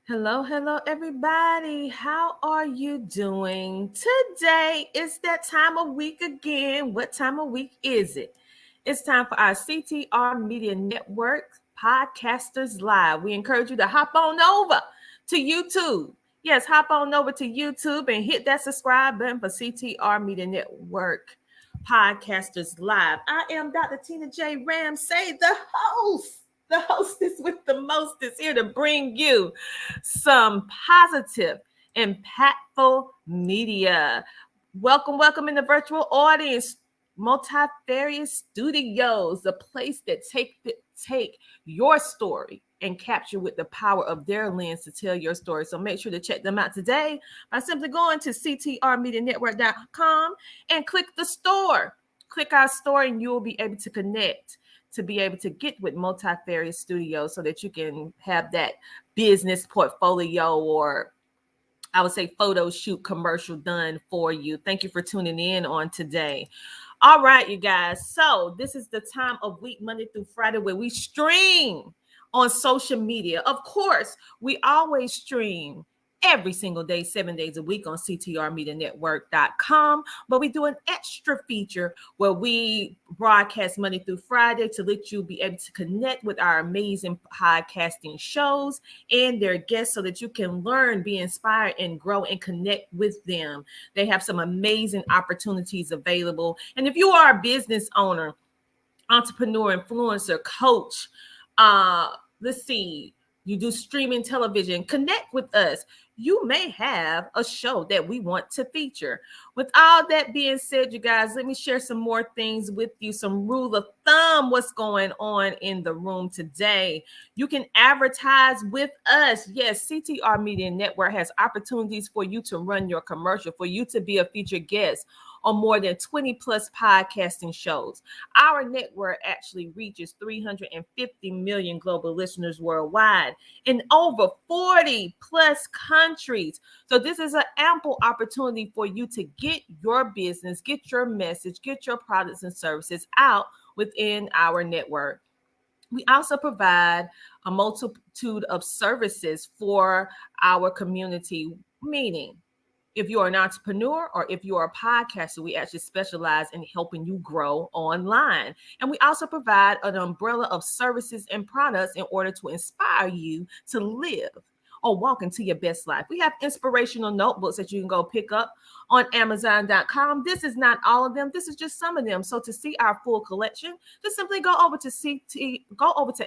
Hello, everybody. How are you doing? Today is that time of week again. What time of week is it? It's time for our CTR Media Network Podcasters Live. We encourage you to hop on over to YouTube. Yes, hop on over to YouTube and hit that subscribe button for CTR Media Network Podcasters Live. I am Dr. Tina J. Ramsey, the hostess with the most is here to bring you some positive, impactful media. Welcome in the virtual audience, Multifarious Studios, the place that take your story and capture with the power of their lens to tell your story. So make sure to check them out today by simply going to ctrmedianetwork.com and click the store. Click our store and you will be able to connect to be able to get with Multifarious Studios so that you can have that business portfolio or I would say photo shoot commercial done for you. Thank you for tuning in on today. All right, you guys. So this is the time of week, Monday through Friday, where we stream on social media. Of course, we always stream every single day, 7 days a week on ctrmedianetwork.com. But we do an extra feature where we broadcast Monday through Friday to let you be able to connect with our amazing podcasting shows and their guests so that you can learn, be inspired, and grow and connect with them. They have some amazing opportunities available. And if you are a business owner, entrepreneur, influencer, coach, let's see, you do streaming television, connect with us. You may have a show that we want to feature. With all that being said, you guys, let me share some more things with you, some rule of thumb, what's going on in the room today. You can advertise with us. Yes, CTR Media Network has opportunities for you to run your commercial, for you to be a featured guest on more than 20 plus podcasting shows. Our network actually reaches 350 million global listeners worldwide in over 40 plus countries. So this is an ample opportunity for you to get your business, get your message, get your products and services out within our network. We also provide a multitude of services for our community, meaning if you're an entrepreneur or if you're a podcaster, we actually specialize in helping you grow online. And we also provide an umbrella of services and products in order to inspire you to live or walk into your best life. We have inspirational notebooks that you can go pick up on Amazon.com. This is not all of them. This is just some of them. So to see our full collection, just simply go over to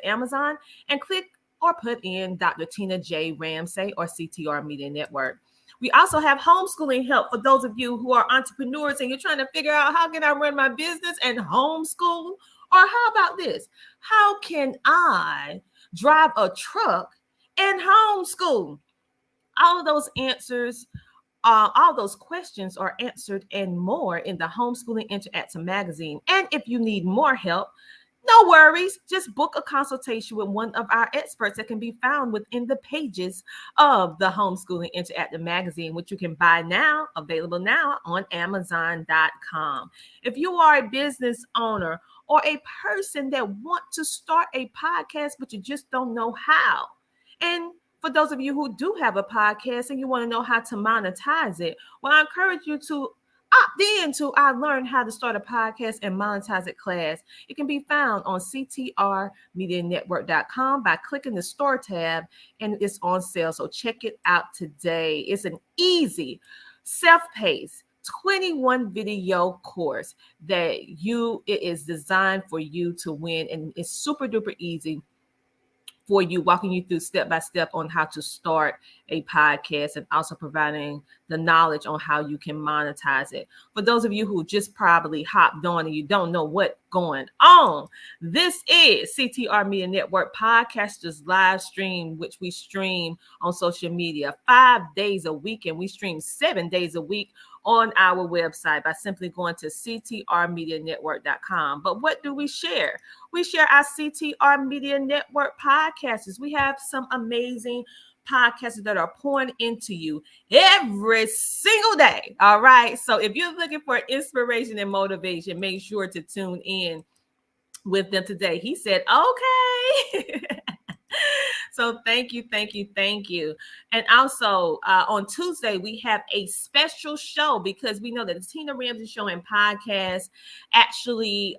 Amazon and click or put in Dr. Tina J. Ramsey or CTR Media Network. We also have homeschooling help for those of you who are entrepreneurs and you're trying to figure out how can I run my business and homeschool? Or how about this? How can I drive a truck and homeschool? All of those answers, all those questions are answered and more in the Homeschooling Interactive magazine. And if you need more help, no worries. Just book a consultation with one of our experts that can be found within the pages of the Homeschooling Interactive magazine, which you can buy now, available now on Amazon.com. If you are a business owner or a person that want to start a podcast, but you just don't know how, and for those of you who do have a podcast and you want to know how to monetize it, well, I encourage you to opt in to our Learn How to Start a Podcast and Monetize It class. It can be found on ctrmedianetwork.com by clicking the store tab, and it's on sale. So check it out today. It's an easy, self-paced 21 video course that it is designed for you to win, and it's super duper easy for you, walking you through step by step on how to start a podcast and also providing the knowledge on how you can monetize it. For those of you who just probably hopped on and you don't know what's going on, this is CTR Media Network Podcasters live stream, which we stream on social media 5 days a week, and we stream 7 days a week on our website by simply going to ctrmedianetwork.com. But what do we share? We share our CTR Media Network podcasters. We have some amazing podcasters that are pouring into you every single day. All right. So if you're looking for inspiration and motivation, make sure to tune in with them today. He said, okay. So thank you, thank you, thank you. And also on Tuesday, we have a special show because we know that the Tina Ramsey Show and podcast actually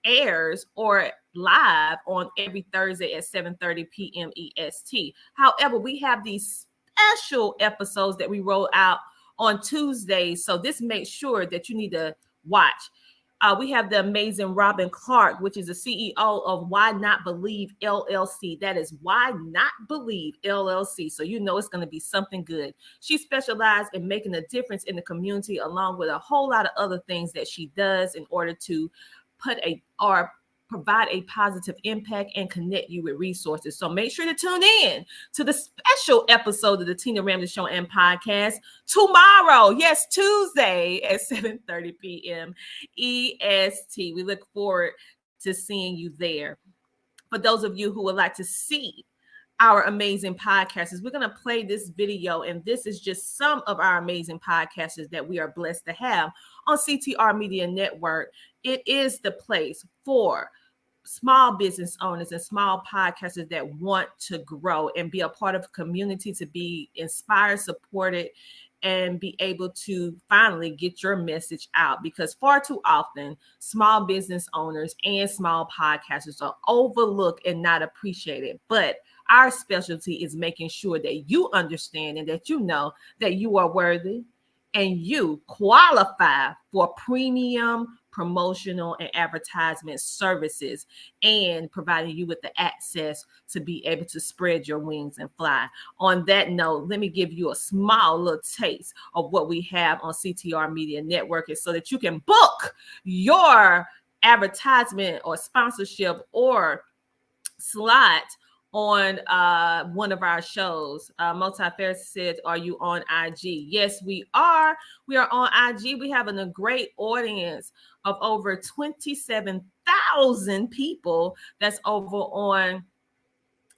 airs or live on every Thursday at 7:30 p.m. EST. However, we have these special episodes that we roll out on Tuesdays. So this makes sure that you need to watch. We have the amazing Robin Clark, which is the CEO of Why Not Believe LLC. That is Why Not Believe LLC. So you know it's going to be something good. She specializes in making a difference in the community, along with a whole lot of other things that she does in order to provide a positive impact and connect you with resources. So make sure to tune in to the special episode of the Tina Ramsey Show and podcast tomorrow. Yes, Tuesday at 7:30 p.m. EST. We look forward to seeing you there. For those of you who would like to see our amazing podcasters, we're going to play this video, and this is just some of our amazing podcasters that we are blessed to have on CTR Media Network. It is the place for small business owners and small podcasters that want to grow and be a part of a community, to be inspired, supported, and be able to finally get your message out. Because far too often, small business owners and small podcasters are overlooked and not appreciated. But our specialty is making sure that you understand and that you know that you are worthy and you qualify for premium promotional and advertisement services, and providing you with the access to be able to spread your wings and fly. On that note, let me give you a small little taste of what we have on CTR Media Network, so that you can book your advertisement or sponsorship or slot on one of our shows. Multi-Fair said, are you on IG? Yes, we are. We are on IG. We have a great audience of over 27,000 people that's over on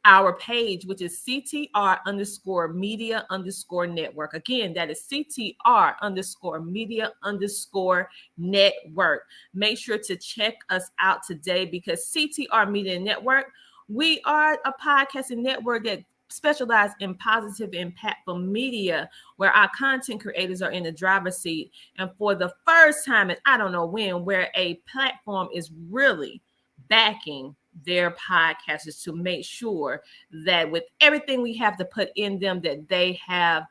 our page, which is CTR_media_network. Again, that is CTR_media_network. Make sure to check us out today, because CTR Media Network, we are a podcasting network that specializes in positive, impactful media, where our content creators are in the driver's seat. And for the first time, and I don't know when, where a platform is really backing their podcasters to make sure that with everything we have to put in them, that they have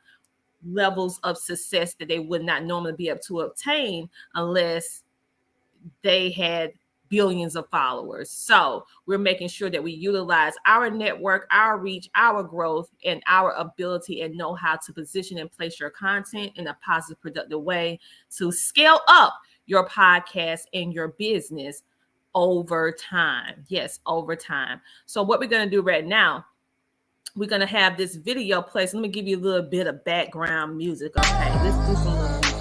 levels of success that they would not normally be able to obtain unless they had billions of followers. So we're making sure that we utilize our network, our reach, our growth, and our ability and know how to position and place your content in a positive, productive way to scale up your podcast and your business over time. Yes, over time. So what we're going to do right now, we're going to have this video play. So let me give you a little bit of background music. Okay, let's do some little music.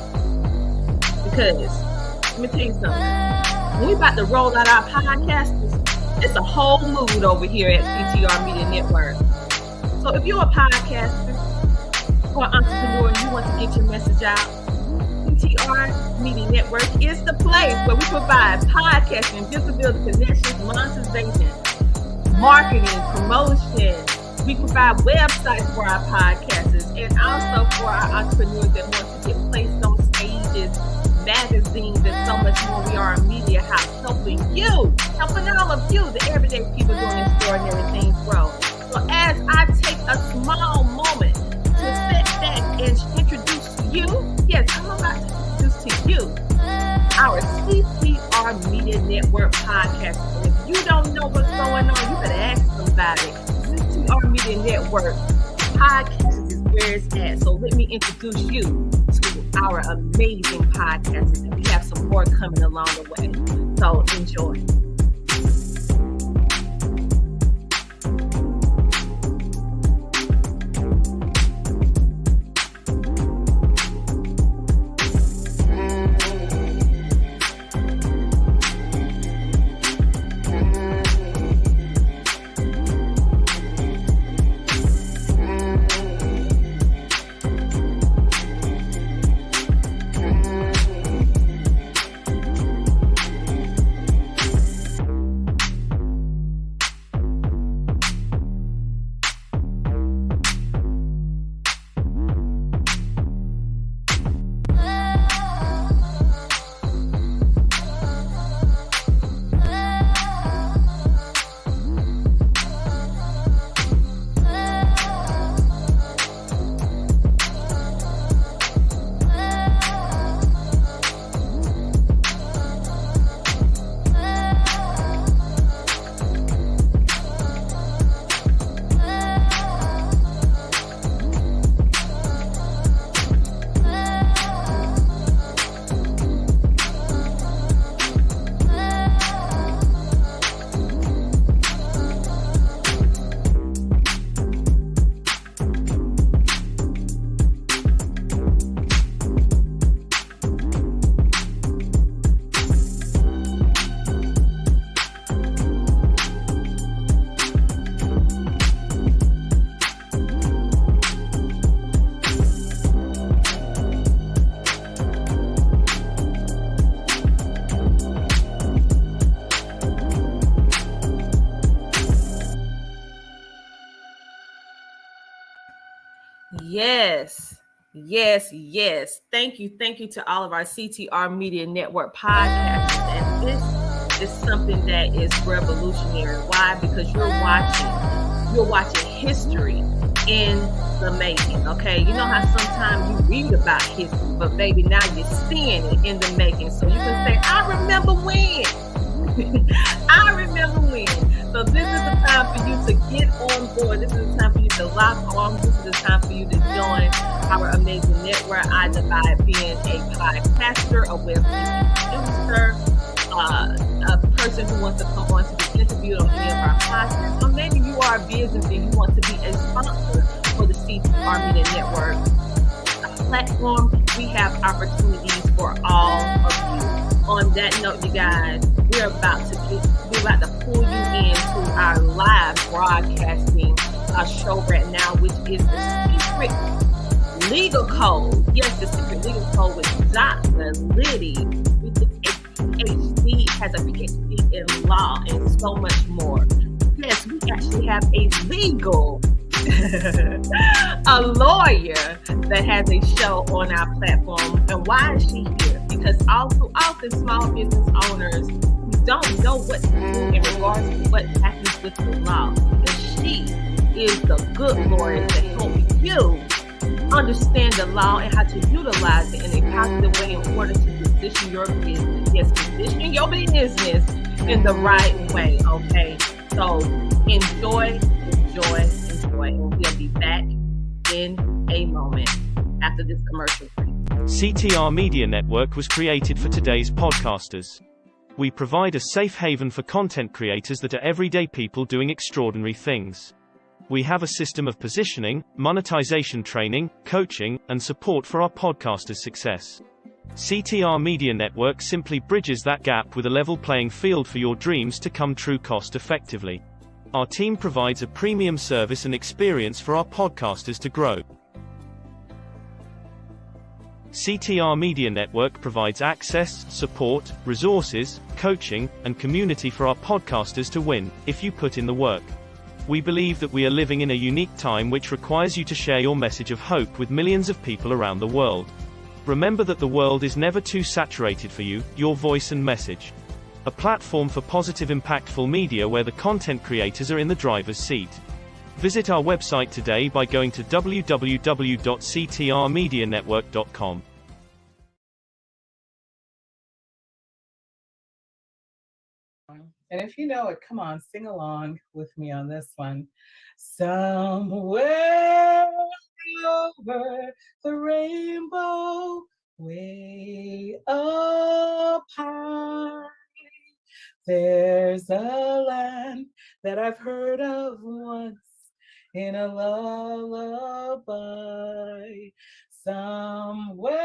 Because let me tell you something. When we're about to roll out our podcasters, it's a whole mood over here at CTR Media Network. So if you're a podcaster or entrepreneur and you want to get your message out, CTR Media Network is the place where we provide podcasting, visibility, connections, monetization, marketing, promotion. We provide websites for our podcasters and also for our entrepreneurs that want to get placed on stages, magazines, and so much more. We are a media house helping all of you, the everyday people doing extraordinary things grow. So as I take a small moment to sit back and introduce to you, yes, I'm about to introduce to you our CTR Media Network podcast. And if you don't know what's going on, you better ask somebody. CTR Media Network podcast is where it's at. So let me introduce you to our amazing podcasters, and we have some more coming along the way. So enjoy. Yes, yes. Thank you. Thank you to all of our CTR Media Network podcasters. And this is something that is revolutionary. Why? Because you're watching history in the making. Okay. You know how sometimes you read about history, but baby, now you're seeing it in the making. So you can say, I remember when. I remember when. So this is the time for you to get on board. This is the time for you to lock on. This is the time for you to join our amazing network. Either by being a podcaster, a web producer, a person who wants to come on to be interviewed on any of our podcasts, or maybe you are a business and you want to be a sponsor for the CTR Media Network platform. We have opportunities for all of you. On that note, you guys, we're about to pull you into our live broadcasting show right now, which is the secret legal code. Yes, the secret legal code with Dr. Liddy, with a PhD, has a PhD in law and so much more. Yes, we actually have a legal a lawyer that has a show on our platform. And why is she here? Because all too often small business owners don't know what to do in regards to what happens with the law. And she is the good lawyer to help you understand the law and how to utilize it in a positive way in order to position your business. Yes, position your business in the right way. Okay. So enjoy. And we'll be back in a moment after this commercial break. CTR Media Network was created for today's podcasters. We provide a safe haven for content creators that are everyday people doing extraordinary things. We have a system of positioning, monetization training, coaching, and support for our podcasters' success. CTR Media Network simply bridges that gap with a level playing field for your dreams to come true cost effectively. Our team provides a premium service and experience for our podcasters to grow. CTR Media Network provides access, support, resources, coaching, and community for our podcasters to win, if you put in the work. We believe that we are living in a unique time which requires you to share your message of hope with millions of people around the world. Remember that the world is never too saturated for you, your voice and message. A platform for positive impactful media where the content creators are in the driver's seat. Visit our website today by going to www.ctrmedianetwork.com. And if you know it, come on, sing along with me on this one. Somewhere over the rainbow, way up high, there's a land that I've heard of once in a lullaby. Somewhere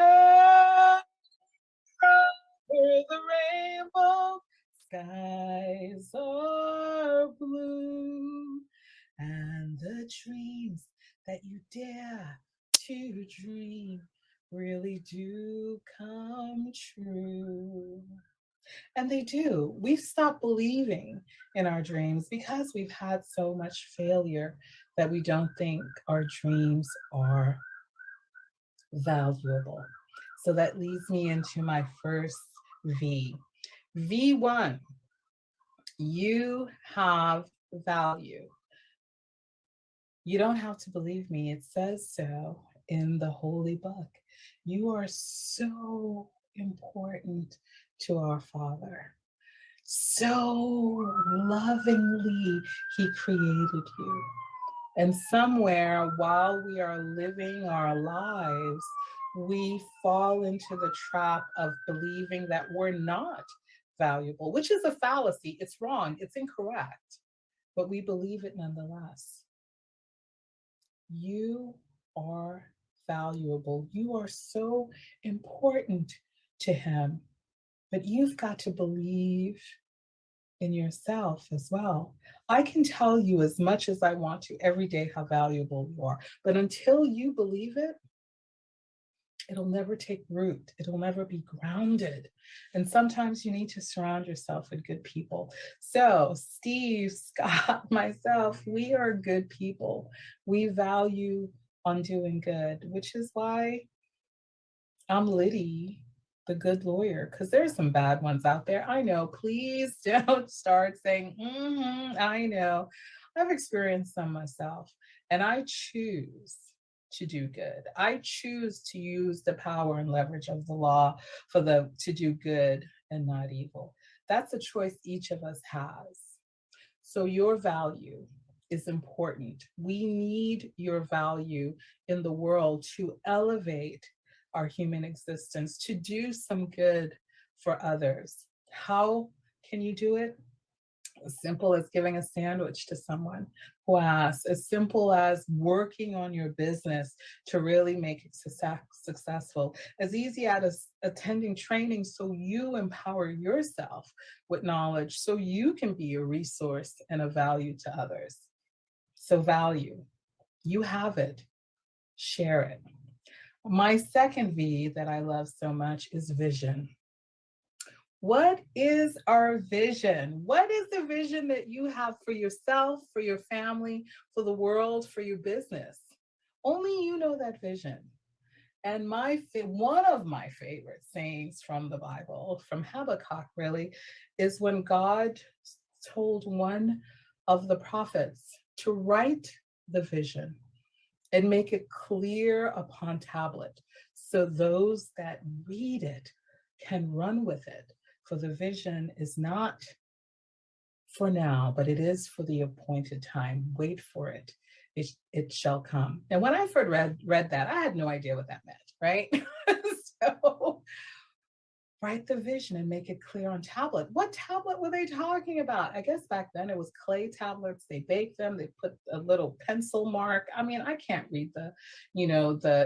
over the rainbow, skies are blue, and the dreams that you dare to dream really do come true. And they do. We've stopped believing in our dreams because we've had so much failure that we don't think our dreams are valuable. So that leads me into my first V. V1, you have value. You don't have to believe me. It says so in the Holy Book. You are so important to our Father. So lovingly, He created you. And somewhere while we are living our lives, we fall into the trap of believing that we're not valuable, which is a fallacy. It's wrong. It's incorrect. But we believe it nonetheless. You are valuable. You are so important to Him. But you've got to believe in yourself as well. I can tell you as much as I want to every day how valuable you are. But until you believe it, it'll never take root. It'll never be grounded. And sometimes you need to surround yourself with good people. So Steve, Scott, myself, we are good people. We value on doing good, which is why I'm Liddy, the good lawyer, because there's some bad ones out there. I know. Please don't start saying, I know. I've experienced some myself, and I choose to do good. I choose to use the power and leverage of the law for the to do good and not evil. That's a choice each of us has. So your value is important. We need your value in the world to elevate our human existence, to do some good for others. How can you do it? As simple as giving a sandwich to someone who asks, as simple as working on your business to really make it successful, as easy as attending training so you empower yourself with knowledge so you can be a resource and a value to others. So, value, you have it, share it. My second V that I love so much is vision. What is our vision? What is the vision that you have for yourself, for your family, for the world, for your business? Only you know that vision. And one of my favorite sayings from the Bible, from Habakkuk really, is when God told one of the prophets to write the vision and make it clear upon tablet so those that read it can run with it. For the vision is not for now, but it is for the appointed time. Wait for it. It shall come. And when I first read that, I had no idea what that meant, right? So write the vision and make it clear on tablet. What tablet were they talking about? I guess back then it was clay tablets. They baked them. They put a little pencil mark. I mean, I can't read the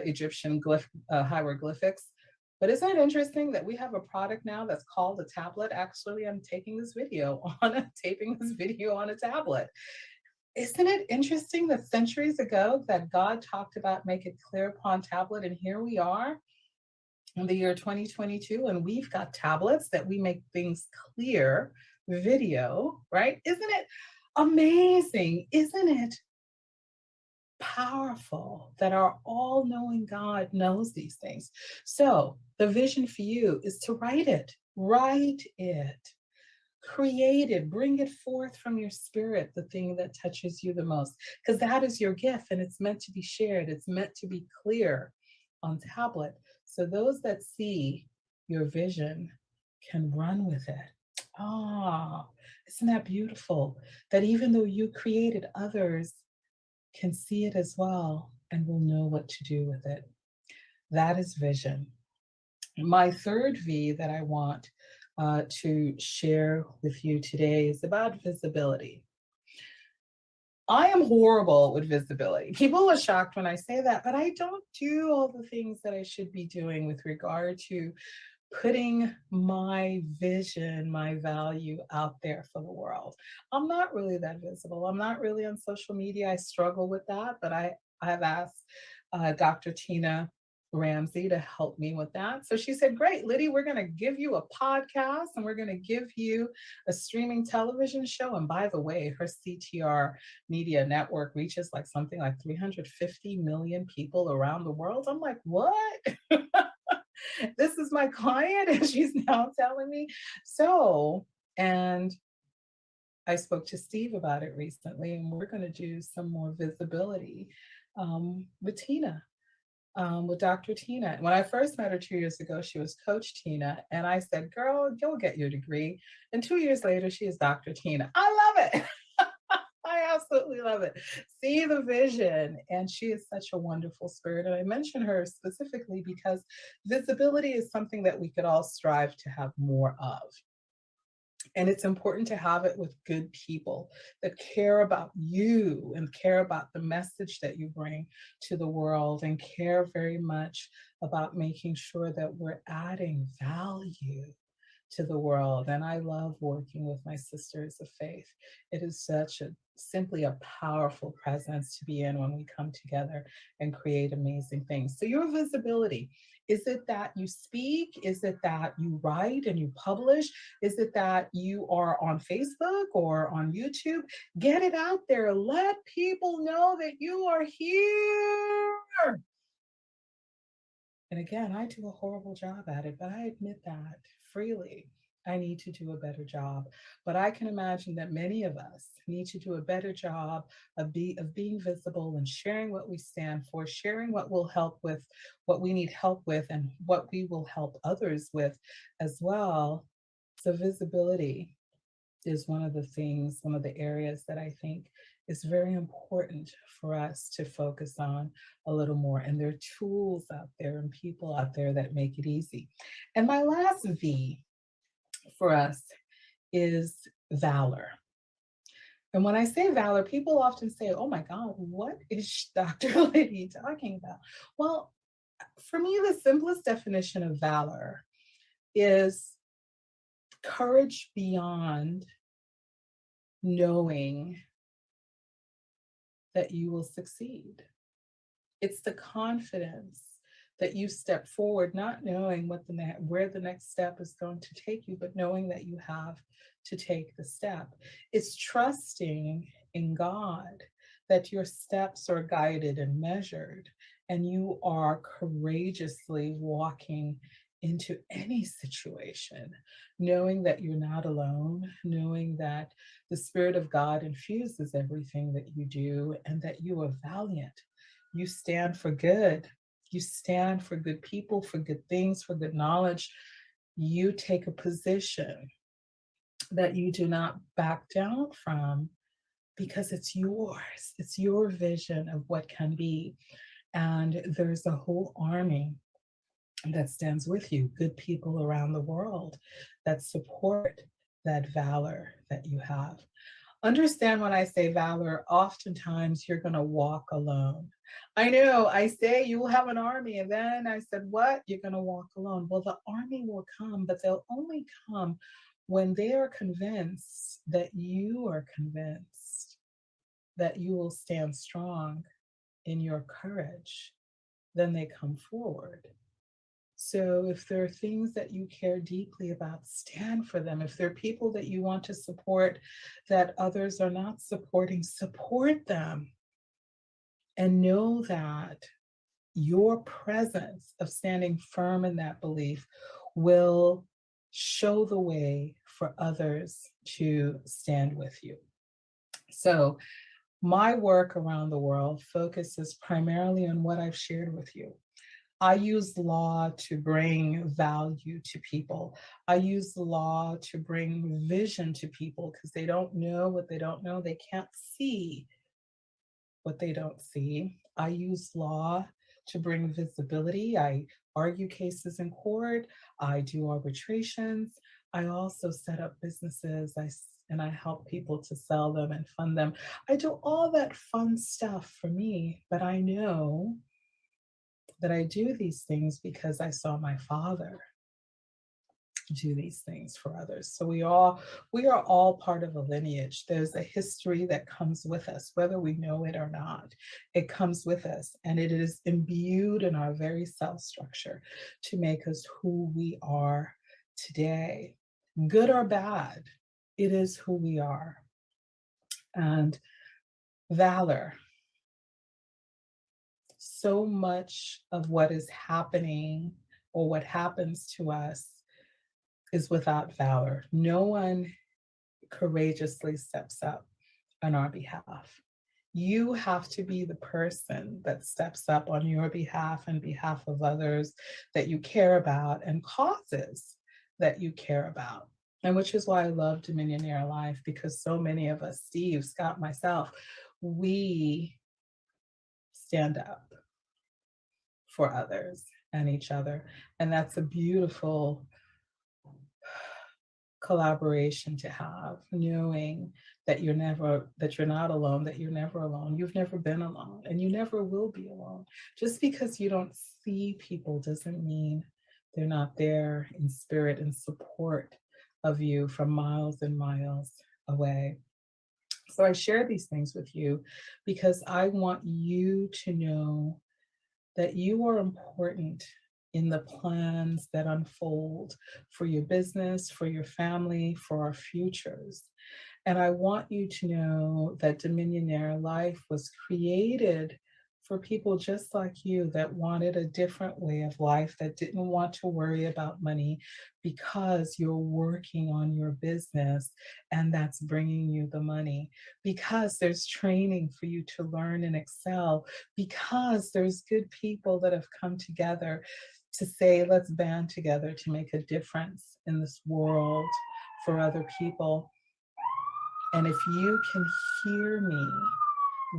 Egyptian hieroglyphics. But isn't it interesting that we have a product now that's called a tablet? Actually, I'm taping this video on a tablet. Isn't it interesting that centuries ago that God talked about make it clear upon tablet, and here we are in the year 2022, and we've got tablets that we make things clear, video, right? Isn't it amazing? Isn't it powerful that our all-knowing God knows these things? So the vision for you is to write it, create it, bring it forth from your spirit, the thing that touches you the most, because that is your gift and it's meant to be shared. It's meant to be clear on tablet. So those that see your vision can run with it. Ah, isn't that beautiful? That even though you created, others can see it as well and will know what to do with it. That is vision. My third V that I want to share with you today is about visibility. I am horrible with visibility. People are shocked when I say that, but I don't do all the things that I should be doing with regard to putting my vision, my value out there for the world. I'm not really that visible. I'm not really on social media. I struggle with that, but I have asked Dr. Tina Ramsey to help me with that. So she said, great, Liddy, we're going to give you a podcast and we're going to give you a streaming television show. And by the way, her CTR media network reaches like something like 350 million people around the world. I'm like, what? This is my client, and she's now telling me. So, and I spoke to Steve about it recently, and we're going to do some more visibility with Tina, with Dr. Tina. When I first met her 2 years ago, she was Coach Tina, and I said, girl, go get your degree. And 2 years later, she is Dr. Tina. I love it. I absolutely love it. See the vision. And she is such a wonderful spirit. And I mention her specifically because visibility is something that we could all strive to have more of. And it's important to have it with good people that care about you and care about the message that you bring to the world and care very much about making sure that we're adding value to the world. And I love working with my sisters of faith. It is simply a powerful presence to be in when we come together and create amazing things. So your visibility, Is it that you speak? Is it that you write and you publish? Is it that you are on Facebook or on YouTube? Get it out there. Let people know that you are here. And again, I do a horrible job at it, but I admit that freely. I need to do a better job. But I can imagine that many of us need to do a better job of being visible and sharing what we stand for, sharing what will help with what we need help with and what we will help others with as well. So visibility is one of the things, one of the areas that I think is very important for us to focus on a little more. And there are tools out there and people out there that make it easy. And my last V for us is valor. And when I say valor, people often say, oh my God, what is Dr. Liddy talking about? Well, for me, the simplest definition of valor is courage beyond knowing that you will succeed. It's the confidence that you step forward, not knowing where the next step is going to take you, but knowing that you have to take the step. It's trusting in God that your steps are guided and measured, and you are courageously walking into any situation, knowing that you're not alone, knowing that the Spirit of God infuses everything that you do, and that you are valiant. You stand for good. You stand for good people, for good things, for good knowledge. You take a position that you do not back down from because it's yours. It's your vision of what can be. And there's a whole army that stands with you, good people around the world that support that valor that you have. Understand when I say valor, oftentimes you're going to walk alone. I know I say you will have an army, and then I said, what? You're going to walk alone. Well, the army will come, but they'll only come when they are convinced that you are convinced that you will stand strong in your courage. Then they come forward. So if there are things that you care deeply about, stand for them. If there are people that you want to support that others are not supporting, support them. And know that your presence of standing firm in that belief will show the way for others to stand with you. So my work around the world focuses primarily on what I've shared with you. I use law to bring value to people. I use the law to bring vision to people because they don't know what they don't know. They can't see what they don't see. I use law to bring visibility. I argue cases in court. I do arbitrations. I also set up businesses. And I help people to sell them and fund them. I do all that fun stuff for me, but I know that I do these things because I saw my father do these things for others. So we are all part of a lineage. There's a history that comes with us, whether we know it or not. It comes with us, and it is imbued in our very self structure to make us who we are today. Good or bad, it is who we are. And valor. So much of what is happening or what happens to us is without valor. No one courageously steps up on our behalf. You have to be the person that steps up on your behalf and behalf of others that you care about and causes that you care about. And which is why I love Dominionaire Life, because so many of us, Steve, Scott, myself, we stand up for others and each other. And that's a beautiful collaboration to have, knowing that you're not alone, that you're never alone. You've never been alone, and you never will be alone. Just because you don't see people doesn't mean they're not there in spirit and support of you from miles and miles away. So I share these things with you because I want you to know that you are important in the plans that unfold for your business, for your family, for our futures. And I want you to know that Dominionaire Life was created for people just like you that wanted a different way of life, that didn't want to worry about money because you're working on your business and that's bringing you the money, because there's training for you to learn and excel, because there's good people that have come together to say, let's band together to make a difference in this world for other people. And if you can hear me,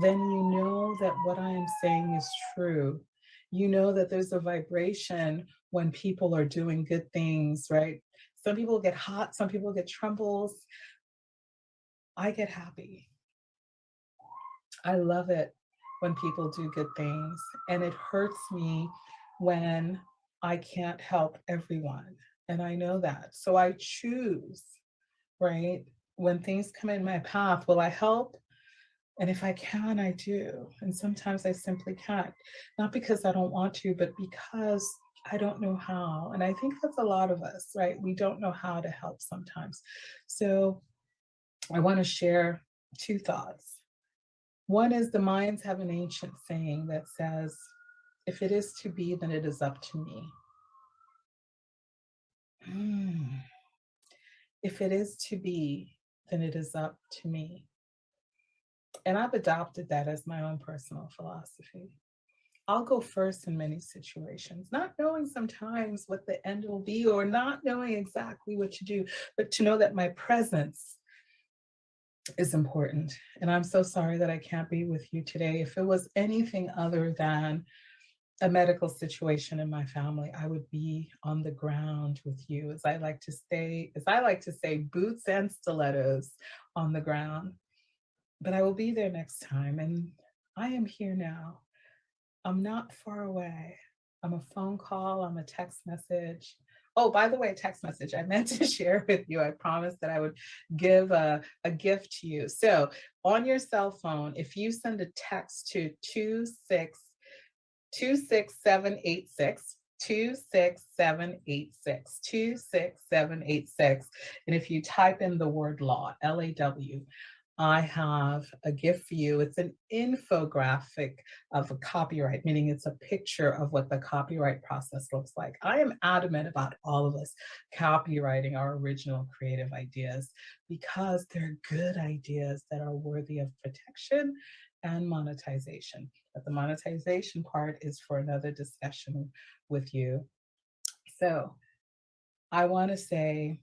then you know that what I am saying is true. You know that there's a vibration when people are doing good things, right? Some people get hot, some people get trembles. I get happy. I love it when people do good things. And it hurts me when I can't help everyone. And I know that. So I choose, right? When things come in my path, will I help? And if I can, I do. And sometimes I simply can't, not because I don't want to, but because I don't know how. And I think that's a lot of us, right? We don't know how to help sometimes. So I want to share two thoughts. One is the Mayans have an ancient saying that says, if it is to be, then it is up to me. If it is to be, then it is up to me. And I've adopted that as my own personal philosophy. I'll go first in many situations, not knowing sometimes what the end will be or not knowing exactly what to do, but to know that my presence is important. And I'm so sorry that I can't be with you today. If it was anything other than a medical situation in my family, I would be on the ground with you, as I like to say, boots and stilettos on the ground. But I will be there next time. And I am here now. I'm not far away. I'm a phone call, I'm a text message. Oh, by the way, text message, I meant to share with you. I promised that I would give a gift to you. So on your cell phone, if you send a text to 26786, 26786, and if you type in the word law, LAW, I have a gift for you. It's an infographic of a copyright, meaning it's a picture of what the copyright process looks like. I am adamant about all of us copywriting our original creative ideas because they're good ideas that are worthy of protection and monetization. But the monetization part is for another discussion with you. So I want to say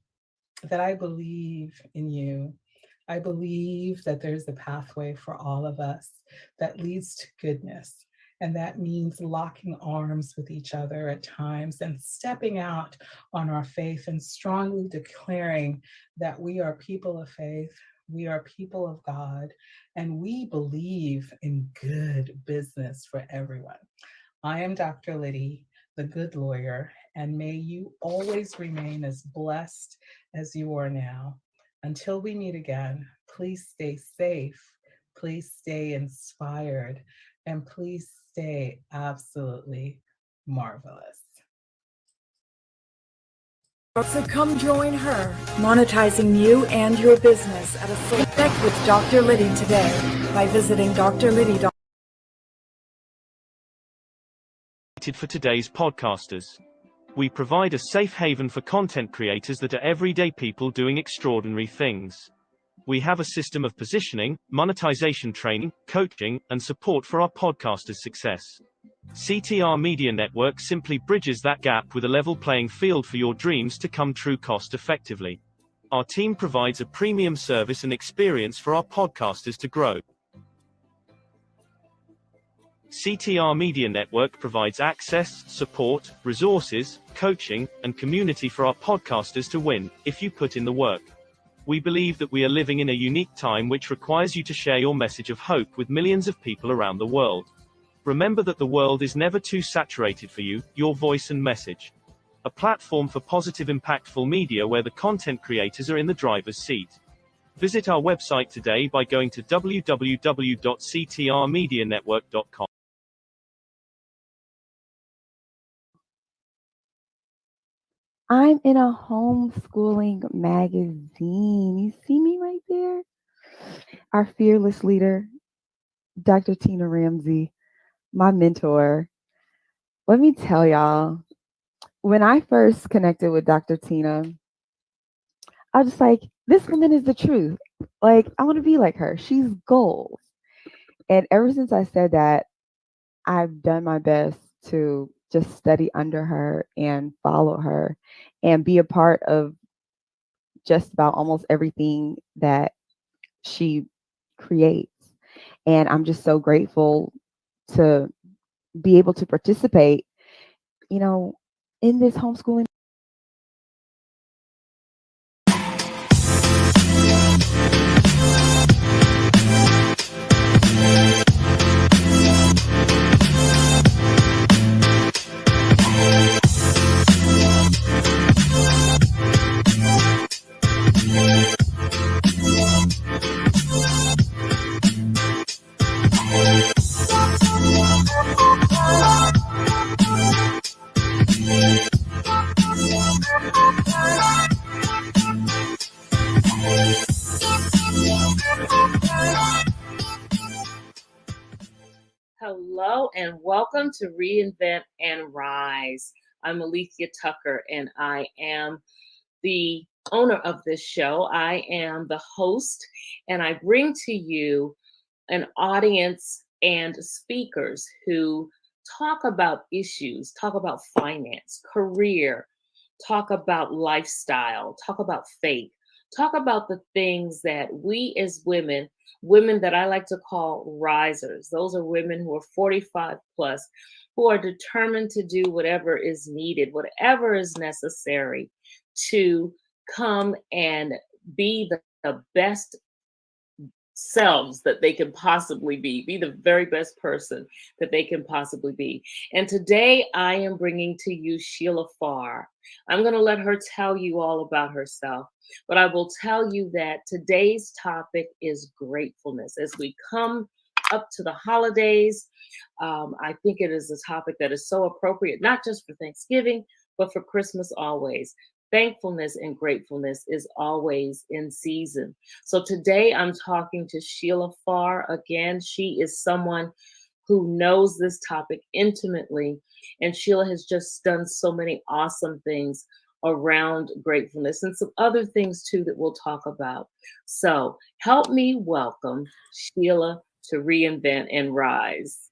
that I believe in you. I believe that there's a pathway for all of us that leads to goodness. And that means locking arms with each other at times and stepping out on our faith and strongly declaring that we are people of faith, we are people of God, and we believe in good business for everyone. I am Dr. Liddy, the good lawyer, and may you always remain as blessed as you are now. Until we meet again, please stay safe, please stay inspired, and please stay absolutely marvelous. So come join her, monetizing you and your business at a select with Dr. Liddy today by visiting drliddy.com. For today's podcasters. We provide a safe haven for content creators that are everyday people doing extraordinary things. We have a system of positioning, monetization training, coaching, and support for our podcasters' success. CTR Media Network simply bridges that gap with a level playing field for your dreams to come true cost effectively. Our team provides a premium service and experience for our podcasters to grow. CTR Media Network provides access, support, resources, coaching, and community for our podcasters to win, if you put in the work. We believe that we are living in a unique time which requires you to share your message of hope with millions of people around the world. Remember that the world is never too saturated for you, your voice and message. A platform for positive impactful media where the content creators are in the driver's seat. Visit our website today by going to www.ctrmedianetwork.com. I'm in a homeschooling magazine. You see me right there? Our fearless leader, Dr. Tina Ramsey, my mentor. Let me tell y'all, when I first connected with Dr. Tina, I was just like, this woman is the truth. Like, I want to be like her. She's gold. And ever since I said that, I've done my best to just study under her and follow her and be a part of just about almost everything that she creates. And I'm just so grateful to be able to participate, you know, in this homeschooling. Hello and welcome to Reinvent and Rise. I'm Alethea Tucker and I am the owner of this show. I am the host and I bring to you an audience and speakers who talk about issues, talk about finance, career, talk about lifestyle, talk about faith, talk about the things that we as women, women that I like to call risers, those are women who are 45 plus, who are determined to do whatever is needed, whatever is necessary to come and be the best selves that they can possibly be the very best person that they can possibly be. And today I am bringing to you Sheila Farr. I'm going to let her tell you all about herself, but I will tell you that today's topic is gratefulness. As we come up to the holidays, I think it is a topic that is so appropriate, not just for Thanksgiving, but for Christmas always. Thankfulness and gratefulness is always in season. So today I'm talking to Sheila Farr again. She is someone who knows this topic intimately, and Sheila has just done so many awesome things around gratefulness and some other things too that we'll talk about. So help me welcome Sheila to Reinvent and Rise.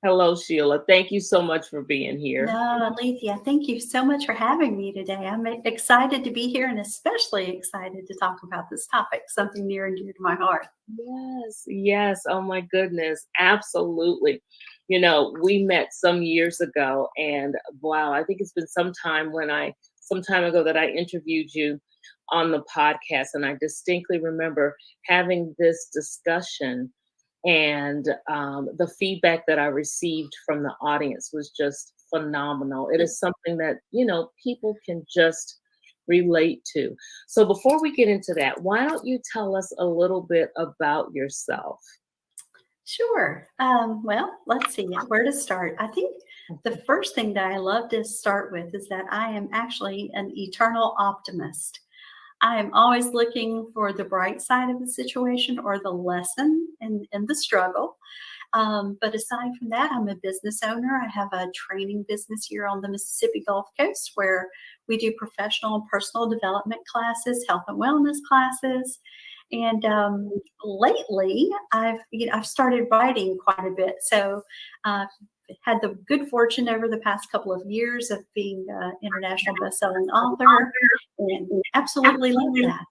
Hello, Sheila. Thank you so much for being here. No, Alethea, thank you so much for having me today. I'm excited to be here and especially excited to talk about this topic, something near and dear to my heart. Yes, yes. Oh my goodness. Absolutely. You know, we met some years ago and wow, I think it's been some time ago that I interviewed you on the podcast. And I distinctly remember having this discussion and the feedback that I received from the audience was just phenomenal. It is something that, you know, people can just relate to. So before we get into that, why don't you tell us a little bit about yourself? Sure. Well, let's see where to start. I think the first thing that I love to start with is that I am actually an eternal optimist. I am always looking for the bright side of the situation or the lesson in the struggle. But aside from that, I'm a business owner. I have a training business here on the Mississippi Gulf Coast where we do professional and personal development classes, health and wellness classes. And lately, I've started writing quite a bit. So had the good fortune over the past couple of years of being an international best-selling author, and absolutely love that.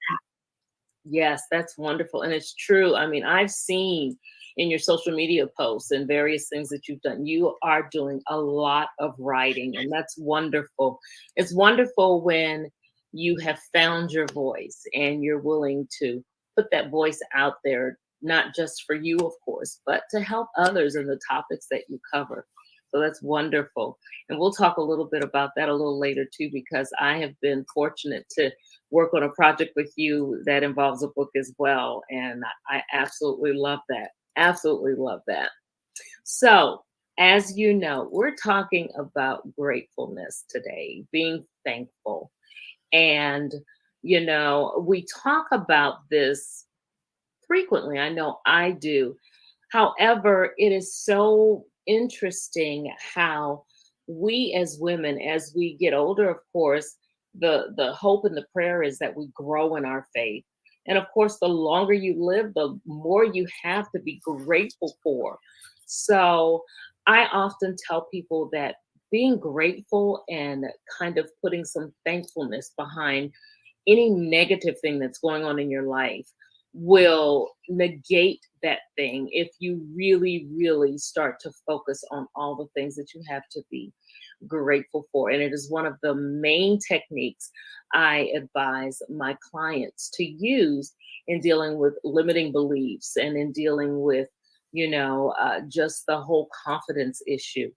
Yes, that's wonderful. And it's true. I mean, I've seen in your social media posts and various things that you've done, you are doing a lot of writing, and that's wonderful. It's wonderful when you have found your voice and you're willing to put that voice out there, not just for you, of course, but to help others in the topics that you cover. So that's wonderful. And we'll talk a little bit about that a little later too, because I have been fortunate to work on a project with you that involves a book as well. And I absolutely love that. Absolutely love that. So, as you know, we're talking about gratefulness today, being thankful. And, we talk about this frequently. I know I do. However, it is so interesting how we as women, as we get older, of course, the hope and the prayer is that we grow in our faith. And of course, the longer you live, the more you have to be grateful for. So I often tell people that being grateful and kind of putting some thankfulness behind any negative thing that's going on in your life will negate that thing if you really, really start to focus on all the things that you have to be grateful for. And it is one of the main techniques I advise my clients to use in dealing with limiting beliefs and in dealing with, just the whole confidence issue.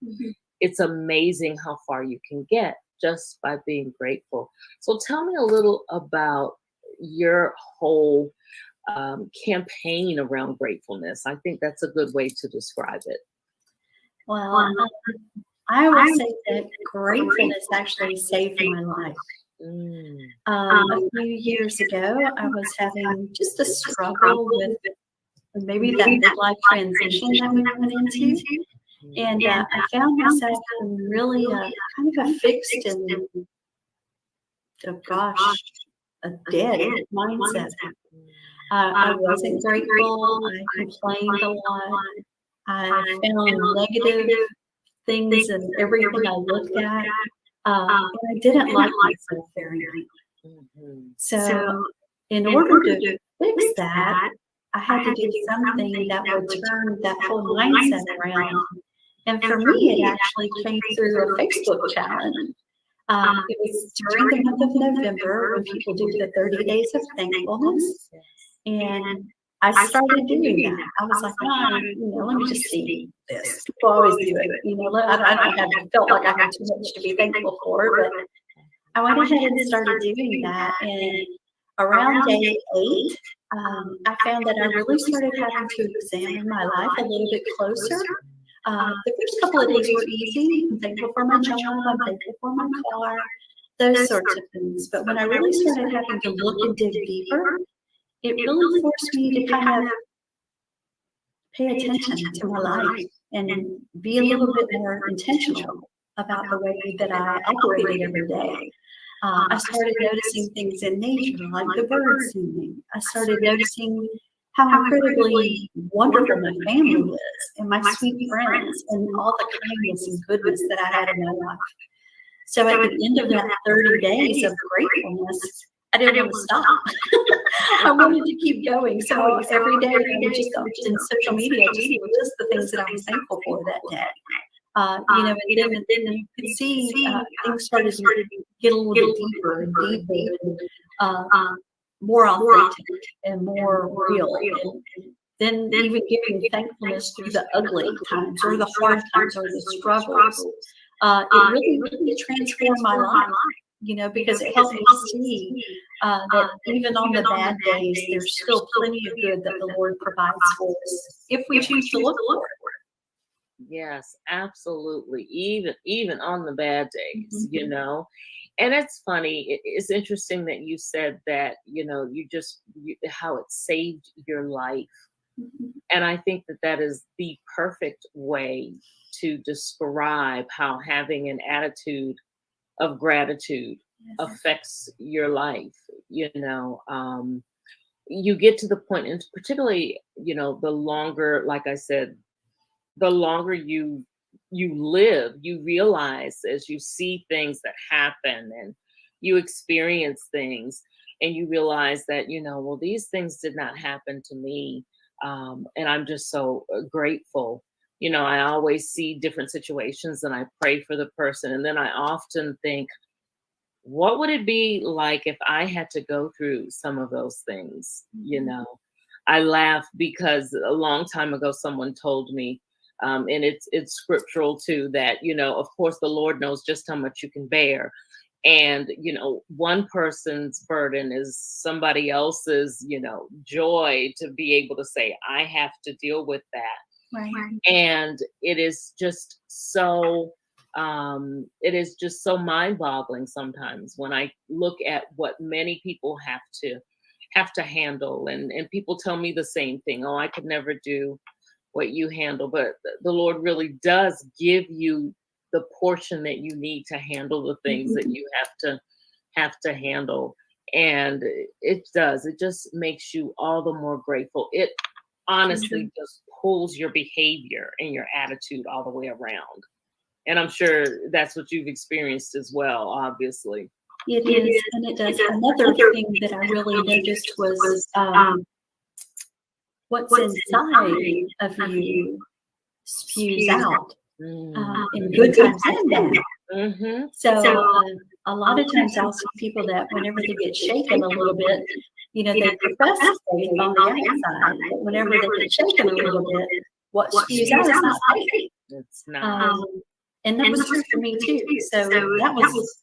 It's amazing how far you can get just by being grateful. So tell me a little about your whole campaign around gratefulness. I think that's a good way to describe it. Well, I would say that gratefulness actually saved my life. A few years ago, I was having just a struggle with maybe that midlife transition that we went into. And I found myself in really kind of a fixed and, a dead mindset. I wasn't grateful. I complained a lot. I found negative things in everything I looked at. And I didn't like myself very much. So in order to fix that, I had to do something that would turn that whole mindset around. And for me, it actually came through a Facebook challenge. It was during the month of November when people do the 30 days of thankfulness. And I started doing that. I was like, let me just see this. People always do it. I felt like I had too much to be thankful for, but I went ahead and started doing that. And around day 8, I found that I really started having to examine my life a little bit closer. The first couple of days were easy. I'm thankful for my job. I'm thankful for my car, those sorts of things. But when I really started having to look and dig deeper, it really forced me to kind of pay attention to my life and be a little bit more intentional about the way that I operated every day. I started noticing things in nature, like the birds singing. I started noticing how incredibly wonderful my family is and my sweet friends and all the kindness and goodness that I had in my life. So at the end of that 30 days of gratefulness, I didn't want to stop. I wanted to keep going. So every day I would just in social media, just the things that I was thankful for that day. And then you could see things started to get a little bit deeper and deeper and more authentic and more real. And then even giving thankfulness through the ugly times or the hard times or the struggles. It really transformed my life, because it helped me see that even on the bad days, there's still plenty of good that the Lord provides for us if we choose to look for it. Yes, absolutely. Even on the bad days, And it's funny. It's interesting that you said that, how it saved your life. And I think that is the perfect way to describe how having an attitude of gratitude affects your life. You get to the point, and particularly, the longer, like I said, the longer you live, you realize as you see things that happen and you experience things and you realize that, well, these things did not happen to me. And I'm just so grateful. I always see different situations and I pray for the person. And then I often think, what would it be like if I had to go through some of those things? I laugh because a long time ago, someone told me, and it's scriptural too, that, of course, the Lord knows just how much you can bear. And, one person's burden is somebody else's, joy to be able to say, I have to deal with that. Right. And it is just so It is just so mind-boggling sometimes when I look at what many people have to handle, and people tell me the same thing. Oh, I could never do what you handle, but the Lord really does give you the portion that you need to handle the things that you have to handle. And it just makes you all the more grateful. It honestly just pulls your behavior and your attitude all the way around. And I'm sure that's what you've experienced as well, obviously. It is, and it does. Another thing that I really noticed was what's inside of you spews out in good times and bad. So a lot of times I'll see people that whenever they get shaken a little bit, you know, they profess faith on the outside, but whenever they get shaken a little bit, what spews out is not faith. It's not. And that was true for me too. So that was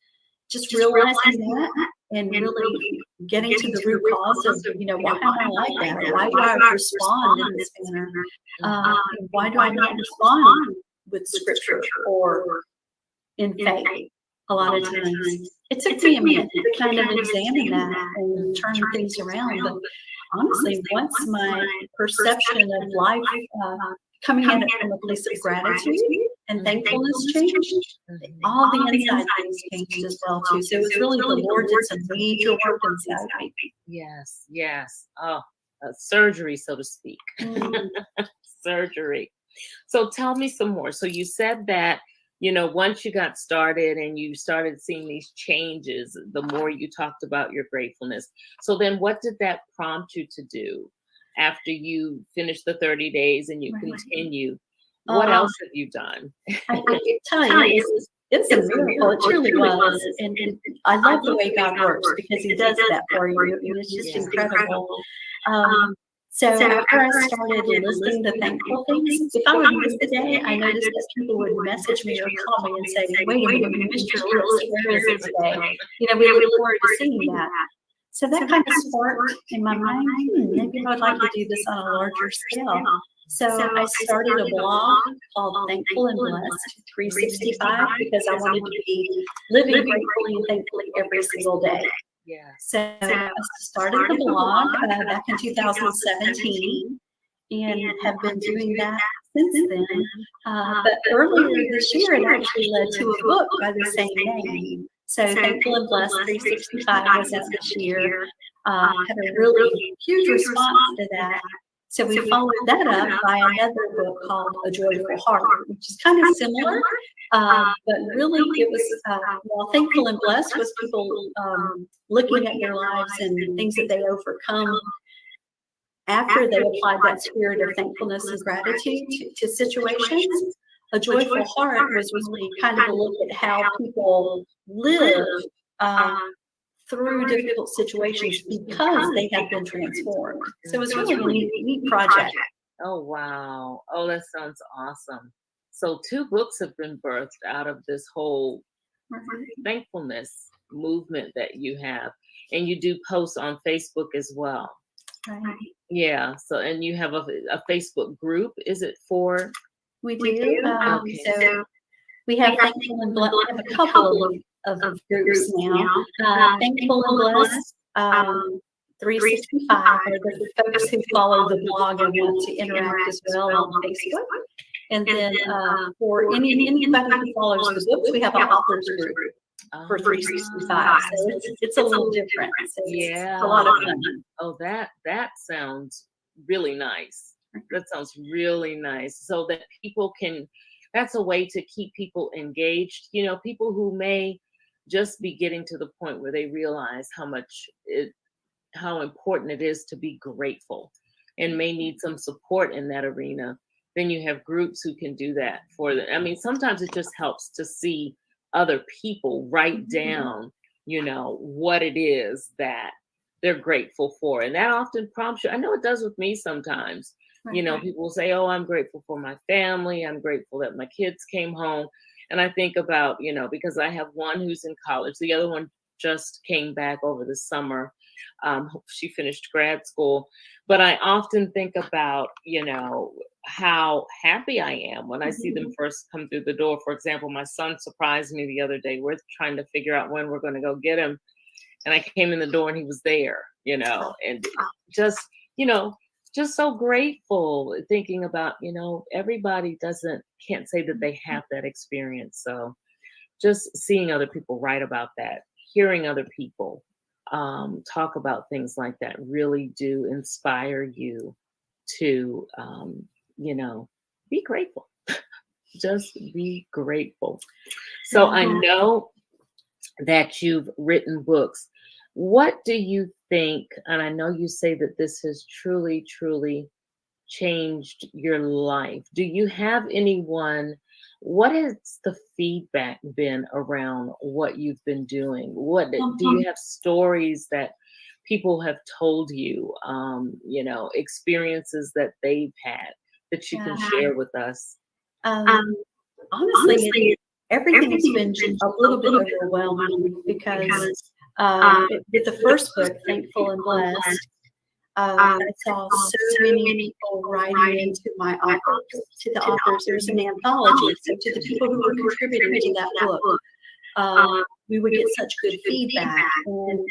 just realizing that and really getting to the root cause of, you know, why am I like that? Why do I respond in this manner? Why do I not respond with scripture or in faith? A lot of times it took me a minute to kind of examine that and turn things around. But honestly, once my perception of life coming at it from a place of gratitude and thankfulness changed, all the inside things changed as well too. So it was really the Lord did some major work inside me. Yes. Oh, surgery, so to speak. Surgery. So tell me some more. So you said that, you know, once you got started and you started seeing these changes, the more you talked about your gratefulness. So then what did that prompt you to do after you finished the 30 days and you continue? What else have you done? I can tell you, it's a miracle. It truly was. And I love the way God works because he does that for you. And it's just incredible. So after I started listing the thankful things, if I would miss the day, I noticed that people would message me or call me and say, wait a minute, you missed your list. Where is it today? You know, we look forward to seeing that. So that kind of sparked in my mind, maybe I would like to do this on a larger scale. So I started a blog called Thankful and Blessed 365 because I wanted to be living gratefully and thankfully every single day. So I started the blog back in 2017 and have been doing that since then. But earlier this year, it actually led to a book by the same name. So Thankful and Blessed 365 was out this year. Had a really huge response to that. So we followed that up by another book called A Joyful Heart, which is kind of similar, but really it was, well, Thankful and Blessed was people looking at their lives and things that they overcome after they applied that spirit of thankfulness and gratitude to situations. A Joyful Heart was really kind of a look at how people live through difficult situations because they have been transformed. So it's really a neat project. Oh, wow. Oh, that sounds awesome. So 2 books have been birthed out of this whole thankfulness movement that you have. And you do posts on Facebook as well. Right. Yeah. So, and you have a Facebook group. Is it for? We do. So we have Thankful and Blessed. We have a couple of groups now. Thankful and Blessed 365 are the folks who follow the blog and want to interact as well on Facebook. And then for anybody who follows the books, we have an authors group for 365. So it's a little different. So it's a lot of fun. Oh, that sounds really nice. That sounds really nice. So that people can, that's a way to keep people engaged. You know, people who may just be getting to the point where they realize how important it is to be grateful and may need some support in that arena. Then you have groups who can do that for them. I mean, sometimes it just helps to see other people write down, you know, what it is that they're grateful for. And that often prompts you. I know it does with me sometimes. You know, people will say, oh, I'm grateful for my family. I'm grateful that my kids came home. And I think about, you know, because I have one who's in college, the other one just came back over the summer. She finished grad school, but I often think about, how happy I am when I see them first come through the door. For example, my son surprised me the other day. We're trying to figure out when we're going to go get him. And I came in the door and he was there, and just, just so grateful, thinking about, everybody can't say that they have that experience. So just seeing other people write about that, hearing other people talk about things like that really do inspire you to, be grateful. Just be grateful. So I know that you've written books. What do you think? And I know you say that this has truly, truly changed your life. Do you have anyone? What has the feedback been around what you've been doing? What do you have stories that people have told you, experiences that they've had that you can share with us? Honestly, everything has been a little bit overwhelming because with the first book, Thankful and Blessed, I saw so many people writing into my office. To the authors, there's an anthology. So to the people who were contributing to that book, we would get such good feedback. And,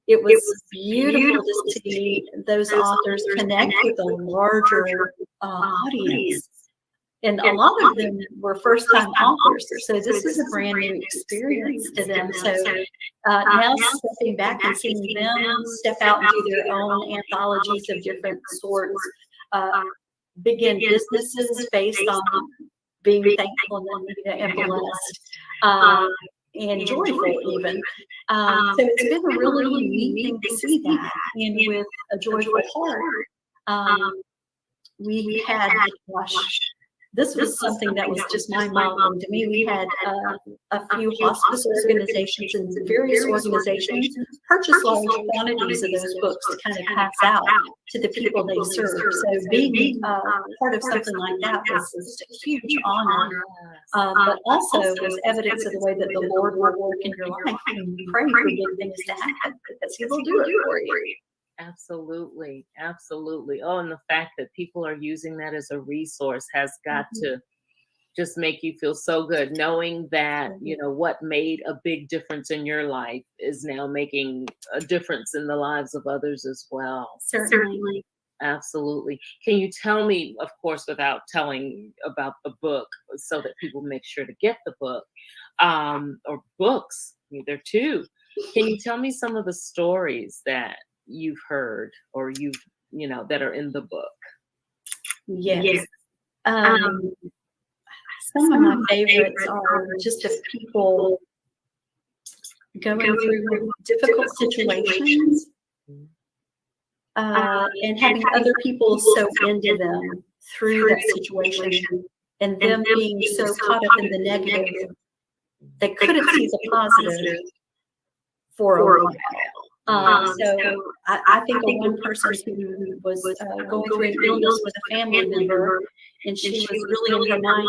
it was beautiful to see those authors connect with a larger audience. And a lot of them were first-time authors, so this is a brand new experience to them. So now stepping back and seeing them step out and do their own anthologies of different sorts, begin businesses based on being thankful and blessed, and joyful even. So it's been a really neat thing to see that. And with a joyful heart, we had, this was something that was just mind-boggling to me. We had a few hospice organizations and various organizations purchase large quantities of those books to kind of pass out to the people they serve. So being part of something like that was just a huge honor, but also was evidence of the way that the Lord will work in your life and pray for big things to happen, because He will do it for you. Absolutely. Absolutely. Oh, and the fact that people are using that as a resource has got to just make you feel so good, knowing that, what made a big difference in your life is now making a difference in the lives of others as well. Certainly. Absolutely. Can you tell me, of course, without telling about the book, so that people make sure to get the book, or books, either two. Can you tell me some of the stories that you've heard or that are in the book? Yes. Some of my favorites are just of people going through difficult situations, and having other people soak into them through that situation, and them being so caught up in the negative they couldn't see the positive for a while. So I think of one person who was going through an illness with a family member, and she was really in her mind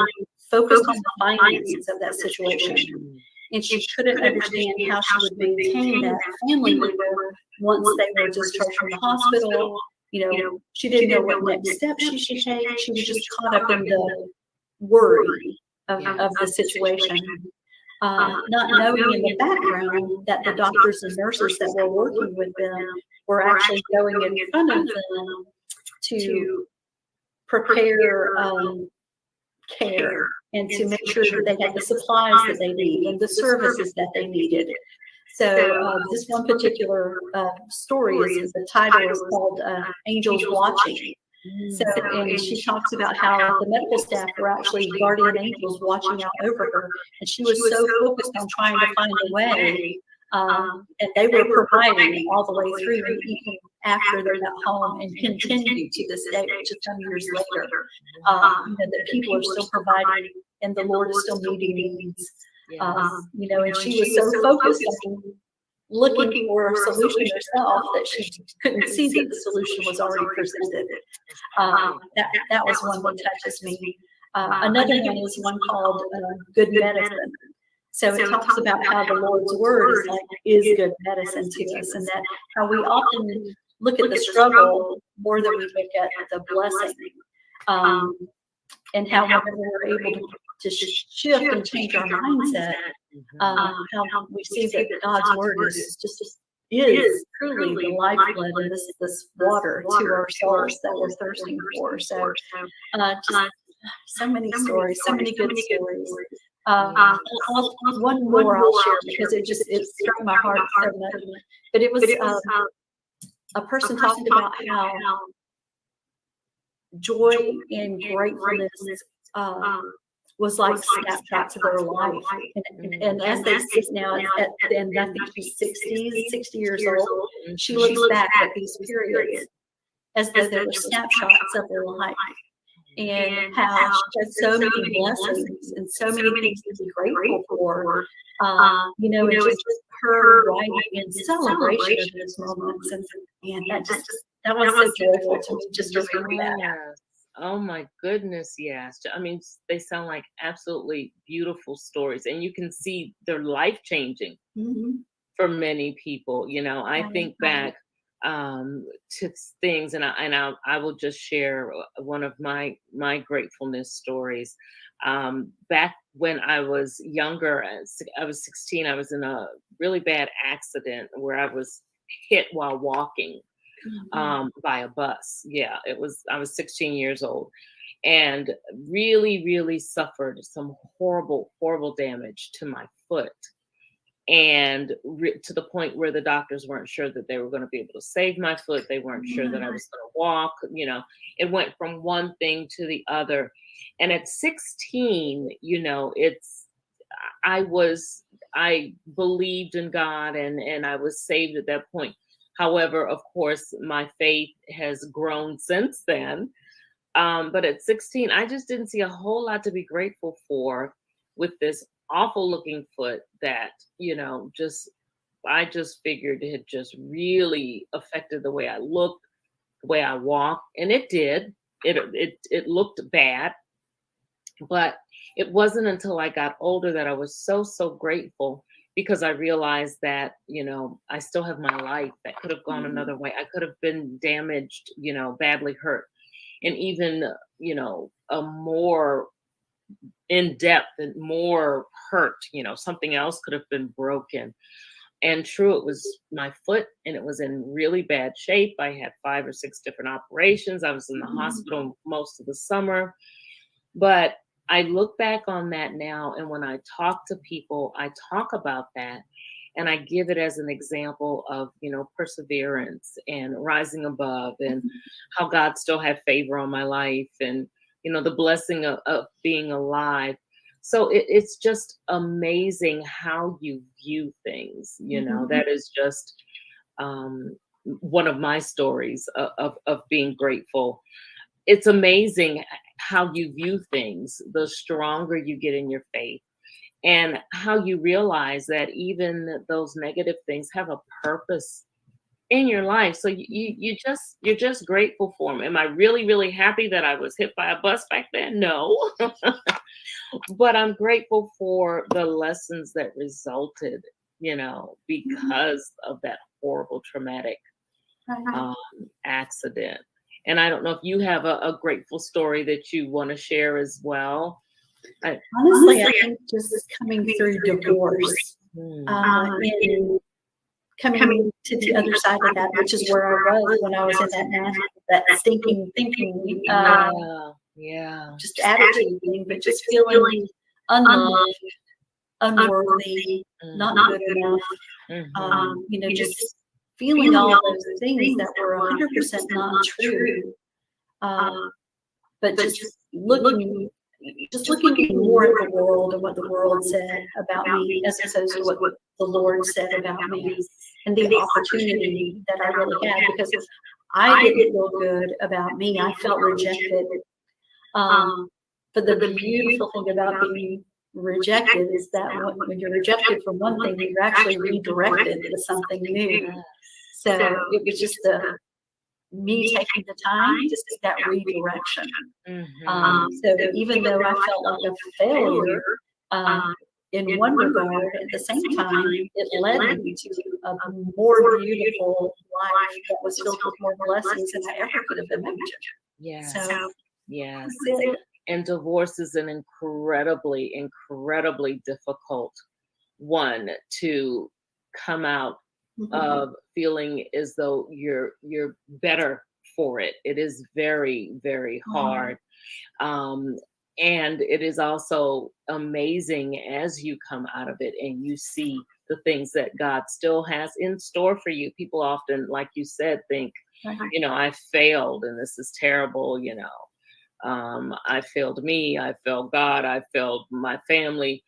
focused on the finances of that situation. And she couldn't understand how she would maintain that family member once they were discharged from the hospital. She didn't know what next steps she should take. She was just caught up in the worry of the situation. Not knowing in the background that the doctors and nurses that were working with them were actually going in front of them to prepare care and to make sure that they had the supplies that they need and the services that they needed. So this one particular story the title is called Angels Watching. So, and she talks about how the medical staff were actually guardian angels watching out over her, and she was so focused on trying to find a way, and they were providing all the way through, and even after they're at home, and continue to this day, which is some years later. That people are still providing, and the Lord is still meeting needs. And she was so focused on looking for a solution herself that she couldn't see that the solution was already presented. That was one that touches me. Another one is one called Good Medicine. So it talks about how the Lord's word is good medicine to us, and that how we often look at the struggle more than we look at the blessing. And how whenever we're able to shift and change our mindset, how we see that God's word is truly the lifeblood and this water to our souls that we're thirsting for. So just so many stories, so many good stories. One more I'll share because it struck my heart so much. But it was a person talking about how joy and gratefulness was like snapshots of their life. And as they sit now, and I think she's 60 years old, she looks back at these periods as though they were snapshots of their life. And how she has so many blessings and so many things to be grateful for, and just her writing in celebration of those moments. And that was so joyful to me just to read that. Oh my goodness, yes. I mean, they sound like absolutely beautiful stories, and you can see they're life changing for many people. I think back to things, and I will just share one of my gratefulness stories. Back when I was younger, I was 16. I was in a really bad accident where I was hit while walking by a bus. Yeah, I was 16 years old, and really, really suffered some horrible, horrible damage to my foot. And to the point where the doctors weren't sure that they were going to be able to save my foot. They weren't sure that I was going to walk. It went from one thing to the other. And at 16, I believed in God and I was saved at that point. However, of course, my faith has grown since then. But at 16, I just didn't see a whole lot to be grateful for with this awful looking foot that, I just figured it had just really affected the way I looked, the way I walked. And it did. It looked bad. But it wasn't until I got older that I was so, so grateful, because I realized that, I still have my life that could have gone another way. I could have been damaged, badly hurt. And even, a more in-depth and more hurt, something else could have been broken. And true, it was my foot, and it was in really bad shape. I had 5 or 6 different operations. I was in the hospital most of the summer. But I look back on that now, and when I talk to people, I talk about that, and I give it as an example of, perseverance and rising above, and how God still had favor on my life, and, the blessing of being alive. So it's just amazing how you view things. That is just one of my stories of being grateful. It's amazing how you view things, the stronger you get in your faith, and how you realize that even those negative things have a purpose in your life. So you're just grateful for them. Am I really, really happy that I was hit by a bus back then? No. But I'm grateful for the lessons that resulted, because of that horrible, traumatic accident. And I don't know if you have a grateful story that you want to share as well. Honestly, I think just coming through divorce, and coming to the other side of that, which is where I was when I was in that stinking thinking, just attitude thing, but just feeling unloved, unworthy, not good enough, just feeling all those things that were 100% not true, but just looking more at the world and what the world said about me as opposed to what the Lord said about me, and the opportunity that I really had, because I didn't feel good about me. I felt rejected. But the beautiful thing about being rejected is that when you're rejected from one thing, you're actually redirected to something new. So it was just me taking the time to see that redirection. So even though I felt like a failure, in one regard, at the same time, it led me to a more beautiful life that was filled with more blessings than I ever could have imagined. Yes. So Yes. that's it. And divorce is an incredibly, incredibly difficult one to come out of, feeling as though you're better for it. It is very, very hard. And it is also amazing as you come out of it and you see the things that God still has in store for you. People often, like you said, think, I failed and this is terrible, I failed me, I failed God, I failed my family.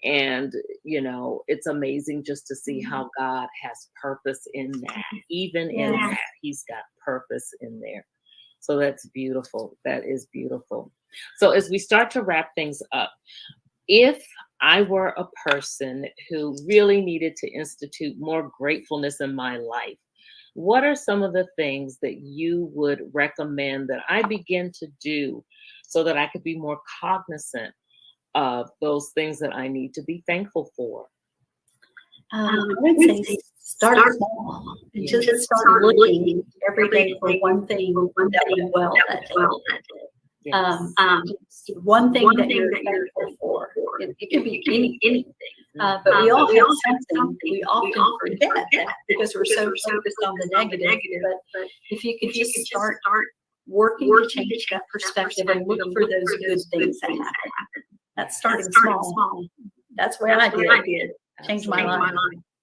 And, it's amazing just to see how God has purpose in that. Even in that, He's got purpose in there. So that's beautiful. That is beautiful. So as we start to wrap things up, if I were a person who really needed to institute more gratefulness in my life, what are some of the things that you would recommend that I begin to do so that I could be more cognizant of those things that I need to be thankful for? I would say start small and just start looking every day for one thing that went well that day. One thing that you're thankful for. It could be anything. But we all have something we often forget that because we're so focused on the negative. But if you could just start working to change that perspective and look for those good things that happen. That's starting small. That's where I did. Change my life.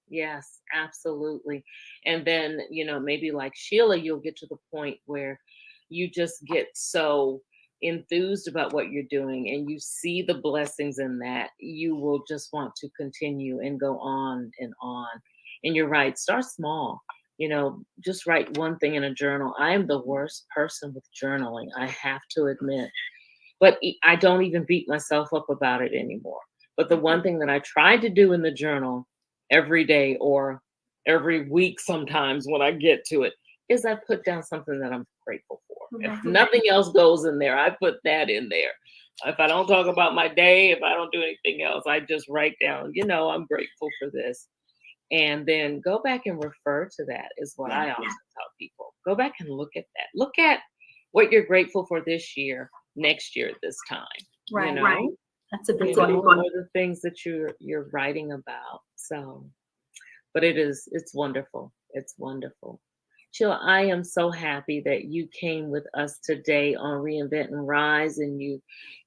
Yes, absolutely. And then, maybe like Sheila, you'll get to the point where you just get so enthused about what you're doing and you see the blessings in that, you will just want to continue and go on and on. And you're right, start small. Just write one thing in a journal. I am the worst person with journaling, I have to admit. But I don't even beat myself up about it anymore. But the one thing that I try to do in the journal every day or every week sometimes when I get to it is I put down something that I'm grateful for. If nothing else goes in there, I put that in there. If I don't talk about my day, if I don't do anything else, I just write down, I'm grateful for this. And then go back and refer to that is what I also tell people. Go back and look at that. Look at what you're grateful for this year, next year at this time. Right. That's a big one. one. One of the things that you're writing about. So, but it's wonderful. It's wonderful. Sheila, I am so happy that you came with us today on Reinvent and Rise, and you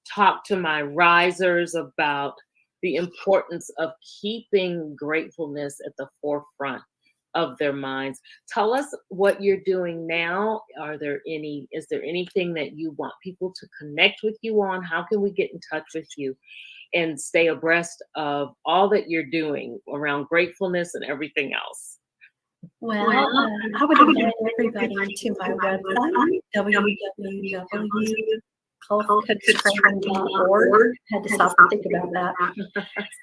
talked to my risers about the importance of keeping gratefulness at the forefront of their minds. Tell us what you're doing now. Is there anything that you want people to connect with you on? How can we get in touch with you and stay abreast of all that you're doing around gratefulness and everything else? Well, I would invite everybody to my website, www.gulfcoasttraining.org. Had to stop and think about that.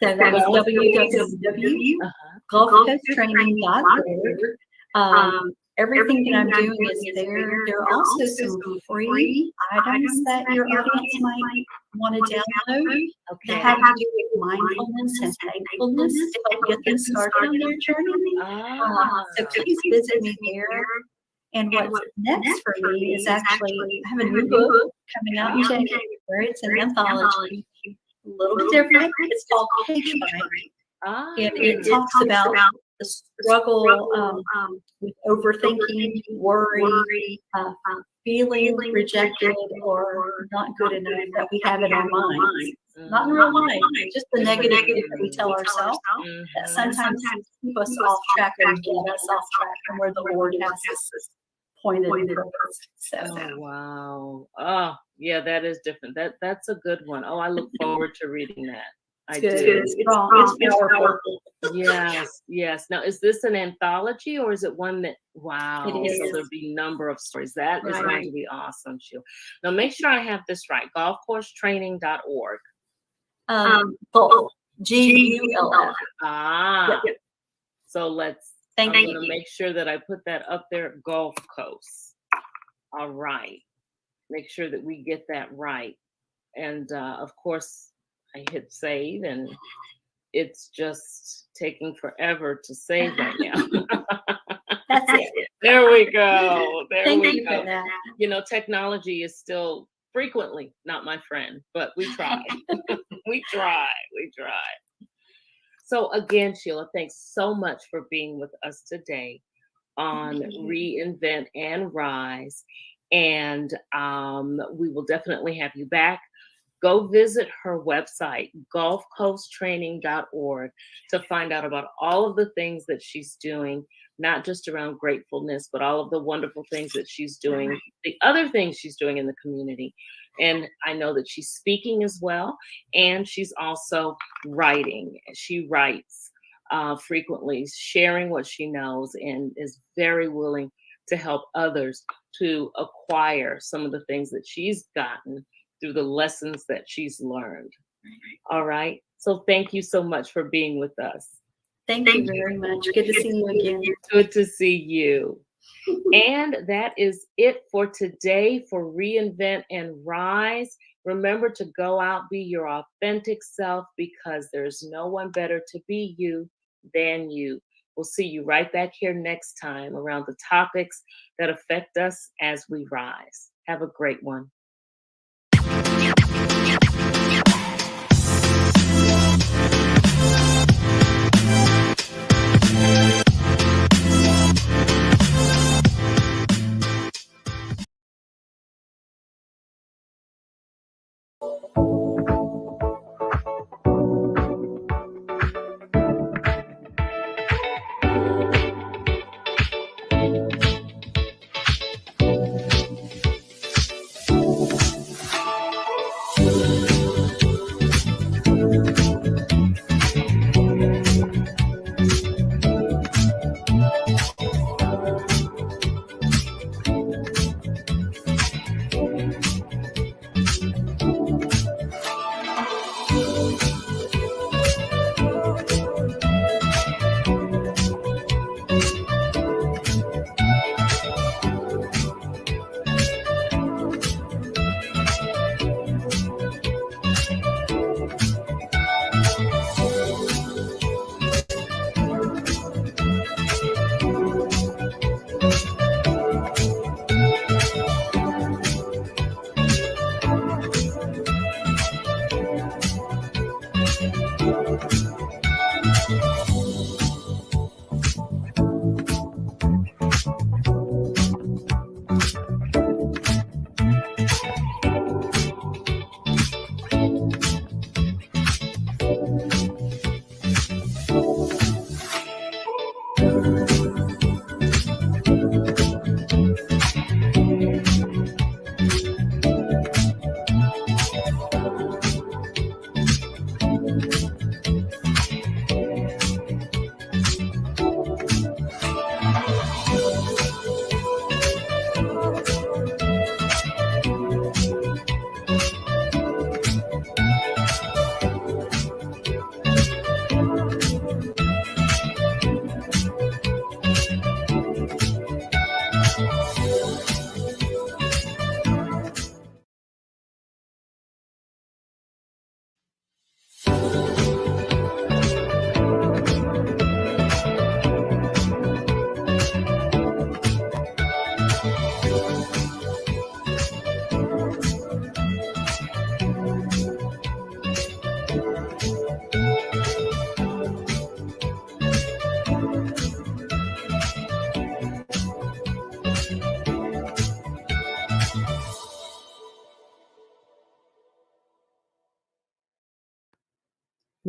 So that was www.gulfcoasttraining.org. Everything that I'm doing is there. There are also some free items that your audience might want to download that have to do with mindfulness and thankfulness to help get them started on their journey. So please visit me there. And what's next for me is actually, I have a new book coming out in January. It's an anthology, a little bit different. It's called Cage Fight. And it talks about the struggle with overthinking, worry, feeling rejected or not good enough that we have in our minds. Not in real life, just the negative that we tell ourselves that sometimes keep us off track or get us off track from where the Lord has us pointed and purpose. So. Oh, wow. Oh, yeah, that is different. That's a good one. Oh, I look forward to reading that. I do. It's powerful. Yes. Now, is this an anthology or is it one that, wow, it is. So there'll be a number of stories. That is going to be awesome, Sheila. Now, make sure I have this right. Golfcoursetraining.org. Gulf. GULF. So I'm going to make sure that I put that up there, Gulf Coast. All right. Make sure that we get that right. And of course, I hit save and it's just taking forever to save right now. That's it. There we go. There Thank we you go. for that. You know, technology is still frequently not my friend, but we try. We try. We try. So again, Sheila, thanks so much for being with us today on Thank you. Reinvent and Rise. And we will definitely have you back. Go visit her website, gulfcoasttraining.org, to find out about all of the things that she's doing, not just around gratefulness, but all of the wonderful things that she's doing, the other things she's doing in the community. And I know that she's speaking as well, and she's also writing. She writes frequently, sharing what she knows, and is very willing to help others to acquire some of the things that she's gotten through the lessons that she's learned. All right. So thank you so much for being with us. Thank you very much. Good to see you again. Good to see you. And that is it for today for Reinvent and Rise. Remember to go out, be your authentic self, because there's no one better to be you than you. We'll see you right back here next time around the topics that affect us as we rise. Have a great one.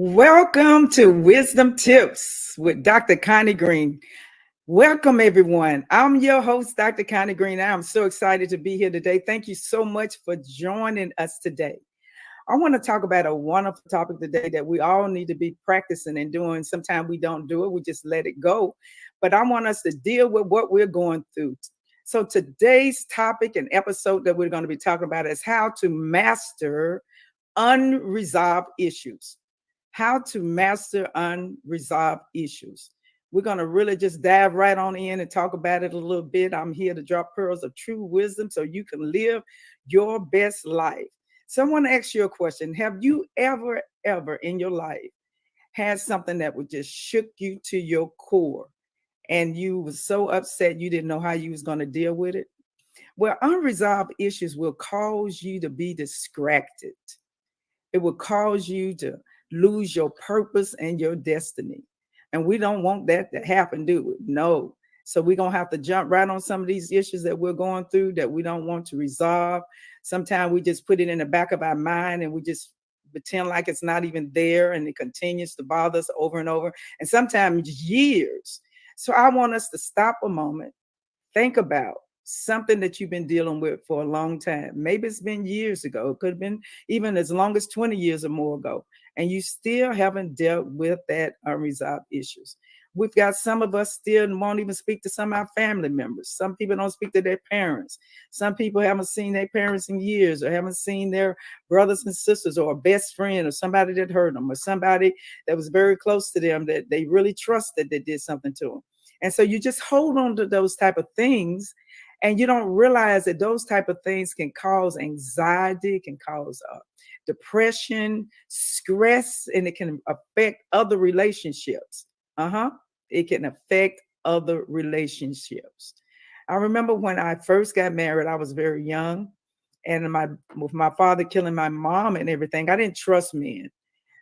Welcome to Wisdom Tips with Dr. Connie Green. Welcome, everyone. I'm your host, Dr. Connie Green. I'm so excited to be here today. Thank you so much for joining us today. I want to talk about a wonderful topic today that we all need to be practicing and doing. Sometimes we don't do it, we just let it go. But I want us to deal with what we're going through. So today's topic and episode that we're going to be talking about is how to master unresolved issues. How to master unresolved issues. We're going to really just dive right on in and talk about it a little bit. I'm here to drop pearls of true wisdom so you can live your best life. So I want to ask you a question. Have you ever in your life had something that would just shook you to your core and you was so upset you didn't know how you was going to deal with it? Well, unresolved issues will cause you to be distracted. It will cause you to lose your purpose and your destiny. And we don't want that to happen, do we? No. So we're going to have to jump right on some of these issues that we're going through that we don't want to resolve. Sometimes we just put it in the back of our mind and we just pretend like it's not even there, and it continues to bother us over and over, and sometimes years. So I want us to stop a moment, think about something that you've been dealing with for a long time. Maybe it's been years ago. It could have been even as long as 20 years or more ago. And you still haven't dealt with that unresolved issues. We've got some of us still won't even speak to some of our family members. Some people don't speak to their parents. Some people haven't seen their parents in years, or haven't seen their brothers and sisters, or a best friend, or somebody that hurt them, or somebody that was very close to them that they really trusted that did something to them. And so you just hold on to those type of things, and you don't realize that those type of things can cause anxiety, can cause depression, stress, and it can affect other relationships. It can affect other relationships. I remember when I first got married, I was very young, and with my father killing my mom and everything, I didn't trust men.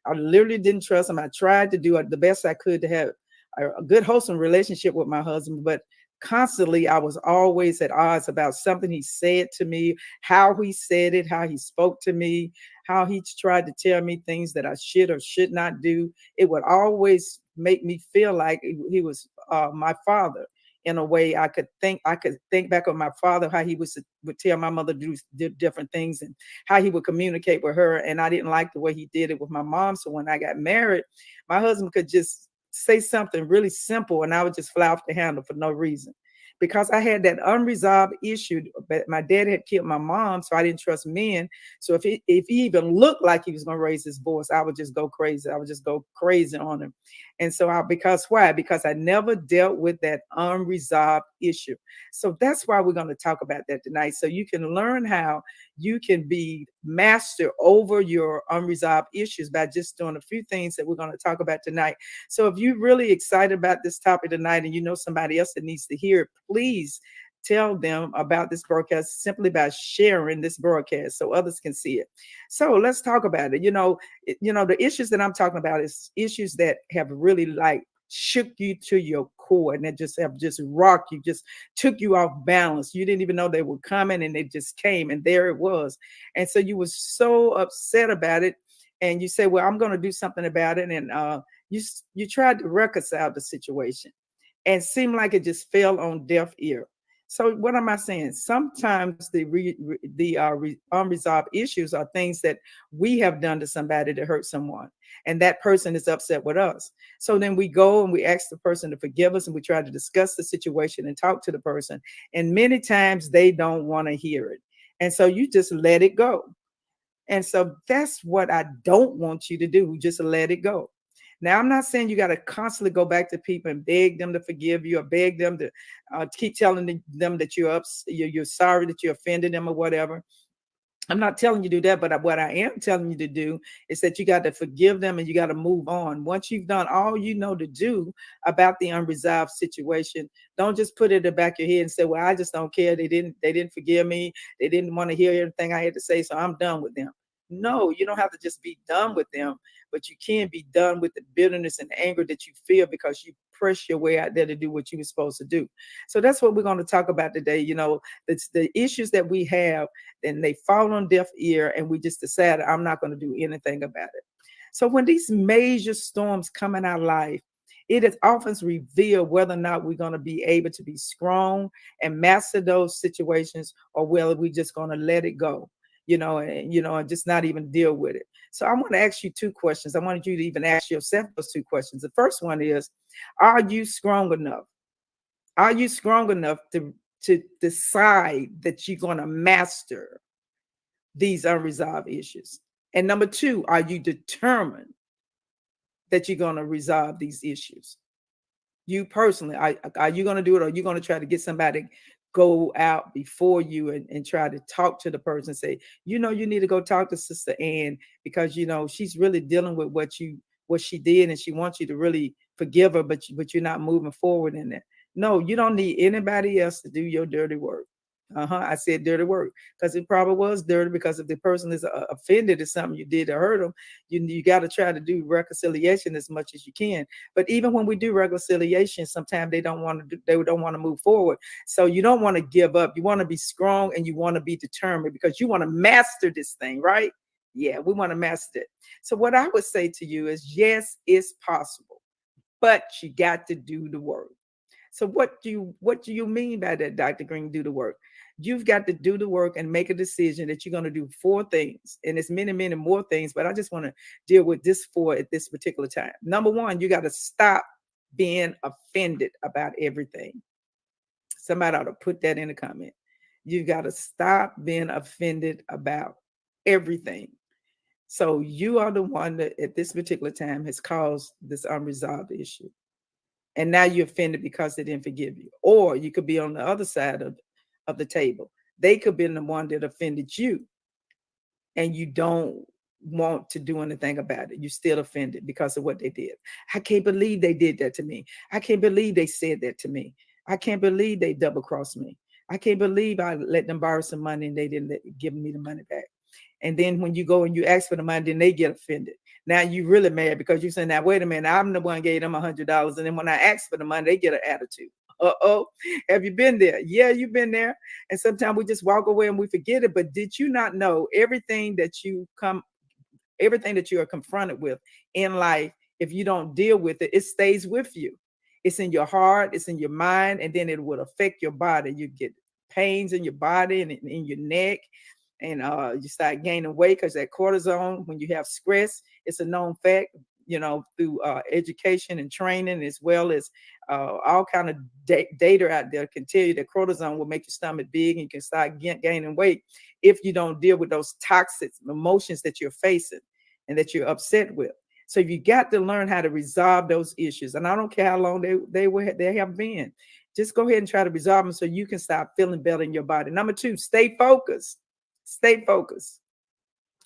I literally didn't trust him. I tried to do the best I could to have a good, wholesome relationship with my husband, but constantly I was always at odds about something he said to me, how he said it, how he spoke to me, how he tried to tell me things that I should or should not do. It would always make me feel like he was my father. In a way, I could think back on my father, how he would tell my mother to do different things, and how he would communicate with her. And I didn't like the way he did it with my mom. So when I got married, my husband could just say something really simple and I would just fly off the handle for no reason, because I had that unresolved issue. But my dad had killed my mom, so I didn't trust men. So if he even looked like he was going to raise his voice, I would just go crazy. I would just go crazy on him. And so because why? Because I never dealt with that unresolved issue. So that's why we're going to talk about that tonight. So you can learn how you can be master over your unresolved issues by just doing a few things that we're going to talk about tonight. So if you're really excited about this topic tonight and you know somebody else that needs to hear it, please tell them about this broadcast simply by sharing this broadcast so others can see it. So let's talk about it. The issues that I'm talking about is issues that have really like shook you to your core, and that just rocked you, just took you off balance. You didn't even know they were coming, and they just came, and there it was. And so you were so upset about it, and you say, well, I'm going to do something about it. And you tried to reconcile the situation, and seemed like it just fell on deaf ear. So what am I saying? Sometimes the unresolved issues are things that we have done to somebody to hurt someone, and that person is upset with us. So then we go and we ask the person to forgive us, and we try to discuss the situation and talk to the person. And many times they don't want to hear it. And so you just let it go. And so that's what I don't want you to do. Just let it go. Now, I'm not saying you got to constantly go back to people and beg them to forgive you, or beg them to keep telling them that you're sorry that you offended them or whatever. I'm not telling you to do that, but what I am telling you to do is that you got to forgive them and you got to move on. Once you've done all you know to do about the unresolved situation, don't just put it in the back of your head and say, well, I just don't care. They didn't forgive me. They didn't want to hear everything I had to say, so I'm done with them. No, you don't have to just be done with them, but you can be done with the bitterness and anger that you feel because you press your way out there to do what you were supposed to do. So that's what we're going to talk about today. It's the issues that we have, and they fall on deaf ear, and we just decide I'm not going to do anything about it. So when these major storms come in our life, it is often revealed whether or not we're going to be able to be strong and master those situations, or whether we're just going to let it go. And just not even deal with it. So I want to ask you two questions. I wanted you to even ask yourself those two questions. The first one is, are you strong enough? Are you strong enough to decide that you're going to master these unresolved issues? And number two, are you determined that you're going to resolve these issues? You personally, are you going to do it, or are you going to try to get somebody go out before you and try to talk to the person and say, you need to go talk to Sister Ann, because she's really dealing with what you what she did, and she wants you to really forgive her, but you're not moving forward in that. No, you don't need anybody else to do your dirty work. I said dirty work because it probably was dirty, because if the person is offended at something you did to hurt them, you got to try to do reconciliation as much as you can. But even when we do reconciliation, sometimes they don't want to move forward. So you don't want to give up. You want to be strong, and you want to be determined, because you want to master this thing, right? Yeah, we want to master it. So what I would say to you is, yes, it's possible, but you got to do the work. So what do you mean by that, Dr. Green? Do the work. You've got to do the work and make a decision that you're going to do 4 things. And it's many, many more things, but I just want to deal with this 4 at this particular time. Number 1, you got to stop being offended about everything. Somebody ought to put that in the comment. You've got to stop being offended about everything. So you are the one that at this particular time has caused this unresolved issue. And now you're offended because they didn't forgive you. Or you could be on the other side of the table. They could be the one that offended you, and you don't want to do anything about it. You're still offended because of what they did. I can't believe they did that to me. I can't believe they said that to me. I can't believe they double-crossed me. I can't believe I let them borrow some money and they didn't give me the money back. And then when you go and you ask for the money, then they get offended. Now you really mad because you say, now, wait a minute, I'm the one gave them $100. And then when I ask for the money, they get an attitude. Uh-oh, have you been there? Yeah, you've been there. And sometimes we just walk away and we forget it. But did you not know everything that you are confronted with in life, if you don't deal with it, it stays with you. It's in your heart, it's in your mind, and then it will affect your body. You get pains in your body and in your neck. And you start gaining weight because that cortisone, when you have stress, it's a known fact, through education and training, as well as all kind of data out there can tell you that cortisone will make your stomach big, and you can start gaining weight if you don't deal with those toxic emotions that you're facing and that you're upset with. So you got to learn how to resolve those issues. And I don't care how long they have been. Just go ahead and try to resolve them so you can start feeling better in your body. Number 2, stay focused. Stay focused.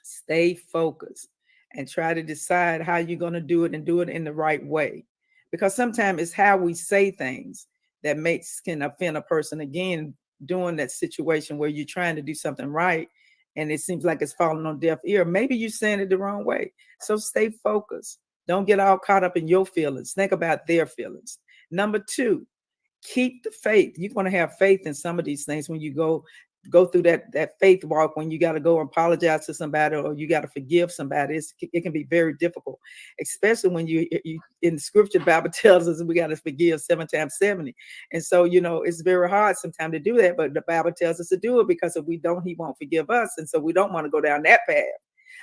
Stay focused and try to decide how you're going to do it, and do it in the right way. Because sometimes it's how we say things that can offend a person. Again, doing that situation where you're trying to do something right and it seems like it's falling on deaf ear. Maybe you're saying it the wrong way. So stay focused. Don't get all caught up in your feelings. Think about their feelings. Number 2, keep the faith. You're going to have faith in some of these things when you go through that faith walk, when you got to go and apologize to somebody, or you got to forgive somebody. It can be very difficult, especially when you in the scripture, the Bible tells us we got to forgive 7 times 70. And so, it's very hard sometimes to do that, but the Bible tells us to do it, because if we don't, he won't forgive us. And so we don't want to go down that path.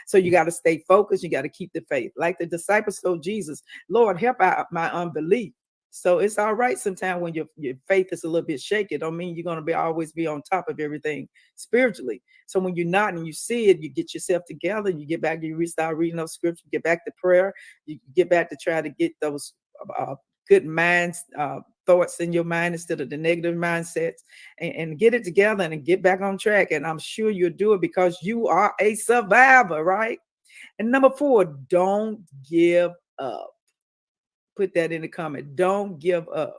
So you got to stay focused. You got to keep the faith. Like the disciples told Jesus, Lord, help out my unbelief. So it's all right sometimes when your faith is a little bit shaky. It don't mean you're going to always be on top of everything spiritually. So when you're not and you see it, you get yourself together, you get back, you start reading those scriptures, you get back to prayer, you get back to try to get those good minds, thoughts in your mind instead of the negative mindsets, and get it together and get back on track. And I'm sure you'll do it because you are a survivor, right? And number 4, don't give up. Put that in the comment. Don't give up.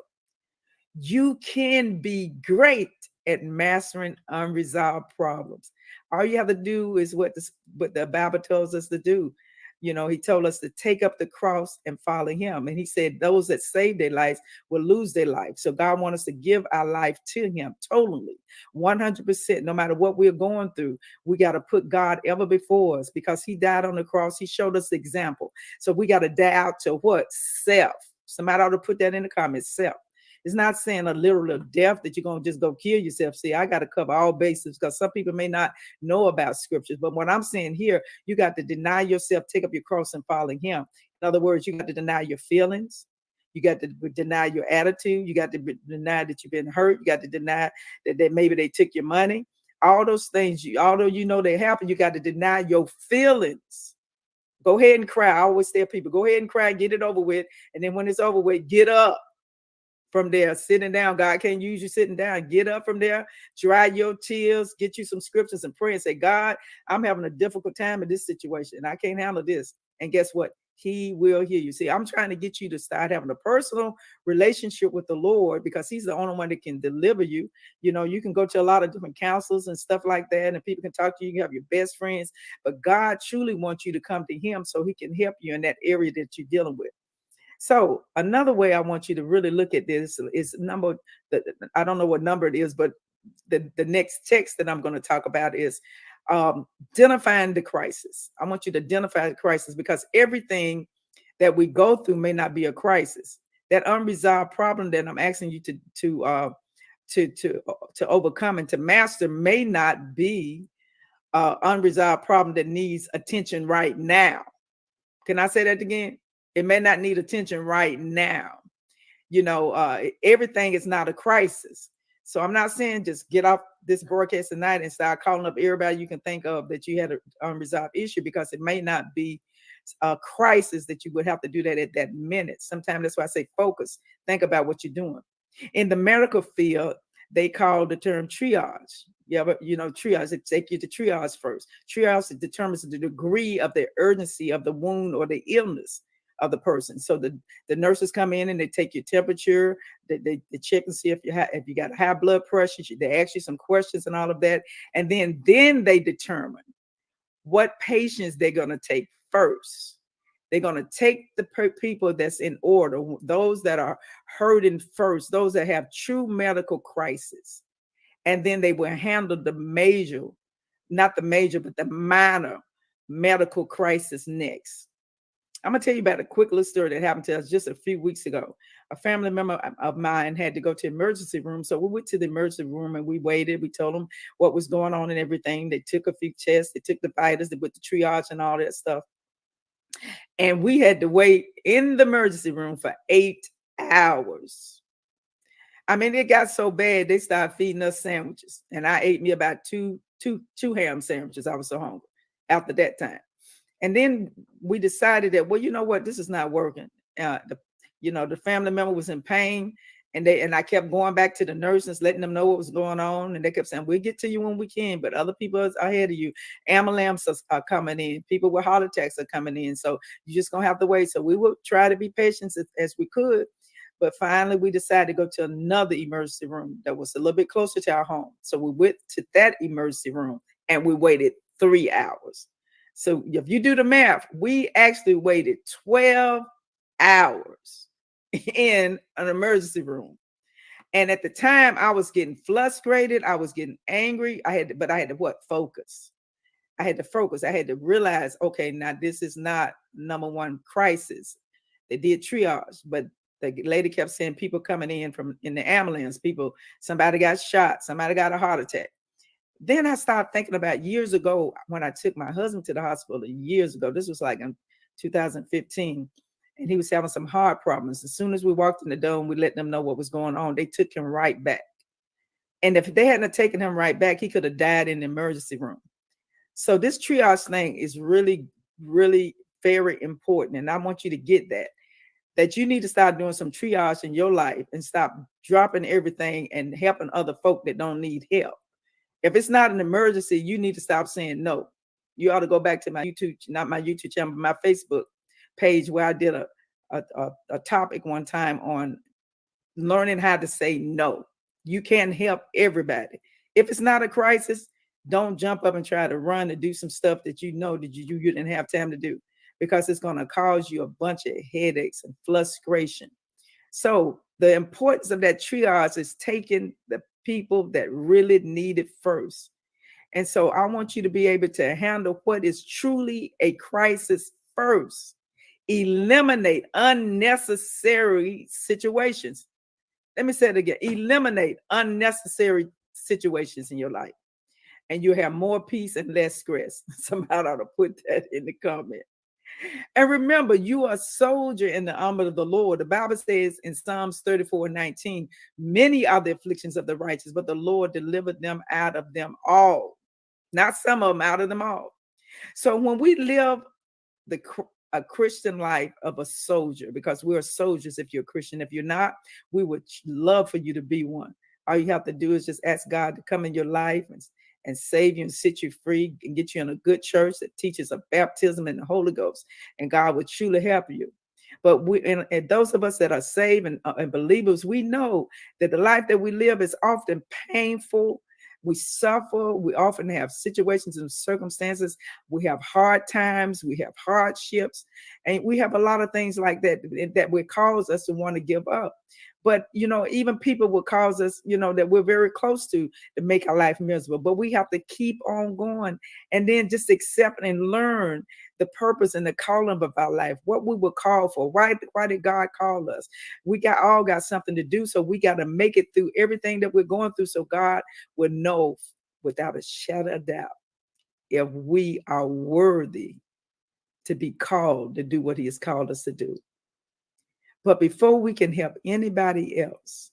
You can be great at mastering unresolved problems. All you have to do is what the Bible tells us to do. He told us to take up the cross and follow him. And he said those that save their lives will lose their life. So God wants us to give our life to him totally, 100%. No matter what we're going through, we got to put God ever before us, because he died on the cross. He showed us the example. So we got to die out to what? Self. Somebody ought to put that in the comments, self. It's not saying a literal death that you're going to just go kill yourself. See, I got to cover all bases, because some people may not know about scriptures. But what I'm saying here, you got to deny yourself, take up your cross and follow him. In other words, you got to deny your feelings. You got to deny your attitude. You got to deny that you've been hurt. You got to deny that maybe they took your money. All those things, although you know they happen, you got to deny your feelings. Go ahead and cry. I always tell people, go ahead and cry, get it over with. And then when it's over with, get up from there, sitting down. God can't use you sitting down. Get up from there, dry your tears, get you some scriptures and pray and say, God, I'm having a difficult time in this situation and I can't handle this. And guess what? He will hear you. See, I'm trying to get you to start having a personal relationship with the Lord, because he's the only one that can deliver you. You know, you can go to a lot of different counselors and stuff like that, and people can talk to you. You can have your best friends, but God truly wants you to come to him so he can help you in that area that you're dealing with. So another way I want you to really look at this is I don't know what number it is, but the next text that I'm going to talk about is identifying the crisis. I want you to identify the crisis, because everything that we go through may not be a crisis. That unresolved problem that I'm asking you to overcome and to master may not be an unresolved problem that needs attention right now. Can I say that again? It may not need attention right now. You know, everything is not a crisis. So I'm not saying just get off this broadcast tonight and start calling up everybody you can think of that you had an unresolved issue, because it may not be a crisis that you would have to do that at that minute. Sometimes that's why I say focus. Think about what you're doing. In the medical field, they call the term triage. Yeah, but you know, triage, they take you to triage first. Triage determines the degree of the urgency of the wound or the illness of the person. So the nurses come in and they take your temperature, they check and see if you got high blood pressure, they ask you some questions and all of that. And then they determine what patients they're going to take first. They're going to take the people that's in order, those that are hurting first, those that have true medical crisis. And then they will handle the major, not the major, but the minor medical crisis next. I'm going to tell you about a quick little story that happened to us just a few weeks ago. A family member of mine had to go to the emergency room. So we went to the emergency room and we waited. We told them what was going on and everything. They took a few tests. They took the vitals. They put the triage and all that stuff. And we had to wait in the emergency room for 8 hours. I mean, it got so bad, they started feeding us sandwiches. And I ate me about two ham sandwiches. I was so hungry after that time. And then we decided that, well, you know what, this is not working. The family member was in pain, and I kept going back to the nurses, letting them know what was going on. And they kept saying, we'll get to you when we can, but other people are ahead of you. Ambulance are coming in. People with heart attacks are coming in. So you're just going to have to wait. So we would try to be patient as we could. But finally, we decided to go to another emergency room that was a little bit closer to our home. So we went to that emergency room and we waited 3 hours. So if you do the math, we actually waited 12 hours in an emergency room. And at the time, I was getting frustrated. I was getting angry. I had to focus. I had to focus. I had to realize, okay, now this is not number one crisis. They did triage, but the lady kept saying people coming in the ambulance, somebody got shot, somebody got a heart attack. Then I started thinking about years ago when I took my husband to the hospital years ago. This was like in 2015, and he was having some heart problems. As soon as we walked in the door and we let them know what was going on, they took him right back. And if they hadn't taken him right back, he could have died in the emergency room. So this triage thing is really, really very important. And I want you to get that you need to start doing some triage in your life and stop dropping everything and helping other folk that don't need help. If it's not an emergency, you need to stop saying no. You ought to go back to my YouTube, not my YouTube channel, but my Facebook page, where I did a topic one time on learning how to say no. You can't help everybody. If it's not a crisis, don't jump up and try to run and do some stuff that you know that you didn't have time to do, because it's going to cause you a bunch of headaches and frustration. So the importance of that triage is taking the people that really need it first. And so I want you to be able to handle what is truly a crisis first. Eliminate unnecessary situations. Let me say it again. Eliminate unnecessary situations in your life, and you'll have more peace and less stress. Somebody ought to put that in the comment. And remember, you are a soldier in the armor of the Lord. The Bible says in Psalms 34:19, many are the afflictions of the righteous, but the Lord delivered them out of them all. Not some of them, out of them all. So when we live a Christian life of a soldier, because we're soldiers if you're a Christian. If you're not, we would love for you to be one. All you have to do is just ask God to come in your life and save you and set you free and get you in a good church that teaches of baptism in the Holy Ghost. And God will truly help you. But and those of us that are saved and believers, we know that the life that we live is often painful. We suffer. We often have situations and circumstances. We have hard times. We have hardships. And we have a lot of things like that would cause us to want to give up. But, even people will cause us, that we're very close to make our life miserable. But we have to keep on going and then just accept and learn the purpose and the calling of our life, what we were called for. Why did God call us? We all got something to do. So we got to make it through everything that we're going through so God will know without a shadow of doubt if we are worthy to be called to do what he has called us to do. But before we can help anybody else,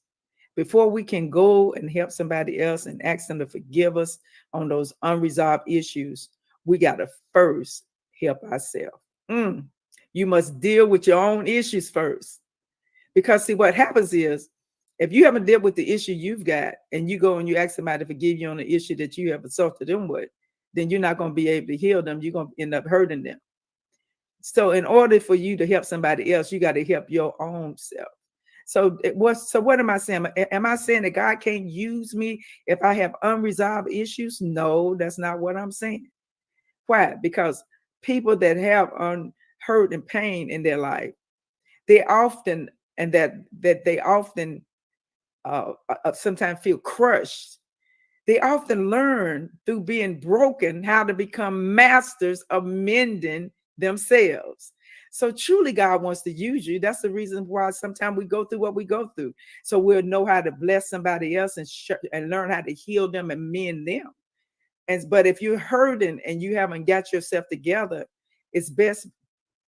before we can go and help somebody else and ask them to forgive us on those unresolved issues, we got to first help ourselves. You must deal with your own issues first. Because see, what happens is, if you haven't dealt with the issue you've got and you go and you ask somebody to forgive you on the issue that you have assaulted them with, then you're not going to be able to heal them. You're going to end up hurting them. So in order for you to help somebody else, you got to help your own self. So what am I saying? Am I saying that God can't use me if I have unresolved issues? No, that's not what I'm saying. Why? Because people that have hurt and pain in their life, they often sometimes feel crushed. They often learn through being broken how to become masters of mending themselves. So truly God wants to use you. That's the reason why sometimes we go through what we go through. So we'll know how to bless somebody else and learn how to heal them and mend them. But if you're hurting and you haven't got yourself together, it's best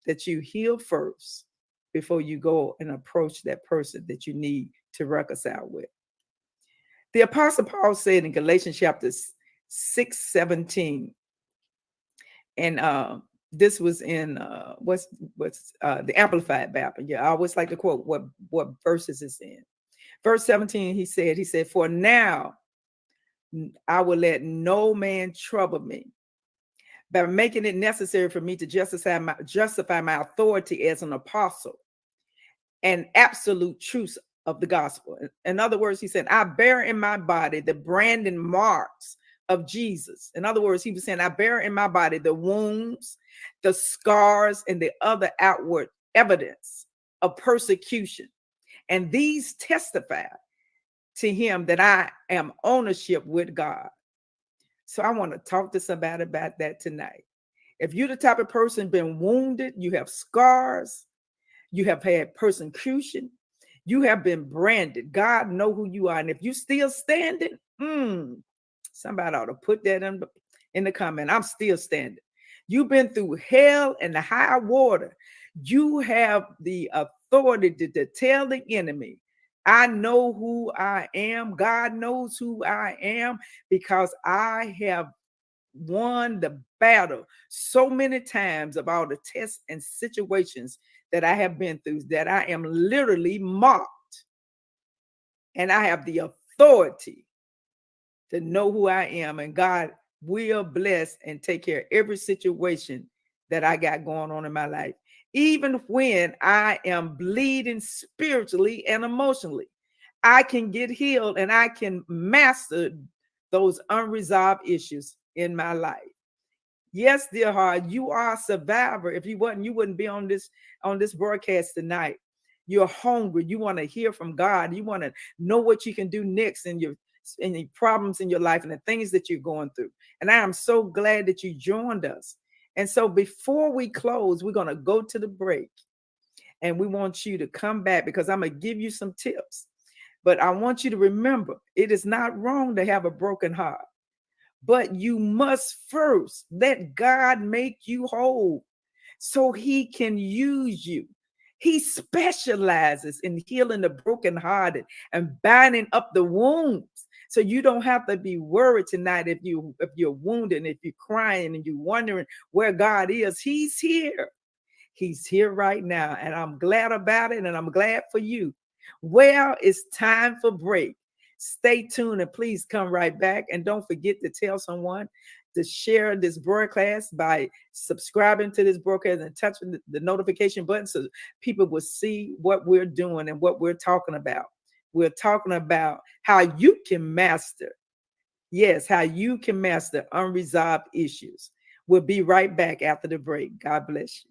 that you heal first before you go and approach that person that you need to reconcile with. The Apostle Paul said in Galatians chapter 6:17, and this was in what's the Amplified Bible. Yeah, I always like to quote what verses it's in. Verse 17, he said, "For now I will let no man trouble me, by making it necessary for me to justify my authority as an apostle and absolute truth of the gospel." In other words, he said, "I bear in my body the branding marks of Jesus." In other words, he was saying, I bear in my body the wounds, the scars, and the other outward evidence of persecution. And these testify to him that I am ownership with God. So I want to talk to somebody about that tonight. If you're the type of person been wounded, you have scars, you have had persecution, you have been branded. God know who you are. And if you still standing, somebody ought to put that in the comment. I'm still standing. You've been through hell and the high water. You have the authority to tell the enemy, I know who I am. God knows who I am, because I have won the battle so many times of all the tests and situations that I have been through, that I am literally mocked. And I have the authority to know who I am, and God will bless and take care of every situation that I got going on in my life. Even when I am bleeding spiritually and emotionally, I can get healed and I can master those unresolved issues in my life. Yes, dear heart, you are a survivor. If you wasn't, you wouldn't be on this broadcast tonight. You're hungry. You want to hear from God. You want to know what you can do next in your problems in your life and the things that you're going through. And I am so glad that you joined us. And so before we close, we're going to go to the break, and we want you to come back, because I'm going to give you some tips. But I want you to remember, it is not wrong to have a broken heart, but you must first let God make you whole so he can use you. He specializes in healing the brokenhearted and binding up the wounds. So you don't have to be worried tonight if you're wounded and if you're crying and you're wondering where God is. He's here. He's here right now. And I'm glad about it. And I'm glad for you. Well, it's time for break. Stay tuned and please come right back. And don't forget to tell someone to share this broadcast by subscribing to this broadcast and touching the notification button so people will see what we're doing and what we're talking about. We're talking about how you can master, yes, how you can master unresolved issues. We'll be right back after the break. God bless you.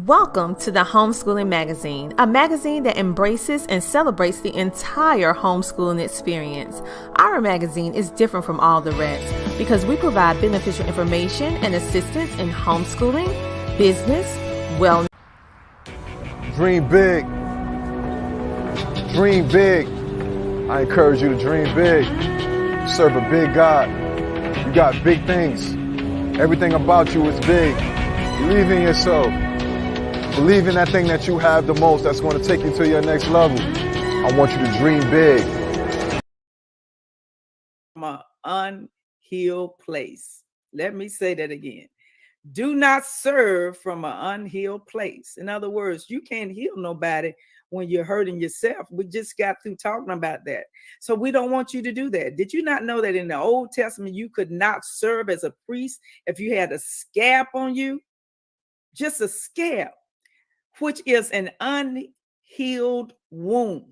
Welcome to the Homeschooling Magazine, a magazine that embraces and celebrates the entire homeschooling experience. Our magazine is different from all the rest because we provide beneficial information and assistance in homeschooling, business, wellness. Dream big. Dream big. I encourage you to dream big. You serve a big God. You got big things. Everything about you is big. Believe in yourself. Believe in that thing that you have the most that's going to take you to your next level. I want you to dream big. From an unhealed place. Let me say that again. Do not serve from an unhealed place. In other words, you can't heal nobody when you're hurting yourself. We just got through talking about that. So we don't want you to do that. Did you not know that in the Old Testament, you could not serve as a priest if you had a scab on you? Just a scab, which is an unhealed wound.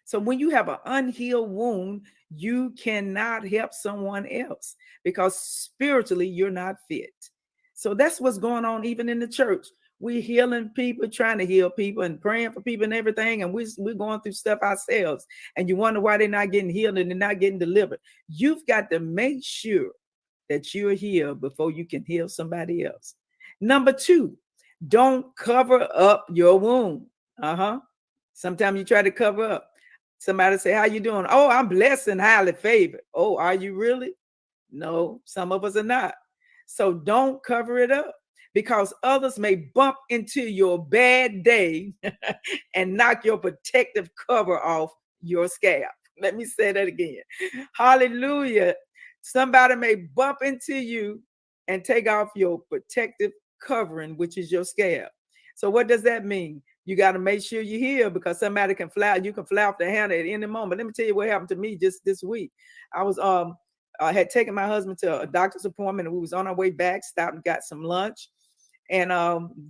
So when you have an unhealed wound, you cannot help someone else because spiritually you're not fit. So that's what's going on even in the church. We're healing people, trying to heal people and praying for people and everything. And we're going through stuff ourselves. And you wonder why they're not getting healed and they're not getting delivered. You've got to make sure that you're healed before you can heal somebody else. Number 2, don't cover up your wound. Sometimes you try to cover up. Somebody say, how you doing? Oh, I'm blessed and highly favored. Oh, are you really? No, some of us are not. So don't cover it up because others may bump into your bad day and knock your protective cover off your scab. Let me say that again. Hallelujah. Somebody may bump into you and take off your protective covering, which is your scab. So what does that mean? You got to make sure you're here because somebody can fly. You can fly off the handle at any moment. Let me tell you what happened to me just this week. I had taken my husband to a doctor's appointment and we was on our way back, stopped and got some lunch. And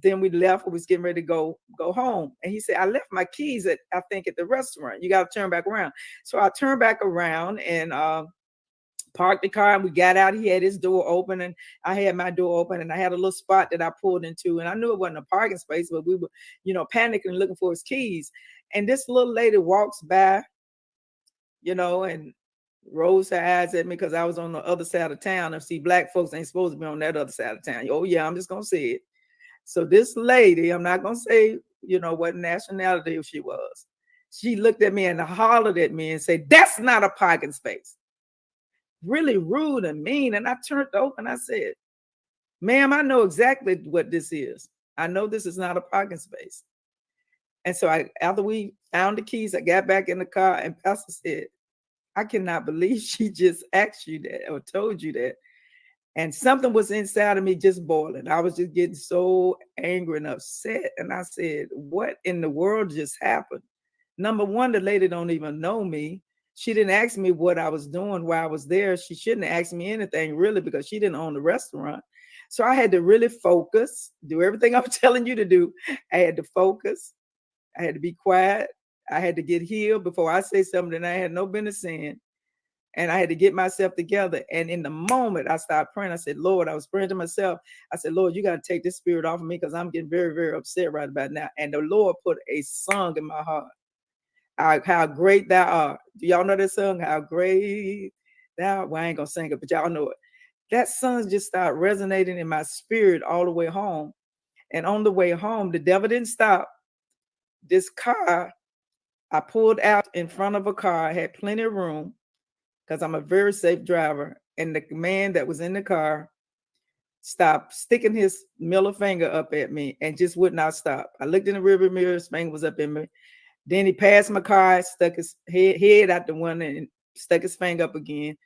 then we left. We was getting ready to go home. And he said, I left my keys at the restaurant. You got to turn back around. So I turned back around and parked the car and we got out. He had his door open and I had my door open and I had a little spot that I pulled into and I knew it wasn't a parking space, but we were, panicking looking for his keys. And this little lady walks by, and rolls her eyes at me because I was on the other side of town. And see, black folks ain't supposed to be on that other side of town. Oh yeah, I'm just going to say it. So this lady, I'm not going to say, what nationality she was. She looked at me and hollered at me and said, that's not a parking space. Really rude and mean. And I turned over and I said, ma'am, I know exactly what this is. I know this is not a parking space. And so after we found the keys, I got back in the car and Pastor said, I cannot believe she just asked you that or told you that. And something was inside of me just boiling. I was just getting so angry and upset. And I said, what in the world just happened? Number one, the lady don't even know me. She didn't ask me what I was doing while I was there. She shouldn't have asked me anything really because she didn't own the restaurant. So I had to really focus, do everything I'm telling you to do. I had to focus. I had to be quiet. I had to get healed before I say something that I had no business saying. And I had to get myself together. And in the moment I started praying, I said, Lord, I was praying to myself. I said, Lord, you got to take this spirit off of me because I'm getting very, very upset right about now. And the Lord put a song in my heart. How great thou art. Do y'all know that song? How great thou art. Well, I ain't going to sing it, but y'all know it. That song just started resonating in my spirit all the way home. And on the way home, the devil didn't stop. This car, I pulled out in front of a car. I had plenty of room because I'm a very safe driver. And the man that was in the car stopped sticking his middle finger up at me and just would not stop. I looked in the rearview mirror, his finger was up in me. Then he passed my car, stuck his head out the window and stuck his finger up again.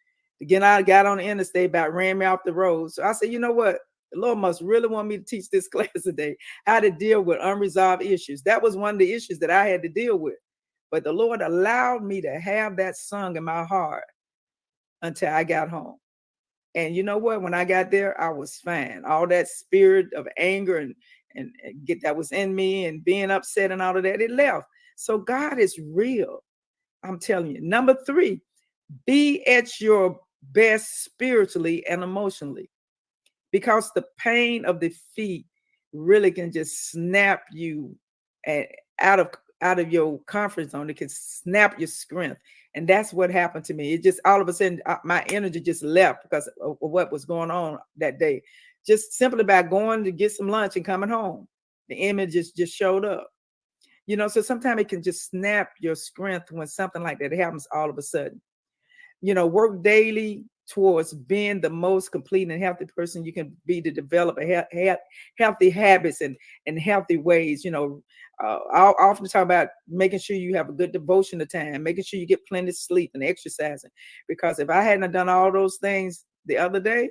Again, I got on the interstate, about ran me off the road. So I said, you know what? The Lord must really want me to teach this class today, how to deal with unresolved issues. That was one of the issues that I had to deal with. But the Lord allowed me to have that song in my heart until I got home. And you know what? When I got there, I was fine. All that spirit of anger and get that was in me and being upset and all of that, it left. So God is real. I'm telling you. Number 3, be at your best spiritually and emotionally, because the pain of defeat really can just snap you out of your comfort zone. It can snap your strength. And that's what happened to me. It just all of a sudden, my energy just left because of what was going on that day. Just simply by going to get some lunch and coming home, the image just showed up. You know, so sometimes it can just snap your strength when something like that happens all of a sudden. You know, work daily towards being the most complete and healthy person you can be to develop healthy habits and healthy ways. You know, I'll often talk about making sure you have a good devotion to time, making sure you get plenty of sleep and exercising. Because if I hadn't done all those things the other day,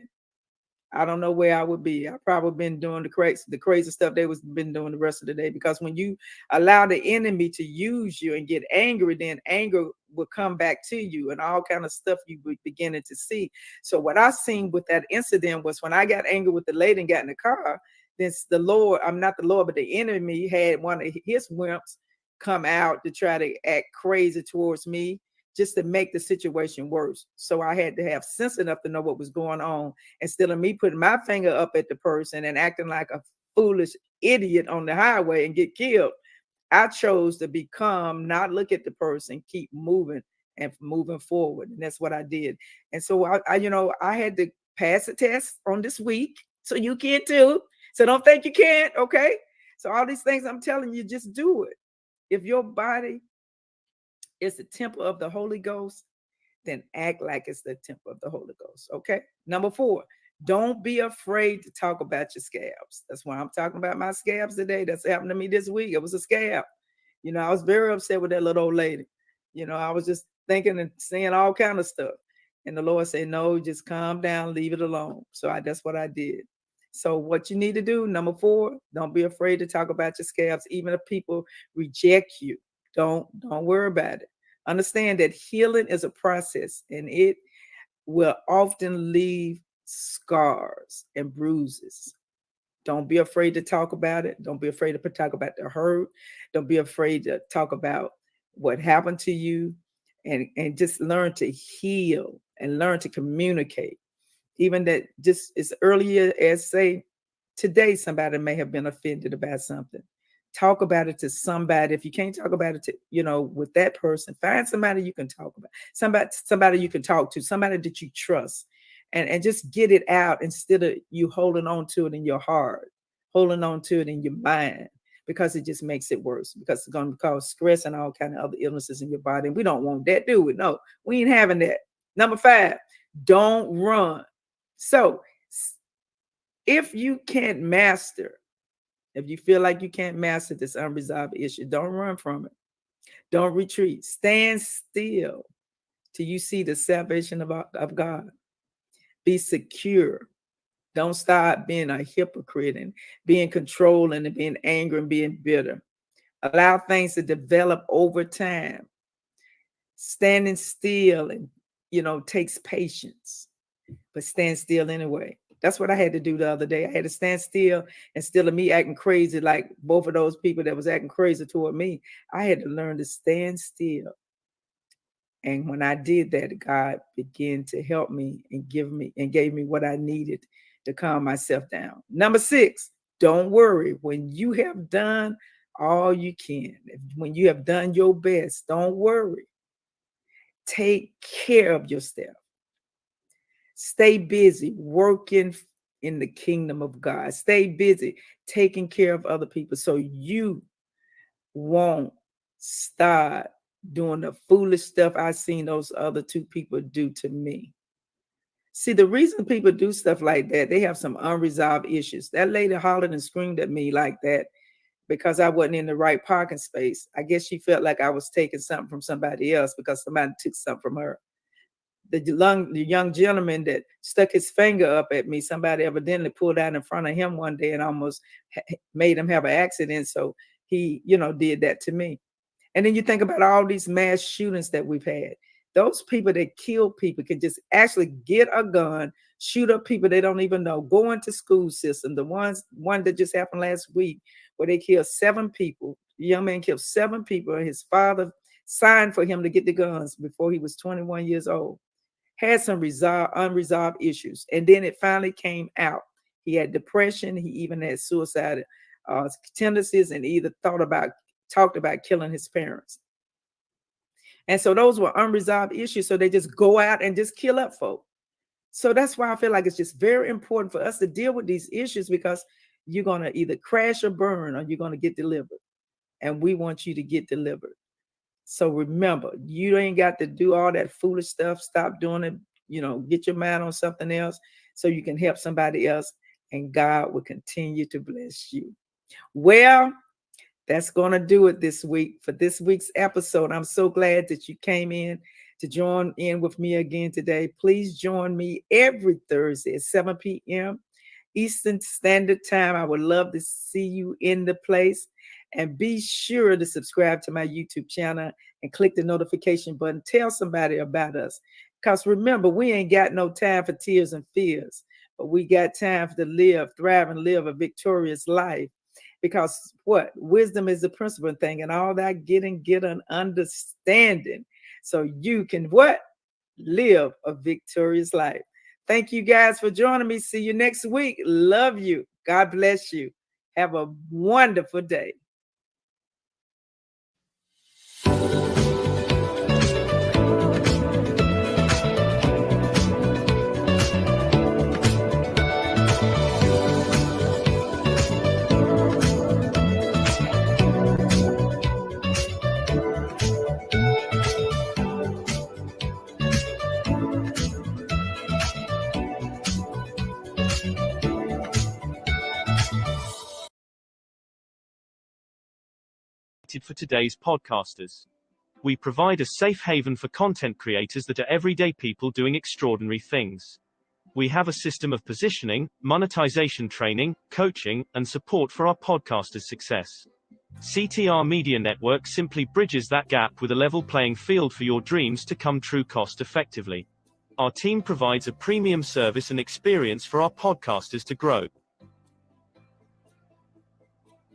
I don't know where I would be. I probably been doing the crazy stuff they was been doing the rest of the day. Because when you allow the enemy to use you and get angry, then anger will come back to you and all kind of stuff you be beginning to see. So what I seen with that incident was when I got angry with the lady and got in the car, then the Lord, I'm not the Lord, but the enemy had one of his wimps come out to try to act crazy towards me, just to make the situation worse. So I had to have sense enough to know what was going on. Instead of me putting my finger up at the person and acting like a foolish idiot on the highway and get killed, I chose to be calm, not look at the person, keep moving and moving forward. And that's what I did. And so I had to pass a test on this week. So you can too. So don't think you can't, okay? So all these things I'm telling you, just do it. If your body is the temple of the Holy Ghost, then act like it's the temple of the Holy Ghost. Okay. Number 4, don't be afraid to talk about your scabs. That's why I'm talking about my scabs today. That's happened to me this week. It was a scab. You know, I was very upset with that little old lady. You know, I was just thinking and saying all kind of stuff. And the Lord said, no, just calm down, leave it alone. So that's what I did. So what you need to do, number 4, don't be afraid to talk about your scabs. Even if people reject you, don't worry about it. Understand that healing is a process and it will often leave scars and bruises. Don't be afraid to talk about it. Don't be afraid to talk about the hurt. Don't be afraid to talk about what happened to you, and just learn to heal and learn to communicate. Even that just as earlier as say today, somebody may have been offended about something. Talk about it to somebody. If you can't talk about it to, with that person, find somebody you can talk about, somebody you can talk to, somebody that you trust, and just get it out instead of you holding on to it in your heart, holding on to it in your mind, because it just makes it worse, because it's going to cause stress and all kind of other illnesses in your body. And we don't want that, do we? No, we ain't having that. Number 5, don't run. So if you feel like you can't master this unresolved issue, don't run from it. Don't retreat. Stand still till you see the salvation of God. Be secure. Don't start being a hypocrite and being controlling and being angry and being bitter. Allow things to develop over time. Standing still and takes patience, but stand still anyway. That's what I had to do the other day. I had to stand still, instead of me acting crazy like both of those people that was acting crazy toward me. I had to learn to stand still. And when I did that, God began to help me and gave me what I needed to calm myself down. Number 6, don't worry. When you have done all you can, when you have done your best, don't worry. Take care of yourself. Stay busy working in the kingdom of God. Stay busy taking care of other people so you won't start doing the foolish stuff I seen those other 2 people do to me. See, the reason people do stuff like that, they have some unresolved issues. That lady hollered and screamed at me like that because I wasn't in the right parking space. I guess she felt like I was taking something from somebody else because somebody took something from her. The young gentleman that stuck his finger up at me, somebody evidently pulled out in front of him one day and almost made him have an accident. So he, did that to me. And then you think about all these mass shootings that we've had. Those people that kill people can just actually get a gun, shoot up people they don't even know, go into school system. The one that just happened last week where they killed 7 people. The young man killed 7 people, and his father signed for him to get the guns before he was 21 years old. Had some unresolved issues. And then it finally came out. He had depression. He even had suicidal tendencies, and either talked about killing his parents. And so those were unresolved issues. So they just go out and just kill up folk. So that's why I feel like it's just very important for us to deal with these issues, because you're going to either crash or burn, or you're going to get delivered. And we want you to get delivered. So remember, you ain't got to do all that foolish stuff. Stop doing it. Get your mind on something else so you can help somebody else, and God will continue to bless you. Well, that's going to do it this week for this week's episode. I'm so glad that you came in to join in with me again today. Please join me every Thursday at 7 p.m. Eastern Standard Time. I would love to see you in the place. And be sure to subscribe to my YouTube channel and click the notification button. Tell somebody about us. Because remember, we ain't got no time for tears and fears, but we got time to live, thrive, and live a victorious life. Because what? Wisdom is the principal thing, and all that get an understanding. So you can what? Live a victorious life. Thank you guys for joining me. See you next week. Love you. God bless you. Have a wonderful day. For today's podcasters. We provide a safe haven for content creators that are everyday people doing extraordinary things. We have a system of positioning, monetization training, coaching, and support for our podcasters' success. CTR Media Network simply bridges that gap with a level playing field for your dreams to come true cost effectively. Our team provides a premium service and experience for our podcasters to grow.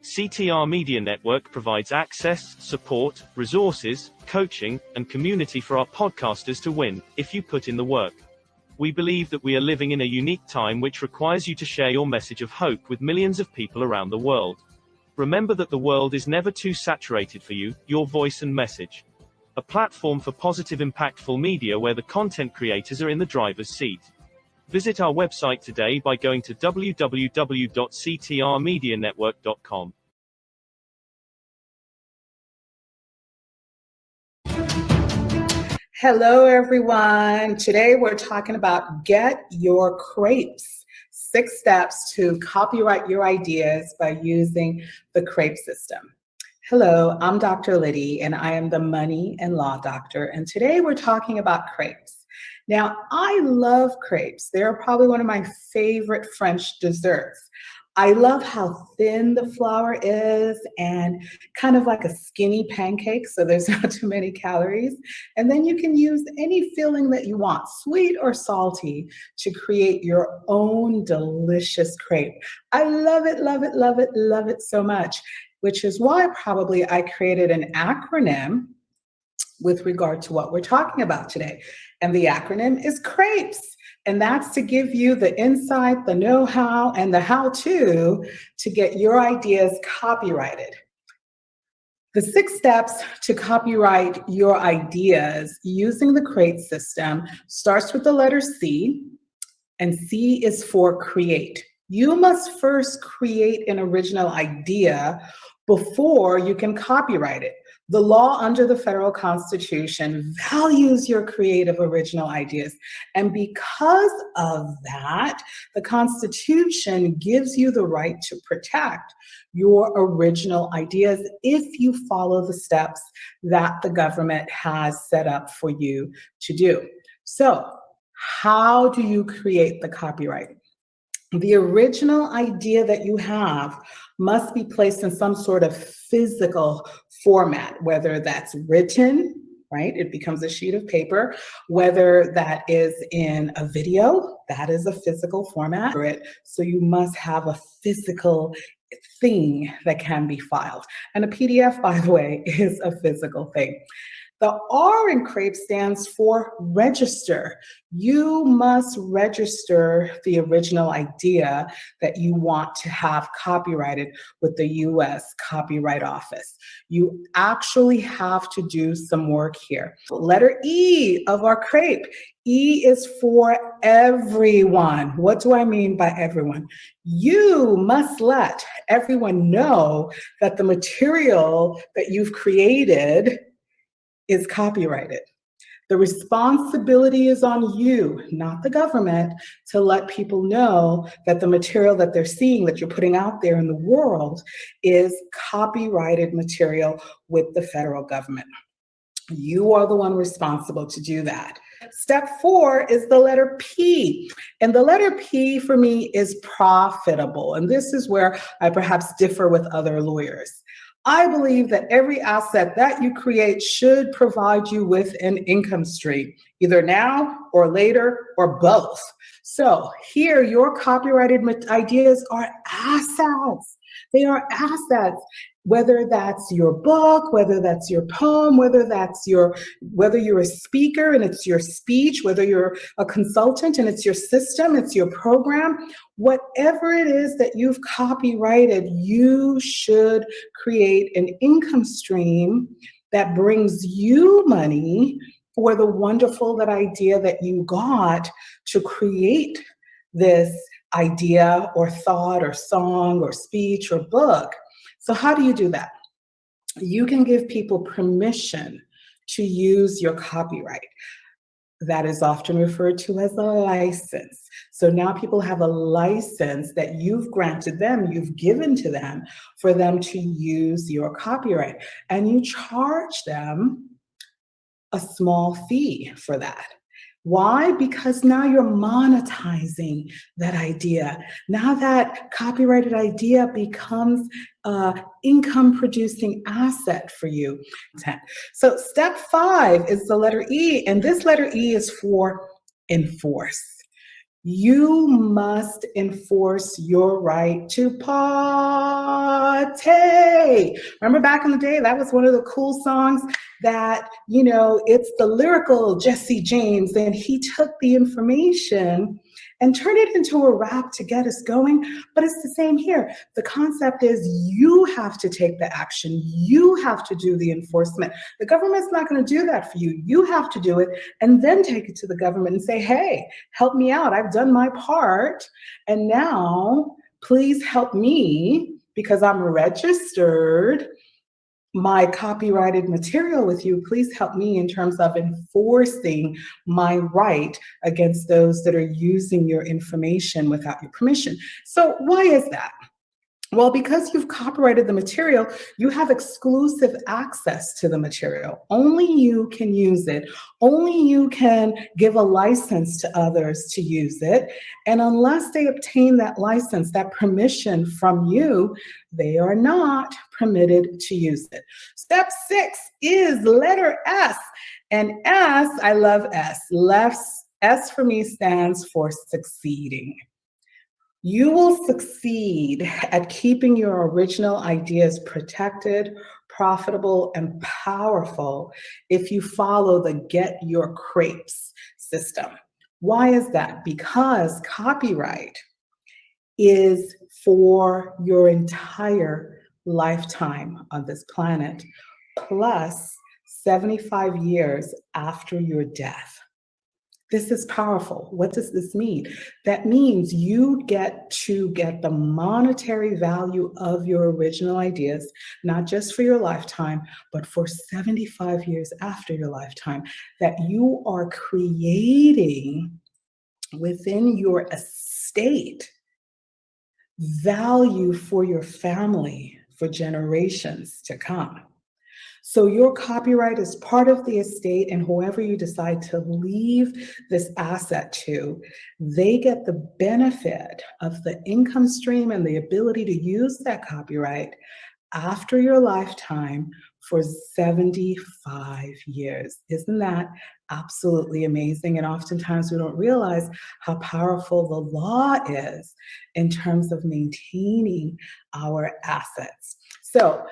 CTR Media Network provides access, support, resources, coaching, and community for our podcasters to win, if you put in the work. We believe that we are living in a unique time which requires you to share your message of hope with millions of people around the world. Remember that the world is never too saturated for you, your voice and message. A platform for positive, impactful media where the content creators are in the driver's seat. Visit our website today by going to www.ctrmedianetwork.com. Hello, everyone. Today we're talking about Get Your Crepes. 6 steps to copyright your ideas by using the crepe system. Hello, I'm Dr. Liddy, and I am the money and law doctor. And today we're talking about crepes. Now, I love crepes. They're probably one of my favorite French desserts. I love how thin the flour is and kind of like a skinny pancake, so there's not too many calories. And then you can use any filling that you want, sweet or salty, to create your own delicious crepe. I love it, love it, love it, love it so much, which is why probably I created an acronym with regard to what we're talking about today. And the acronym is CRAPES. And that's to give you the insight, the know-how, and the how-to to get your ideas copyrighted. The 6 steps to copyright your ideas using the CRAPE system starts with the letter C, and C is for create. You must first create an original idea before you can copyright it. The law under the federal constitution values your creative original ideas. And because of that, the Constitution gives you the right to protect your original ideas if you follow the steps that the government has set up for you to do. So, how do you create the copyright? The original idea that you have must be placed in some sort of physical format, whether that's written, right? It becomes a sheet of paper, whether that is in a video, that is a physical format. So you must have a physical thing that can be filed. And a PDF, by the way, is a physical thing. The R in CRAPE stands for register. You must register the original idea that you want to have copyrighted with the US Copyright Office. You actually have to do some work here. Letter E of our CRAPE. E is for everyone. What do I mean by everyone? You must let everyone know that the material that you've created is copyrighted. The responsibility is on you, not the government, to let people know that the material that they're seeing, that you're putting out there in the world, is copyrighted material with the federal government. You are the one responsible to do that. Step 4 is the letter P. And the letter P for me is profitable. And this is where I perhaps differ with other lawyers. I believe that every asset that you create should provide you with an income stream, either now or later or both. So here, your copyrighted ideas are assets. They are assets, whether that's your book, whether that's your poem, whether you're a speaker and it's your speech, whether you're a consultant and it's your system, it's your program, whatever it is that you've copyrighted, you should create an income stream that brings you money for the wonderful that idea that you got to create this idea or thought or song or speech or book. So how do you do that? You can give people permission to use your copyright. That is often referred to as a license. So now people have a license that you've granted them, you've given to them for them to use your copyright. And you charge them a small fee for that. Why? Because now you're monetizing that idea. Now that copyrighted idea becomes an income producing asset for you. So step 5 is the letter E, and this letter E is for enforce. You must enforce your right to party. Remember back in the day, that was one of the cool songs that, it's the lyrical Jesse James, and he took the information and turned it into a rap to get us going. But it's the same here. The concept is you have to take the action. You have to do the enforcement. The government's not going to do that for you. You have to do it and then take it to the government and say, hey, help me out. I've done my part. And now please help me because I'm registered my copyrighted material with you. Please help me in terms of enforcing my right against those that are using your information without your permission. So why is that? Well, because you've copyrighted the material, you have exclusive access to the material. Only you can use it. Only you can give a license to others to use it. And unless they obtain that license, that permission from you, they are not permitted to use it. Step 6 is letter S. And S, I love S. S for me stands for succeeding. You will succeed at keeping your original ideas protected, profitable, and powerful if you follow the Get Your Crepes system. Why is that? Because copyright is for your entire lifetime on this planet, plus 75 years after your death. This is powerful. What does this mean? That means you get to get the monetary value of your original ideas, not just for your lifetime, but for 75 years after your lifetime, that you are creating within your estate value for your family for generations to come. So your copyright is part of the estate, and whoever you decide to leave this asset to, they get the benefit of the income stream and the ability to use that copyright after your lifetime for 75 years. Isn't that absolutely amazing? And oftentimes we don't realize how powerful the law is in terms of maintaining our assets. So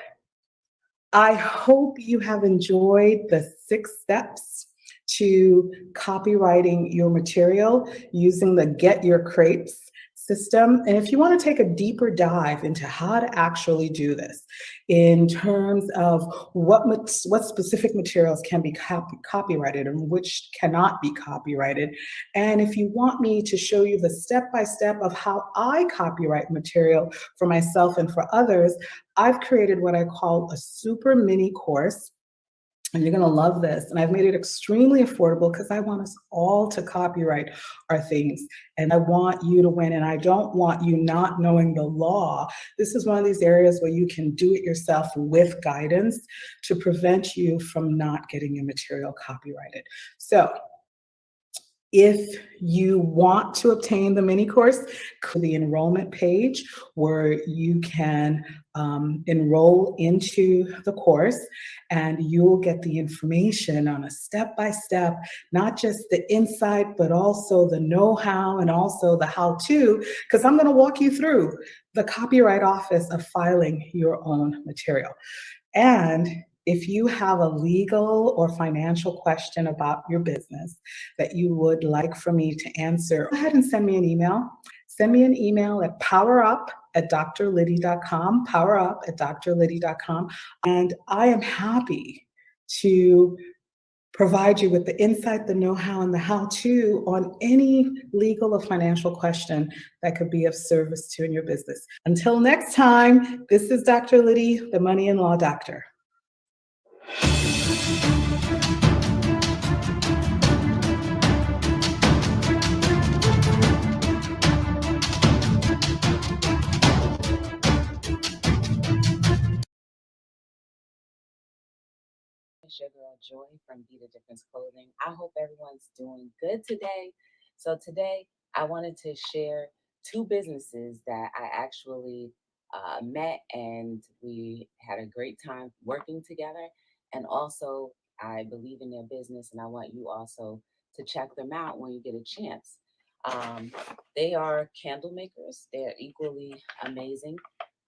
I hope you have enjoyed the 6 steps to copywriting your material using the Get Your Crepes system. And if you want to take a deeper dive into how to actually do this in terms of what specific materials can be copyrighted and which cannot be copyrighted, and if you want me to show you the step-by-step of how I copyright material for myself and for others, I've created what I call a super mini course. And you're going to love this. And I've made it extremely affordable because I want us all to copyright our things. And I want you to win. And I don't want you not knowing the law. This is one of these areas where you can do it yourself with guidance to prevent you from not getting your material copyrighted. So if you want to obtain the mini course, go to the enrollment page where you can enroll into the course, and you'll get the information on a step-by-step, not just the insight, but also the know-how and also the how-to, because I'm going to walk you through the Copyright Office of filing your own material. And if you have a legal or financial question about your business that you would like for me to answer, go ahead and send me an email. Send me an email at powerup@drliddy.com, powerup@drliddy.com, and I am happy to provide you with the insight, the know-how, and the how-to on any legal or financial question that could be of service to you in your business. Until next time, this is Dr. Liddy, the Money and Law Doctor. It's your girl Joy from Be the Difference Clothing. I hope everyone's doing good today. So today I wanted to share 2 businesses that I actually met, and we had a great time working together. And also I believe in their business, and I want you also to check them out when you get a chance. They are candle makers. They're equally amazing.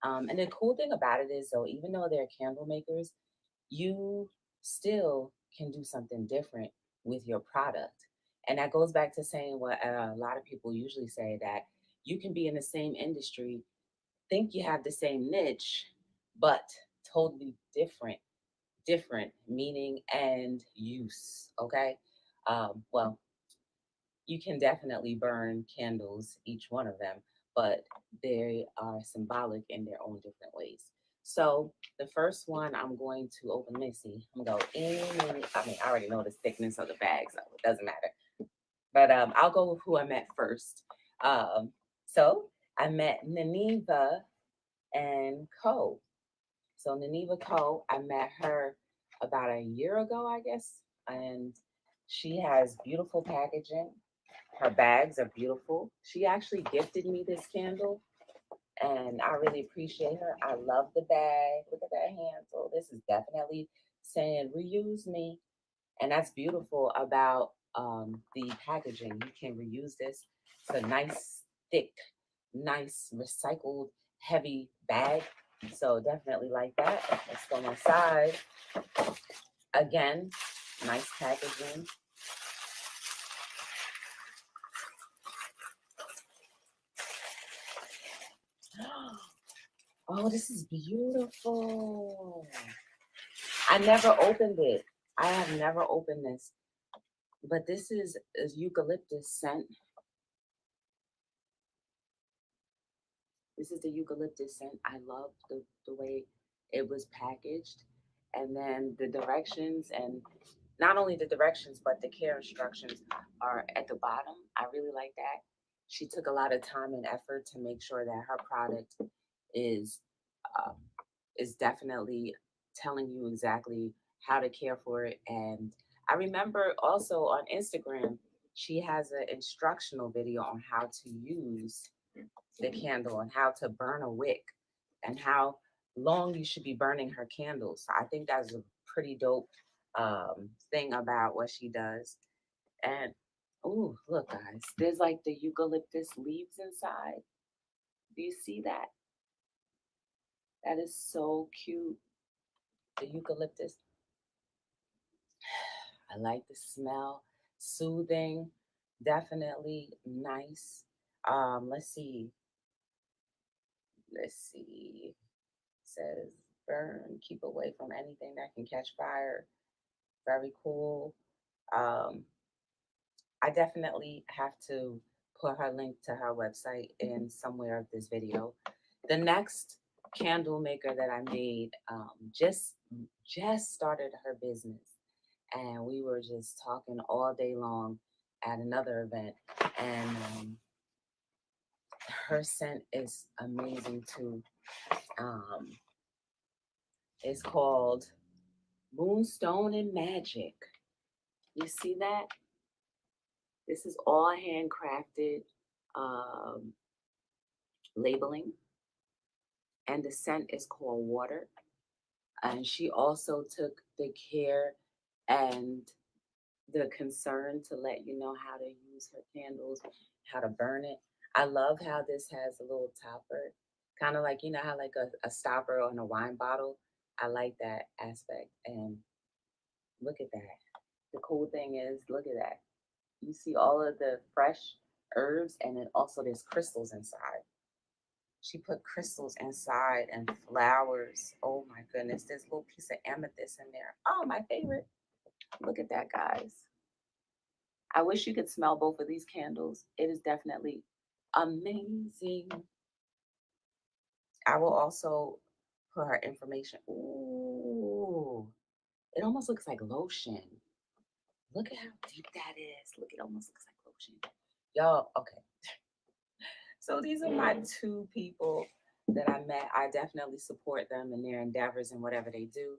And the cool thing about it is, though, even though they're candle makers, you still can do something different with your product. And that goes back to saying what a lot of people usually say, that you can be in the same industry, think you have the same niche, but totally different meaning and use. Okay. Well, you can definitely burn candles, each one of them, but they are symbolic in their own different ways. So the first one I'm going to open, let me see, I'm gonna go in, I mean, I already know the thickness of the bag, so it doesn't matter. But I'll go with who I met first. So I met Naniva and Co. So Naniva Co, I met her about a year ago, I guess, and she has beautiful packaging. Her bags are beautiful. She actually gifted me this candle, and I really appreciate her. I love the bag. Look at that handle. This is definitely saying reuse me, and that's beautiful about the packaging. You can reuse this. It's a nice, thick, nice, recycled, heavy bag. So definitely like that. Let's go on the side. Again, nice packaging. Oh, this is beautiful. I never opened it. I have never opened this. But this is a eucalyptus scent. This is the eucalyptus scent. I love the way it was packaged. And then the directions, and not only the directions, but the care instructions are at the bottom. I really like that. She took a lot of time and effort to make sure that her product is uh, is definitely telling you exactly how to care for it. And I remember also on Instagram, she has an instructional video on how to use the candle and how to burn a wick and how long you should be burning her candles. So I think that's a pretty dope thing about what she does. And oh, look, guys, there's like the eucalyptus leaves inside. Do you see that? That is so cute. The eucalyptus. I like the smell. Soothing. Definitely nice. Let's see. Let's see. Says burn, keep away from anything that can catch fire. Very cool. Um, I definitely have to put her link to her website in somewhere of this video. The next candle maker that I made just started her business, and we were just talking all day long at another event, and her scent is amazing too. Um, it's called Moonstone and Magic. You see that? This is all handcrafted um, labeling, and the scent is called Water. And she also took the care and the concern to let you know how to use her candles, how to burn it. I love how this has a little topper, kind of like, you know, how like a stopper on a wine bottle. I like that aspect. And look at that. The cool thing is, look at that. You see all of the fresh herbs, and then also there's crystals inside. She put crystals inside and flowers. Oh my goodness, there's a little piece of amethyst in there. Oh, my favorite. Look at that, guys. I wish you could smell both of these candles. It is definitely amazing. I will also put her information. Ooh, it almost looks like lotion. Look at how deep that is. Look, it almost looks like lotion. Y'all, okay. So these are my two people that I met. I definitely support them in their endeavors and whatever they do.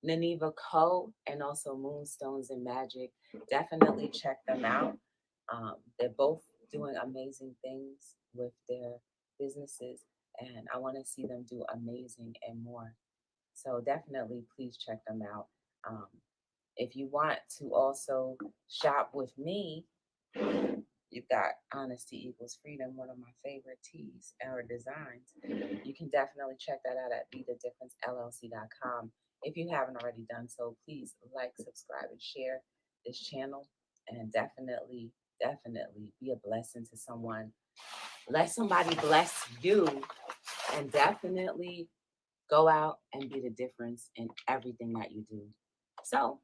Naniva Co. and also Moonstones and Magic. Definitely check them out. They're both doing amazing things with their businesses, and I want to see them do amazing and more. So definitely please check them out. Um, if you want to also shop with me, you've got Honesty Equals Freedom, one of my favorite tees or designs. You can definitely check that out at BeTheDifferenceLLC.com. If you haven't already done so, please like, subscribe, and share this channel. And definitely be a blessing to someone. Let somebody bless you, and definitely go out and be the difference in everything that you do. So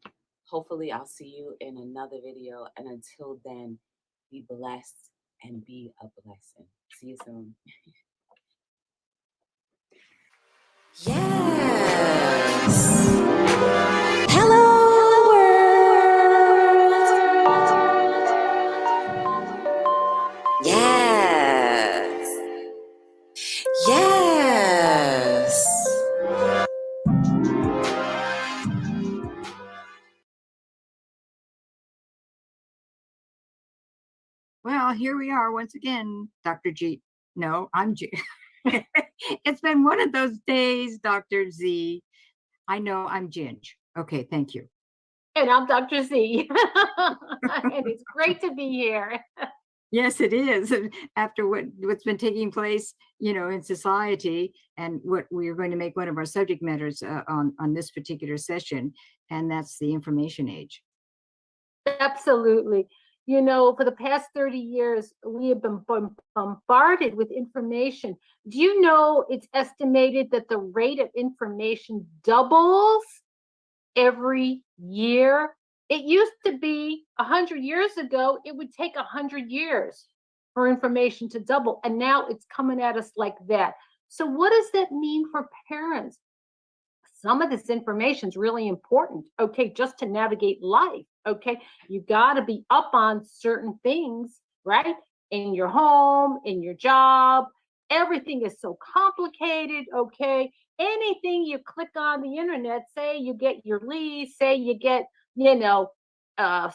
hopefully I'll see you in another video. And until then, be blessed and be a blessing. See you soon. Yes. Hello, world. Yes. Yes. Well, here we are once again, Dr. G. No, I'm G. It's been one of those days, Dr. Z. I know I'm Ginge. Okay, thank you. And I'm Dr. Z. And it's great to be here. Yes, it is. After what's been taking place, in society, and what we are going to make one of our subject matters on this particular session, and that's the information age. Absolutely. For the past 30 years, we have been bombarded with information. Do you know it's estimated that the rate of information doubles every year? It used to be 100 years ago, it would take 100 years for information to double. And now it's coming at us like that. So what does that mean for parents? Some of this information is really important, okay, just to navigate life, okay? You got to be up on certain things, right? In your home, in your job. Everything is so complicated, okay? Anything you click on the internet, say you get your lease, say you get,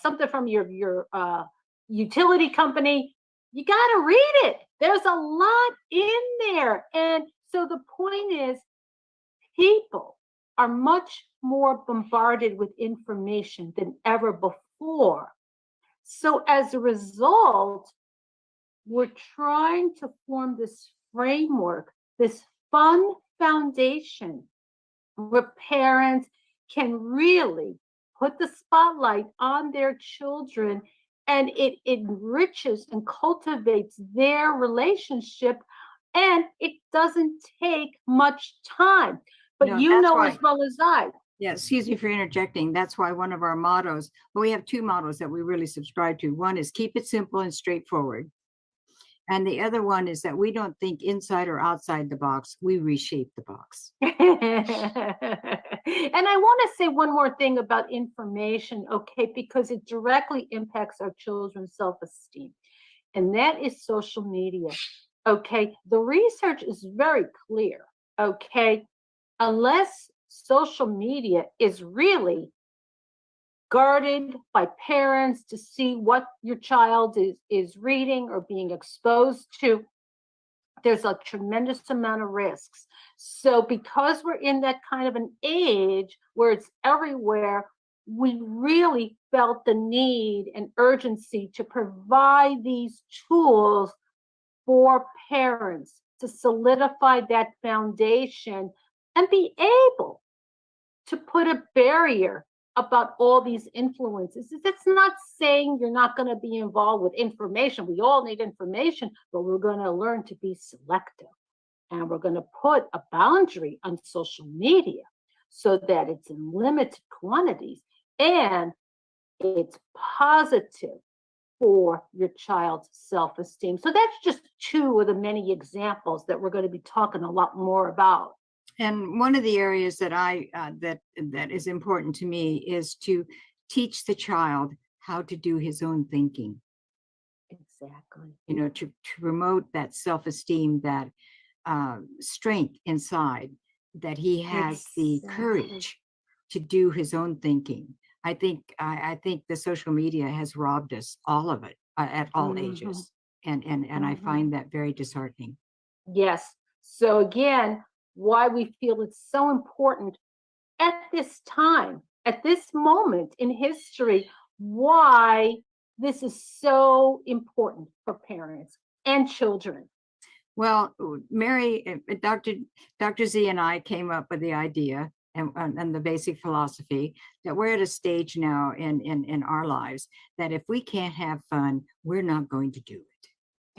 something from your utility company, you got to read it. There's a lot in there. And so the point is, people are much more bombarded with information than ever before. So as a result, we're trying to form this framework, this fun foundation where parents can really put the spotlight on their children, and it enriches and cultivates their relationship, and it doesn't take much time. But as well as I. Yeah, excuse me for interjecting. That's why one of our mottos, we have two mottos that we really subscribe to. One is keep it simple and straightforward. And the other one is that we don't think inside or outside the box, we reshape the box. And I want to say one more thing about information, okay, because it directly impacts our children's self-esteem. And that is social media, okay? The research is very clear, okay? Unless social media is really guarded by parents to see what your child is reading or being exposed to, there's a tremendous amount of risks. So because we're in that kind of an age where it's everywhere, we really felt the need and urgency to provide these tools for parents to solidify that foundation and be able to put a barrier about all these influences. It's not saying you're not going to be involved with information. We all need information, but we're going to learn to be selective. And we're going to put a boundary on social media so that it's in limited quantities and it's positive for your child's self-esteem. So that's just two of the many examples that we're going to be talking a lot more about. And one of the areas that that is important to me is to teach the child how to do his own thinking. Exactly. To promote that self-esteem, that strength inside, that he has the courage to do his own thinking. I think the social media has robbed us all of it at all ages, and I find that very disheartening. Yes. So again, why we feel it's so important at this time, at this moment in history, why this is so important for parents and children. Well, Mary, Dr. Z and I came up with the idea and the basic philosophy that we're at a stage now in our lives that if we can't have fun, we're not going to do it.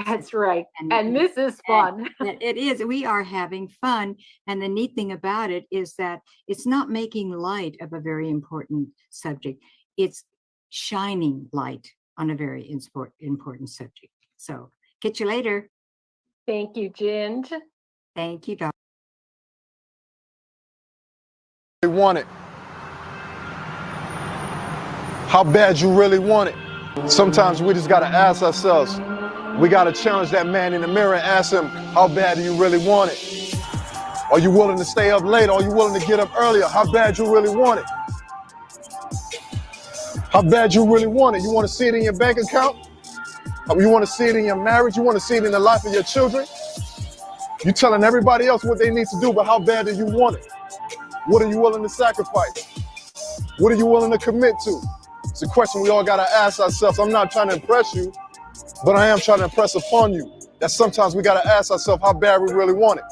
That's right. And this is fun. It is. We are having fun. And the neat thing about it is that it's not making light of a very important subject. It's shining light on a very important subject. So catch you later. Thank you, Ginge. Thank you, Doc. They want it. How bad you really want it. Sometimes we just got to ask ourselves, we got to challenge that man in the mirror and ask him, how bad do you really want it? Are you willing to stay up late? Are you willing to get up earlier? How bad you really want it? How bad you really want it? You want to see it in your bank account? You want to see it in your marriage? You want to see it in the life of your children? You're telling everybody else what they need to do, but how bad do you want it? What are you willing to sacrifice? What are you willing to commit to? It's a question we all got to ask ourselves. I'm not trying to impress you, but I am trying to impress upon you that sometimes we got to ask ourselves how bad we really want it.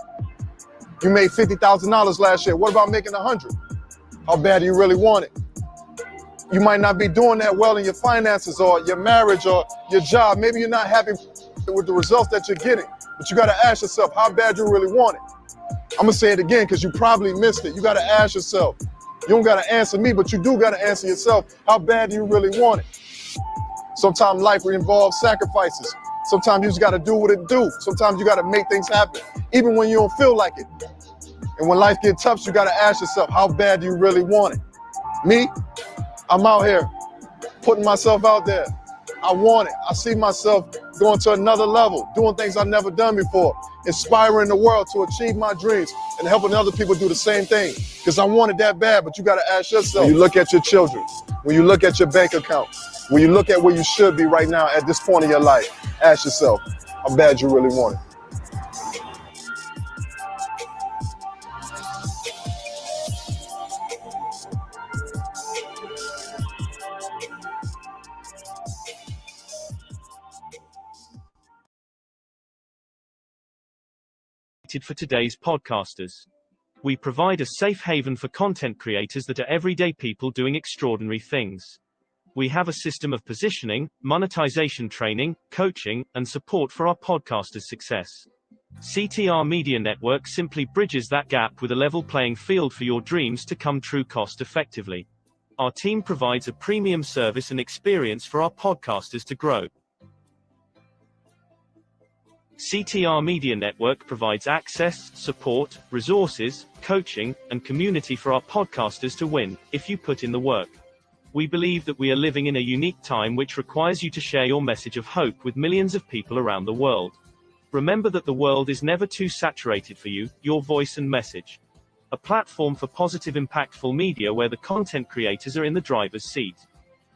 You made $50,000 last year. What about making 100? How bad do you really want it? You might not be doing that well in your finances or your marriage or your job. Maybe you're not happy with the results that you're getting, but you got to ask yourself how bad you really want it. I'm gonna say it again because you probably missed it. You got to ask yourself. You don't got to answer me, but you do got to answer yourself. How bad do you really want it? Sometimes life will involve sacrifices. Sometimes you just got to do what it do. Sometimes you got to make things happen, even when you don't feel like it. And when life gets tough, you got to ask yourself, how bad do you really want it? Me, I'm out here putting myself out there. I want it. I see myself going to another level, doing things I've never done before, inspiring the world to achieve my dreams and helping other people do the same thing. Because I want it that bad, but you got to ask yourself. When you look at your children, when you look at your bank account, when you look at where you should be right now at this point in your life, ask yourself, how bad you really want it. For today's podcasters. We provide a safe haven for content creators that are everyday people doing extraordinary things. We have a system of positioning, monetization training, coaching, and support for our podcasters' success. CTR Media Network simply bridges that gap with a level playing field for your dreams to come true cost effectively. Our team provides a premium service and experience for our podcasters to grow. CTR Media Network provides access, support, resources, coaching, and community for our podcasters to win, if you put in the work. We believe that we are living in a unique time which requires you to share your message of hope with millions of people around the world. Remember that the world is never too saturated for you, your voice and message. A platform for positive, impactful media where the content creators are in the driver's seat.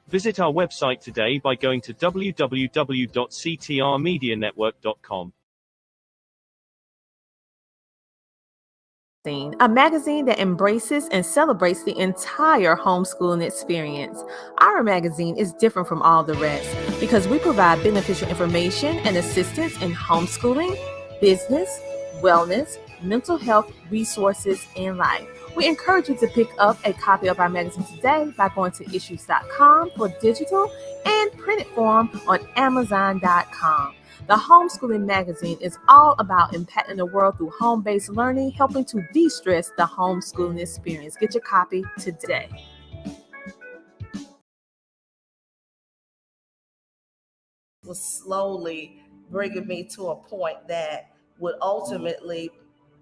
Visit our website today by going to www.ctrmedianetwork.com. A magazine that embraces and celebrates the entire homeschooling experience. Our magazine is different from all the rest because we provide beneficial information and assistance in homeschooling, business, wellness, mental health, resources, and life. We encourage you to pick up a copy of our magazine today by going to issues.com for digital and printed form on amazon.com. The Homeschooling Magazine is all about impacting the world through home-based learning, helping to de-stress the homeschooling experience. Get your copy today. Was slowly bringing me to a point that would ultimately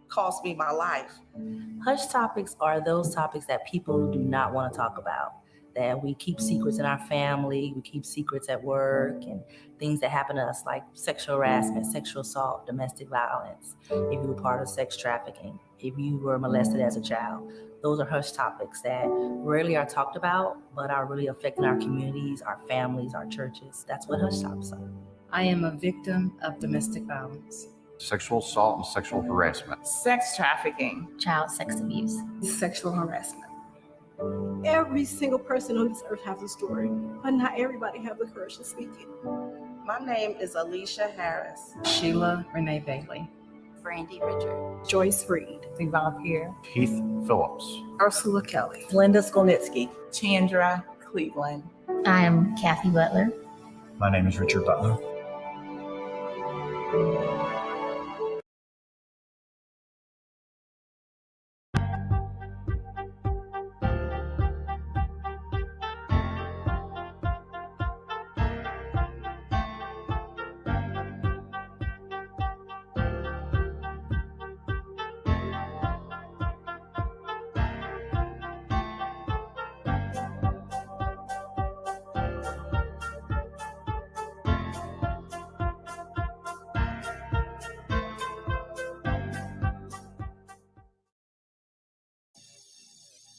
cost me my life. Hush topics are those topics that people do not want to talk about, that we keep secrets in our family, we keep secrets at work, and things that happen to us like sexual harassment, sexual assault, domestic violence, if you were part of sex trafficking, if you were molested as a child. Those are hush topics that rarely are talked about, but are really affecting our communities, our families, our churches. That's what hush topics are. I am a victim of domestic violence. Sexual assault and sexual harassment. Sex trafficking. Child sex abuse. Sexual harassment. Every single person on this earth has a story, but not everybody has the courage to speak it. My name is Alicia Harris. Sheila Renee Bailey. Brandy Richard. Joyce Reed. Yvonne Pierre. Keith Phillips. Ursula Kelly. Linda Skolnitsky. Chandra Cleveland. I am Kathy Butler. My name is Richard Butler.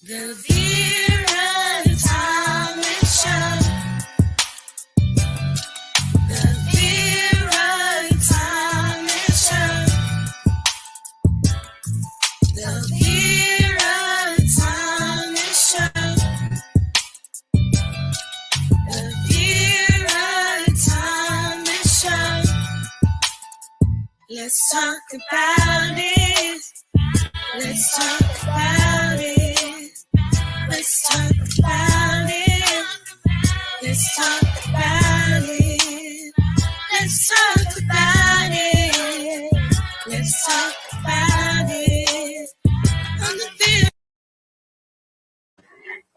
The Vera Tommy Show. The Let's talk about it. Let's talk about it. Let's talk about it. Let's talk about it. Let's talk about it. Let's talk about it. On the field.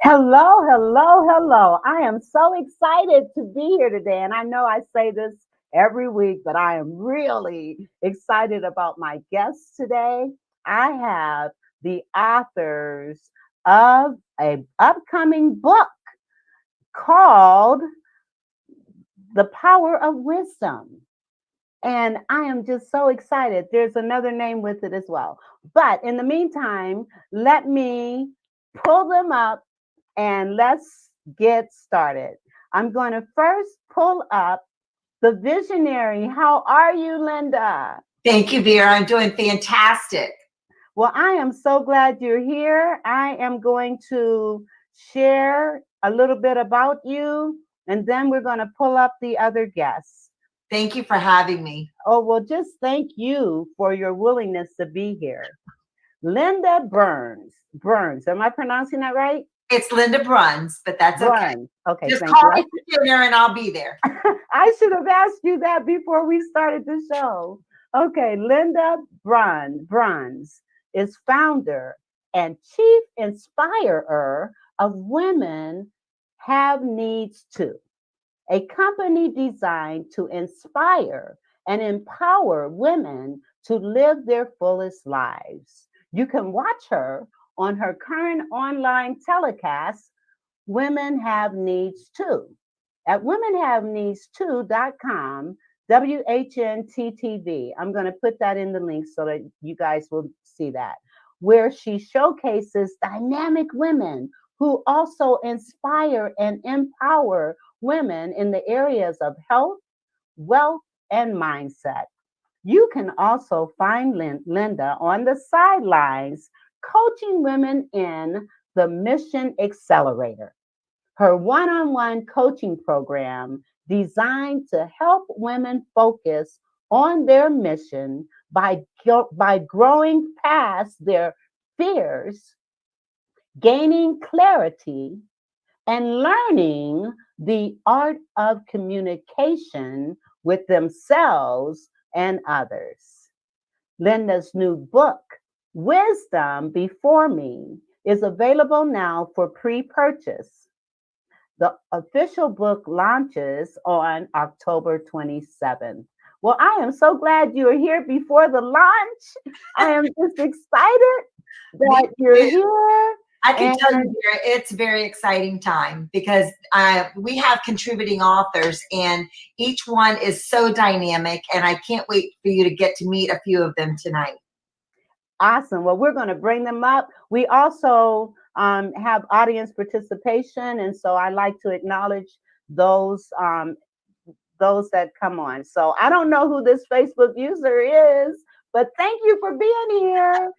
Hello, hello, hello. I am so excited to be here today. And I know I say this every week, but I am really excited about my guests today. I have the authors of an upcoming book called The Power of Wisdom. And I am just so excited. There's another name with it as well. But in the meantime, let me pull them up and let's get started. I'm going to first pull up the visionary. How are you, Linda? Thank you, Vera. I'm doing fantastic. Well, I am so glad you're here. I am going to share a little bit about you, and then we're going to pull up the other guests. Thank you for having me. Oh, well, just thank you for your willingness to be here. Linda Burns. Am I pronouncing that right? It's Linda Bruns, but that's okay. Okay, just thank call you. me for dinner and I'll be there. I should have asked you that before we started the show. Okay, Linda Bruns is founder and chief inspirer of Women Have Needs Too, a company designed to inspire and empower women to live their fullest lives. You can watch her on her current online telecast, Women Have Needs Too, at womenhaveneeds2.com, WHNTTV. I'm going to put that in the link so that you guys will see that, where she showcases dynamic women who also inspire and empower women in the areas of health, wealth, and mindset. You can also find Linda on the sidelines coaching women in the Mission Accelerator, her one-on-one coaching program designed to help women focus on their mission by growing past their fears, gaining clarity, and learning the art of communication with themselves and others. Linda's new book, Wisdom Before Me, is available now for pre-purchase. The official book launches on October 27th. Well, I am so glad you're here before the launch. I am just excited that you're here. I can tell you, Vera, it's a very exciting time because we have contributing authors and each one is so dynamic, and I can't wait for you to get to meet a few of them tonight. Awesome. Well, we're going to bring them up. We also have audience participation, and so I like to acknowledge those that come on. So I don't know who this Facebook user is, but thank you for being here.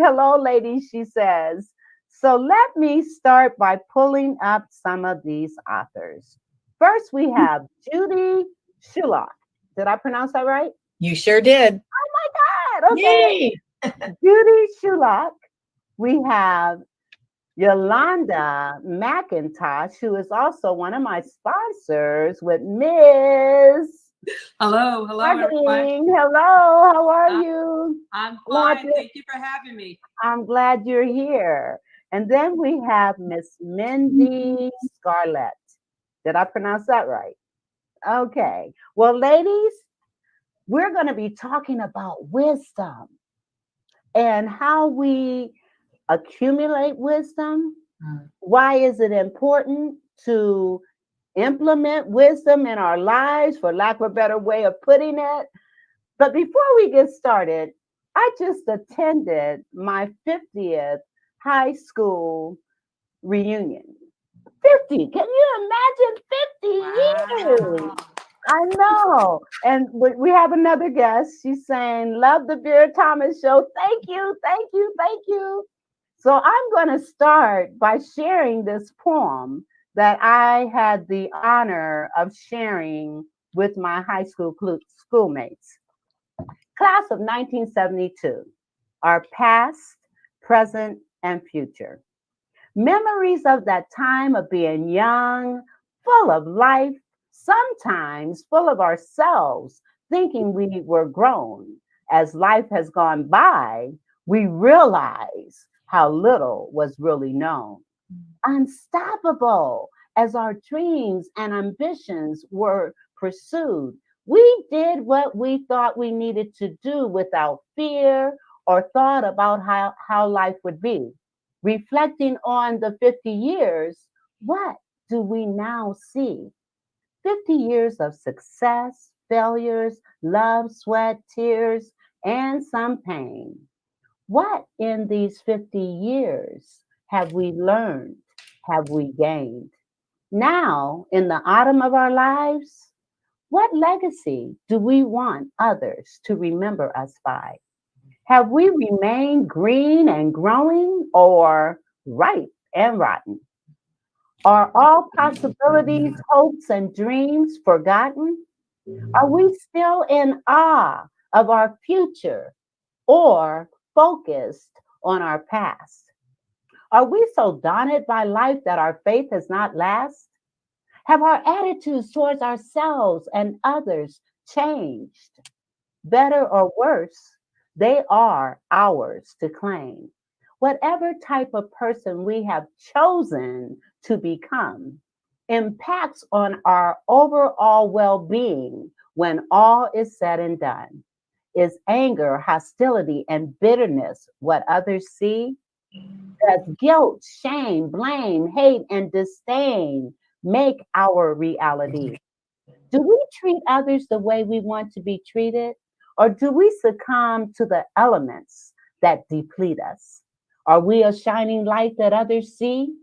Hello, ladies, she says. So let me start by pulling up some of these authors. First, we have Judy Shulock. Did I pronounce that right? You sure did. Oh my God. Okay. Judy Shulock. We have Yolanda McIntosh, who is also one of my sponsors with Ms. Hello, everyone. Hello, how are you? I'm fine. Thank you for having me. I'm glad you're here. And then we have Miss Mindy Scarlett. Did I pronounce that right? Okay. Well, ladies, we're going to be talking about wisdom and how we accumulate wisdom. Why is it important to implement wisdom in our lives, for lack of a better way of putting it? But before we get started, I just attended my 50th high school reunion. 50, can you imagine 50 years? I know. And we have another guest. She's saying, love the Vera Thomas show. Thank you, thank you, thank you. So I'm going to start by sharing this poem that I had the honor of sharing with my high school schoolmates. Class of 1972, our past, present, and future. Memories of that time of being young, full of life, sometimes full of ourselves, thinking we were grown. As life has gone by, we realize how little was really known. Unstoppable as our dreams and ambitions were pursued. We did what we thought we needed to do without fear or thought about how life would be. Reflecting on the 50 years, what do we now see? 50 years of success, failures, love, sweat, tears, and some pain. What in these 50 years have we learned? Have we gained? Now, in the autumn of our lives, what legacy do we want others to remember us by? Have we remained green and growing or ripe and rotten? Are all possibilities, hopes, and dreams forgotten? Are we still in awe of our future or focused on our past? Are we so daunted by life that our faith has not last? Have our attitudes towards ourselves and others changed? Better or worse, they are ours to claim. Whatever type of person we have chosen to become impacts on our overall well being when all is said and done. Is anger, hostility, and bitterness what others see? Does guilt, shame, blame, hate, and disdain make our reality? Do we treat others the way we want to be treated? Or do we succumb to the elements that deplete us? Are we a shining light that others see?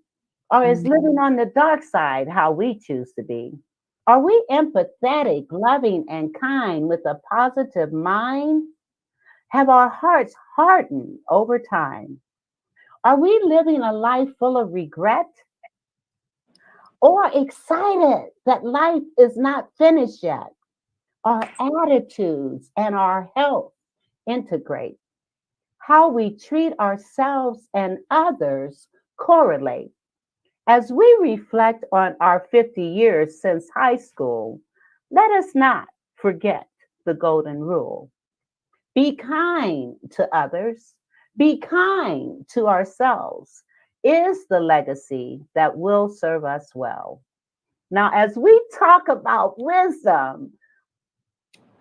Or is living on the dark side how we choose to be? Are we empathetic, loving, and kind with a positive mind? Have our hearts hardened over time? Are we living a life full of regret or excited that life is not finished yet? Our attitudes and our health integrate. How we treat ourselves and others correlate. As we reflect on our 50 years since high school, let us not forget the golden rule. Be kind to others, be kind to ourselves, is the legacy that will serve us well. Now, as we talk about wisdom,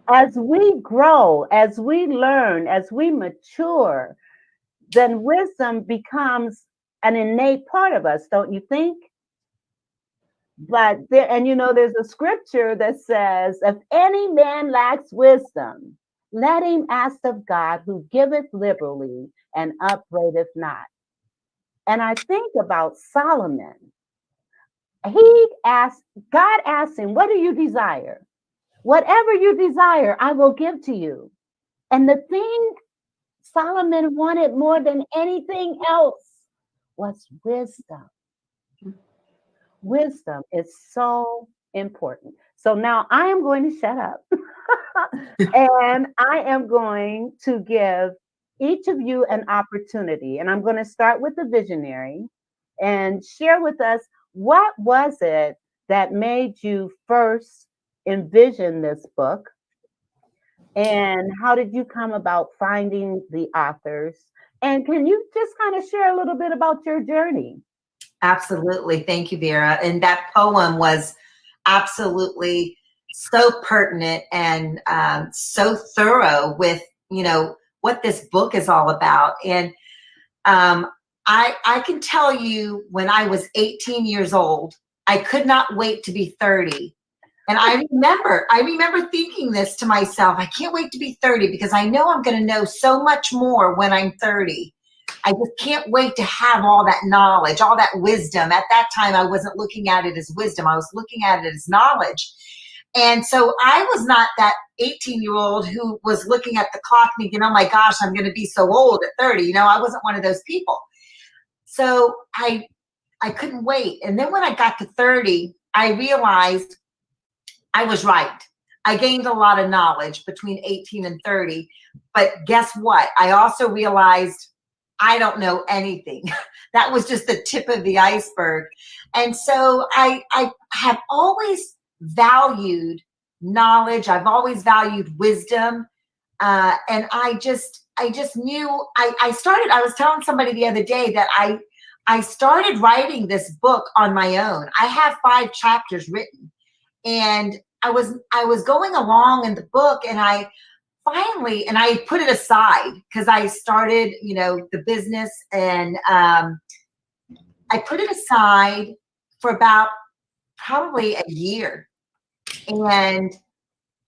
as we grow, as we learn, as we mature, then wisdom becomes an innate part of us, don't you think? But there, and there's a scripture that says, if any man lacks wisdom, let him ask of God who giveth liberally and upbraideth not. And I think about Solomon. God asked him, what do you desire? Whatever you desire, I will give to you. And the thing Solomon wanted more than anything else was wisdom. Wisdom is so important. So now I am going to shut up and I am going to give each of you an opportunity. And I'm going to start with the visionary and share with us, what was it that made you first envision this book? And how did you come about finding the authors? And can you just kind of share a little bit about your journey? Absolutely. Thank you, Vera. And that poem was absolutely so pertinent and so thorough with, what this book is all about. And I can tell you, when I was 18 years old, I could not wait to be 30. And I remember thinking this to myself, I can't wait to be 30 because I know I'm going to know so much more when I'm 30. I just can't wait to have all that knowledge, all that wisdom. At that time, I wasn't looking at it as wisdom. I was looking at it as knowledge. And so I was not that 18-year-old who was looking at the clock thinking, oh my gosh, I'm going to be so old at 30. I wasn't one of those people. So I couldn't wait. And then when I got to 30, I realized I was right. I gained a lot of knowledge between 18 and 30. But guess what? I also realized I don't know anything. That was just the tip of the iceberg. And so I have always valued knowledge. I've always valued wisdom. And I just knew I was telling somebody the other day that I started writing this book on my own. I have 5 chapters written, and I was going along in the book, and I put it aside because I started, the business, and I put it aside for about probably a year. And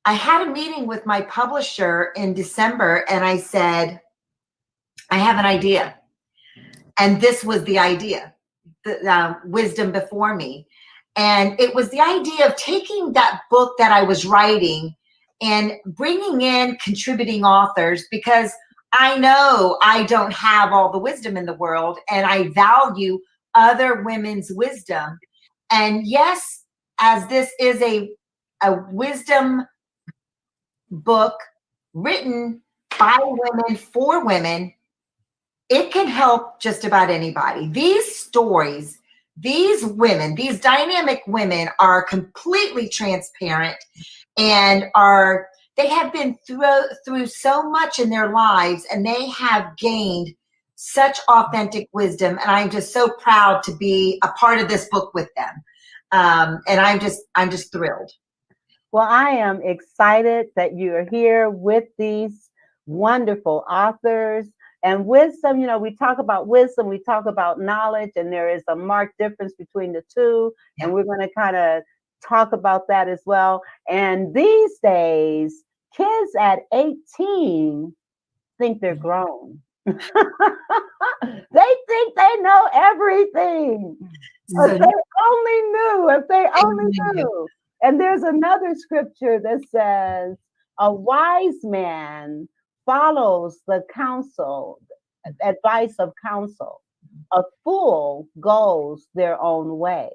I had a meeting with my publisher in December, and I said, I have an idea. And this was the idea, the Wisdom Before Me. And it was the idea of taking that book that I was writing and bringing in contributing authors, because I know I don't have all the wisdom in the world, and I value other women's wisdom. And yes, as this is a wisdom book written by women for women, it can help just about anybody. These stories, these women, these dynamic women are completely transparent, and they have been through so much in their lives, and they have gained such authentic wisdom. And I'm just so proud to be a part of this book with them. And I'm just thrilled. Well, I am excited that you're here with these wonderful authors. And wisdom, we talk about wisdom, we talk about knowledge, and there is a marked difference between the two. And we're going to kind of talk about that as well. And these days, kids at 18 think they're grown. They think they know everything. If they only knew. And there's another scripture that says, a wise man follows the advice of counsel. A fool goes their own way.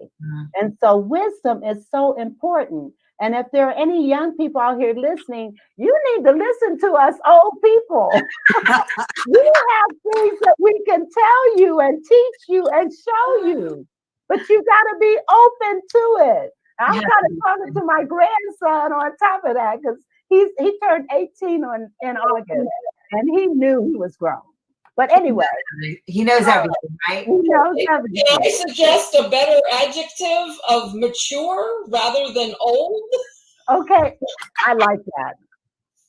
And so wisdom is so important. And if there are any young people out here listening, you need to listen to us old people. We have things that we can tell you and teach you and show you, but you got to be open to it. I'm kind of talking to my grandson on top of that, because he turned 18 in August, and he knew he was grown. But anyway, he knows everything, right? He knows everything. Can I suggest a better adjective of mature rather than old? Okay, I like that.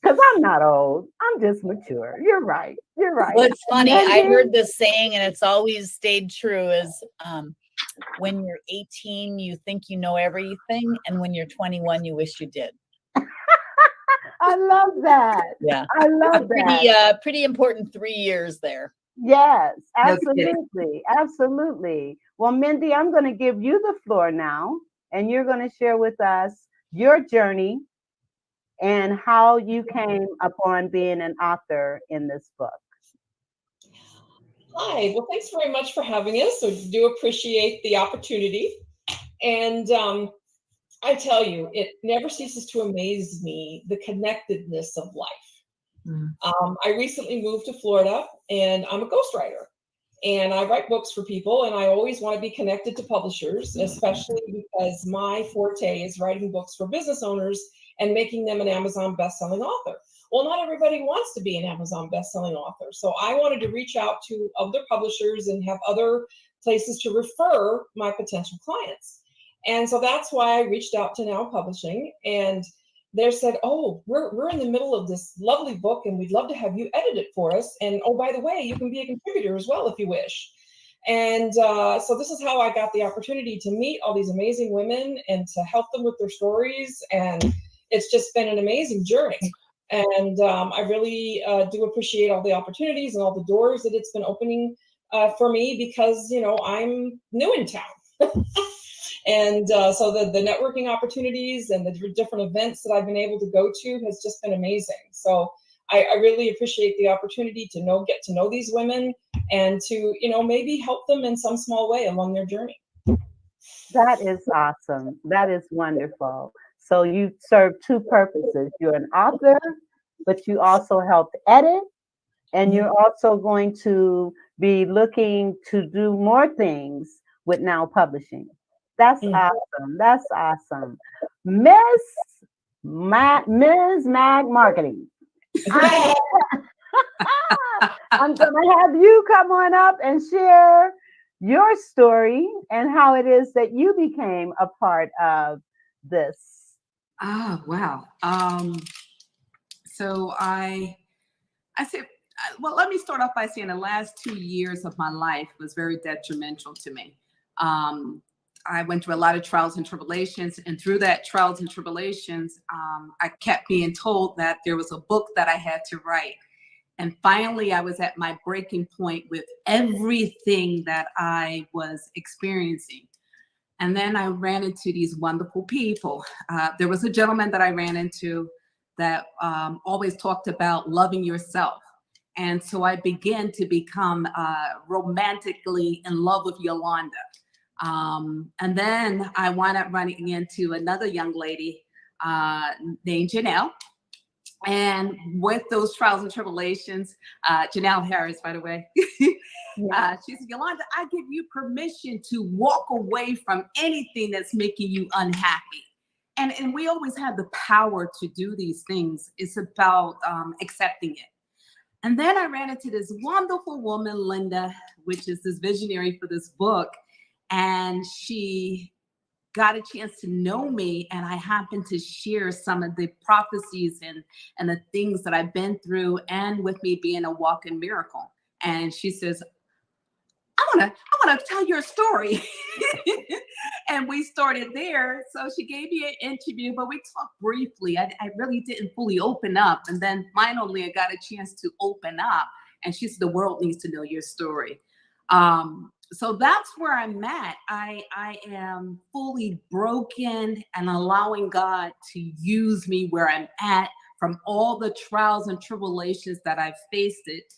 Because I'm not old. I'm just mature. You're right. You're right. Well, it's funny. I heard this saying, and it's always stayed true, is when you're 18, you think you know everything. And when you're 21, you wish you did. I love that. Yeah. I love that. Pretty important 3 years there. Yes, absolutely. Absolutely. Well, Mindy, I'm going to give you the floor now, and you're going to share with us your journey and how you came upon being an author in this book. Hi, well, thanks very much for having us. So do appreciate the opportunity. And I tell you, it never ceases to amaze me, the connectedness of life. I recently moved to Florida, and I'm a ghostwriter. And I write books for people, and I always want to be connected to publishers, especially because my forte is writing books for business owners and making them an Amazon bestselling author. Well, not everybody wants to be an Amazon bestselling author. So I wanted to reach out to other publishers and have other places to refer my potential clients. And so that's why I reached out to Now Publishing, and they said, oh, we're in the middle of this lovely book, and we'd love to have you edit it for us. And oh, by the way, you can be a contributor as well if you wish. And so this is how I got the opportunity to meet all these amazing women and to help them with their stories. And it's just been an amazing journey. And I really do appreciate all the opportunities and all the doors that it's been opening for me, because, I'm new in town. And so the networking opportunities and the different events that I've been able to go to has just been amazing. So I really appreciate the opportunity to get to know these women and to, maybe help them in some small way along their journey. That is awesome. That is wonderful. So you serve two purposes. You're an author, but you also help edit, and you're also going to be looking to do more things with Now Publishing. That's awesome. That's awesome. Ms. Mag Marketing. I'm going to have you come on up and share your story and how it is that you became a part of this. Oh, wow. So I said, well, let me start off by saying the last 2 years of my life was very detrimental to me. I went through a lot of trials and tribulations, and through that trials and tribulations, I kept being told that there was a book that I had to write. And finally, I was at my breaking point with everything that I was experiencing. And then I ran into these wonderful people. There was a gentleman that I ran into that always talked about loving yourself. And so I began to become romantically in love with Yolanda. And then I wound up running into another young lady named Janelle. And with those trials and tribulations, Janelle Harris, by the way, she said, Yolanda, I give you permission to walk away from anything that's making you unhappy. And we always have the power to do these things. It's about accepting it. And then I ran into this wonderful woman, Linda, which is this visionary for this book. And she got a chance to know me, and I happened to share some of the prophecies and the things that I've been through, and with me being a walking miracle. And she says, I wanna tell your story. And we started there. So she gave me an interview, but we talked briefly. I really didn't fully open up. And then finally I got a chance to open up, and she said, the world needs to know your story. So that's where I'm at. I am fully broken and allowing God to use me where I'm at from all the trials and tribulations that I've faced it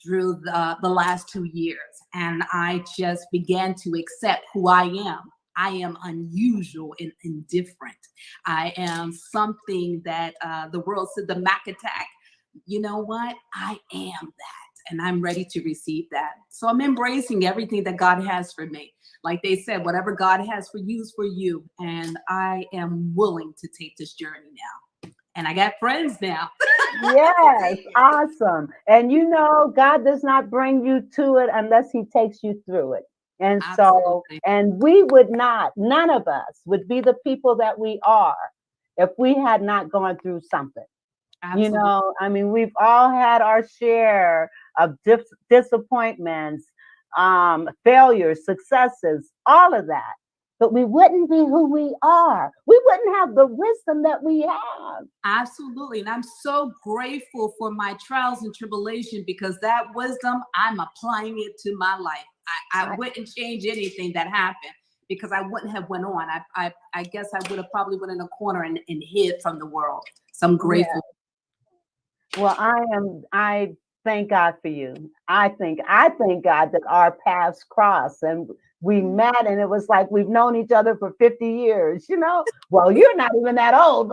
through the last 2 years. And I just began to accept who I am. I am unusual and indifferent. I am something that the world said, the Mac attack. You know what? I am that. And I'm ready to receive that. So I'm embracing everything that God has for me. Like they said, whatever God has for you is for you. And I am willing to take this journey now. And I got friends now. Yes, awesome. And you know, God does not bring you to it unless he takes you through it. And Absolutely. and we would not, none of us would be the people that we are if we had not gone through something. Absolutely. You know, I mean, we've all had our share of disappointments, failures, successes, all of that. But we wouldn't be who we are. We wouldn't have the wisdom that we have. Absolutely. And I'm so grateful for my trials and tribulation, because that wisdom, I'm applying it to my life. I wouldn't change anything that happened, because I wouldn't have went on. I guess I would have probably went in a corner and hid from the world. So I'm grateful. Yeah. Well, I thank God for you. I thank God that our paths cross and we met, and it was like we've known each other for 50 years, you know? Well, you're not even that old,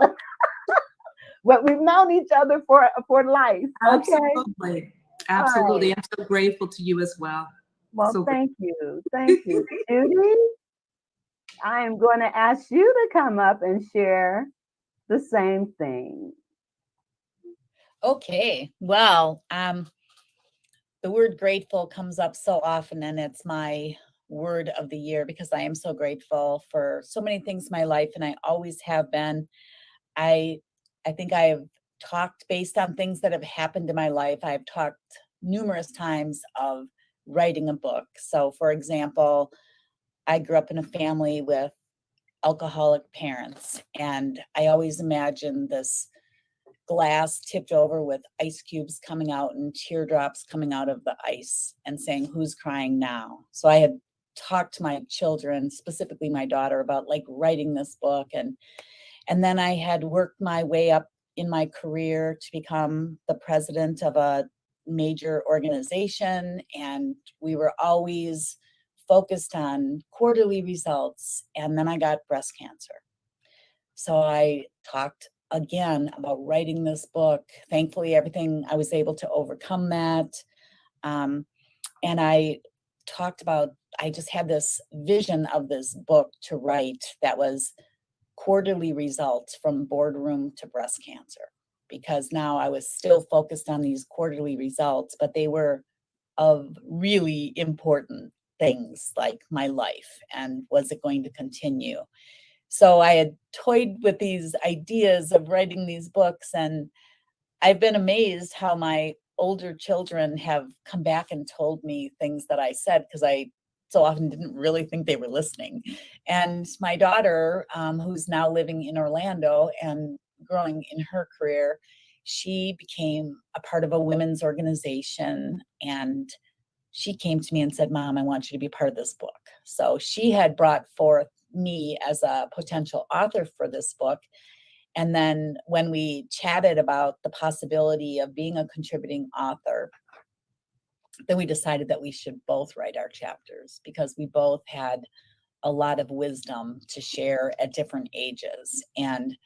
but we've known each other for life. Okay. Absolutely. Absolutely. Right. I'm so grateful to you as well. Well, so thank you. Thank you. Judy, I am going to ask you to come up and share the same thing. Okay. Well, the word grateful comes up so often, and it's my word of the year because I am so grateful for so many things in my life, and I always have been. I think I have talked based on things that have happened in my life. I've talked numerous times of writing a book. So, for example, I grew up in a family with alcoholic parents, and I always imagined this glass tipped over with ice cubes coming out and teardrops coming out of the ice and saying, who's crying now? So I had talked to my children, specifically my daughter, about like writing this book. And then I had worked my way up in my career to become the president of a major organization. And we were always focused on quarterly results. And then I got breast cancer. So I talked again about writing this book. Thankfully, everything I was able to overcome that. And I talked about, I just had this vision of this book to write that was quarterly results from boardroom to breast cancer, because now I was still focused on these quarterly results, but they were of really important things like my life and was it going to continue. So I had toyed with these ideas of writing these books, and I've been amazed how my older children have come back and told me things that I said, because I so often didn't really think they were listening. And my daughter, who's now living in Orlando and growing in her career, she became a part of a women's organization, and she came to me and said, "Mom, I want you to be part of this book." So she had brought forth me as a potential author for this book. And then when we chatted about the possibility of being a contributing author, then we decided that we should both write our chapters, because we both had a lot of wisdom to share at different ages. And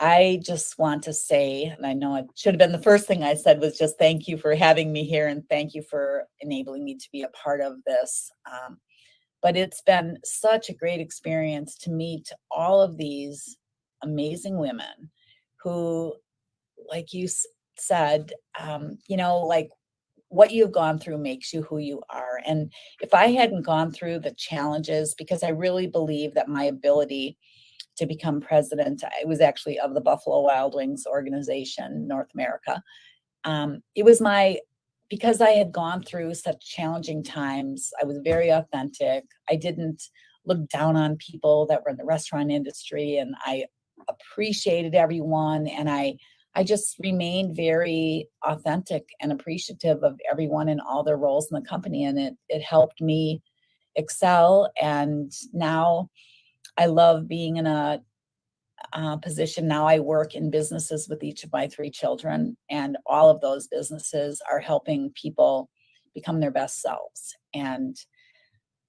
I just want to say, and I know it should have been the first thing I said, was just thank you for having me here and thank you for enabling me to be a part of this. But it's been such a great experience to meet all of these amazing women who, like you said, like what you've gone through makes you who you are. And if I hadn't gone through the challenges, because I really believe that my ability to become president, I was actually of the Buffalo Wild Wings organization, North America. It was because I had gone through such challenging times. I was very authentic. I didn't look down on people that were in the restaurant industry, and I appreciated everyone. And I just remained very authentic and appreciative of everyone in all their roles in the company. And it helped me excel. And now I love being in a position. Now I work in businesses with each of my 3 children, and all of those businesses are helping people become their best selves. And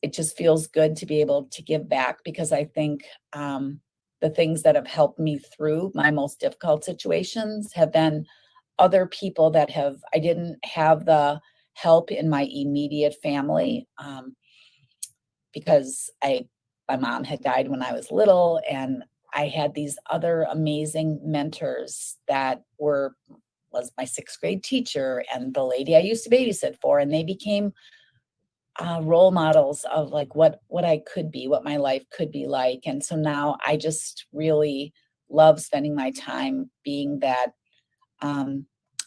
it just feels good to be able to give back, because I think the things that have helped me through my most difficult situations have been other people that I didn't have the help in my immediate family, because my mom had died when I was little, and I had these other amazing mentors that was my 6th grade teacher and the lady I used to babysit for, and they became role models of like what I could be, what my life could be like. And so now I just really love spending my time being that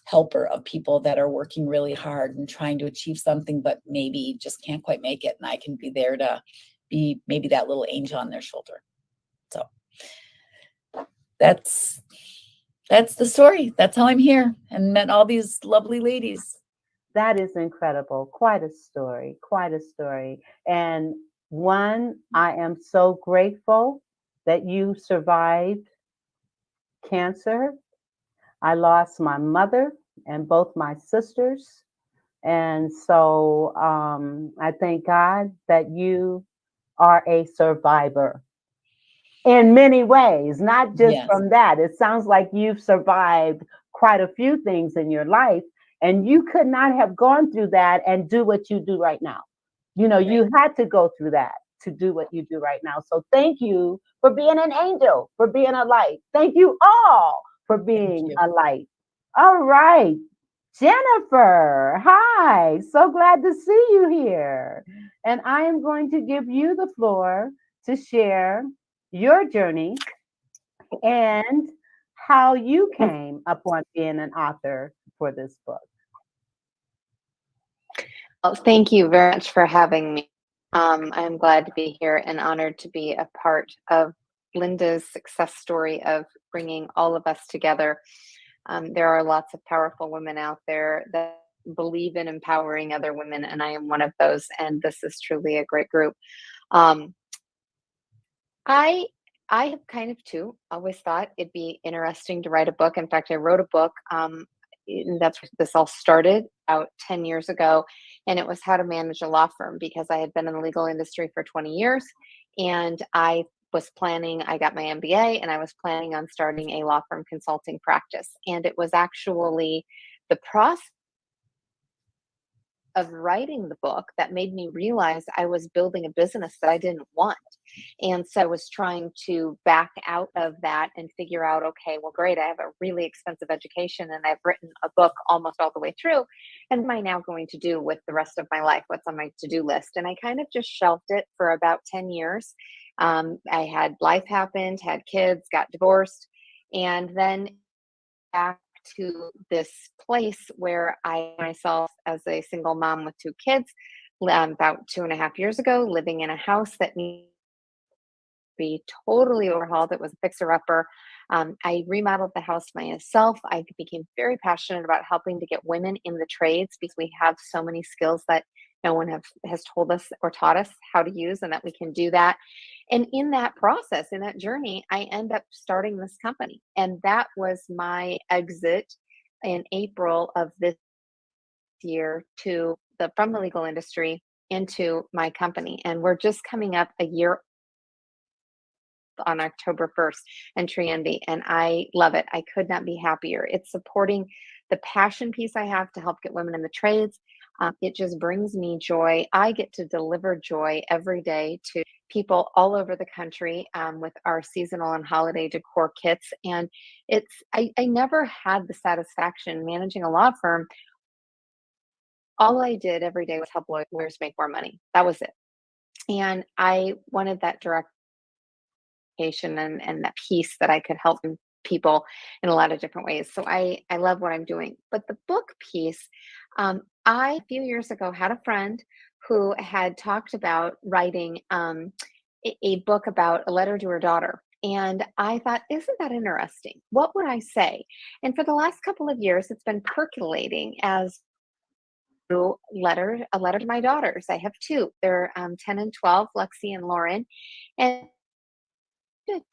helper of people that are working really hard and trying to achieve something, but maybe just can't quite make it. And I can be there to be maybe that little angel on their shoulder. So that's the story. That's how I'm here and met all these lovely ladies. That is incredible. Quite a story. Quite a story. And one, I am so grateful that you survived cancer. I lost my mother and both my sisters. And so I thank God that you are a survivor in many ways, not just from that. It sounds like you've survived quite a few things in your life, and you could not have gone through that and do what you do right now. You had to go through that to do what you do right now. So thank you for being an angel, for being a light. Thank you all for being a light. All right. Jennifer, hi. So glad to see you here. And I am going to give you the floor to share your journey and how you came upon being an author for this book. Well, thank you very much for having me. I'm glad to be here and honored to be a part of Linda's success story of bringing all of us together. There are lots of powerful women out there that believe in empowering other women, and I am one of those, and this is truly a great group. I have kind of too always thought it'd be interesting to write a book. In fact, I wrote a book. That's where this all started about 10 years ago. And it was how to manage a law firm, because I had been in the legal industry for 20 years. And I I got my MBA, and I was planning on starting a law firm consulting practice. And it was actually the process of writing the book that made me realize I was building a business that I didn't want. And so I was trying to back out of that and figure out, okay, well, great, I have a really expensive education and I've written a book almost all the way through. And what am I now going to do with the rest of my life? What's on my to-do list? And I kind of just shelved it for about 10 years. I had life happened, had kids, got divorced, and then back to this place where I myself, as a single mom with 2 kids, about 2.5 years ago, living in a house that needed to be totally overhauled. It was a fixer-upper. I remodeled the house myself. I became very passionate about helping to get women in the trades because we have so many skills that no one has told us or taught us how to use, and that we can do that. And in that process, in that journey, I end up starting this company. And that was my exit in April of this year from the legal industry into my company. And we're just coming up a year on October 1st, Entry Envy, and I love it. I could not be happier. It's supporting the passion piece I have to help get women in the trades. It just brings me joy. I get to deliver joy every day to people all over the country with our seasonal and holiday decor kits. And I never had the satisfaction managing a law firm. All I did every day was help lawyers make more money. That was it. And I wanted that direct and that piece that I could help people in a lot of different ways. So I love what I'm doing. But the book piece, I a few years ago had a friend who had talked about writing a book about a letter to her daughter. And I thought, isn't that interesting? What would I say? And for the last couple of years, it's been percolating as a letter to my daughters. I have 2. They're 10 and 12, Lexi and Lauren. And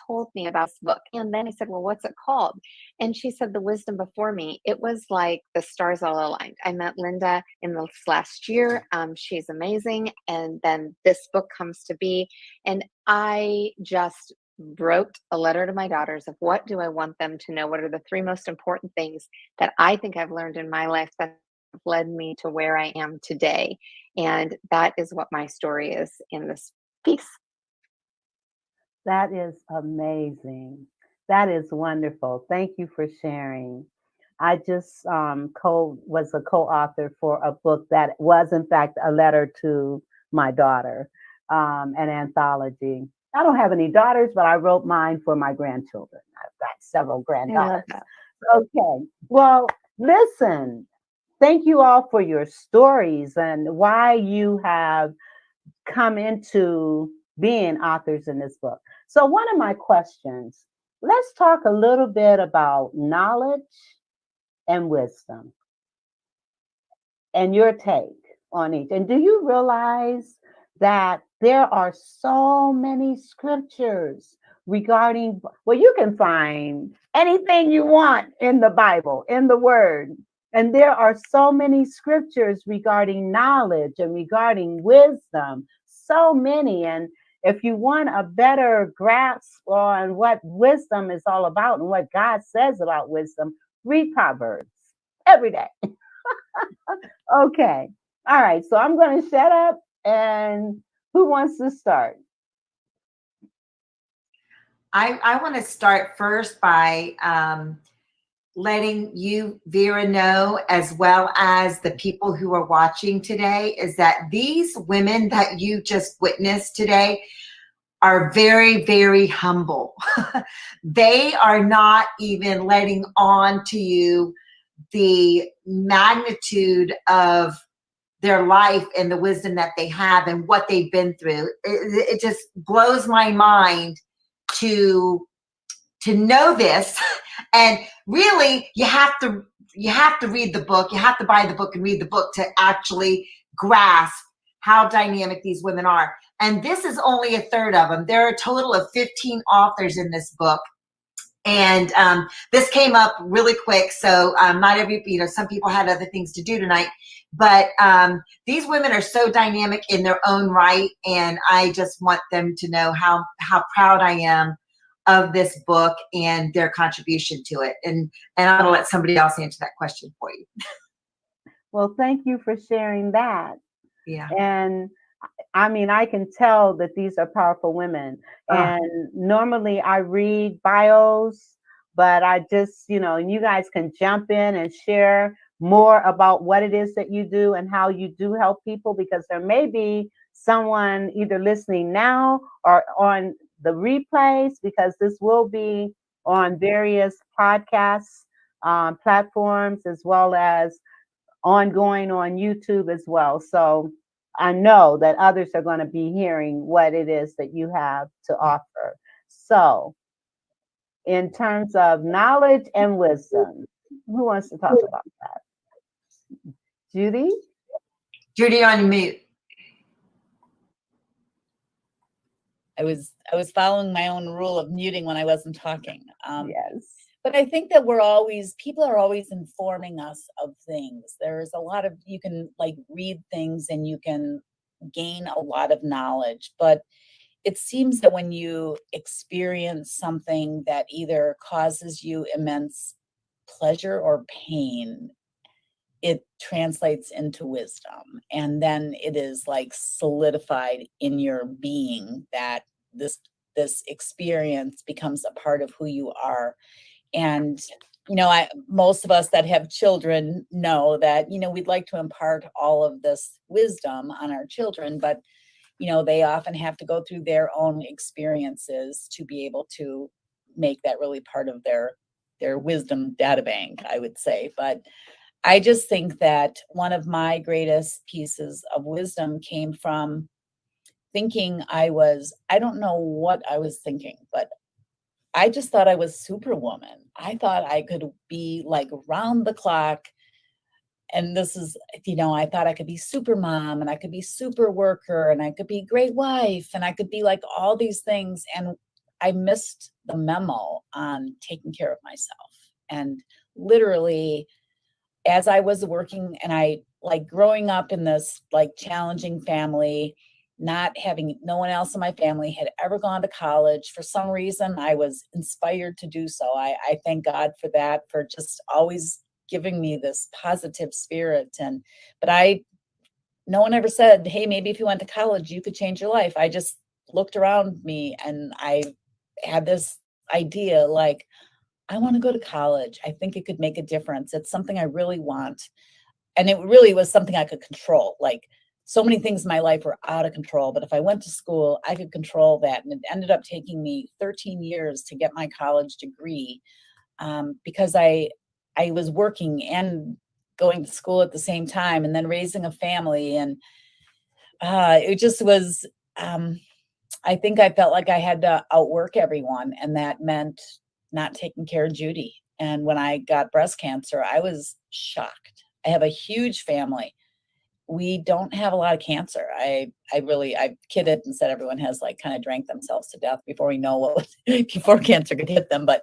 told me about this book. And then I said, well, what's it called? And she said, The Wisdom Before Me. It was like the stars all aligned. I met Linda in this last year. She's amazing. And then this book comes to be. And I just wrote a letter to my daughters of what do I want them to know? What are the 3 most important things that I think I've learned in my life that have led me to where I am today? And that is what my story is in this piece. That is amazing. That is wonderful. Thank you for sharing. I just was a co-author for a book that was, in fact, a letter to my daughter, an anthology. I don't have any daughters, but I wrote mine for my grandchildren. I've got several granddaughters. Okay. Well, listen, thank you all for your stories and why you have come into being authors in this book. So one of my questions, let's talk a little bit about knowledge and wisdom and your take on each. And do you realize that there are so many scriptures regarding, well, you can find anything you want in the Bible, in the Word. And there are so many scriptures regarding knowledge and regarding wisdom, so many. And if you want a better grasp on what wisdom is all about and what God says about wisdom, read Proverbs every day. Okay. All right. So I'm going to shut up. And who wants to start? I want to start first by letting you, Vera, know, as well as the people who are watching today, is that these women that you just witnessed today are very, very humble. They are not even letting on to you the magnitude of their life and the wisdom that they have and what they've been through. It just blows my mind to know this. And really, you have to read the book. You have to buy the book and read the book to actually grasp how dynamic these women are. And this is only a third of them. There are a total of 15 authors in this book. And this came up really quick. So not every, some people had other things to do tonight, but these women are so dynamic in their own right. And I just want them to know how proud I am of this book and their contribution to it. And I'm going to let somebody else answer that question for you. Well, thank you for sharing that. Yeah. And I mean, I can tell that these are powerful women. And normally I read bios, but I just, and you guys can jump in and share more about what it is that you do and how you do help people, because there may be someone either listening now or on the replays, because this will be on various podcasts platforms, as well as ongoing on YouTube as well. So I know that others are going to be hearing what it is that you have to offer. So in terms of knowledge and wisdom, who wants to talk about that? Judy? Judy, on mute. I was following my own rule of muting when I wasn't talking. Yes. But I think that people are always informing us of things. There's a lot of, you can like read things and you can gain a lot of knowledge, but it seems that when you experience something that either causes you immense pleasure or pain, it translates into wisdom. And then it is like solidified in your being that this experience becomes a part of who you are. And, most of us that have children know that, we'd like to impart all of this wisdom on our children, but, they often have to go through their own experiences to be able to make that really part of their wisdom data bank, I would say. But I just think that one of my greatest pieces of wisdom came from thinking I don't know what I was thinking, but I just thought I was Superwoman. I thought I could be like round the clock. And this is, I thought I could be super mom, and I could be super worker, and I could be great wife, and I could be like all these things. And I missed the memo on taking care of myself. And literally, as I was working, and I like growing up in this like challenging family, not having, no one else in my family had ever gone to college. For some reason, I was inspired to do so. I thank God for that, for just always giving me this positive spirit. But no one ever said, hey, maybe if you went to college, you could change your life. I just looked around me and I had this idea, like, I want to go to college. I think it could make a difference. It's something I really want. And it really was something I could control. Like, so many things in my life were out of control, but if I went to school, I could control that. And it ended up taking me 13 years to get my college degree, because I was working and going to school at the same time, and then raising a family. And it just was, I think I felt like I had to outwork everyone, and that meant not taking care of Judy. And when I got breast cancer, I was shocked. I have a huge family. We don't have a lot of cancer. I kidded and said everyone has like kind of drank themselves to death before we know before cancer could hit them. But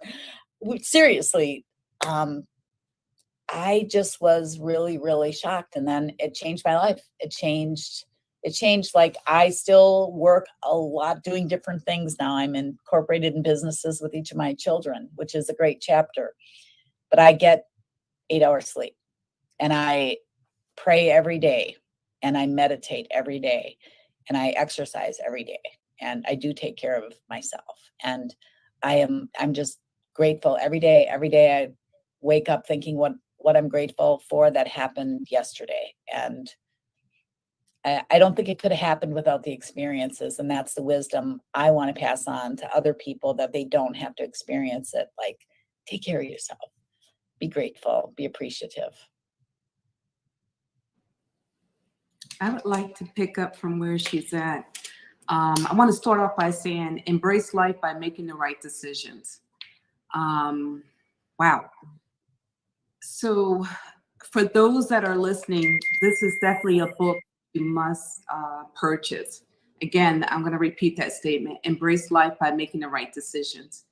seriously, I just was really, really shocked. And then it changed my life. It changed, like, I still work a lot doing different things now. I'm incorporated in businesses with each of my children, which is a great chapter. But I get 8 hours sleep, and I pray every day, and I meditate every day, and I exercise every day, and I do take care of myself. And I'm just grateful every day. Every day I wake up thinking what I'm grateful for that happened yesterday. And I don't think it could have happened without the experiences. And that's the wisdom I want to pass on to other people, that they don't have to experience it. Like, take care of yourself, be grateful, be appreciative. I would like to pick up from where she's at. I want to start off by saying, embrace life by making the right decisions. Wow. So for those that are listening, this is definitely a book you must purchase. Again, I'm going to repeat that statement. Embrace life by making the right decisions.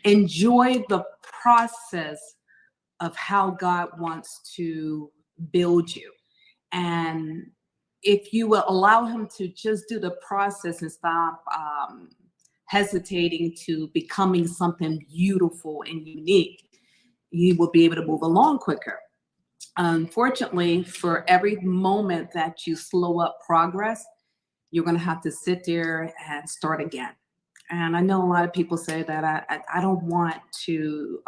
Enjoy the process of how God wants to build you. And if you will allow him to just do the process and stop hesitating to becoming something beautiful and unique, you will be able to move along quicker. Unfortunately, for every moment that you slow up progress, you're going to have to sit there and start again. And I know a lot of people say that I don't want to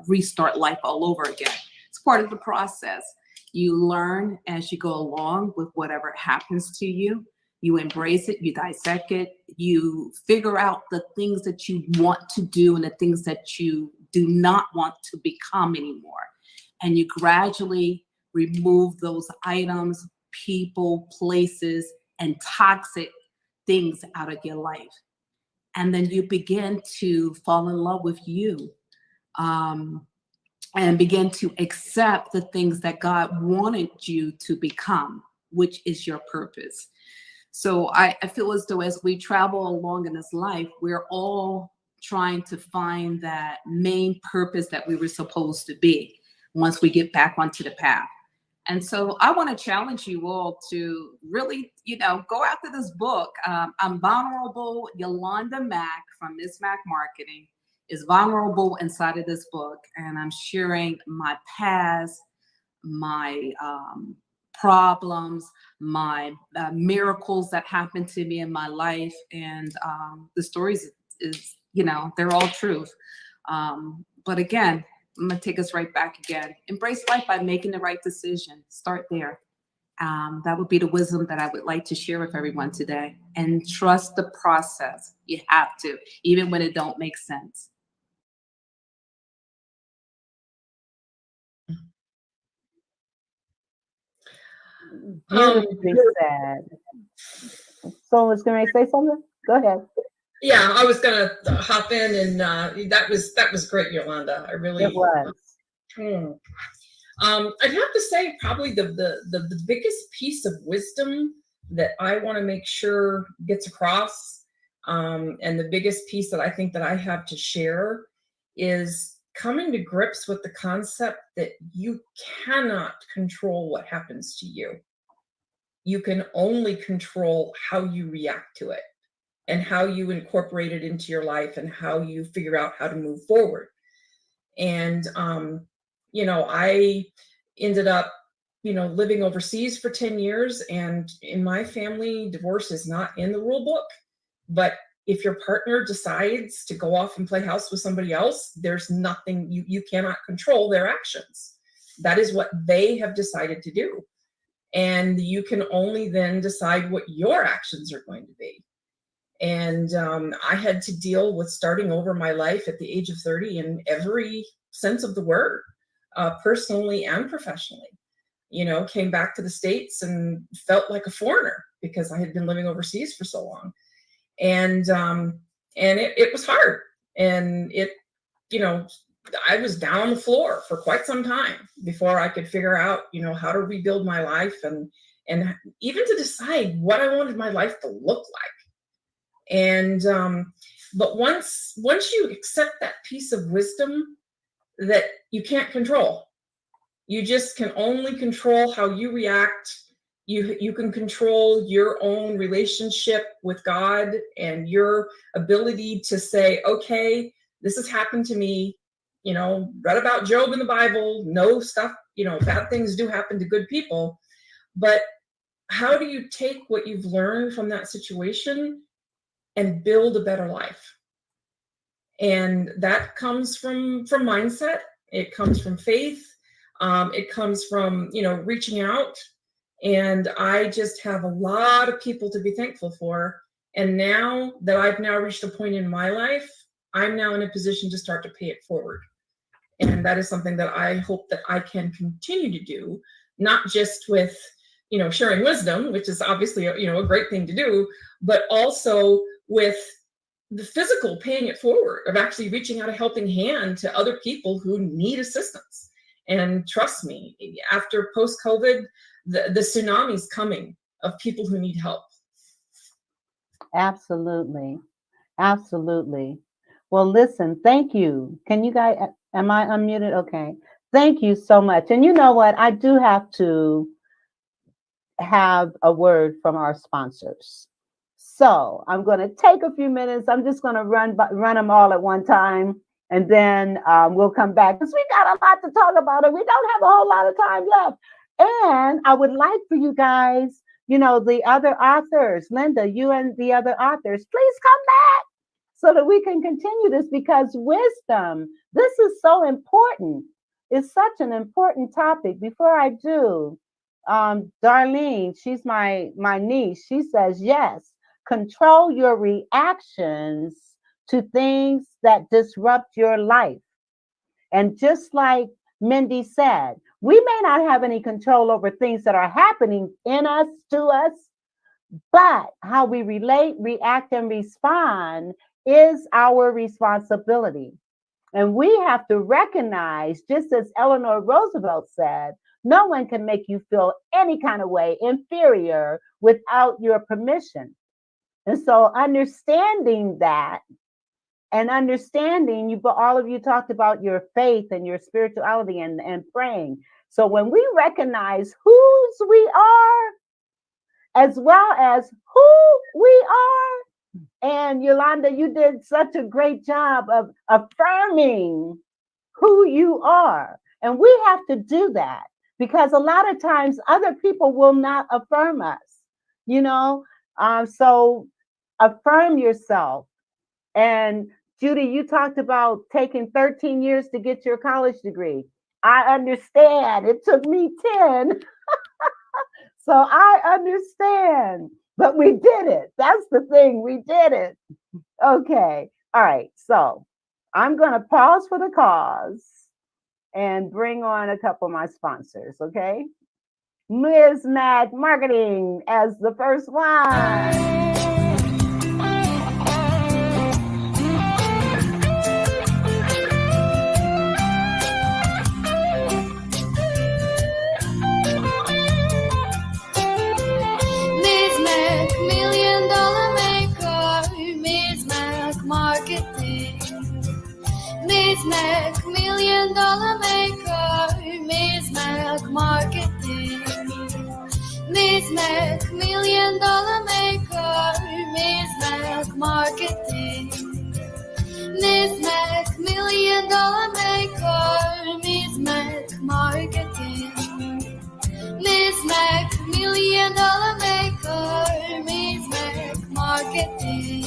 restart life all over again. It's part of the process. You learn as you go along with whatever happens to you. You embrace it, you dissect it, you figure out the things that you want to do and the things that you do not want to become anymore. And you gradually remove those items, people, places, and toxic things out of your life. And then you begin to fall in love with you, and begin to accept the things that God wanted you to become, which is your purpose. So I feel as though as we travel along in this life, we're all trying to find that main purpose that we were supposed to be once we get back onto the path. And so I want to challenge you all to really, go after this book. I'm vulnerable. Yolanda Mack from Miss Mac Marketing is vulnerable inside of this book. And I'm sharing my past, my problems, my miracles that happened to me in my life. And the stories is, they're all truth. But again, I'm going to take us right back again. Embrace life by making the right decision. Start there. That would be the wisdom that I would like to share with everyone today. And trust the process. You have to, even when it don't make sense. Beautifully said. So was going to say something? Go ahead. Yeah, I was going to hop in, and that was great, Yolanda. I really. It was. I'd have to say probably the biggest piece of wisdom that I want to make sure gets across, and the biggest piece that I think that I have to share is coming to grips with the concept that you cannot control what happens to you. You can only control how you react to it and how you incorporate it into your life and how you figure out how to move forward. And I ended up, living overseas for 10 years. And in my family, divorce is not in the rule book. But if your partner decides to go off and play house with somebody else, there's nothing, you cannot control their actions. That is what they have decided to do. And you can only then decide what your actions are going to be. And I had to deal with starting over my life at the age of 30 in every sense of the word, personally and professionally. Came back to the States and felt like a foreigner because I had been living overseas for so long. And it was hard. And I was down on the floor for quite some time before I could figure out, how to rebuild my life and even to decide what I wanted my life to look like. And but once you accept that piece of wisdom that you can't control, you just can only control how you react. You can control your own relationship with God and your ability to say, okay, this has happened to me. Read about Job in the Bible, know stuff, bad things do happen to good people. But how do you take what you've learned from that situation and build a better life? And that comes from mindset. It comes from faith. It comes from, reaching out. And I just have a lot of people to be thankful for. And now that I've now reached a point in my life, I'm now in a position to start to pay it forward. And that is something that I hope that I can continue to do, not just with, sharing wisdom, which is obviously, a great thing to do, but also with the physical paying it forward, of actually reaching out a helping hand to other people who need assistance. And trust me, after post-COVID, the tsunami's coming of people who need help. Absolutely. Absolutely. Well, listen, thank you. Can you guys, am I unmuted? Okay. Thank you so much. And you know what? I do have to have a word from our sponsors. So I'm going to take a few minutes. I'm just going to run them all at one time, and then we'll come back because we got a lot to talk about, and we don't have a whole lot of time left. And I would like for you guys, you know, the other authors, Linda, you and the other authors, please come back so that we can continue this, because wisdom, this is so important. It's such an important topic. Before I do, Darlene, she's my niece. She says, yes, control your reactions to things that disrupt your life. And just like Mindy said, we may not have any control over things that are happening in us, to us, but how we relate, react, and respond is our responsibility. And we have to recognize, just as Eleanor Roosevelt said, no one can make you feel any kind of way inferior without your permission. And so understanding that, and understanding, all of you talked about your faith and your spirituality and praying. So when we recognize whose we are, as well as who we are, and Yolanda, you did such a great job of affirming who you are. And we have to do that, because a lot of times other people will not affirm us, you know? So affirm yourself. And Judy, you talked about taking 13 years to get your college degree. I understand. It took me 10. So I understand. But we did it. That's the thing. We did it. Okay. All right. So I'm going to pause for the cause and bring on a couple of my sponsors. Okay. Ms. Mac Marketing as the first one. Marketing. Miss Mac, $1 million maker. Miss Mac Marketing. Miss Mac, $1 million maker. Miss Mac Marketing. Miss Mac, $1 million maker. Miss Mac Marketing. Miss Mac, $1 million maker. Miss Mac Marketing.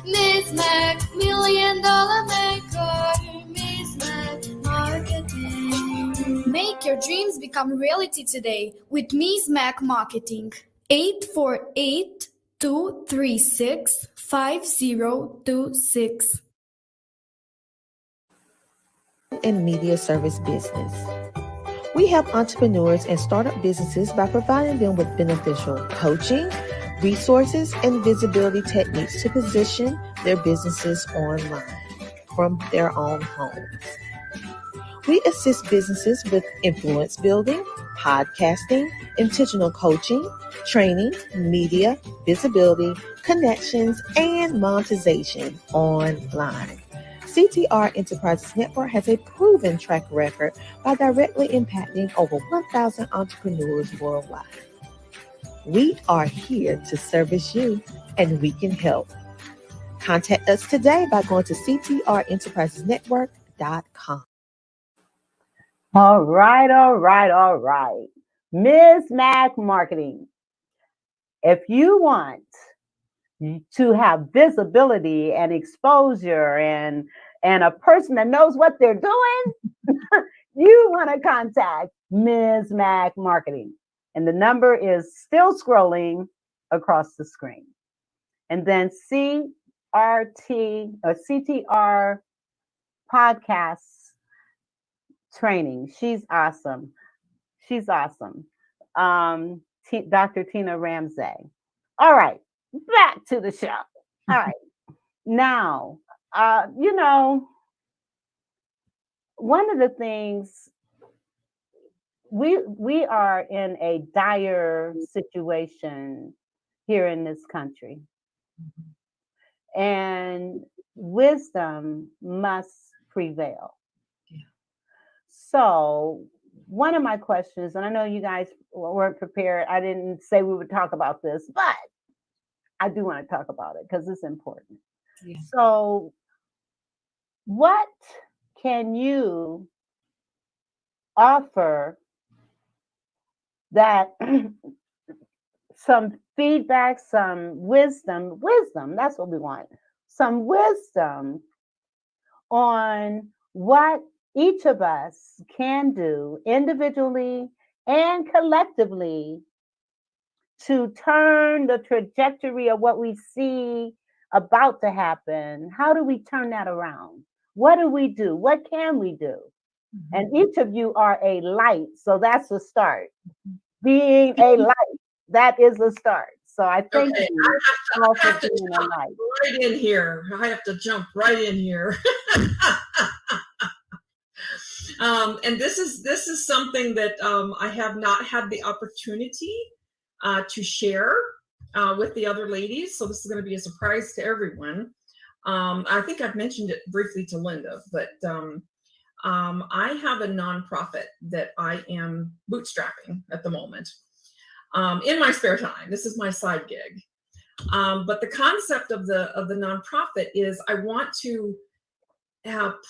Miss Mac, $1 million maker. Miss Mac Marketing. Make your dreams become reality today with Miss Mac Marketing. 848-236-5026. And media service business. We help entrepreneurs and startup businesses by providing them with beneficial coaching, resources, and visibility techniques to position their businesses online from their own homes. We assist businesses with influence building, podcasting, intentional coaching, training, media, visibility, connections, and monetization online. CTR Enterprises Network has a proven track record by directly impacting over 1,000 entrepreneurs worldwide. We are here to service you, and we can help. Contact us today by going to ctrenterprisesnetwork.com. All right. Ms. Mac Marketing. If you want to have visibility and exposure and a person that knows what they're doing, you want to contact Ms. Mac Marketing. And the number is still scrolling across the screen. And then CTR Podcasts Training. She's awesome. Dr. Tina Ramsey. All right, back to the show. All right. Now, one of the things, we are in a dire situation here in this country. And wisdom must prevail. So one of my questions, and I know you guys weren't prepared. I didn't say we would talk about this, but I do want to talk about it because it's important. Yeah. So what can you offer that some feedback, some wisdom, that's what we want, some wisdom on what each of us can do individually and collectively to turn the trajectory of what we see about to happen? How do we turn that around? What do we do? What can we do? And each of you are a light. So that's a start. Being a light, that is a start. So I thank you all for being a light. Right in here. I have to jump right in here. And this is something that I have not had the opportunity to share with the other ladies. So this is going to be a surprise to everyone. I think I've mentioned it briefly to Linda, but I have a nonprofit that I am bootstrapping at the moment in my spare time. This is my side gig. But the concept of the nonprofit is I want to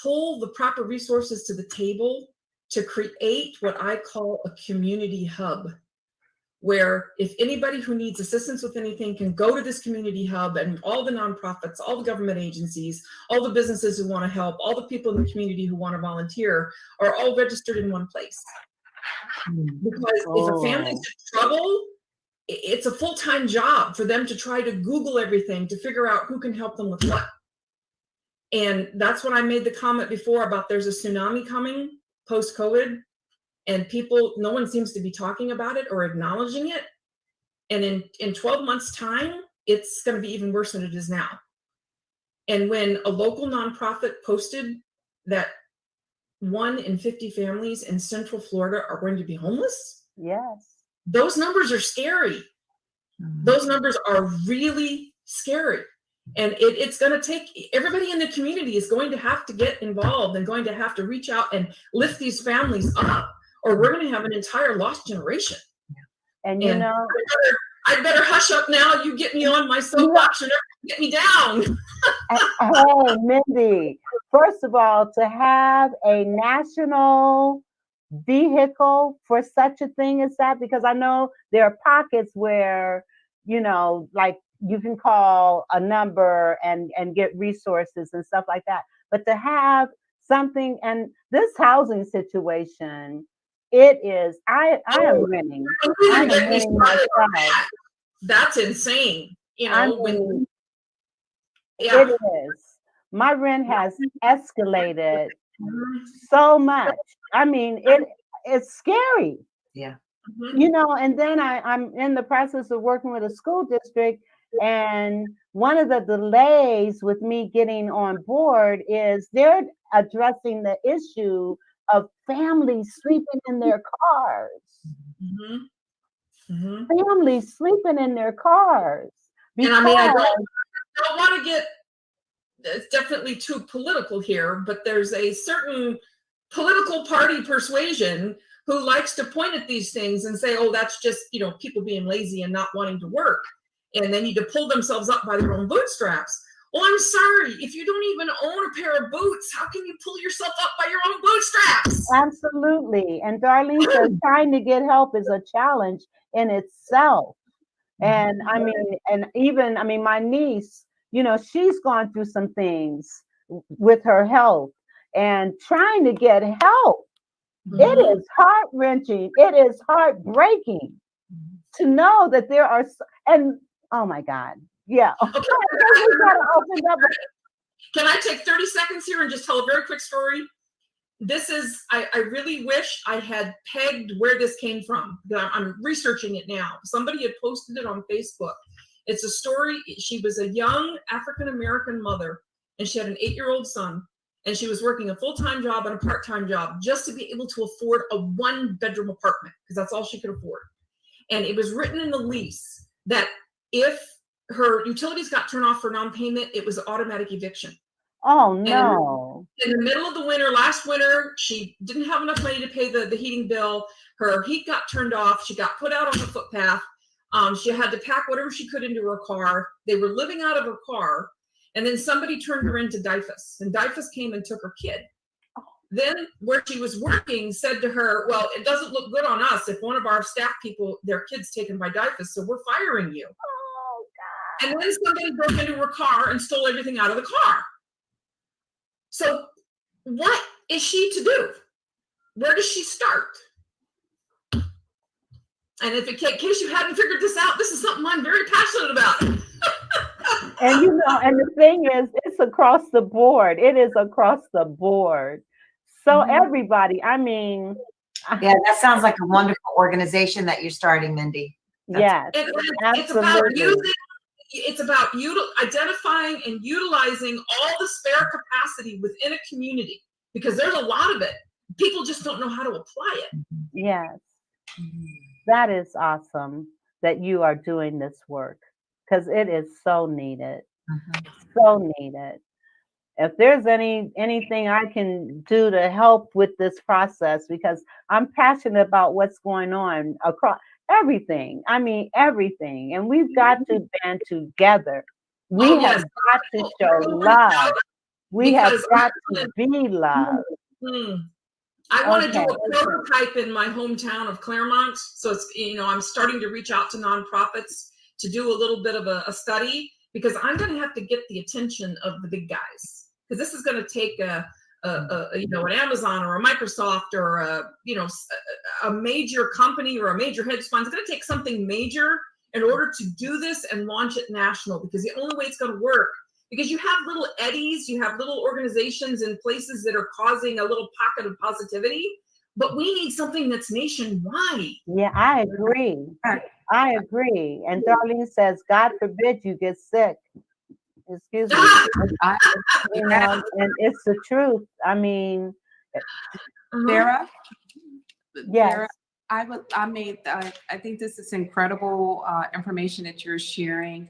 pull the proper resources to the table to create what I call a community hub, where if anybody who needs assistance with anything can go to this community hub, and all the nonprofits, all the government agencies, all the businesses who want to help, all the people in the community who want to volunteer are all registered in one place. Because if a family's in trouble, it's a full-time job for them to try to Google everything to figure out who can help them with what. And that's when I made the comment before about there's a tsunami coming post-COVID, and no one seems to be talking about it or acknowledging it. And in 12 months' time, it's going to be even worse than it is now. And when a local nonprofit posted that 1 in 50 families in Central Florida are going to be homeless, yes, those numbers are scary. Those numbers are really scary. And it's going to take, everybody in the community is going to have to get involved and going to have to reach out and lift these families up, or we're going to have an entire lost generation. And you know, I better hush up now. You get me on my soapbox and get me down. Hey, Mindy, first of all, to have a national vehicle for such a thing as that, because I know there are pockets where, you know, like you can call a number and get resources and stuff like that. But to have something, and this housing situation, it is, I am winning. I am winning myself. That's insane. You know, it is. My rent has escalated so much. I mean, it's scary. Yeah. You know, and then I'm in the process of working with a school district, and one of the delays with me getting on board is they're addressing the issue of families sleeping in their cars. Families sleeping in their cars. And I mean, I don't want to get, it's definitely too political here, but there's a certain political party persuasion who likes to point at these things and say, oh, that's just, you know, people being lazy and not wanting to work, and they need to pull themselves up by their own bootstraps. Well, I'm sorry, if you don't even own a pair of boots, how can you pull yourself up by your own bootstraps? Absolutely. And Darlene says trying to get help is a challenge in itself. And I mean, and even, I mean, my niece, you know, she's gone through some things with her health, and trying to get help. It is heart-wrenching. It is heartbreaking to know that there are, and oh my God. Yeah. Okay. Can I take 30 seconds here and just tell a very quick story? This is, I really wish I had pegged where this came from. I'm researching it now. Somebody had posted it on Facebook. It's a story. She was a young African-American mother, and she had an 8-year-old son, and she was working a full-time job and a part-time job just to be able to afford a 1-bedroom apartment, because that's all she could afford. And it was written in the lease that if her utilities got turned off for non-payment, it was automatic eviction. Oh And no. in the middle of the winter, last winter, she didn't have enough money to pay the heating bill. Her heat got turned off. She got put out on the footpath. She had to pack whatever she could into her car. They were living out of her car. And then somebody turned her into DYFS. And DYFS came and took her kid. Then where she was working said to her, well, it doesn't look good on us if one of our staff people, their kid's taken by DYFS, so we're firing you. Oh, God. And then somebody broke into her car and stole everything out of the car. So what is she to do? Where does she start? And in case you hadn't figured this out, this is something I'm very passionate about. And and the thing is, it's across the board. It is across the board. So everybody, I mean. Yeah, that sounds like a wonderful organization that you're starting, Mindy. Yes, absolutely. It's about identifying and utilizing all the spare capacity within a community, because there's a lot of it. People just don't know how to apply it. Yes. That is awesome that you are doing this work, because it is so needed. So needed. If there's anything I can do to help with this process, because I'm passionate about what's going on across everything. I mean, everything. And we've got to band together. We have got to show love. We have got to be love. I want to do a prototype in my hometown of Claremont. So it's, I'm starting to reach out to nonprofits to do a little bit of a study, because I'm going to have to get the attention of the big guys. Because this is going to take an Amazon or a Microsoft or a major company or a major hedge fund. It's going to take something major in order to do this and launch it national, because the only way it's going to work, because you have little eddies, you have little organizations in places that are causing a little pocket of positivity, but we need something that's nationwide. Yeah, I agree. I agree. And Darlene says, God forbid you get sick. Excuse me. And it's the truth. I mean, Sarah? Yes. Sarah, I think this is incredible information that you're sharing.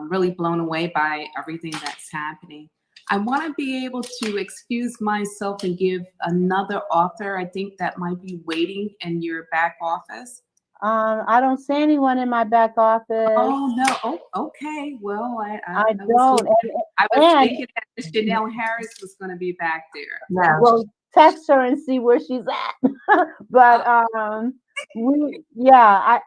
Really blown away by everything that's happening. I want to be able to excuse myself and give another author, I think, that might be waiting in your back office. I don't see anyone in my back office. Oh no! Oh, okay. Well, I don't. I was thinking that Janelle Harris was going to be back there. Yeah. Well, text her and see where she's at. But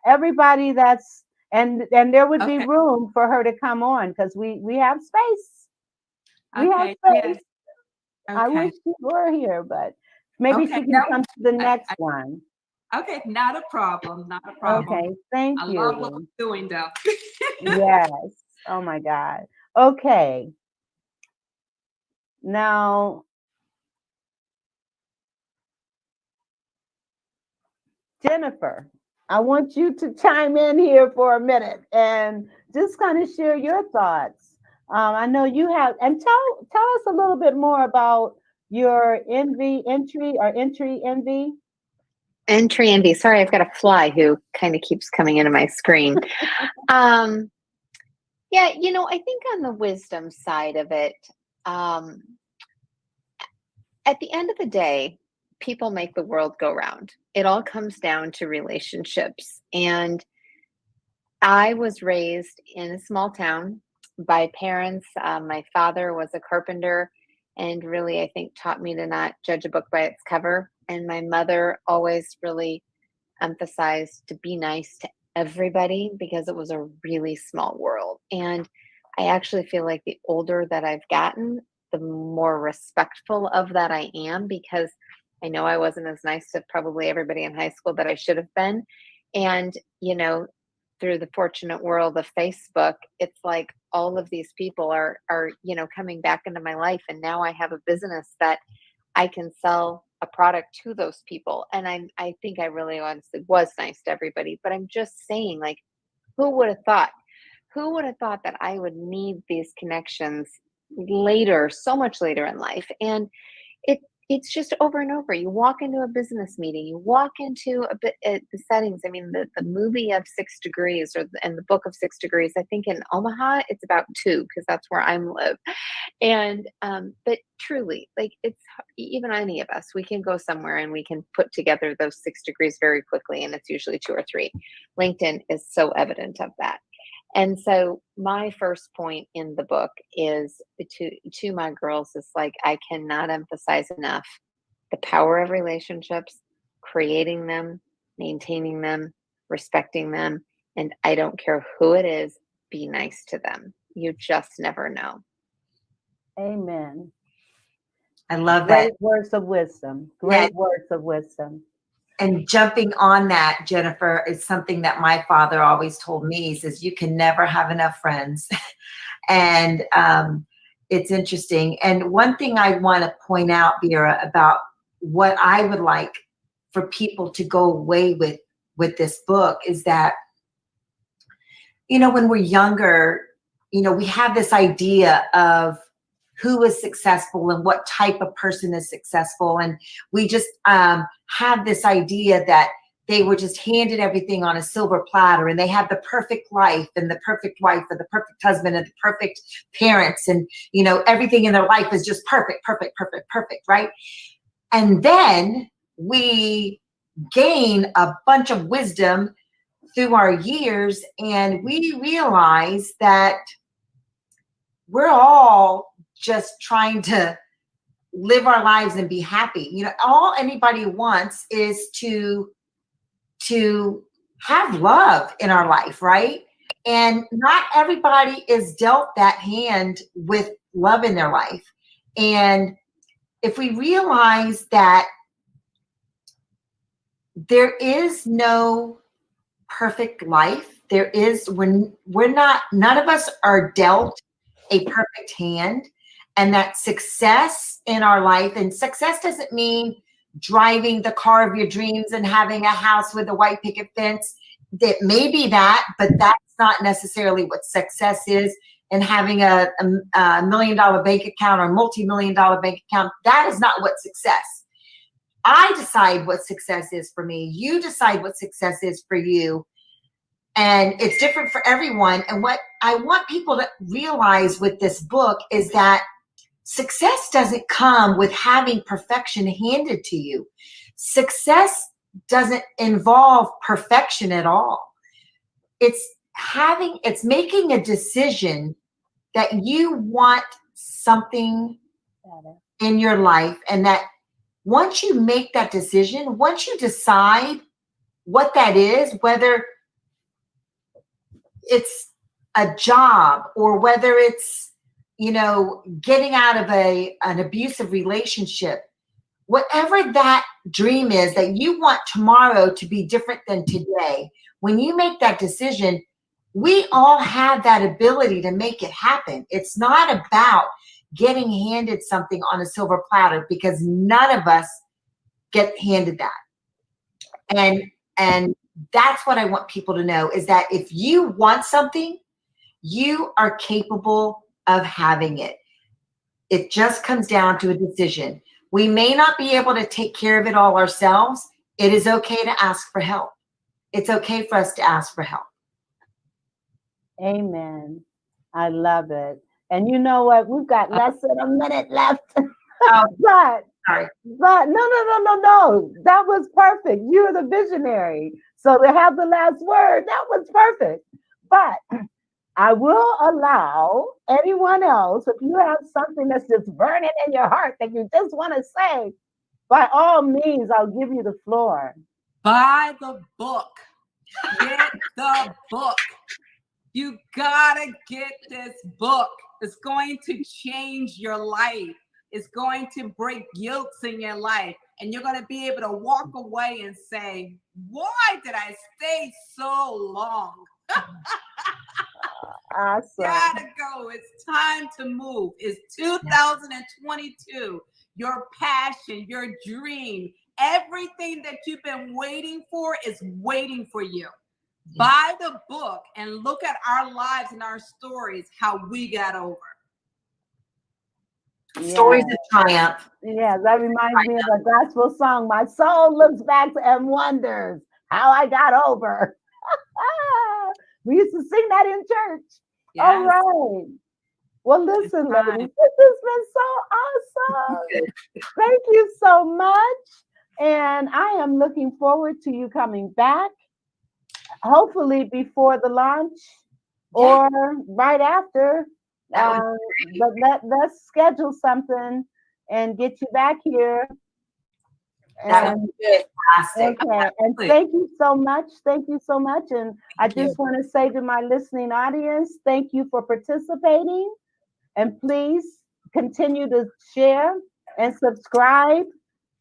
everybody that's and there would be room for her to come on, because we have space. We have space. Yeah. I wish she were here, but maybe she can come to the next one. Okay, not a problem. Not a problem. Okay, thank you. I love what we're doing, though. Yes. Oh my God. Okay. Now, Jennifer, I want you to chime in here for a minute and just kind of share your thoughts. I know you have, and tell us a little bit more about your entry envy. Entry envy. Sorry, I've got a fly who kind of keeps coming into my screen. Yeah, I think on the wisdom side of it, at the end of the day, people make the world go round. It all comes down to relationships. And I was raised in a small town by parents. My father was a carpenter and really, I think, taught me to not judge a book by its cover. And my mother always really emphasized to be nice to everybody, because it was a really small world. And I actually feel like the older that I've gotten, the more respectful of that I am, because I know I wasn't as nice to probably everybody in high school that I should have been. And, through the fortunate world of Facebook, it's like all of these people are coming back into my life. And now I have a business that I can sell a product to those people. And I think I really honestly was nice to everybody, but I'm just saying, like, who would have thought that I would need these connections later, so much later in life? And it's just over and over. You walk into a business meeting, you walk into the settings. I mean, the movie of 6 Degrees and the book of 6 Degrees, I think in Omaha, it's about 2, because that's where I live. And but truly, like, it's even any of us, we can go somewhere and we can put together those 6 degrees very quickly, and it's usually 2 or 3. LinkedIn is so evident of that. And so my first point in the book is to my girls is like, I cannot emphasize enough the power of relationships, creating them, maintaining them, respecting them, and I don't care who it is, be nice to them. You just never know. Amen. I love Great that. words of wisdom. Yeah. Great words of wisdom. And jumping on that, Jennifer, is something that my father always told me. He says, you can never have enough friends. And it's interesting. And one thing I want to point out, Vera, about what I would like for people to go away with this book is that, you know, when we're younger, you know, we have this idea of who is successful and what type of person is successful. And we just have this idea that they were just handed everything on a silver platter and they have the perfect life and the perfect wife and the perfect husband and the perfect parents. And, you know, everything in their life is just perfect, perfect, perfect, perfect, right? And then we gain a bunch of wisdom through our years and we realize that we're all just trying to live our lives and be happy. You know, all anybody wants is to have love in our life, right? And not everybody is dealt that hand with love in their life. And if we realize that there is no perfect life, we're not, none of us are dealt a perfect hand, and that success in our life, and success doesn't mean driving the car of your dreams and having a house with a white picket fence. That may be that, but that's not necessarily what success is. And having a $1 million bank account or multi-million-dollar bank account, that is not what success. I decide what success is for me. You decide what success is for you. And it's different for everyone. And what I want people to realize with this book is that success doesn't come with having perfection handed to you. Success doesn't involve perfection at all. It's making a decision that you want something in your life, and that once you make that decision, once you decide what that is, whether it's a job or whether it's, you know, getting out of an abusive relationship, whatever that dream is that you want tomorrow to be different than today, when you make that decision, we all have that ability to make it happen. It's not about getting handed something on a silver platter, because none of us get handed that. And that's what I want people to know, is that if you want something, you are capable of having it. It just comes down to a decision. We may not be able to take care of it all ourselves. It is okay to ask for help. It's okay for us to ask for help. Amen. I love it. And you know what? We've got less than a minute left. But no. That was perfect. You're the visionary. So to have the last word, that was perfect. But I will allow anyone else, if you have something that's just burning in your heart that you just want to say, by all means, I'll give you the floor. Buy the book. Get the book. You gotta get this book. It's going to change your life. It's going to break guilts in your life. And you're going to be able to walk away and say, why did I stay so long? Awesome. Gotta go. It's time to move. It's 2022. Your passion, your dream, everything that you've been waiting for is waiting for you. Buy the book and look at our lives and our stories, how we got over. Stories of triumph. Yeah, that reminds me of a gospel song. My soul looks back and wonders how I got over. We used to sing that in church. Yes. All right. Well, listen, ladies, this has been so awesome. Thank you so much. And I am looking forward to you coming back, hopefully before the launch or right after. But let's schedule something and get you back here. That would be fantastic. Okay, and thank you so much. Thank you so much. And I just want to say to my listening audience, thank you for participating. And please continue to share and subscribe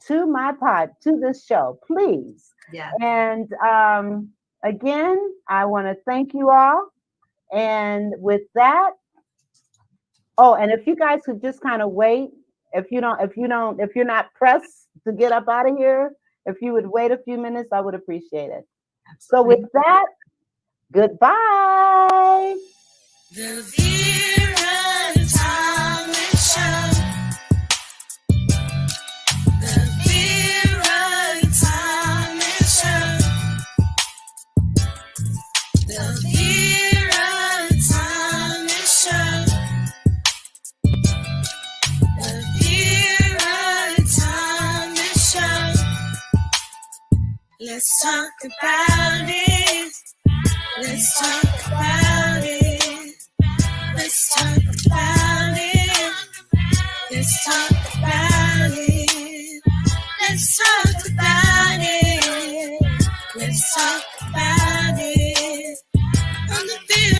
to this show, please. Yeah. And again, I want to thank you all. And with that, and if you guys could just kind of wait, if you're not pressed to get up out of here, if you would wait a few minutes, I would appreciate it. Absolutely. So with that, goodbye. The Vera Thomas Show. The Vera Thomas Show. The Vera Thomas Show. The Vera Thomas Show. Let's talk about it. Let's talk about it. Let's talk about it. Let's talk about it. Let's talk about it. Let's talk about it. On the Vera.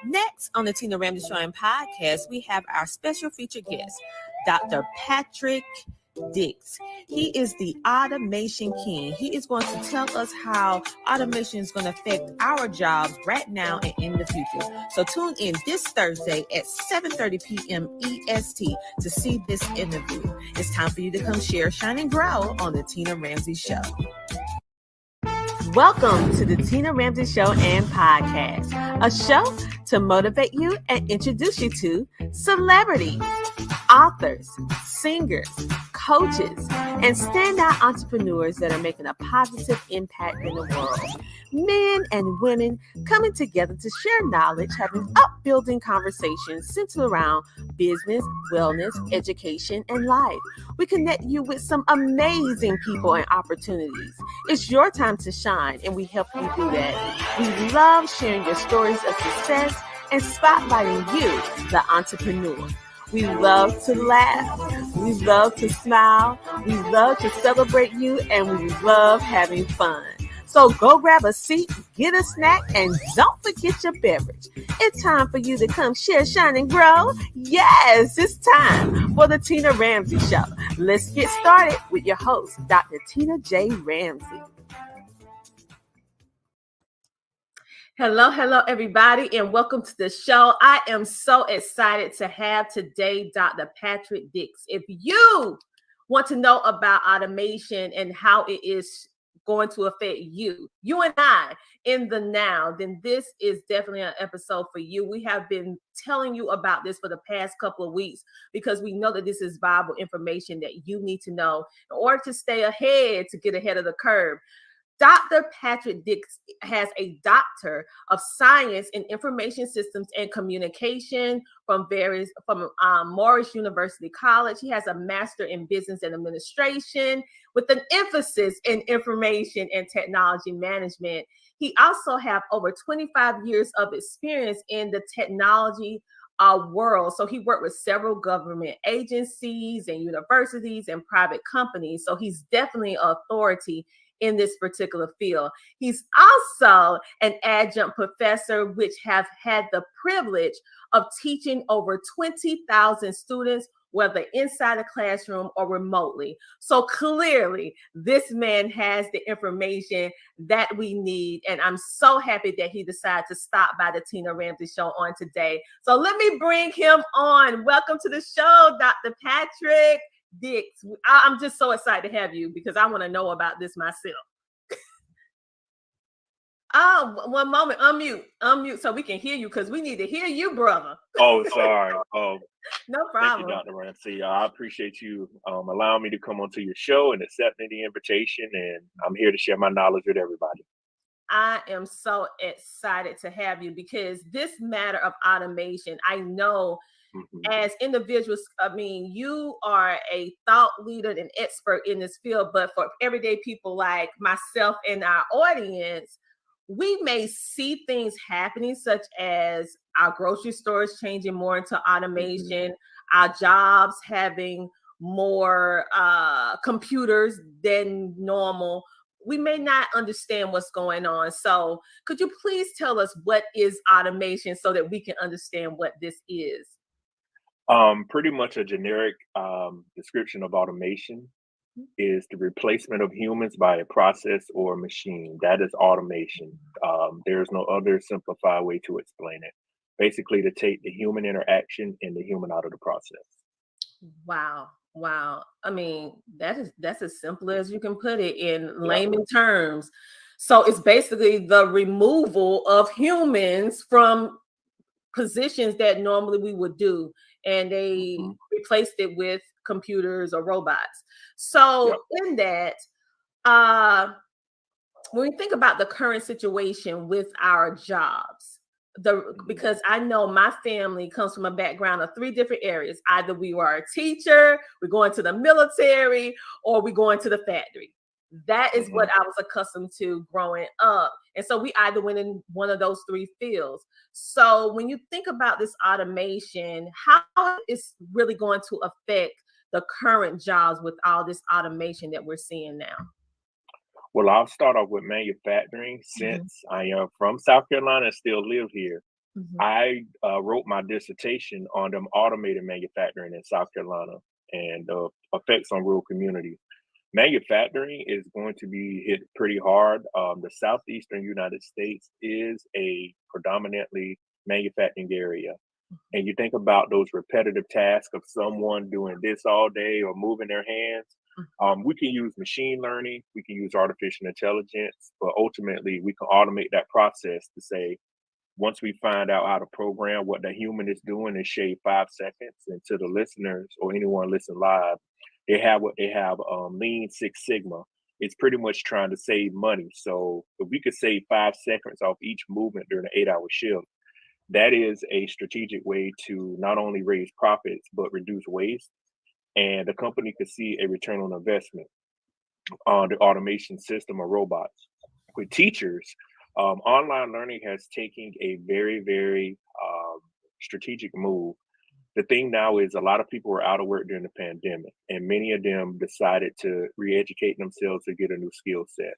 Next on the Tina Ramsey Show and podcast, we have our special featured guest, Dr. Patrick Dix. He is the automation king. He is going to tell us how automation is going to affect our jobs right now and in the future. So tune in this Thursday at 7:30 p.m. EST to see this interview. It's time for you to come share, shine, and grow on the Tina Ramsey Show. Welcome to the Tina Ramsey Show and podcast, a show to motivate you and introduce you to celebrities, authors, singers, coaches, and standout entrepreneurs that are making a positive impact in the world. Men and women coming together to share knowledge, having upbuilding conversations centered around business, wellness, education, and life. We connect you with some amazing people and opportunities. It's your time to shine, and we help you do that. We love sharing your stories of success and spotlighting you, the entrepreneur. We love to laugh. We love to smile. We love to celebrate you, and we love having fun. So go grab a seat, get a snack, and don't forget your beverage. It's time for you to come share, shine, and grow. Yes, it's time for the Tina Ramsey Show. Let's get started with your host, Dr. Tina J. Ramsey. Hello, everybody, and welcome to the show. I am so excited to have today Dr. Patrick Dix. If you want to know about automation and how it is going to affect you and I in the now, then this is definitely an episode for you. We have been telling you about this for the past couple of weeks because we know that this is valuable information that you need to know in order to stay ahead, to get ahead of the curve. Dr. Patrick Dix has a Doctor of Science in Information Systems and Communication from Morris University College. He has a Master in Business and Administration with an emphasis in Information and Technology Management. He also has over 25 years of experience in the technology world. So he worked with several government agencies and universities and private companies. So he's definitely an authority in this particular field. He's also an adjunct professor, which have had the privilege of teaching over 20,000 students, whether inside a classroom or remotely. So clearly, this man has the information that we need. And I'm so happy that he decided to stop by the Tina Ramsey Show on today. So let me bring him on. Welcome to the show, Dr. Patrick Dix. I'm just so excited to have you because I want to know about this myself. Oh, one moment. Unmute so we can hear you because we need to hear you, brother. Oh, sorry. Oh, no problem. Thank you, Dr. Ramsey. I appreciate you allowing me to come onto your show and accepting the invitation. And I'm here to share my knowledge with everybody. I am so excited to have you because this matter of automation, I know as individuals, I mean, you are a thought leader and expert in this field, but for everyday people like myself and our audience, we may see things happening such as our grocery stores changing more into automation, our jobs having more computers than normal. We may not understand what's going on. So could you please tell us what is automation so that we can understand what this is? Pretty much a generic description of automation is the replacement of humans by a process or a machine. That is automation. There's no other simplified way to explain it. Basically, to take the human interaction and the human out of the process. Wow. I mean, that's as simple as you can put it in layman terms. So it's basically the removal of humans from positions that normally we would do, and they replaced it with computers or robots. So in that, when we think about the current situation with our jobs, because I know my family comes from a background of 3 different areas. Either we were a teacher, we're going to the military, or we going to the factory. That is what I was accustomed to growing up. And so we either went in one of those 3 fields. So when you think about this automation, how is really going to affect the current jobs with all this automation that we're seeing now? Well, I'll start off with manufacturing. Since I am from South Carolina and still live here, I wrote my dissertation on them automated manufacturing in South Carolina and the effects on rural communities. Manufacturing is going to be hit pretty hard. The southeastern United States is a predominantly manufacturing area. And you think about those repetitive tasks of someone doing this all day or moving their hands. We can use machine learning, we can use artificial intelligence, but ultimately we can automate that process to say, once we find out how to program what the human is doing and shave 5 seconds, and to the listeners or anyone listen live, they have what they have, Lean Six Sigma. It's pretty much trying to save money. So if we could save 5 seconds off each movement during an 8-hour shift, that is a strategic way to not only raise profits, but reduce waste. And the company could see a return on investment on the automation system or robots. With teachers, online learning has taken a very, very strategic move. The thing now is a lot of people were out of work during the pandemic, and many of them decided to re-educate themselves to get a new skill set.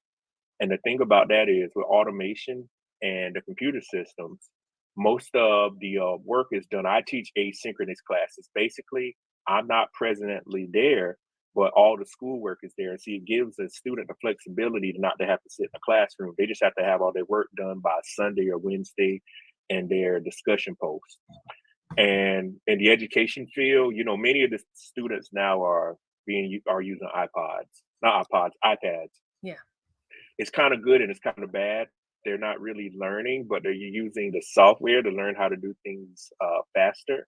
And the thing about that is with automation and the computer systems, most of the work is done. I teach asynchronous classes. Basically, I'm not presently there, but all the schoolwork is there. See, it gives a student the flexibility to not to have to sit in the classroom. They just have to have all their work done by Sunday or Wednesday and their discussion posts. And in the education field, many of the students now are using iPads. Yeah. It's kind of good and it's kind of bad. They're not really learning, but they're using the software to learn how to do things faster.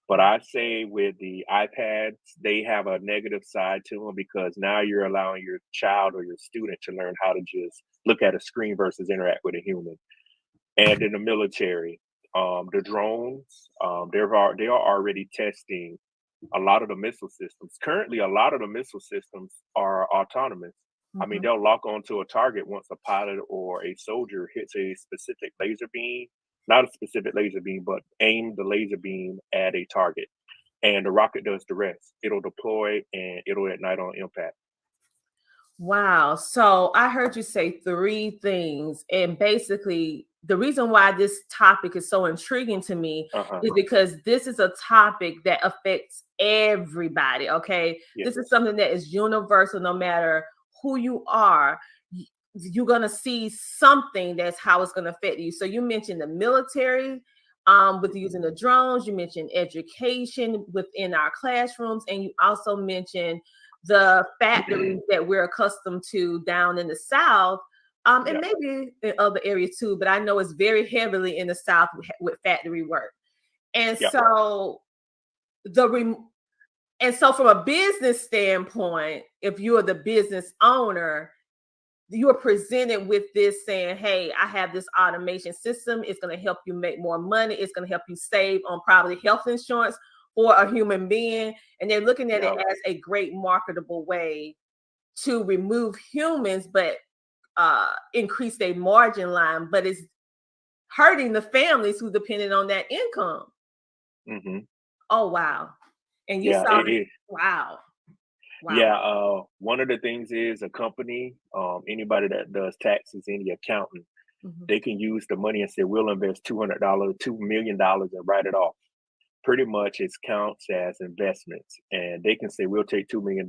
But I say with the iPads, they have a negative side to them because now you're allowing your child or your student to learn how to just look at a screen versus interact with a human. And in the military, the drones, they are already testing a lot of the missile systems. Currently, a lot of the missile systems are autonomous. I mean, they'll lock onto a target once a pilot or a soldier hits a specific laser beam, not a specific laser beam, but aim the laser beam at a target. And the rocket does the rest. It'll deploy and it'll ignite on impact. Wow. So I heard you say 3 things. And basically, the reason why this topic is so intriguing to me is because this is a topic that affects everybody. Okay. Yes. This is something that is universal, no matter who you are. You're going to see something that's how it's going to affect you. So you mentioned the military with using the drones, you mentioned education within our classrooms, and you also mentioned the factories that we're accustomed to down in the South, and maybe in other areas too, but I know it's very heavily in the South with factory work. And so and so from a business standpoint, if you're the business owner, you are presented with this saying, hey, I have this automation system. It's going to help you make more money. It's going to help you save on probably health insurance for a human being. And they're looking at it as a great marketable way to remove humans, but increase their margin line. But it's hurting the families who depended on that income. Mm-hmm. Oh, wow. And you saw it. Wow. Wow. Yeah, one of the things is a company, anybody that does taxes, any accountant, they can use the money and say, we'll invest $200, $2 million and write it off. Pretty much it counts as investments. And they can say, we'll take $2 million,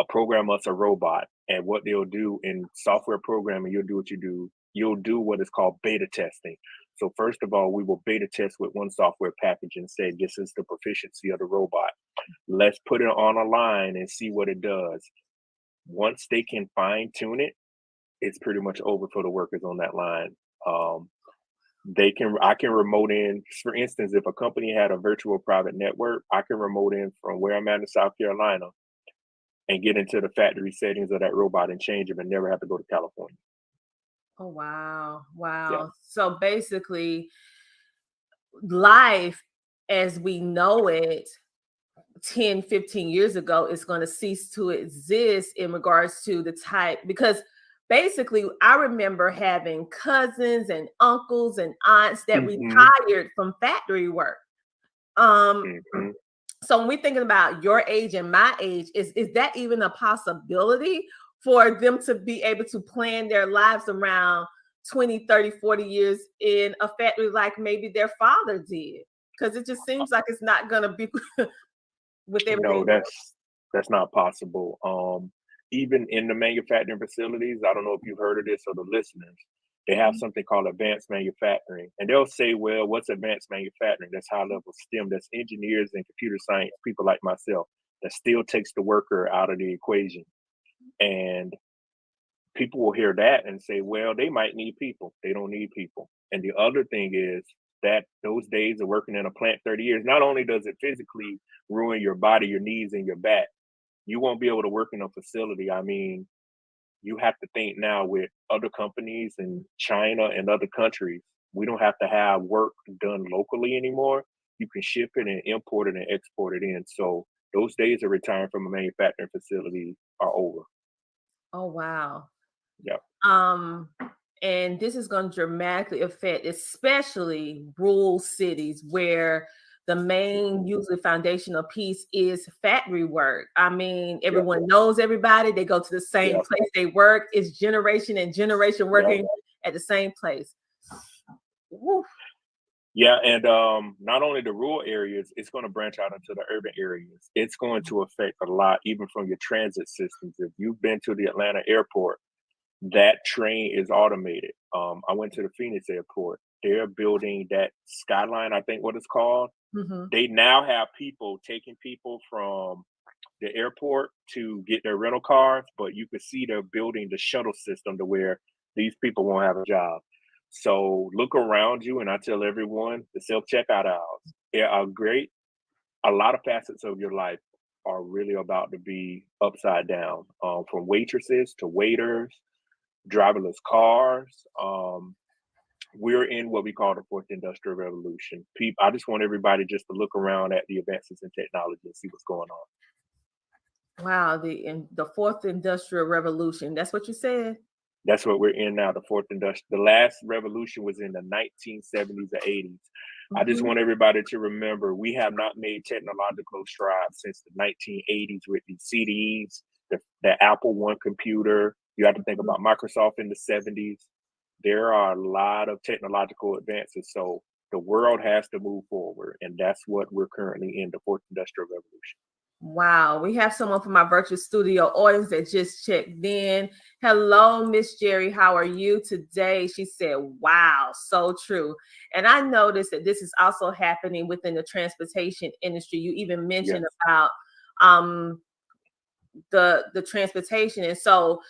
program us a robot. And what they'll do in software programming, you'll do what you do. You'll do what is called beta testing. So first of all, we will beta test with one software package and say, this is the proficiency of the robot. Let's put it on a line and see what it does. Once they can fine tune it, it's pretty much over for the workers on that line. I can remote in, for instance, if a company had a virtual private network, I can remote in from where I'm at in South Carolina and get into the factory settings of that robot and change them and never have to go to California. Oh, wow. Wow. Yeah. So basically, life as we know it 10, 15 years ago is going to cease to exist in regards to the type, because basically I remember having cousins and uncles and aunts that retired from factory work. So when we're thinking about your age and my age, is that even a possibility for them to be able to plan their lives around 20, 30, 40 years in a factory like maybe their father did? Because it just seems like it's not going to be with everything. No, that's not possible. Even in the manufacturing facilities, I don't know if you've heard of this or the listeners, they have something called advanced manufacturing. And they'll say, well, what's advanced manufacturing? That's high level STEM. That's engineers and computer science, people like myself, that still takes the worker out of the equation. And people will hear that and say, well, they might need people. They don't need people. And the other thing is that those days of working in a plant 30 years, not only does it physically ruin your body, your knees and your back, you won't be able to work in a facility. I mean, you have to think now with other companies in China and other countries, we don't have to have work done locally anymore. You can ship it and import it and export it in. So those days of retiring from a manufacturing facility are over. Oh, wow. Yeah. And this is going to dramatically affect, especially rural cities where the main, usually foundational piece is factory work. I mean, everyone knows everybody. They go to the same place they work. It's generation and generation working at the same place. Woo. Yeah, and not only the rural areas, it's going to branch out into the urban areas. It's going to affect a lot, even from your transit systems. If you've been to the Atlanta airport, that train is automated. I went to the Phoenix airport. They're building that Skyline, I think what it's called. Mm-hmm. They now have people taking people from the airport to get their rental cars, but you can see they're building the shuttle system to where these people won't have a job. So look around you, and I tell everyone the self-checkout aisles, they are great. A lot of facets of your life are really about to be upside down, from waitresses to waiters, driverless cars. We're in what we call the fourth industrial revolution. I just want everybody just to look around at the advances in technology and see what's going on. Wow, the fourth industrial revolution. That's what you said? That's what we're in now, the fourth industrial. The last revolution was in the 1970s or 80s. Mm-hmm. I just want everybody to remember we have not made technological strides since the 1980s with the CDs, the Apple One computer. You have to think about Microsoft in the 70s. There are a lot of technological advances. So the world has to move forward. And that's what we're currently in, the fourth industrial revolution. Wow. We have someone from our virtual studio audience that just checked in. Hello, Miss Jerry. How are you today? She said, wow, so true. And I noticed that this is also happening within the transportation industry. You even mentioned about the transportation. And so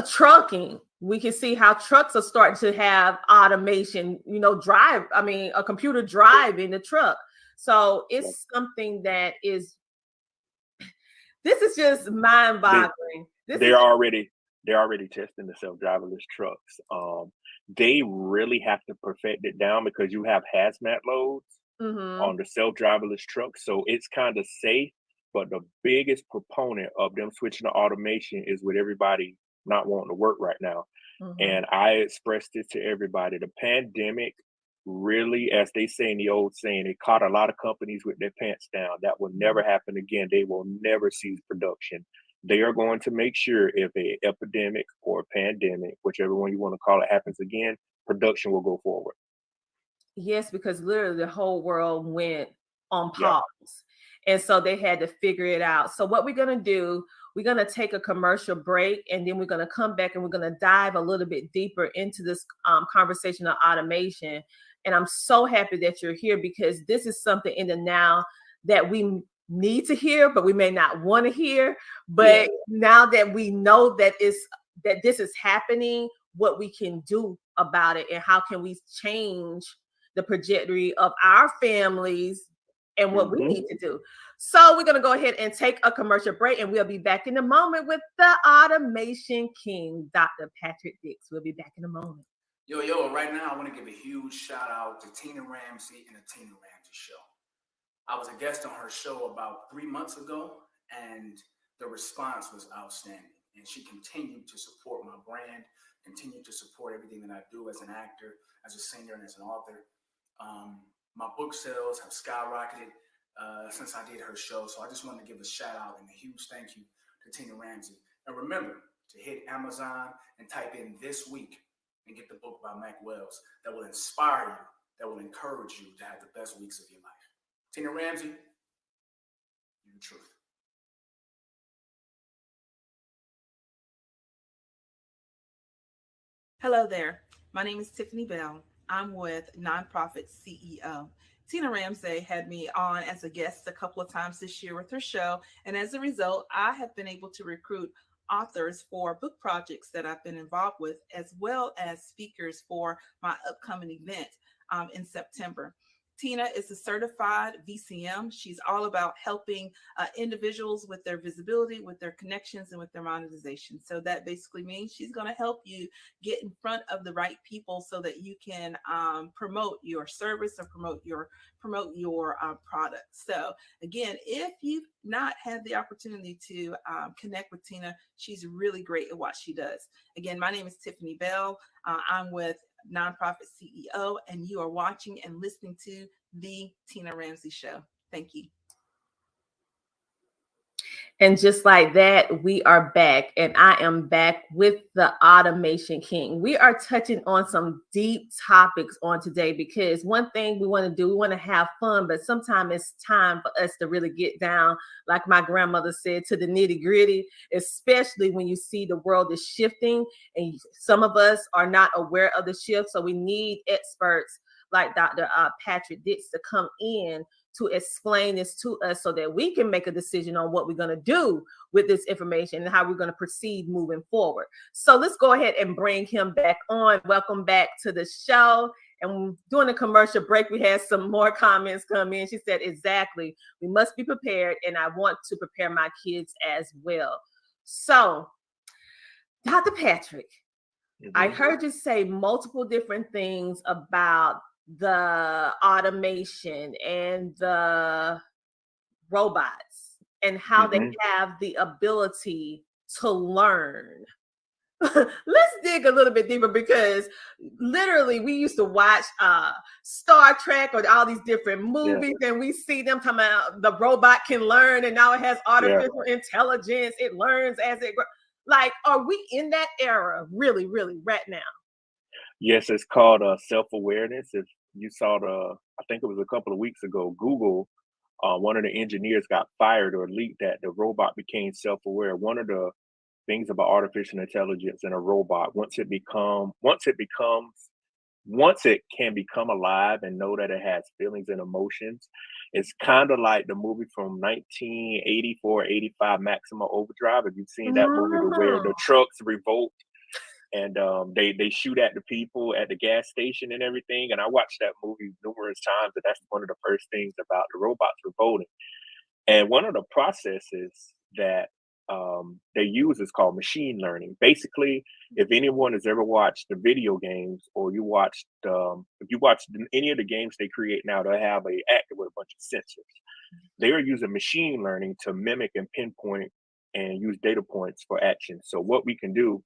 trucking, we can see how trucks are starting to have automation, a computer driving the truck. So it's something that this is just mind-boggling. They're already testing the self-driverless trucks. They really have to perfect it down because you have hazmat loads on the self-driverless trucks. So it's kind of safe, but the biggest proponent of them switching to automation is with everybody not wanting to work right now. And I expressed it to everybody. The pandemic really, as they say in the old saying, it caught a lot of companies with their pants down. That will never happen again. They will never cease production. They are going to make sure if an epidemic or a pandemic, whichever one you want to call it, happens again, production will go forward. Yes, because literally the whole world went on pause. And so they had to figure it out. So what we're going to do, we're going to take a commercial break, and then we're going to come back and we're going to dive a little bit deeper into this conversation of automation. And I'm so happy that you're here because this is something in the now that we need to hear, but we may not want to hear. But now that we know that this is happening, what we can do about it and how can we change the trajectory of our families and what we need to do. So we're going to go ahead and take a commercial break, and we'll be back in a moment with the Automation King, Dr. Patrick Dix. We'll be back in a moment. Yo, right now I want to give a huge shout out to Tina Ramsey and the Tina Ramsey Show. I was a guest on her show about 3 months ago, and the response was outstanding. And she continued to support my brand, continued to support everything that I do as an actor, as a singer, and as an author. My book sales have skyrocketed since I did her show. So I just wanted to give a shout out and a huge thank you to Tina Ramsey. And remember to hit Amazon and type in "this week" and get the book by Mac Wells that will inspire you, that will encourage you to have the best weeks of your life. Tina Ramsey, you're the truth. Hello there. My name is Tiffany Bell. I'm with Nonprofit CEO. Tina Ramsey had me on as a guest a couple of times this year with her show. And as a result, I have been able to recruit authors for book projects that I've been involved with, as well as speakers for my upcoming event in September. Tina is a certified VCM. She's all about helping individuals with their visibility, with their connections, and with their monetization. So that basically means she's going to help you get in front of the right people so that you can promote your service or promote your product. So again, if you've not had the opportunity to connect with Tina, she's really great at what she does. Again, my name is Tiffany Bell. I'm with Nonprofit CEO, and you are watching and listening to The Tina Ramsey Show. Thank you. And just like that, we are back. And I am back with the Automation King. We are touching on some deep topics on today because one thing we want to do, we want to have fun, but sometimes it's time for us to really get down, like my grandmother said, to the nitty gritty, especially when you see the world is shifting and some of us are not aware of the shift. So we need experts like Dr. Patrick Dix to come in to explain this to us so that we can make a decision on what we're going to do with this information and how we're going to proceed moving forward. So let's go ahead and bring him back on. Welcome back to the show. And during the commercial break, we had some more comments come in. She said, exactly, we must be prepared, and I want to prepare my kids as well. So, Dr. Patrick, I heard you say multiple different things about the automation and the robots and how they have the ability to learn. Let's dig a little bit deeper because literally we used to watch Star Trek or all these different movies and we see them talking about the robot can learn and now it has artificial intelligence. It learns as it grows. Like, are we in that era really, really right now? Yes, it's called self-awareness. If you saw I think it was a couple of weeks ago, Google, one of the engineers got fired or leaked that the robot became self-aware. One of the things about artificial intelligence and a robot, once it can become alive and know that it has feelings and emotions, it's kind of like the movie from 1984, 85, Maximum Overdrive. Have you seen that movie where the trucks revolt and they shoot at the people at the gas station and everything? And I watched that movie numerous times, and that's one of the first things about the robots revolting. And one of the processes that they use is called machine learning. Basically, if anyone has ever watched the video games or if you watched any of the games they create now, they have a actor with a bunch of sensors. They are using machine learning to mimic and pinpoint and use data points for action. So what we can do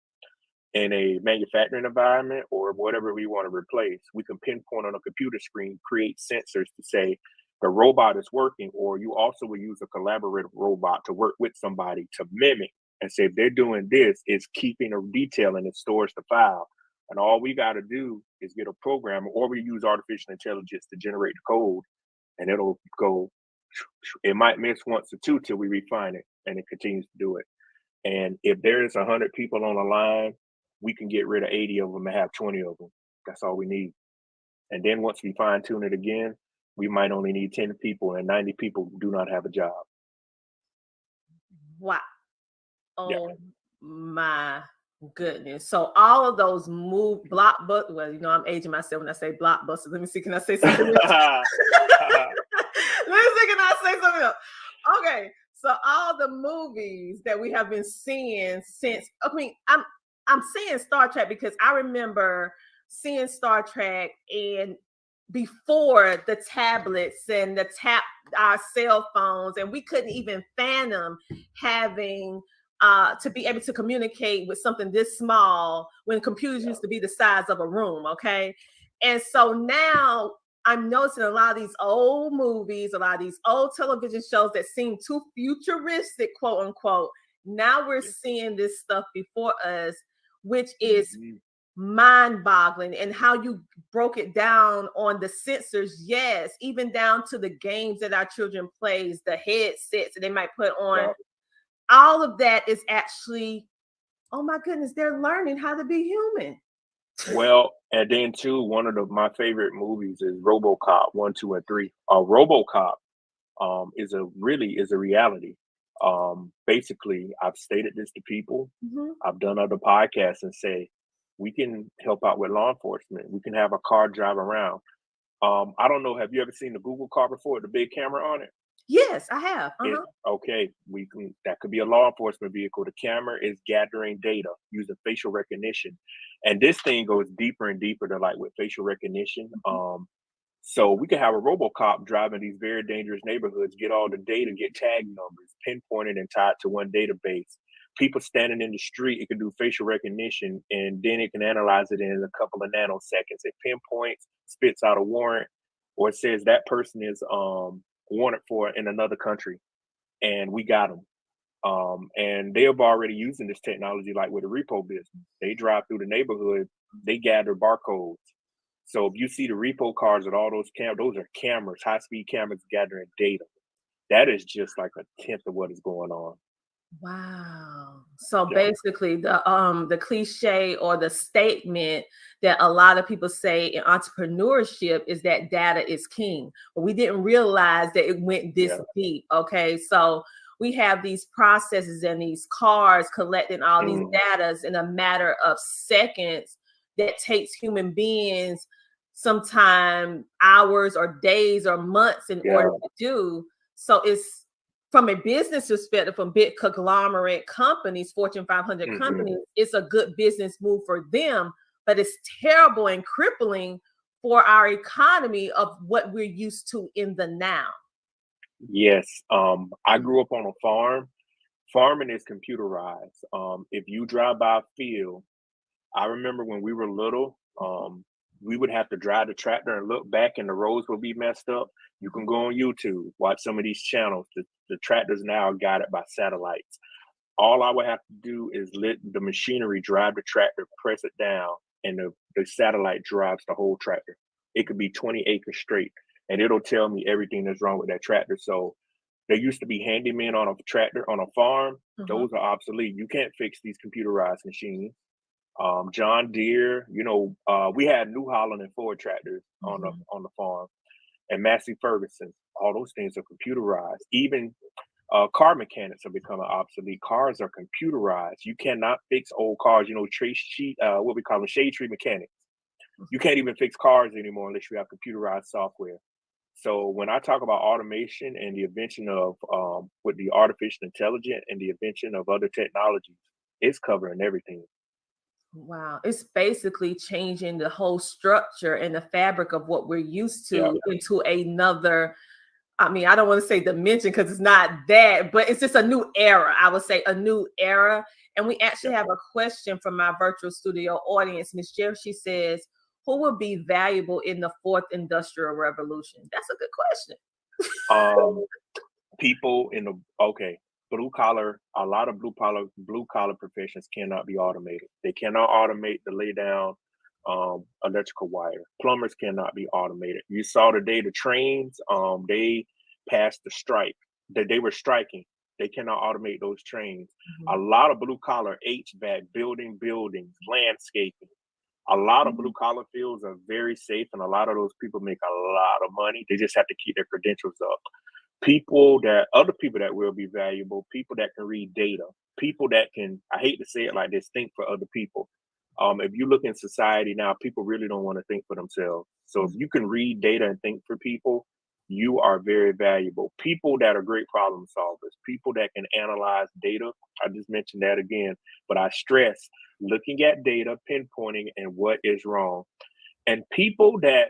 in a manufacturing environment or whatever we want to replace, we can pinpoint on a computer screen, create sensors to say the robot is working, or you also will use a collaborative robot to work with somebody to mimic and say if they're doing this, it's keeping a detail and it stores the file. And all we got to do is get a program, or we use artificial intelligence to generate the code, and it'll go. It might miss once or two till we refine it, and it continues to do it. And if there's 100 people on the line, we can get rid of 80 of them and have 20 of them. That's all we need. And then once we fine tune it again, we might only need 10 people and 90 people do not have a job. Wow. Oh my goodness. So all of those blockbusters, well, you know, I'm aging myself when I say blockbusters. Let me see, can I say something else? Let me see, can I say something else? Okay. So all the movies that we have been seeing since, I mean, I'm saying Star Trek because I remember seeing Star Trek and before the tablets and our cell phones, and we couldn't even fathom having to be able to communicate with something this small when computers used to be the size of a room. Okay. And so now I'm noticing a lot of these old movies, a lot of these old television shows that seem too futuristic, quote unquote. Now we're seeing this stuff before us, which is mind-boggling. And how you broke it down on the sensors, yes, even down to the games that our children plays, the headsets that they might put on. All of that is actually, oh my goodness, they're learning how to be human. Well, and then too, one of my favorite movies is RoboCop 1, 2, and 3. RoboCop is a reality. Basically, I've stated this to people. I've done other podcasts and say we can help out with law enforcement. We can have a car drive around. I don't know. Have you ever seen the Google car before? The big camera on it. Yes, I have. Okay, that could be a law enforcement vehicle. The camera is gathering data using facial recognition, and this thing goes deeper and deeper to like with facial recognition. So we could have a RoboCop driving these very dangerous neighborhoods, get all the data, get tag numbers, pinpointed and tied to one database. People standing in the street, it can do facial recognition, and then it can analyze it in a couple of nanoseconds. It pinpoints, spits out a warrant. or it says that person is wanted for in another country, and we got them. And they have already using this technology, like with the repo business. They drive through the neighborhood, they gather barcodes. So if you see the repo cars with all those those are cameras, high-speed cameras gathering data. That is just like a tenth of what is going on. Wow. So Yeah. basically the cliche or the statement that a lot of people say in entrepreneurship is that data is king. But we didn't realize that it went this deep. Okay. So we have these processes and these cars collecting all these datas in a matter of seconds that takes human beings sometime hours or days or months in order to do. So it's from a business perspective, from big conglomerate companies, Fortune 500 companies, it's a good business move for them, but it's terrible and crippling for our economy of what we're used to in the now. Yes. I grew up on a farm. Farming is computerized. If you drive by a field, I remember when we were little, we would have to drive the tractor and look back and the roads would be messed up. You can go on YouTube, watch some of these channels. The tractors now are guided by satellites. All I would have to do is let the machinery drive the tractor, press it down, and the satellite drives the whole tractor. It could be 20 acres straight, and it'll tell me everything that's wrong with that tractor. So there used to be handymen on a tractor on a farm. Those are obsolete. You can't fix these computerized machines. John Deere, we had New Holland and Ford tractors on the farm, and Massey Ferguson. All those things are computerized. Even car mechanics are becoming obsolete. Cars are computerized. You cannot fix old cars. What we call them, shade tree mechanics. You can't even fix cars anymore unless you have computerized software. So when I talk about automation and the invention of with the artificial intelligence and the invention of other technologies, it's covering everything. Wow. It's basically changing the whole structure and the fabric of what we're used to into another. I mean, I don't want to say dimension because it's not that, but it's just a new era. I would say a new era. And we actually have a question from my virtual studio audience. Miss Jerry, she says, who will be valuable in the fourth industrial revolution? That's a good question. People in the blue collar, a lot of blue collar professions cannot be automated. They cannot automate the lay down electrical wire. Plumbers cannot be automated. You saw today the trains, they passed the strike. They were striking. They cannot automate those trains. A lot of blue collar HVAC, buildings, landscaping. A lot of blue collar fields are very safe, and a lot of those people make a lot of money. They just have to keep their credentials up. Other people that will be valuable, people that can read data, people that can, I hate to say it like this, think for other people. If you look in society now, people really don't want to think for themselves. So if you can read data and think for people, you are very valuable. People that are great problem solvers, people that can analyze data. I just mentioned that again, but I stress looking at data, pinpointing and what is wrong. And people that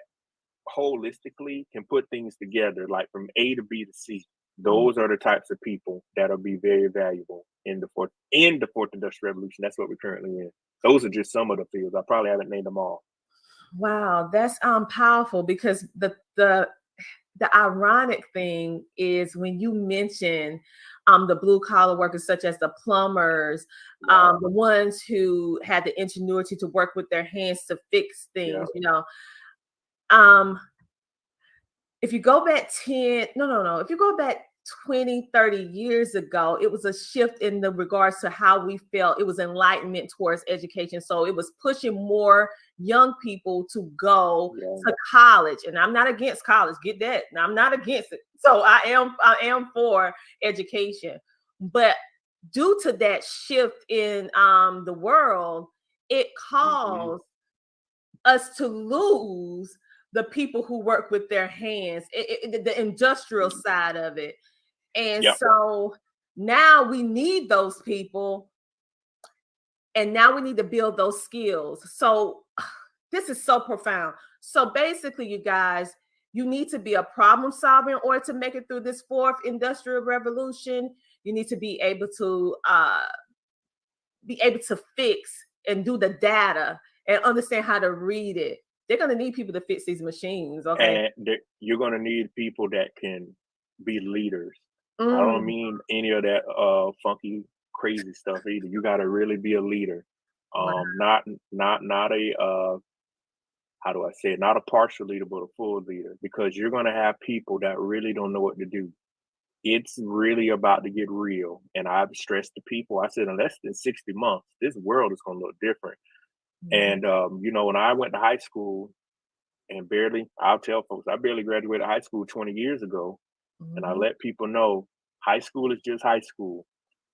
holistically can put things together, like from A to B to C. Those are the types of people that'll be very valuable in the fourth industrial revolution. That's what we're currently in. Those are just some of the fields. I probably haven't named them all. Wow, that's powerful, because the ironic thing is when you mention the blue collar workers, such as the plumbers, the ones who had the ingenuity to work with their hands to fix things, if you go back if you go back 20, 30 years ago, it was a shift in the regards to how we felt. It was enlightenment towards education. So it was pushing more young people to go to college. And I'm not against college. Get that. Now, I'm not against it. So I am for education. But due to that shift in the world, it caused us to lose the people who work with their hands, the industrial side of it. And so now we need those people, and now we need to build those skills. So this is so profound. So basically, you guys, you need to be a problem solver in order to make it through this fourth industrial revolution. You need to be able to fix and do the data and understand how to read it. they're going to need people to fix these machines. Okay. And you're going to need people that can be leaders. I Mm. don't mean any of that funky, crazy stuff either. You got to really be a leader. Wow. Not a how do I say it? Not a partial leader, but a full leader, because you're going to have people that really don't know what to do. It's really about to get real. And I've stressed to people, I said, in less than 60 months, this world is going to look different. And, you know, when I went to high school and I'll tell folks, I barely graduated high school 20 years ago. And I let people know high school is just high school.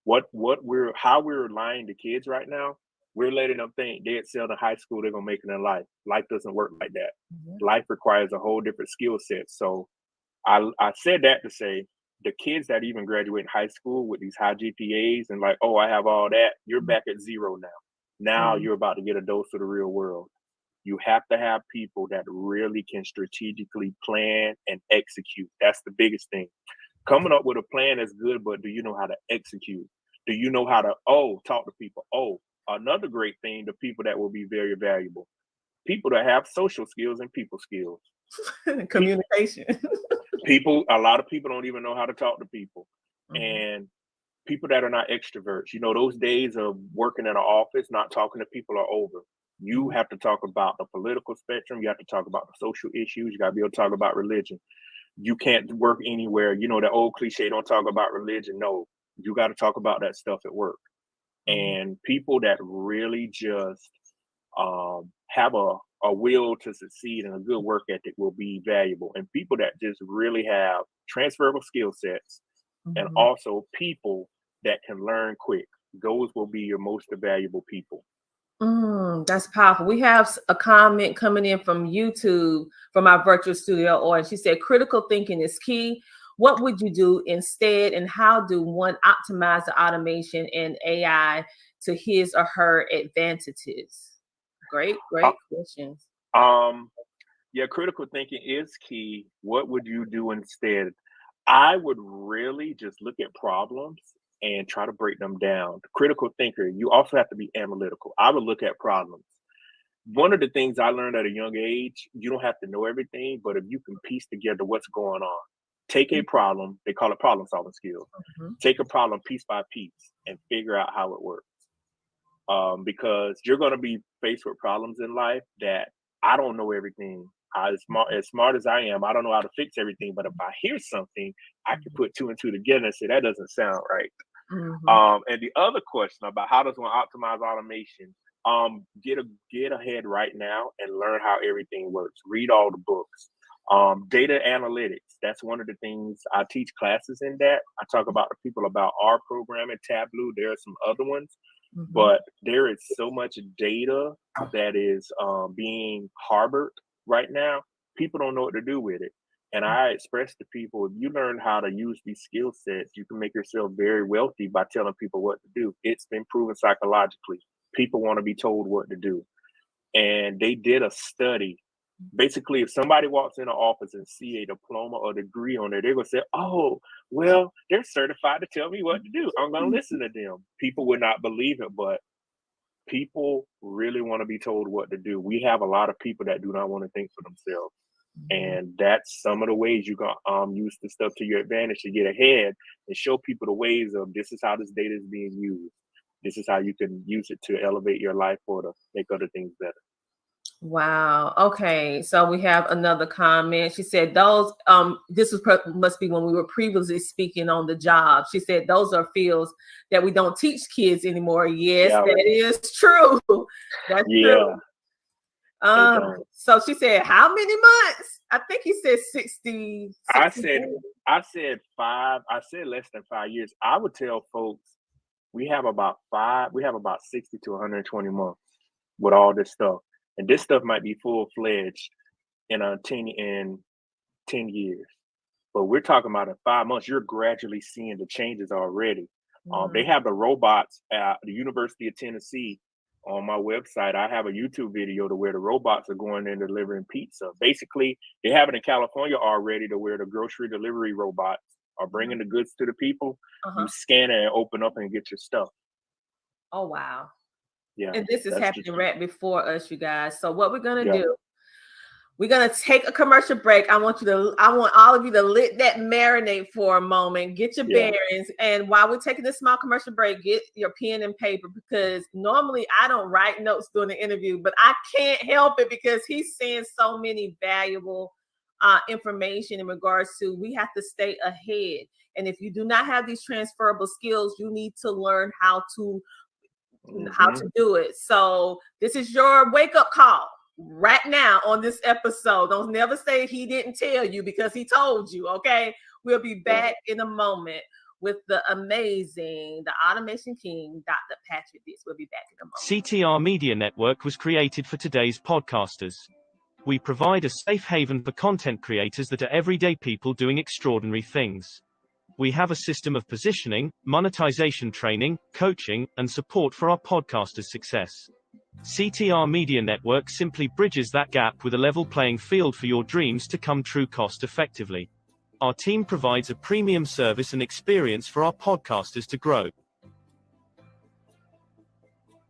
How we're lying to kids right now, we're letting them think they excel in high school, they're gonna make it in life. Life doesn't work like that. Life requires a whole different skill set. So I said that to say the kids that even graduate high school with these high GPAs and like, oh, I have all that, you're back at zero now. Now you're about to get a dose of the real world. You have to have people that really can strategically plan and execute. That's the biggest thing. Coming up with a plan is good, but do you know how to execute? Do you know how to, talk to people? Another great thing, the people that will be very valuable. People that have social skills and people skills. Communication. A lot of people don't even know how to talk to people. And people that are not extroverts, you know, those days of working in an office, not talking to people are over. You have to talk about the political spectrum. You have to talk about the social issues. You got to be able to talk about religion. You can't work anywhere. You know, the old cliche, don't talk about religion. No, you got to talk about that stuff at work. And people that really just have a will to succeed and a good work ethic will be valuable. And people that just really have transferable skill sets and also people that can learn quick, those will be your most valuable people. That's powerful. We have a comment coming in from YouTube from our virtual studio, or she said, critical thinking is key. What would you do instead, and how do one optimize the automation and AI to his or her advantages? Great questions. Yeah, critical thinking is key. What would you do instead? I would really just look at problems and try to break them down. The critical thinker, you also have to be analytical. I would look at problems. One of the things I learned at a young age, you don't have to know everything, but if you can piece together what's going on, take a problem, they call it problem solving skills. Take a problem piece by piece and figure out how it works. Because you're going to be faced with problems in life that I don't know everything. As smart as I am, I don't know how to fix everything. But if I hear something, I can put two and two together and say that doesn't sound right. And the other question about how does one optimize automation? Get ahead right now and learn how everything works. Read all the books. Data analytics. That's one of the things I teach classes in that. I talk about the people about R programming, Tableau. There are some other ones. But there is so much data that is being harbored right now. People don't know what to do with it. And I express to people, if you learn how to use these skill sets, you can make yourself very wealthy by telling people what to do. It's been proven psychologically. People want to be told what to do. And they did a study. Basically, if somebody walks in an office and see a diploma or degree on there, they're going to say, oh, well, they're certified to tell me what to do. I'm going to listen to them. People would not believe it, but people really want to be told what to do. We have a lot of people that do not want to think for themselves. And that's some of the ways you can use the stuff to your advantage to get ahead and show people the ways of this is how this data is being used. This is how you can use it to elevate your life or to make other things better. Wow. Okay. So we have another comment. She said those this must be when we were previously speaking on the job. She said those are fields that we don't teach kids anymore. Yes, that is true. That's true. So she said how many months? I think he said 60. I said 5. I said less than 5 years. I would tell folks we have about 60 to 120 months with all this stuff. And this stuff might be full-fledged in 10 years. But we're talking about in 5 months, you're gradually seeing the changes already. They have the robots at the University of Tennessee. On my website, I have a YouTube video to where the robots are going in delivering pizza. Basically, they have it in California already to where the grocery delivery robots are bringing the goods to the people. You scan it and open up and get your stuff. Oh, wow. Yeah, and this is happening right before us, you guys. So what we're going to do, We're gonna take a commercial break. I want all of you to let that marinate for a moment. Get your bearings, and while we're taking this small commercial break, get your pen and paper, because normally I don't write notes during the interview, but I can't help it because he's saying so many valuable information in regards to we have to stay ahead. And if you do not have these transferable skills, you need to learn how to do it. So this is your wake up call right now on this episode. Don't never say he didn't tell you, because he told you. Okay, we'll be back in a moment with the amazing, the automation king, Dr. Patrick Ditts. We'll be back in a moment. CTR Media Network was created for today's podcasters. We provide a safe haven for content creators that are everyday people doing extraordinary things. We have a system of positioning, monetization training, coaching, and support for our podcasters' success. CTR Media Network simply bridges that gap with a level playing field for your dreams to come true cost effectively. Our team provides a premium service and experience for our podcasters to grow.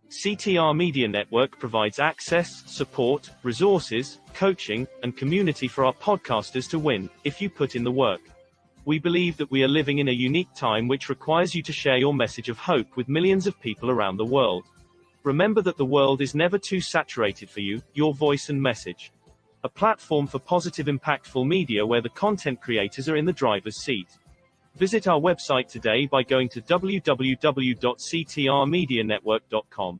CTR Media Network provides access, support, resources, coaching, and community for our podcasters to win, if you put in the work. We believe that we are living in a unique time which requires you to share your message of hope with millions of people around the world. Remember that the world is never too saturated for you, your voice and message. A platform for positive, impactful media where the content creators are in the driver's seat. Visit our website today by going to www.ctrmedianetwork.com.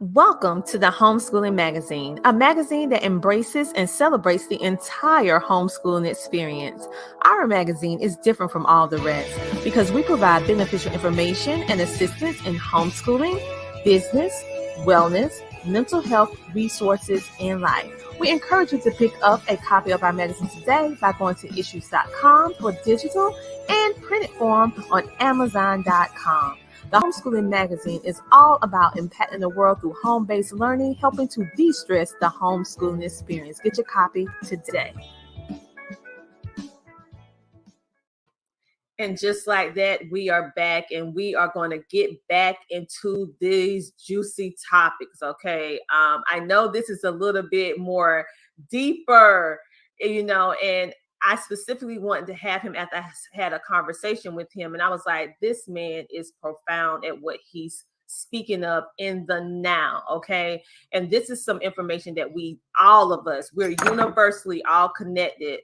Welcome to the Homeschooling Magazine, a magazine that embraces and celebrates the entire homeschooling experience. Our magazine is different from all the rest because we provide beneficial information and assistance in homeschooling, business, wellness, mental health, resources, and life. We encourage you to pick up a copy of our magazine today by going to issues.com for digital and printed form on amazon.com. The Homeschooling Magazine is all about impacting the world through home-based learning, helping to de-stress the homeschooling experience. Get your copy today. And just like that, we are back, and we are going to get back into these juicy topics, okay? I know this is a little bit more deeper, and I specifically wanted to have him after I had a conversation with him, and I was like, this man is profound at what he's speaking of in the now, okay? And this is some information that all of us, we're universally all connected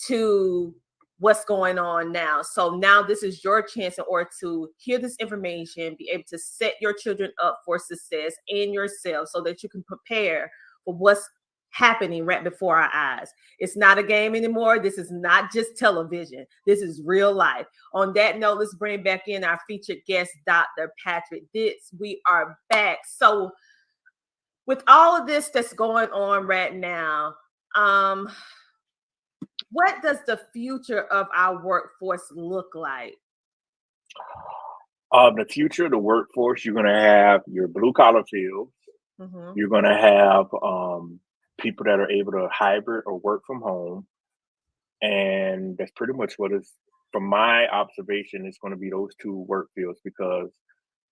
to what's going on now. So now this is your chance in order to hear this information, be able to set your children up for success and yourself so that you can prepare for what's happening right before our eyes. It's not a game anymore. This is not just television. This is real life. On that note, let's bring back in our featured guest, Dr. Patrick Ditts. We are back. So with all of this that's going on right now, what does the future of our workforce look like? The future of the workforce, you're going to have your blue collar fields. Mm-hmm. You're going to have people that are able to hybrid or work from home. And that's pretty much what is, from my observation, it's going to be those two work fields, because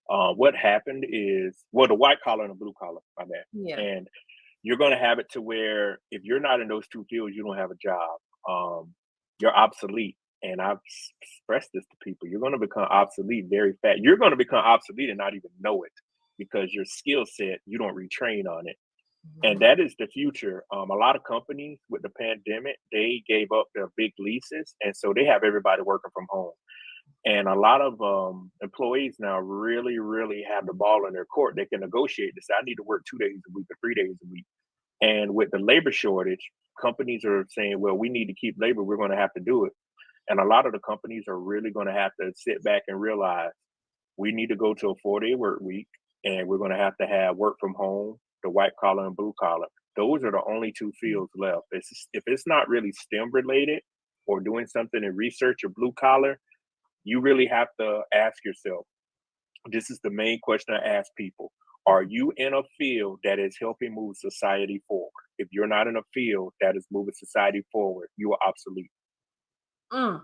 what happened is, the white collar and the blue collar, my bad. Yeah. And you're going to have it to where if you're not in those two fields, you don't have a job. You're obsolete. And I've expressed this to people. You're going to become obsolete very fast. You're going to become obsolete and not even know it, because your skill set, you don't retrain on it. Mm-hmm. And that is the future. A lot of companies with the pandemic, they gave up their big leases. And so they have everybody working from home. And a lot of employees now really, really have the ball in their court. They can negotiate this. I need to work 2 days a week or 3 days a week. And with the labor shortage, companies are saying, well, we need to keep labor. We're going to have to do it. And a lot of the companies are really going to have to sit back and realize we need to go to a 4-day work week, and we're going to have work from home, the white collar and blue collar. Those are the only two fields left. If it's not really STEM related or doing something in research or blue collar, you really have to ask yourself, this is the main question I ask people. Are you in a field that is helping move society forward? If you're not in a field that is moving society forward, you are obsolete. All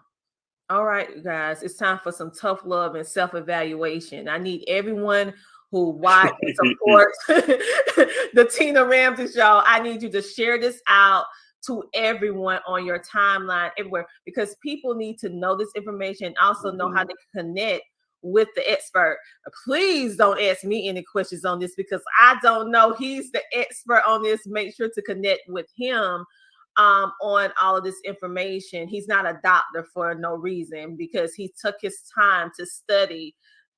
right, you guys, it's time for some tough love and self-evaluation. I need everyone who watch and support the Tina Ramsey show. I need you to share this out to everyone on your timeline, everywhere, because people need to know this information, also know how to connect with the expert. Please don't ask me any questions on this because I don't know. He's the expert on this. Make sure to connect with him on all of this information. He's not a doctor for no reason, because he took his time to study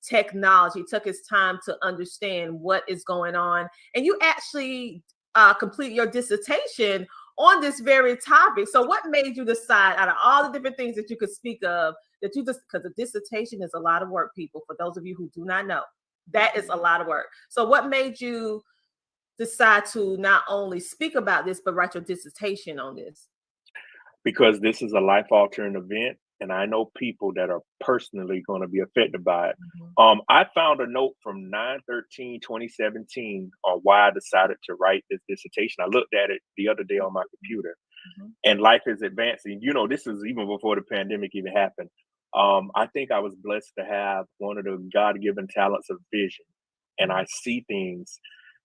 technology, took his time to understand what is going on. And you actually complete your dissertation on this very topic. So what made you decide, out of all the different things that you could speak of, that you just, because a dissertation is a lot of work, people, for those of you who do not know, that is a lot of work. So what made you decide to not only speak about this, but write your dissertation on this? Because this is a life-altering event, and I know people that are personally going to be affected by it. I found a note from 9/13/2017 on why I decided to write this dissertation. I looked at it the other day on my computer, and life is advancing. You know, this is even before the pandemic even happened. I think I was blessed to have one of the God-given talents of vision, and I see things.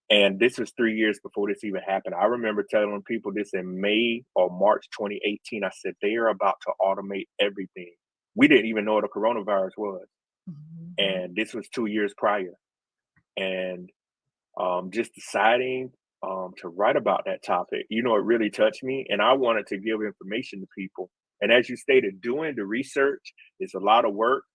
And this was 3 years before this even happened. I remember telling people this in May or March 2018. I said, they are about to automate everything. We didn't even know what a coronavirus was. And this was 2 years prior. And just deciding to write about that topic, you know, it really touched me. And I wanted to give information to people. And as you stated, doing the research is a lot of work,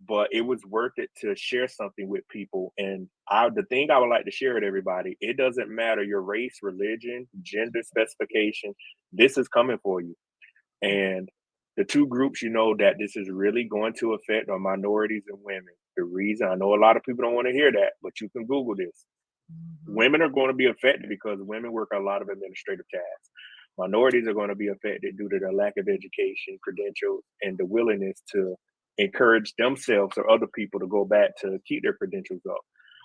but it was worth it to share something with people. And the thing I would like to share with everybody, it doesn't matter your race, religion, gender specification, this is coming for you. And the two groups, you know, that this is really going to affect are minorities and women. The reason, I know a lot of people don't want to hear that, but you can Google this. Women are going to be affected because women work a lot of administrative tasks. Minorities are going to be affected due to their lack of education, credentials, and the willingness to encourage themselves or other people to go back to keep their credentials up.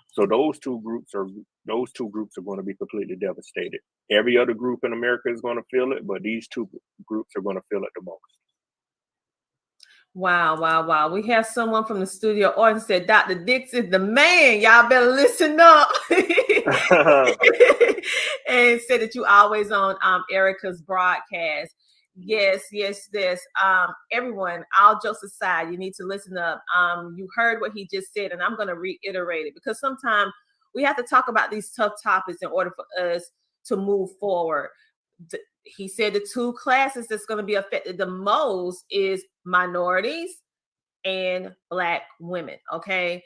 So those two groups are going to be completely devastated. Every other group in America is going to feel it, but these two groups are going to feel it the most. Wow, wow, wow. We have someone from the studio audience said Dr. Dix is the man. Y'all better listen up. And said that you always on Erica's broadcast. Yes. Everyone, all jokes aside, you need to listen up. You heard what he just said, and I'm going to reiterate it because sometimes we have to talk about these tough topics in order for us to move forward. He said the two classes that's going to be affected the most is minorities and Black women. Okay.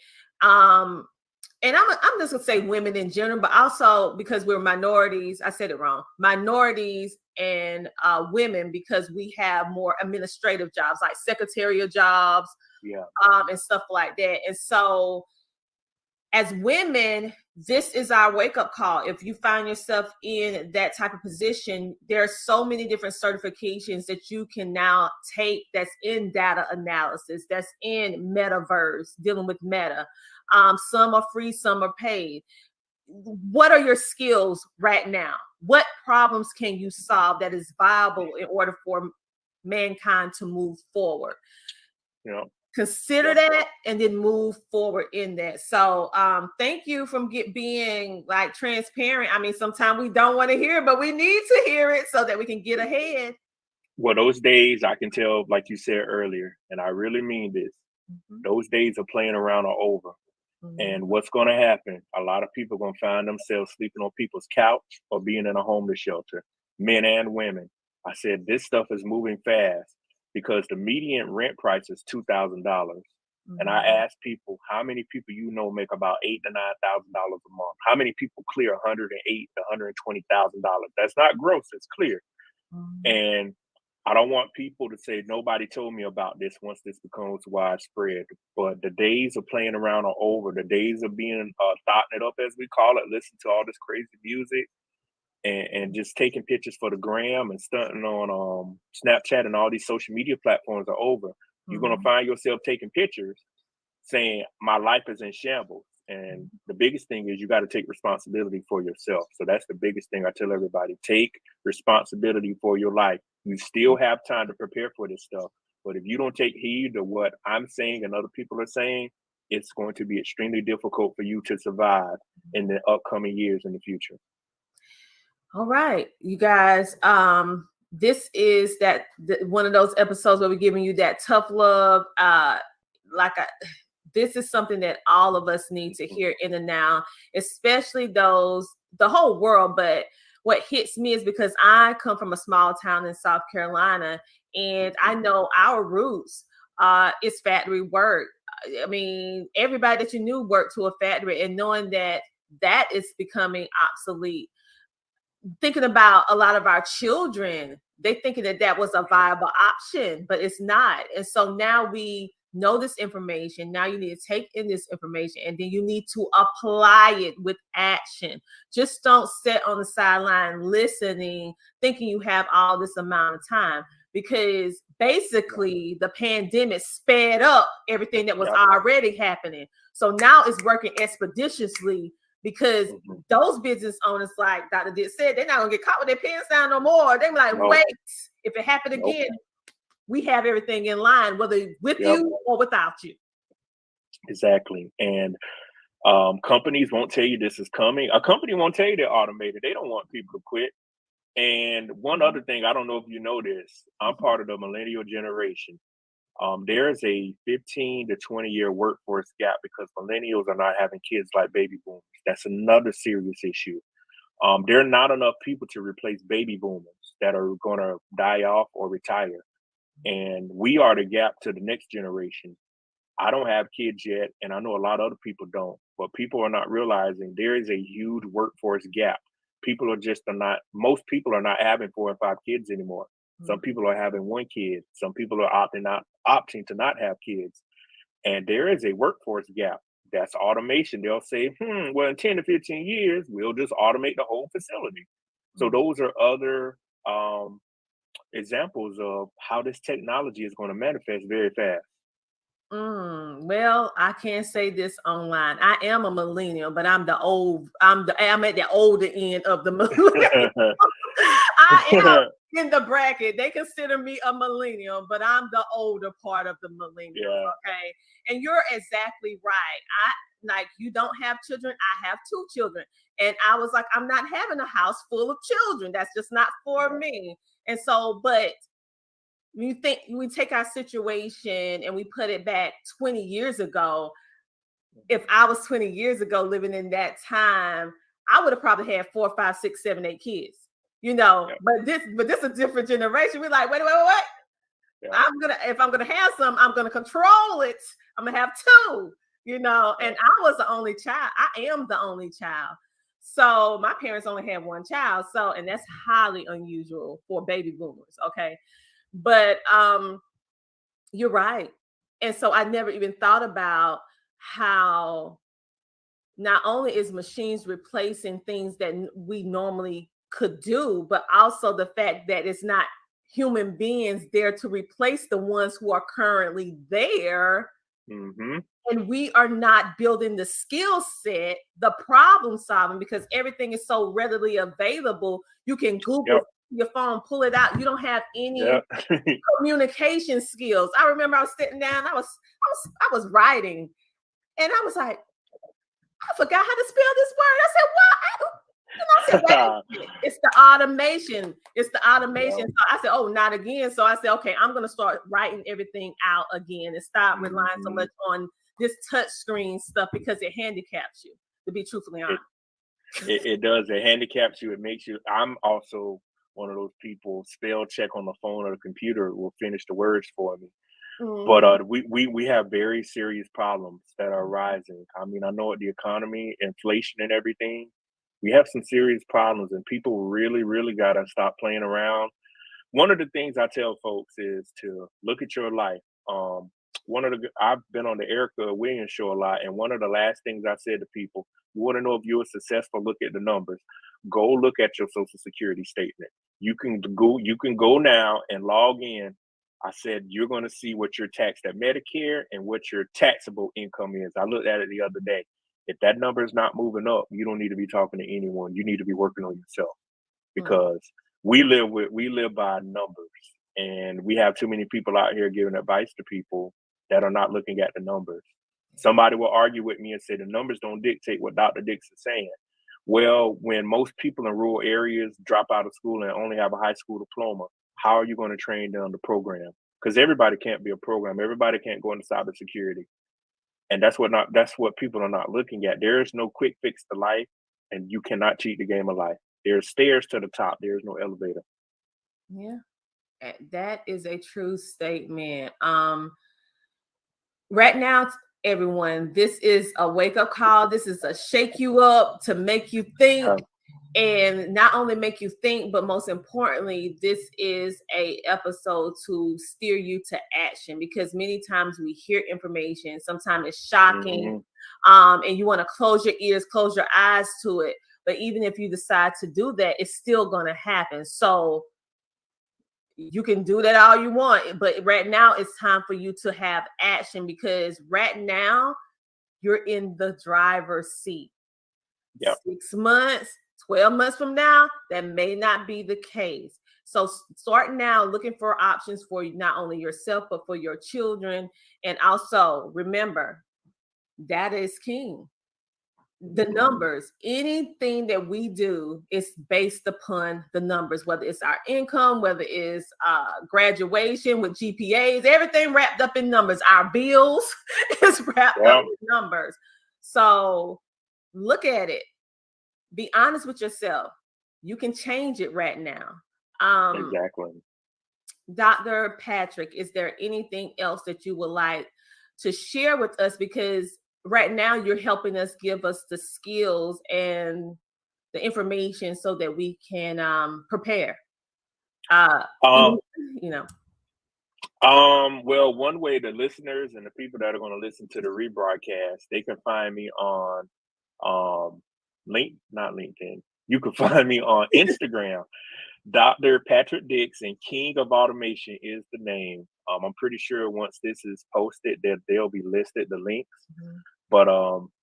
And I'm just gonna say women in general, but also because we're minorities, I said it wrong. Minorities and women, because we have more administrative jobs, like secretarial jobs, and stuff like that. And so, as women, this is our wake-up call. If you find yourself in that type of position, there are so many different certifications that you can now take that's in data analysis, that's in metaverse, dealing with meta. Some are free, some are paid. What are your skills right now? What problems can you solve that is viable in order for mankind to move forward? Consider that and then move forward in that. So thank you for being like transparent. I mean, sometimes we don't want to hear it, but we need to hear it so that we can get ahead. Well, those days I can tell, like you said earlier, and I really mean this, those days of playing around are over. And what's going to happen, a lot of people are going to find themselves sleeping on people's couch or being in a homeless shelter, men and women. I said, this stuff is moving fast because the median rent price is $2,000. And I asked people, how many people you know make about $8,000 to $9,000 a month? How many people clear $108,000 to $120,000? That's not gross, it's clear. And I don't want people to say nobody told me about this once this becomes widespread. But the days of playing around are over. The days of being thotting it up, as we call it, listening to all this crazy music and just taking pictures for the gram and stunting on Snapchat and all these social media platforms are over. You're going to find yourself taking pictures saying my life is in shambles. And the biggest thing is you got to take responsibility for yourself. So that's the biggest thing I tell everybody. Take responsibility for your life. You still have time to prepare for this stuff. But if you don't take heed to what I'm saying and other people are saying, it's going to be extremely difficult for you to survive in the upcoming years in the future. All right, you guys, this is one of those episodes where we're giving you that tough love. This is something that all of us need to hear in the now, especially the whole world. But what hits me is because I come from a small town in South Carolina, and I know our roots is factory work. I mean, everybody that you knew worked to a factory, and knowing that is becoming obsolete. Thinking about a lot of our children, they thinking that was a viable option, but it's not. And so now we know this information. Now you need to take in this information, and then you need to apply it with action. Just don't sit on the sideline listening, thinking you have all this amount of time, because basically the pandemic sped up everything that was already happening. So now it's working expeditiously, because those business owners, like Dr. Dick said, they're not gonna get caught with their pants down no more. They're like, wait, if it happened again, we have everything in line, whether with you or without you. Exactly. And companies won't tell you this is coming. A company won't tell you they're automated. They don't want people to quit. And one other thing, I don't know if you know this, I'm part of the millennial generation. There's a 15 to 20 year workforce gap because millennials are not having kids like baby boomers. That's another serious issue. There are not enough people to replace baby boomers that are going to die off or retire. And we are the gap to the next generation. I don't have kids yet, and I know a lot of other people don't, but people are not realizing there is a huge workforce gap. Most people are not having 4 and 5 kids anymore. Some people are having 1 kid. Some people are opting to not have kids. And there is a workforce gap. That's automation. They'll say, well, in 10 to 15 years, we'll just automate the whole facility. So those are other examples of how this technology is going to manifest very fast. Well, I can't say this online. I am a millennial, but I'm at the older end of the millennial. I am in the bracket. They consider me a millennial, but I'm the older part of the millennial. Okay. And you're exactly right. You don't have children. I have 2 children. And I was like, I'm not having a house full of children. That's just not for me. And so, but we take our situation and we put it back 20 years ago. If I was 20 years ago living in that time, I would have probably had 4, 5, 6, 7, 8 kids. But this is a different generation. We're like, wait. Yeah. If I'm gonna have some, I'm gonna control it. I'm gonna have 2, and I was the only child. I am the only child. So my parents only had 1 child. So, and that's highly unusual for baby boomers. Okay. But you're right. And so I never even thought about how not only is machines replacing things that we normally could do, but also the fact that it's not human beings there to replace the ones who are currently there. And we are not building the skill set, the problem solving, because everything is so readily available. You can Google your phone, pull it out. You don't have any communication skills. I remember I was sitting down, I was writing, and I was like, I forgot how to spell this word. I said, what? I said, wait, it's the automation. It's the automation. So I said, oh, not again. So I said, okay, I'm going to start writing everything out again and stop relying so much on this touch screen stuff, because it handicaps you, to be truthfully honest. It does. It handicaps you. It makes you. I'm also one of those people, spell check on the phone or the computer will finish the words for me. But we have very serious problems that are rising. I mean, I know the economy, inflation and everything, we have some serious problems, and people really, really got to stop playing around. One of the things I tell folks is to look at your life. I've been on the Erica Williams show a lot, and one of the last things I said to people, you want to know if you're successful, look at the numbers. Go look at your Social Security statement. You can go now and log in. I said, you're going to see what your taxed at Medicare and what your taxable income is. I looked at it the other day. If that number is not moving up, you don't need to be talking to anyone. You need to be working on yourself, because we live by numbers, and we have too many people out here giving advice to people that are not looking at the numbers. Somebody will argue with me and say the numbers don't dictate what Dr. Dix is saying. Well, when most people in rural areas drop out of school and only have a high school diploma, how are you going to train them to program? Because everybody can't be a program. Everybody can't go into cybersecurity. And that's what people are not looking at. There is no quick fix to life, and you cannot cheat the game of life. There's stairs to the top. There's no elevator. Yeah, that is a true statement. Right now, everyone, this is a wake-up call. This is a shake you up to make you think, and not only make you think, but most importantly, this is a episode to steer you to action, because many times we hear information, sometimes it's shocking, and you want to close your ears, close your eyes to it. But even if you decide to do that, it's still going to happen. So you can do that all you want, but right now it's time for you to have action, because right now you're in the driver's seat. 6 months, 12 months from now, that may not be the case. So start now looking for options for not only yourself, but for your children. And also remember, data is king. The numbers, anything that we do is based upon the numbers, whether it's our income, whether it's graduation with GPAs, everything wrapped up in numbers. Our bills is wrapped up in numbers. So look at it. Be honest with yourself. You can change it right now. Exactly. Dr. Patrick, is there anything else that you would like to share with us? Because right now you're helping us, give us the skills and the information so that we can prepare. Well, one way the listeners and the people that are going to listen to the rebroadcast, they can find me on not LinkedIn. You can find me on Instagram. Dr. Patrick Dixon, King of Automation is the name. I'm pretty sure once this is posted that they'll be listed, the links. But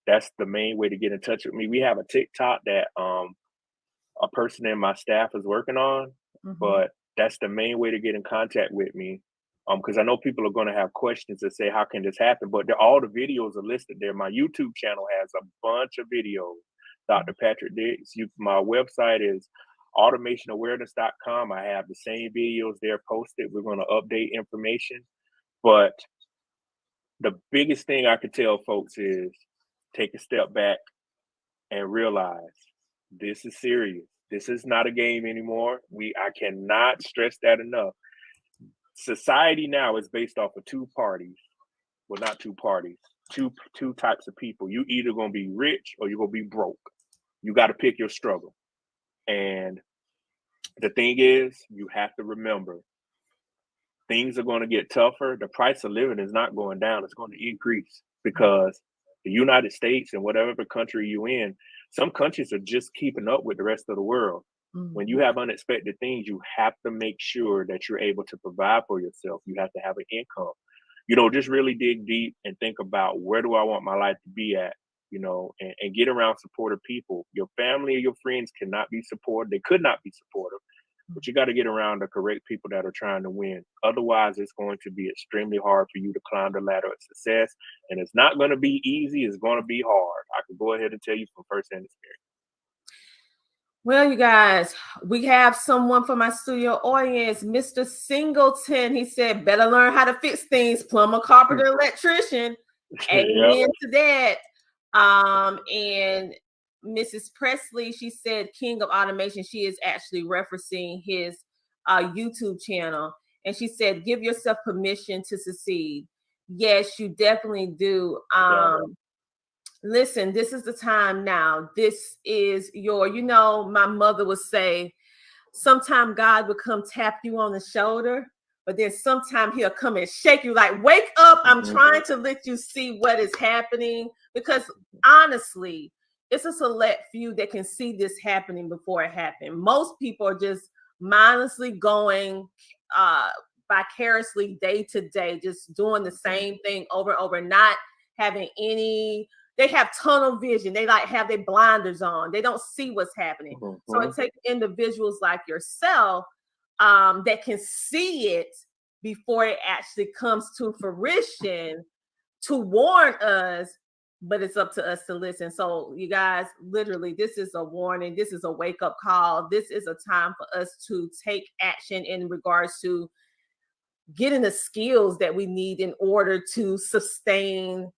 that's the main way to get in touch with me. We have a TikTok that a person in my staff is working on, but that's the main way to get in contact with me. Because I know people are going to have questions and say, how can this happen? But all the videos are listed there. My YouTube channel has a bunch of videos. Dr. Patrick Dix. My website is automationawareness.com. I have the same videos there posted. We're going to update information. But the biggest thing I could tell folks is take a step back and realize this is serious. This is not a game anymore. I cannot stress that enough. Society now is based off of two parties. Well, not two parties, two types of people. You either going to be rich or you're going to be broke. You got to pick your struggle. And the thing is, you have to remember, things are going to get tougher. The price of living is not going down. It's going to increase, because the United States and whatever country you're in, some countries are just keeping up with the rest of the world. When you have unexpected things, you have to make sure that you're able to provide for yourself. You have to have an income. Just really dig deep and think about, where do I want my life to be at? And get around supportive people. Your family or your friends cannot be supportive. They could not be supportive, but you got to get around the correct people that are trying to win. Otherwise, it's going to be extremely hard for you to climb the ladder of success. And it's not going to be easy. It's going to be hard. I can go ahead and tell you from firsthand experience. Well, you guys, we have someone from my studio audience, Mr. Singleton. He said, better learn how to fix things, plumber, carpenter, electrician. Amen to that. And Mrs. Presley, she said King of Automation. She is actually referencing his YouTube channel. And she said, give yourself permission to succeed. Yes, you definitely do. Listen, this is the time now. This is my mother would say, sometime God would come tap you on the shoulder, but then sometime he'll come and shake you like, wake up. I'm trying to let you see what is happening, because honestly, it's a select few that can see this happening before it happened. Most people are just mindlessly going vicariously day to day, just doing the same thing over and over, not having they have tunnel vision. They have their blinders on. They don't see what's happening. So it takes individuals like yourself that can see it before it actually comes to fruition to warn us but it's up to us to listen. So you guys, literally, this is a warning. This is a wake-up call. This is a time for us to take action in regards to getting the skills that we need in order to sustain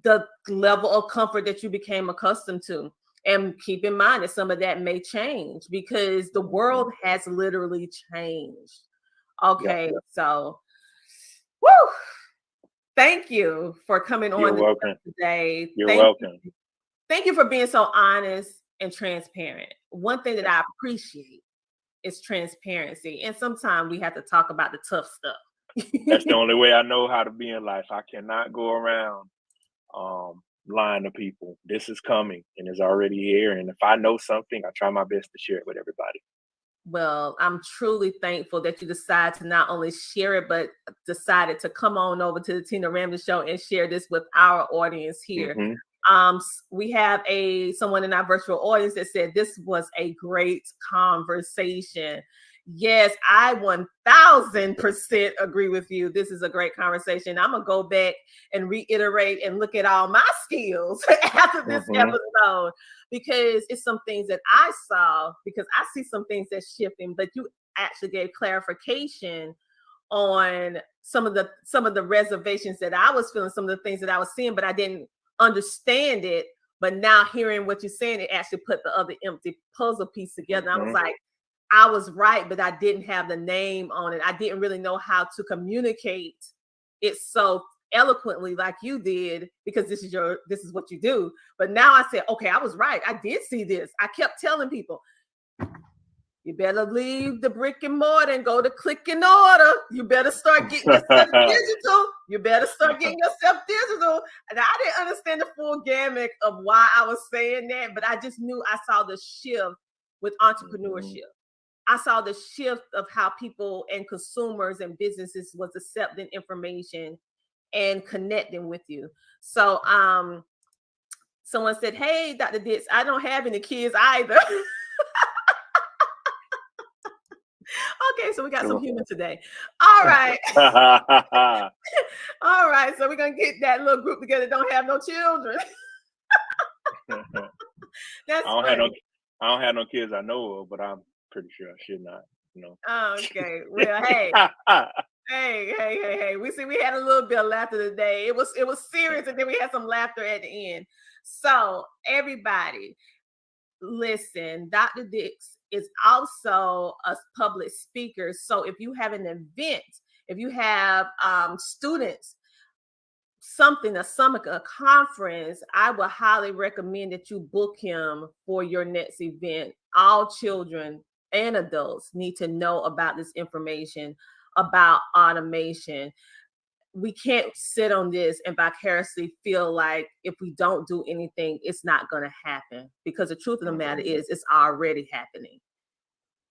the level of comfort that you became accustomed to. And keep in mind that some of that may change because the world has literally changed. Okay, so woo! Thank you for coming on You're welcome today. You're welcome. Thank you for being so honest and transparent. One thing that I appreciate is transparency. And sometimes we have to talk about the tough stuff. That's the only way I know how to be in life. I cannot go around lying to people. This is coming and it's already here. And if I know something, I try my best to share it with everybody. Well, I'm truly thankful that you decided to not only share it, but decided to come on over to the Tina Ramsey Show and share this with our audience here. We have someone in our virtual audience that said this was a great conversation. Yes, I 1000% agree with you. This is a great conversation. I'm gonna go back and reiterate and look at all my skills after this episode, because it's some things that I saw, because I see some things that's shifting, but you actually gave clarification on some of the reservations that I was feeling, some of the things that I was seeing, but I didn't understand it. But now hearing what you're saying, it actually put the other empty puzzle piece together. I was like, I was right, but I didn't have the name on it. I didn't really know how to communicate it so eloquently like you did, because this is what you do. But now I said, okay, I was right. I did see this. I kept telling people, you better leave the brick and mortar and go to click and order. You better start getting yourself digital. You better start getting yourself digital. And I didn't understand the full gamut of why I was saying that, but I just knew I saw the shift with entrepreneurship. I saw the shift of how people and consumers and businesses was accepting information and connecting with you. So someone said, hey, Dr. Dix, I don't have any kids either. Okay, so we got some humor today. All right. All right, so we're going to get that little group together that don't have no children. That's I don't have no kids I know of, but I'm pretty sure I should not, Okay, well, hey. Hey. We had a little bit of laughter today. It was serious, and then we had some laughter at the end. So everybody, listen, Dr. Dix is also a public speaker. So if you have an event, if you have students, a summit, a conference, I would highly recommend that you book him for your next event. All children and adults need to know about this information about automation. We can't sit on this and vicariously feel like if we don't do anything, it's not going to happen, because the truth of the matter is it's already happening.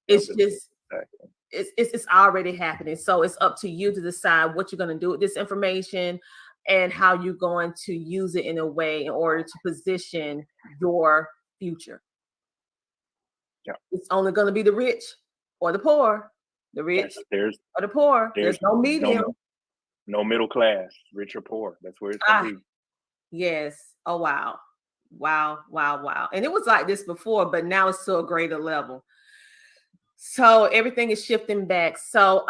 It's just, it's already happening. So it's up to you to decide what you're going to do with this information and how you're going to use it in a way in order to position your future. It's only going to be the rich or the poor. The rich or the poor. There's no medium. No middle class, rich or poor. That's where it's going to be. Yes. Oh, wow. And it was like this before, but now it's to a greater level. So everything is shifting back. So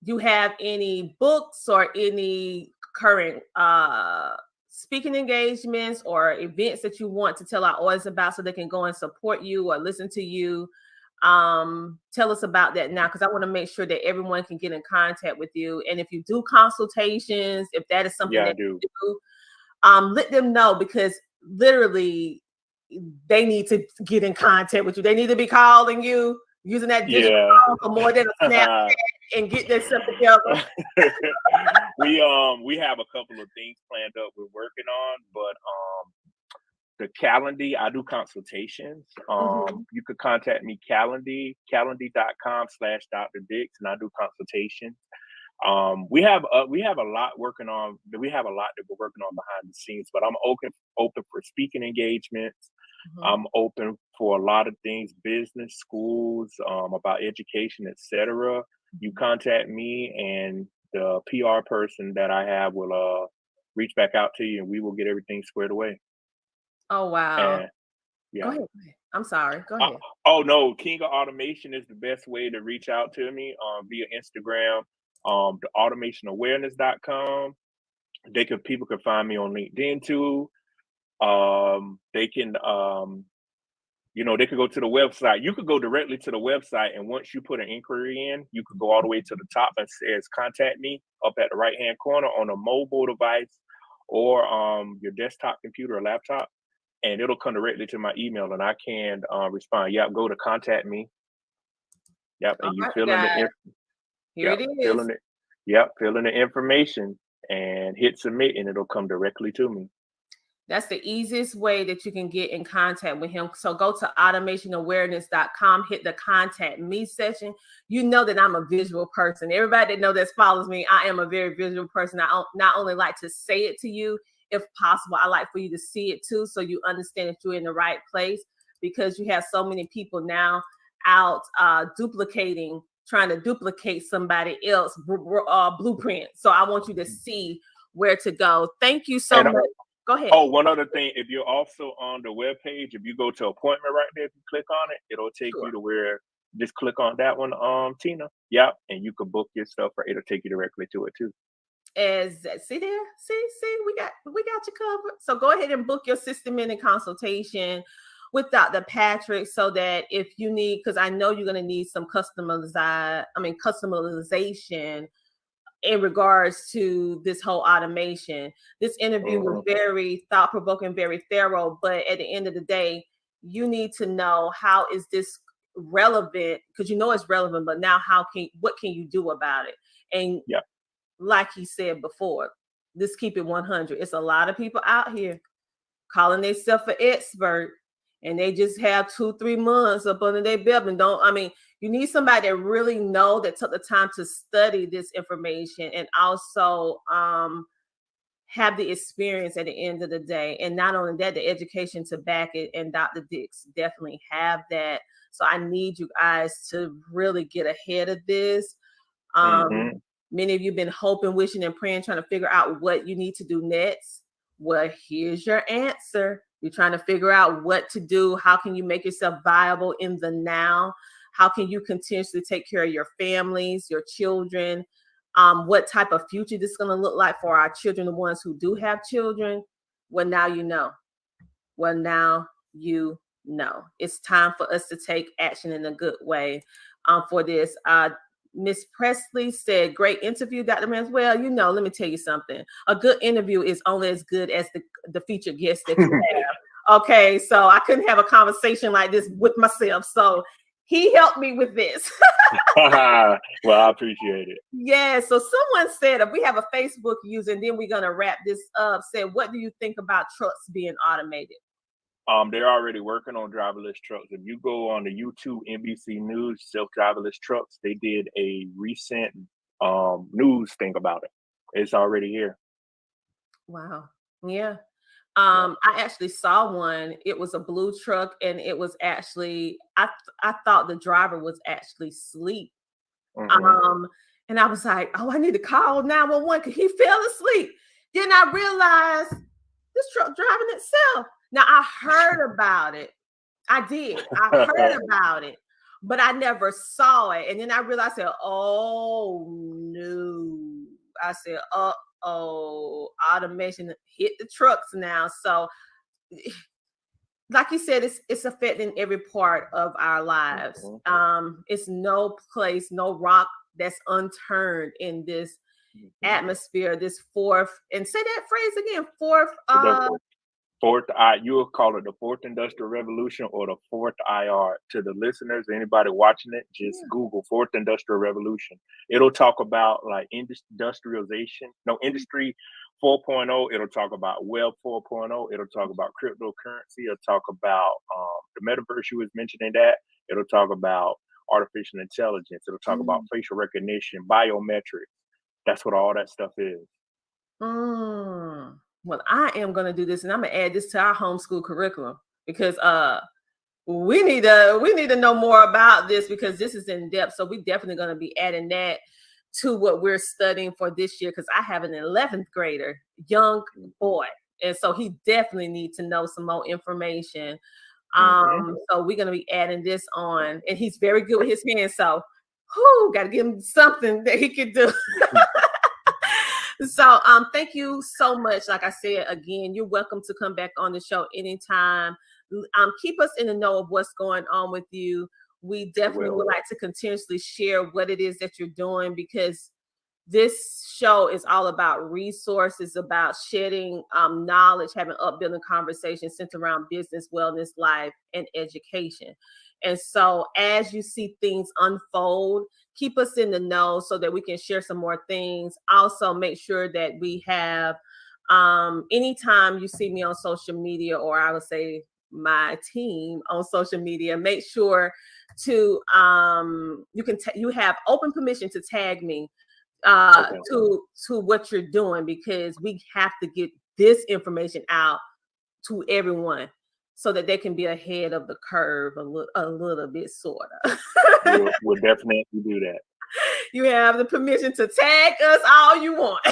you have any books or any current speaking engagements or events that you want to tell our audience about so they can go and support you or listen to you? Tell us about that now, because I want to make sure that everyone can get in contact with you. And if you do consultations, if that is something that you do, let them know, because literally they need to get in contact with you. They need to be calling you, using that digital phone for more than a Snapchat, and get themselves together. We have a couple of things planned up we're working on, but the Calendly, I do consultations. You could contact me, calendly.com/Dr. Dix, and I do consultations. We have a lot working on. We have a lot that we're working on behind the scenes, but I'm open for speaking engagements. I'm open for a lot of things, business, schools, about education, etc. You contact me, and the PR person that I have will reach back out to you, and we will get everything squared away. Oh, wow. And yeah. Go ahead. I'm sorry. Go ahead. Oh no, King of Automation is the best way to reach out to me via Instagram, the automationawareness.com. People can find me on LinkedIn too. They can they could go to the website. You could go directly to the website, and once you put an inquiry in, you could go all the way to the top and says contact me up at the right hand corner on a mobile device or your desktop computer or laptop, and it'll come directly to my email, and I can respond. Yep, go to contact me. Yep, and you fill in the fill in the information and hit submit, and it'll come directly to me. That's the easiest way that you can get in contact with him. So go to automationawareness.com, hit the contact me section. You know that I'm a visual person. Everybody that follows me, I am a very visual person. I not only like to say it to you, if possible, I like for you to see it too, so you understand that you're in the right place, because you have so many people now out trying to duplicate somebody else's blueprint. So I want you to see where to go. Thank you so much. Go ahead. Oh, one other thing. If you're also on the webpage, if you go to appointment right there, if you click on it, it'll take you to where, just click on that one, Tina. Yep. And you can book your stuff, or it'll take you directly to it too. See there? See, we got you covered. So go ahead and book your 60-minute consultation with Dr. Patrick, so that if you need, because I know you're going to need some customization in regards to this whole automation. This interview was very thought-provoking, very thorough, but at the end of the day, you need to know, how is this relevant? Because you know it's relevant, but now what can you do about it? And like he said before, let's keep it 100. It's a lot of people out here calling themselves an expert, and they just have 2-3 months up under their belt and you need somebody that really that took the time to study this information, and also have the experience at the end of the day. And not only that, the education to back it. And Dr. Dix definitely have that. So I need you guys to really get ahead of this. Many of you have been hoping, wishing, and praying, trying to figure out what you need to do next. Well, here's your answer. You're trying to figure out what to do. How can you make yourself viable in the now? How can you continuously take care of your families, your children? What type of future this is going to look like for our children, the ones who do have children? Well, now you know. It's time for us to take action in a good way for this. Miss Presley said, great interview, Dr. Mans. Well, let me tell you something. A good interview is only as good as the featured guest that you have. Okay, so I couldn't have a conversation like this with myself. So he helped me with this. Well, I appreciate it. Yeah, so someone said, if we have a Facebook user, and then we're going to wrap this up, said, what do you think about trucks being automated? They're already working on driverless trucks. If you go on the YouTube NBC News self-driverless trucks, they did a recent news thing about it. It's already here. Wow. Yeah. I actually saw one. It was a blue truck, and it was actually, I thought the driver was actually asleep. And I was like, oh, I need to call 911 because he fell asleep. Then I realized this truck driving itself. Now, I heard about it. I did. I heard about it, but I never saw it. And then I realized, oh, no. I said, automation hit the trucks now. So, like you said, it's affecting every part of our lives. It's no place, no rock that's unturned in this atmosphere, this fourth, and say that phrase again, you will call it the fourth industrial revolution or the fourth IR. To the listeners, anybody watching it, just Google fourth industrial revolution. It'll talk about like industry 4.0. It'll talk about Web 4.0. It'll talk about cryptocurrency. It'll talk about the metaverse you was mentioning that. It'll talk about artificial intelligence. It'll talk about facial recognition, biometrics. That's what all that stuff is. Well, I am going to do this, and I'm going to add this to our homeschool curriculum, because we need to know more about this, because this is in depth. So we're definitely going to be adding that to what we're studying for this year, because I have an 11th grader, young boy. And so he definitely needs to know some more information. So we're going to be adding this on, and he's very good with his hands. So, got to give him something that he can do. So, thank you so much. Like I said, again, you're welcome to come back on the show anytime. Keep us in the know of what's going on with you. We definitely would like to continuously share what it is that you're doing, because this show is all about resources, about shedding knowledge, having upbuilding conversations centered around business, wellness, life, and education. And so as you see things unfold, keep us in the know so that we can share some more things. Also, make sure that we have, anytime you see me on social media, or I would say my team on social media, make sure to you have open permission to tag me to what you're doing, because we have to get this information out to everyone so that they can be ahead of the curve a little bit, sort of. We'll definitely do that. You have the permission to tag us all you want.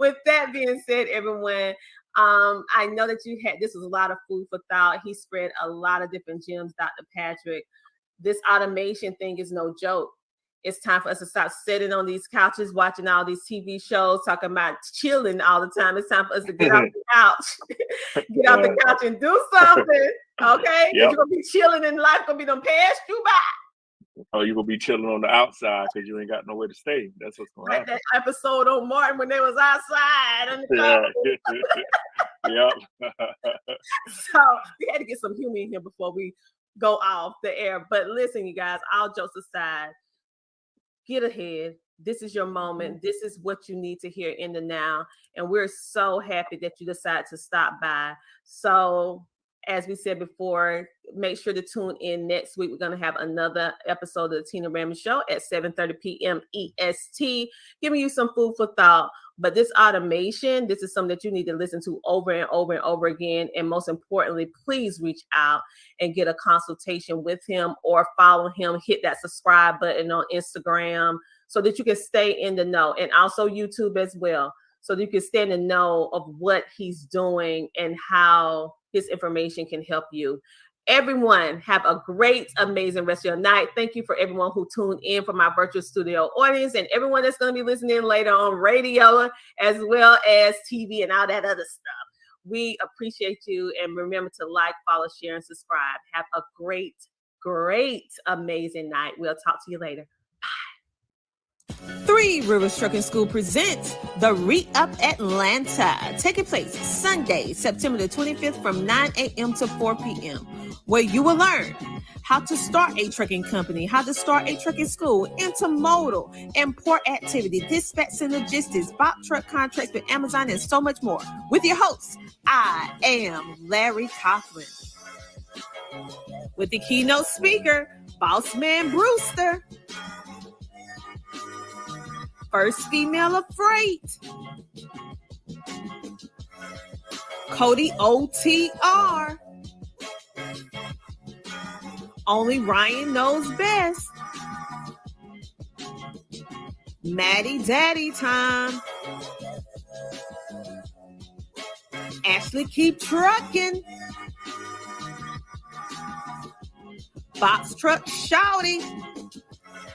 With that being said, everyone, I know that this was a lot of food for thought. He spread a lot of different gems, Dr. Patrick. This automation thing is no joke. It's time for us to stop sitting on these couches, watching all these TV shows, talking about chilling all the time. It's time for us to get off the couch, get off the couch and do something, okay? Because you're going to be chilling and life going to be done past you by. Oh, you're going to be chilling on the outside because you ain't got nowhere to stay. That's what's going to happen. Like that episode on Martin when they was outside. On the Yep. So we had to get some humor in here before we go off the air. But listen, you guys, all jokes aside, get ahead. This is your moment. This is what you need to hear in the now. And we're so happy that you decided to stop by. So as we said before, make sure to tune in next week. We're going to have another episode of the Tina Ramsey Show at 7:30 p.m. EST, giving you some food for thought. But this automation, this is something that you need to listen to over and over and over again. And most importantly, please reach out and get a consultation with him, or follow him. Hit that subscribe button on Instagram so that you can stay in the know, and also YouTube as well, so that you can stay in the know of what he's doing and how his information can help you. Everyone, have a great, amazing rest of your night. Thank you for everyone who tuned in for my virtual studio audience, and everyone that's going to be listening later on radio as well as TV and all that other stuff. We appreciate you, and remember to like, follow, share, and subscribe. Have a great, great, amazing night. We'll talk to you later. Three Rivers Trucking School presents the Re-Up Atlanta, taking place Sunday, September the 25th from 9 a.m. to 4 p.m., where you will learn how to start a trucking company, how to start a trucking school, intermodal and port activity, dispatch and logistics, box truck contracts with Amazon, and so much more. With your host, I am Larry Coughlin. With the keynote speaker, Boss Man Brewster. First female of freight, Cody OTR. Only Ryan knows best. Maddie Daddy time. Ashley Keep Trucking. Box Truck Shouty.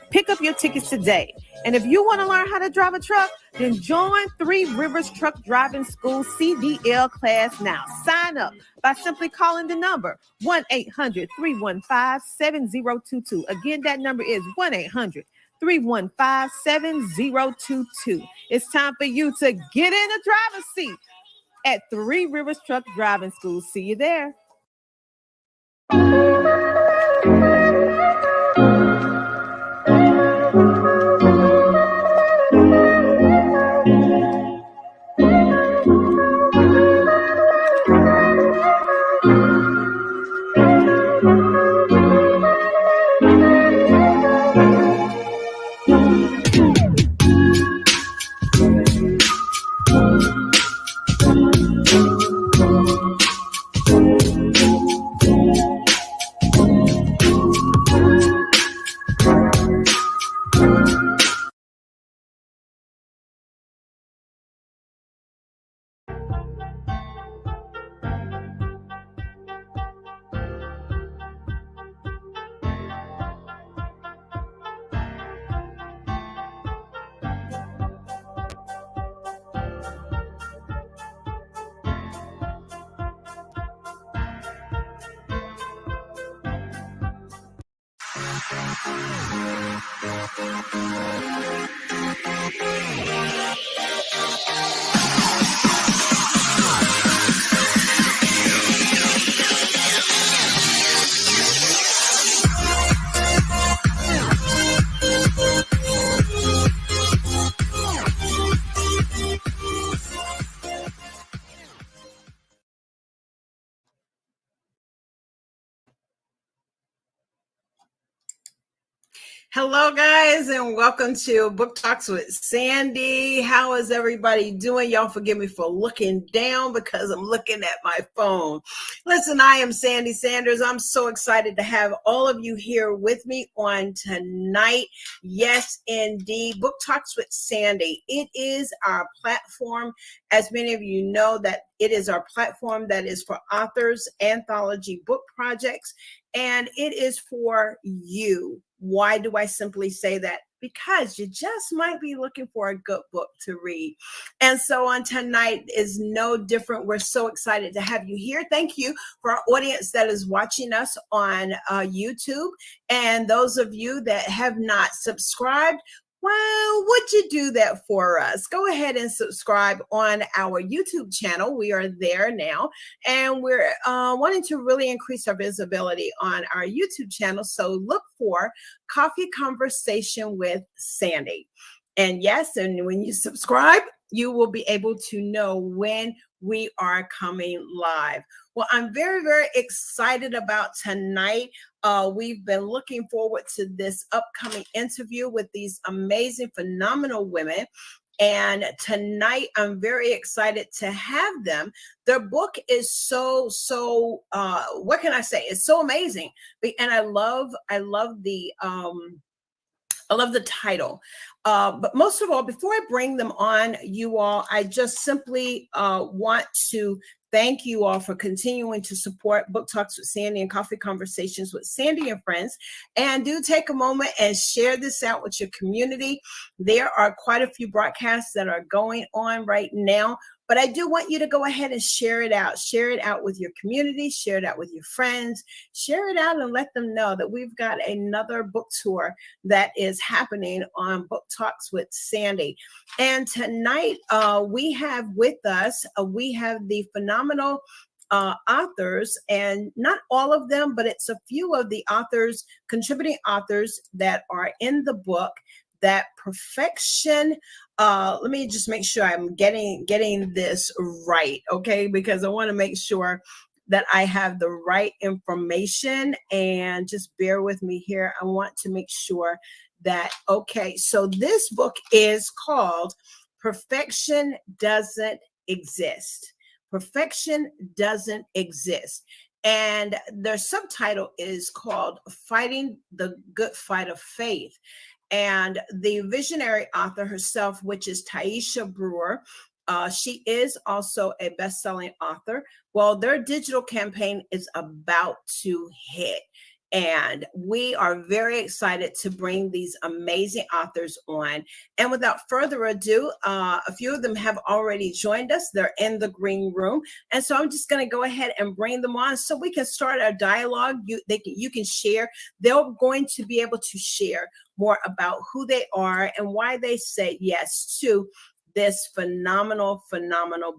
Pick up your tickets today. And if you want to learn how to drive a truck, then join Three Rivers Truck Driving School CDL class now. Sign up by simply calling the number 1-800-315-7022. Again, that number is 1-800-315-7022. It's time for you to get in the driver's seat at Three Rivers Truck Driving School. See you there. Hello, guys, and welcome to Book Talks with Sandy. How is everybody doing? Y'all forgive me for looking down because I'm looking at my phone. Listen, I am Sandy Sanders. I'm so excited to have all of you here with me on tonight. Yes, indeed. Book Talks with Sandy. It is our platform. As many of you know, that it is our platform that is for authors, anthology book projects, and it is for you. Why do I simply say that? Because you just might be looking for a good book to read. And so on tonight is no different. We're so excited to have you here. Thank you for our audience that is watching us on YouTube. And those of you that have not subscribed, well, would you do that for us? Go ahead and subscribe on our YouTube channel. We are there now, and we're wanting to really increase our visibility on our YouTube channel. So look for Coffee Conversation with Sandy. And yes, and when you subscribe, you will be able to know when we are coming live. Well, I'm very, very excited about tonight. We've been looking forward to this upcoming interview with these amazing, phenomenal women. And tonight, I'm very excited to have them. Their book is so, what can I say? It's so amazing. And I love the title. But most of all, before I bring them on, you all, I just simply want to thank you all for continuing to support Book Talks with Sandy and Coffee Conversations with Sandy and Friends. And do take a moment and share this out with your community. There are quite a few broadcasts that are going on right now, but I do want you to go ahead and share it out. Share it out with your community, share it out with your friends, share it out and let them know that we've got another book tour that is happening on Book Talks with Sandy. And tonight we have with us, we have the phenomenal authors, and not all of them, but it's a few of the authors, contributing authors that are in the book, that perfection. Let me just make sure I'm getting this right, okay? Because I want to make sure that I have the right information, and just bear with me here. I want to make sure that, okay, so this book is called Perfection Doesn't Exist. Perfection Doesn't Exist. And their subtitle is called Fighting the Good Fight of Faith. And the visionary author herself, which is Taisha Brewer, she is also a best-selling author. Well, their digital campaign is about to hit. And we are very excited to bring these amazing authors on. And without further ado, a few of them have already joined us. They're in the green room. And so I'm just going to go ahead and bring them on so we can start our dialogue. You can share. They're going to be able to share more about who they are and why they say yes to this phenomenal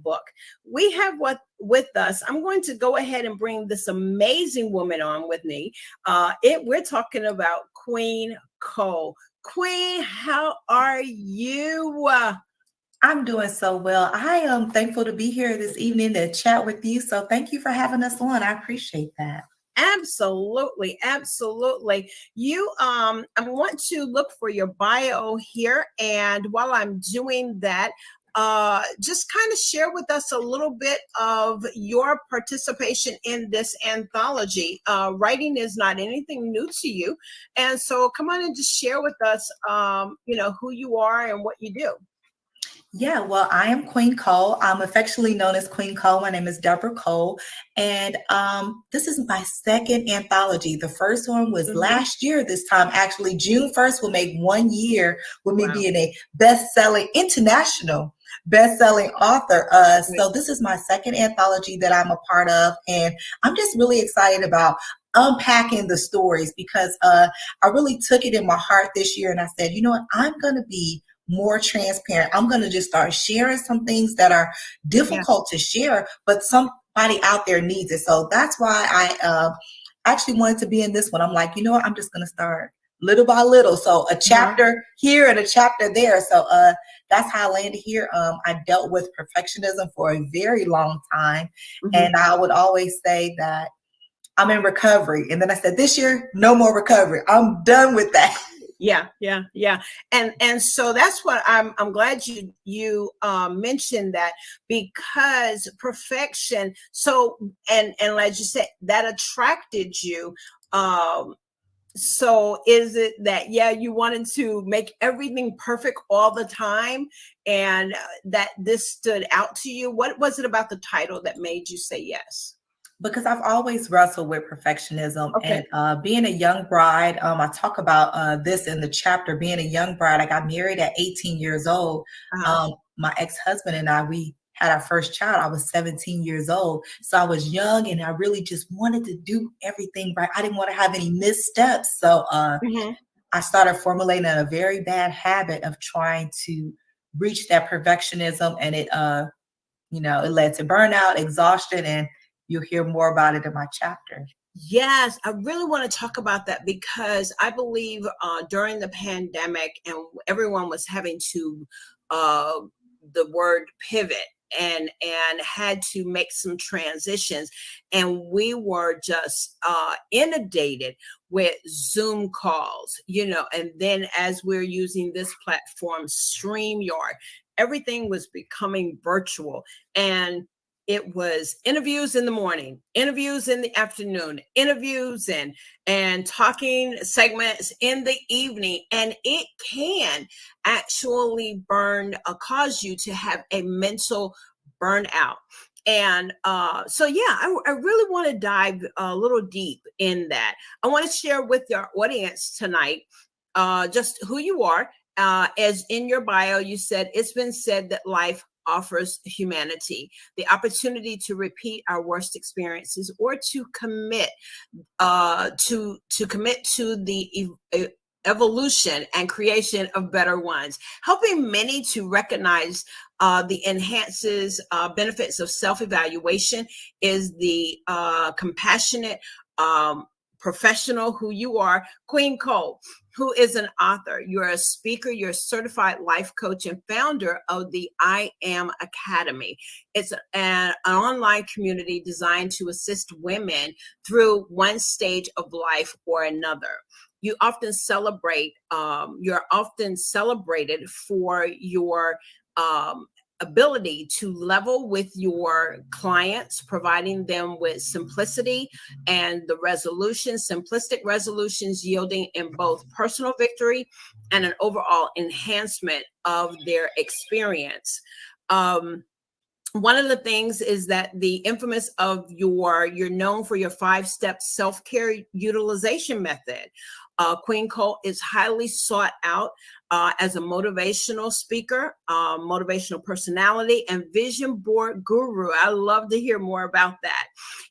book. We have with us, I'm going to go ahead and bring this amazing woman on with me. We're talking about Queen Cole. Queen, how are you? I'm doing so well. I am thankful to be here this evening to chat with you. So thank you for having us on. I appreciate that. Absolutely. You, I want to look for your bio here. And while I'm doing that, just kind of share with us a little bit of your participation in this anthology. Writing is not anything new to you. And so come on and just share with us, who you are and what you do. Yeah, well, I am Queen Cole. I'm affectionately known as Queen Cole. My name is Deborah Cole. And this is my second anthology. The first one was last year this time. Actually, June 1st will make 1 year with me being a international best-selling author. So this is my second anthology that I'm a part of. And I'm just really excited about unpacking the stories because I really took it in my heart this year and I said, you know what, I'm going to be more transparent. I'm going to just start sharing some things that are difficult to share, but somebody out there needs it. So that's why I actually wanted to be in this one. I'm like, you know what, I'm just going to start little by little. So a chapter here and a chapter there. So that's how I landed here. I dealt with perfectionism for a very long time. And I would always say that I'm in recovery. And then I said, this year, no more recovery. I'm done with that. Yeah. And so that's what I'm glad you mentioned that, because perfection. So, and like you said, that attracted you. So is it that, you wanted to make everything perfect all the time, and that this stood out to you? What was it about the title that made you say yes? Because I've always wrestled with perfectionism. And being a young bride, I talk about this in the chapter. Being a young bride, I got married at 18 years old. My ex-husband and I, we had our first child. I was 17 years old. So I was young and I really just wanted to do everything right. I didn't want to have any missteps. So I started formulating a very bad habit of trying to reach that perfectionism, and it led to burnout, exhaustion, and you'll hear more about it in my chapter. Yes, I really want to talk about that, because I believe during the pandemic and everyone was having to the word pivot and had to make some transitions, and we were just inundated with Zoom calls, and then as we're using this platform, StreamYard, everything was becoming virtual, and it was interviews in the morning, interviews in the afternoon, interviews and talking segments in the evening. And it can actually cause you to have a mental burnout. And so, I really want to dive a little deep in that. I want to share with your audience tonight just who you are. As in your bio, you said, it's been said that life offers humanity the opportunity to repeat our worst experiences, or to commit to the evolution and creation of better ones, helping many to recognize the enhances benefits of self-evaluation is the compassionate professional who you are, Queen Cole, who is an author. You're a speaker, you're a certified life coach, and founder of the I Am Academy. It's an online community designed to assist women through one stage of life or another. You're often celebrated for your ability to level with your clients, providing them with simplicity and the simplistic resolutions yielding in both personal victory and an overall enhancement of their experience. One of the things is that the infamous of you're known for your 5-step self-care utilization method. Queen Cole is highly sought out as a motivational speaker, motivational personality, and vision board guru. I love to hear more about that.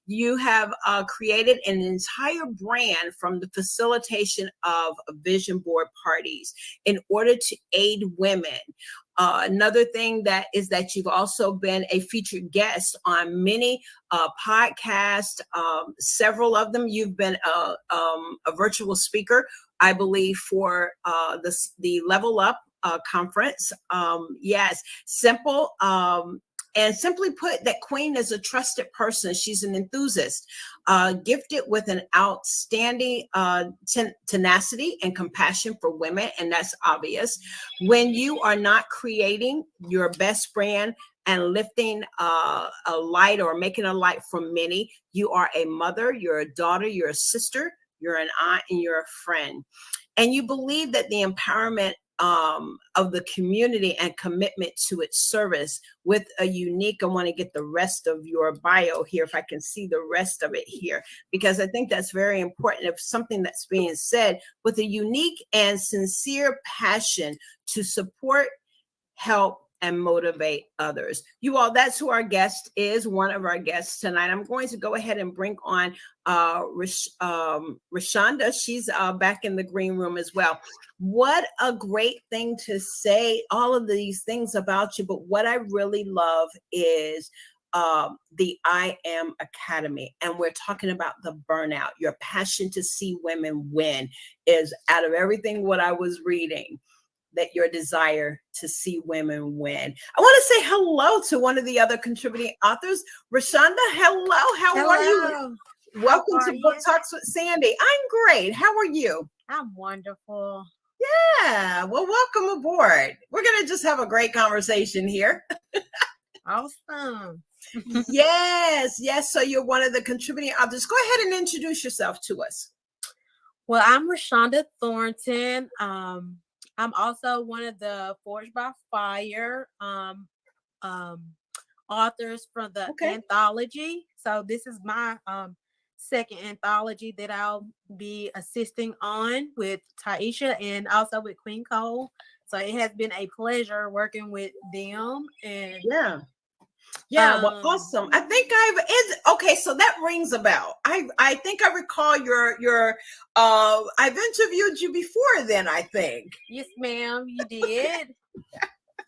You have created an entire brand from the facilitation of vision board parties in order to aid women. Another thing that you've also been a featured guest on many podcasts, several of them. You've been a virtual speaker, I believe, for the Level Up conference. Yes, simple. And simply put, that Queen is a trusted person. She's an enthusiast, gifted with an outstanding tenacity and compassion for women, and that's obvious. When you are not creating your best brand and lifting a light or making a light for many, you are a mother, you're a daughter, you're a sister, you're an aunt, and you're a friend. And you believe that the empowerment of the community and commitment to its service with a unique, I want to get the rest of your bio here, if I can see the rest of it here, because I think that's very important. If something that's being said with a unique and sincere passion to support, help, and motivate others. You all, that's who our guest is, one of our guests tonight. I'm going to go ahead and bring on Rashonda. She's back in the green room as well. What a great thing to say, all of these things about you, but what I really love is the I Am Academy. And we're talking about the burnout. Your passion to see women win is, out of everything what I was reading, that your desire to see women win. I want to say hello to one of the other contributing authors, Rashonda. Hello, how are you? Welcome to Book Talks with Sandy. I'm great. How are you? I'm wonderful. Yeah, well, welcome aboard. We're going to just have a great conversation here. Awesome. Yes. So you're one of the contributing authors. Go ahead and introduce yourself to us. Well, I'm Rashonda Thornton. I'm also one of the Forged by Fire authors from the anthology. So this is my second anthology that I'll be assisting on with Taisha and also with Queen Cole. So it has been a pleasure working with them. And well, awesome. I think so that rings a bell. I think I recall your I've interviewed you before then, I think. Yes, ma'am, you did.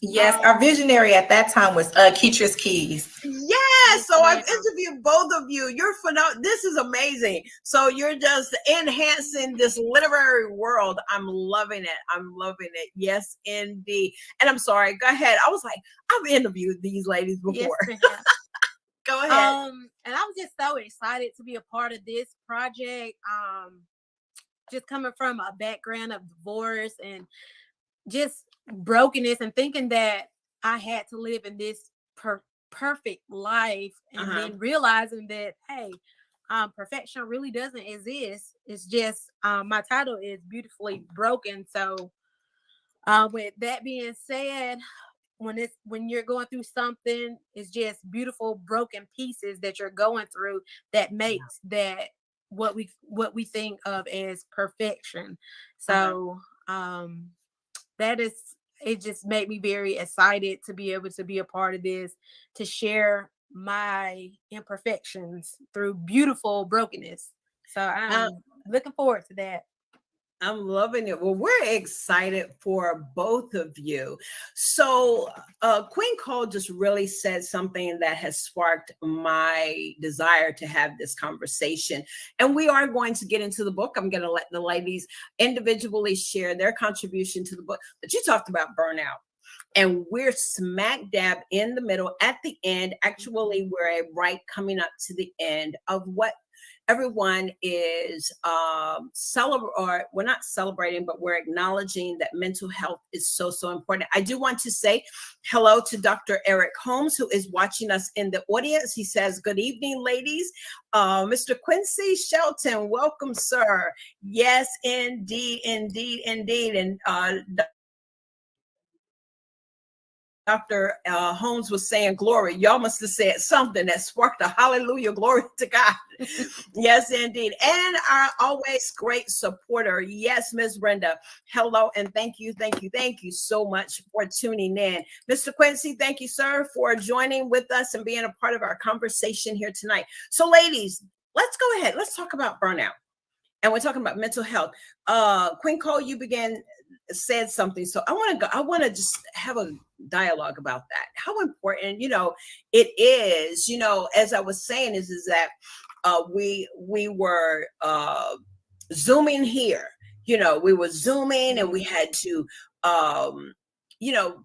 Yes, our visionary at that time was Keatrice Keys. Yes, so I've interviewed both of you. You're phenomenal. This is amazing. So you're just enhancing this literary world. I'm loving it. I'm loving it. Yes, indeed. And I'm sorry. Go ahead. I was like, I've interviewed these ladies before. Yes, go ahead. And I was just so excited to be a part of this project. Just coming from a background of divorce and just brokenness and thinking that I had to live in this perfect life, and then realizing that, hey, perfection really doesn't exist. It's just my title is Beautifully Broken. So with that being said, when you're going through something, it's just beautiful broken pieces that you're going through that makes that what we think of as perfection. So it just made me very excited to be able to be a part of this, to share my imperfections through beautiful brokenness. So I'm looking forward to that. I'm loving it. Well, we're excited for both of you. So Queen Cole just really said something that has sparked my desire to have this conversation. And we are going to get into the book. I'm going to let the ladies individually share their contribution to the book. But you talked about burnout. And we're smack dab in the middle at the end. Actually, we're right coming up to the end of what everyone is we're not celebrating, but we're acknowledging that mental health is so important. I do want to say hello to Dr. Eric Holmes, who is watching us in the audience. He says, good evening, ladies. Mr. Quincy Shelton, welcome, sir. Yes, indeed. And Dr. Holmes was saying glory. Y'all must have said something that sparked a hallelujah, glory to God. Yes, indeed. And our always great supporter. Yes, Ms. Brenda. Hello, and thank you so much for tuning in. Mr. Quincy, thank you, sir, for joining with us and being a part of our conversation here tonight. So, ladies, let's go ahead. Let's talk about burnout. And we're talking about mental health. Queen Cole, you said something. So I want to just have a dialogue about that. How important, it is, as I was saying, is that we were Zooming here, we were Zooming and we had to,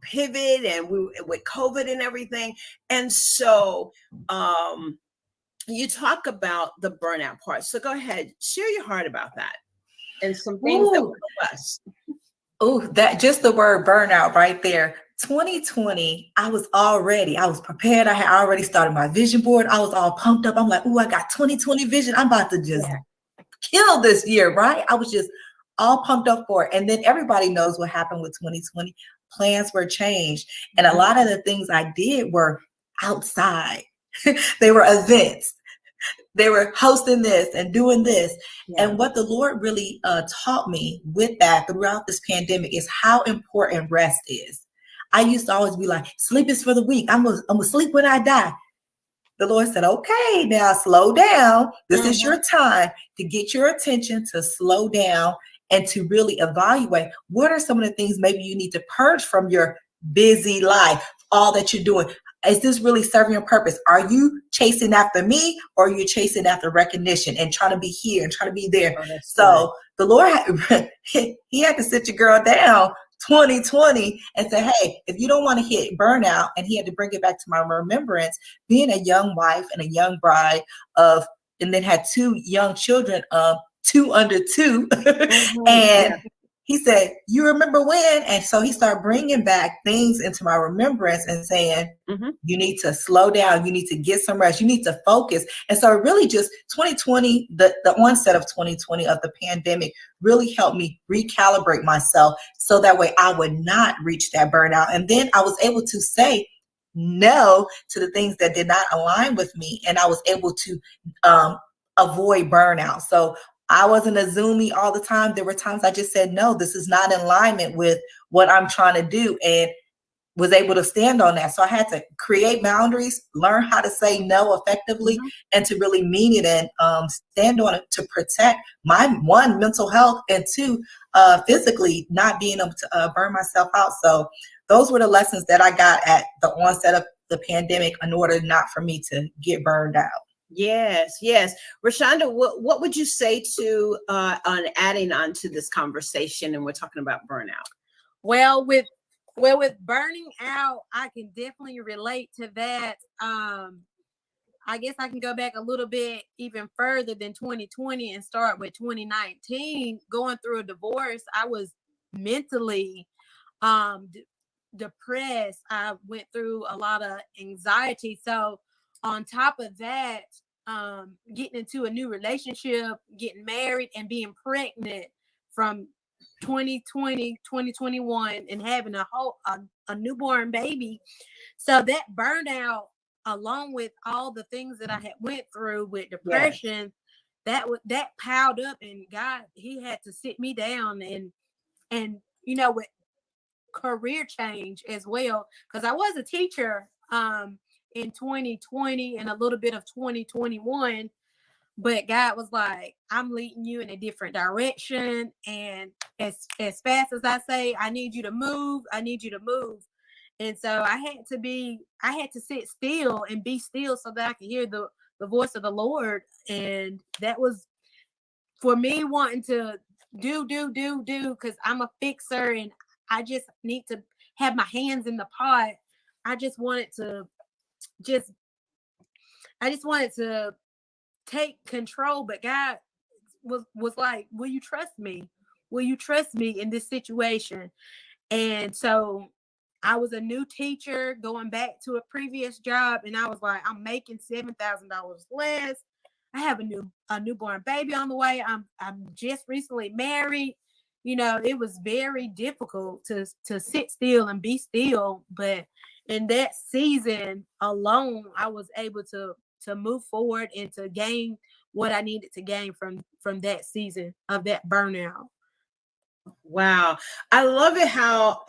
pivot, and with COVID and everything. And so, you talk about the burnout part. So go ahead, share your heart about that and some things that will help us. Oh, that just the word burnout right there. 2020, I was prepared. I had already started my vision board. I was all pumped up. I'm like, I got 2020 vision. I'm about to just kill this year, right? I was just all pumped up for it. And then everybody knows what happened with 2020. Plans were changed. And a lot of the things I did were outside. They were events. They were hosting this and doing this. Yeah. And what the Lord really taught me with that throughout this pandemic is how important rest is. I used to always be like, sleep is for the weak. I'm gonna sleep when I die. The Lord said, okay, now slow down. This is your time to get your attention, to slow down and to really evaluate what are some of the things maybe you need to purge from your busy life, all that you're doing. Is this really serving your purpose? Are you chasing after me, or are you chasing after recognition and trying to be here and trying to be there? So the Lord, he had to sit your girl down 2020 and say, hey, if you don't want to hit burnout, and he had to bring it back to my remembrance, being a young wife and a young bride of, and then had 2 young children, 2 under 2. And he said, you remember when? And so he started bringing back things into my remembrance and saying, you need to slow down. You need to get some rest. You need to focus. And so really just 2020, the onset of 2020 of the pandemic really helped me recalibrate myself so that way I would not reach that burnout. And then I was able to say no to the things that did not align with me. And I was able to avoid burnout. So I wasn't a Zoomie all the time. There were times I just said, no, this is not in alignment with what I'm trying to do, and was able to stand on that. So I had to create boundaries, learn how to say no effectively, and to really mean it, and stand on it to protect my, 1, mental health, and 2, physically not being able to burn myself out. So those were the lessons that I got at the onset of the pandemic in order not for me to get burned out. Yes, yes. Rashonda, what would you say to on adding on to this conversation? And we're talking about burnout. Well, with burning out, I can definitely relate to that. I guess I can go back a little bit even further than 2020 and start with 2019. Going through a divorce, I was mentally depressed. I went through a lot of anxiety. So on top of that, getting into a new relationship, getting married, and being pregnant from 2020, 2021, and having a newborn baby. So that burnout, along with all the things that I had went through with depression, that piled up, and God, he had to sit me down and with career change as well, because I was a teacher in 2020 and a little bit of 2021. But God was like, I'm leading you in a different direction. And as fast as I say, I need you to move, I need you to move. And so I had to sit still and be still so that I could hear the voice of the Lord. And that was for me wanting to do, because I'm a fixer and I just need to have my hands in the pot. I just wanted to take control, but God was like, will you trust me? Will you trust me in this situation? And so I was a new teacher going back to a previous job, and I was like, I'm making $7,000 less. I have a newborn baby on the way. I'm just recently married. It was very difficult to sit still and be still. But in that season alone, I was able to move forward and to gain what I needed to gain from that season of that burnout. Wow. I love it how,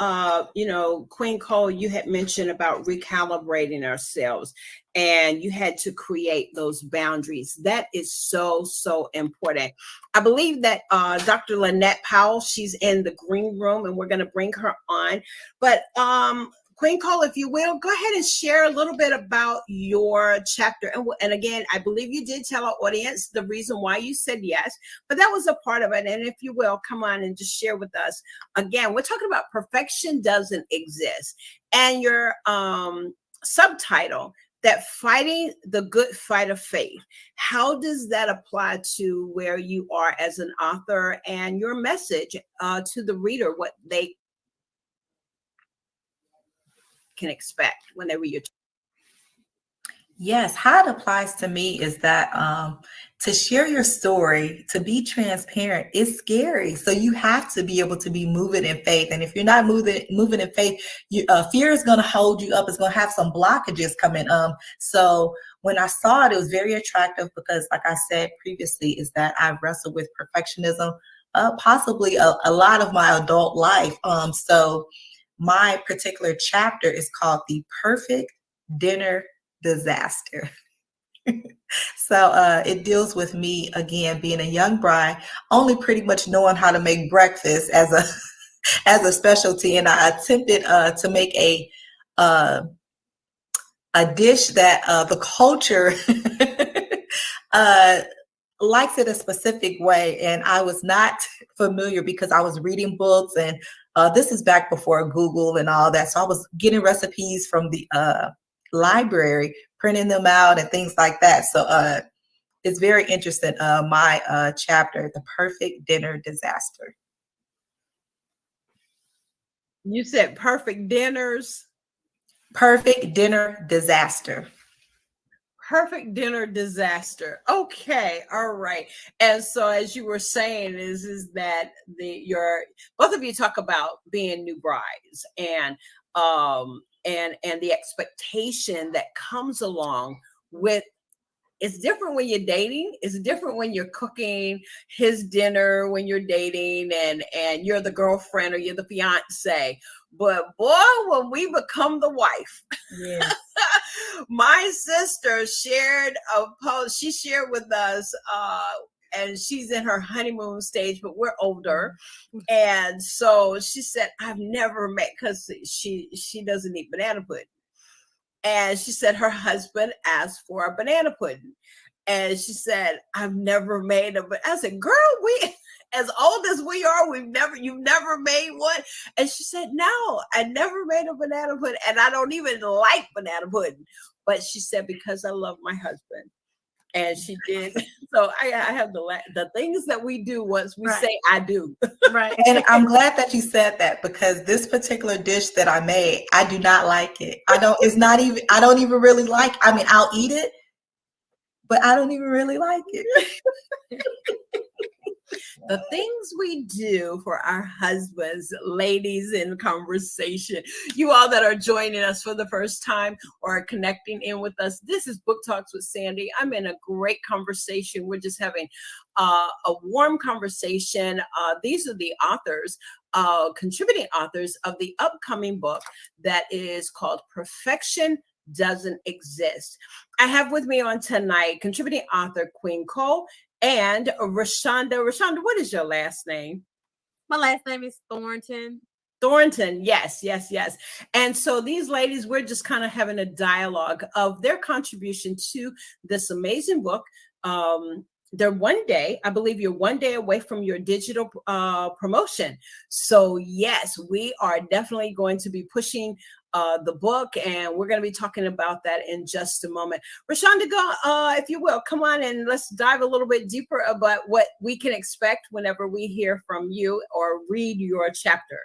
Queen Cole, you had mentioned about recalibrating ourselves, and you had to create those boundaries. That is so, so important. I believe that Dr. Lynette Powell, she's in the green room, and we're going to bring her on. But Queen Cole, if you will, go ahead and share a little bit about your chapter. And again, I believe you did tell our audience the reason why you said yes, but that was a part of it. And if you will, come on and just share with us. Again, we're talking about perfection doesn't exist. And your subtitle, that fighting the good fight of faith. How does that apply to where you are as an author and your message to the reader, what they can expect when they read your? Yes, how it applies to me is that to share your story, to be transparent, is scary. So you have to be able to be moving in faith. And if you're not moving in faith, fear is going to hold you up. It's going to have some blockages coming. So when I saw it, it was very attractive because, like I said previously, is that I wrestled with perfectionism, possibly a lot of my adult life. So my particular chapter is called The Perfect Dinner Disaster. So it deals with me, again, being a young bride, only pretty much knowing how to make breakfast as a as a specialty. And I attempted to make a dish that the culture likes it a specific way. And I was not familiar because I was reading books, and this is back before Google and all that. So I was getting recipes from the library, printing them out and things like that. So it's very interesting. My chapter, The Perfect Dinner Disaster. You said perfect dinners. Perfect Dinner Disaster. Perfect dinner disaster. Okay, all right. And so, as you were saying, is that both of you talk about being new brides and the expectation that comes along with. It's different when you're dating. It's different when you're cooking his dinner when you're dating and you're the girlfriend or you're the fiance. But boy, when we become the wife, Yes. my sister shared a post. She shared with us, and she's in her honeymoon stage, but we're older. And so she said, I've never met, because she doesn't eat banana pudding. And she said her husband asked for a banana pudding. And she said, I've never made but I said, girl, we as old as we are, you've never made one. And she said, no, I never made a banana pudding. And I don't even like banana pudding. But she said, because I love my husband. And she did. So I have the things that we do once we say I do. Right. And I'm glad that you said that, because this particular dish that I made, I do not like it. I don't even really like, I'll eat it, but I don't even really like it. The things we do for our husbands, ladies in conversation, you all that are joining us for the first time or are connecting in with us, this is Book Talks with Sandy. I'm in a great conversation. We're just having a warm conversation. These are the authors, contributing authors of the upcoming book that is called Perfection Doesn't Exist. I have with me on tonight contributing author Queen Cole and Rashonda. Rashonda, what is your last name? My last name is Thornton. Thornton, yes. And so these ladies, we're just kind of having a dialogue of their contribution to this amazing book. They're I believe you're one day away from your digital promotion. So yes, we are definitely going to be pushing the book, and we're going to be talking about that in just a moment. Rashonda, go, if you will, come on and let's dive a little bit deeper about what we can expect whenever we hear from you or read your chapter.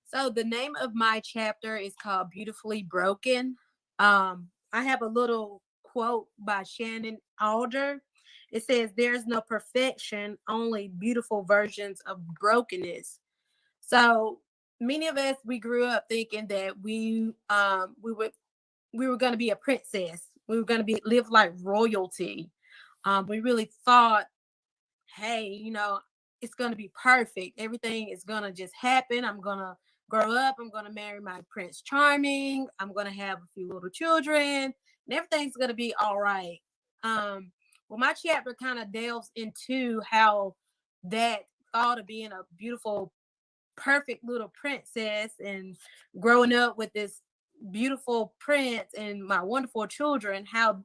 So the name of my chapter is called Beautifully Broken. I have a little quote by Shannon Alder. It says, there's no perfection, only beautiful versions of brokenness. So many of us, we grew up thinking that we were going to be a princess. We were going to live like royalty. We really thought, hey, it's going to be perfect. Everything is going to just happen. I'm going to grow up. I'm going to marry my Prince Charming. I'm going to have a few little children, and everything's going to be all right. Well, my chapter kind of delves into how that thought of being a beautiful, perfect little princess and growing up with this beautiful prince and my wonderful children, how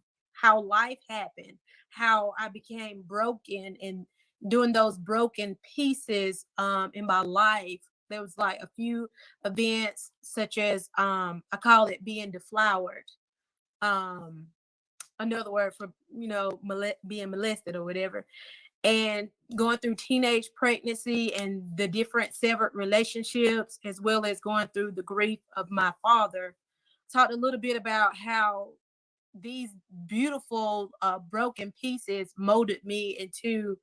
life happened, how I became broken, and doing those broken pieces in my life. There was like a few events such as I call it being deflowered. Another word for being molested or whatever, and going through teenage pregnancy and the different severed relationships, as well as going through the grief of my father. Talked a little bit about how these beautiful broken pieces molded me into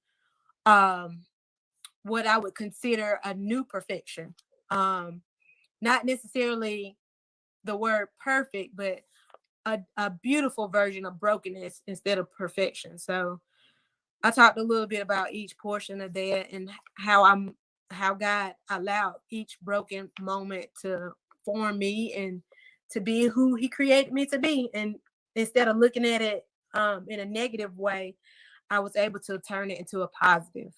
what I would consider a new perfection. Not necessarily the word perfect, but a beautiful version of brokenness instead of perfection. So I talked a little bit about each portion of that and how I'm how God allowed each broken moment to form me and to be who he created me to be. And instead of looking at it in a negative way, I was able to turn it into a positive.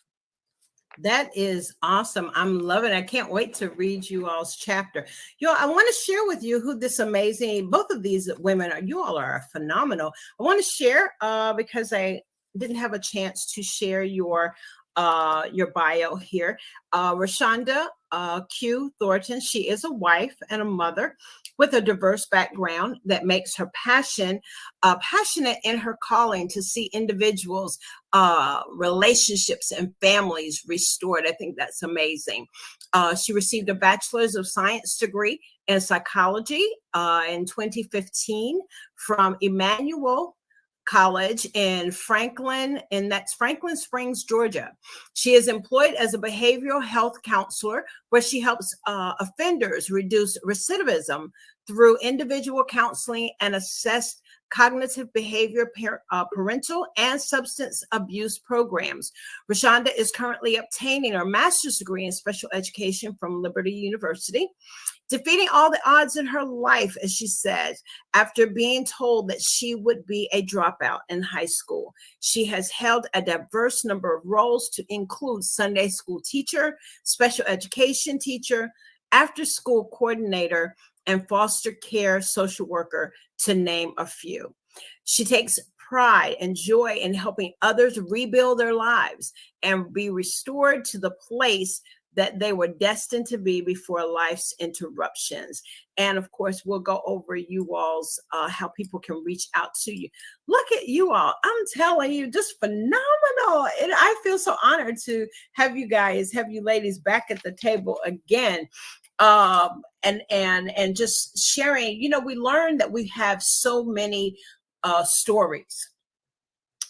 That is awesome. I'm loving it. I can't wait to read you all's chapter. I want to share with you who this amazing, both of these women are. You all are phenomenal. I want to share because I didn't have a chance to share your bio here. Rashonda Q. Thornton, she is a wife and a mother with a diverse background that makes her passionate in her calling to see individuals, relationships, and families restored. I think that's amazing. She received a Bachelor's of Science degree in psychology in 2015 from Emmanuel College in Franklin, and that's Franklin Springs, Georgia. She is employed as a behavioral health counselor where she helps offenders reduce recidivism through individual counseling and assessed cognitive behavior, parental and substance abuse programs. Rashonda is currently obtaining her master's degree in special education from Liberty University, defeating all the odds in her life, as she says, after being told that she would be a dropout in high school. She has held a diverse number of roles to include Sunday school teacher, special education teacher, after-school coordinator, and foster care social worker, to name a few. She takes pride and joy in helping others rebuild their lives and be restored to the place that they were destined to be before life's interruptions. And of course, we'll go over you all's, how people can reach out to you. Look at you all. I'm telling you, just phenomenal. And I feel so honored to have you ladies back at the table again. And just sharing, we learned that we have so many stories.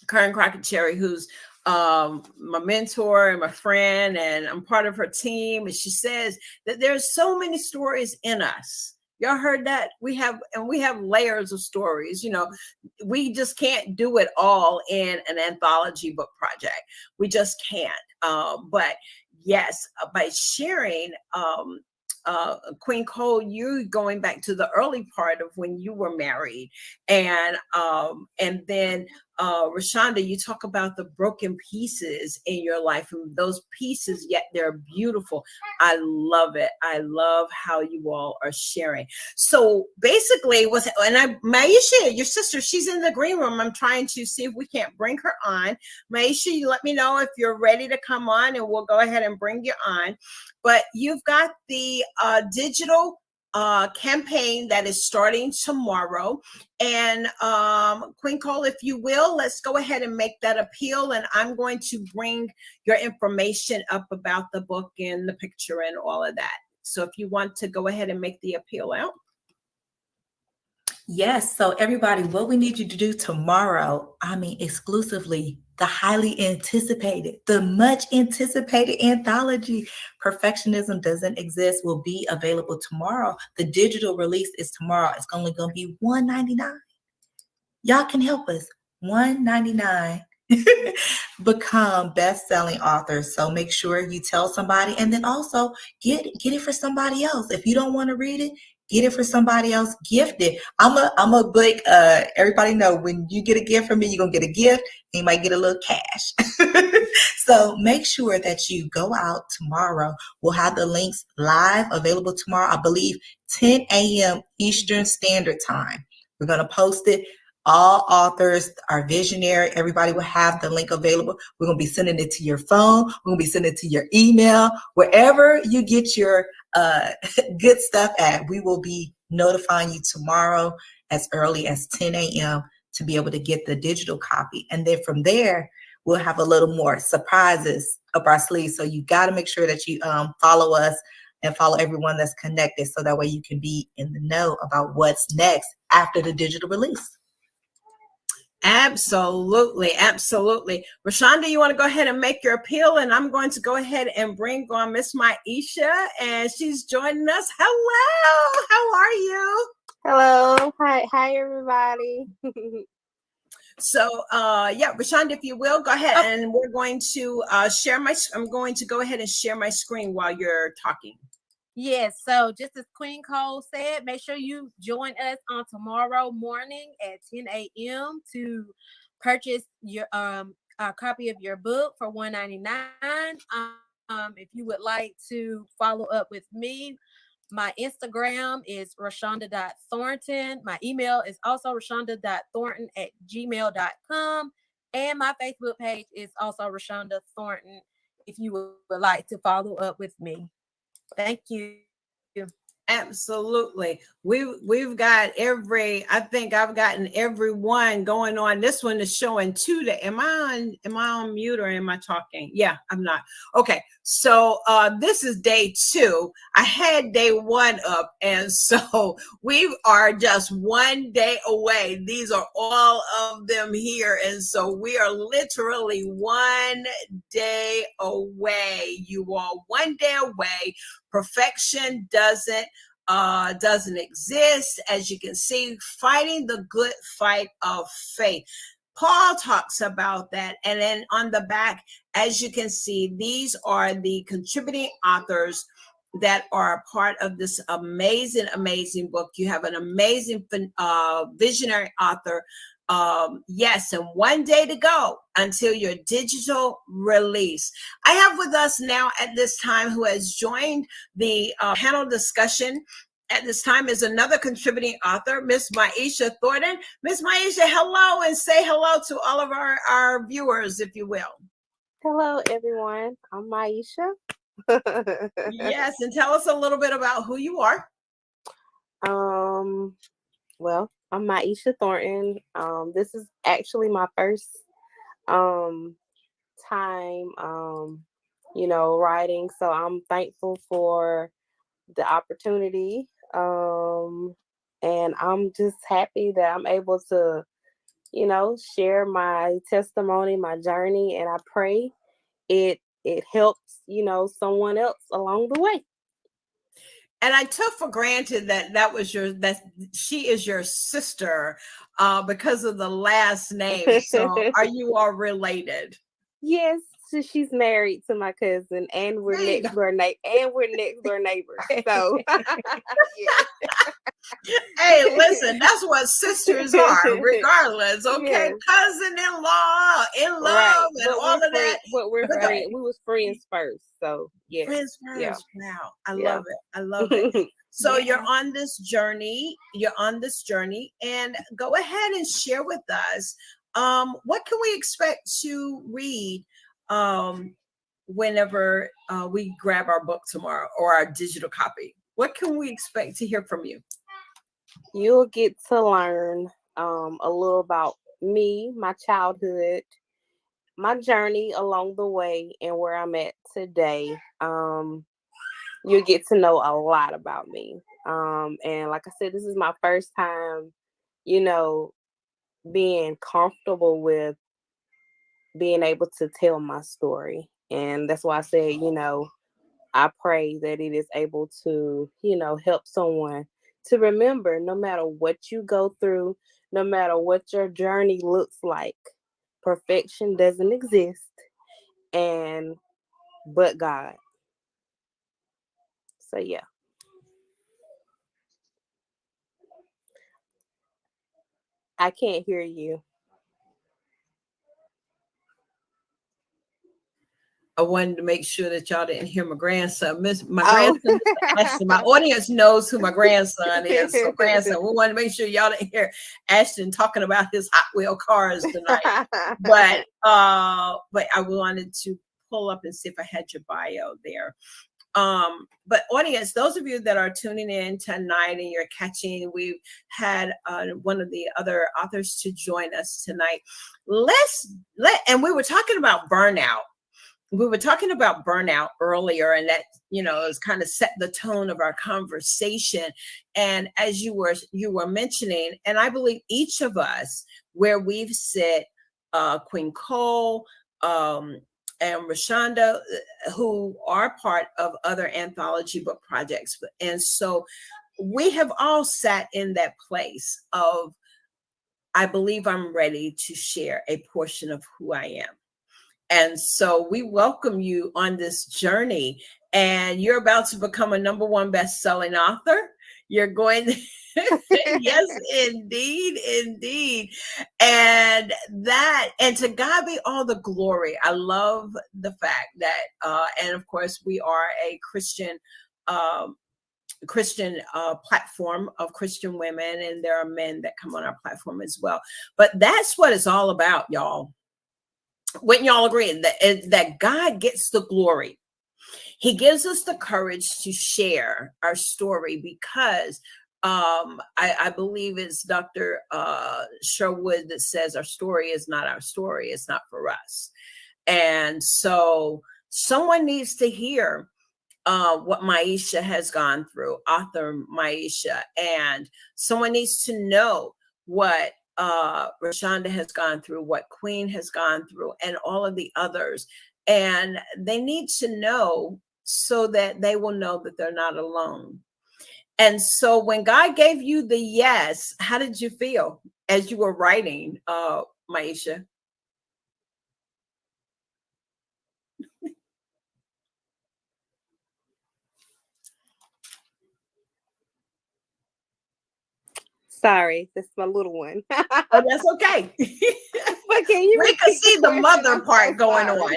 Karen Crockett Cherry, who's my mentor and my friend, and I'm part of her team. And she says that there's so many stories in us. Y'all heard that? We have layers of stories. We just can't do it all in an anthology book project. We just can't. But yes, by sharing, Queen Cole, you going back to the early part of when you were married, and then Rashonda, you talk about the broken pieces in your life, and those pieces, yet they're beautiful. I love it. I love how you all are sharing. So basically, Maisha, your sister, she's in the green room. I'm trying to see if we can't bring her on. Maisha, you let me know if you're ready to come on, and we'll go ahead and bring you on. But you've got the digital campaign that is starting tomorrow. And Queen Cole, if you will, let's go ahead and make that appeal. And I'm going to bring your information up about the book and the picture and all of that. So if you want to go ahead and make the appeal out. Yes. So everybody, what we need you to do tomorrow, exclusively the highly anticipated, the much anticipated anthology, Perfectionism Doesn't Exist, will be available tomorrow. The digital release is tomorrow. It's only going to be $1.99. Y'all can help us. $1.99. Become best-selling authors. So make sure you tell somebody, and then also get it for somebody else. If you don't want to read it, get it for somebody else. Gift it. I'm a big everybody know when you get a gift from me, you're gonna get a gift, and you might get a little cash. So make sure that you go out tomorrow. We'll have the links live available tomorrow, I believe 10 a.m. Eastern Standard Time. We're gonna post it. All authors are visionary. Everybody will have the link available. We're going to be sending it to your phone. We're going to be sending it to your email. Wherever you get your good stuff at, we will be notifying you tomorrow as early as 10 a.m. to be able to get the digital copy. And then from there, we'll have a little more surprises up our sleeves. So you got to make sure that you follow us and follow everyone that's connected, so that way you can be in the know about what's next after the digital release. Absolutely. Rashonda, you want to go ahead and make your appeal, and I'm going to go ahead and bring on Miss Maisha, and she's joining us. Hello, how are you? Hello. Hi everybody. So yeah, Rashonda, if you will, go ahead, and we're going to share my. I'm going to go ahead and share my screen while you're talking. Yes, so just as Queen Cole said, make sure you join us on tomorrow morning at 10 a.m. to purchase your a copy of your book for $1.99. If you would like to follow up with me, my Instagram is rashonda.thornton. My email is also rashonda.thornton@gmail.com. And my Facebook page is also Rashonda Thornton if you would like to follow up with me. Thank you. Absolutely. We've got I think I've gotten everyone going on. This one is showing 2 days. Am I on mute or am I talking? Yeah, I'm not. Okay. So this is day 2. I had day 1 up, and so we are just 1 day away. These are all of them here. And so we are literally 1 day away, you all. 1 day away. Perfection doesn't exist. As you can see, fighting the good fight of faith. Paul talks about that. And then on the back, as you can see, these are the contributing authors that are a part of this amazing book. You have an amazing visionary author. Yes, and 1 day to go until your digital release. I have with us now at this time, who has joined the panel discussion at this time, is another contributing author, Miss Maisha Thornton. Miss Maisha, hello, and say hello to all of our viewers, if you will. Hello, everyone. I'm Maisha. Yes, and tell us a little bit about who you are. Well, I'm Maisha Thornton. This is actually my first time, writing. So I'm thankful for the opportunity. And I'm just happy that I'm able to, share my testimony, my journey, and I pray it helps, someone else along the way. And I took for granted that she is your sister because of the last name. So are you all related? Yes, she's married to my cousin, and we're next door neighbors. So yeah. Hey, listen, that's what sisters are, regardless. Okay, yes. Cousin-in-law, in love, right. And all of that. But we're friends. We was friends first, so yeah. Friends first. Yeah. Wow, I love it. I love it. So you're on this journey. And go ahead and share with us. What can we expect to read whenever we grab our book tomorrow or our digital copy? What can we expect to hear from you? You'll get to learn a little about me, my childhood, my journey along the way, and where I'm at today. You'll get to know a lot about me. And like I said, this is my first time, being comfortable with being able to tell my story. And that's why I said, I pray that it is able to, help someone to remember, no matter what you go through, no matter what your journey looks like, perfection doesn't exist, but God. So yeah. I can't hear you. I wanted to make sure that y'all didn't hear my grandson. Grandson, Ashton. My audience knows who my grandson is. So grandson, we want to make sure y'all didn't hear Ashton talking about his Hot Wheel cars tonight. but I wanted to pull up and see if I had your bio there. But audience, those of you that are tuning in tonight and you're catching, we've had one of the other authors to join us tonight. And we were talking about burnout. We were talking about burnout earlier, and that, has kind of set the tone of our conversation. And as you were mentioning, and I believe each of us, where we've sit, Queen Cole, and Rashonda, who are part of other anthology book projects. And so we have all sat in that place of I believe I'm ready to share a portion of who I am. And so we welcome you on this journey. And you're about to become a #1 best-selling author. You're going to, yes, indeed, indeed. And to God be all the glory. I love the fact that, and of course, we are a Christian platform of Christian women, and there are men that come on our platform as well. But that's what it's all about, y'all. Wouldn't y'all agree that God gets the glory? He gives us the courage to share our story because I believe it's Dr. Sherwood that says our story is not our story. It's not for us. And so someone needs to hear what Maisha has gone through, author Maisha, and someone needs to know what Rashonda has gone through, what Queen has gone through, and all of the others. And they need to know so that they will know that they're not alone. And so when God gave you the yes, how did you feel as you were writing, Maisha? Sorry, that's my little one. Oh, that's okay. But can you we can see the mother part going on.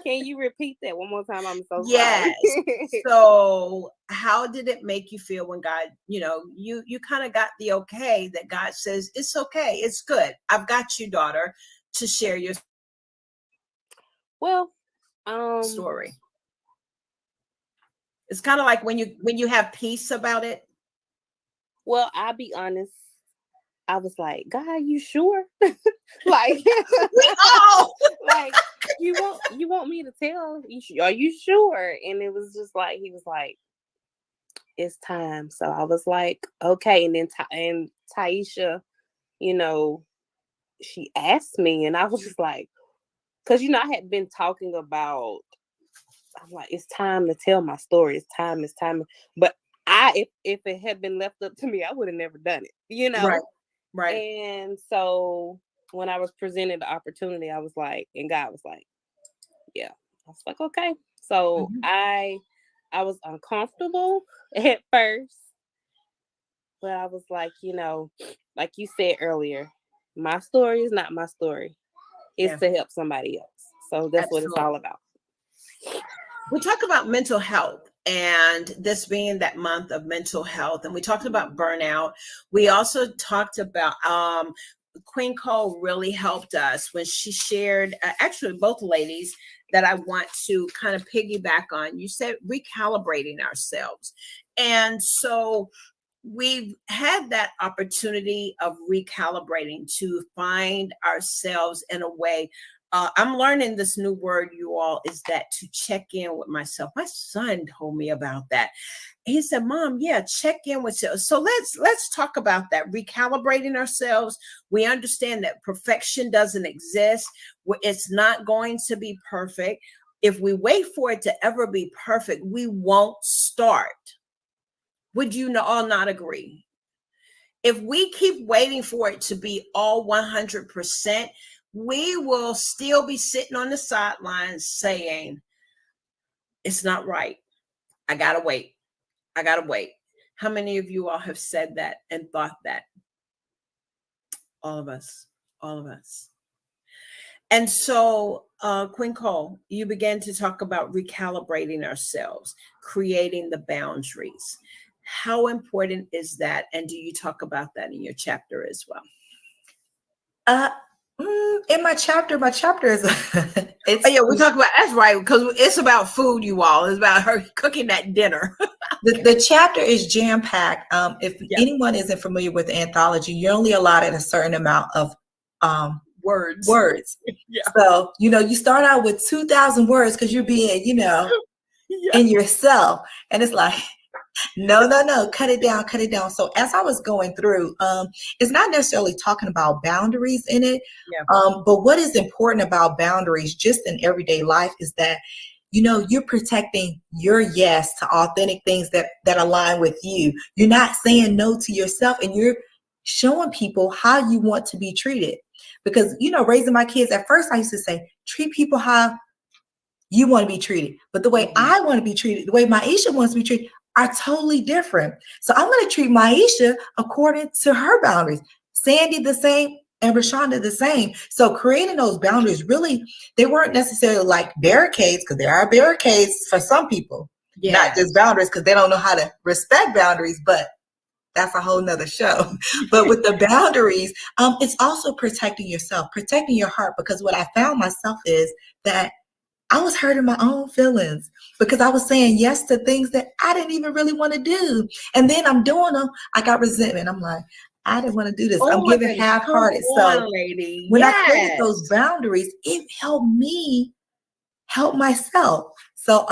Can you repeat that one more time? I'm so yes. sorry. So how did it make you feel when God, you kind of got the okay that God says, it's okay, it's good. I've got you, daughter, to share your story. It's kind of like when you have peace about it. Well, I'll be honest. I was like, God, you sure? Like, we all like you want me to tell? Are you sure? And it was just like he was like, it's time. So I was like, okay. And then and Taisha, she asked me, and I was just like, because I had been talking about. I'm like, it's time to tell my story. It's time. But if it had been left up to me, I would have never done it. Right. And so when I was presented the opportunity, I was like, and God was like, yeah. I was like, okay. So I was uncomfortable at first, but I was like, like you said earlier, my story is not my story. It's to help somebody else. So that's what it's all about. We talk about mental health, and this being that month of mental health, and we talked about burnout. We also talked about Queen Cole really helped us when she shared, actually both ladies that I want to kind of piggyback on. You said recalibrating ourselves. And so we've had that opportunity of recalibrating to find ourselves in a way. I'm learning this new word, you all, is that to check in with myself. My son told me about that. He said, Mom, yeah, check in with yourself. So let's talk about that, recalibrating ourselves. We understand that perfection doesn't exist. It's not going to be perfect. If we wait for it to ever be perfect, we won't start. Would you all not agree? If we keep waiting for it to be all 100%, we will still be sitting on the sidelines saying, it's not right. I gotta wait. How many of you all have said that and thought that? All of us. And so, Queen Cole, you began to talk about recalibrating ourselves, creating the boundaries. How important is that? And do you talk about that in your chapter as well? In my chapter is we talk about, that's right, because it's about food, you all. It's about her cooking that dinner. The chapter is jam-packed. If anyone isn't familiar with the anthology, you're only allotted a certain amount of words. Yeah. So, you start out with 2,000 words because you're being, in yourself. And it's like, no, cut it down. So as I was going through, it's not necessarily talking about boundaries in it. But what is important about boundaries just in everyday life is that, you're protecting your yes to authentic things that align with you. You're not saying no to yourself, and you're showing people how you want to be treated. Because, you know, raising my kids, at first I used to say, treat people how you want to be treated. But the way I want to be treated, the way Maisha wants to be treated are totally different. So I'm going to treat Maisha according to her boundaries. Sandy the same, and Rashonda the same. So creating those boundaries, really, they weren't necessarily like barricades, because there are barricades for some people, not just boundaries, because they don't know how to respect boundaries, but that's a whole nother show. But with the boundaries, it's also protecting yourself, protecting your heart, because what I found myself is that I was hurting my own feelings because I was saying yes to things that I didn't even really want to do. And then I'm doing them. I got resentment. I'm like, I didn't want to do this. I'm giving half-hearted. So when I created those boundaries, it helped me help myself. So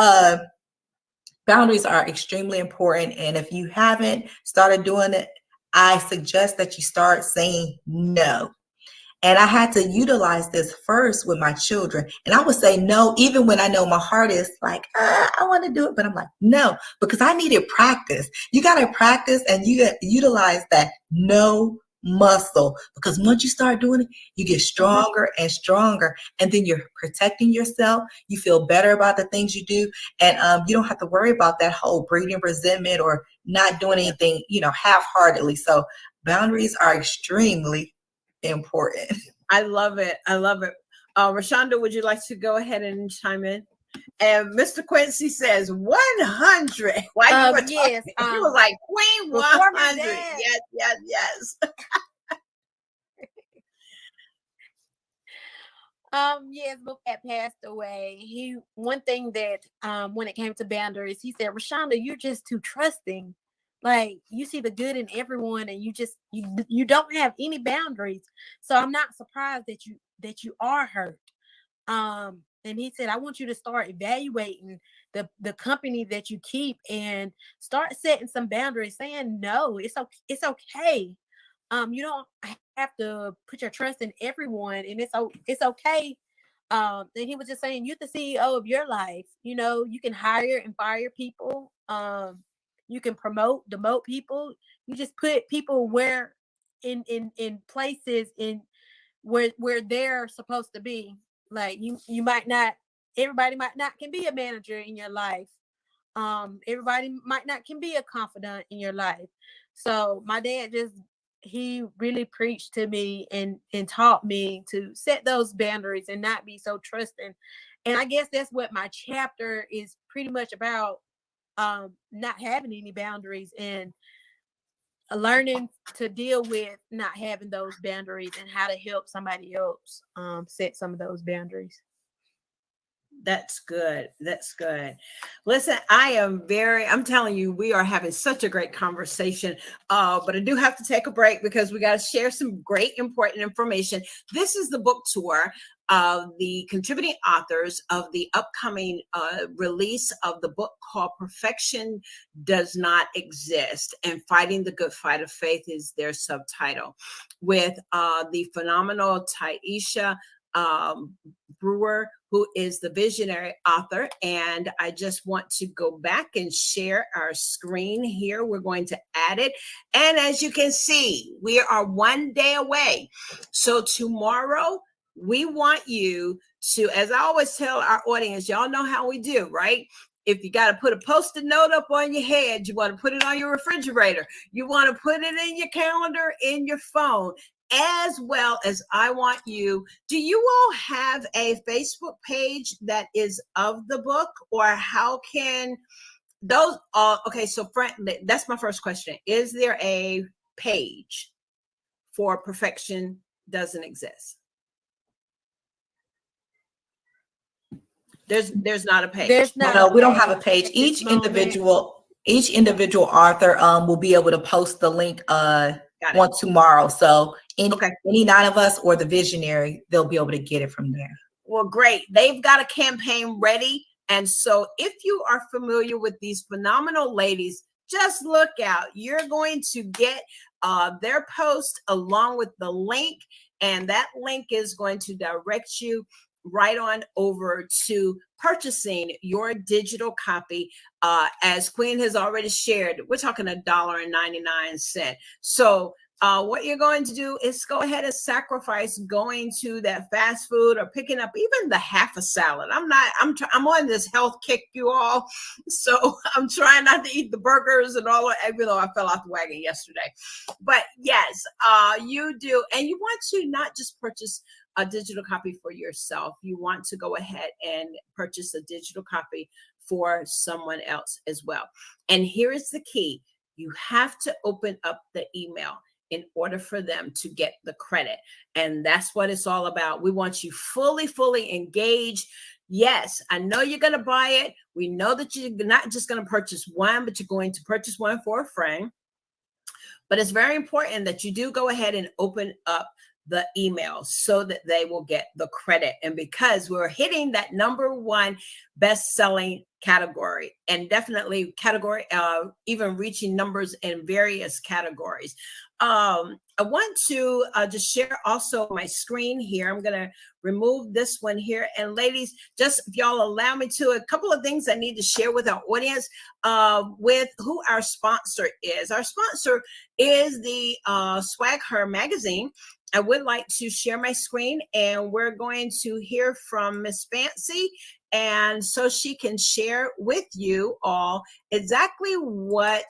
boundaries are extremely important. And if you haven't started doing it, I suggest that you start saying no. And I had to utilize this first with my children. And I would say no, even when I know my heart is like, I want to do it. But I'm like, no, because I needed practice. You got to practice, and you got to utilize that no muscle. Because once you start doing it, you get stronger and stronger. And then you're protecting yourself. You feel better about the things you do. And you don't have to worry about that whole breeding resentment or not doing anything, you know, half-heartedly. So boundaries are extremely important. I love it. I love it. Rashonda, would you like to go ahead and chime in? And Mr. Quincy says 100. Why you were yes, talking, he was like Queen 100. Yes, yes, yes. Yes, before Pat passed away, one thing that when it came to boundaries, he said, Rashonda, you're just too trusting. Like, you see the good in everyone, and you don't have any boundaries. So I'm not surprised that you are hurt. And he said, I want you to start evaluating the company that you keep and start setting some boundaries, saying no, it's okay. You don't have to put your trust in everyone, and it's okay. And he was just saying, you're the CEO of your life. You know, you can hire and fire people. You can demote people. You just put people where in places in where they're supposed to be. Like you might not, everybody might not can be a manager in your life. Everybody might not can be a confidant in your life. So my dad he really preached to me and taught me to set those boundaries and not be so trusting. And I guess that's what my chapter is pretty much about, not having any boundaries and learning to deal with not having those boundaries and how to help somebody else set some of those boundaries. That's good. That's good. Listen, I'm telling you, we are having such a great conversation. But I do have to take a break because we got to share some great, important information. This is the book tour of the contributing authors of the upcoming release of the book called Perfection Does Not Exist, and Fighting the Good Fight of Faith is their subtitle, with the phenomenal Taisha Brewer, who is the visionary author. And I just want to go back and share our screen here. We're going to add it. And as you can see, we are one day away. So tomorrow, we want you to, as I always tell our audience, y'all know how we do, right? If you got to put a Post-it note up on your head, you want to put it on your refrigerator, you want to put it in your calendar, in your phone, as well as I want you. Do you all have a Facebook page that is of the book, or how can those? Okay, so that's my first question. Is there a page for Perfection Doesn't Exist? There's not a page. No, we don't have a page. Each individual author will be able to post the link on tomorrow. So any 9 of us or the visionary, they'll be able to get it from there. Well, great. They've got a campaign ready. And so if you are familiar with these phenomenal ladies, just look out. You're going to get their post along with the link, and that link is going to direct you right on over to purchasing your digital copy. As Queen has already shared, we're talking $1.99. So what you're going to do is go ahead and sacrifice going to that fast food or picking up even the half a salad. I'm on this health kick, you all. So I'm trying not to eat the burgers and all that, even though I fell off the wagon yesterday. But yes, you do. And you want to not just purchase a digital copy for yourself. You want to go ahead and purchase a digital copy for someone else as well. And here is the key. You have to open up the email in order for them to get the credit. And that's what it's all about. We want you fully engaged. Yes, I know you're going to buy it. We know that you're not just going to purchase one, but you're going to purchase one for a friend. But it's very important that you do go ahead and open up the email so that they will get the credit. And because we're hitting that #1 best-selling category, and definitely category, even reaching numbers in various categories. I want to just share also my screen here. I'm going to remove this one here. And ladies, just if y'all allow me to, a couple of things I need to share with our audience with who our sponsor is. Our sponsor is the Swag Her magazine. I would like to share my screen, and we're going to hear from Miss Fancy, and so she can share with you all exactly what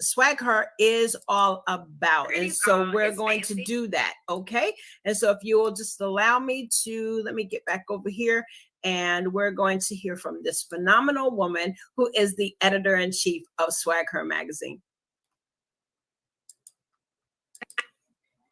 Swag Her is all about. And so we're going to do that, okay? And so if you will just allow me to, let me get back over here, and we're going to hear from this phenomenal woman who is the editor-in-chief of Swag Her magazine.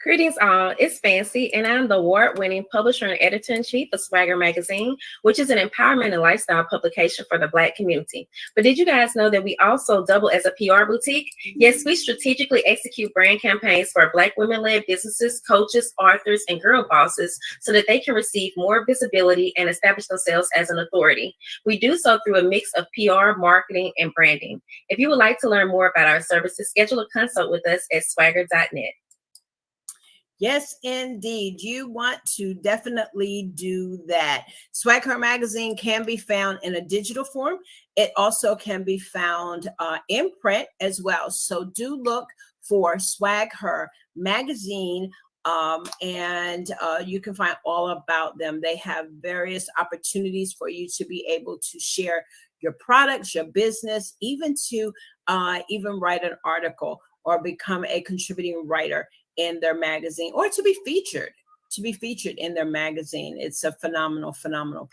Greetings all, it's Fancy, and I'm the award-winning publisher and editor-in-chief of Swagger Magazine, which is an empowerment and lifestyle publication for the Black community. But did you guys know that we also double as a PR boutique? Yes, we strategically execute brand campaigns for Black women-led businesses, coaches, authors, and girl bosses so that they can receive more visibility and establish themselves as an authority. We do so through a mix of PR, marketing, and branding. If you would like to learn more about our services, schedule a consult with us at swagger.net. Yes, indeed. You want to definitely do that. Swag Her magazine can be found in a digital form. It also can be found in print as well. So do look for Swag Her magazine, and you can find all about them. They have various opportunities for you to be able to share your products, your business, even to even write an article or become a contributing writer in their magazine, or to be featured in their magazine. It's a phenomenal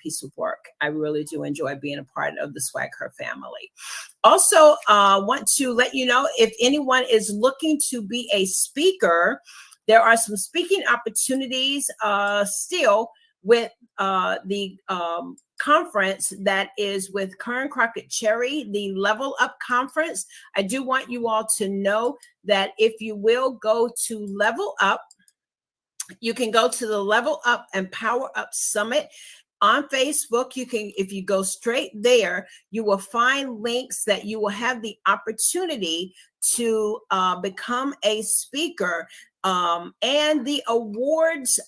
piece of work. I really do enjoy being a part of the Swag Her family. Also, want to let you know, if anyone is looking to be a speaker, there are some speaking opportunities still with the conference that is with Kern Crockett Cherry, the Level Up Conference. I do want you all to know that if you will go to Level Up, you can go to the Level Up and Power Up Summit on Facebook. You can, if you go straight there, you will find links that you will have the opportunity to become a speaker, and the awards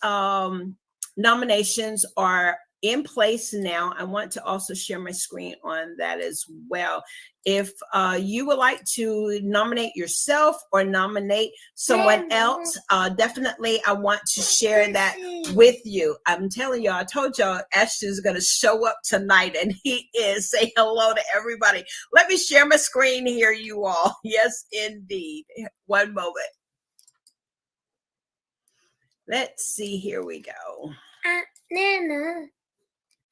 nominations are in place now. I want to also share my screen on that as well. If you would like to nominate yourself or nominate someone else, definitely I want to share that with you. I'm telling y'all, I told y'all Ashton's going to show up tonight, and he is. Say hello to everybody. Let me share my screen here, you all. Yes, indeed. One moment. Let's see. Here we go. Nana,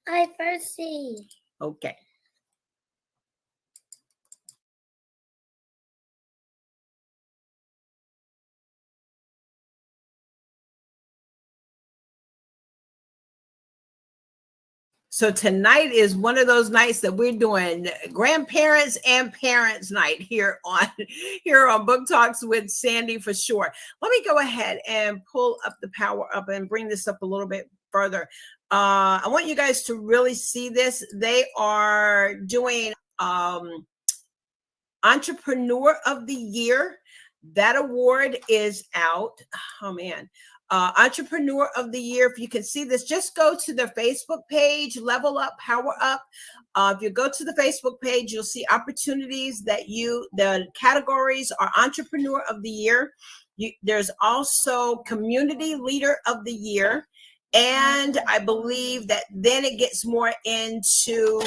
I first see. Okay. So tonight is one of those nights that we're doing grandparents and parents night here on Book Talks with Sandy for sure. Let me go ahead and pull up the Power Up and bring this up a little bit further. I want you guys to really see this. They are doing Entrepreneur of the Year. That award is out. Oh man. Entrepreneur of the Year. If you can see this, just go to the Facebook page, Level Up, Power Up. If you go to the Facebook page, you'll see opportunities that the categories are Entrepreneur of the Year. There's also Community Leader of the Year. And I believe that then it gets more into,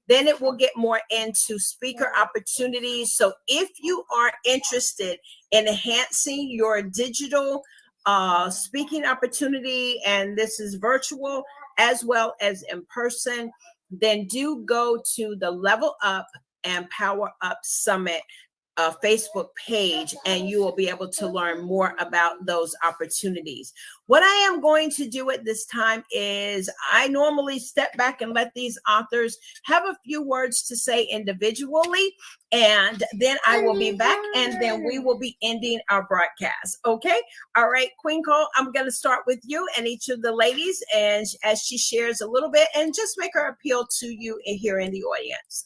then it will get more into speaker opportunities. So if you are interested in enhancing your digital speaking opportunity, and this is virtual as well as in person, then do go to the Level Up and Power Up Summit Facebook page, and you will be able to learn more about those opportunities. What I am going to do at this time is I normally step back and let these authors have a few words to say individually, and then I will be back, and then we will be ending our broadcast. Okay. All right, Queen Cole, I'm going to start with you and each of the ladies, and as she shares a little bit, and just make her appeal to you here in the audience.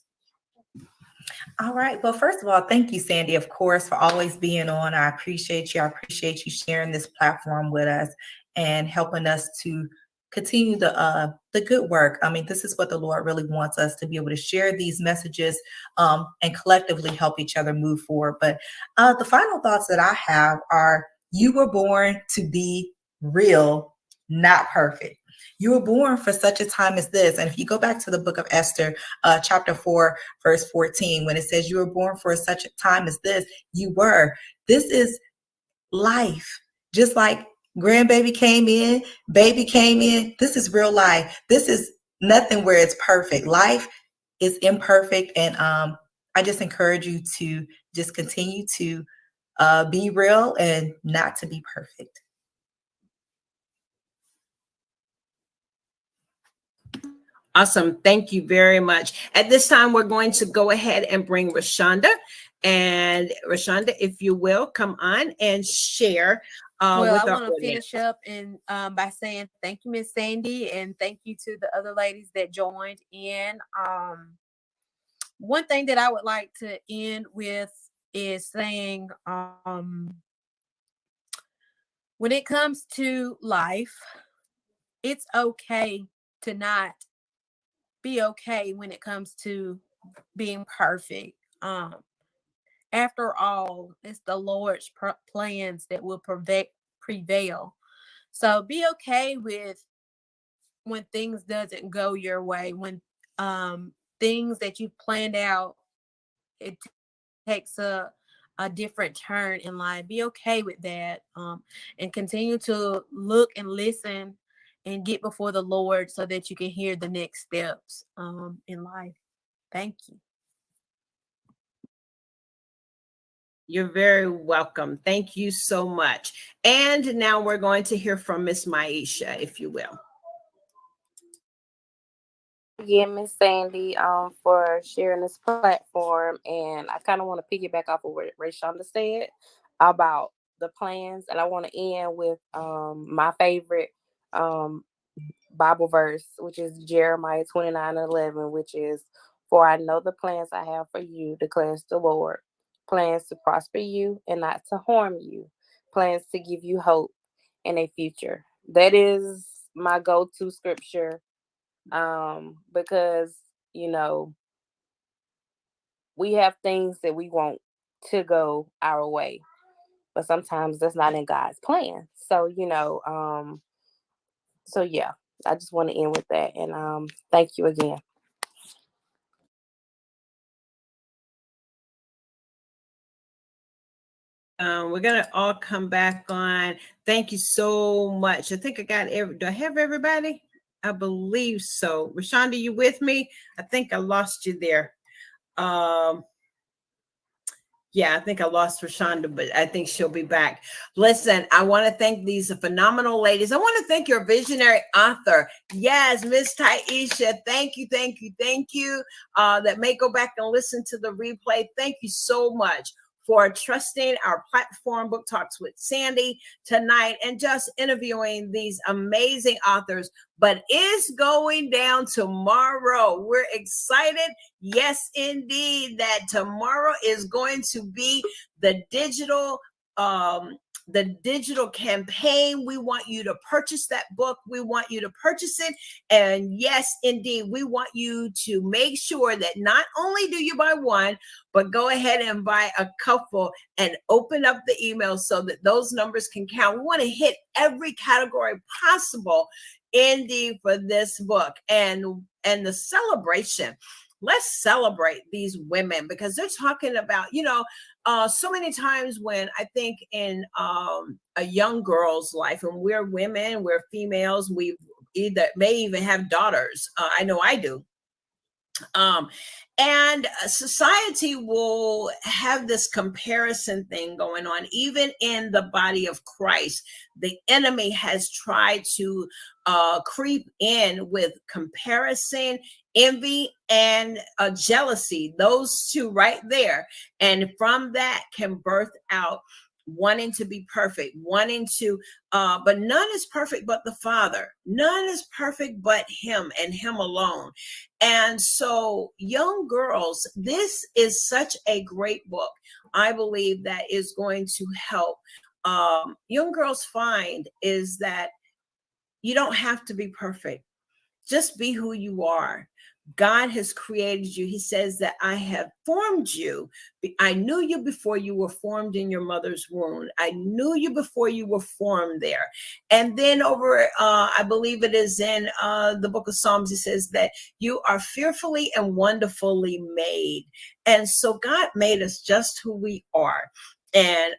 All right. Well, first of all, thank you, Sandy, of course, for always being on. I appreciate you. I appreciate you sharing this platform with us and helping us to continue the good work. I mean, this is what the Lord really wants us to be able to share these messages and collectively help each other move forward. But the final thoughts that I have are, you were born to be real, not perfect. You were born for such a time as this. And if you go back to the book of Esther, chapter 4, verse 14, when it says you were born for such a time as this, you were. This is life. Just like grandbaby came in, baby came in, this is real life. This is nothing where it's perfect. Life is imperfect. And I just encourage you to just continue to be real and not to be perfect. Awesome. Thank you very much. At this time, we're going to go ahead and bring Rashonda. And Rashonda, if you will, come on and share Well, with I our want to audience. finish up and by saying thank you, Miss Sandy, and thank you to the other ladies that joined in. One thing that I would like to end with is saying, when it comes to life, it's okay to not be okay when it comes to being perfect. After all, it's the Lord's plans that will prevail. So be okay with when things doesn't go your way, when things that you've planned out, it takes a different turn in life. Be okay with that, and continue to look and listen and get before the Lord so that you can hear the next steps in life. Thank you. You're very welcome. Thank you so much. And now we're going to hear from Miss Maisha, if you will. Again, Miss Sandy, for sharing this platform, and I kind of want to piggyback off of what Rayshonda said about the plans, and I want to end with my favorite Bible verse, which is Jeremiah 29:11, which is, "For I know the plans I have for you, declares the Lord, plans to prosper you and not to harm you, plans to give you hope and a future." That is my go-to scripture, because we have things that we want to go our way, but sometimes that's not in God's plan. So yeah, I just want to end with that, and thank you again. We're gonna all come back on. Thank you so much. I think I got do I have everybody? I believe so. Rashonda, you with me? I think I lost you there. Yeah, I think I lost Rashonda, but I think she'll be back. Listen, I want to thank these phenomenal ladies. I want to thank your visionary author. Yes, Miss Taisha. Thank you, thank you, thank you. That may go back and listen to the replay. Thank you so much for trusting our platform, Book Talks with Sandy, tonight, and just interviewing these amazing authors. But it's going down tomorrow. We're excited. Yes, indeed, that tomorrow is going to be the digital the digital campaign. We want you to purchase that book. We want you to purchase it. And yes, indeed, we want you to make sure that not only do you buy one, but go ahead and buy a couple and open up the email so that those numbers can count. We want to hit every category possible, indeed, for this book. And the celebration. Let's celebrate these women, because they're talking about, so many times when I think in a young girl's life, and we're women, we're females, we may even have daughters. I know I do. And society will have this comparison thing going on, even in the body of Christ. The enemy has tried to creep in with comparison, envy, and jealousy, those two right there. And from that can birth out wanting to be perfect, wanting to, but none is perfect but the Father. None is perfect but Him and Him alone. And so, young girls, this is such a great book. I believe that is going to help young girls find is that you don't have to be perfect. Just be who you are. God has created you. He says that I have formed you. I knew you before you were formed in your mother's womb. I knew you before you were formed there. And then over, I believe it is in the book of Psalms, it says that you are fearfully and wonderfully made. And so God made us just who we are. And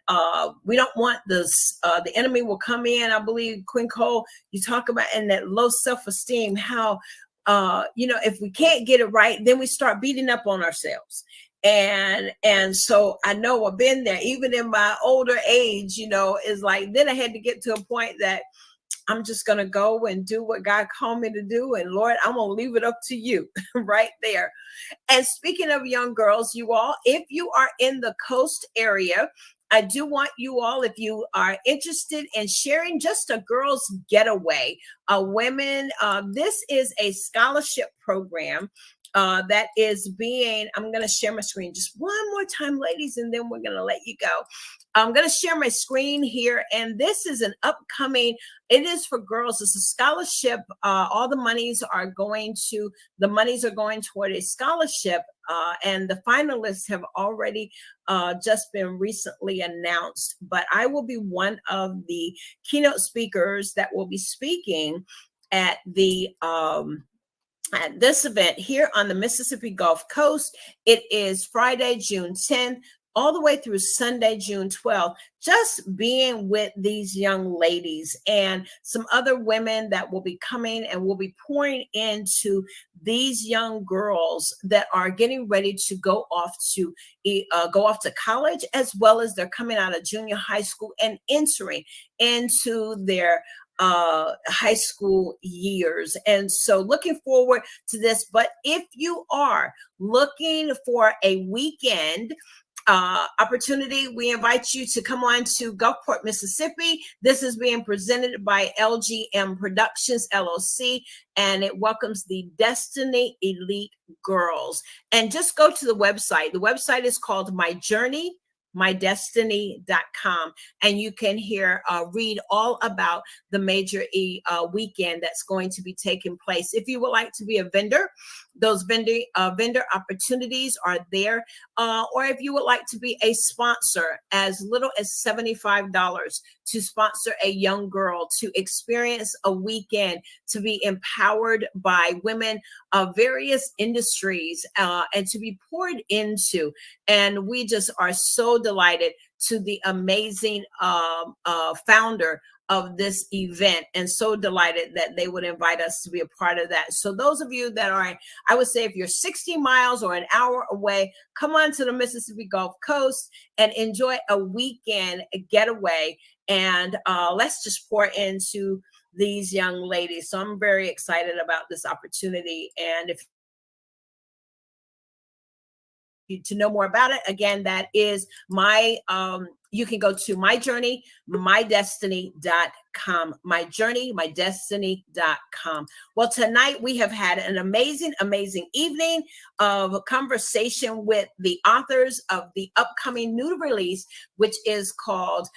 we don't want this, the enemy will come in. I believe, Queen Cole, you talk about in that low self-esteem, how, if we can't get it right, then we start beating up on ourselves. And so I know I've been there, even in my older age, is like, then I had to get to a point that I'm just going to go and do what God called me to do. And Lord, I'm going to leave it up to you right there. And speaking of young girls, you all, if you are in the coast area, I do want you all, if you are interested in sharing just a girls' getaway, women, this is a scholarship program that is being, I'm going to share my screen just one more time, ladies, and then we're going to let you go. I'm going to share my screen here, and this is an upcoming, it is for girls. It's a scholarship. All the monies are going toward a scholarship, and the finalists have already just been recently announced. But I will be one of the keynote speakers that will be speaking at at this event here on the Mississippi Gulf Coast. It is Friday, June 10th, all the way through Sunday, June 12th, just being with these young ladies and some other women that will be coming and will be pouring into these young girls that are getting ready to go off to college, as well as they're coming out of junior high school and entering into their high school years. And so looking forward to this. But if you are looking for a weekend opportunity, we invite you to come on to Gulfport, Mississippi. This is being presented by LGM Productions, LLC, and it welcomes the Destiny Elite Girls. And just go to the website. The website is called mydestiny.com, and you can read all about the major weekend that's going to be taking place. If you would like to be a vendor, those vendor opportunities are there, or if you would like to be a sponsor, as little as $75 to sponsor a young girl to experience a weekend, to be empowered by women of various industries, and to be poured into. And we just are so delighted to the amazing founder of this event, and so delighted that they would invite us to be a part of that. So those of you that are, I would say if you're 60 miles or an hour away, come on to the Mississippi Gulf Coast and enjoy a weekend getaway. And let's just pour into these young ladies. So I'm very excited about this opportunity. And if to know more about it, again, that is my you can go to myjourneymydestiny.com. myjourneymydestiny.com. Well, tonight we have had an amazing evening of conversation with the authors of the upcoming new release, which is called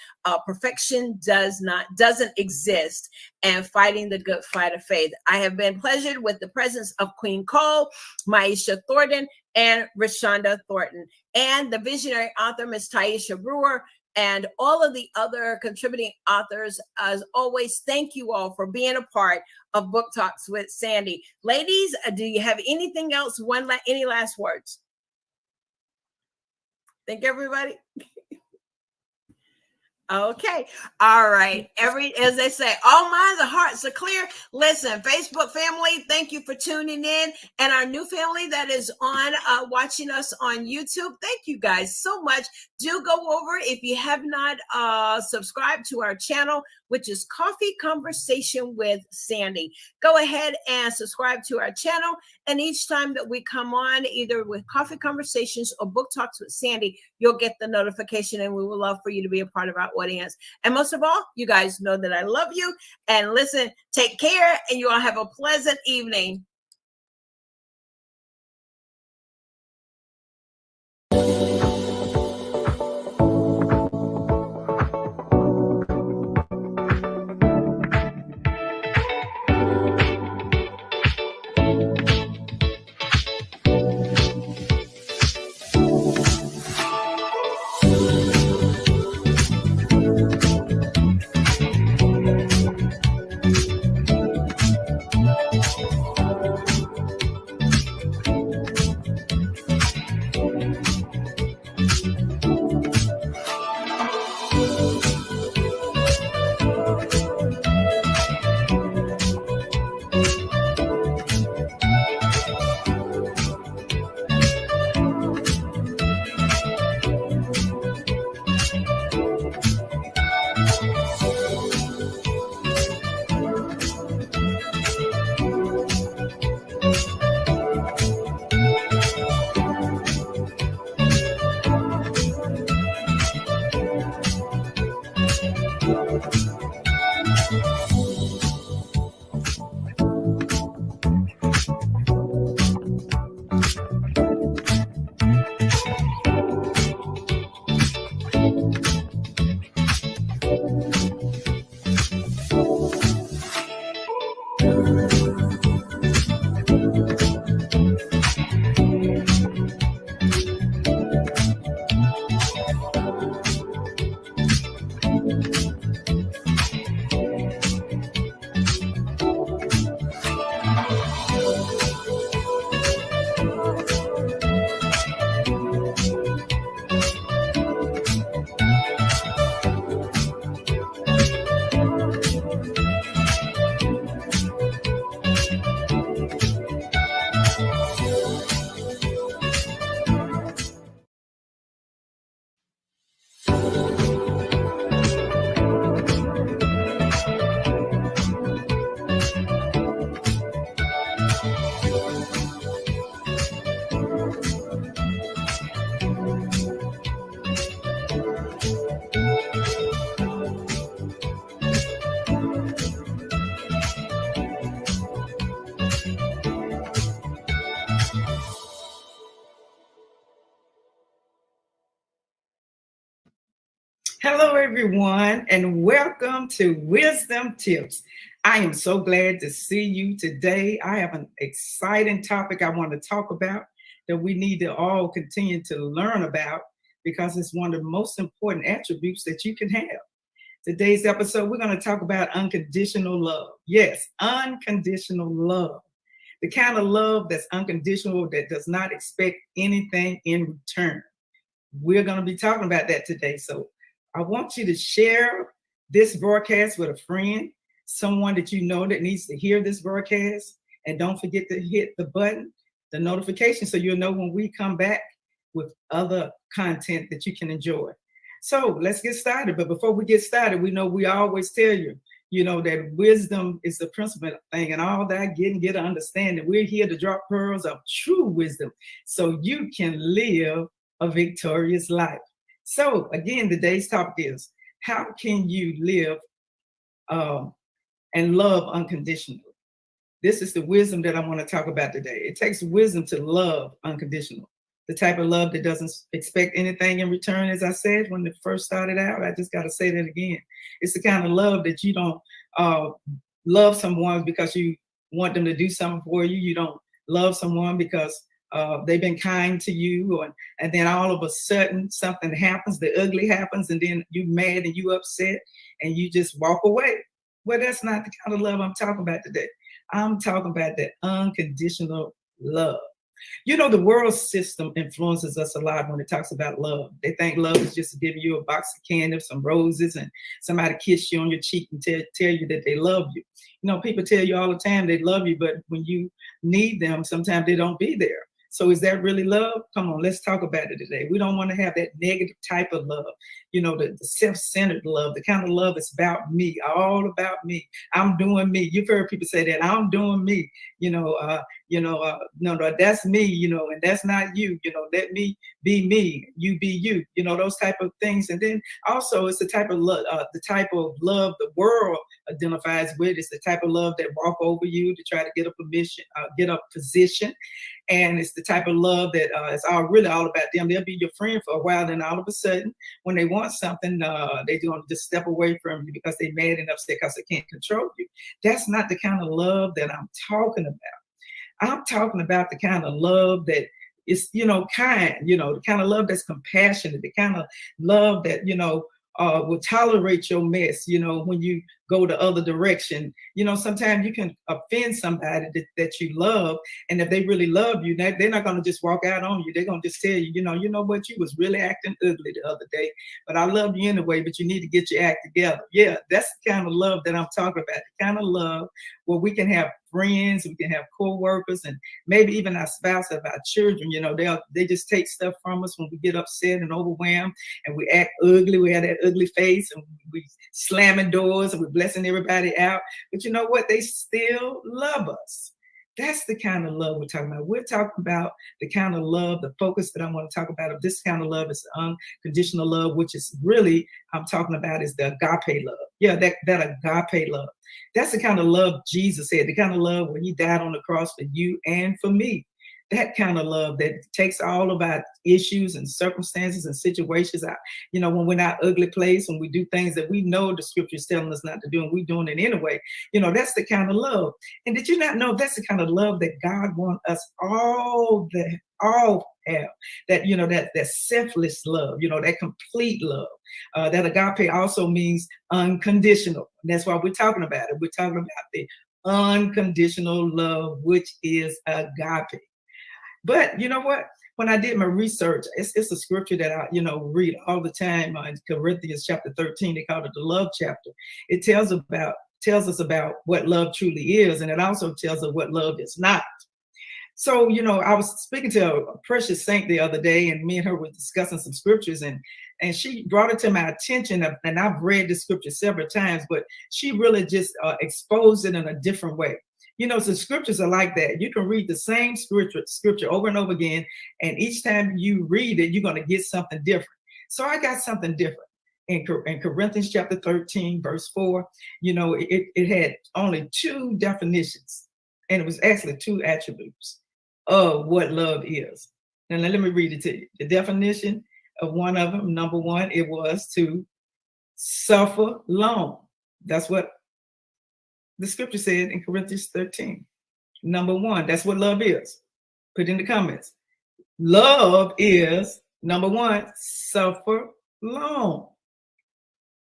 Perfection Doesn't Exist, and Fighting the Good Fight of Faith. I have been pleasured with the presence of Queen Cole, Maisha Thornton, and Rashonda Thornton, and the visionary author, Ms. Taisha Brewer, and all of the other contributing authors. As always, thank you all for being a part of Book Talks with Sandy. Ladies, do you have anything else? Any last words? Thank everybody. Okay. All right. As they say, all minds and hearts are clear. Listen, Facebook family, thank you for tuning in. And our new family that is on watching us on YouTube, thank you guys so much. Do go over, if you have not subscribed to our channel, which is Coffee Conversation with Sandy. Go ahead and subscribe to our channel. And each time that we come on, either with Coffee Conversations or Book Talks with Sandy, you'll get the notification, and we would love for you to be a part of our audience. And most of all, you guys know that I love you. And listen, take care, and you all have a pleasant evening. Hello, everyone, and welcome to Wisdom Tips. I am so glad to see you today. I have an exciting topic I want to talk about that we need to all continue to learn about, because it's one of the most important attributes that you can have. Today's episode, we're going to talk about unconditional love. Yes, unconditional love. The kind of love that's unconditional, that does not expect anything in return. We're going to be talking about that today. So I want you to share this broadcast with a friend, someone that you know that needs to hear this broadcast. And don't forget to hit the button, the notification, so you'll know when we come back with other content that you can enjoy. So let's get started. But before we get started, we know we always tell you, that wisdom is the principal thing, and all that get an understanding. We're here to drop pearls of true wisdom so you can live a victorious life. So again, today's topic is, how can you live and love unconditionally? This is the wisdom that I want to talk about today. It takes wisdom to love unconditionally. The type of love that doesn't expect anything in return, as I said when it first started out. I just got to say that again. It's the kind of love that you don't love someone because you want them to do something for you. You don't love someone because they've been kind to you, and then all of a sudden something happens, the ugly happens, and then you mad and you upset and you just walk away. Well, that's not the kind of love I'm talking about today. I'm talking about that unconditional love. You know, the world system influences us a lot when it talks about love. They think love is just giving you a box of candy, some roses, and somebody kiss you on your cheek and tell you that they love you. You know, people tell you all the time they love you, but when you need them, sometimes they don't be there. So is that really love? Come on, let's talk about it today. We don't want to have that negative type of love, you know, the self-centered love, the kind of love that's about me, all about me. I'm doing me. You've heard people say that, I'm doing me, no, that's me, and that's not you, let me be me, you be you, those type of things. And then also it's the type of love, the world identifies with. It's the type of love that walk over you to try to get a position. And it's the type of love that it's really all about them. They'll be your friend for a while, then all of a sudden, when they want something, they're going to just step away from you because they're mad and upset because they can't control you. That's not the kind of love that I'm talking about. I'm talking about the kind of love that is, kind, the kind of love that's compassionate, the kind of love that, will tolerate your mess, when you go the other direction. Sometimes you can offend somebody that you love, and if they really love you, they're not going to just walk out on you. They're going to just tell you, you know what, you was really acting ugly the other day, but I love you anyway, but you need to get your act together. Yeah, that's the kind of love that I'm talking about, the kind of love where we can have friends, we can have co-workers, and maybe even our spouse, of our children, they just take stuff from us when we get upset and overwhelmed, and we act ugly. We have that ugly face, and we slamming doors, and we're blessing everybody out. But you know what? They still love us. That's the kind of love we're talking about. We're talking about the kind of love, the focus that I want to talk about of this kind of love is unconditional love, which is really, I'm talking about is the agape love. Yeah, that agape love. That's the kind of love Jesus had, the kind of love when he died on the cross for you and for me. That kind of love that takes all of our issues and circumstances and situations out, when we're in our ugly place, when we do things that we know the scripture is telling us not to do, and we're doing it anyway. That's the kind of love. And did you not know that's the kind of love that God wants us all have? That selfless love, that complete love. That agape also means unconditional. And that's why we're talking about it. We're talking about the unconditional love, which is agape. But you know what? When I did my research, it's a scripture that I, read all the time in Corinthians chapter 13. They call it the love chapter. It tells us about what love truly is, and it also tells us what love is not. So, I was speaking to a precious saint the other day, and me and her were discussing some scriptures, and she brought it to my attention, and I've read the scripture several times, but she really just exposed it in a different way. So scriptures are like that. You can read the same scripture over and over again, and each time you read it, you're going to get something different. So I got something different. In Corinthians chapter 13, verse 4, it had only 2 definitions, and it was actually 2 attributes of what love is. And let me read it to you. The definition of one of them, number 1, it was to suffer long. That's what the scripture said in Corinthians 13. Number 1, that's what love is. Put in the comments. Love is, number 1, suffer long.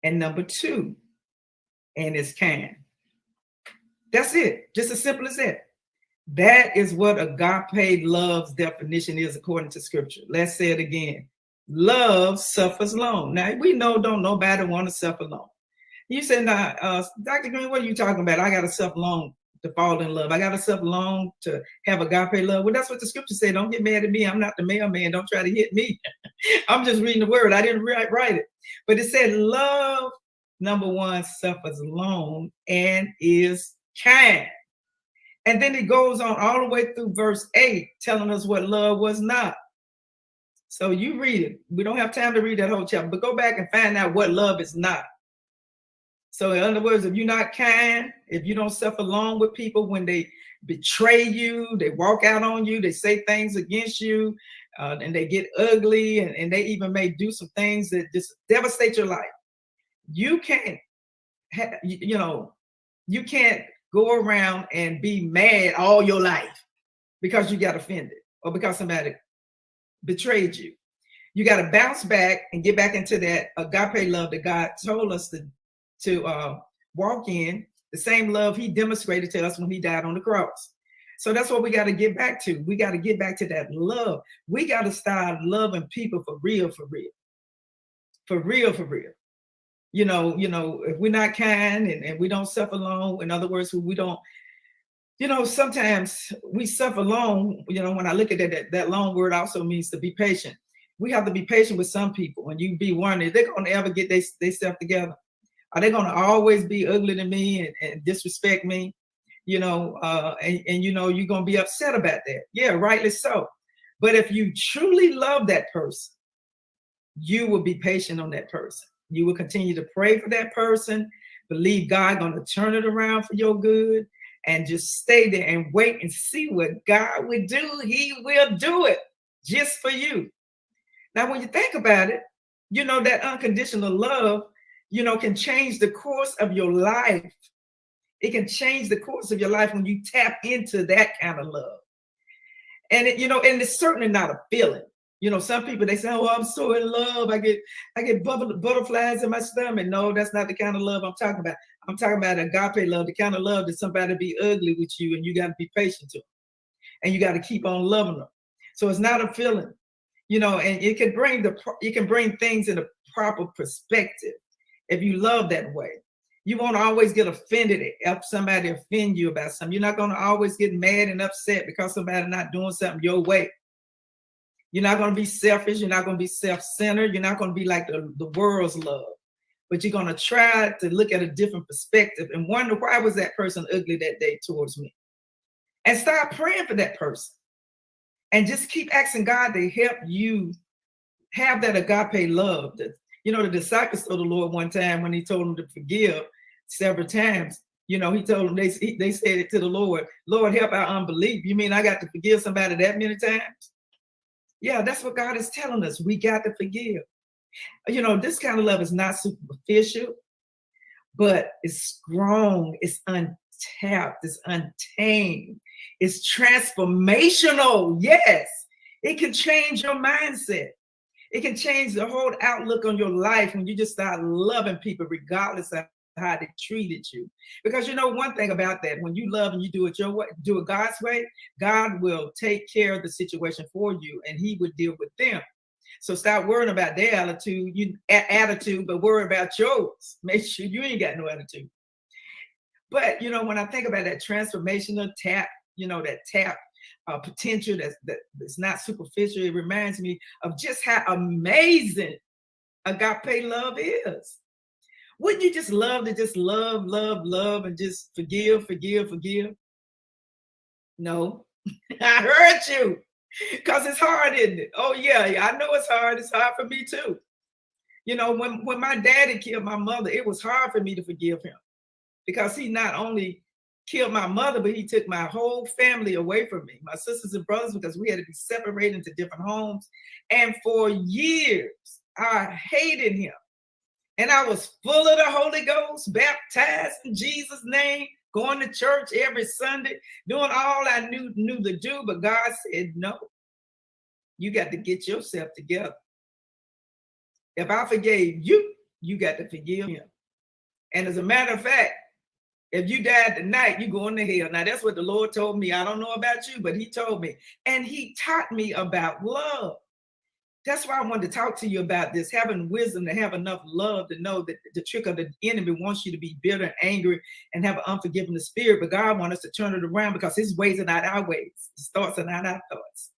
And number 2, and it's kind. That's it. Just as simple as that. That is what agape love's definition is according to scripture. Let's say it again. Love suffers long. Now, we know don't nobody want to suffer long. You said, now, Dr. Green, what are you talking about? I got to suffer long to fall in love. I got to suffer long to have agape love. Well, that's what the scripture said. Don't get mad at me. I'm not the mailman. Don't try to hit me. I'm just reading the word. I didn't write it. But it said love, number 1, suffers long and is kind. And then it goes on all the way through verse 8, telling us what love was not. So you read it. We don't have time to read that whole chapter, but go back and find out what love is not. So in other words, if you're not kind, if you don't suffer long with people when they betray you, they walk out on you, they say things against you, and they get ugly, and they even may do some things that just devastate your life. You can't, you can't go around and be mad all your life because you got offended or because somebody betrayed you. You got to bounce back and get back into that agape love that God told us to walk in, the same love he demonstrated to us when he died on the cross. So that's what we got to get back to. We got to get back to that love. We got to start loving people for real, for real. For real, for real. If we're not kind and we don't suffer long, in other words, we don't, sometimes we suffer long. When I look at that long word also means to be patient. We have to be patient with some people, and you be wondering, they're going to ever get their stuff together? Are they going to always be ugly to me and disrespect me? You're going to be upset about that. Yeah, rightly so. But if you truly love that person, you will be patient on that person. You will continue to pray for that person, believe God going to turn it around for your good, and just stay there and wait and see what God will do. He will do it just for you. Now, when you think about it, that unconditional love, can change the course of your life. It can change the course of your life when you tap into that kind of love. And and it's certainly not a feeling. Some people, they say, "Oh, I'm so in love. I get butterflies in my stomach." No, that's not the kind of love I'm talking about. I'm talking about agape love, the kind of love that somebody be ugly with you and you got to be patient to them. And you got to keep on loving them. So it's not a feeling. And it can bring things in a proper perspective if you love that way. You won't always get offended if somebody offend you about something. You're not going to always get mad and upset because somebody's not doing something your way. You're not going to be selfish. You're not going to be self-centered. You're not going to be like the world's love. But you're going to try to look at a different perspective and wonder, why was that person ugly that day towards me? And start praying for that person. And just keep asking God to help you have that agape love. The disciples told the Lord one time when he told them to forgive several times, he told them, they said it to the Lord, "Lord, help our unbelief." You mean I got to forgive somebody that many times? Yeah, that's what God is telling us. We got to forgive. This kind of love is not superficial, but it's strong, it's untapped, it's untamed, it's transformational. Yes, it can change your mindset. It can change the whole outlook on your life when you just start loving people regardless of how they treated you. Because one thing about that, when you love and you do it your way, do it God's way, God will take care of the situation for you and he would deal with them. So stop worrying about their attitude, but worry about yours. Make sure you ain't got no attitude. But when I think about that transformational tap, that tap potential that's not superficial, it reminds me of just how amazing agape love is. Wouldn't you just love to just love and just forgive? No, I heard you, because it's hard, isn't it? Oh yeah, I know it's hard. It's hard for me too. When my daddy killed my mother, it was hard for me to forgive him, because he not only killed my mother, but he took my whole family away from me, my sisters and brothers, because we had to be separated into different homes. And for years, I hated him. And I was full of the Holy Ghost, baptized in Jesus' name, going to church every Sunday, doing all I knew to do. But God said, no, you got to get yourself together. If I forgave you, you got to forgive him. And as a matter of fact, if you died tonight, you going to hell. Now, that's what the Lord told me. I don't know about you, but he told me. And he taught me about love. That's why I wanted to talk to you about this, having wisdom to have enough love to know that the trick of the enemy wants you to be bitter and angry and have an unforgiving spirit. But God wants us to turn it around, because his ways are not our ways. His thoughts are not our thoughts.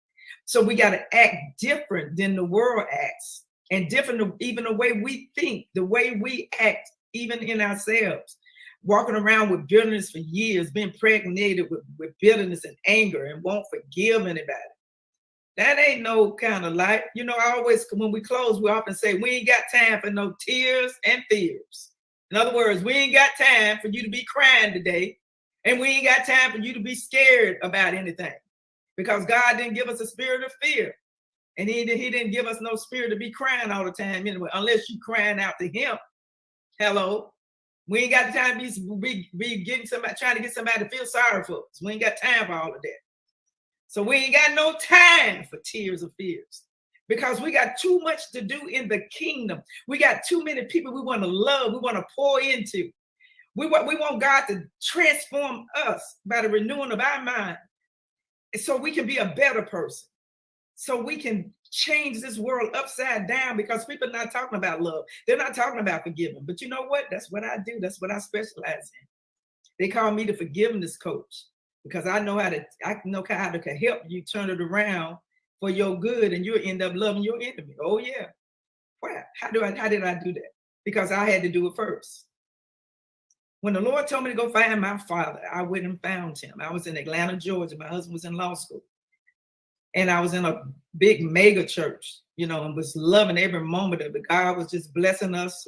So we got to act different than the world acts, and different even the way we think, the way we act, even in ourselves. Walking around with bitterness for years, being impregnated with bitterness and anger, and won't forgive anybody. That ain't no kind of life. You know, I always, when we close, we often say, we ain't got time for no tears and fears. In other words, we ain't got time for you to be crying today. And we ain't got time for you to be scared about anything. Because God didn't give us a spirit of fear. And he didn't give us no spirit to be crying all the time anyway, unless you crying out to him. Hello. We ain't got time to be getting somebody, trying to get somebody to feel sorry for us. We ain't got time for all of that. So we ain't got no time for tears or fears, because we got too much to do in the kingdom. We got too many people we want to love, we want to pour into. We want God to transform us by the renewing of our mind, so we can be a better person, so we can change this world upside down, because people are not talking about love. They're not talking about forgiving. But you know what? That's what I do. That's what I specialize in. They call me the forgiveness coach, because I know how to help you turn it around for your good, and you'll end up loving your enemy. Oh yeah. Wow. How did I do that? Because I had to do it first. When the Lord told me to go find my father, I went and found him. I was in Atlanta, Georgia. My husband was in law school. And I was in a big mega church, you know, and was loving every moment of it. God was just blessing us.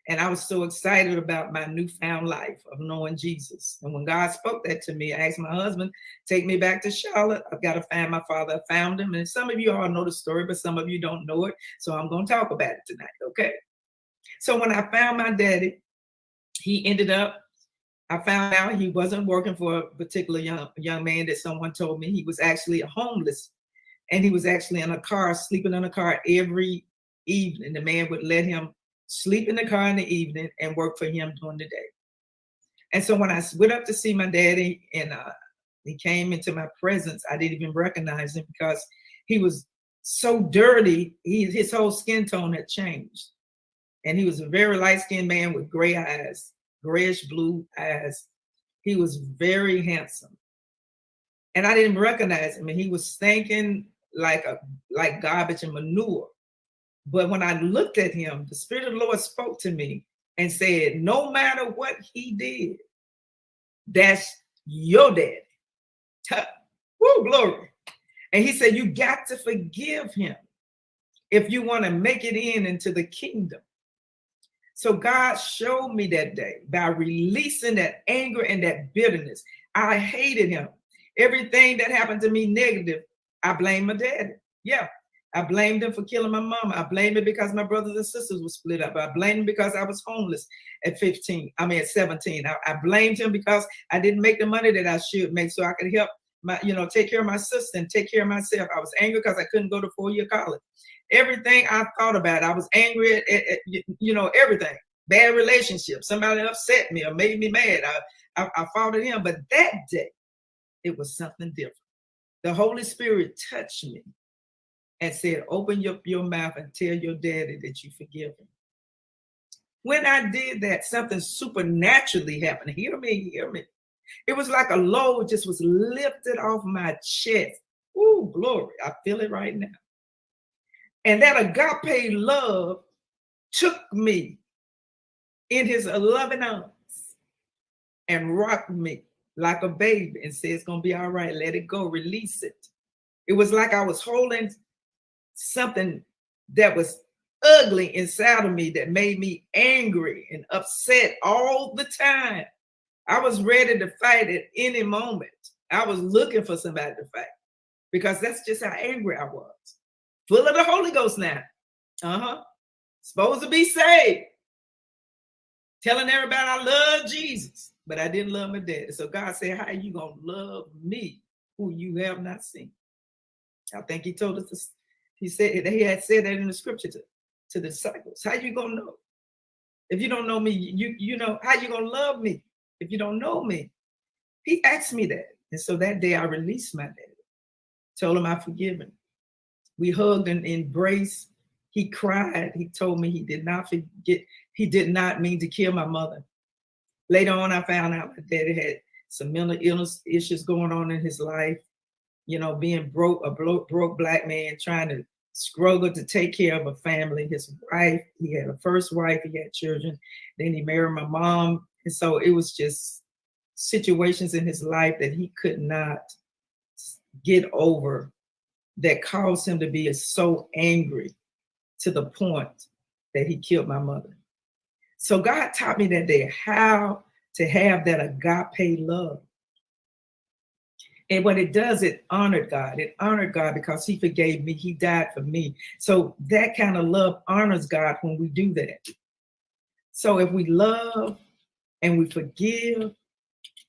And I was so excited about my newfound life of knowing Jesus. And when God spoke that to me, I asked my husband, take me back to Charlotte. I've got to find my father. I found him. And some of you all know the story, but some of you don't know it. So I'm going to talk about it tonight, okay? So when I found my daddy, he ended up, I found out he wasn't working for a particular young man that someone told me. He was actually a homeless, and he was actually in a car, sleeping in a car every evening. The man would let him sleep in the car in the evening and work for him during the day. And so when I went up to see my daddy, and he came into my presence, I didn't even recognize him, because he was so dirty. His whole skin tone had changed. And he was a very light-skinned man with gray eyes, grayish blue eyes. He was very handsome. And I didn't recognize him. And he was stinking like garbage and manure. But when I looked at him, the Spirit of the Lord spoke to me and said, no matter what he did, that's your daddy. Woo, glory. And he said, you got to forgive him if you want to make it into the kingdom. So God showed me that day by releasing that anger and that bitterness. I hated him. Everything that happened to me negative, I blame my daddy. Yeah. I blamed him for killing my mama. I blamed him because my brothers and sisters were split up. I blamed him because I was homeless at 17. At 17. I blamed him because I didn't make the money that I should make so I could help take care of my sister and take care of myself. I was angry because I couldn't go to 4-year college. Everything I thought about, I was angry at everything. Bad relationships. Somebody upset me or made me mad. I fought at him. But that day, it was something different. The Holy Spirit touched me and said, open your mouth and tell your daddy that you forgive him. When I did that, something supernaturally happened. Hear me. It was like a load just was lifted off my chest. Ooh, glory. I feel it right now. And that agape love took me in his loving arms and rocked me like a baby and said, it's going to be all right. Let it go. Release it. It was like I was holding something that was ugly inside of me that made me angry and upset all the time. I was ready to fight at any moment. I was looking for somebody to fight, because that's just how angry I was. Full of the Holy Ghost now. Supposed to be saved. Telling everybody I love Jesus, but I didn't love my daddy. So God said, how are you going to love me who you have not seen? I think he told us this. He said he had said that in the scripture to the disciples. How you gonna know? If you don't know me, you know, how you gonna love me if you don't know me? He asked me that. And so that day I released my daddy. Told him I forgive him. We hugged and embraced. He cried. He told me he did not forget. He did not mean to kill my mother. Later on, I found out my daddy had some mental illness issues going on in his life. You know, being a broke black man, trying to struggle to take care of a family. His wife, he had a first wife, he had children. Then he married my mom. And so it was just situations in his life that he could not get over that caused him to be so angry to the point that he killed my mother. So God taught me that day how to have that agape love. And what it does, it honored God. It honored God because he forgave me. He died for me. So that kind of love honors God when we do that. So if we love and we forgive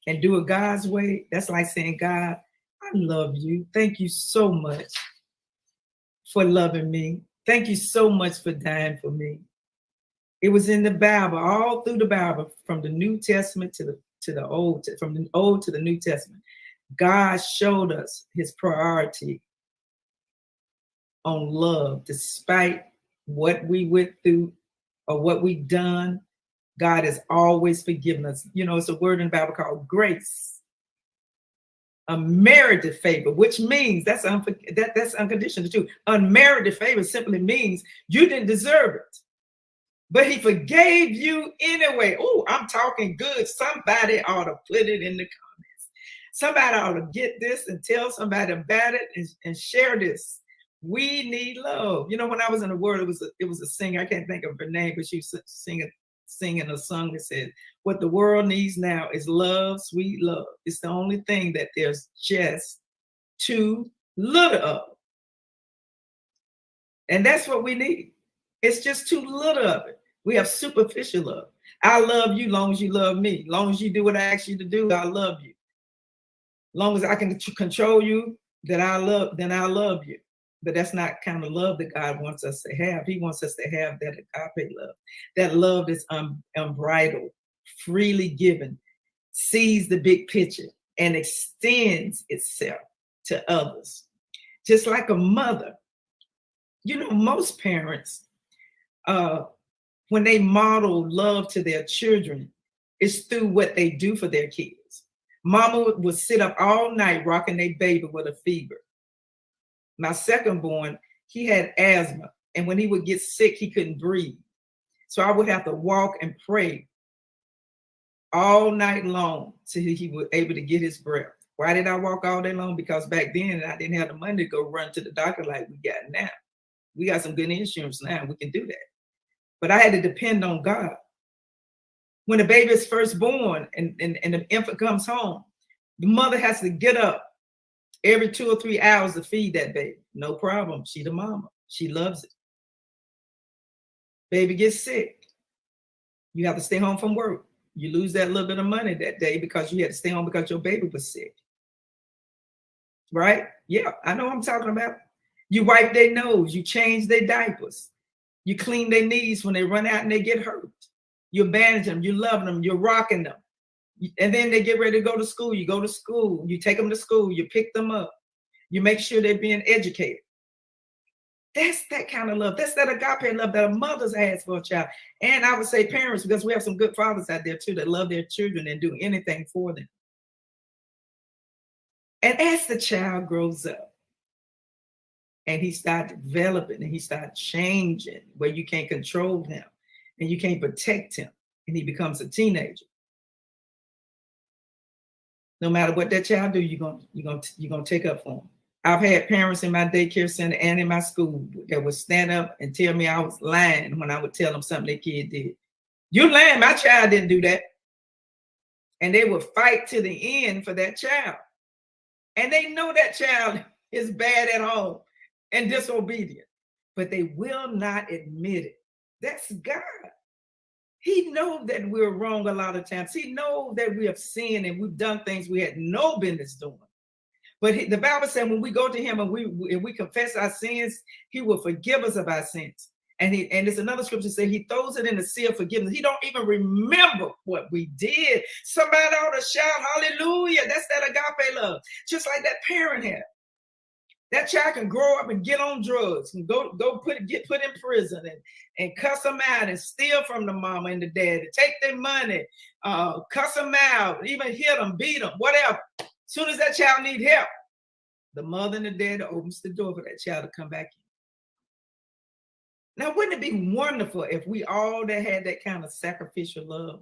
and do it God's way, that's like saying, God, I love you. Thank you so much for loving me. Thank you so much for dying for me. It was in the Bible, all through the Bible, from the New Testament to the Old, from the Old to the New Testament. God showed us his priority on love, despite what we went through or what we've done. God has always forgiven us. You know, it's a word in the Bible called grace, unmerited favor, which means that's unconditional too. Unmerited favor simply means you didn't deserve it, but he forgave you anyway. Oh, I'm talking good. Somebody ought to put it in the comments. Somebody ought to get this and tell somebody about it and share this. We need love. You know, when I was in the world, it was a singer. I can't think of her name, but she was singing a song that said, what the world needs now is love, sweet love. It's the only thing that there's just too little of. And that's what we need. It's just too little of it. We have superficial love. I love you long as you love me. Long as you do what I ask you to do, I love you. Long as I can control you, then I love you. But that's not kind of love that God wants us to have. He wants us to have that agape love. That love is unbridled, freely given, sees the big picture, and extends itself to others. Just like a mother. You know, most parents, when they model love to their children, it's through what they do for their kids. Mama would sit up all night rocking their baby with a fever. My second born, he had asthma. And when he would get sick, he couldn't breathe. So I would have to walk and pray all night long till he was able to get his breath. Why did I walk all day long? Because back then I didn't have the money to go run to the doctor like we got now. We got some good insurance now. We can do that. But I had to depend on God. When the baby is first born and the infant comes home, the mother has to get up every 2 or 3 hours to feed that baby. No problem. She the mama. She loves it. Baby gets sick. You have to stay home from work. You lose that little bit of money that day because you had to stay home because your baby was sick. Right? Yeah, I know what I'm talking about. You wipe their nose. You change their diapers. You clean their knees when they run out and they get hurt. You bandage them. You love them. You're rocking them. And then they get ready to go to school. You go to school. You take them to school. You pick them up. You make sure they're being educated. That's that kind of love. That's that agape love that a mother's has for a child. And I would say parents, because we have some good fathers out there too that love their children and do anything for them. And as the child grows up and he starts developing and he starts changing where you can't control him and you can't protect him and he becomes a teenager. No matter what that child do, you're gonna take up for him. I've had parents in my daycare center and in my school that would stand up and tell me I was lying when I would tell them something their kid did. You lying, my child didn't do that. And they would fight to the end for that child. And they know that child is bad at home and disobedient, but they will not admit it. That's God. He knows that we're wrong a lot of times. He knows that we have sinned and we've done things we had no business doing. But the Bible said when we go to him and we confess our sins, he will forgive us of our sins. And there's another scripture that says he throws it in the sea of forgiveness. He don't even remember what we did. Somebody ought to shout hallelujah. That's that agape love. Just like that parent had. That child can grow up and get on drugs and get put in prison and cuss them out and steal from the mama and the dad, take their money, cuss them out, even hit them, beat them, whatever. As soon as that child need help, the mother and the dad opens the door for that child to come back in. Now, wouldn't it be wonderful if we all that had that kind of sacrificial love?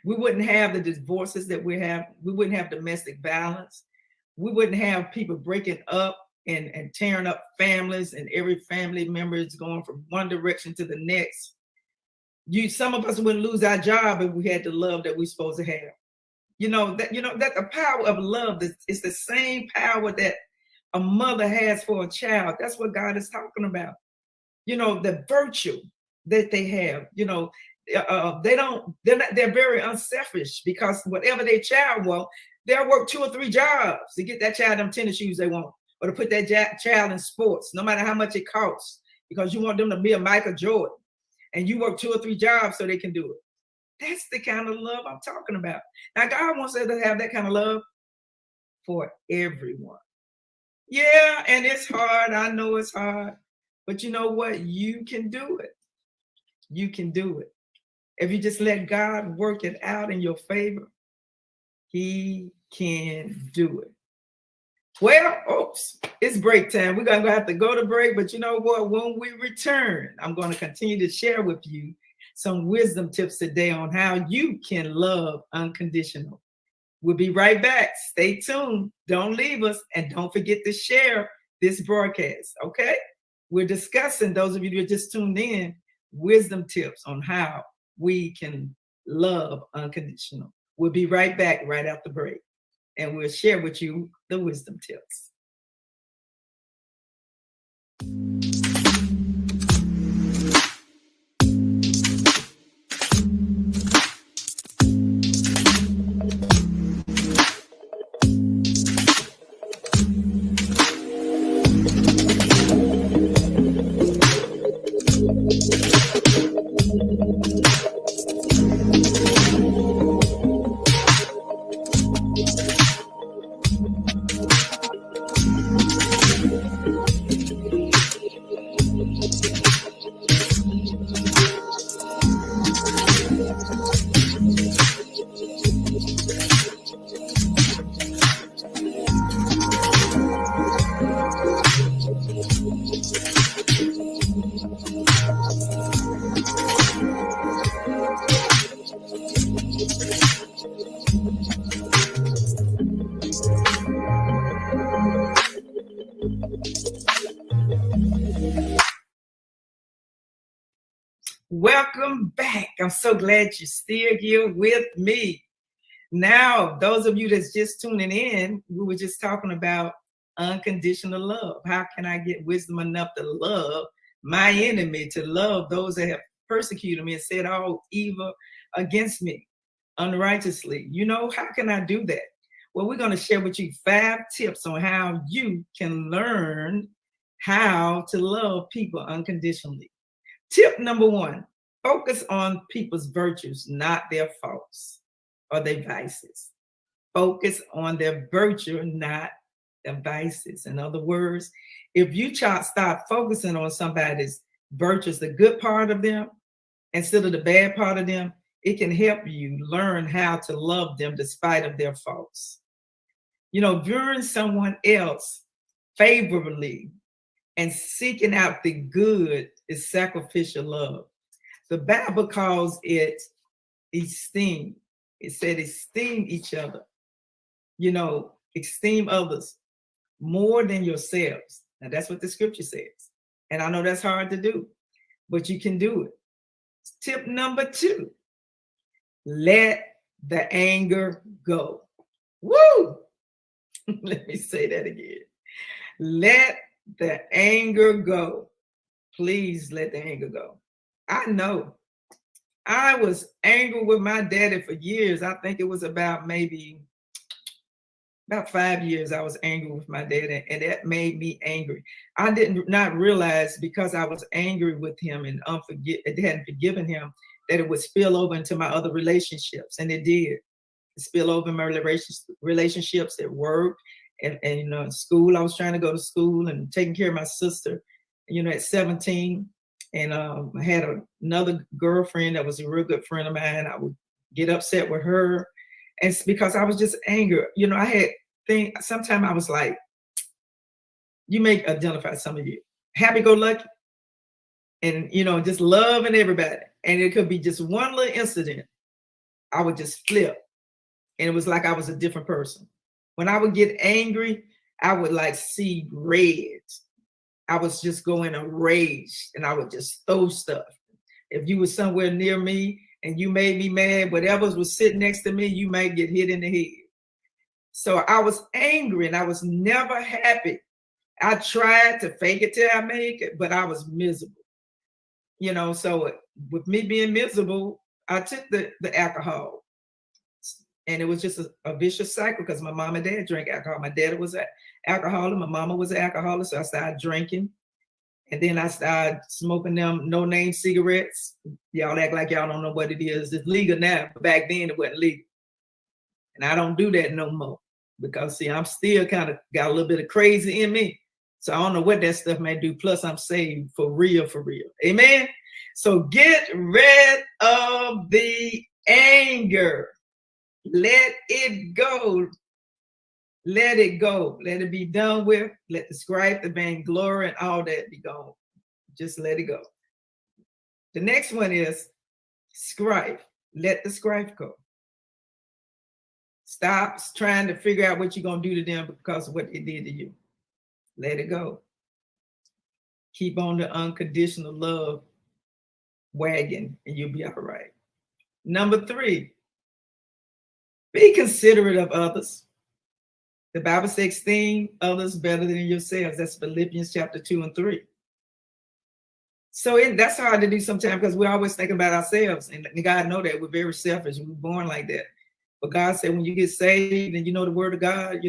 We wouldn't have the divorces that we have. We wouldn't have domestic violence. We wouldn't have people breaking up and tearing up families, and every family member is going from one direction to the next. Some of us wouldn't lose our job if we had the love that we're supposed to have. That the power of love is the same power that a mother has for a child. That's what God is talking about. The virtue that they have. They're very unselfish, because whatever their child wants, they'll work 2 or 3 jobs to get that child them tennis shoes they want, or to put that child in sports, no matter how much it costs, because you want them to be a Michael Jordan, and you work 2 or 3 jobs so they can do it. That's the kind of love I'm talking about. Now, God wants us to have that kind of love for everyone. Yeah, and it's hard. I know it's hard. But you know what? You can do it. You can do it. If you just let God work it out in your favor, He can do it. Well, it's break time. We're going to have to go to break. But you know what? When we return, I'm going to continue to share with you some wisdom tips today on how you can love unconditional. We'll be right back. Stay tuned. Don't leave us. And don't forget to share this broadcast, okay? We're discussing, those of you who just tuned in, wisdom tips on how we can love unconditional. We'll be right back right after break. And we'll share with you the wisdom tips. Welcome back. I'm so glad you're still here with me. Now, those of you that's just tuning in, we were just talking about unconditional love. How can I get wisdom enough to love my enemy, to love those that have persecuted me and said all evil against me unrighteously? How can I do that? Well, we're going to share with you 5 tips on how you can learn how to love people unconditionally. Tip number 1, focus on people's virtues, not their faults or their vices. Focus on their virtue, not their vices. In other words, if you start focusing on somebody's virtues, the good part of them, instead of the bad part of them, it can help you learn how to love them despite of their faults. Viewing someone else favorably and seeking out the good is sacrificial love. The Bible calls it esteem. It said esteem each other. Esteem others more than yourselves. Now that's what the scripture says. And I know that's hard to do, but you can do it. Tip number 2, let the anger go. Woo! Let me say that again. Let the anger go. Please let the anger go. I know I was angry with my daddy for years. I think it was about 5 years I was angry with my daddy, and that made me angry. I did not realize, because I was angry with him and hadn't forgiven him, that it would spill over into my other relationships, and it did. It spilled over in my relationships at work and school. I was trying to go to school and taking care of my sister, at 17. And I had another girlfriend that was a real good friend of mine. I would get upset with her. And it's because I was just angry. I had things, sometimes I was like, you may identify some of you, happy-go-lucky, and, just loving everybody. And it could be just one little incident. I would just flip. And it was like I was a different person. When I would get angry, I would like see red. I was just go in a rage and I would just throw stuff. If you were somewhere near me and you made me mad, whatever was sitting next to me, you might get hit in the head. So I was angry and I was never happy. I tried to fake it till I make it, but I was miserable. So with me being miserable, I took the alcohol. And it was just a vicious cycle because my mom and dad drank alcohol. My dad was an alcoholic. My mama was an alcoholic. So I started drinking. And then I started smoking them no-name cigarettes. Y'all act like y'all don't know what it is. It's legal now, but back then it wasn't legal. And I don't do that no more because, see, I'm still kind of got a little bit of crazy in me. So I don't know what that stuff may do. Plus, I'm saved for real, for real. Amen? So get rid of the anger. Let it go. Let it go. Let it be done with. Let the strife, the vainglory, and all that be gone. Just let it go. The next one is strife. Let the strife go. Stop trying to figure out what you're going to do to them because of what they did to you. Let it go. Keep on the unconditional love wagon and you'll be all right. Number 3, be considerate of others. The Bible says, esteem others better than yourselves. That's Philippians chapter 2 and 3. So that's hard to do sometimes because we always think about ourselves. And God know that we're very selfish. We're born like that. But God said, when you get saved and you know the word of God,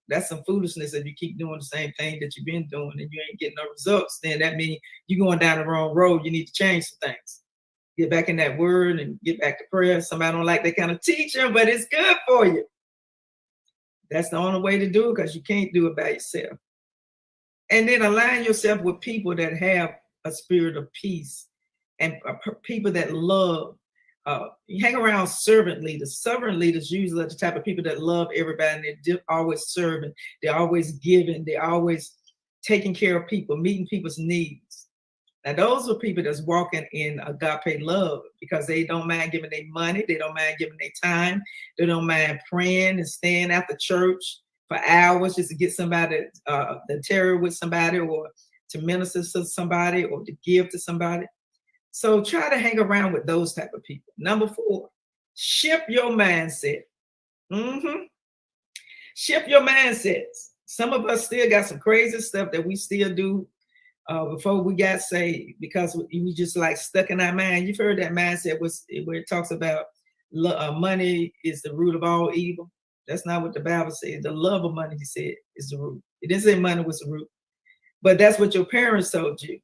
that's some foolishness if you keep doing the same thing that you've been doing and you ain't getting no results. Then that means you're going down the wrong road. You need to change some things. Get back in that word and get back to prayer. Somebody don't like that kind of teaching, but it's good for you. That's the only way to do it because you can't do it by yourself. And then align yourself with people that have a spirit of peace and people that love. You hang around servant leaders. Servant leaders usually are the type of people that love everybody and they're always serving. They're always giving. They're always taking care of people, meeting people's needs. Now, those are people that's walking in agape love because they don't mind giving their money. They don't mind giving their time. They don't mind praying and staying after church for hours just to get somebody to tarry with somebody or to minister to somebody or to give to somebody. So try to hang around with those type of people. Number 4, shift your mindset. Shift your mindsets. Some of us still got some crazy stuff that we still do before we got saved because we just like stuck in our mind. You've heard that mindset where it talks about money is the root of all evil. That's not what the Bible says. The love of money, he said, is the root. It didn't say money was the root, but that's what your parents told you.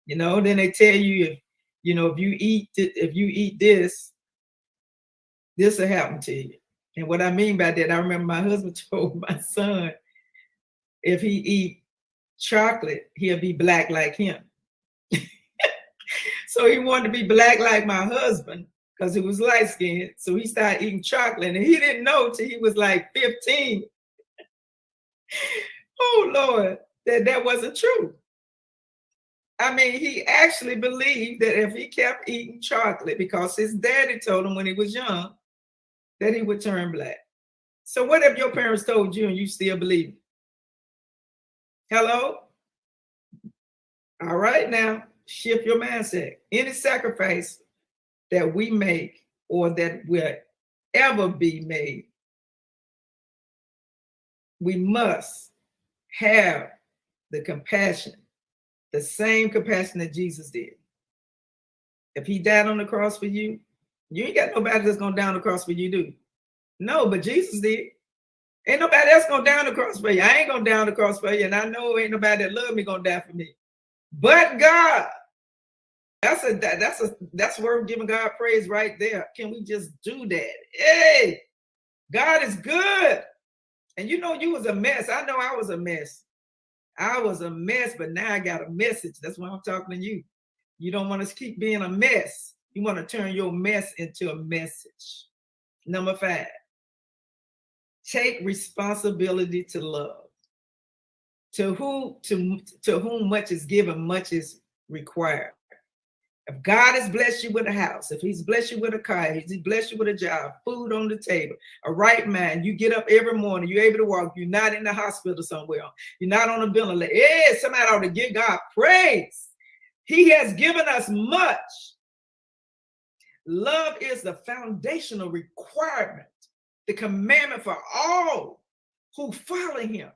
Then they tell you if you eat this will happen to you. And what I mean by that, I remember my husband told my son, if he eat chocolate, he'll be black like him. So he wanted to be black like my husband because he was light skinned. So he started eating chocolate and he didn't know till he was like 15. Oh Lord, that wasn't true. I mean, he actually believed that if he kept eating chocolate because his daddy told him when he was young that he would turn black. So what if your parents told you and you still believe it? Hello? All right, now shift your mindset. Any sacrifice that we make or that will ever be made, we must have the compassion, the same compassion that Jesus did. If he died on the cross for you, you ain't got nobody that's going to down the cross for you, do you? No, but Jesus did. Ain't nobody else going to down the cross for you. I ain't going to down the cross for you. And I know ain't nobody that love me going to die for me. But God, that's worth giving God praise right there. Can we just do that? Hey, God is good. And you was a mess. I know I was a mess. I was a mess, but now I got a message. That's why I'm talking to you. You don't want to keep being a mess. You want to turn your mess into a message. Number 5, take responsibility to love. To whom much is given, much is required. If God has blessed you with a house, if he's blessed you with a car, if he's blessed you with a job, food on the table, a right mind, you get up every morning, you're able to walk, you're not in the hospital somewhere, you're not on a ventilator. Yeah, somebody ought to give God praise. He has given us much. Love is the foundational requirement, the commandment for all who follow him.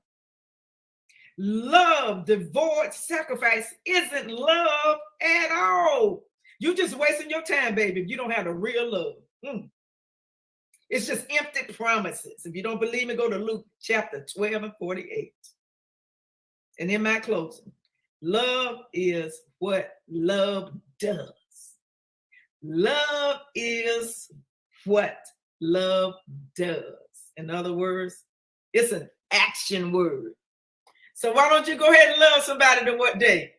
Love, devoid sacrifice isn't love at all. You're just wasting your time, baby, if you don't have the real love. It's just empty promises. If you don't believe me, go to Luke chapter 12 and 48. And in my closing, love is what love does. Love is what love does. In other words, it's an action word. So why don't you go ahead and love somebody to what day?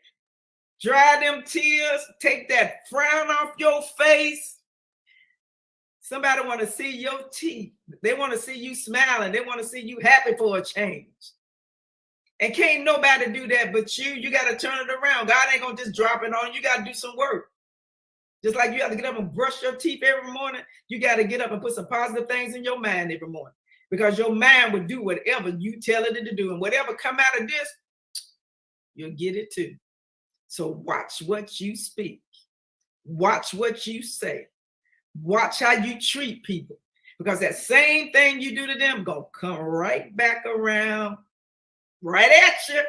Dry them tears, take that frown off your face. Somebody want to see your teeth. They want to see you smiling. They want to see you happy for a change. And can't nobody do that but you. You got to turn it around. God ain't going to just drop it on you. You got to do some work. Just like you have to get up and brush your teeth every morning, you got to get up and put some positive things in your mind every morning. Because your mind will do whatever you tell it to do. And whatever come out of this, you'll get it too. So watch what you speak. Watch what you say. Watch how you treat people. Because that same thing you do to them gonna come right back around, right at you.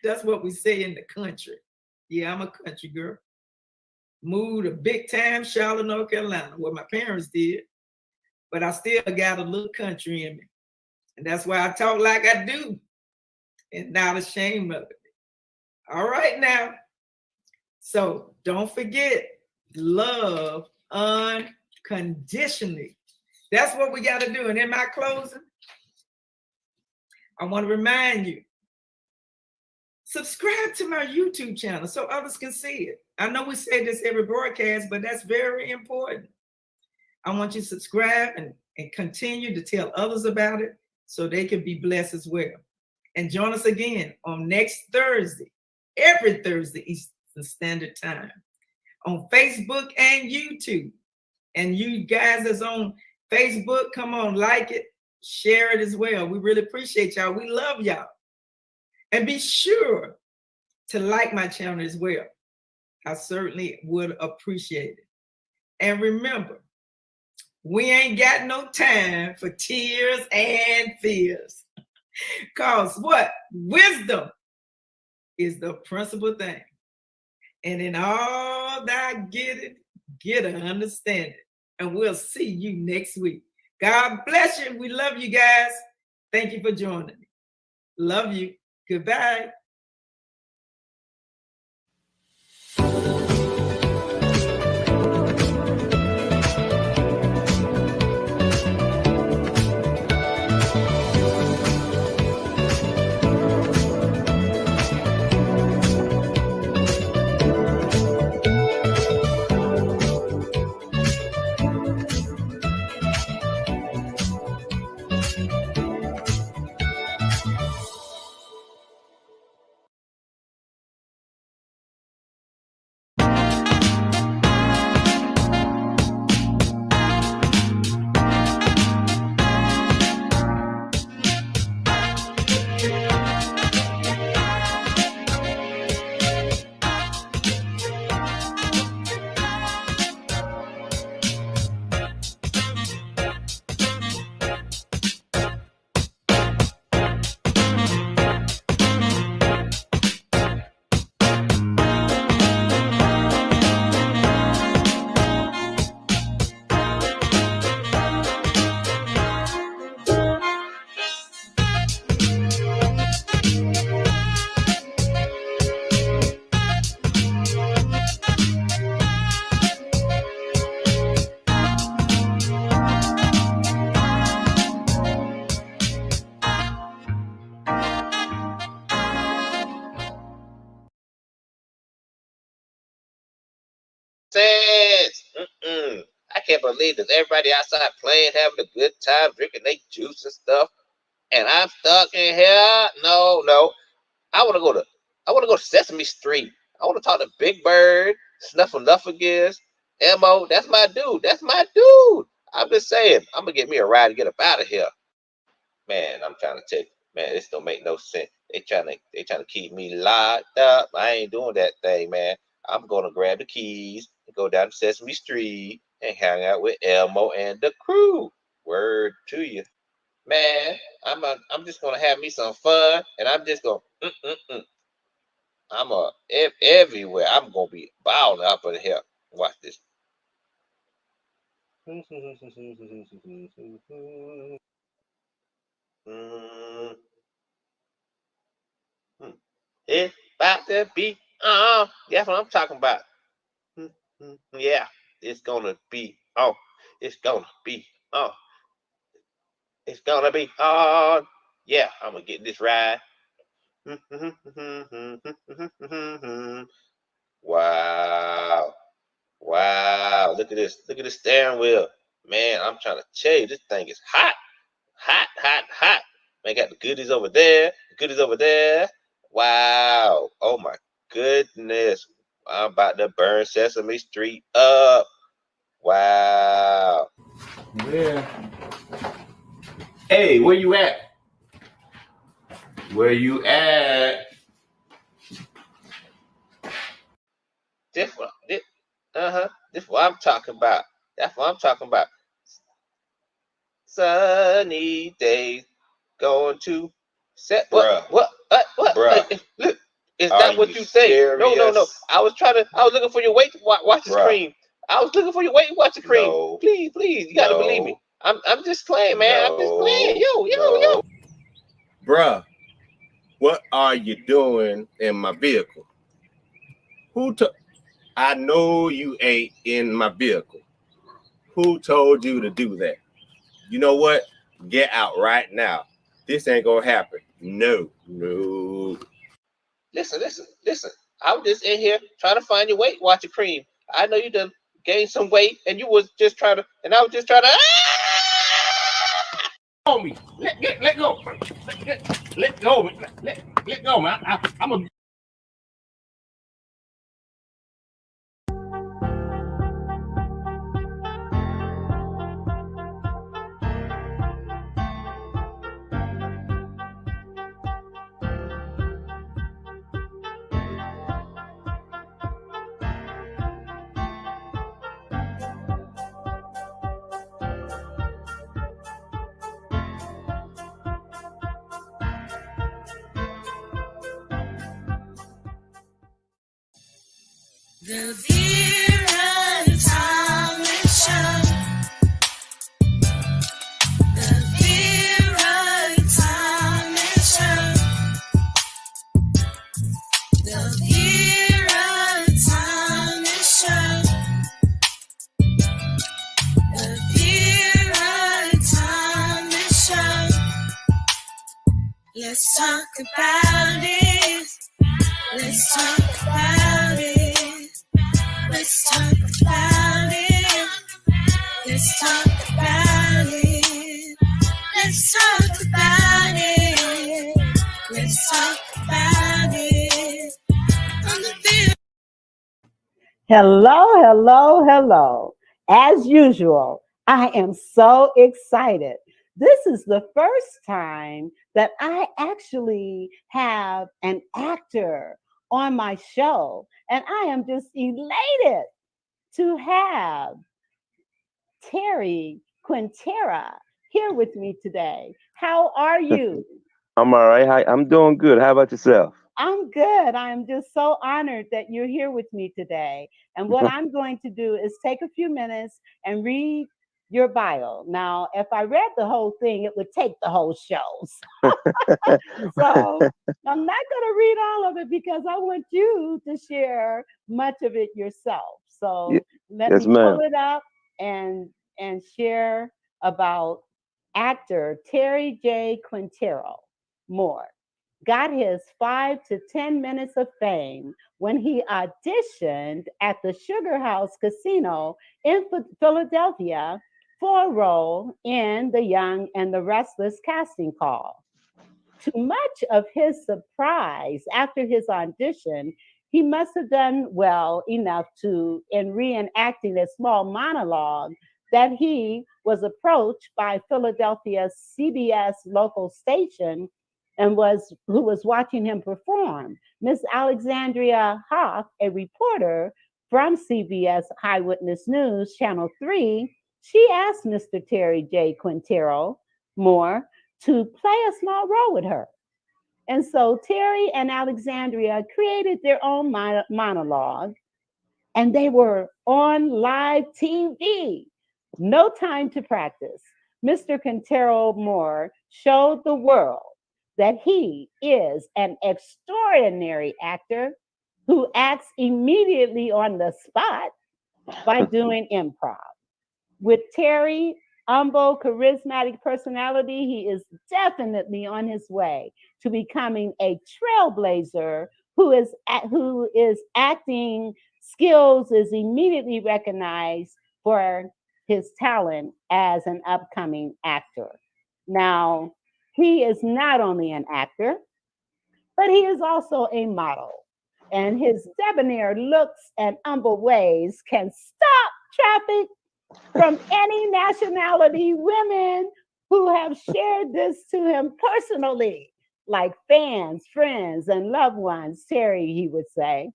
That's what we say in the country. Yeah, I'm a country girl. Moved to big time Charlotte, North Carolina, where my parents did. But I still got a little country in me. And that's why I talk like I do. And not ashamed of it. All right now. So don't forget, love unconditionally. That's what we got to do. And in my closing, I want to remind you, subscribe to my YouTube channel so others can see it. I know we say this every broadcast, but that's very important. I want you to subscribe and continue to tell others about it so they can be blessed as well. And join us again on next Thursday, every Thursday Eastern Standard Time, on Facebook and YouTube. And you guys that's on Facebook, come on, like it, share it as well. We really appreciate y'all. We love y'all. And be sure to like my channel as well. I certainly would appreciate it. And remember, we ain't got no time for tears and fears. Because what? Wisdom is the principal thing. And in all that get an understanding. And we'll see you next week. God bless you. We love you guys. Thank you for joining me. Love you. Goodbye. I can't believe that everybody outside playing, having a good time, drinking their juice and stuff, and I'm stuck in here. No, I want to go to Sesame Street. I want to talk to Big Bird, Snuffleupagus, Mo. That's my dude. That's my dude. I'm just saying, I'm gonna get me a ride to get up out of here. Man, I'm trying to tell you, man, this don't make no sense. They trying to keep me locked up. I ain't doing that thing, man. I'm gonna grab the keys and go down to Sesame Street and hang out with Elmo and the crew. Word to you, man. I'm just gonna have me some fun, and I'm just gonna. Everywhere. I'm gonna be balling up in here. Watch this. It's about to be that's what I'm talking about. Yeah, it's gonna be it's gonna be it's gonna be on. Yeah, I'm gonna get this ride. Wow. Wow. Look at this. Look at the steering wheel. Man, I'm trying to tell you, this thing is hot. Hot, hot, hot. Man, got the goodies over there. The goodies over there. Wow. Oh my goodness. I'm about to burn Sesame Street up. Wow. Where? Hey, where you at? Where you at? This what I'm talking about. That's what I'm talking about. Sunny days going to set. What? What? Bruh. Look, is that what you think? No. I was looking for your weight to watch the screen. I was looking for your weight to watch the screen. No. Please, you gotta believe me. I'm just playing, man. I'm just playing. Yo. Bruh, what are you doing in my vehicle? I know you ain't in my vehicle. Who told you to do that? You know what? Get out right now. This ain't gonna happen. No. Listen. I was just in here trying to find your weight watching cream. I know you done gained some weight, and you was just trying to, and I was just trying to. On me. Let go. Let go. Let go, man. I'm a. The Vera Thomas Show. The Vera Thomas Show. The Vera Thomas Show. The Vera Thomas Show. Let's talk about it. Let's talk about it. Let's talk about it. Let's talk about it. Let's talk about it. Let's talk about it. On the field. Hello. As usual, I am so excited. This is the first time that I actually have an actor on my show, and I am just elated to have Terry Quintera here with me today. How are you? I'm all right. Hi, I'm doing good. How about yourself? I'm good. I'm just so honored that you're here with me today. And what I'm going to do is take a few minutes and read your bio. Now, if I read the whole thing, it would take the whole show. So I'm not going to read all of it because I want you to share much of it yourself. So let Yes, me ma'am. pull it up and share about actor Terry J. Quintero more. Got his 5 to 10 minutes of fame when he auditioned at the Sugar House Casino in Philadelphia for a role in The Young and the Restless casting call. To much of his surprise, after his audition, he must have done well enough to, in reenacting a small monologue, that he was approached by Philadelphia's CBS local station and who was watching him perform. Miss Alexandria Hoff, a reporter from CBS Eyewitness News, Channel 3, she asked Mr. Terry J. Quintero Moore to play a small role with her. And so Terry and Alexandria created their own monologue, and they were on live TV. No time to practice. Mr. Quintero Moore showed the world that he is an extraordinary actor who acts immediately on the spot by doing improv. With Terry humble, charismatic personality, he is definitely on his way to becoming a trailblazer who is acting skills is immediately recognized for his talent as an upcoming actor. Now, he is not only an actor, but he is also a model. And his debonair looks and humble ways can stop traffic from any nationality, women who have shared this to him personally, like fans, friends, and loved ones, Terry, he would say.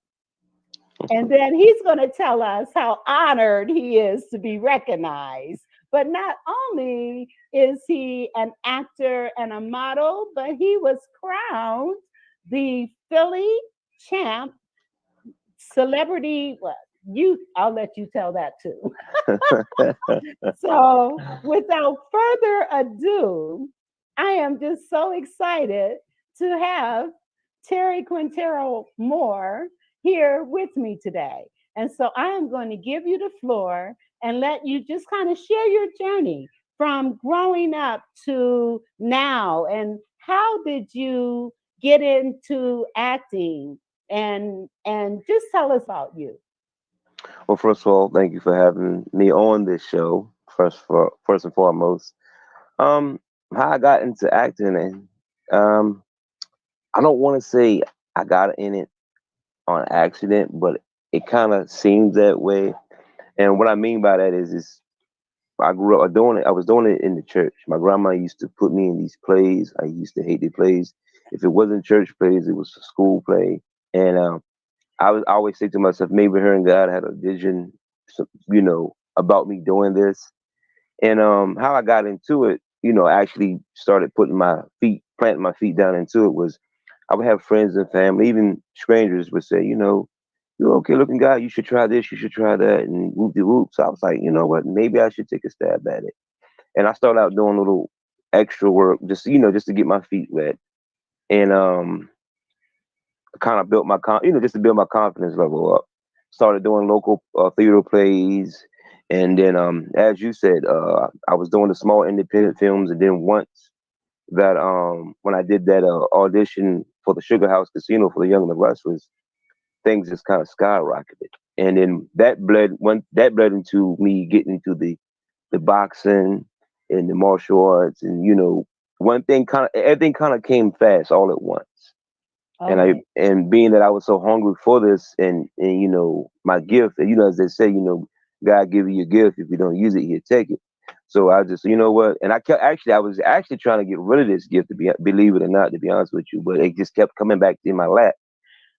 And then he's going to tell us how honored he is to be recognized. But not only is he an actor and a model, but he was crowned the Philly champ celebrity. I'll let you tell that too. So, without further ado, I am just so excited to have Terry Quintero Moore here with me today. And so I am going to give you the floor and let you just kind of share your journey from growing up to now. And how did you get into acting? And just tell us about you. Well, first of all, thank you for having me on this show. First and foremost, um, how I got into acting, and I don't want to say I got in it on accident, but it kind of seems that way. And what I mean by that is I grew up doing it. I was doing it in the church. My grandma used to put me in these plays. I used to hate the plays. If it wasn't church plays, it was a school play. And I always say to myself, maybe her and God had a vision, about me doing this. And how I got into it, actually started planting my feet down into it was I would have friends and family, even strangers would say, you're okay looking guy, you should try this, you should try that, and whoop de whoop. So I was like, you know what, maybe I should take a stab at it. And I started out doing a little extra work, just to get my feet wet. And kind of built just to build my confidence level up. Started doing local theater plays, and then as you said, I was doing the small independent films, and then once that when I did that audition for the Sugar House Casino for the Young and the Restless, things just kind of skyrocketed, and then that bled into me getting into the boxing and the martial arts, and everything kind of came fast all at once. And being that I was so hungry for this, and my gift, as they say, God give you a gift. If you don't use it, He'll take it. So I just, what, and I was actually trying to get rid of this gift, believe it or not, to be honest with you, but it just kept coming back in my lap.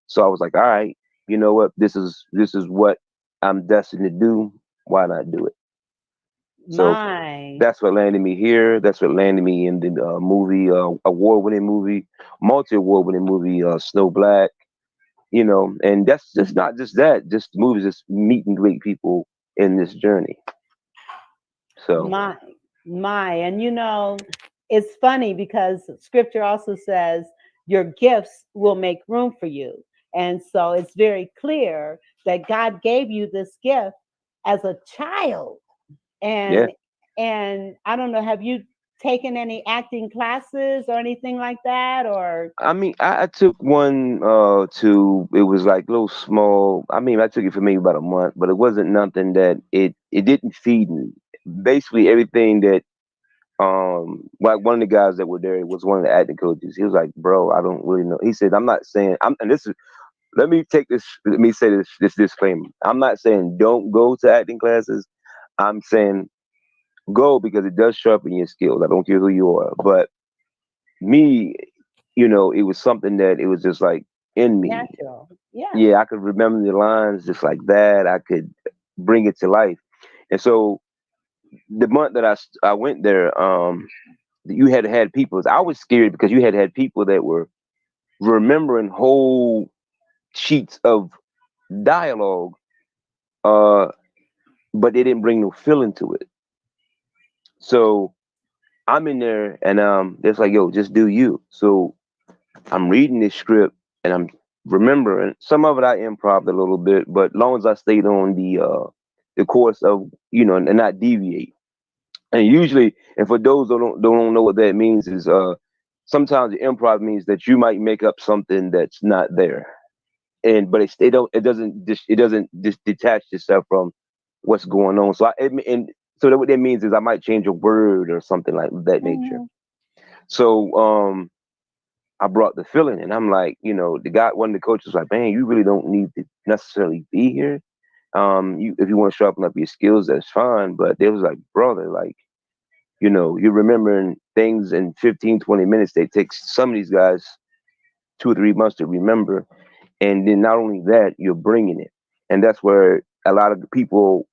So I was like, all right, you know what, this is what I'm destined to do. Why not do it? So that's what landed me here. That's what landed me in the movie, award-winning movie, multi-award-winning movie, Snow Black. And that's just not just that. Just movies, just meet and greet people in this journey. So and it's funny because Scripture also says your gifts will make room for you, and so it's very clear that God gave you this gift as a child. And I don't know, have you taken any acting classes or anything like that? Or I mean, I took one it was like little small. I mean, I took it for maybe about a month, but it wasn't nothing that it didn't feed me. Basically everything that like one of the guys that were there was one of the acting coaches. He was like, bro, I don't really know. He said, I'm not saying I'm and this is let me say this disclaimer. I'm not saying don't go to acting classes. I'm saying go because it does sharpen your skills. I don't care who you are. But me, it was something that it was just like in me. Natural. Yeah. Yeah, I could remember the lines just like that. I could bring it to life. And so the month that I went there, you had people. I was scared because you had people that were remembering whole sheets of dialogue, uh, but they didn't bring no feeling to it. So I'm in there, and it's like, yo, just do you. So I'm reading this script, and I'm remembering some of it. I improv a little bit, but long as I stayed on the course of and not deviate. And usually, and for those who don't know what that means is sometimes the improv means that you might make up something that's not there, and but it doesn't just detach itself from what's going on. So what that means is I might change a word or something like that nature. Mhm. So I brought the feeling, and I'm like, one of the coaches was like, man, you really don't need to necessarily be here. If you want to sharpen up your skills, that's fine. But they was like, brother, like, you're remembering things in 15, 20 minutes. They take some of these guys 2 or 3 months to remember. And then not only that, you're bringing it. And that's where a lot of the people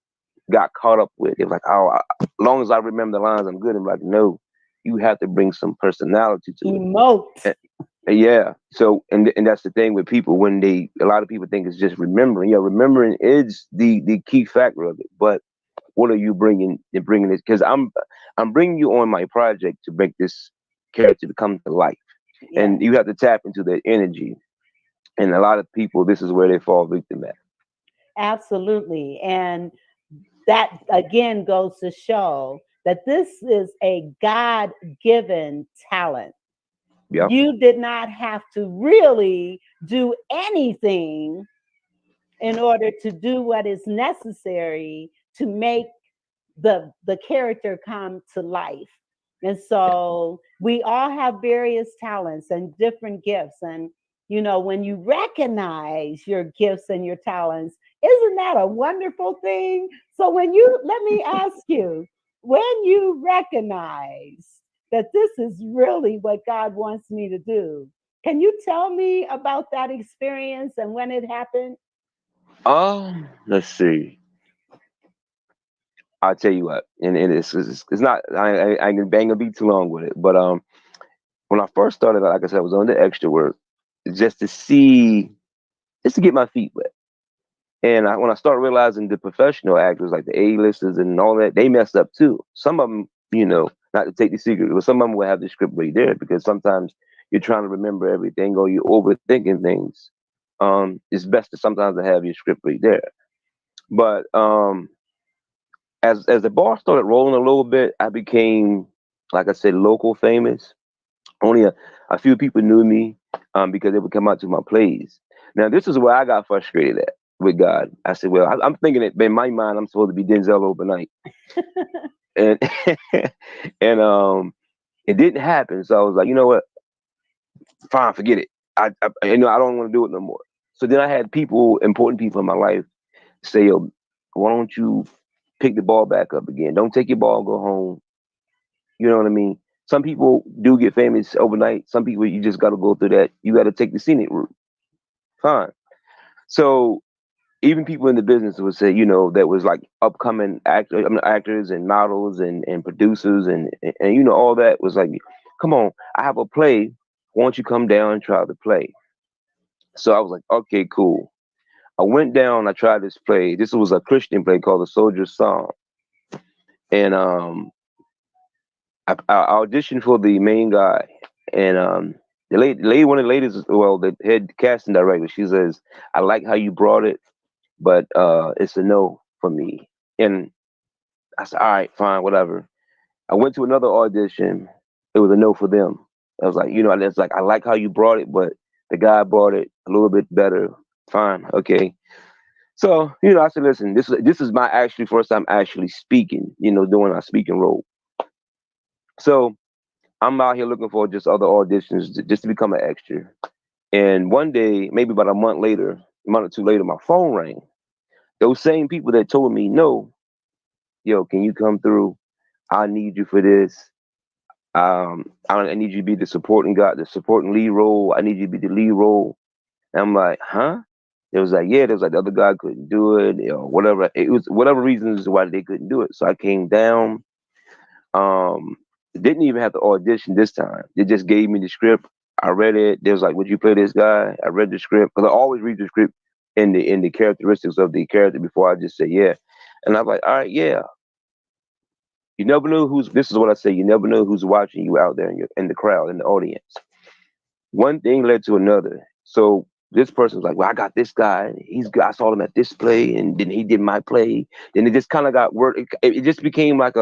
got caught up with. It was like, oh, as long as I remember the lines, I'm good. I'm like, no, you have to bring some personality to it. Emote. Yeah. So, and that's the thing with people when a lot of people think it's just remembering. Yeah, remembering is the key factor of it. But what are you bringing? And bringing it because I'm bringing you on my project to make this character to come to life, and you have to tap into that energy. And a lot of people, this is where they fall victim at. Absolutely. And that again goes to show that this is a God-given talent. Yeah. You did not have to really do anything in order to do what is necessary to make the character come to life. And so we all have various talents and different gifts. And when you recognize your gifts and your talents, isn't that a wonderful thing? So let me ask you, when you recognize that this is really what God wants me to do, can you tell me about that experience and when it happened? Let's see. I'll tell you what, and it's not. I ain't gonna be too long with it, but when I first started, like I said, I was on the extra work just to see, just to get my feet wet. And when I started realizing the professional actors, like the A-listers and all that, they messed up too. Some of them, not to take the secret, but some of them will have the script right there because sometimes you're trying to remember everything or you're overthinking things. It's best to sometimes to have your script right there. But as the ball started rolling a little bit, I became, like I said, local famous. Only a few people knew me because they would come out to my plays. Now, this is where I got frustrated at with God. I said, well, I'm thinking that in my mind, I'm supposed to be Denzel overnight. And and it didn't happen. So I was like, you know what? Fine, forget it. I don't want to do it no more. So then I had important people in my life say, yo, why don't you pick the ball back up again? Don't take your ball, go home. You know what I mean? Some people do get famous overnight. Some people you just got to go through that. You got to take the scenic route. Fine. So even people in the business would say, that was like upcoming actors and models and producers and all that was like, come on, I have a play. Why don't you come down and try the play? So I was like, okay, cool. I went down. I tried this play. This was a Christian play called The Soldier's Song, and I auditioned for the main guy, and one of the ladies, well, the head casting director, she says, "I like how you brought it, but it's a no for me." And I said, "All right, fine, whatever." I went to another audition. It was a no for them. I was like, it's like I like how you brought it, but the guy brought it a little bit better. Fine, okay. So I said, listen, this is my actually first time actually speaking. Doing a speaking role. So I'm out here looking for just other auditions just to become an extra. And one day, maybe about a month or two later, my phone rang. Those same people that told me no, yo, can you come through? I need you for this. I need you to be the supporting lead role. I need you to be the lead role. And I'm like, huh? It was like, yeah, there was like the other guy couldn't do it, whatever. It was whatever reasons why they couldn't do it. So I came down. Um, didn't even have to audition this time. They just gave me the script. I read it. They was like, would you play this guy? I read the script because I always read the script in the characteristics of the character before I just say yeah. And I'm like, all right, yeah. You never know who's. This is what I say. You never know who's watching you out there in the crowd, in the audience. One thing led to another. So this person was like, "Well, I got this guy. I saw him at this play, and then he did my play. Then it just kind of got word. It just became like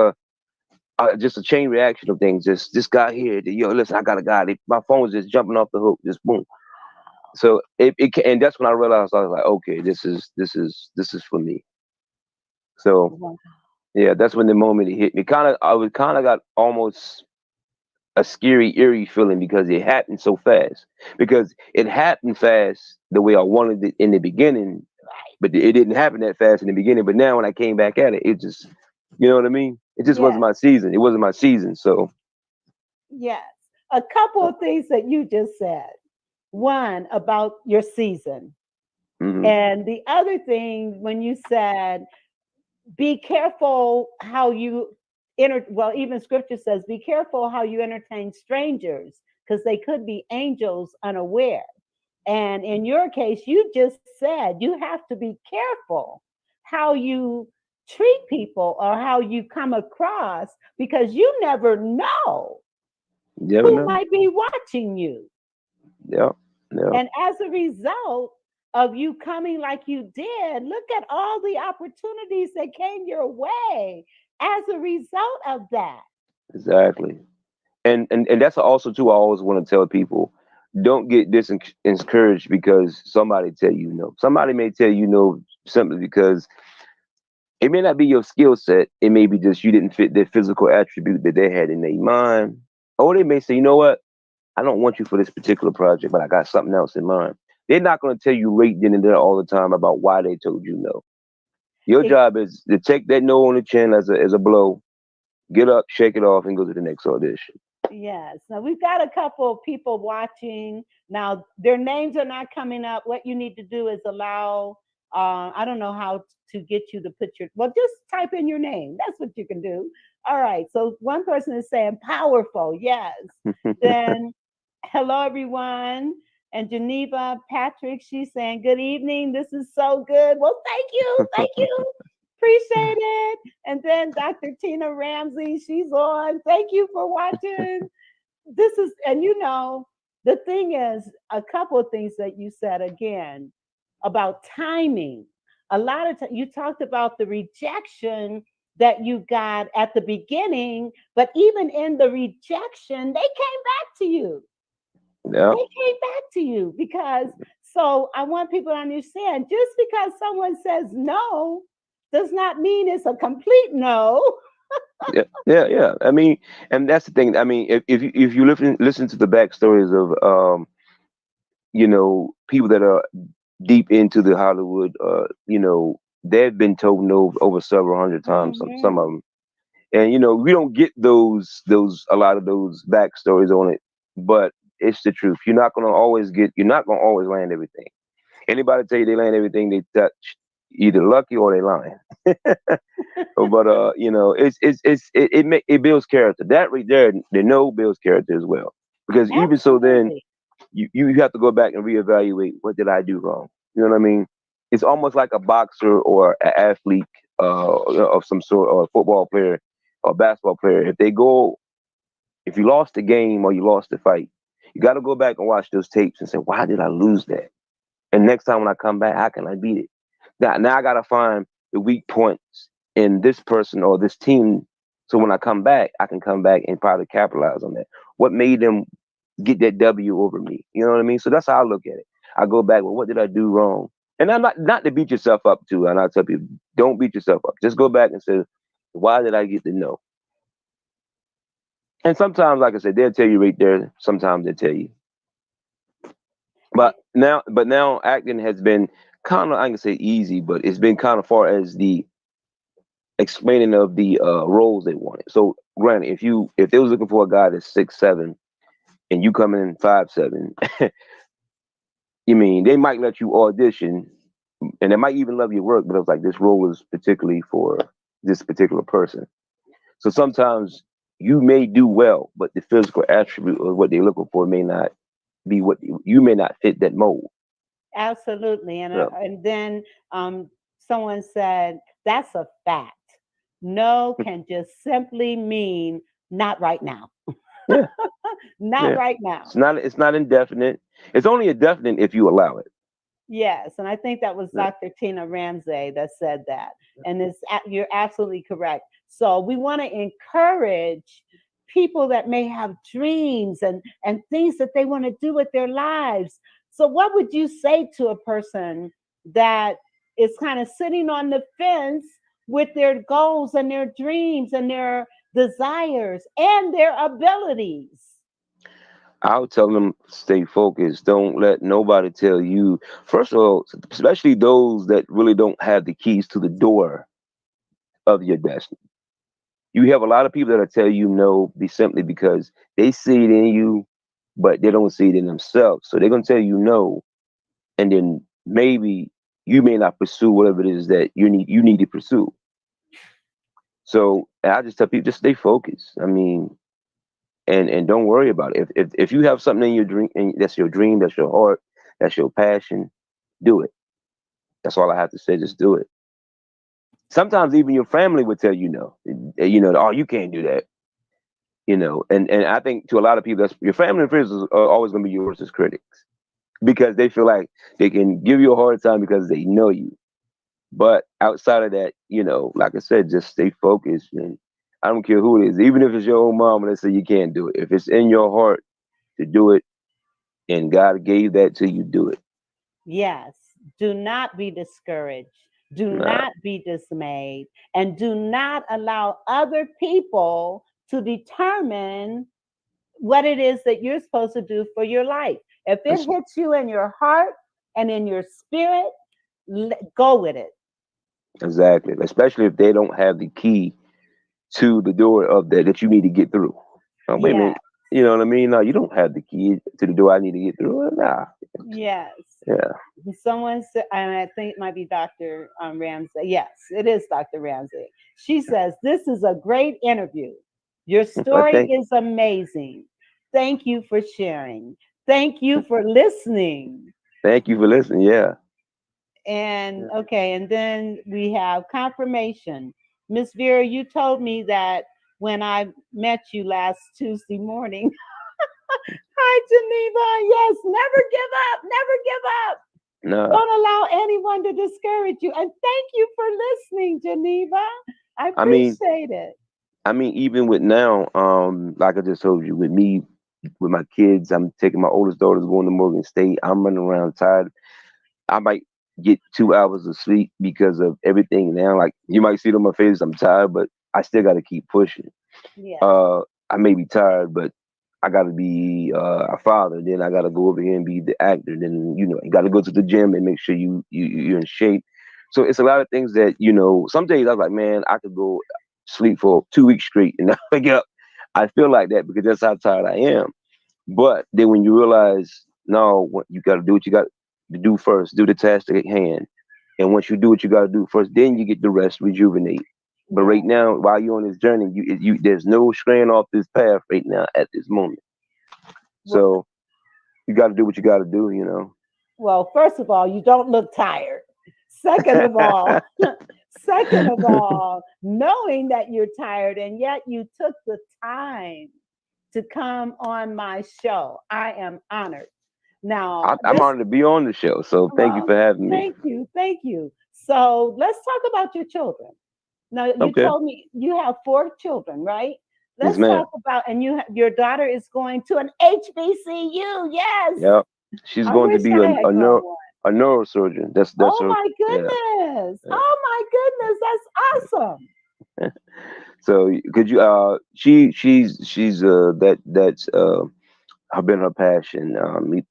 just a chain reaction of things. Just this guy here. Yo, listen, I got a guy. My phone was just jumping off the hook. Just boom. So and that's when I realized I was like, okay, this is for me. So yeah, that's when the moment it hit me. I got almost a scary, eerie feeling because it happened so fast. Because it happened fast the way I wanted it in the beginning, but it didn't happen that fast in the beginning. But now when I came back at it, it just, you know what I mean? It just wasn't my season. It wasn't my season. So Yes. A couple of things that you just said. One about your season. And the other thing, when you said, be careful how you even scripture says, be careful how you entertain strangers because they could be angels unaware. And in your case, you just said you have to be careful how you treat people or how you come across because you never know who might be watching you. Yeah. And as a result of you coming like you did, look at all the opportunities that came your way as a result of that. exactly. And that's also too. I always want to tell people, don't get discouraged because somebody tell you no. Somebody may tell you no simply because it may not be your skill set. It may be just you didn't fit their physical attribute that they had in their mind. Or they may say, you know what? I don't want you for this particular project, but I got something else in mind. They're not going to tell you right then and there all the time about why they told you no. Your job is to take that no on the chin as a blow, get up, shake it off, and go to the next audition. Yes. Now we've got a couple of people watching. Now their names are not coming up. What you need to do is allow, I don't know how to get you to put just type in your name. That's what you can do. All right. So one person is saying powerful. Yes. Then hello, everyone. And Geneva Patrick, she's saying, good evening. This is so good. Well, thank you. Thank you. Appreciate it. And then Dr. Tina Ramsey, she's on. Thank you for watching. The thing is, a couple of things that you said again about timing. A lot of you talked about the rejection that you got at the beginning, but even in the rejection, they came back to you. Yeah. They came back to you so I want people to understand just because someone says no does not mean it's a complete no. Yeah. I mean, and that's the thing. I mean, if you listen to the backstories of people that are deep into the Hollywood, they've been told no over several hundred times. Some of them, and we don't get a lot of those backstories on it, but it's the truth. You're not gonna always land everything. Anybody tell you they land everything they touch, either lucky or they lying. But it builds character. That right there, the no builds character as well. Because even so, then you have to go back and reevaluate, what did I do wrong? You know what I mean? It's almost like a boxer or an athlete of some sort, or a football player or a basketball player. If you lost the game or you lost the fight, you got to go back and watch those tapes and say, why did I lose that? And next time when I come back, how can I beat it? Now I got to find the weak points in this person or this team. So when I come back, I can come back and probably capitalize on that. What made them get that W over me? You know what I mean? So that's how I look at it. I go back, well, what did I do wrong? And I'm not to beat yourself up too. And I tell people, don't beat yourself up. Just go back and say, why did I get the no? And sometimes, like I said, they'll tell you right there. Sometimes they tell you. But now acting has been kind of, I can say easy, but it's been kind of far as the explaining of the roles they wanted. So granted, if they was looking for a guy that's 6'7" and you come in 5'7", you mean they might let you audition and they might even love your work, but it was like this role is particularly for this particular person. So sometimes you may do well, but the physical attribute of what they're looking for may not be what you may not fit that mold. Absolutely. And So and then someone said that's a fact. No can just simply mean not right now. yeah, Not yeah. right now. It's not indefinite. It's only indefinite if you allow it. Yes, and I think that was Yeah. Dr. Tina Ramsey that said that. And you're absolutely correct. So we want to encourage people that may have dreams and things that they want to do with their lives. So what would you say to a person that is kind of sitting on the fence with their goals and their dreams and their desires and their abilities? I'll tell them stay focused. Don't let nobody tell you. First of all, especially those that really don't have the keys to the door of your destiny. You have a lot of people that'll tell you no be simply because they see it in you, but they don't see it in themselves. So they're gonna tell you no, and then maybe you may not pursue whatever it is that you need to pursue. So I just tell people just stay focused. I mean, and don't worry about it. If you have something in your dream, and that's your dream, that's your heart, that's your passion, do it. That's all I have to say. Just do it. Sometimes even your family would tell you no. Oh, you can't do that. And I think to a lot of people, that's your family and friends are always going to be your worst critics because they feel like they can give you a hard time because they know you. But outside of that, like I said, just stay focused. And I don't care who it is, even if it's your own mom and they say you can't do it. If it's in your heart to do it, and God gave that to you, do it. Yes, do not be discouraged. Do Nah, not be dismayed. And do not allow other people to determine what it is that you're supposed to do for your life. If it that's hits you in your heart and in your spirit, go with it. exactly. Especially if they don't have the key to the door of that you need to get through. Oh, wait a Yes, minute. You know what I mean? No, you don't have the key to the door I need to get through. Nah. yes. Yeah. Someone said, and I think it might be Dr. Ramsey. Yes, it is Dr. Ramsey. She says, this is a great interview. Your I story think. is amazing. Thank you for sharing. Thank you for listening. Thank you for listening. Yeah. And okay, and then we have confirmation. Miss Vera, you told me that when I met you last Tuesday morning. Hi, Geneva. Yes, never give up. Never give up. No. Don't allow anyone to discourage you. And thank you for listening, Geneva. I I mean, appreciate it. even with now, like I just told you, with me, with my kids, I'm taking my oldest daughter to going to Morgan State. I'm running around tired. I might get 2 hours of sleep because of everything now. Like you might see it on my face, I'm tired, but I still got to keep pushing. Yes. I may be tired, but I got to be a father. Then I got to go over here and be the actor. Then you got to go to the gym and make sure you're in shape. So it's a lot of things that Some days I was like, man, I could go sleep for 2 weeks straight and I wake up. I feel like that because that's how tired I am. But then when you realize, no, you got to do what you got to do first. Do the task at hand, and once you do what you got to do first, then you get the rest, rejuvenate. But right now, while you're on this journey, there's no straying off this path right now at this moment. So you got to do what you got to do. Well, first of all, you don't look tired. Second of all, second of all, knowing that you're tired and yet you took the time to come on my show, I am honored. Now, I'm honored to be on the show. So thank you well, for having me. thank you, thank you. So let's talk about your children. Now, you Okay. told me you have 4 children, right? Yes, Let's ma'am. talk about, and your daughter is going to an HBCU. Yes, Yep. She's I going to wish be I had gone one. a neurosurgeon. That's Oh her. my Yeah. goodness! Yeah. Oh my goodness! That's awesome. So could you she's that's have been her passion.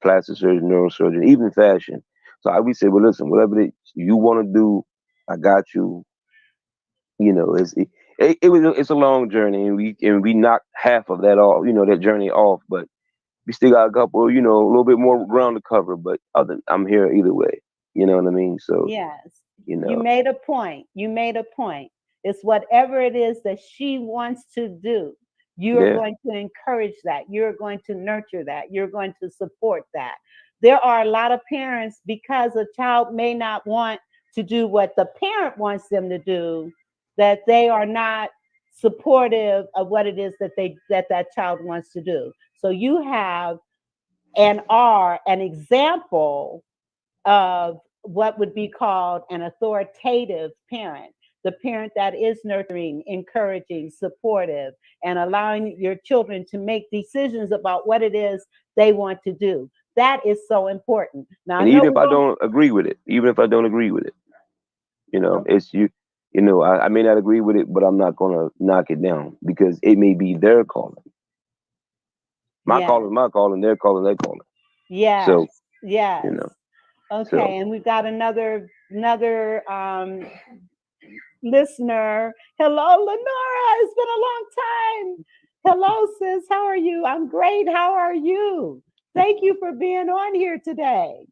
Plastic surgeon, neurosurgeon, even fashion. So I we say, well, listen, whatever you want to do, I got you. You know, it's a long journey, and we knocked half of that off. You know, that journey off, but we still got a couple. You know, a little bit more ground to cover. But I'm here either way. You know what I mean? So Yes. you You know, made a point. You made a point. It's whatever it is that she wants to do. You're yeah. going to encourage that. You're going to nurture that. You're going to support that. There are a lot of parents, because a child may not want to do what the parent wants them to do, that they are not supportive of what it is that that child wants to do. So you have and are an example of what would be called an authoritative parent, the parent that is nurturing, encouraging, supportive, and allowing your children to make decisions about what it is they want to do. That is so important. Now, I and know even if we're I going don't agree with it, even if I don't agree with it, you know, to, it's you. You know, I may not agree with it, but I'm not gonna knock it down because it may be their calling. My yes, calling, my calling, their calling, their calling. yes, So you yes. know, so Okay, and we've got another listener. Hello, Lenora. It's been a long time. Hello, sis. How are you? I'm great. How are you? Thank you for being on here today.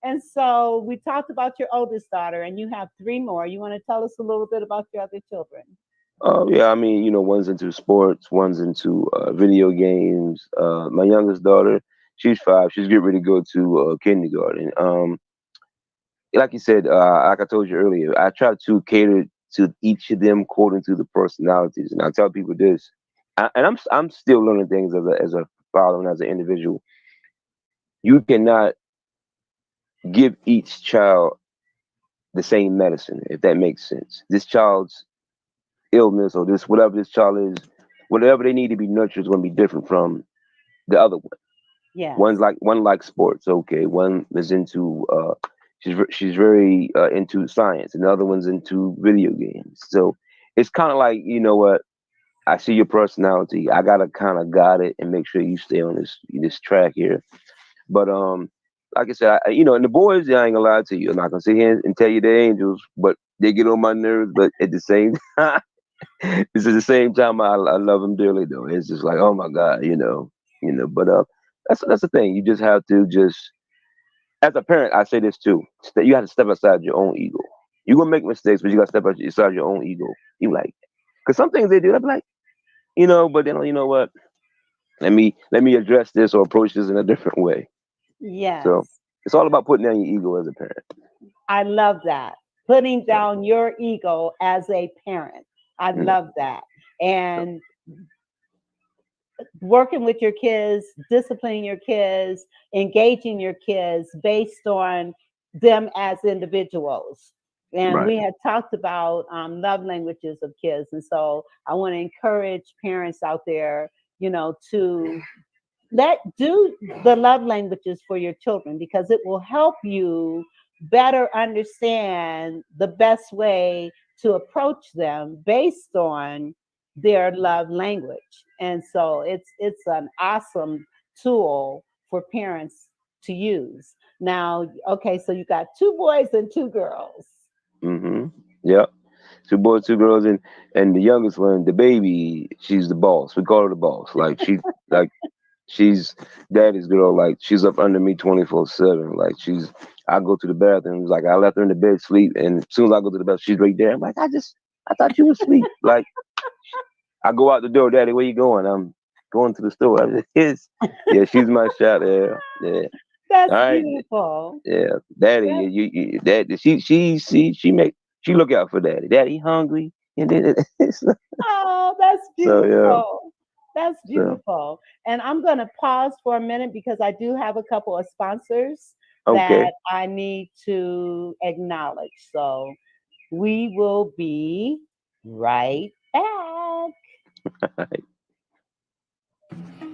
And so we talked about your oldest daughter, and you have three more. You want to tell us a little bit about your other children? yeah, I mean, you know, one's into sports, one's into video games. My youngest daughter, she's 5. She's getting ready to go to kindergarten. Like you said, like I told you earlier, I try to cater to each of them according to the personalities, and I tell people this, and I'm still learning things as a father and as an individual. You cannot give each child the same medicine, if that makes sense. This child's illness or this whatever this child is, whatever they need to be nurtured is going to be different from the other one. Yes. One likes sports, okay. One is into she's very into science, and the other one's into video games. So it's kind of like, you know what, I see your personality. I gotta kind of guide it and make sure you stay on this track here. But like I said, you know, and the boys, I ain't gonna lie to you. I'm not gonna sit here and tell you they're angels, but they get on my nerves. But at the same time, it's at the same time I love them dearly. Though it's just like, oh my God, you know. But that's the thing. You just have to just, as a parent, I say this too. You have to step aside your own ego. You're gonna make mistakes, but you gotta step aside your own ego. You like, because some things they do, I'm like, you know, but then you know what? Let me address this or approach this in a different way. Yes. So it's all about putting down your ego as a parent. I love that. Putting down your ego as a parent. I love that. And working with your kids, disciplining your kids, engaging your kids based on them as individuals. And Right. we had talked about love languages of kids. And so I want to encourage parents out there, to do the love languages for your children, because it will help you better understand the best way to approach them based on their love language. And so it's an awesome tool for parents to use. Now, okay, so you got 2 boys and 2 girls. Yep. 2 boys, 2 girls, and the youngest one, the baby, she's the boss. We call her the boss. Like she's daddy's girl. Like she's up under me 24/7. Like I go to the bathroom. Like I left her in the bed sleep, and as soon as I go to the bathroom, she's right there. I'm like, I thought you were asleep. Like I go out the door, Daddy, where you going? I'm going to the store. Yeah, she's my shot. Yeah. That's All right. beautiful. Yeah, Daddy, Daddy, she look out for Daddy. Daddy hungry, and then Oh, that's so yeah, beautiful. That's so beautiful. And I'm going to pause for a minute because I do have a couple of sponsors okay. that I need to acknowledge. So we will be right back.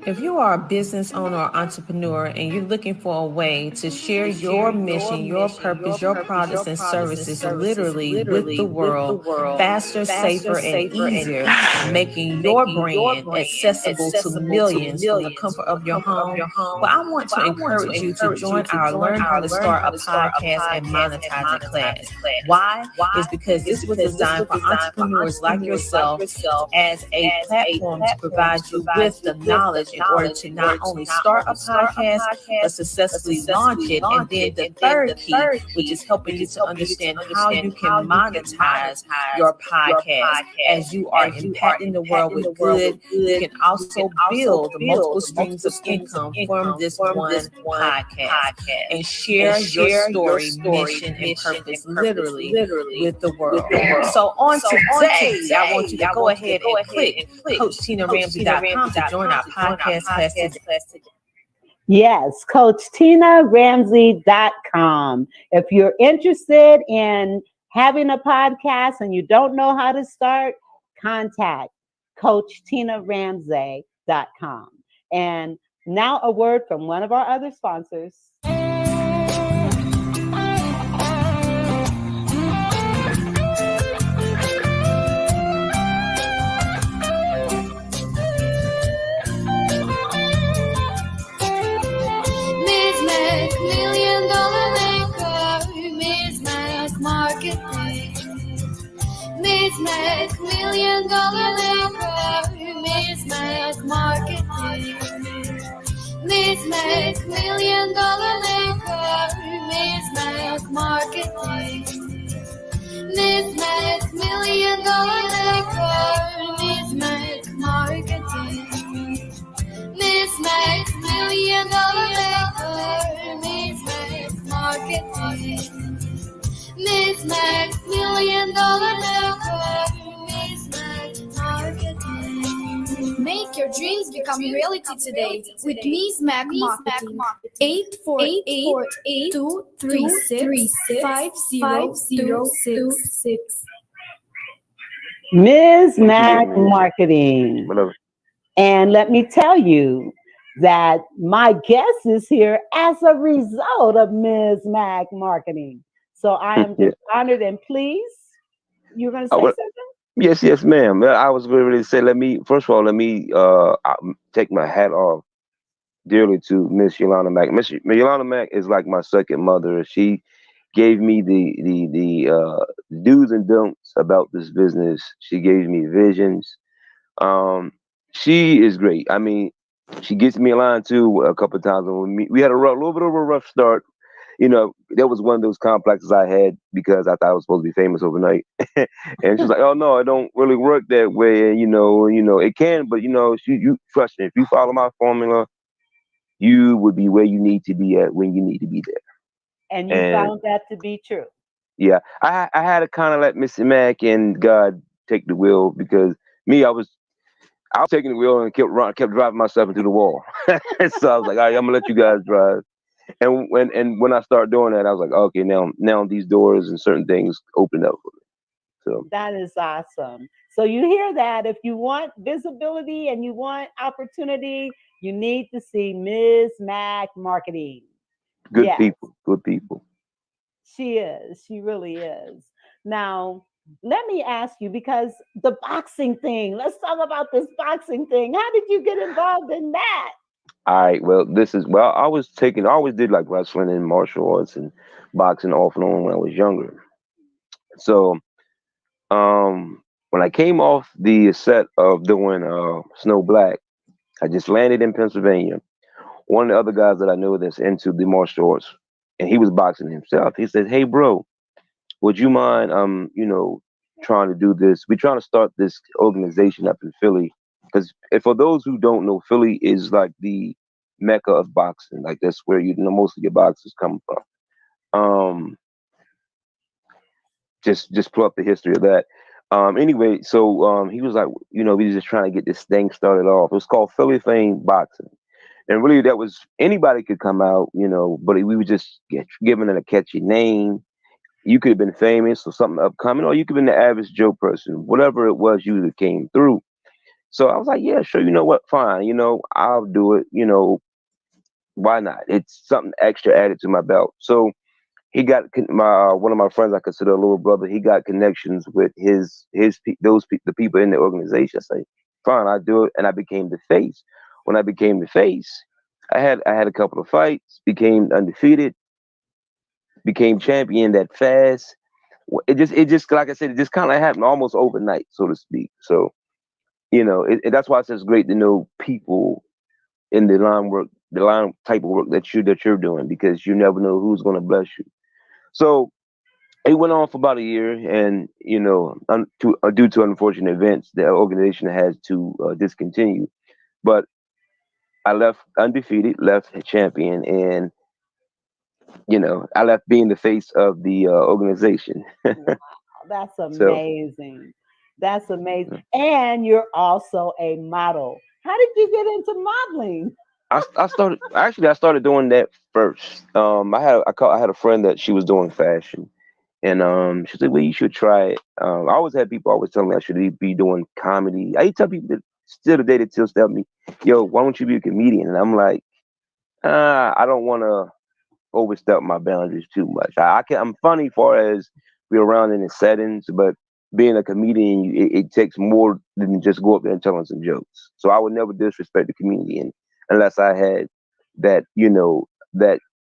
If you are a business owner or entrepreneur and you're looking for a way to share your mission, your purpose, your products and services literally with the world faster, safer, and easier, making your brand accessible to millions from the comfort of your home, well, I want to encourage you to join our Learn How to Start a Podcast and Monetize It class. Why? Is because this was designed for entrepreneurs like yourself as a platform to provide you with the knowledge in order to not only start a podcast, but successfully launch it. And then the third key, which is helping you to understand how you can monetize your podcast as you are impacting the world with good. You can also build multiple streams of income from this one podcast and share your story, mission, and purpose literally with the world. So on today, I want you to go ahead and click CoachTinaRamsey.com to join our podcast class today. Yes, CoachTinaRamsey.com. If you're interested in having a podcast and you don't know how to start, contact CoachTinaRamsey.com. And now a word from one of our other sponsors. Mac, $1 million maker, Mac marketing. Mac, $1 million maker, Mac marketing. Mac, $1 million maker, Mac marketing. Mac, $1 million maker, Mac marketing. Mac, $1 million maker, Mac marketing. Make your dreams become reality today with Mac Marketing. 848-236-5026. Ms. Mac Marketing. And let me tell you that my guest is here as a result of Ms. Mac Marketing. So I am just honored and pleased. You're going to say something? Yes, ma'am. I was ready to say, let me take my hat off dearly to Miss Yolanda Mack. Miss Yolanda Mack is like my second mother. She gave me the do's and don'ts about this business. She gave me visions. She is great. I mean, she gets me a line too a couple of times. When we had a little bit of a rough start. You know, that was one of those complexes I had because I thought I was supposed to be famous overnight. And she's like, "Oh no, it don't really work that way." And you know, it can, but you trust me. If you follow my formula, you would be where you need to be at when you need to be there. And you found that to be true. Yeah, I had to kind of let Mr. Mack and God take the wheel because I was taking the wheel and kept driving myself into the wall. So I was like, "All right, I'm gonna let you guys drive." And when I started doing that, I was like, okay, now these doors and certain things opened up for me. So that is awesome. So you hear that? If you want visibility and you want opportunity, you need to see Ms. Mac Marketing. Good people. She is. She really is. Now, let me ask you, because the boxing thing, let's talk about this boxing thing. How did you get involved in that? All right. Well, I always did like wrestling and martial arts and boxing off and on when I was younger. So, when I came off the set of doing Snow Black, I just landed in Pennsylvania. One of the other guys that I know that's into the martial arts, and he was boxing himself. He said, "Hey, bro, would you mind, trying to do this? We're trying to start this organization up in Philly because for those who don't know, Philly is like the mecca of boxing. Like that's where most of your boxers come from. Just pull up the history of that. Anyway, so he was like, we were just trying to get this thing started off. It was called Philly Fame Boxing. And really, that was anybody could come out, but we were just giving it a catchy name. You could have been famous or something upcoming, or you could have been the average Joe person. Whatever it was, you that came through. So I was like, yeah, sure. You know what? Fine. I'll do it. Why not? It's something extra added to my belt. So he got my one of my friends I consider a little brother. He got connections with the people in the organization. I say, fine, I do it, and I became the face. When I became the face, I had a couple of fights, became undefeated, became champion that fast. It just like I said, it just kind of happened almost overnight, so to speak. So that's why it's great to know people in the line type of work that you're doing, because you never know who's going to bless you. So it went on for about a year, and due to unfortunate events, the organization has to discontinue. But I left undefeated, left a champion, and I left being the face of the organization. Wow, that's So amazing. That's amazing. And you're also a model. How did you get into modeling? I started doing that first. I had a friend that she was doing fashion, and she said, "Well, you should try it." I always had people always telling me I should be doing comedy. I tell people that still today they still tell me, "Yo, why don't you be a comedian?" And I'm like, I don't want to overstep my boundaries too much. I'm funny far as be around in the settings, but being a comedian, it takes more than just go up there and telling some jokes. So I would never disrespect the comedian unless I had that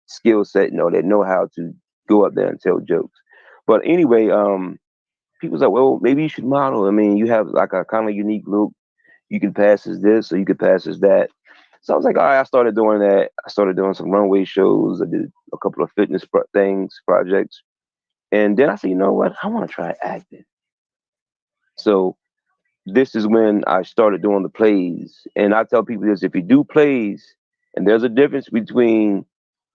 skill set, that know how to go up there and tell jokes. But anyway, people say, well, maybe you should model. I mean, you have like a kind of unique look. You can pass as this or you can pass as that. So I was like, all right, I started doing that. I started doing some runway shows. I did a couple of fitness projects. And then I said, you know what? I want to try acting. So this is when I started doing the plays. And I tell people this, if you do plays, and there's a difference between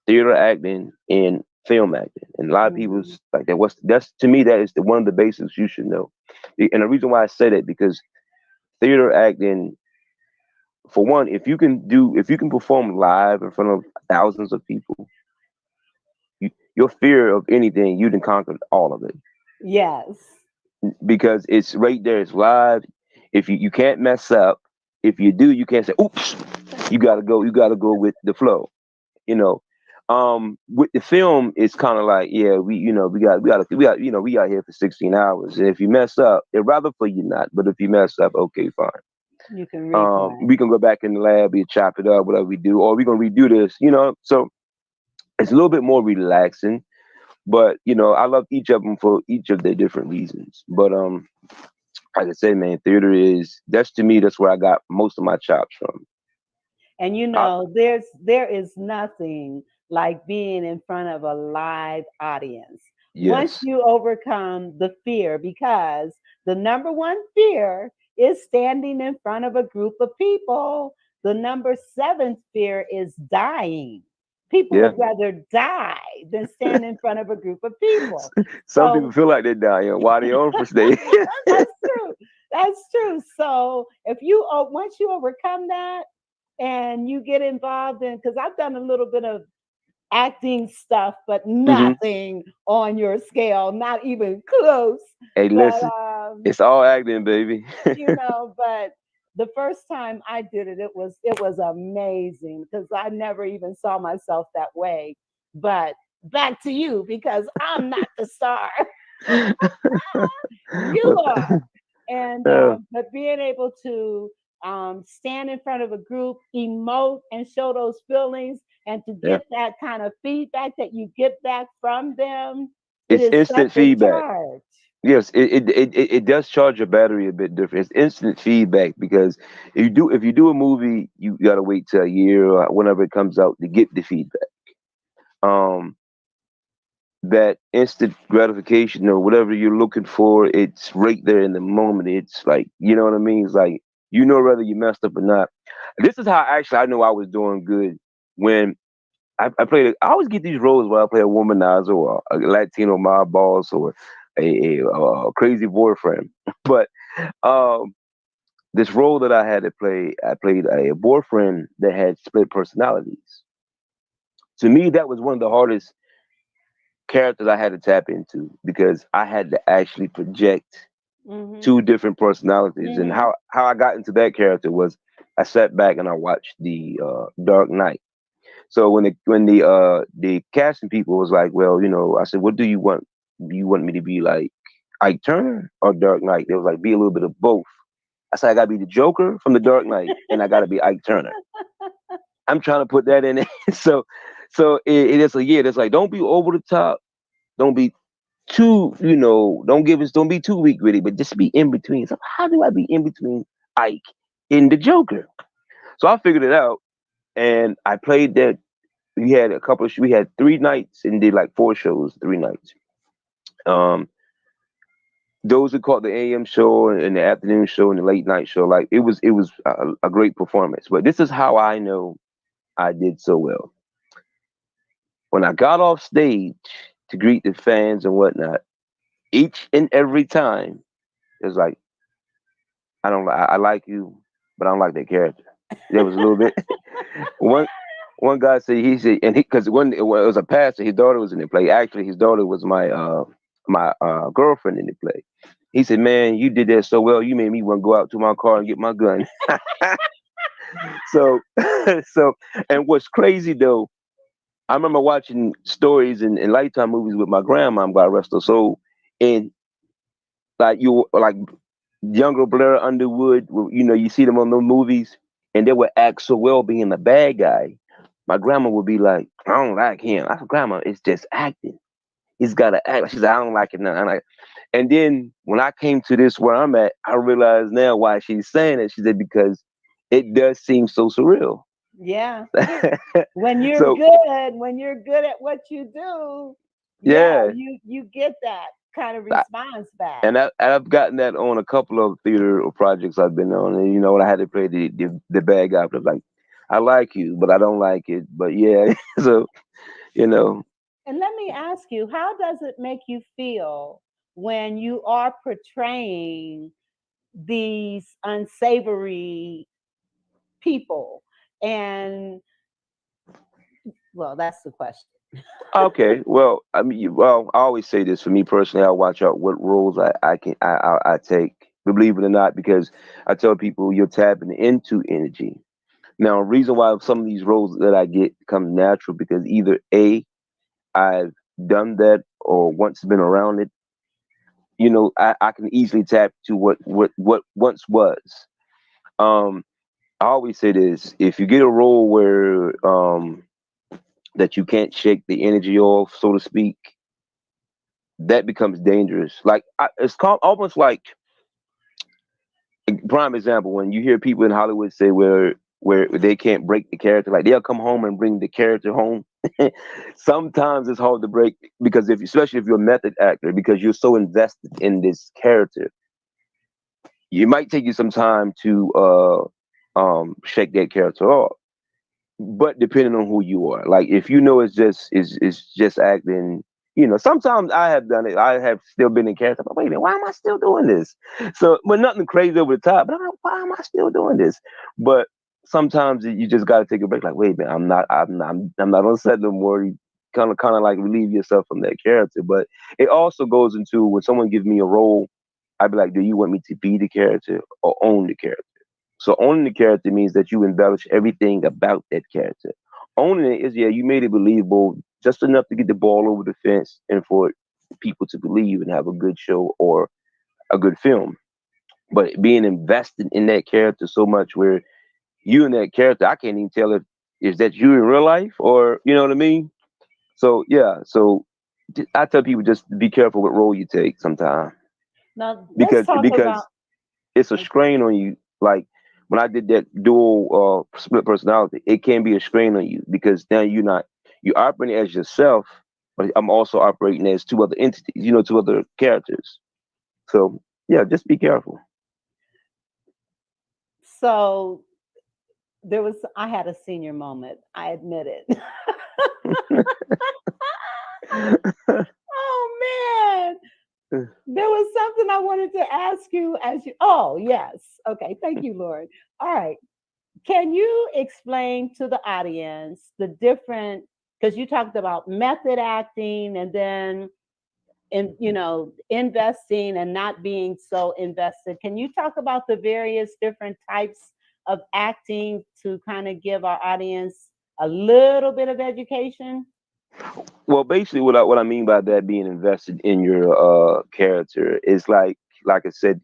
theater acting and film acting. And a lot of people's like that. That's to me, that is one of the basics you should know. And the reason why I say that, because theater acting, for one, if you can perform live in front of thousands of people, your fear of anything, you can conquer all of it, Yes. because it's right there. It's live. If you can't mess up. If you do, you can't say, "Oops." You gotta go. You gotta go with the flow. You know. With the film, it's kind of like, yeah, we got here for 16 hours. And if you mess up, they'd rather for you not. But if you mess up, okay, fine. You can replay. We can go back in the lab, we chop it up, whatever we do, or we're gonna redo this. So it's a little bit more relaxing. But I love each of them for each of their different reasons. But like I said, man, theater that's to me, that's where I got most of my chops from. And there is nothing like being in front of a live audience. Once Yes. you overcome the fear, because the number one fear is standing in front of a group of people. The number seven fear is dying. People Yeah. would rather die than stand in front of a group of people. Some So people feel like they're dying while they're on for stage. that's true. That's true. So if you once you overcome that and you get involved in, because I've done a little bit of acting stuff, but Hmm. nothing on your scale, not even close. Hey, But listen, it's all acting, baby. but the first time I did it, it was amazing, because I never even saw myself that way. But back to you, because I'm not the star. You But are. And uh, but being able to stand in front of a group, emote, and show those feelings, and to yeah, get that kind of feedback that you get back from them, it it's is such instant a feedback. charge. Yes, it does charge your battery a bit different. It's instant feedback, because if you do a movie, you gotta wait till a year or whenever it comes out to get the feedback. Um, that instant gratification or whatever you're looking for, it's right there in the moment. It's like, you know what I mean? It's like, whether you messed up or not. This is how actually I know I was doing good when I played. I always get these roles where I play a womanizer or a Latino mob boss or a crazy boyfriend. But um, this role that I had to play, I played a boyfriend that had split personalities. To me, that was one of the hardest characters I had to tap into, because I had to actually project two different personalities. And how I got into that character was I sat back and I watched the Dark Knight. So when the casting people was like, well, I said, what do you want? Do you want me to be like Ike Turner or Dark Knight? They was like, be a little bit of both. I said, I gotta be the Joker from the Dark Knight, and I gotta be Ike Turner. I'm trying to put that in there. So it is it's like, don't be over the top, don't be too, don't be too weak with it, but just be in between. So how do I be in between Ike and the Joker? So I figured it out, and I played that. We had 3 nights and did like 4 shows, 3 nights. Um, those who caught the AM show and the afternoon show and the late night show, like it was a great performance. But this is how I know I did so well. When I got off stage to greet the fans and whatnot, each and every time it was like, I like you, but I don't like that character. There was a little bit. One guy said, and because when it was a pastor, his daughter was in the play. Actually, his daughter was my girlfriend in the play. He said, "Man, you did that so well. You made me want to go out to my car and get my gun." So, so, and what's crazy though, I remember watching stories and Lifetime movies with my grandma, God rest her soul, and like younger Blair Underwood, you see them on those movies, and they would act so well being the bad guy. My grandma would be like, I don't like him. I said, Grandma, it's just acting. He's got to act. She said, I don't like it now. And then when I came to this where I'm at, I realize now why she's saying it. She said, because it does seem so surreal. Yeah. When you're So when you're good at what you do, yeah, you get that kind of response back. and I've gotten that on a couple of theater projects I've been on. And when I had to play the bad guy, but like, I like you, but I don't like it. But yeah, so you know. And let me ask you, how does it make you feel when you are portraying these unsavory people? And well, that's the question. Okay, well, I mean, I always say this for me personally. I watch out what roles I take. Believe it or not, because I tell people you're tapping into energy. Now, reason why some of these roles that I get come natural because either I've done that or once been around it. I can easily tap to what once was. Um, I always say this: if you get a role where that you can't shake the energy off, so to speak, that becomes dangerous. Like it's almost like prime example when you hear people in Hollywood say where they can't break the character, like they'll come home and bring the character home. Sometimes it's hard to break because especially if you're a method actor, because you're so invested in this character, it might take you some time to shake that character off. But depending on who you are, like if it's just acting, sometimes I have done it. I have still been in character. But wait a minute, why am I still doing this? So, but nothing crazy over the top. But I'm like, why am I still doing this? But sometimes you just got to take a break. Like, wait a minute, I'm not on set no more. You kind of like relieve yourself from that character. But it also goes into when someone gives me a role, I'd be like, do you want me to be the character or own the character? So owning the character means that you embellish everything about that character. Owning it is, yeah, you made it believable just enough to get the ball over the fence and for people to believe and have a good show or a good film. But being invested in that character so much where you and that character, I can't even tell if is that you in real life or you know what I mean. So yeah, I tell people just be careful what role you take sometimes Now let's because talk about it's a strain on you. Like when I did that dual split personality, it can be a strain on you because now you're operating as yourself, but I'm also operating as two other entities, two other characters. So yeah, just be careful. so I had a senior moment, I admit it. Oh man. There was something I wanted to ask you oh yes. Okay, thank you, Lord. All right. Can you explain to the audience the different, because you talked about method acting and then investing and not being so invested. Can you talk about the various different types of acting to kind of give our audience a little bit of education? Well, basically, what I mean by that, being invested in your character, is like I said.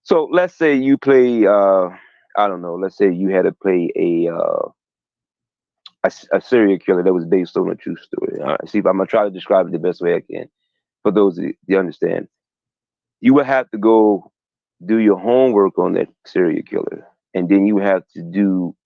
So let's say you play, I don't know. Let's say you had to play a serial killer that was based on a true story. All right, see, I'm gonna try to describe it the best way I can for those that you understand. You would have to go do your homework on that serial killer, and then you have to do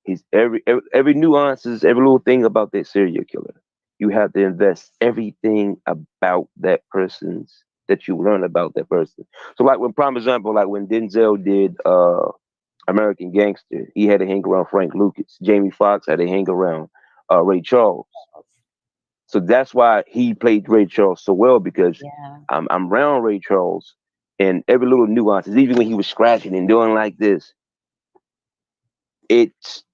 his every nuances, every little thing about that serial killer. You have to invest everything about that person's that you learn about that person. So, like when prime example, like when Denzel did American Gangster, he had to hang around Frank Lucas. Jamie Foxx had to hang around Ray Charles. So that's why he played Ray Charles so well, because I'm around Ray Charles, and every little nuances, even when he was scratching and doing like this, it's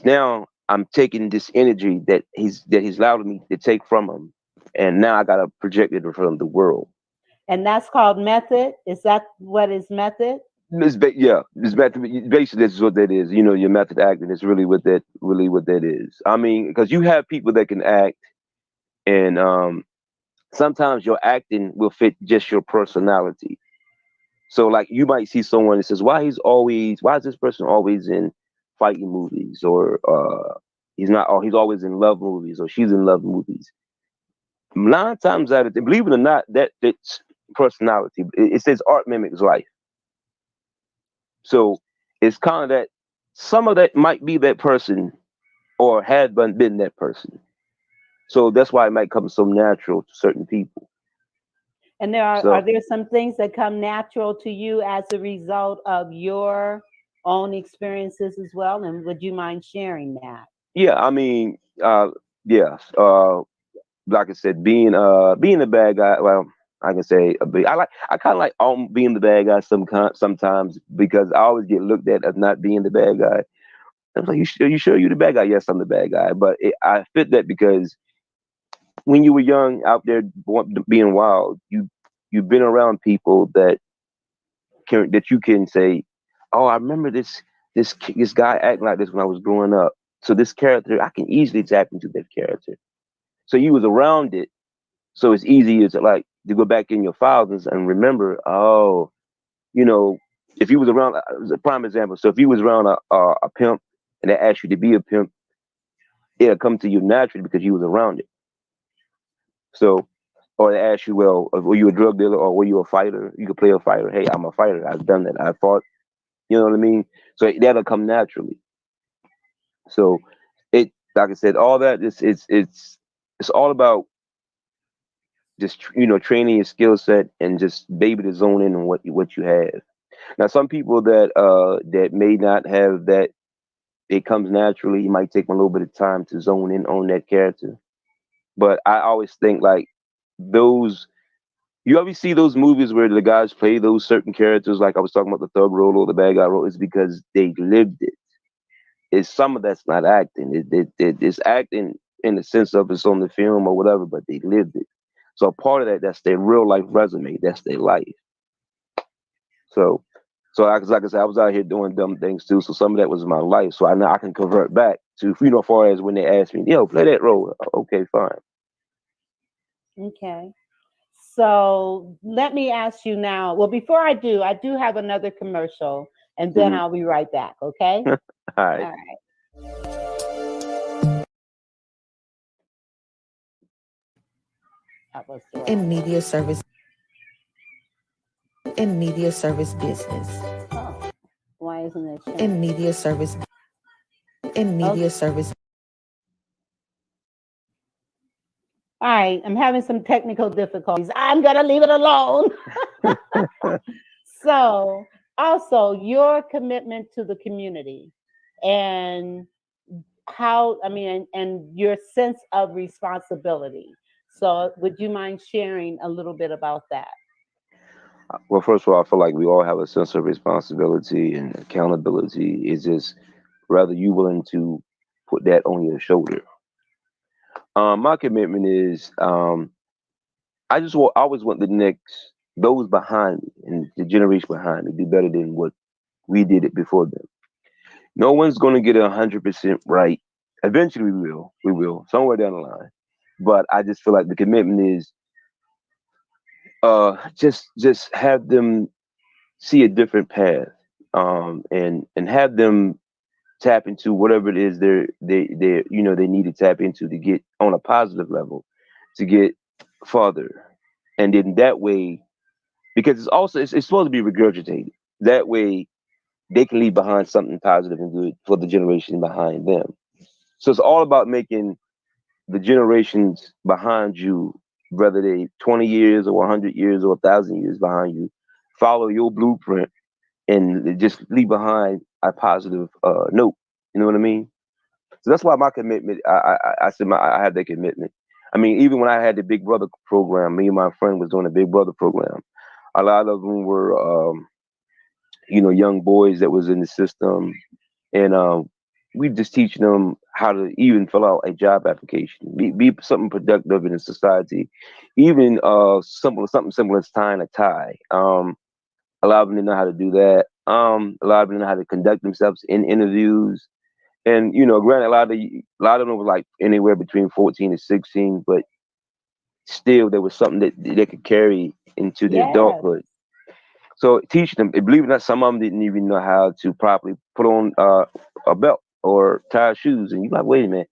now I'm taking this energy that he's allowed me to take from him, and now I gotta project it from the world. And that's called method. Is that what is method? It's method. Basically, this is what that is. Your method acting is really what that is. I mean, because you have people that can act, and sometimes your acting will fit just your personality. So, like, you might see someone that says, why is this person always in fighting movies, or he's not, or he's always in love movies, or she's in love movies. 9 times out of 10, believe it or not, that fits personality. It says art mimics life. So it's kind of that some of that might be that person, or had been that person. So that's why it might come so natural to certain people. And are there some things that come natural to you as a result of your own experiences as well? And would you mind sharing that? Yeah, I mean, yes. Like I said, being a bad guy. Well, I can say I kind of like being the bad guy sometimes, because I always get looked at as not being the bad guy. I was like, you sure you're the bad guy? Yes, I'm the bad guy. But I fit that because when you were young out there being wild, you've been around people that you can say, oh, I remember this guy acting like this when I was growing up. So this character, I can easily tap into that character. So you was around it, so it's easier to go back in your files and remember. Oh, if you was around, as a prime example. So if you was around a pimp and they asked you to be a pimp, it'll come to you naturally because you was around it. So, or they ask you, well, were you a drug dealer or were you a fighter? You could play a fighter. Hey, I'm a fighter. I've done that. I fought. You know what I mean? So that'll come naturally. So like I said, all that it's all about just training your skill set and just be able to zone in on what you have. Now, some people that may not have that, it comes naturally. It might take them a little bit of time to zone in on that character. But I always think like those. You always see those movies where the guys play those certain characters, like I was talking about the thug role or the bad guy role, is because they lived it. It's some of that's not acting. It's acting in the sense of it's on the film or whatever, but they lived it. So a part of that's their real life resume. That's their life. So like I said, I was out here doing dumb things too. So some of that was my life. So I know I can convert back to, as far as when they ask me, play that role. Okay, fine. Okay. So let me ask you now. Well, before I do have another commercial, and then I'll be right back. Okay. All right. All right. In media service business. Oh, why isn't it showing? In media service All right, I'm having some technical difficulties. I'm gonna leave it alone. So also your commitment to the community and and your sense of responsibility. So would you mind sharing a little bit about that? Well, first of all, I feel like we all have a sense of responsibility and accountability. It's just rather you willing to put that on your shoulder. My commitment is I always want the next, those behind me and the generation behind me do better than what we did it before them. No one's going to get 100% right. Eventually, we will. We will somewhere down the line. But I just feel like the commitment is just have them see a different path, and have them tap into whatever it is they they need to tap into to get on a positive level, to get farther, and then that way, because it's supposed to be regurgitated. That way, they can leave behind something positive and good for the generation behind them. So it's all about making the generations behind you, whether they 20 years or 100 years or 1,000 years behind you, follow your blueprint and just leave behind a positive note. You know what I mean? So that's why my commitment. I said I had that commitment. I mean, even when I had the Big Brother program, me and my friend was doing a Big Brother program. A lot of them were, young boys that was in the system, and we just teaching them how to even fill out a job application, be something productive in the society, even something simple as tying a tie. A lot of them didn't know how to do that. A lot of them didn't know how to conduct themselves in interviews. And granted, a lot of them were like anywhere between 14 and 16, but still there was something that they could carry into their Yes. adulthood. So teaching them, believe it or not, some of them didn't even know how to properly put on a belt or tie shoes. And you're like, wait a minute,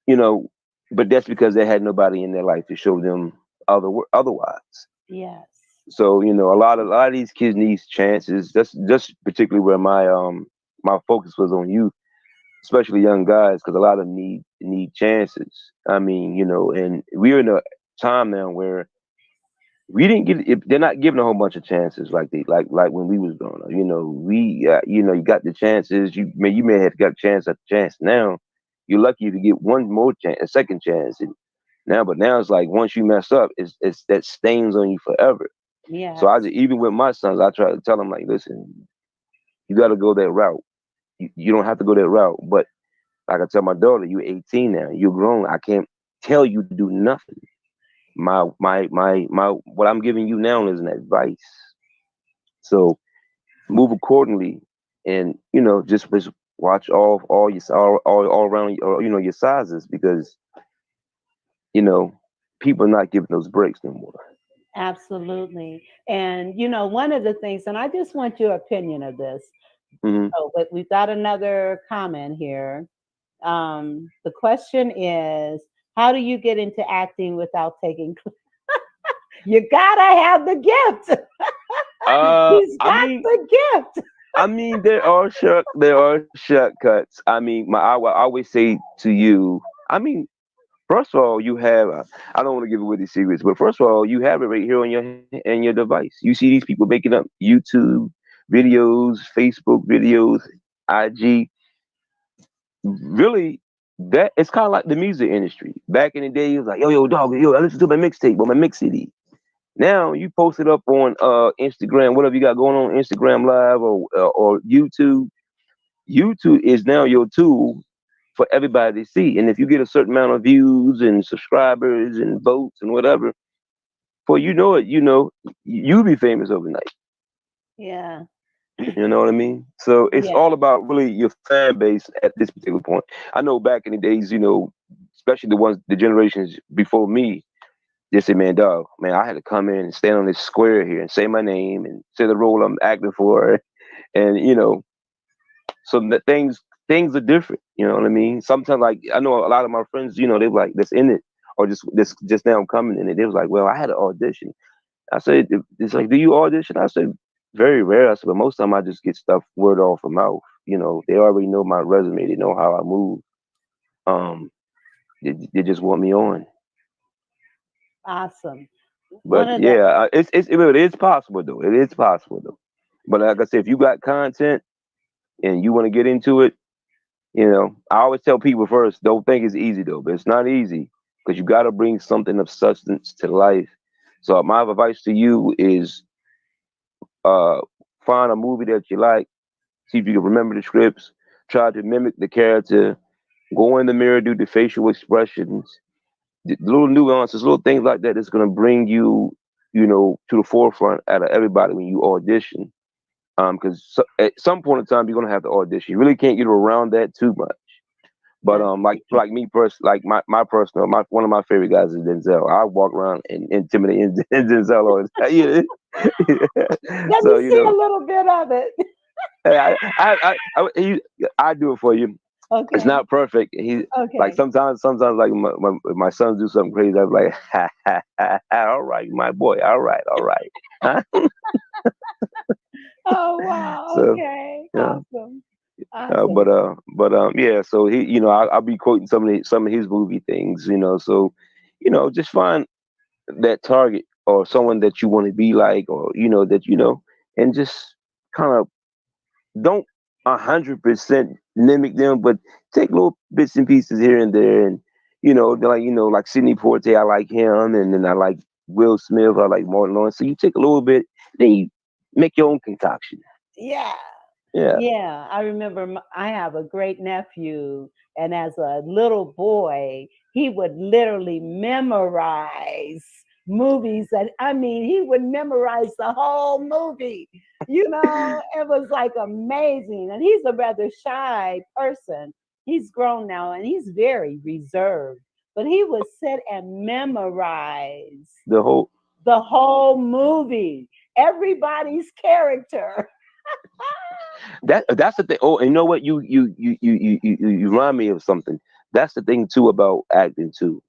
you know, but that's because they had nobody in their life to show them otherwise. Yes. So a lot of these kids need chances. That's just particularly where my focus was on youth, especially young guys, because a lot of them need chances. I mean, and we're in a time now where we didn't they're not giving a whole bunch of chances like they like when we was growing up. You got the chances. You may have got chance after chance. Now you're lucky to get one more chance, a second chance. And now it's like once you mess up, it's that stains on you forever. So Yes. even with my sons, I try to tell them like, listen, you got to go that route. You don't have to go that route, but like I tell my daughter, you're 18 now. You're grown. I can't tell you to do nothing. My what I'm giving you now is an advice. So move accordingly, and just watch all your all around your sizes, because you know people are not giving those breaks no more. Absolutely. And one of the things, and I just want your opinion of this. Hmm. Oh, but we've got another comment here. The question is, how do you get into acting without taking you gotta have the gift. He's I got mean, the gift. there are shortcuts. I mean, I always say to you. I mean, first of all, you have. I don't want to give away the secrets, but first of all, you have it right here on your device. You see these people making up YouTube videos, Facebook videos, IG. Really, that it's kind of like the music industry. Back in the day, it was like, yo, dog, yo, I listen to my mixtape or my mix CD. Now you post it up on Instagram, whatever you got going on Instagram Live or YouTube. YouTube is now your tool for everybody to see. And if you get a certain amount of views and subscribers and votes and whatever, before you know it, you'll be famous overnight. Yeah. You know what I mean? So it's Yeah. all about really your fan base at this particular point. I know back in the days, especially the generations before me, they say, man, dog, man, I had to come in and stand on this square here and say my name and say the role I'm acting for. And, so that things are different. You know what I mean? Sometimes, like, I know a lot of my friends, they were like, that's in it, or just now coming in it. They was like, well, I had an audition. I said, it's like, do you audition? I said, very rare. I said, but most time I just get stuff word off of mouth. They already know my resume. They know how I move. Um, they just want me on. Awesome. But One of the yeah, it is possible though. It is possible though. But like I said, if you got content and you want to get into it, I always tell people first, don't think it's easy though. But it's not easy, because you got to bring something of substance to life. So my advice to you is, uh, find a movie that you like, see if you can remember the scripts, try to mimic the character, go in the mirror, do the facial expressions, the little nuances, little things like that that's going to bring you, to the forefront out of everybody when you audition. Because at some point in time, you're going to have to audition. You really can't get around that too much. But like me personally, like my personal, one of my favorite guys is Denzel. I walk around and intimidate Denzel all the time. Let So me see a little bit of it. I do it for you. Okay. It's not perfect. He Okay. like sometimes like my sons do something crazy. I'm like, ha, ha, ha, ha, all right, my boy, all right. Huh? Oh wow. So Okay. yeah. Awesome. Awesome. Yeah. So he, I'll be quoting some of his movie things. So just find that target or someone that you want to be like, or and just kind of don't 100% mimic them, but take little bits and pieces here and there, and like Sidney Poitier, I like him, and then I like Will Smith, I like Martin Lawrence. So you take a little bit, then you make your own concoction. Yeah. Yeah. Yeah, I remember I have a great nephew, and as a little boy, he would literally memorize movies he would memorize the whole movie. It was like amazing. And he's a rather shy person. He's grown now and he's very reserved, but he would sit and memorize The whole movie, everybody's character. that's the thing. Oh, and you know what? You remind me of something. That's the thing too about acting too.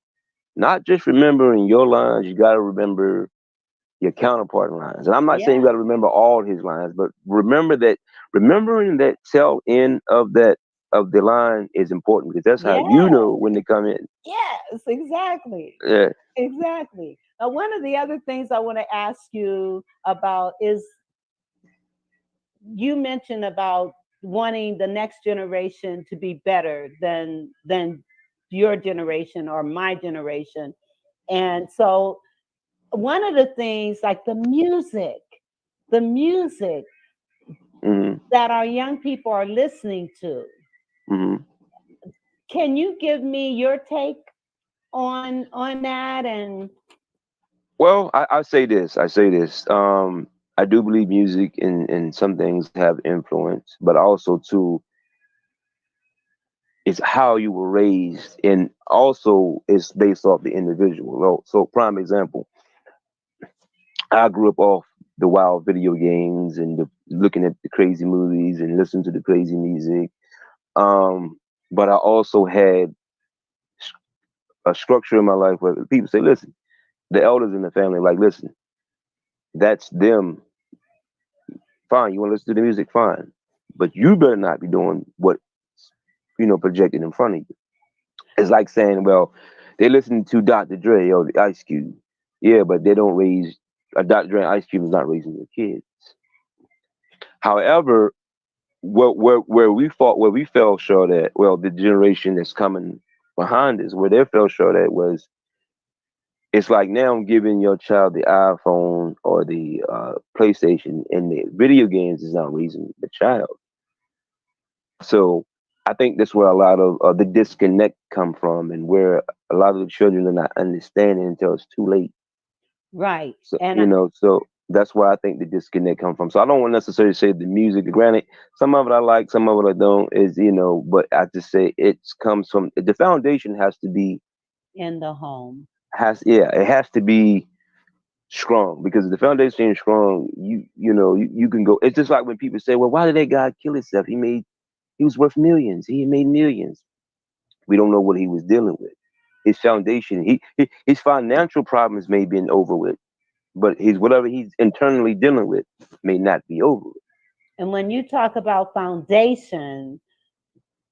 Not just remembering your lines, you got to remember your counterpart lines. And I'm not saying you got to remember all his lines, but remembering that tail end of the line is important, because that's how you know when to come in. Yes, exactly. Yeah. Exactly. Now, one of the other things I want to ask you about is, you mentioned about wanting the next generation to be better than your generation or my generation. And so one of the things, like the music Mm-hmm. that our young people are listening to, Mm-hmm. can you give me your take on that? And Well, I say this. I do believe music and some things have influence, but also too, it's how you were raised, and also it's based off the individual. So prime example, I grew up off the wild video games and looking at the crazy movies and listening to the crazy music. But I also had a structure in my life where people say, listen, the elders in the family, like, listen, that's them. Fine, you want to listen to the music, fine. But you better not be doing what, projected in front of you. It's like saying, well, they listen to Dr. Dre or the Ice Cube. Yeah, but they don't raise, Dr. Dre and Ice Cube is not raising your kids. However, where we fell short at, well, the generation that's coming behind us, where they fell short at was, it's like now I'm giving your child the iPhone or the PlayStation, and the video games is not raising the child. So I think that's where a lot of the disconnect come from, and where a lot of the children are not understanding until it's too late. right. So And so that's where I think the disconnect come from. So I don't want to necessarily say the music. Granted, some of it I like, some of it I don't. But I just say it comes from the foundation has to be in the home. it has to be strong, because if the foundation is strong, you can go. It's just like when people say, well, why did that guy kill himself? He was worth millions. He made millions. We don't know what he was dealing with. His foundation, his financial problems may be over with, but whatever he's internally dealing with may not be over with. And when you talk about foundation,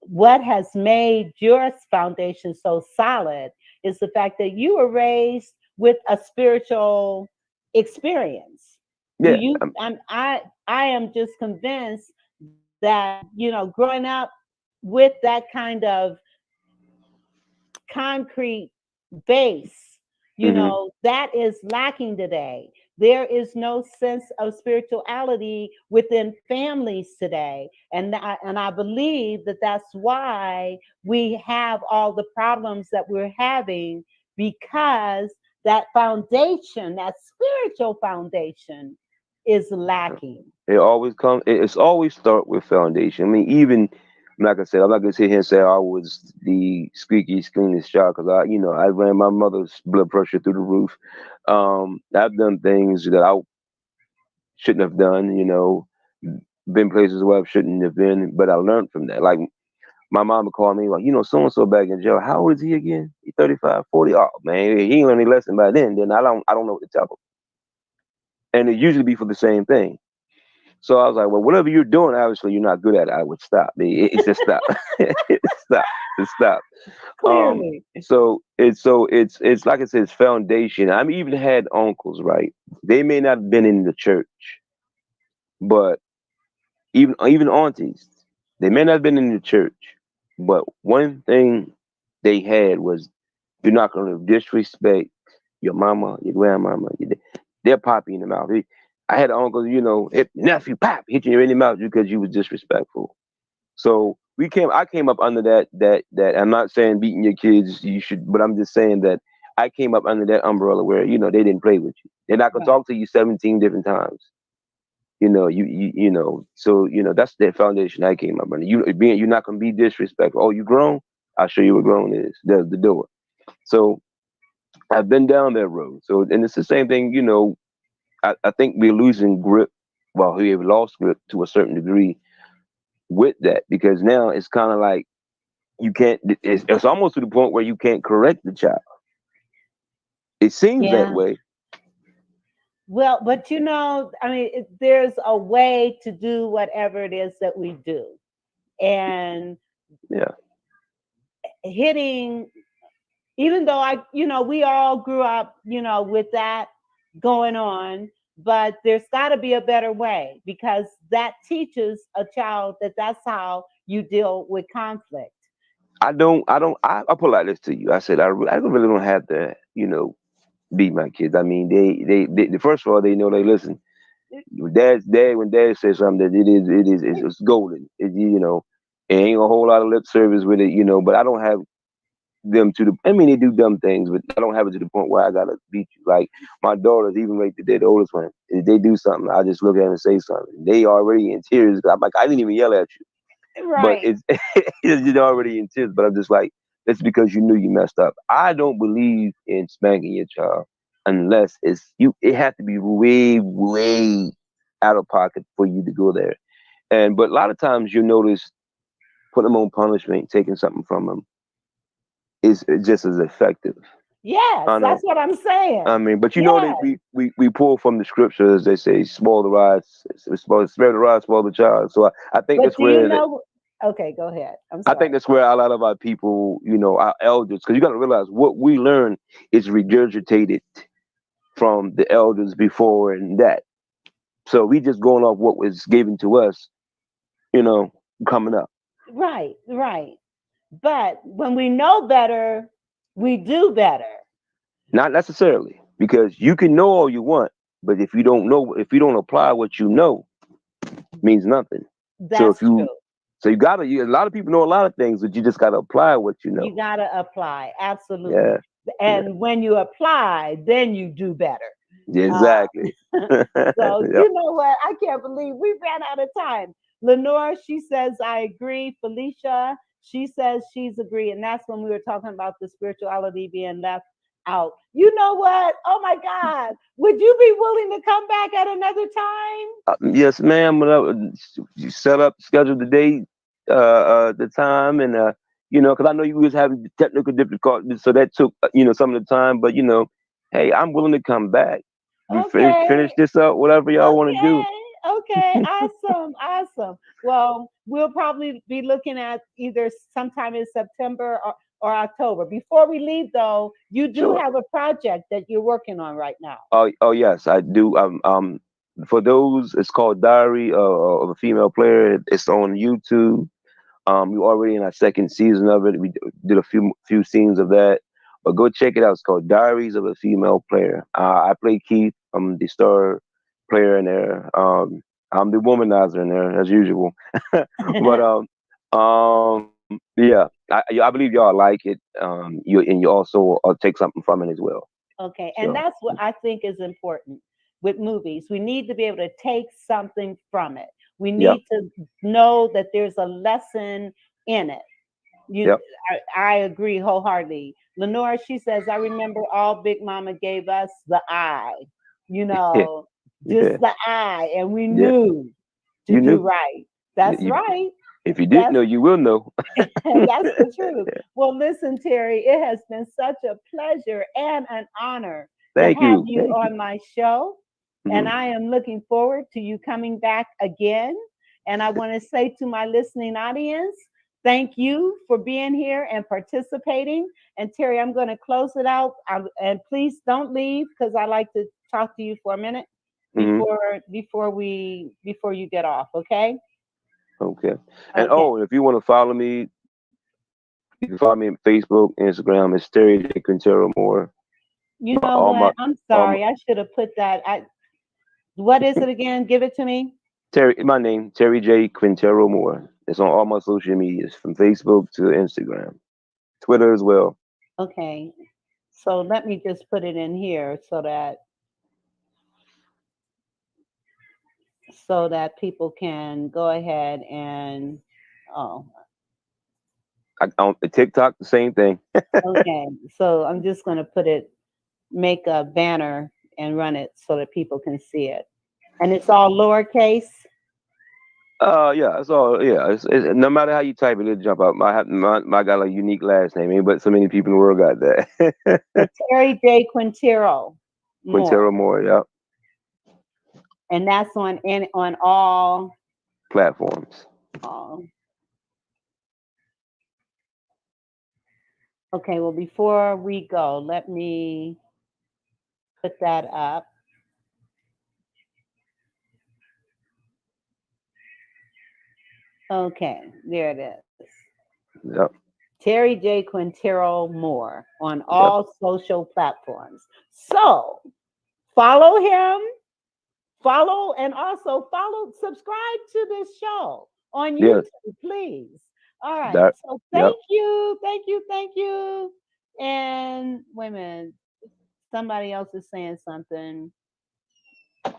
what has made your foundation so solid is the fact that you were raised with a spiritual experience. Yeah. I am just convinced that, growing up with that kind of concrete base, that is lacking today. There is no sense of spirituality within families today, and I believe that that's why we have all the problems that we're having because that foundation, that spiritual foundation, is lacking. It always comes. It's always start with foundation. I mean, even like I said, I'm not gonna sit here and say I was the squeaky cleanest child because I ran my mother's blood pressure through the roof. I've done things that I shouldn't have done. Been places where I shouldn't have been, but I learned from that. Like my mom would call me like, so and so back in jail. How old is he again? He 35, 40. Oh man, he ain't learned any lesson by then. Then I don't know what to tell him. And it usually be for the same thing. So I was like, well, whatever you're doing, obviously you're not good at it. I would stop. It's just stop. Stop. Just stop. Clearly. So it's like I said, it's foundation. I've even had uncles, right? They may not have been in the church, but even aunties, they may not have been in the church, but one thing they had was you're not going to disrespect your mama, your grandmama, they'll pop you in the mouth. I had an uncle, nephew, pop, hit you in the mouth because you was disrespectful. So I came up under that. I'm not saying beating your kids, you should, but I'm just saying that I came up under that umbrella where, they didn't play with you. They're not gonna talk to you 17 different times. That's the foundation I came up under. You're not gonna be disrespectful. Oh, you grown? I'll show you what grown is. There's the door. So I've been down that road. So, and it's the same thing, I think we're losing grip. Well, we have lost grip to a certain degree with that because now it's kind of like you can't. It's almost to the point where you can't correct the child. It seems that Yeah. way. Well, but I mean, there's a way to do whatever it is that we do. And Yeah. hitting, even though we all grew up, with that going on, but there's got to be a better way because that teaches a child that that's how you deal with conflict. I put like this to you. I said, I really don't have to, beat my kids. I mean, they first of all, they know they listen. When dad says something that it's golden. It ain't a whole lot of lip service with it, but I don't have them I mean, they do dumb things, but I don't have it to the point where I gotta beat you. Like my daughters, even right today, the oldest one, if they do something, I just look at them and say something. They already in tears. I'm like, I didn't even yell at you. But Right. it's already in tears. But I'm just like, it's because you knew you messed up. I don't believe in spanking your child unless it's you. It has to be way, way out of pocket for you to go there. But a lot of times you notice putting them on punishment, taking something from them, is just as effective. Yes, I know. that's what I'm saying. I mean, but Yes. we pull from the scriptures. They say, "Spoil the rod, spare the rod, spoil the child." So I think But that's do you where know? Okay, go ahead. I'm I sorry. think that's where a lot of our people, our elders, because you got to realize what we learn is regurgitated from the elders before and that. So we just going off what was given to us, coming up. Right, right. But when we know better, we do better. Not necessarily, because you can know all you want, but if you don't apply what you know, it means nothing. So That's true. a lot of people know a lot of things, but you just gotta apply what you know. You got to apply. Absolutely. Yeah. And when you apply, then you do better. Exactly. So, Yep. you know what? I can't believe we ran out of time. Lenore, she says, I agree. Felicia, she says she's agreed. And that's when we were talking about the spirituality being left out. You know what? Oh my God. Would you be willing to come back at another time? Yes, ma'am. You schedule the date, the time, and because I know you was having technical difficulties, so that took some of the time. But hey, I'm willing to come back. We Okay. finish this up, whatever y'all want to do. Okay, awesome, awesome. Well, we'll probably be looking at either sometime in September or October. Before we leave, though, you do Sure. have a project that you're working on right now. Oh yes, I do. For those, it's called Diary of a Female Player. It's on YouTube. We're already in our second season of it. We did a few scenes of that, but go check it out. It's called Diaries of a Female Player. I play Keith. I'm the star player in there. I'm the womanizer in there as usual. But Yeah, I believe y'all like it. You also take something from it as well. Okay, and So that's what I think is important with movies. We need to be able to take something from it. We Yep. need to know that there's a lesson in it. Yep. I agree wholeheartedly. Lenora, she says, I remember all Big Mama gave us the eye, just Yeah. the eye, and we Yeah. knew to You do knew. right. That's You, right. if you didn't That's know, you will know. that's the truth. Well, listen, Terry, it has been such a pleasure and an honor to Thank have you. you Thank you. on my show. And Mhm. I am looking forward to you coming back again. And I want to say to my listening audience, thank you for being here and participating. And Terry, I'm going to close it out. And please don't leave because I like to talk to you for a minute Mhm. before you get off. Okay. Okay. And Okay. if you want to follow me, you can follow me on Facebook, Instagram. It's Terry J. Quintero Moore. You know All my, what? I'm all my sorry. I should have put that. What is it again? Give it to me. My name, Terry J. Quintero Moore. It's on all my social medias, from Facebook to Instagram, Twitter as well. Okay. So let me just put it in here so that people can go ahead and On TikTok, the same thing. okay. So I'm just going to make a banner and run it so that people can see it. And it's all lowercase. Yeah, it's all It's no matter how you type it, it'll jump out. I got a unique last name, but so many people in the world got that. So Terry J. Quintero Moore. Quintero Moore, yeah. And that's on all Platforms. Okay, well, before we go, let me put that up. Okay, there it is. Yep. Terry J. Quintero Moore on all social platforms. So follow him, and also subscribe to this show on Yeah. YouTube, please. All right. So thank you. And wait a minute. Somebody else is saying something.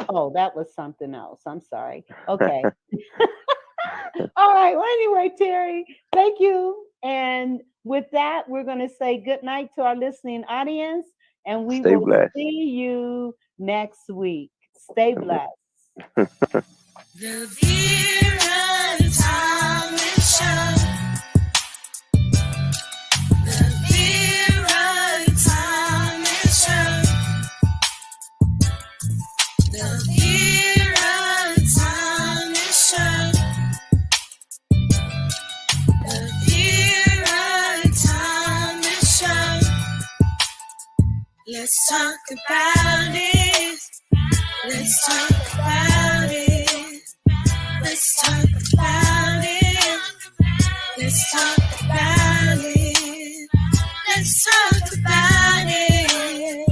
Oh, that was something else. I'm sorry. Okay. All right. Well, anyway, Terry, thank you. And with that, we're going to say good night to our listening audience, and we Stay will blessed. see you next week. Stay blessed. The Vera Thomas Show. The Vera Thomas Show. The Vera Thomas Show. The Vera Thomas Show. Let's talk about it. Let's talk about it. Let's talk about it. Let's talk about it. Let's talk about it.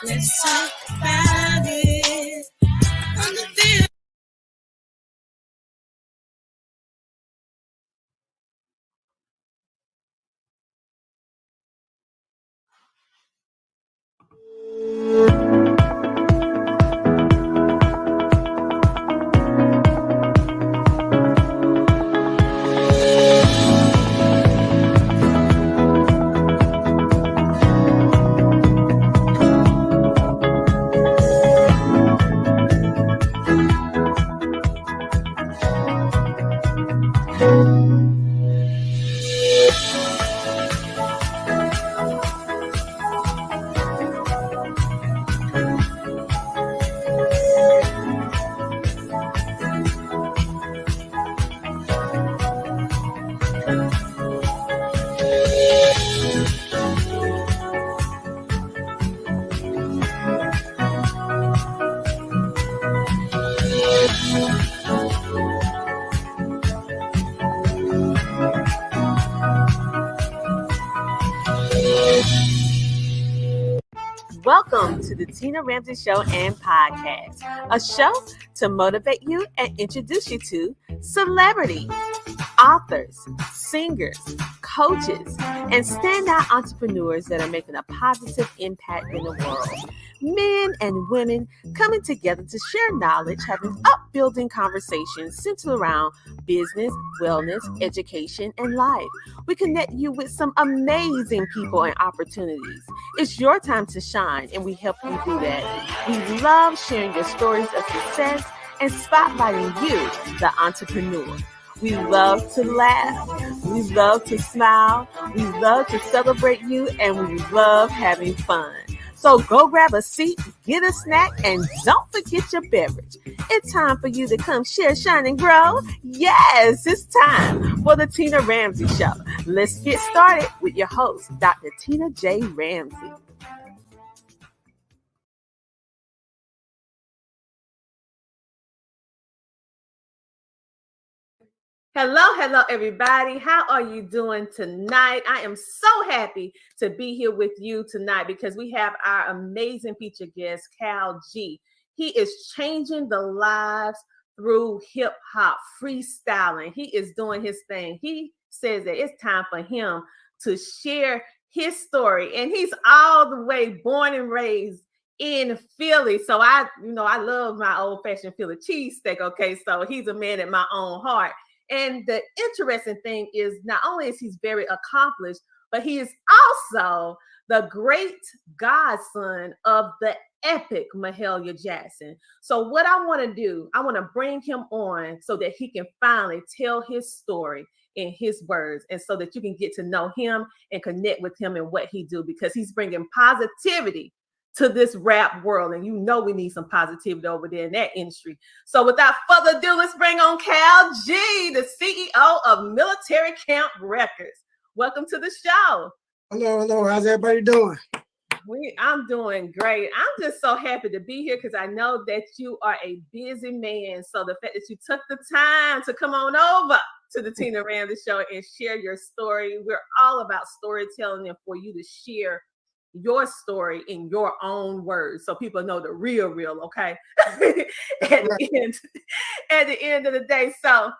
Let's talk about it. On the Vera. Welcome to the Tina Ramsey Show and Podcast, a show to motivate you and introduce you to celebrity. authors, singers, coaches, and standout entrepreneurs that are making a positive impact in the world. Men and women coming together to share knowledge, having upbuilding conversations centered around business, wellness, education, and life. We connect you with some amazing people and opportunities. It's your time to shine, and we help you do that. We love sharing your stories of success and spotlighting you, the entrepreneur. We love to laugh. We love to smile. We love to celebrate you, and we love having fun. So go grab a seat, get a snack, and don't forget your beverage. It's time for you to come share, shine, and grow. Yes, it's time for the Tina Ramsey Show. Let's get started with your host, Dr. Tina J. Ramsey. Hello, everybody. How are you doing tonight? I am so happy to be here with you tonight because we have our amazing featured guest, Cal G. He is changing the lives through hip hop, freestyling. He is doing his thing. He says that it's time for him to share his story, and he's all the way born and raised in Philly. So I love my old-fashioned Philly cheesesteak. Okay, so he's a man at my own heart. And the interesting thing is not only is he very accomplished, but he is also the great godson of the epic Mahalia Jackson. So what I want to do, I want to bring him on so that he can finally tell his story in his words, and so that you can get to know him and connect with him and what he do, because he's bringing positivity to this rap world, and you know we need some positivity over there in that industry. So without further ado, let's bring on Cal G, the CEO of Military Camp Records. Welcome to the show. Hello. How's everybody doing? I'm doing great. I'm just so happy to be here because I know that you are a busy man. So the fact that you took the time to come on over to the Tina Ramsey Show and share your story. We're all about storytelling and for you to share your story in your own words so people know the real, okay? at the end of the day. So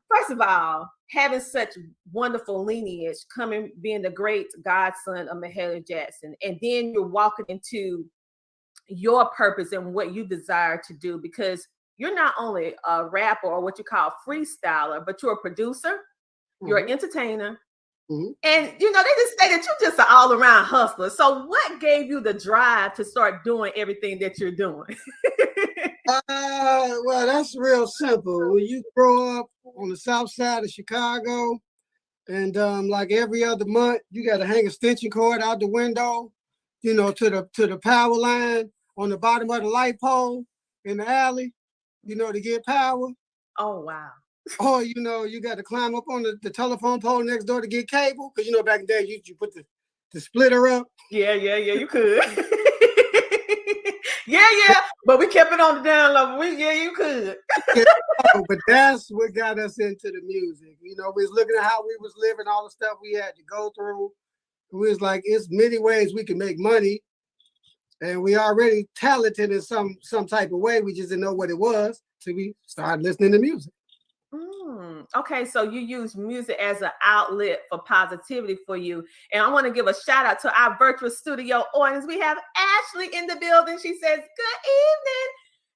first of all, having such wonderful lineage, being the great godson of Mahalia Jackson, and then you're walking into your purpose and what you desire to do, because you're not only a rapper or what you call freestyler, but you're a producer, you're an entertainer, and they just say that you're just an all-around hustler. So what gave you the drive to start doing everything that you're doing? Well, that's real simple. When you grow up on the south side of Chicago, and like every other month, you got to hang a extension cord out the window, to the power line on the bottom of the light pole in the alley, to get power. Oh, wow. Or, you got to climb up on the telephone pole next door to get cable. Because, back in the day, you put the splitter up. Yeah, you could. yeah. But we kept it on the down level. You could. But that's what got us into the music. We was looking at how we was living, all the stuff we had to go through. We was like, it's many ways we can make money. And we already talented in some type of way. We just didn't know what it was. So we started listening to music. Okay, so you use music as an outlet for positivity for you. And I want to give a shout out to our virtual studio audience. We have Ashley in the building. She says, good evening.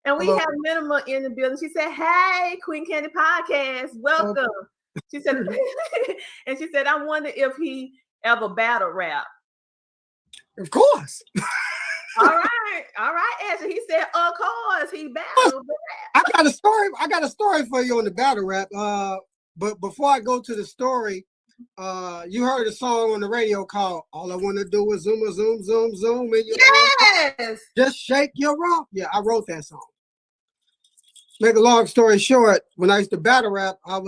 And we have Minimal in the building. She said, hey, Queen Candy Podcast, welcome. She said, and she said, I wonder if he ever battle rap. Of course. All right, Ashley. He said, of course, he battled rap. I got a story for you on the battle rap. But before I go to the story, you heard a song on the radio called "All I Want to Do Is Zoom, Zoom, Zoom, Zoom." Yes. Just shake your rump. Yeah, I wrote that song. Make a long story short, when I used to battle rap, I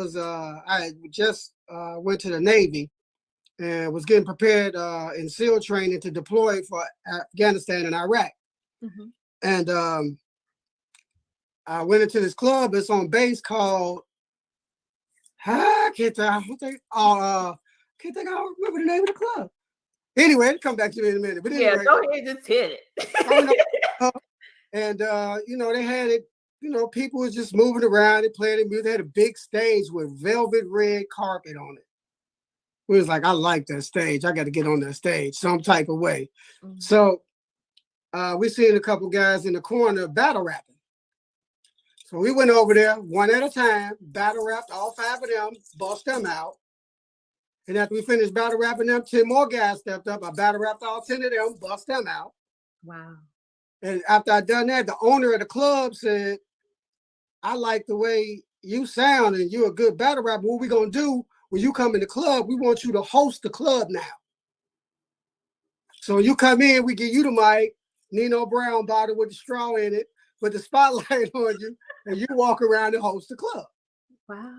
just went to the Navy and was getting prepared in SEAL training to deploy for Afghanistan and Iraq. And I went into this club. It's on base called I can't think I don't remember the name of the club. Anyway, it'll come back to me in a minute. But anyway, go ahead, just hit it. And they had it you know, people was just moving around and playing the music. They had a big stage with velvet red carpet on it. We was like, I like that stage. I got to get on that stage some type of way. Mm-hmm. So we seen a couple guys in the corner battle rapping. So we went over there one at a time, battle rapped all 5 of them, bust them out. And after we finished battle rapping them, 10 more guys stepped up. I battle rapped all 10 of them, bust them out. Wow. And after I done that, the owner of the club said, I like the way you sound and you're a good battle rapper. What we gonna do when you come in the club, we want you to host the club now. So when you come in, we give you the mic, Nino Brown bottle with the straw in it, with the spotlight on you, and you walk around and host the club. Wow.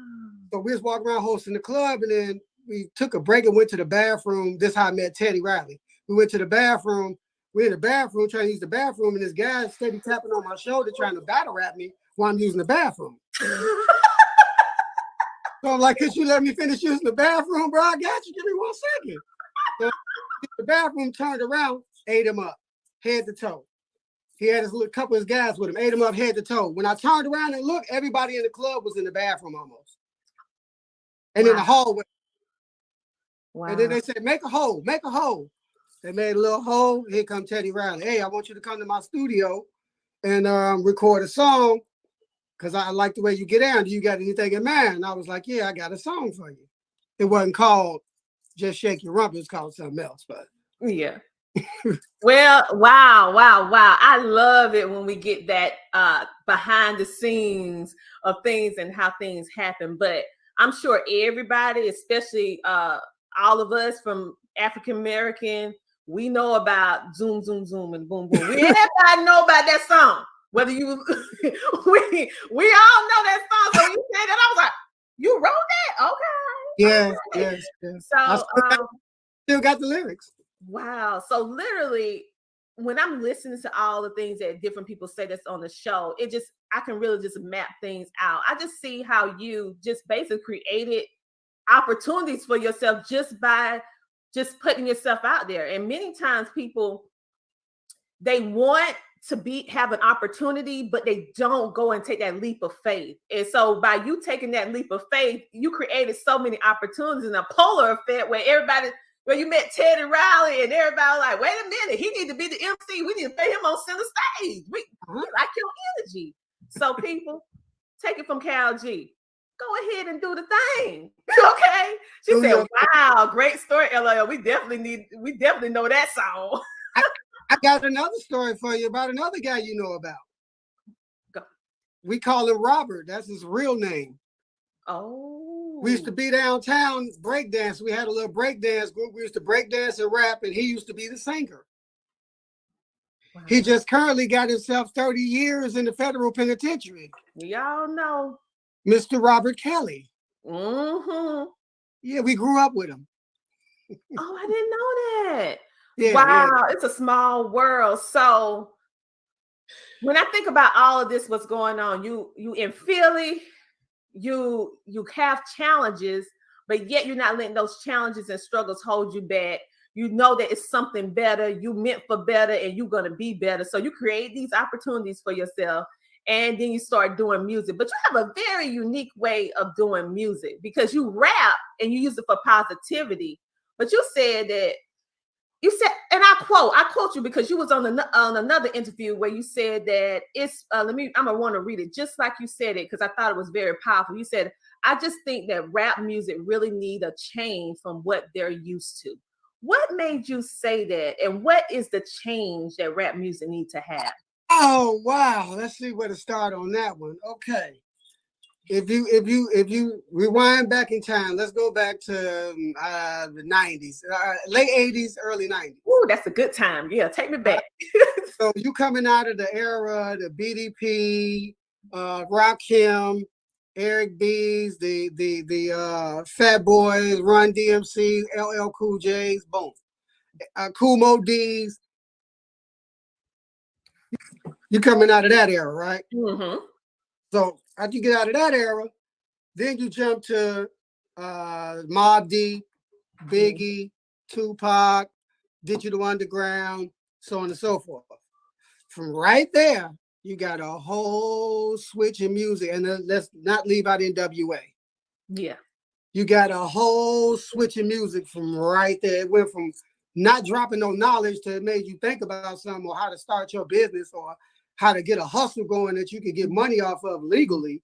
So we was walking around hosting the club, and then we took a break and went to the bathroom. This is how I met Teddy Riley. We went to the bathroom. We're in the bathroom trying to use the bathroom, and this guy steady tapping on my shoulder trying to battle rap me while I'm using the bathroom. So I'm like, could you let me finish using the bathroom, bro? I got you. Give me 1 second. So the bathroom turned around, ate him up, head to toe. He had his little couple of his guys with him, ate him up head to toe. When I turned around and looked, everybody in the club was in the bathroom almost. And in the hallway. Wow. And then they said, make a hole, make a hole. They made a little hole. Here come Teddy Riley. Hey, I want you to come to my studio and record a song because I like the way you get down. Do you got anything in mind? And I was like, yeah, I got a song for you. It wasn't called Just Shake Your Rump. It was called something else. But yeah. Well, wow. I love it when we get that behind the scenes of things and how things happen. But I'm sure everybody, especially all of us from African American, we know about zoom, zoom, zoom, and boom, boom. Everybody know about that song. Whether you, we all know that song. So you said that, I was like, you wrote that? Okay. Yes. So I still got the lyrics. Wow. So literally, when I'm listening to all the things that different people say that's on the show, I can really just map things out. I just see how you just basically created opportunities for yourself just by just putting yourself out there. And many times people, they want to have an opportunity, but they don't go and take that leap of faith. And so by you taking that leap of faith, you created so many opportunities in a polar effect where you met Teddy Riley and everybody was like, wait a minute, he need to be the MC. We need to put him on center stage. We like your energy. So people, take it from Cal G. Go ahead and do the thing. Okay. She said, wow, great story, LL. We definitely know that song. I got another story for you about another guy you know about. Go. We call him Robert. That's his real name. Oh. We used to be downtown breakdance. We had a little breakdance group. We used to breakdance and rap, and he used to be the singer. Wow. He just currently got himself 30 years in the federal penitentiary. Y'all know. Mr. Robert Kelly. Mm-hmm. Yeah, we grew up with him. Oh, I didn't know that. Yeah, wow, it's a small world. So when I think about all of this, what's going on, you in Philly, you have challenges, but yet you're not letting those challenges and struggles hold you back. You know that it's something better. You meant for better, and you're gonna be better. So you create these opportunities for yourself, and then you start doing music. But you have a very unique way of doing music because you rap and you use it for positivity. But you said, and I quote you because you was on another interview where you said that it's, I'm gonna want to read it just like you said it because I thought it was very powerful. You said, I just think that rap music really need a change from what they're used to. What made you say that? And what is the change that rap music need to have? Oh, wow. Let's see where to start on that one. Okay. If you rewind back in time, let's go back to the 90s, late 80s, early 90s. Ooh, that's a good time. Yeah, take me back. So you coming out of the era, the BDP, Rakim, Eric B's, the Fat Boys, Run DMC, LL Cool J's, boom. Kool Moe D's. You coming out of that era, right? Mm-hmm. So after you get out of that era, then you jump to Mobb Deep, Biggie, Tupac, Digital Underground, so on and so forth. From right there, You got a whole switch in music, and let's not leave out NWA. Yeah. You got a whole switch in music from right there. It went from not dropping no knowledge to it made you think about something or how to start your business or how to get a hustle going that you can get money off of legally.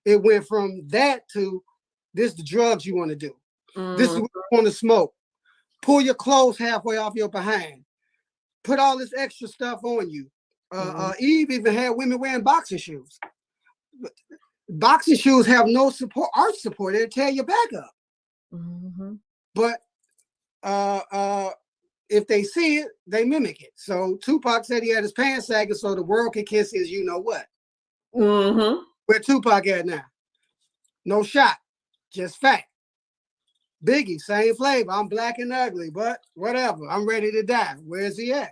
It went from that to this the drugs you want to do. This is what you want to smoke. Pull your clothes halfway off your behind. Put all this extra stuff on you. Eve even had women wearing boxer shoes. Boxing shoes have no support, arch support. They'll tear your back up. But if they see it, they mimic it. So Tupac said he had his pants sagging so the world could kiss his you know what. Where Tupac at now? No shot, just fat. Biggie, same flavor. I'm black and ugly, but whatever. I'm ready to die. Where's he at?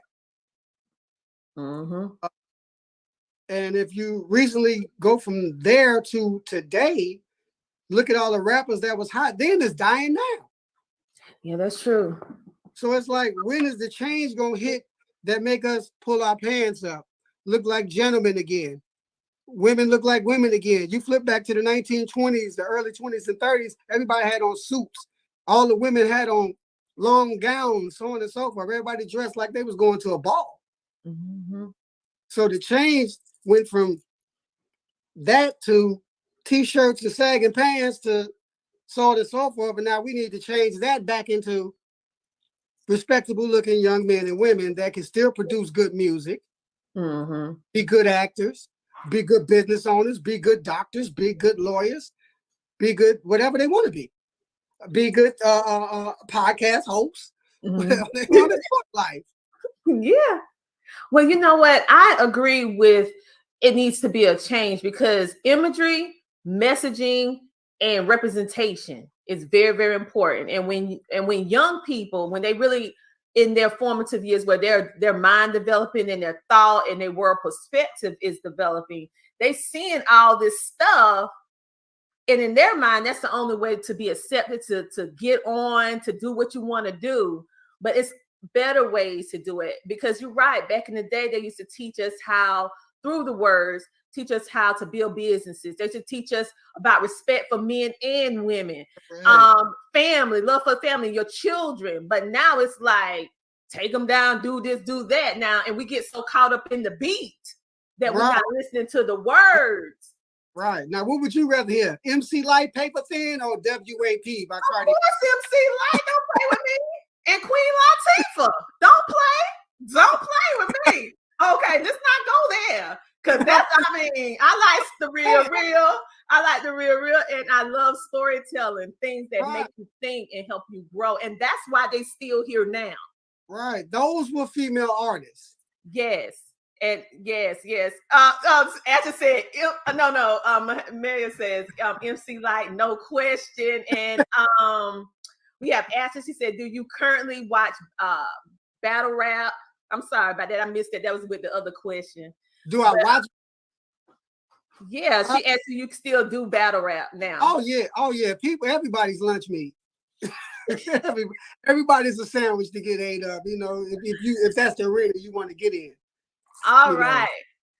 And if you recently go from there to today, look at all the rappers that was hot then is dying now. Yeah, that's true. So it's like, when is the change gonna hit that make us pull our pants up, look like gentlemen again? Women look like women again. You flip back to the 1920s, the early 20s and 30s, everybody had on suits. All the women had on long gowns, so on and so forth. Everybody dressed like they was going to a ball. So the change went from that to t-shirts to sagging pants to so on and so forth. And now we need to change that back into respectable looking young men and women that can still produce good music, be good actors, be good business owners, be good doctors, be good lawyers, be good whatever they want to be good podcast hosts. Whatever they want to do in life. Yeah. Well, you know what? I agree with it needs to be a change because imagery, messaging, and representation is very, very important. And when young people, when they really in their formative years where their mind developing and their thought and their world perspective is developing, they seeing all this stuff. And in their mind, that's the only way to be accepted, to get on, to do what you want to do. But it's better ways to do it because you're right. Back in the day, they used to teach us how, through the words, teach us how to build businesses. They should teach us about respect for men and women, family, love for family, your children. But now it's like, take them down, do this, do that now. And we get so caught up in the beat that we're not listening to the words. Right. Now, what would you rather hear? MC Light, Paper Thin, or WAP by Cardi? Of course, MC Light. Don't play with me. And Queen Latifah. Don't play with me. Okay, let's not go there. Because I like the real. I like the real, and I love storytelling, things that make you think and help you grow. And that's why they still here now. Right. Those were female artists. Yes. And yes. Asher said, Maria says, MC Light, no question. And we have Asher. She said, do you currently watch battle rap? I'm sorry about that. I missed it. That was with the other question. Do I watch? Yeah, she asked you still do battle rap now. Oh yeah. Everybody's lunch meat. Everybody's a sandwich to get ate up. You know, if that's the arena you want to get in. All right.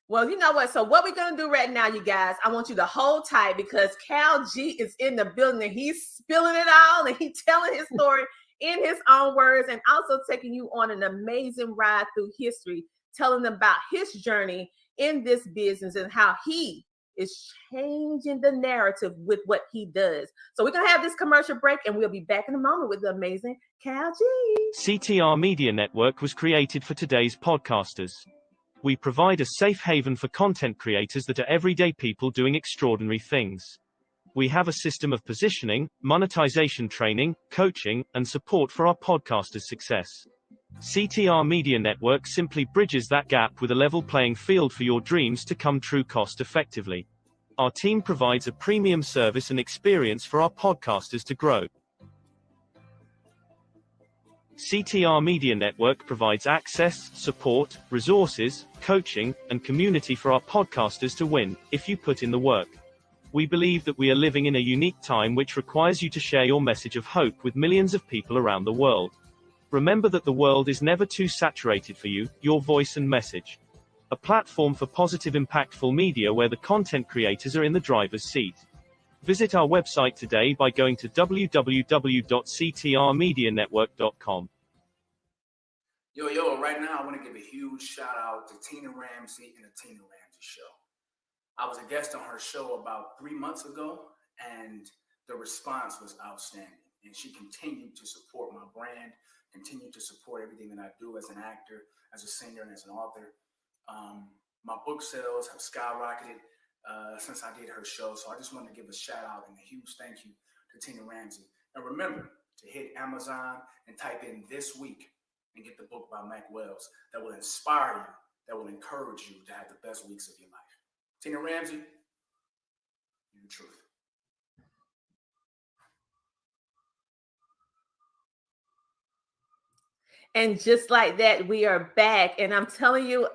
Well, you know what? So what we're going to do right now, you guys, I want you to hold tight because Cal G is in the building and he's spilling it all and he's telling his story in his own words and also taking you on an amazing ride through history, telling them about his journey in this business and how he is changing the narrative with what he does. So we're going to have this commercial break and we'll be back in a moment with the amazing Cal G. CTR Media Network was created for today's podcasters. We provide a safe haven for content creators that are everyday people doing extraordinary things. We have a system of positioning, monetization training, coaching, and support for our podcasters' success. CTR Media Network simply bridges that gap with a level playing field for your dreams to come true cost effectively. Our team provides a premium service and experience for our podcasters to grow. CTR Media Network provides access, support, resources, coaching, and community for our podcasters to win, if you put in the work. We believe that we are living in a unique time which requires you to share your message of hope with millions of people around the world. Remember that the world is never too saturated for you, your voice and message. a platform for positive, impactful media where the content creators are in the driver's seat. Visit our website today by going to www.ctrmedianetwork.com. Yo, right now I want to give a huge shout out to Tina Ramsey and the Tina Ramsey Show. I was a guest on her show about 3 months ago, and the response was outstanding. And she continued to support my brand, continued to support everything that I do as an actor, as a singer, and as an author. My book sales have skyrocketed since I did her show. So I just want to give a shout out and a huge thank you to Tina Ramsey. And remember to hit Amazon and type in "this week" and get the book by Mac Wells that will inspire you, that will encourage you to have the best weeks of your life. Tina Ramsey, you're the truth. And just like that, we are back. And I'm telling you,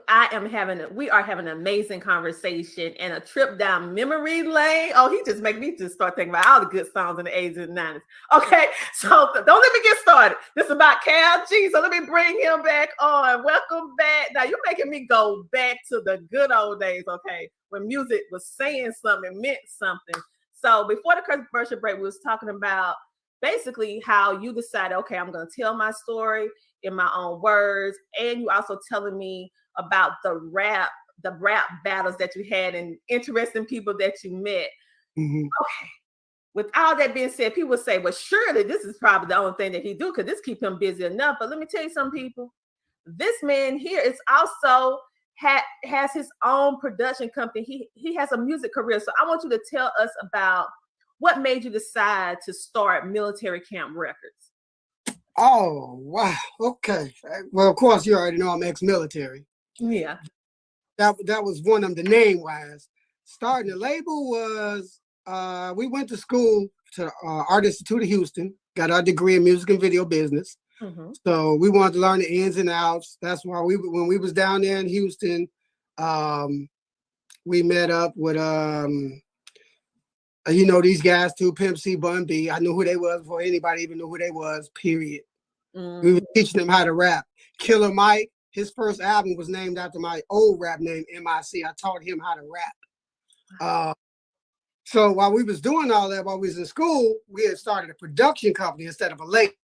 we are having an amazing conversation and a trip down memory lane. Oh, he just make me just start thinking about all the good songs in the 80s and 90s. Okay, so don't let me get started. This is about Cal G, so let me bring him back on. Welcome back. Now, you're making me go back to the good old days, okay, when music was saying something, meant something. So before the commercial break, we was talking about basically how you decided, okay, I'm going to tell my story in my own words, and you also telling me about the rap battles that you had and interesting people that you met. Mm-hmm. Okay. With all that being said, people would say, well, surely this is probably the only thing that he do because this keep him busy enough. But let me tell you some people, this man here is also has his own production company. He has a music career. So I want you to tell us about what made you decide to start Military Camp Records. Oh, wow. Okay. Well, of course, you already know I'm ex-military. Yeah. That was one of them, the name-wise. Starting the label was, we went to school to Art Institute of Houston, got our degree in music and video business. Mm-hmm. So we wanted to learn the ins and outs. That's why when we was down there in Houston, we met up with, these guys too, Pimp C, Bun B. I knew who they was before anybody even knew who they was, period. Mm-hmm. We were teaching them how to rap. Killer Mike, his first album was named after my old rap name, MIC. I taught him how to rap. So while we was doing all that, while we was in school, we had started a production company instead of a label.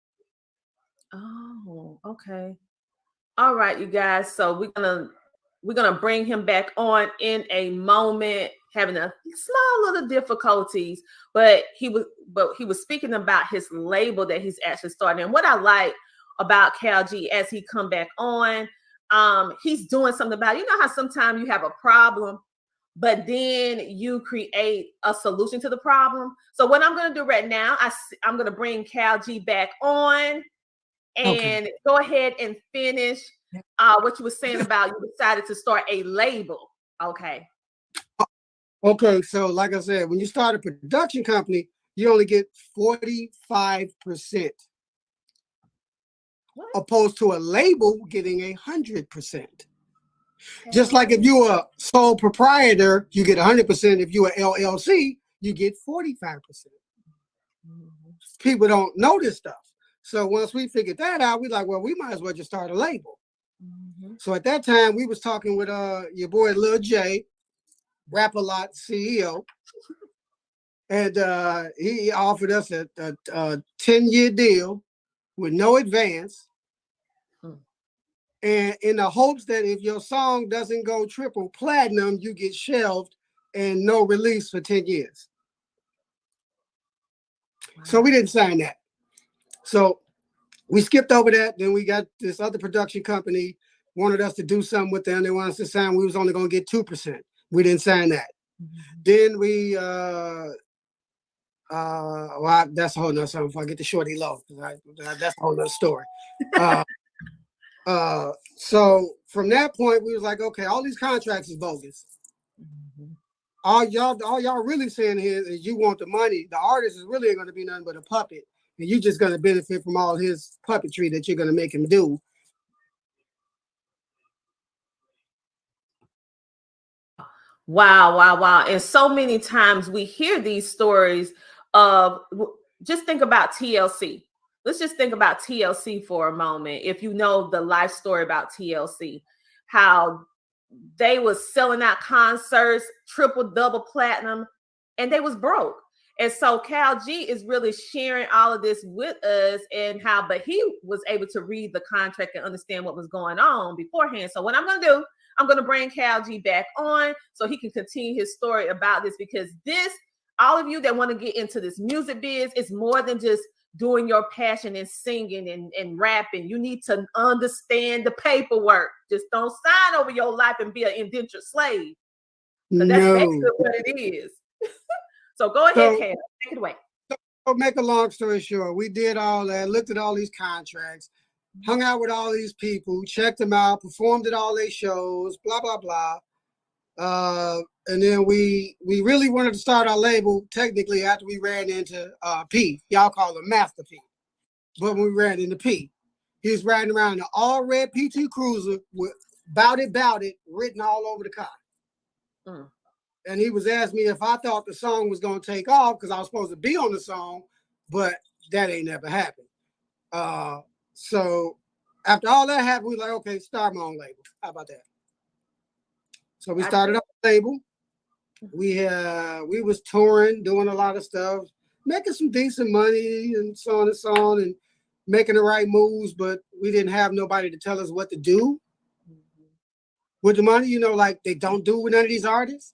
Oh, okay. All right, you guys. So we're gonna bring him back on in a moment, having a small little difficulties, but he was speaking about his label that he's actually starting. And what I like about Cal G as he come back on, he's doing something about it. You know how sometimes you have a problem, but then you create a solution to the problem. So what I'm gonna do right now, I'm gonna bring Cal G back on and go ahead and finish what you were saying about you decided to start a label. Okay. Okay, so like I said, when you start a production company, you only get 45%. What? Opposed to a label getting 100%. Okay. Just like if you're a sole proprietor, you get 100%. If you're an LLC, you get 45%. Mm-hmm. People don't know this stuff. So once we figured that out, we like, well, we might as well just start a label. Mm-hmm. So at that time, we was talking with your boy Lil J, Rap-A-Lot CEO, and he offered us a 10-year deal with no advance, and in the hopes that if your song doesn't go triple platinum, you get shelved and no release for 10 years. Wow. So we didn't sign that. So we skipped over that. Then we got this other production company wanted us to do something with them. They wanted us to sign. We was only going to get 2%. We didn't sign that. Mm-hmm. Then we, well, that's a whole nother something. If I get the shorty low, that's a whole nother story. So from that point, we was like, okay, all these contracts is bogus. Mm-hmm. All y'all really saying here is you want the money. The artist is really going to be nothing but a puppet, and you're just going to benefit from all his puppetry that you're going to make him do. Wow. And so many times we hear these stories of, just think about TLC. Let's just think about TLC for a moment. If you know the life story about TLC, how they was selling out concerts, triple, double platinum, and they was broke. And so Cal G is really sharing all of this with us and how, but he was able to read the contract and understand what was going on beforehand. So what I'm going to do, I'm going to bring Cal G back on so he can continue his story about this, because this, all of you that want to get into this music biz, is more than just doing your passion and singing and rapping. You need to understand the paperwork. Just don't sign over your life and be an indentured slave. Because that's basically what it is. So go ahead, Cal. Take it away. So make a long story short, we did all that, looked at all these contracts, hung out with all these people, checked them out, performed at all their shows, blah, blah, blah. And then we really wanted to start our label technically after we ran into P. Y'all call him Master P. But when we ran into P, he was riding around in an all red PT Cruiser with "Bout It" written all over the car. And he was asking me if I thought the song was going to take off because I was supposed to be on the song, but that ain't never happened. So after all that happened, we were like, okay, start my own label. How about that? So we started our label. We was touring, doing a lot of stuff, making some decent money and so on, and making the right moves, but we didn't have nobody to tell us what to do with the money. You know, like they don't do with none of these artists.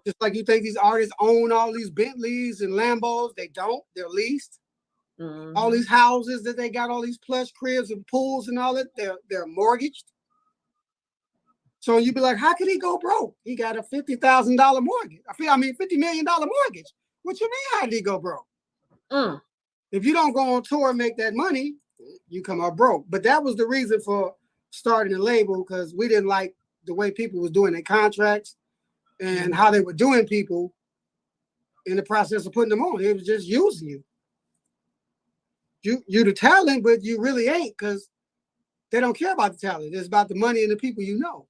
Just like you think these artists own all these Bentleys and Lambos, they don't. They're leased. All these houses that they got, all these plush cribs and pools and all that, they're mortgaged. So you'd be like, how could he go broke? He got a $50,000 mortgage. $50 million mortgage. What you mean, how did he go broke? If you don't go on tour and make that money, you come out broke. But that was the reason for starting a label, because we didn't like the way people was doing their contracts and how they were doing people in the process of putting them on. It was just using you. You the talent, but you really ain't, because they don't care about the talent. It's about the money and the people you know.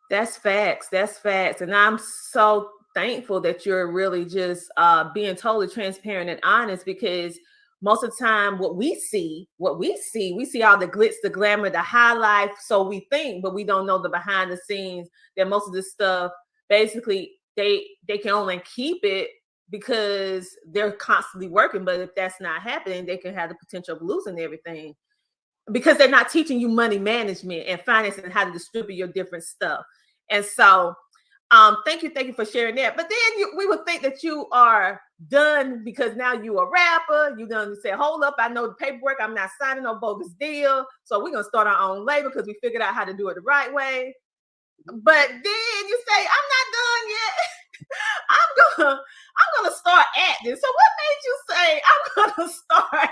That's facts. That's facts. And I'm so thankful that you're really just being totally transparent and honest, because most of the time we see all the glitz, the glamour, the high life. So we think, but we don't know the behind the scenes, that most of this stuff, basically they can only keep it because they're constantly working. But if that's not happening, they can have the potential of losing everything, because they're not teaching you money management and finance and how to distribute your different stuff. And so thank you for sharing that. But then we would think that you are done because now you a rapper. You done say, hold up, I know the paperwork. I'm not signing no bogus deal. So we're going to start our own label because we figured out how to do it the right way. But then you say, I'm not done yet. I'm gonna start acting. So what made you say I'm gonna start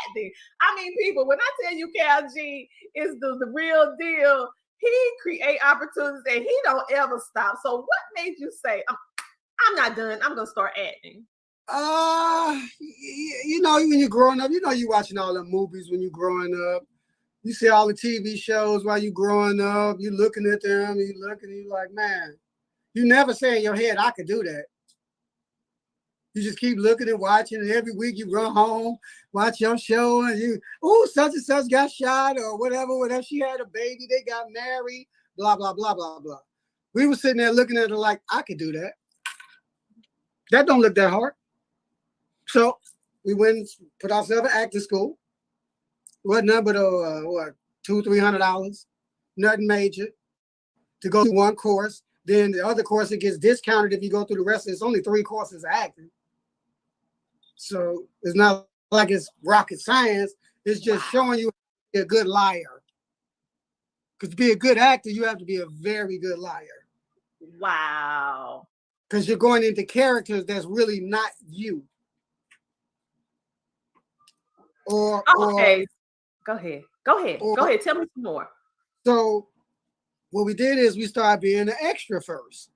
acting? I mean, people, when I tell you Cal G is the real deal, he create opportunities and he don't ever stop. So what made you say I'm not done, I'm gonna start acting? You know, when you're growing up, you know, you're watching all the movies when you're growing up. You see all the TV shows while you're growing up. You're looking at them, you're like, man, you never say in your head, I could do that. You just keep looking and watching, and every week you run home, watch your show, and such and such got shot or whatever, she had a baby, they got married, blah, blah, blah, blah, blah. We were sitting there looking at it like, I could do that. That don't look that hard. So we went and put ourselves in acting school. Wasn't nothing but $200-300, nothing major, to go through one course. Then the other course, it gets discounted if you go through the rest. It's only 3 courses of acting. So it's not like it's rocket science. It's just showing you how to be a good liar. Because to be a good actor, you have to be a very good liar. Wow. Because you're going into characters that's really not you. Okay. Go ahead. Tell me some more. So what we did is we started being an extra first.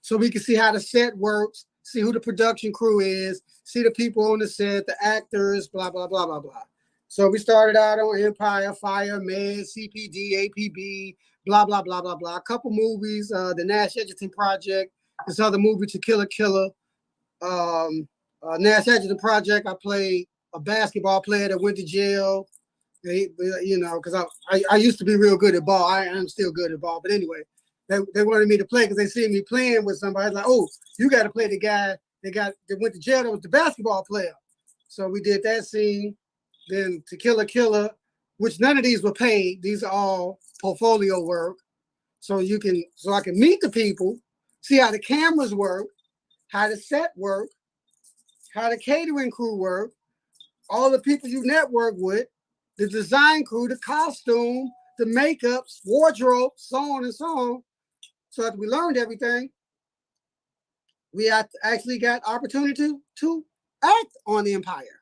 So we could see how the set works, see who the production crew is, see the people on the set, the actors, blah, blah, blah, blah, blah. So we started out on Empire, Fire, Med, CPD, APB, blah, blah, blah, blah, blah. A couple movies, the Nash Edgerton Project, this other movie, To Kill a Killer. Nash Edgerton Project, I played a basketball player that went to jail. You know, because I used to be real good at ball. I am still good at ball, but anyway, they wanted me to play because they see me playing with somebody. Like, oh, you got to play the guy that went to jail. That was the basketball player. So we did that scene. Then To Kill a Killer, which none of these were paid. These are all portfolio work. So I can meet the people, see how the cameras work, how the set work, how the catering crew work, all the people you network with, the design crew, the costume, the makeups, wardrobe, so on and so on. So after we learned everything, we actually got opportunity to act on the Empire.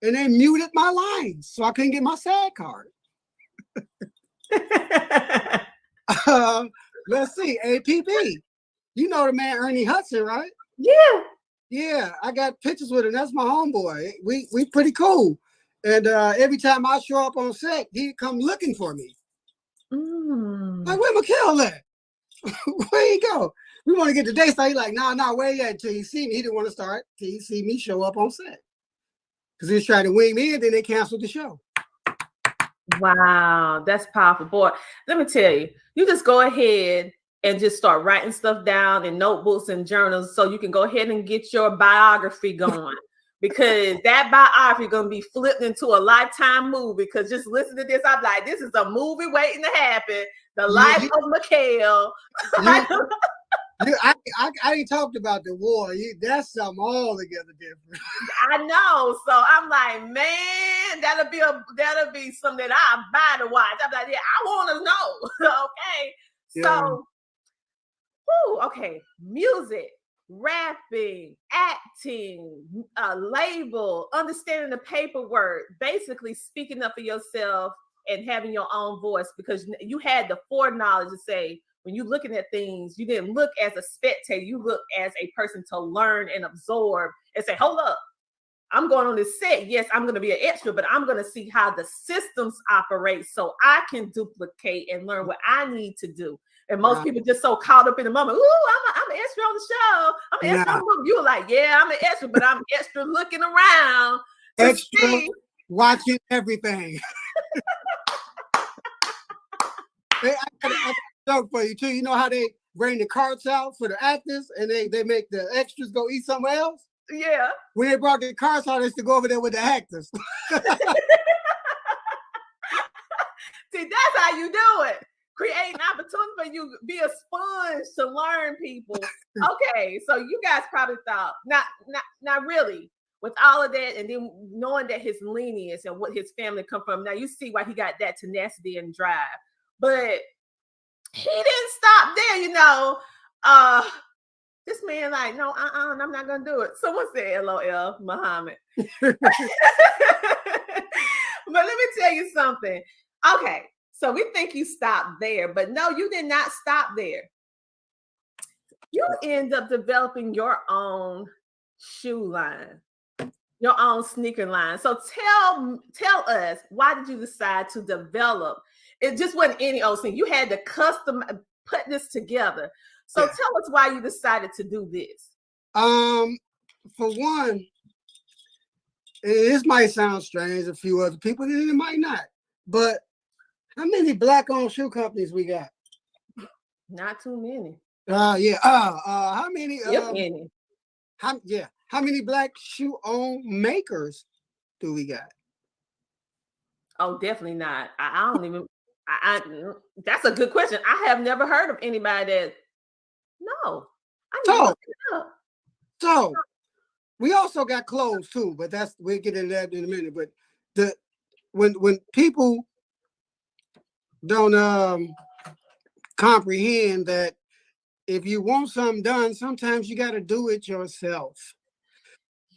And they muted my lines, so I couldn't get my SAG card. Let's see, APB. You know the man Ernie Hudson, right? Yeah. Yeah, I got pictures with him. That's my homeboy. We pretty cool. And every time I show up on set, he come looking for me. Like, where McKell at? Where he go? We want to get the day start. He's like, nah, where you at? Until he see me. He didn't want to start till he see me show up on set. Because he was trying to wing me, and then they canceled the show. Wow, that's powerful. Boy, let me tell you, you just go ahead and just start writing stuff down in notebooks and journals so you can go ahead and get your biography going. Because that biography is going to be flipped into a Lifetime movie. Because just listen to this, I'm like, this is a movie waiting to happen. The life of McKell. I ain't talked about the war. That's something altogether different. I know. So I'm like, man, that'll be something that I'll buy to watch. I'm like, yeah, I want to know. Okay. Yeah. So, okay, music, rapping, acting, label, understanding the paperwork, basically speaking up for yourself and having your own voice, because you had the foreknowledge to say, when you're looking at things, you didn't look as a spectator, you look as a person to learn and absorb and say, hold up, I'm going on this set. Yes, I'm going to be an extra, but I'm going to see how the systems operate so I can duplicate and learn what I need to do. And most people just so caught up in the moment. Ooh, I'm an extra on the show. I'm an extra on the movie. You were like, yeah, I'm an extra, but I'm extra looking around to extra see. Watching everything. I got a joke for you too. You know how they bring the carts out for the actors and they make the extras go eat somewhere else? Yeah. When they brought the carts out, they used to go over there with the actors. See, that's how you do it. Create an opportunity for you to be a sponge to learn people. Okay, so you guys probably thought, not really, with all of that, and then knowing that his lineage and what his family come from, now you see why he got that tenacity and drive. But he didn't stop there, you know. This man like, no, I'm not gonna do it. Someone said LOL, Muhammad. But let me tell you something. Okay, so we think you stopped there, but no, you did not stop there. You end up developing your own shoe line, your own sneaker line. So tell us, why did you decide to develop? It just wasn't any old thing. You had to custom put this together. So tell us why you decided to do this. For one, this might sound strange to a few other people, and it might not. But how many black-owned shoe companies we got? Not too many. Yeah. How many? Many. How many black shoe-owned makers do we got? Oh, definitely not. I don't even. That's a good question. I have never heard of anybody that. No. So we also got clothes too, but we'll get into that in a minute. But when people don't comprehend that if you want something done, sometimes you got to do it yourself.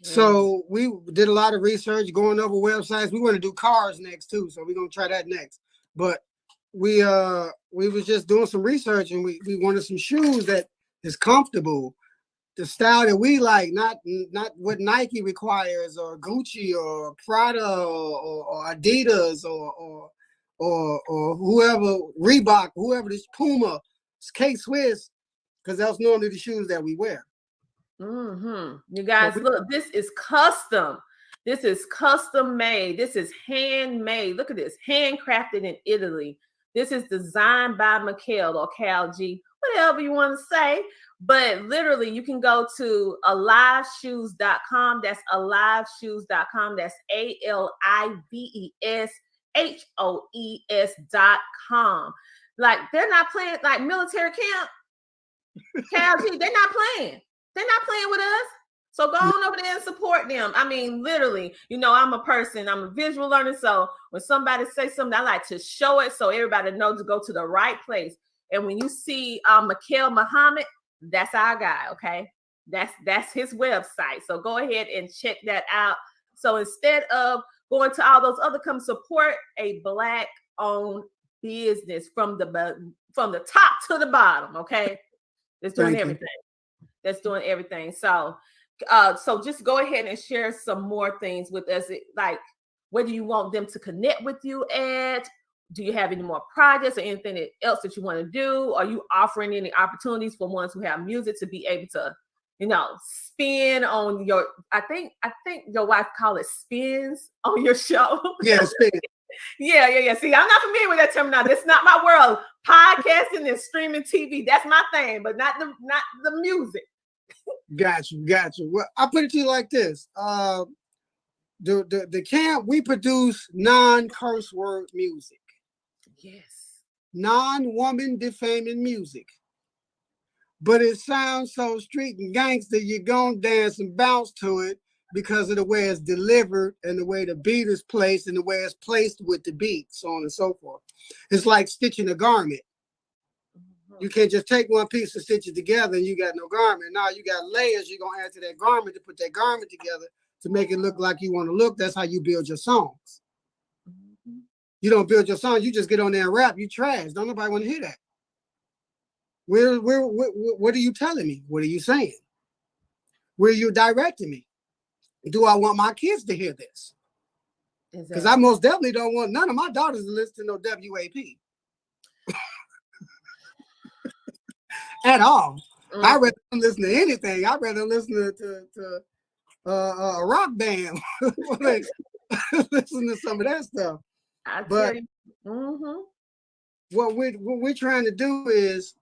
Yeah. So we did a lot of research, going over websites. We want to do cars next too, so we're gonna try that next. But we was just doing some research, and we wanted some shoes that is comfortable, the style that we like, not what Nike requires, or Gucci, or Prada, or Adidas, or whoever, Reebok, whoever, this Puma, K-Swiss, because that's normally the shoes that we wear. You guys, look, this is custom. This is custom made. This is handmade. Look at this, handcrafted in Italy. This is designed by Mikhail or Cal G, whatever you want to say. But literally, you can go to aliveshoes.com. That's aliveshoes.com. That's ALIVESHOES.com. Like, they're not playing, like military camp. Cal G, they're not playing. They're not playing with us. So go on over there and support them. I mean, literally, you know, I'm a person, I'm a visual learner. So when somebody says something, I like to show it so everybody knows to go to the right place. And when you see Mikhail Muhammad, that's our guy, okay? That's his website. So go ahead and check that out. So instead of going to all those other companies, support a Black-owned business from the top to the bottom, okay? That's doing everything. That's doing everything. So just go ahead and share some more things with us, like whether you want them to connect with you at, do you have any more projects or anything else that you want to do? Are you offering any opportunities for ones who have music to be able to, you know, spin on your, I think your wife call it spins on your show. Yeah, spin. Yeah. See, I'm not familiar with that terminology. It's not my world. Podcasting and streaming TV, that's my thing, but not the music. Got you. Well, I'll put it to you like this. The camp, we produce non-curse word music. Yes. Non-woman defaming music. But it sounds so street and gangster, you're gonna dance and bounce to it because of the way it's delivered and the way the beat is placed and the way it's placed with the beat, so on and so forth. It's like stitching a garment. You can't just take one piece and stitch it together and you got no garment. Now you got layers you're going to add to that garment to put that garment together to make it look like you want to look. That's how you build your songs. You don't build your song, you just get on there and rap. You trash. Don't nobody want to hear that. What are you telling me? What are you saying? Where are you directing me? Do I want my kids to hear this? Because I most definitely don't want none of my daughters to listen to no WAP. At all. I'd rather listen to anything. I'd rather listen to a rock band. Like, listen to some of that stuff. But what we're trying to do is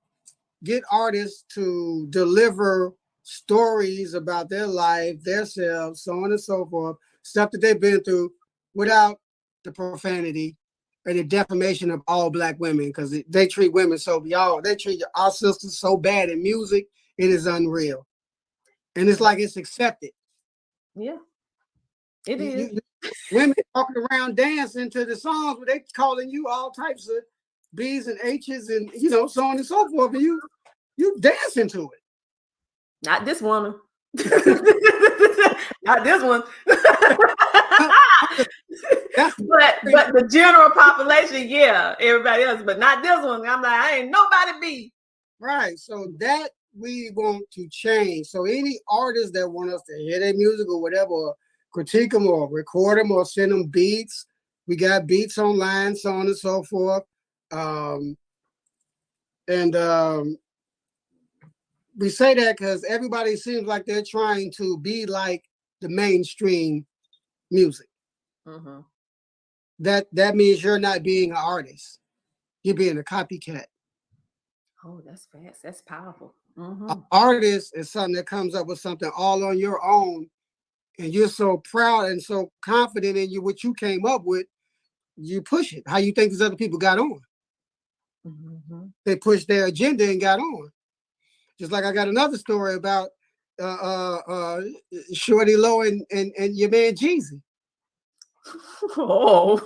get artists to deliver stories about their life, themselves, so on and so forth, stuff that they've been through without the profanity and the defamation of all Black women, because they treat women they treat our sisters so bad in music, it is unreal. And it's like it's accepted. Yeah, it is. Women walking around dancing to the songs where they calling you all types of B's and H's and, you know, so on and so forth, and you dancing to it. Not this woman. Not this one. but the general population, yeah, everybody else, but not this one. I'm like, I ain't nobody be. Right. So that we want to change. So any artists that want us to hear their music or whatever, or critique them or record them or send them beats, we got beats online, so on and so forth. We say that because everybody seems like they're trying to be like the mainstream music. Mm-hmm. That means you're not being an artist. You're being a copycat. Oh, that's fast. That's powerful. An artist is something that comes up with something all on your own, and you're so proud and so confident in what you came up with, you push it. How you think these other people got on? Mm-hmm. They pushed their agenda and got on. Just like I got another story about Shorty Low and your man Jeezy. Oh.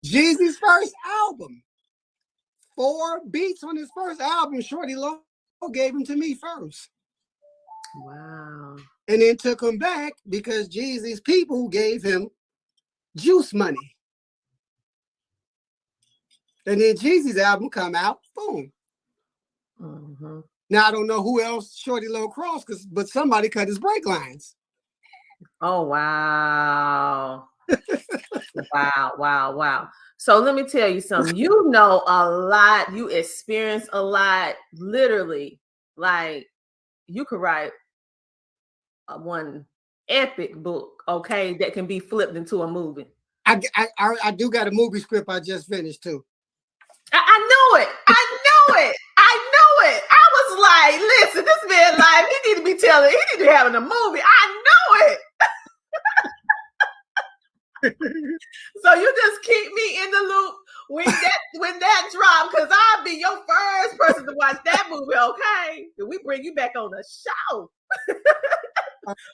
Jeezy's first album. 4 beats on his first album, Shorty Low gave him to me first. Wow. And then took him back because Jeezy's people gave him juice money. And then Jeezy's album come out, boom. Mm-hmm. Now I don't know who else Shorty Low crossed, but somebody cut his brake lines. Oh, wow. Wow. So let me tell you something. You know a lot. You experience a lot. Literally, like you could write one epic book, okay, that can be flipped into a movie. I do got a movie script I just finished too. I knew it. I knew it. I was like, listen, this man live, he need to be telling, he need to be having a movie. I knew it. So you just keep me in the loop when that drop, because I'll be your first person to watch that movie, okay? And we bring you back on the show.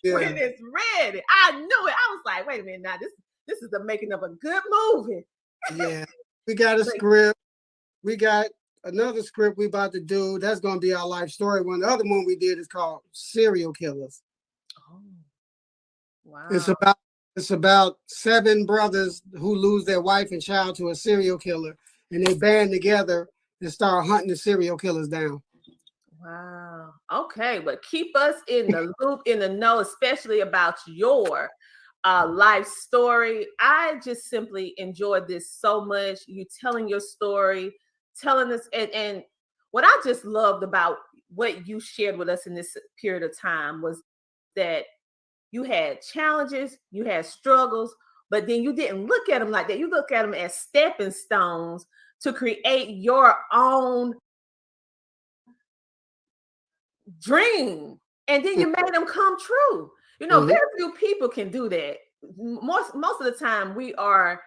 Yeah. When it's ready. I knew it. I was like, wait a minute, now this is the making of a good movie. Yeah. We got a script. We got another script we about to do. That's going to be our life story one. The other one we did is called Serial Killers. Oh, wow. It's about 7 brothers who lose their wife and child to a serial killer, and they band together and start hunting the serial killers down. Wow. Okay, but keep us in the loop, in the know, especially about your life story. I just simply enjoyed this so much. You telling your story, telling us, and what I just loved about what you shared with us in this period of time was that you had challenges, you had struggles, but then you didn't look at them like that. You look at them as stepping stones to create your own dream, and then you made them come true. You know, very few people can do that. Most of the time we are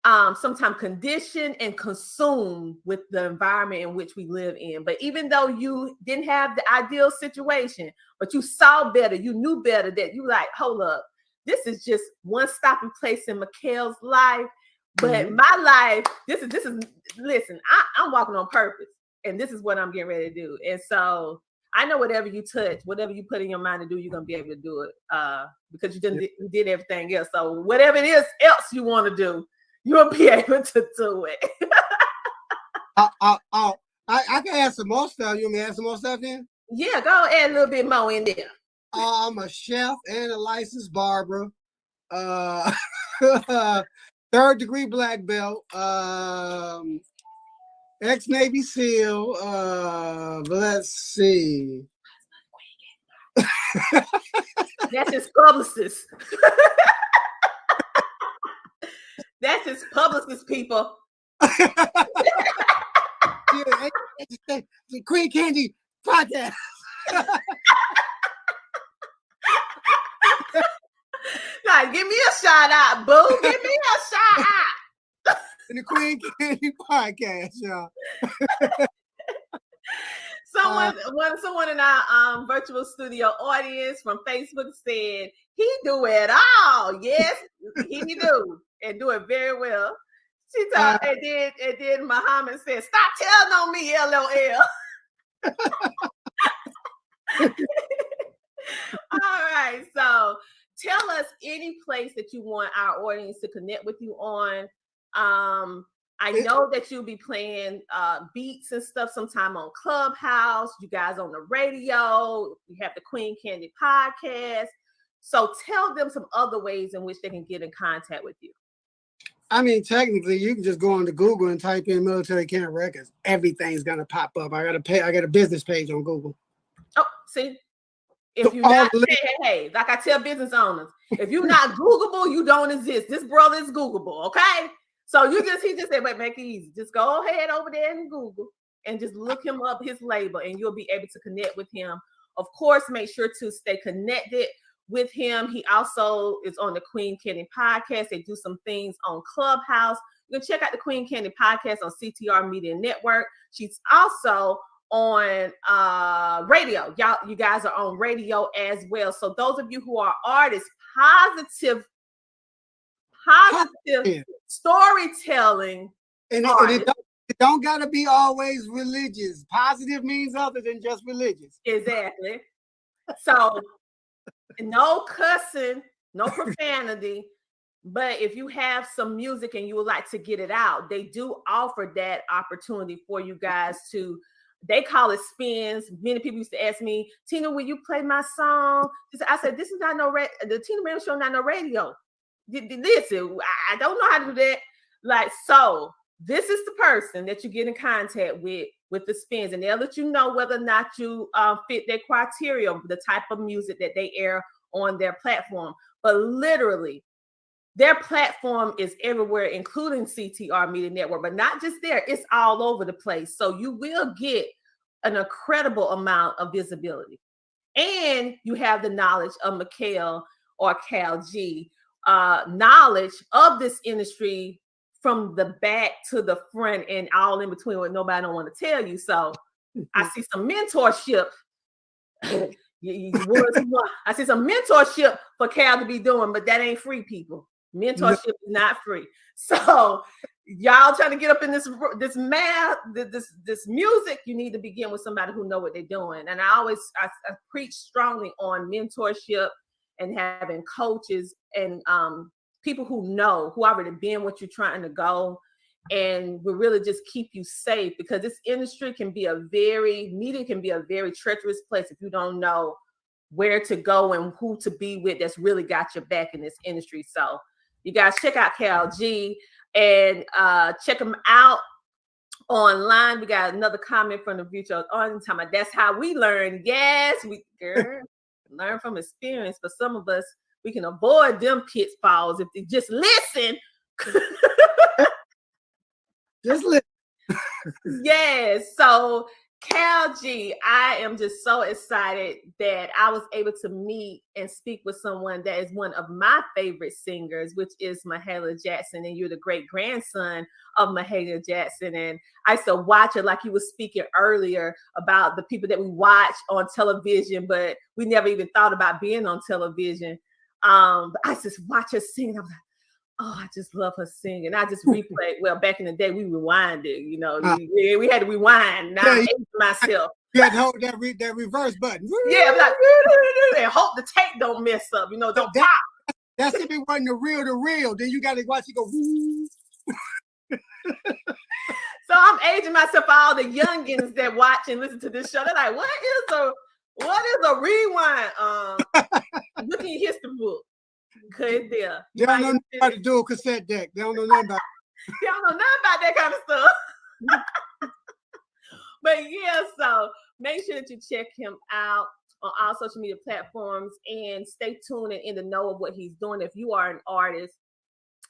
sometimes conditioned and consumed with the environment in which we live in. But even though you didn't have the ideal situation, but you saw better, you knew better, that you like, hold up, this is just one stopping place in Mikhail's life. But my life, this is listen, I'm walking on purpose, and this is what I'm getting ready to do. And so I know whatever you touch, whatever you put in your mind to do, you're gonna be able to do it because you did everything else. So whatever it is else you want to do, you'll be able to do it. I can add some more stuff. You want me to add some more stuff in? Yeah, go add a little bit more in there. I'm a chef and a licensed barber. 3rd degree black belt. Ex-Navy SEAL. Let's see. That's his publicist. That's his publicist, people. Yeah, the Queen Candy podcast. Like, give me a shout out, boo. Give me a shout out. In the Queen Candy podcast, y'all. Someone in our virtual studio audience from Facebook said he do it all. Yes, he do, and do it very well. She thought, and then Muhammad said, "Stop telling on me, LOL." All right, so tell us any place that you want our audience to connect with you on. I know that you'll be playing beats and stuff sometime on Clubhouse. You guys on the radio. You have the Queen Candy podcast. So tell them some other ways in which they can get in contact with you. I mean, technically, you can just go on to Google and type in Military Camp Records. Everything's gonna pop up. I got a business page on Google. Oh, see, if you not hey, like I tell business owners, if you're not Googleable, you don't exist. This brother is Googleable, okay? So he just said, "Wait, make it easy. Just go ahead over there in Google and just look him up, his label, and you'll be able to connect with him. Of course, make sure to stay connected with him. He also is on the Queen Candy podcast. They do some things on Clubhouse. You can check out the Queen Candy podcast on CTR Media Network. She's also on radio. You guys are on radio as well. So those of you who are artists, positive storytelling. And it don't gotta be always religious. Positive means other than just religious. Exactly. So no cussing, no profanity. But if you have some music and you would like to get it out, they do offer that opportunity for you guys to. They call it spins. Many people used to ask me, "Tina, will you play my song?" I said, "This is not the Tina Ram Show, not no radio. Listen, I don't know how to do that." Like, so this is the person that you get in contact with the spins, and they'll let you know whether or not you fit their criteria, the type of music that they air on their platform. But literally, their platform is everywhere, including CTR Media Network, but not just there, it's all over the place. So you will get an incredible amount of visibility. And you have the knowledge of Mikhail or Cal G, knowledge of this industry from the back to the front and all in between, what nobody don't want to tell you. So I see some mentorship. I see some mentorship for Cal to be doing, but that ain't free, people. Mentorship is not free. So y'all trying to get up in this music, you need to begin with somebody who know what they're doing. And I preach strongly on mentorship and having coaches and people who already been what you're trying to go, and will really just keep you safe, because this industry can be media can be a very treacherous place if you don't know where to go and who to be with that's really got your back in this industry. So you guys check out Cal G and check them out online. We got another comment from the future audience talking about that's how we learn. Yes, we learn from experience. For some of us, we can avoid them pitfalls if they just listen. Just listen. Yes. So Cal G, I am just so excited that I was able to meet and speak with someone that is one of my favorite singers, which is Mahalia Jackson. And you're the great grandson of Mahalia Jackson. And I used to watch it, like you were speaking earlier about the people that we watch on television, but we never even thought about being on television. But I just watch her sing. I'm like, oh, I just love her singing. I just replay. Well, back in the day, we rewinded. We had to rewind. Now I hate myself. You had to hold that reverse button. Yeah, like and hope the tape don't mess up. Don't pop. That's if it wasn't the real. Then you got to watch it go. So I'm aging myself for all the youngins that watch and listen to this show. They're like, what is a rewind? Look in your history book. Good deal. They don't know how to do a cassette deck. They don't know nothing about it. They don't know nothing about that kind of stuff. But yeah, so make sure that you check him out on all social media platforms and stay tuned and in the know of what he's doing. If you are an artist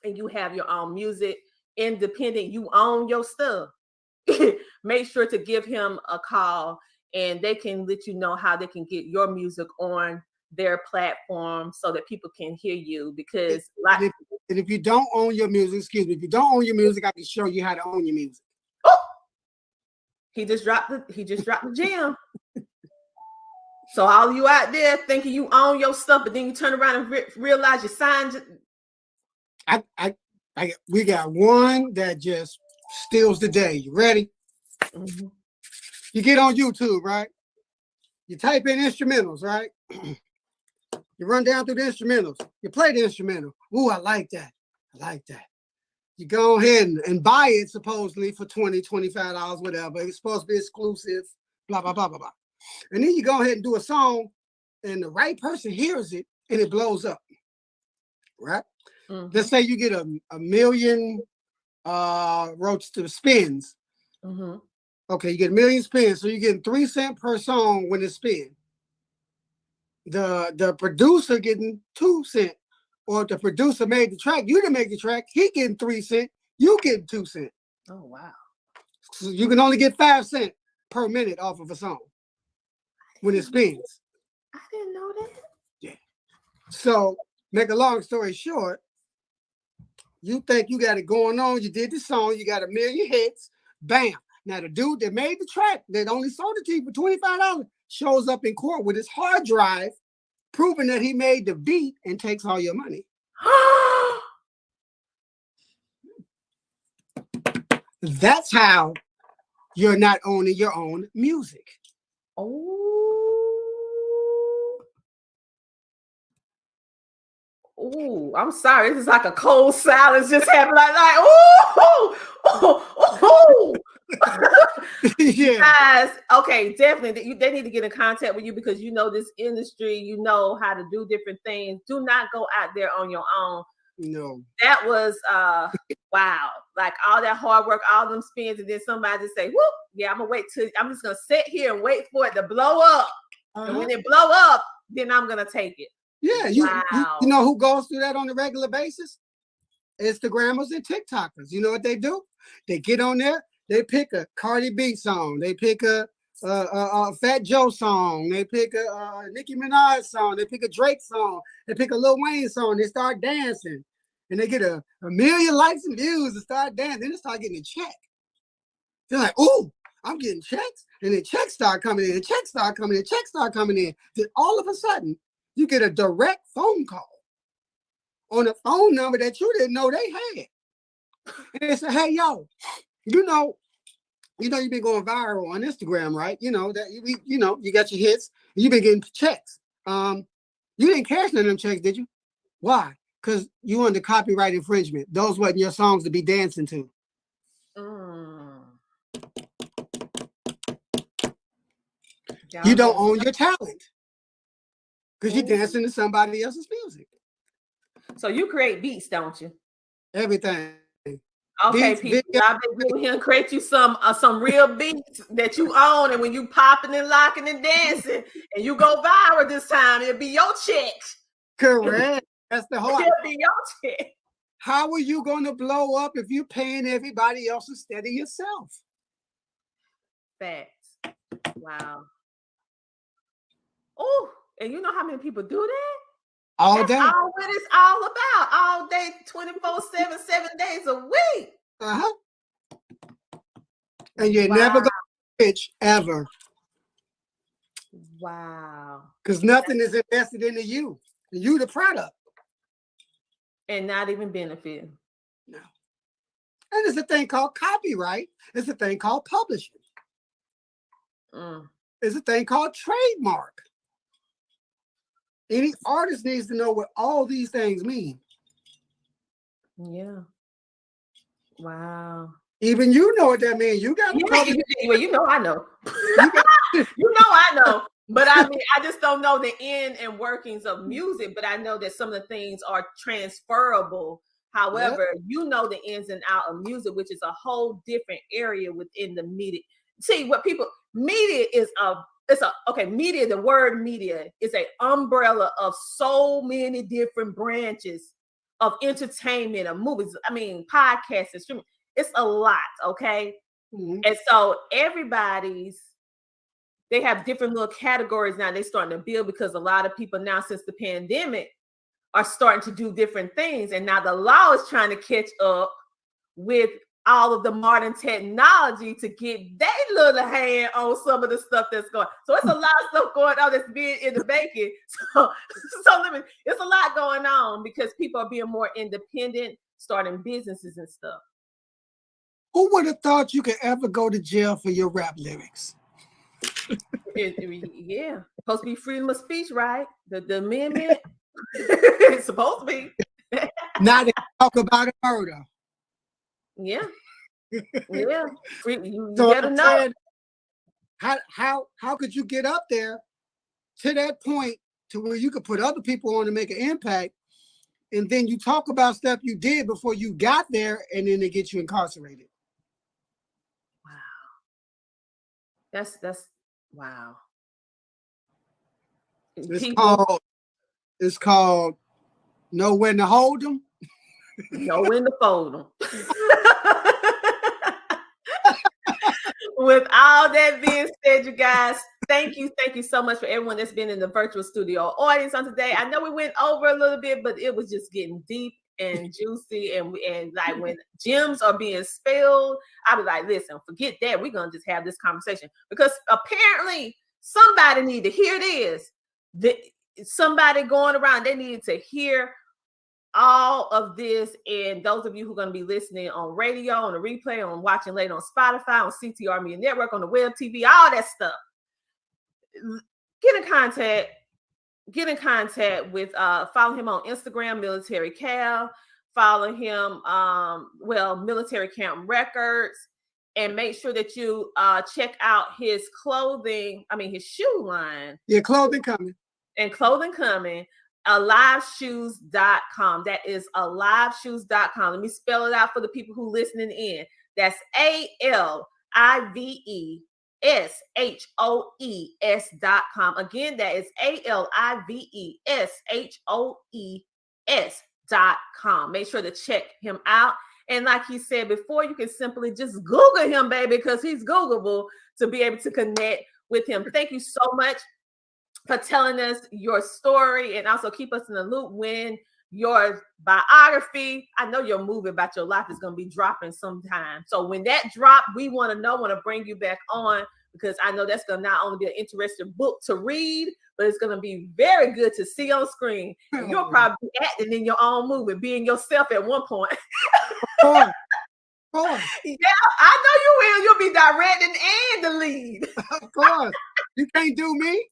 and you have your own music, independent, you own your stuff, make sure to give him a call and they can let you know how they can get your music on their platform so that people can hear you. Because if you don't own your music, if you don't own your music, I can show you how to own your music. Oh, he just dropped the gem. So all you out there thinking you own your stuff, but then you turn around and realize you signed. We got one that just steals the day. You ready? Mm-hmm. You get on YouTube, right? You type in instrumentals, right? You run down through the instrumentals. You play the instrumental. Ooh, I like that. You go ahead and buy it supposedly for $20, $25, whatever. It's supposed to be exclusive, blah, blah, blah, blah, blah. And then you go ahead and do a song and the right person hears it and it blows up, right? Mm-hmm. Let's say you get a million spins. Mm-hmm. Okay, you get 1 million spins. So you're getting 3 cents per song when it spins. The producer getting 2 cents, or if the producer made the track, you didn't make the track, he getting 3 cents, you getting 2 cents. Oh wow! So you can only get 5 cents per minute off of a song when it spins. I didn't know that. Yeah. So make a long story short, you think you got it going on. You did the song, you got 1 million hits, bam. Now the dude that made the track that only sold it to you for $25 shows up in court with his hard drive, proving that he made the beat and takes all your money. That's how you're not owning your own music. Oh, I'm sorry. This is like a cold silence just happened. Oh. Yeah. Guys, okay, definitely. They need to get in contact with you because you know this industry, you know how to do different things. Do not go out there on your own. No. That was wow. like all that hard work, all them spins, and then somebody just say, whoop, yeah, I'm just gonna sit here and wait for it to blow up. And when it blow up, then I'm gonna take it. Yeah, you know who goes through that on a regular basis? Instagrammers and TikTokers. You know what they do? They get on there, they pick a Cardi B song, they pick a Fat Joe song, they pick a Nicki Minaj song, they pick a Drake song, they pick a Lil Wayne song, they start dancing, and they get a million likes and views and start dancing, then they start getting a check. They're like, ooh, I'm getting checks, and then checks start coming in, and checks start coming in, checks start coming in. Then all of a sudden, you get a direct phone call on a phone number that you didn't know they had. And they say, hey, yo, you know you've been going viral on Instagram, right? You know that you got your hits, and you've been getting checks. You didn't cash none of them checks, did you? Why? Because you under copyright infringement. Those wasn't your songs to be dancing to. You don't own your talent because you're dancing to somebody else's music. So you create beats, don't you? Everything. Okay, Beats, people, y'all better get here and create you some real beats that you own, and when you popping and locking and dancing, and you go viral this time, it'll be your check. Correct. That's the whole. It'll be your check. How are you going to blow up if you're paying everybody else instead of yourself? Facts. Wow. Oh, and you know how many people do that? All That's day. all what it's all about. All day, 24/7, 7 days a week. Uh-huh. And you're never going to be rich ever. Wow. Because nothing is invested into you. You the product. And not even benefiting. No. And there's a thing called copyright. There's a thing called publishing. There's a thing called trademark. Any artist needs to know what all these things mean. Yeah. Wow. Even you know what that means. You got to publish. Well, you know I know. You know I know. But I mean, I just don't know the end and workings of music, but I know that some of the things are transferable. However, you know the ins and out of music, which is a whole different area within the media. See, what media is media, the word media is an umbrella of so many different branches of entertainment, of movies, I mean, podcasts and streaming. It's a lot, okay? Mm-hmm. And so they have different little categories now they're starting to build because a lot of people now since the pandemic are starting to do different things. And now the law is trying to catch up with all of the modern technology to get their little hand on some of the stuff that's going. So it's a lot of stuff going on that's being in the baking. So it's a lot going on because people are being more independent, starting businesses and stuff. Who would have thought you could ever go to jail for your rap lyrics? Yeah, supposed to be freedom of speech, right? The amendment. It's supposed to be. Now they talk about a murder. Yeah. Yeah. You So gotta know. How could you get up there to that point to where you could put other people on to make an impact, and then you talk about stuff you did before you got there, and then they get you incarcerated? Wow. That's wow. It's called know when to hold them. Know when to fold them. With all that being said, you guys, thank you so much for everyone that's been in the virtual studio audience on today. I know we went over a little bit, but it was just getting deep and juicy, and like when gems are being spilled, I was like, listen, forget that. We're gonna just have this conversation because apparently somebody need to hear this. Somebody going around, they needed to hear all of this. And those of you who are going to be listening on radio, on the replay, on watching later on Spotify, on CTR Media Network, on the Webtv, all that stuff, get in contact with follow him on Instagram, Military Cal, follow him Military Camp Records, and make sure that you check out his his shoe line. Yeah, clothing coming. And clothing coming. aliveshoes.com. That is aliveshoes.com. Let me spell it out for the people who listening in. That's ALIVESHOES.com. Again, that is ALIVESHOES.com. Make sure to check him out. And like he said before, you can simply just Google him, baby, because he's Googleable to be able to connect with him. Thank you so much for telling us your story, and also keep us in the loop when your biography, I know your movie about your life is going to be dropping sometime. So when that drop, we want to bring you back on, because I know that's going to not only be an interesting book to read, but it's going to be very good to see on screen. And you'll probably be acting in your own movie, being yourself at one point. Yeah, I know you will. You'll be directing and the lead. Of course. You can't do me.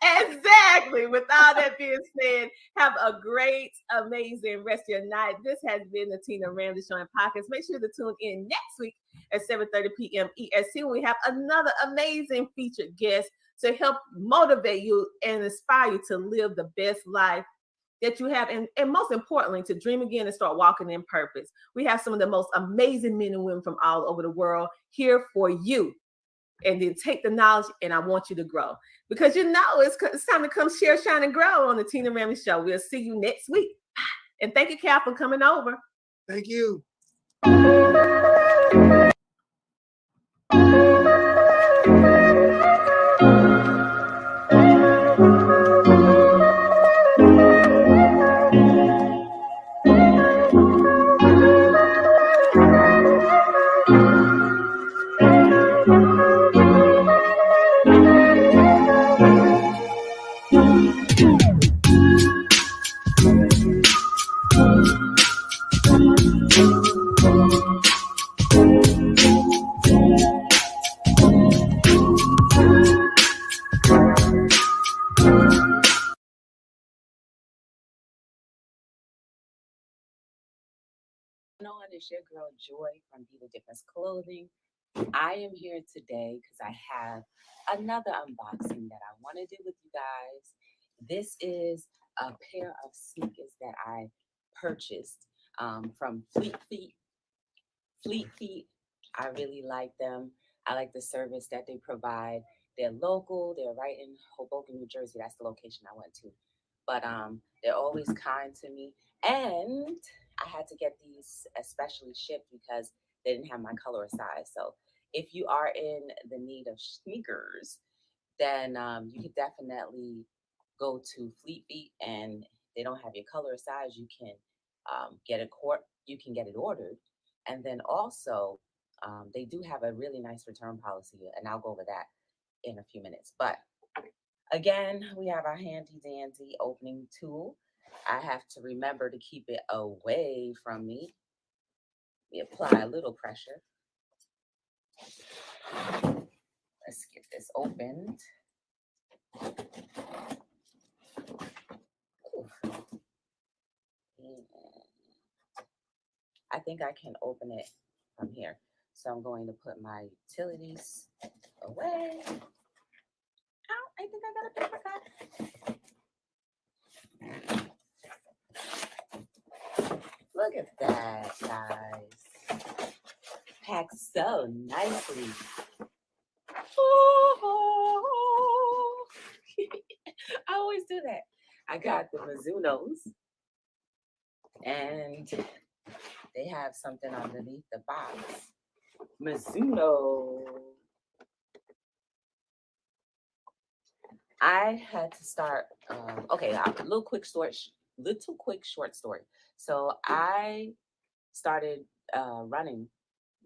Exactly. With all that being said, have a great, amazing rest of your night. This has been the Tina Ramsey Show and Podcast. Make sure to tune in next week at 7:30 p.m. EST when we have another amazing featured guest to help motivate you and inspire you to live the best life that you have, and most importantly, to dream again and start walking in purpose. We have some of the most amazing men and women from all over the world here for you. And then take the knowledge, and I want you to grow. Because you know it's time to come share, shine, and grow on the Tina Ramsey Show. We'll see you next week. And thank you, Cal, for coming over. Thank you. On, it's your girl Joy from Be the Difference Clothing. I am here today because I have another unboxing that I want to do with you guys. This is a pair of sneakers that I purchased from Fleet Feet. I really like them. I like the service that they provide. They're local. They're right in Hoboken, New Jersey. That's the location I went to. But they're always kind to me. And I had to get these especially shipped because they didn't have my color or size. So if you are in the need of sneakers, then you could definitely go to Fleet Feet, and they don't have your color or size. You can get it ordered, and then also they do have a really nice return policy, and I'll go over that in a few minutes. But again, we have our handy dandy opening tool. I have to remember to keep it away from me. We apply a little pressure. Let's get this opened. I think I can open it from here. So I'm going to put my utilities away. Ow, I think I got a paper cut. Look at that, guys. Packed so nicely. Oh. I always do that. I got the Mizunos, and they have something underneath the box. Mizuno. I had to start. Okay, a little quick short story. So I started running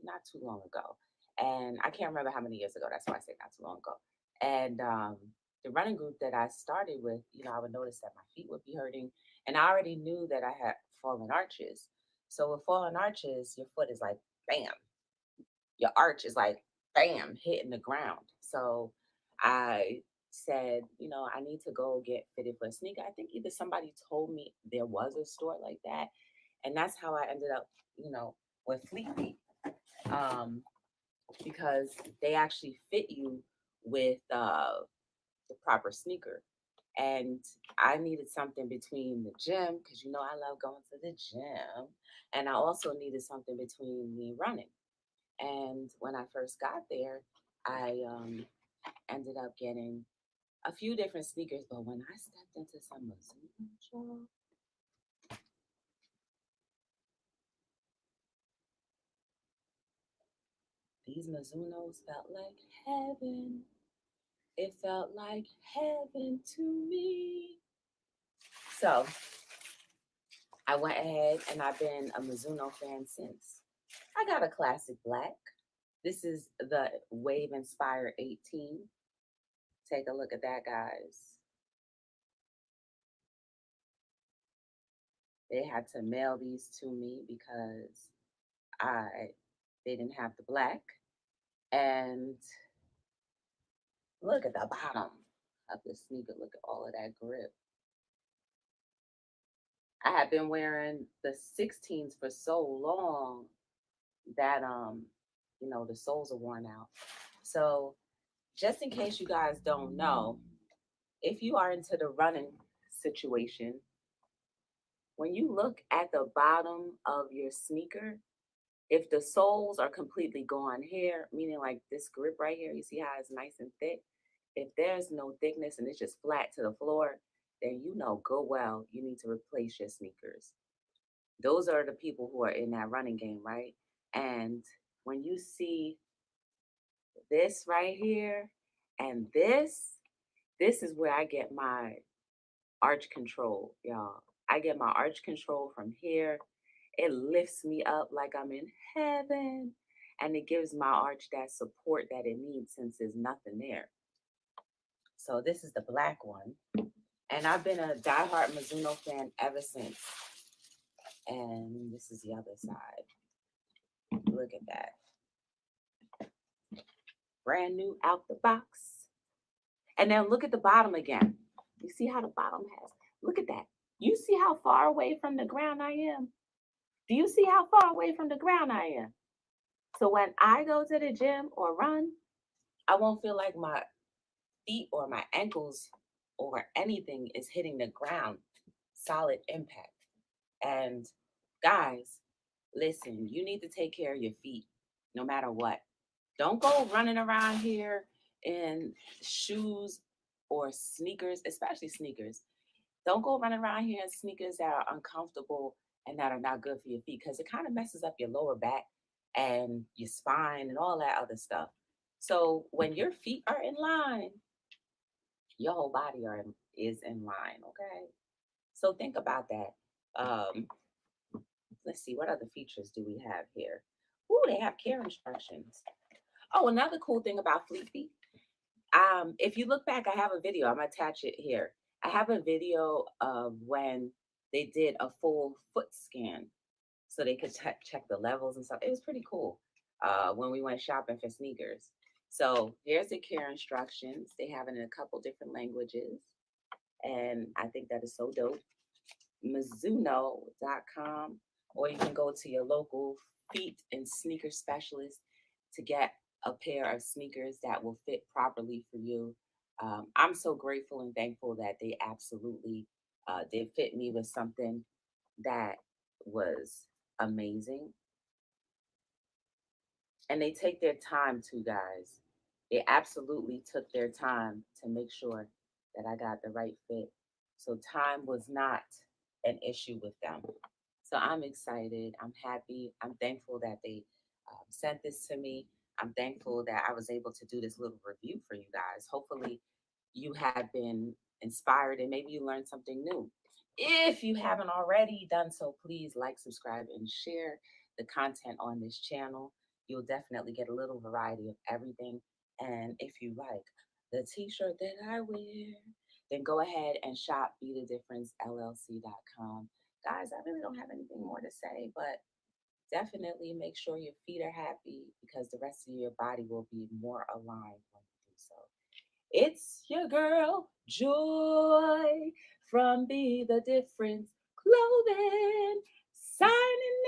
not too long ago, and I can't remember how many years ago. That's why I say not too long ago. And the running group that I started with, I would notice that my feet would be hurting, and I already knew that I had fallen arches. So with fallen arches, your foot is like bam, your arch is like bam, hitting the ground. So I said, I need to go get fitted for a sneaker. I think either somebody told me there was a store like that, and that's how I ended up, with Fleet Feet, because they actually fit you with the proper sneaker. And I needed something between the gym, because you know I love going to the gym, and I also needed something between me running. And when I first got there, I ended up getting a few different sneakers. But when I stepped into some Mizuno, these Mizunos felt like heaven. It felt like heaven to me. So I went ahead and I've been a Mizuno fan since. I got a classic black. This is the Wave Inspire 18. Take a look at that, guys. They had to mail these to me because they didn't have the black. And look at the bottom of the sneaker. Look at all of that grip. I have been wearing the 16s for so long that the soles are worn out. So just in case you guys don't know, if you are into the running situation, when you look at the bottom of your sneaker, if the soles are completely gone here, meaning like this grip right here, you see how it's nice and thick? If there's no thickness and it's just flat to the floor, then go well, you need to replace your sneakers. Those are the people who are in that running game, right? And when you see this right here and this is where I get my arch control, y'all. I get my arch control from here. It lifts me up like I'm in heaven. And it gives my arch that support that it needs since there's nothing there. So this is the black one. And I've been a diehard Mizuno fan ever since. And this is the other side. Look at that. Brand new out the box. And then look at the bottom again. You see how the bottom has, look at that. You see how far away from the ground I am? Do you see how far away from the ground I am? So when I go to the gym or run, I won't feel like my feet or my ankles or anything is hitting the ground. Solid impact. And guys, listen, you need to take care of your feet no matter what. Don't go running around here in shoes or sneakers, especially sneakers. Don't go running around here in sneakers that are uncomfortable and that are not good for your feet, because it kind of messes up your lower back and your spine and all that other stuff. So when your feet are in line, your whole body is in line, okay? So think about that. Let's see, what other features do we have here? Ooh, they have care instructions. Oh, another cool thing about Fleet Feet. If you look back, I have a video. I'm gonna attach it here. I have a video of when they did a full foot scan, so they could check the levels and stuff. It was pretty cool when we went shopping for sneakers. So here's the care instructions. They have it in a couple different languages, and I think that is so dope. Mizuno.com, or you can go to your local feet and sneaker specialist to get a pair of sneakers that will fit properly for you. I'm so grateful and thankful that they absolutely did fit me with something that was amazing. And they take their time too, guys. They absolutely took their time to make sure that I got the right fit. So time was not an issue with them. So I'm excited. I'm happy. I'm thankful that they sent this to me. I'm thankful that I was able to do this little review for you guys. Hopefully, you have been inspired and maybe you learned something new. If you haven't already done so, please like, subscribe, and share the content on this channel. You'll definitely get a little variety of everything. And if you like the t-shirt that I wear, then go ahead and shop BeTheDifferenceLLC.com. Guys, I really don't have anything more to say, but definitely make sure your feet are happy, because the rest of your body will be more aligned when you do so. It's your girl, Joy, from Be The Difference Clothing, signing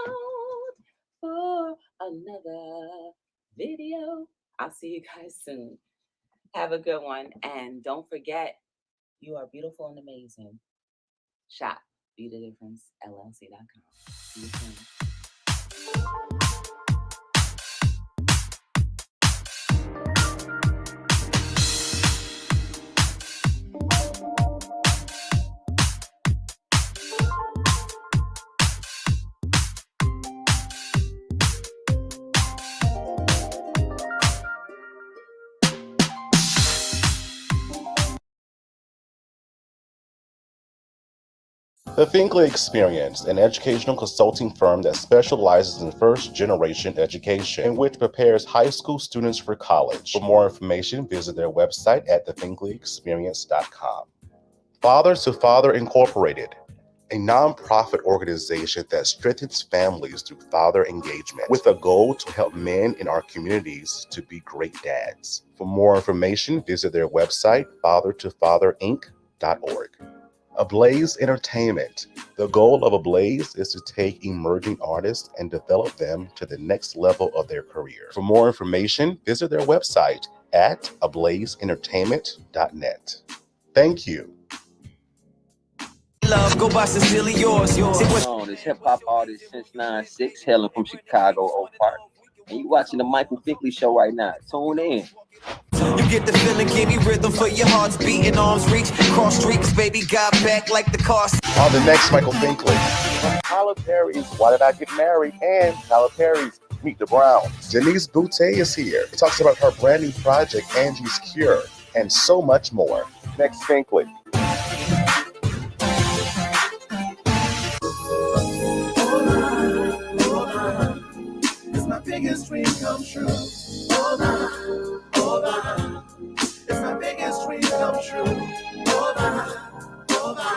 out for another video. I'll see you guys soon. Have a good one. And don't forget, You are beautiful and amazing. Shop BeTheDifferenceLLC.com. See you soon. The Finkley Experience, an educational consulting firm that specializes in first-generation education and which prepares high school students for college. For more information, visit their website at thefinkleyexperience.com. Father to Father Incorporated, a nonprofit organization that strengthens families through father engagement with a goal to help men in our communities to be great dads. For more information, visit their website, fathertofatherinc.org. Ablaze Entertainment. The goal of Ablaze is to take emerging artists and develop them to the next level of their career. For more information, visit their website at ablazeentertainment.net. Thank you. Love, go by sincerely yours. This hip hop artist since 9'6", hailing from Chicago, Oak Park. And you watching the Michael Finkley Show right now. Tune in. You get the feeling, give me rhythm for your heart's beating, arms reach, cross streets, baby, got back like the car. On the next Michael Finkley, from Tyler Perry's Why Did I Get Married and Tyler Perry's Meet the Browns, Denise Boutte is here. She talks about her brand new project, Angie's Cure, and so much more. Next Finkley. It's my biggest dream come true. Hold on, hold on. It's my biggest dream come true. Hold on, hold on.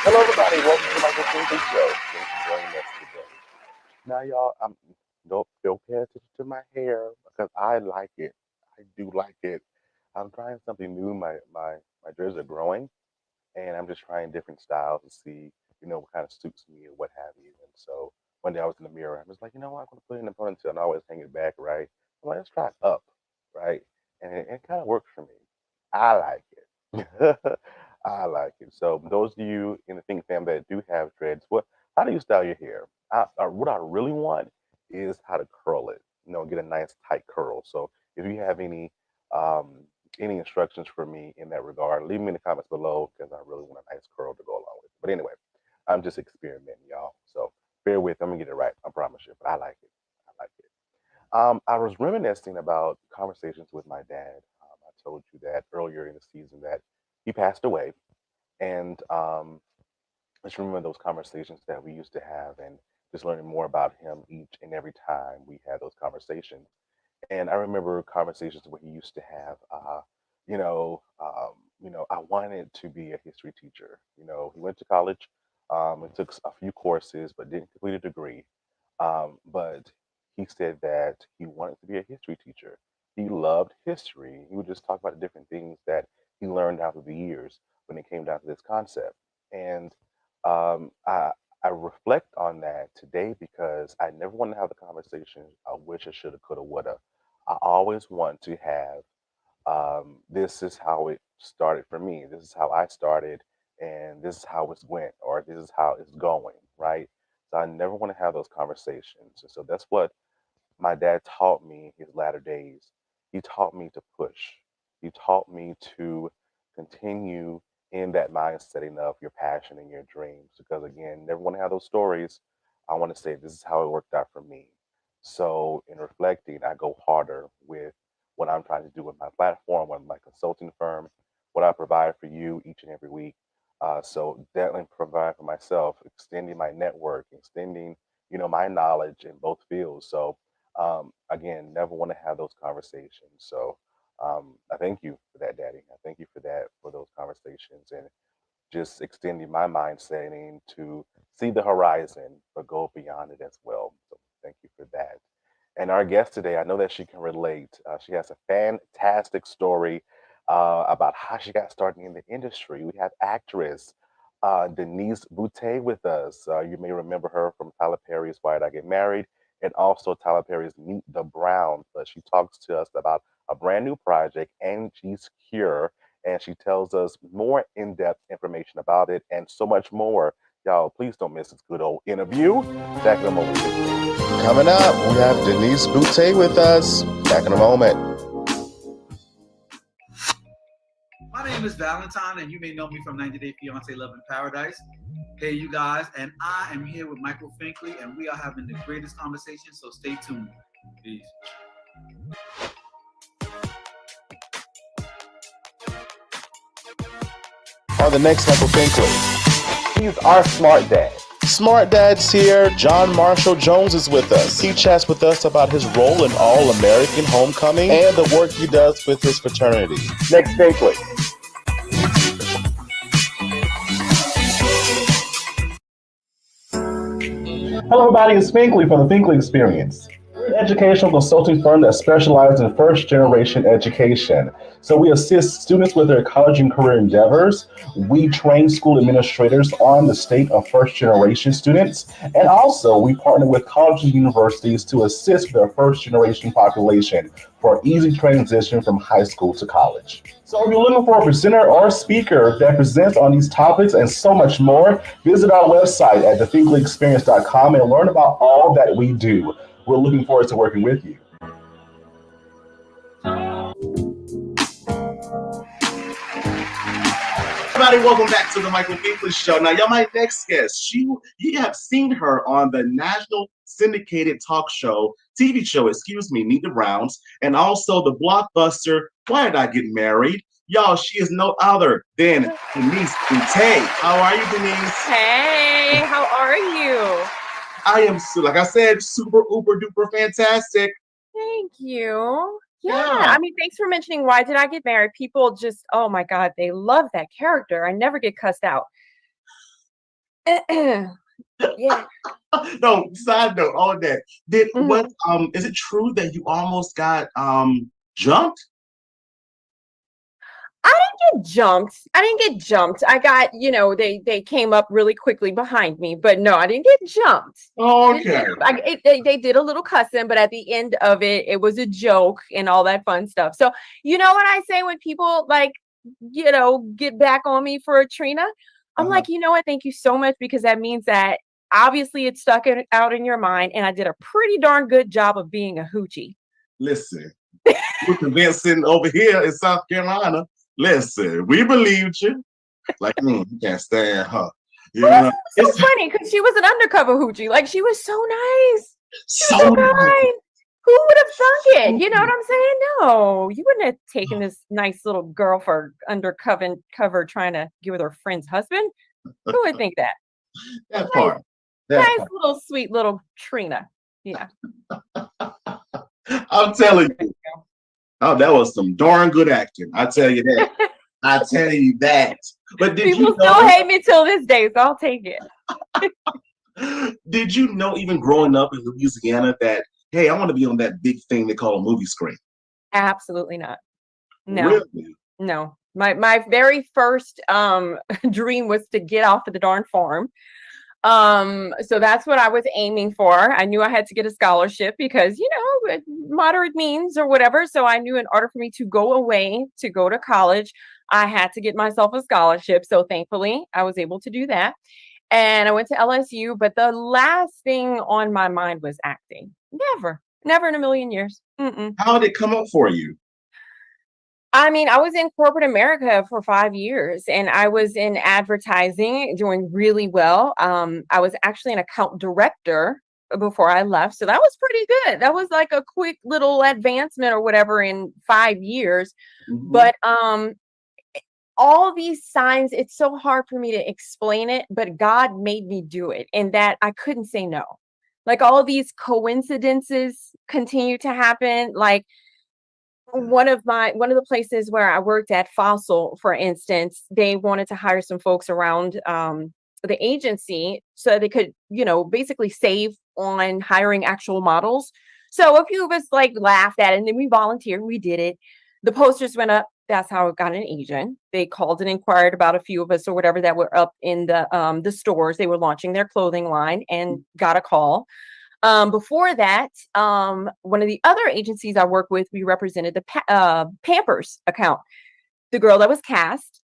Hello, everybody. Welcome to the Michael Finkley Show. Thanks for joining us today. Now, y'all, don't pay attention to my hair because I like it. I do like it. I'm trying something new. My dreads are growing, and I'm just trying different styles to see, what kind of suits me or what have you. And so one day I was in the mirror. I was like, you know what? I'm gonna put it in a ponytail and I always hang it back, right? I'm like, let's try it up, right? And it kind of works for me. I like it. I like it. So those of you in the Think fam that do have dreads, how do you style your hair? What I really want is how to curl it. Get a nice tight curl. So if you have any instructions for me in that regard, leave me in the comments below because I really want a nice curl to go along with it. But anyway, I'm just experimenting, y'all. So bear with. I'm gonna get it right. I promise you. But I like it. I like it. I was reminiscing about conversations with my dad. I told you that earlier in the season that he passed away, and just remember those conversations that we used to have, and just learning more about him each and every time we had those conversations. And I remember conversations where he used to have, I wanted to be a history teacher. He went to college, and took a few courses, but didn't complete a degree. But he said that he wanted to be a history teacher. He loved history. He would just talk about the different things that he learned out of the years when it came down to this concept. And I reflect on that today because I never want to have the conversation I wish I shoulda, coulda, woulda. I always want to have this is how it started for me. This is how I started, and this is how it's went, or this is how it's going, right? So I never want to have those conversations. And so that's what my dad taught me in his latter days. He taught me to push. He taught me to continue in that mind setting of your passion and your dreams. Because again, never want to have those stories. I want to say this is how it worked out for me. So in reflecting, I go harder with what I'm trying to do with my platform, with my consulting firm, what I provide for you each and every week. So definitely provide for myself, extending my network, extending, my knowledge in both fields. So again, never want to have those conversations. So I thank you for that, Daddy. I thank you for that, for those conversations, and just extending my mind setting to see the horizon, but go beyond it as well. So thank you for that. And our guest today, I know that she can relate. She has a fantastic story about how she got started in the industry. We have actress Denise Boutte with us. You may remember her from Tyler Perry's Why Did I Get Married, and also Tyler Perry's Meet the Browns. But she talks to us about a brand new project, Angie's Cure, and she tells us more in-depth information about it and so much more. Y'all, please don't miss this good old interview. Back in a moment. Coming up, we have Denise Boutte with us. Back in a moment. My name is Valentine, and you may know me from 90 Day Fiancé Love in Paradise. Hey, you guys, and I am here with Michael Finkley, and we are having the greatest conversation, so stay tuned. Peace. On the next Michael Finkley. He's our smart dad. Smart Dad's here. John Marshall Jones is with us. He chats with us about his role in All-American Homecoming and the work he does with his fraternity. Next Finkley. Hello, everybody. It's Finkley from the Finkley Experience. We're an educational consulting firm that specializes in first-generation education. So we assist students with their college and career endeavors. We train school administrators on the state of first-generation students. And also, we partner with colleges and universities to assist their first-generation population for easy transition from high school to college. So if you're looking for a presenter or speaker that presents on these topics and so much more, visit our website at thefinkleyexperience.com and learn about all that we do. We're looking forward to working with you. Everybody, welcome back to the Michael Finkley Show. Now, y'all, my next guest, you have seen her on the national syndicated talk show, TV show, Meet the Rounds, and also the blockbuster, Why Did I Get Married? Y'all, she is no other than Denise Boutte. How are you, Denise? Hey, how are you? I am, like I said, super, uber, duper fantastic. Thank you. Yeah, Yeah. I mean, thanks for mentioning Why Did I Get Married? People just, oh my God, they love that character. I never get cussed out. Yeah. No, side note, all that. Is it true that you almost got jumped? I didn't get jumped. I got, they came up really quickly behind me, but no, I didn't get jumped. Oh, okay. They did a little cussing, but at the end of it, it was a joke and all that fun stuff. So, you know what I say when people get back on me for a Trina? I'm like, you know what? Thank you so much, because that means that obviously it stuck out in your mind, and I did a pretty darn good job of being a hoochie. Listen, we're convincing over here in South Carolina. Listen, we believed you. Like, you can't stand her. It's so funny because she was an undercover hoochie. Like, she was so nice. She was so kind. Who would have thunk it? You know what I'm saying? No, you wouldn't have taken this nice little girl for undercover trying to get with her friend's husband. Who would think that? That part. Little sweet little Trina. Yeah. I'm telling you. Oh, that was some darn good acting. I tell you that. I tell you that. But People still hate me till this day, so I'll take it. Did you know, even growing up in Louisiana, that, hey, I want to be on that big thing they call a movie screen? Absolutely not. No. Really? No. My very first dream was to get off of the darn farm. So that's what I was aiming for. I knew I had to get a scholarship because, moderate means or whatever. So I knew in order for me to go away, to go to college, I had to get myself a scholarship. So thankfully, I was able to do that. And I went to LSU, but the last thing on my mind was acting. Never in a million years. Mm-mm. How did it come up for you? I mean, I was in corporate America for 5 years, and I was in advertising, doing really well. I was actually an account director before I left, so that was pretty good. That was like a quick little advancement or whatever in 5 years. Mm-hmm. But all these signs, it's so hard for me to explain it, but God made me do it, and that I couldn't say no. Like, all these coincidences continue to happen. Like, one of the places where I worked at, Fossil, for instance, they wanted to hire some folks around the agency so they could, basically save on hiring actual models. So a few of us laughed at it, and then we volunteered. We did it. The posters went up. That's how I got an agent. They called and inquired about a few of us or whatever that were up in the stores. They were launching their clothing line and got a call. Before that, one of the other agencies I work with, we represented the Pampers account. the girl that was cast,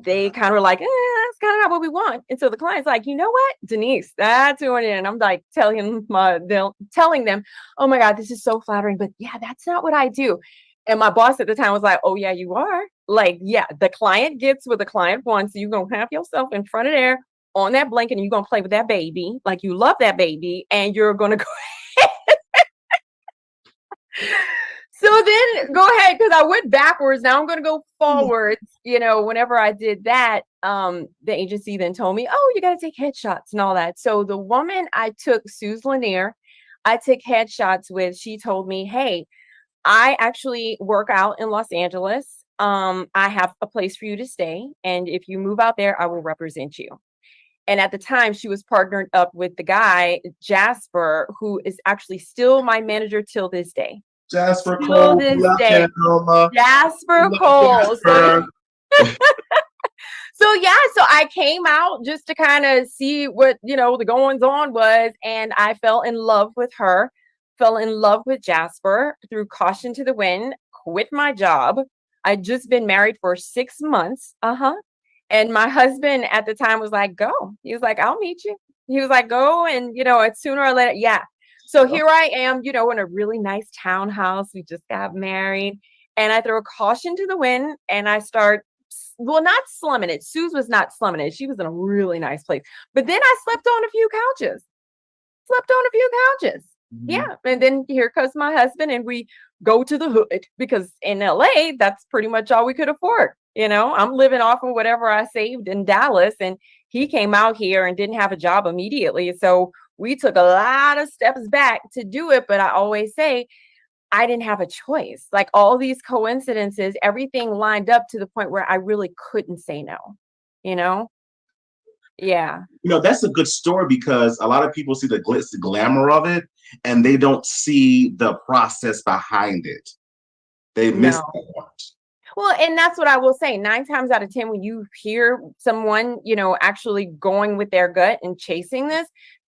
they kind of like, that's kind of not what we want. And so the client's like, you know what, Denise, that's who it is. And I'm like telling them, oh my God, this is so flattering, but yeah, that's not what I do. And my boss at the time was like, oh yeah, you are. Like, yeah, the client gets what the client wants. You're going to have yourself in front of there on that blanket and you're going to play with that baby. Like you love that baby and you're going to go. So then go ahead, because I went backwards. Now I'm going to go forwards. You know, whenever I did that, the agency then told me, oh, you got to take headshots and all that. So the woman I took, Suze Lanier, I took headshots with, she told me, hey, I actually work out in Los Angeles. I have a place for you to stay. And if you move out there, I will represent you. And at the time, she was partnered up with the guy, Jasper, who is actually still my manager till this day. Jasper Till Cole, this love day. Jasper Cole. So, so yeah, so I came out just to kind of see what, you know, the goings on was. And I fell in love with her, fell in love with Jasper, threw caution to the wind, quit my job. I'd just been married for 6 months. And my husband at the time was like, go. He was like, I'll meet you. He was like, go. And, you know, it's sooner or later. Yeah. So here I am, you know, in a really nice townhouse. We just got married. And I throw a caution to the wind and I start, well, not slumming it. Suze was not slumming it. She was in a really nice place. But then I slept on a few couches. Yeah. And then here comes my husband and we go to the hood because in LA, that's pretty much all we could afford. You know, I'm living off of whatever I saved in Dallas and he came out here and didn't have a job immediately. So we took a lot of steps back to do it. But I always say, I didn't have a choice. Like all these coincidences, everything lined up to the point where I really couldn't say no, you know? Yeah. You know, that's a good story because a lot of people see the glitz, the glamour of it, and they don't see the process behind it. They miss No. that part. Well, and that's what I will say. 9 times out of 10, when you hear someone, you know, actually going with their gut and chasing this,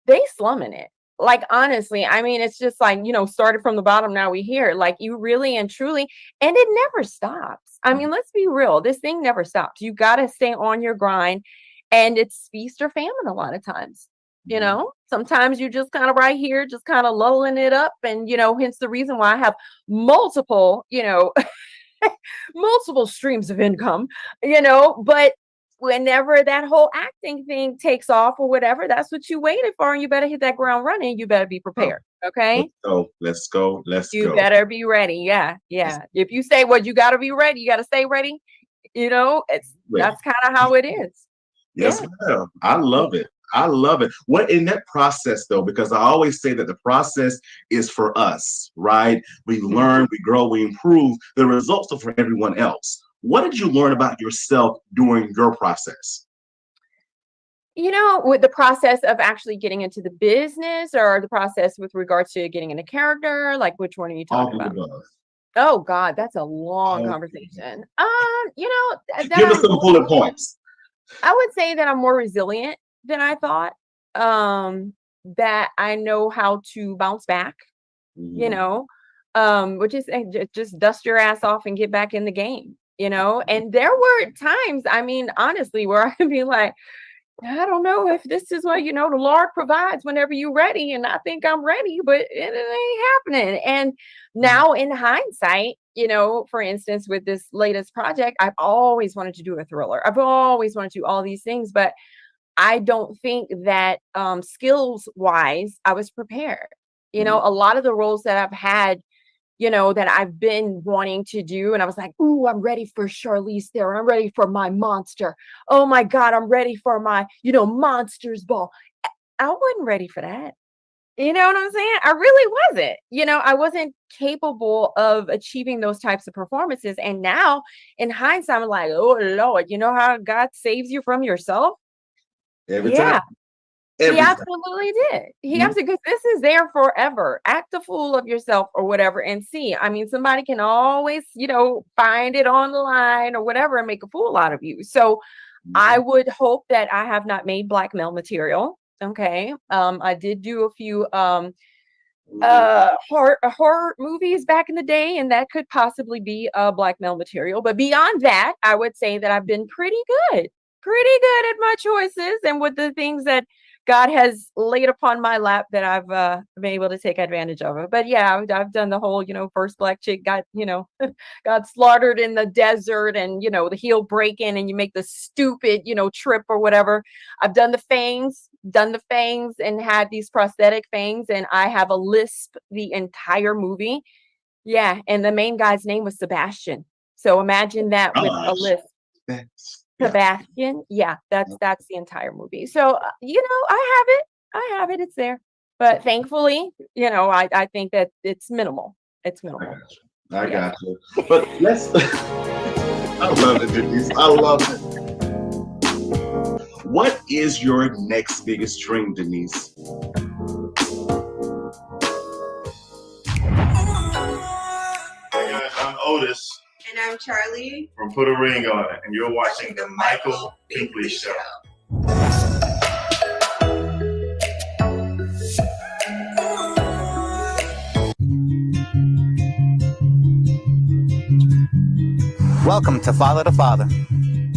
they slumming it. Like, honestly, I mean, it's just like, you know, started from the bottom. Now we here, like you really and truly, and it never stops. I mean, let's be real. This thing never stops. You got to stay on your grind and it's feast or famine a lot of times. You know, sometimes you just kind of right here, just kind of lulling it up. And, you know, hence the reason why I have multiple, you know, multiple streams of income, you know, but whenever that whole acting thing takes off or whatever, that's what you waited for. And you better hit that ground running. You better be prepared. Okay. Let's go. You better be ready. Yeah. Yeah. If you say, well, you got to be ready, you got to stay ready. You know, that's kind of how it is. Yes, ma'am. I love it. I love it. What in that process though, because I always say that the process is for us, right? We learn, we grow, we improve. The results are for everyone else. What did you learn about yourself during your process? You know, with the process of actually getting into the business or the process with regards to getting into character, like which one are you talking about? Oh God, that's a long conversation. You know, give us some bullet points. I would say that I'm more resilient than I thought. That I know how to bounce back, you know, which is just dust your ass off and get back in the game, you know. And there were times, I mean, honestly, where I could be like, I don't know if this is what, you know, the Lord provides whenever you're ready. And I think I'm ready, but it ain't happening. And now in hindsight, you know, for instance, with this latest project, I've always wanted to do a thriller. I've always wanted to do all these things, but I don't think that skills wise, I was prepared. You know, a lot of the roles that I've had, you know, that I've been wanting to do. And I was like, ooh, I'm ready for Charlize Theron. I'm ready for my monster. Oh my God, I'm ready for my, you know, monsters ball. I wasn't ready for that. You know what I'm saying? I really wasn't. You know, I wasn't capable of achieving those types of performances. And now in hindsight, I'm like, oh Lord, you know how God saves you from yourself? Every time. He absolutely did. He absolutely, because this is there forever. Act a fool of yourself or whatever and see. I mean, somebody can always, you know, find it on the line or whatever and make a fool out of you. So I would hope that I have not made blackmail material. Okay. I did do a few horror movies back in the day, and that could possibly be blackmail material. But beyond that, I would say that I've been pretty good at my choices and with the things that God has laid upon my lap that I've been able to take advantage of it. But yeah, I've done the whole, first black chick got, got slaughtered in the desert, and the heel breaking, and you make the stupid, trip or whatever. I've done the fangs and had these prosthetic fangs, and I have a lisp the entire movie. Yeah, and the main guy's name was Sebastian. So imagine that with a lisp. Sebastian. Yeah, that's the entire movie. So I have it. It's there. But thankfully, I think that it's minimal. It's minimal. I got you. But let's. I love it, Denise. I love it. What is your next biggest dream, Denise? Hey guys, I'm Otis. And I'm Charlie. From Put a Ring on It, and you're watching The Michael Pinkley Show. Welcome to Father to Father.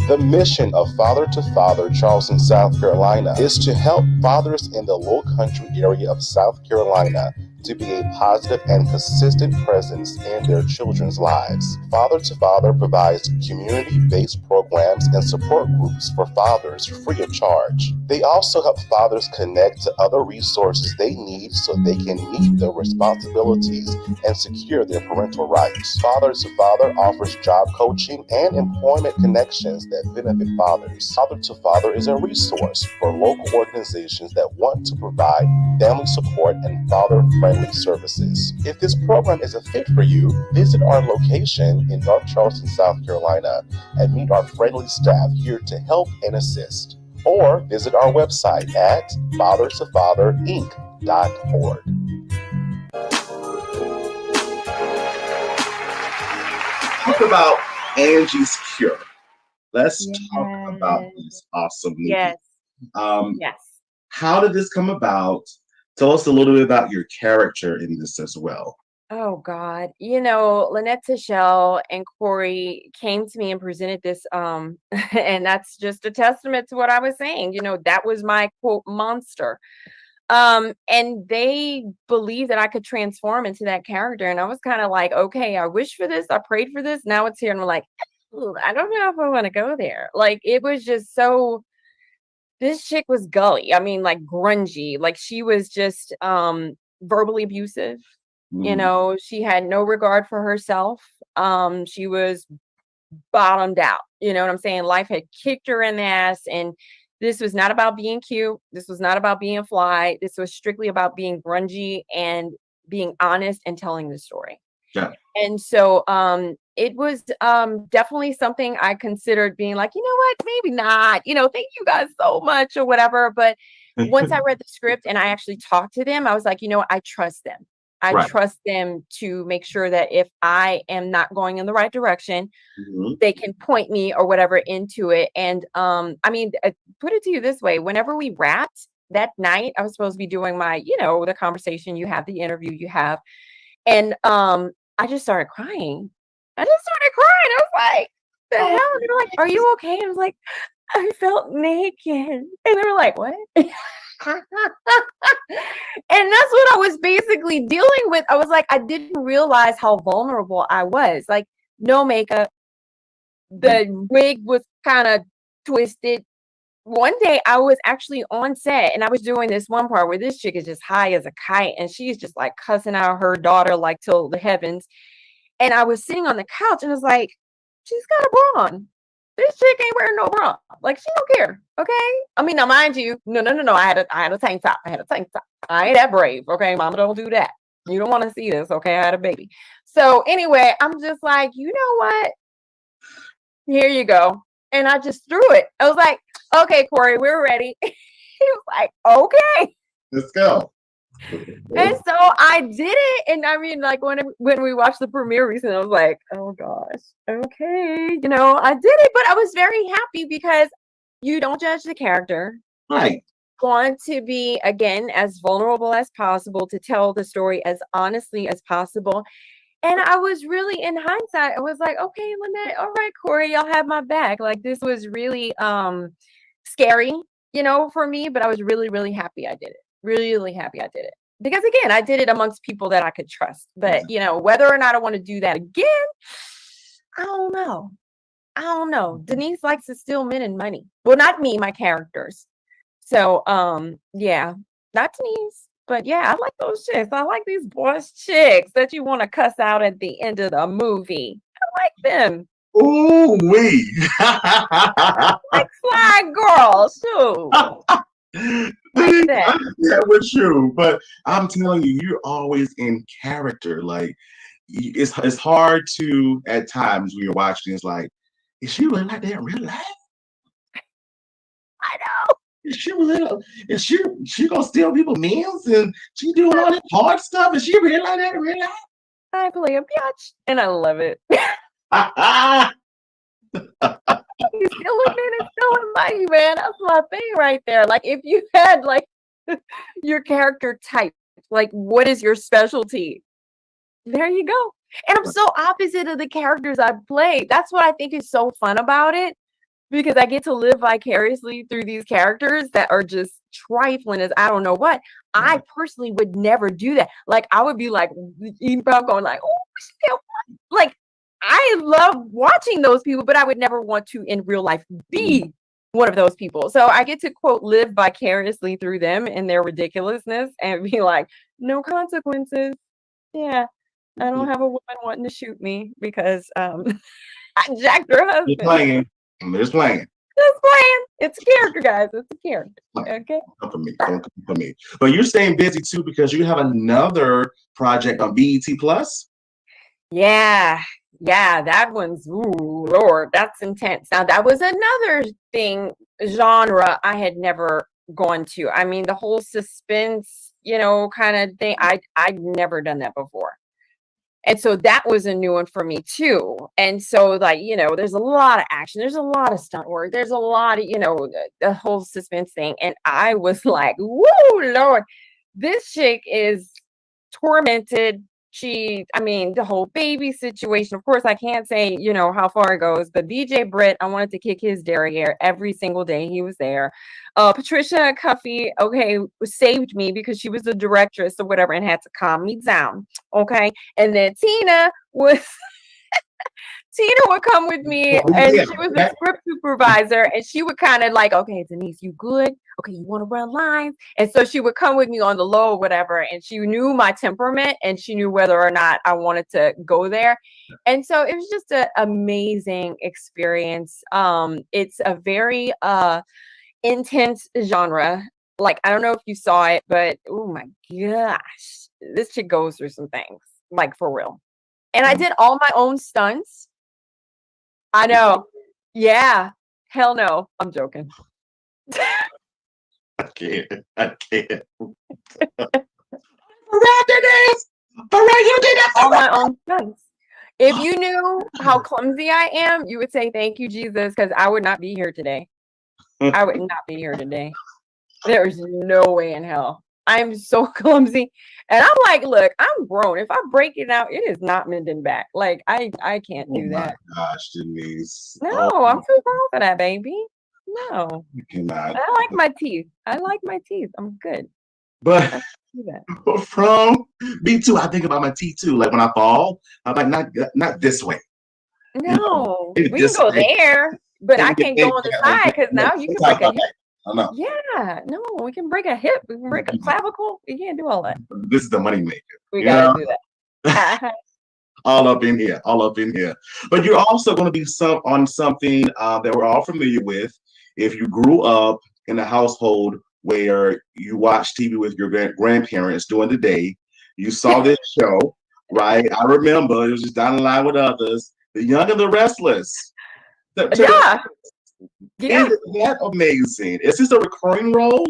The mission of Father to Father Charleston, South Carolina is to help fathers in the Low Country area of South Carolina to be a positive and consistent presence in their children's lives. Father to Father provides community-based programs and support groups for fathers free of charge. They also help fathers connect to other resources they need so they can meet their responsibilities and secure their parental rights. Father to Father offers job coaching and employment connections that benefit fathers. Father to Father is a resource for local organizations that want to provide family support and father-friendly services. If this program is a fit for you, visit our location in North Charleston, South Carolina, and meet our friendly staff here to help and assist. Or visit our website at fathertofatherinc.org. Talk about Angie's Cure. Let's talk about this awesome movie. Yes. Yes. How did this come about? Tell us a little bit about your character in this as well. Oh God. Lynette Tichelle and Corey came to me and presented this, and that's just a testament to what I was saying. That was my quote monster. And they believed that I could transform into that character. And I was kind of like, okay, I wish for this, I prayed for this, now it's here. And we're like, I don't know if I want to go there. Like, it was just so, this chick was gully. I mean, like grungy. Like, she was just verbally abusive. She had no regard for herself. She was bottomed out. You know what I'm saying? Life had kicked her in the ass, and this was not about being cute. This was not about being fly. This was strictly about being grungy and being honest and telling the story. Yeah. And so it was definitely something I considered being like, you know what, maybe not, thank you guys so much or whatever. But once I read the script and I actually talked to them, I was like, I trust them. I trust them to make sure that if I am not going in the right direction, they can point me or whatever into it. And put it to you this way, whenever we wrapped that night, I was supposed to be doing my, the conversation you have, the interview you have. And I just started crying. I was like, the hell? And they were like, are you okay? I was like, I felt naked. And they were like, what? And that's what I was basically dealing with. I was like, I didn't realize how vulnerable I was. Like, no makeup. The wig was kind of twisted. One day I was actually on set and I was doing this one part where this chick is just high as a kite and she's just like cussing out her daughter like till the heavens. And I was sitting on the couch and I was like, she's got a bra on. This chick ain't wearing no bra. Like, she don't care. Okay. I mean, now mind you, no. I had a tank top. I ain't that brave. Okay. Mama, don't do that. You don't want to see this. Okay. I had a baby. So anyway, I'm just like, you know what? Here you go. And I just threw it. I was like, okay, Corey, we're ready. He was like, okay. Let's go. And so I did it. And I mean, like when we watched the premiere recently, I was like, oh gosh, okay. I did it, but I was very happy because you don't judge the character. Right. want to be, again, as vulnerable as possible, to tell the story as honestly as possible. And I was really, in hindsight, I was like, okay, Lynette, all right, Corey, y'all have my back. Like, this was really scary, for me, but I was really, really happy I did it. Really, really happy I did it. Because again, I did it amongst people that I could trust. But, whether or not I want to do that again, I don't know. I don't know. Denise likes to steal men and money. Well, not me, my characters. So, yeah, not Denise. But yeah, I like those chicks. I like these boys chicks that you want to cuss out at the end of the movie. I like them. Ooh wee. Like fly girls too. Like that. Yeah, with you, but I'm telling you, you're always in character. Like it's hard to at times when you're watching. It's like, is she really like that in real life? I know. Is she really? Is she gonna steal people's meals and she doing all that hard stuff? Is she really like that in real life? I play a biatch and I love it. He's stealing men and stealing money, man. That's my thing right there. Like, if you had like your character type, like, what is your specialty? There you go. And I'm so opposite of the characters I play. That's what I think is so fun about it, because I get to live vicariously through these characters that are just trifling as I don't know what. I personally would never do that. Like, I would be like, eating popcorn, like, oh, like, I love watching those people, but I would never want to in real life be one of those people. So I get to, quote, live vicariously through them and their ridiculousness and be like, no consequences. Yeah. I don't have a woman wanting to shoot me because I jacked her husband. You're playing. I'm just playing. Just playing. It's a character, guys. It's a character. Okay. Come for me. Don't come for me. But you're staying busy too because you have another project on BET Plus. Yeah. Yeah, that one's, ooh, Lord, that's intense. Now, that was another genre I had never gone to. I mean, the whole suspense, kind of thing. I'd never done that before. And so that was a new one for me too. And so, like, there's a lot of action. There's a lot of stunt work. There's a lot of, the whole suspense thing. And I was like, woo, Lord, this chick is tormented. The whole baby situation. Of course, I can't say, how far it goes, but BJ Britt, I wanted to kick his derriere every single day he was there. Patricia Cuffey, okay, saved me because she was the directress or whatever and had to calm me down. Okay. And then Tina would come with me, and she was the script supervisor, and she would kind of like, okay, Denise, you good? Okay, you want to run lines? And so she would come with me on the low or whatever, and she knew my temperament, and she knew whether or not I wanted to go there. And so it was just an amazing experience. It's a very intense genre. Like, I don't know if you saw it, but oh my gosh, this chick goes through some things, like, for real. And I did all my own stunts. I know. Yeah. Hell no. I'm joking. I can't. All right, you did that. All my own stunts. If you knew how clumsy I am, you would say thank you, Jesus, because I would not be here today. I would not be here today. There's no way in hell. I'm so clumsy. And I'm like, look, I'm grown. If I break it out, it is not mending back. Like, I can't do that. Oh my gosh, Denise. No, I'm too grown for that, baby. No. You cannot. I like my teeth. I'm good. But from me too, I think about my teeth too. Like when I fall, I'm like, not this way. No, we can go there, but I can't go on the side because now you can break a hip. No. Yeah, no, we can break a hip, we can break a clavicle. We can't do all that. This is the money maker. We gotta do that. all up in here. But you're also going to be on something that we're all familiar with. If you grew up in a household where you watched TV with your grandparents during the day, you saw this show, right? I remember it was just down the line with others. The Young and the Restless. Yeah. Isn't that amazing? Is this a recurring role?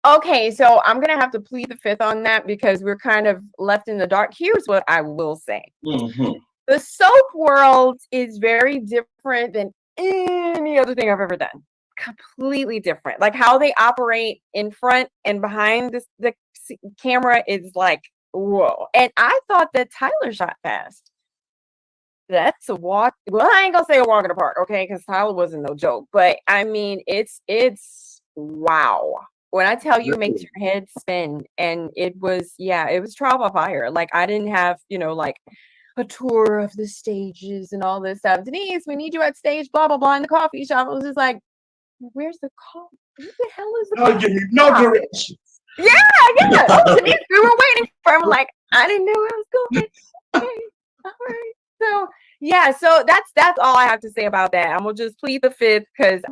Okay, so I'm gonna have to plead the fifth on that because we're kind of left in the dark. Here's what I will say. Mm-hmm. The soap world is very different than any other thing I've ever done. completely different. Like how they operate in front and behind the camera is like, whoa. And I thought that Tyler shot fast. That's a walk. Well, I ain't gonna say a walk in the park, okay? Because Tyler wasn't no joke. But I mean, it's wow. When I tell you, it makes your head spin. And it was trial by fire. Like I didn't have, like a tour of the stages and all this stuff. Denise, we need you at stage, blah blah blah, in the coffee shop. I was just like, where's the coffee? What the hell is the Don't coffee give me no shop? directions. Yeah. Oh, Denise, we were waiting for him. Like, I didn't know I was going. Okay, all right. So yeah, so that's all I have to say about that. I'm gonna just plead the fifth because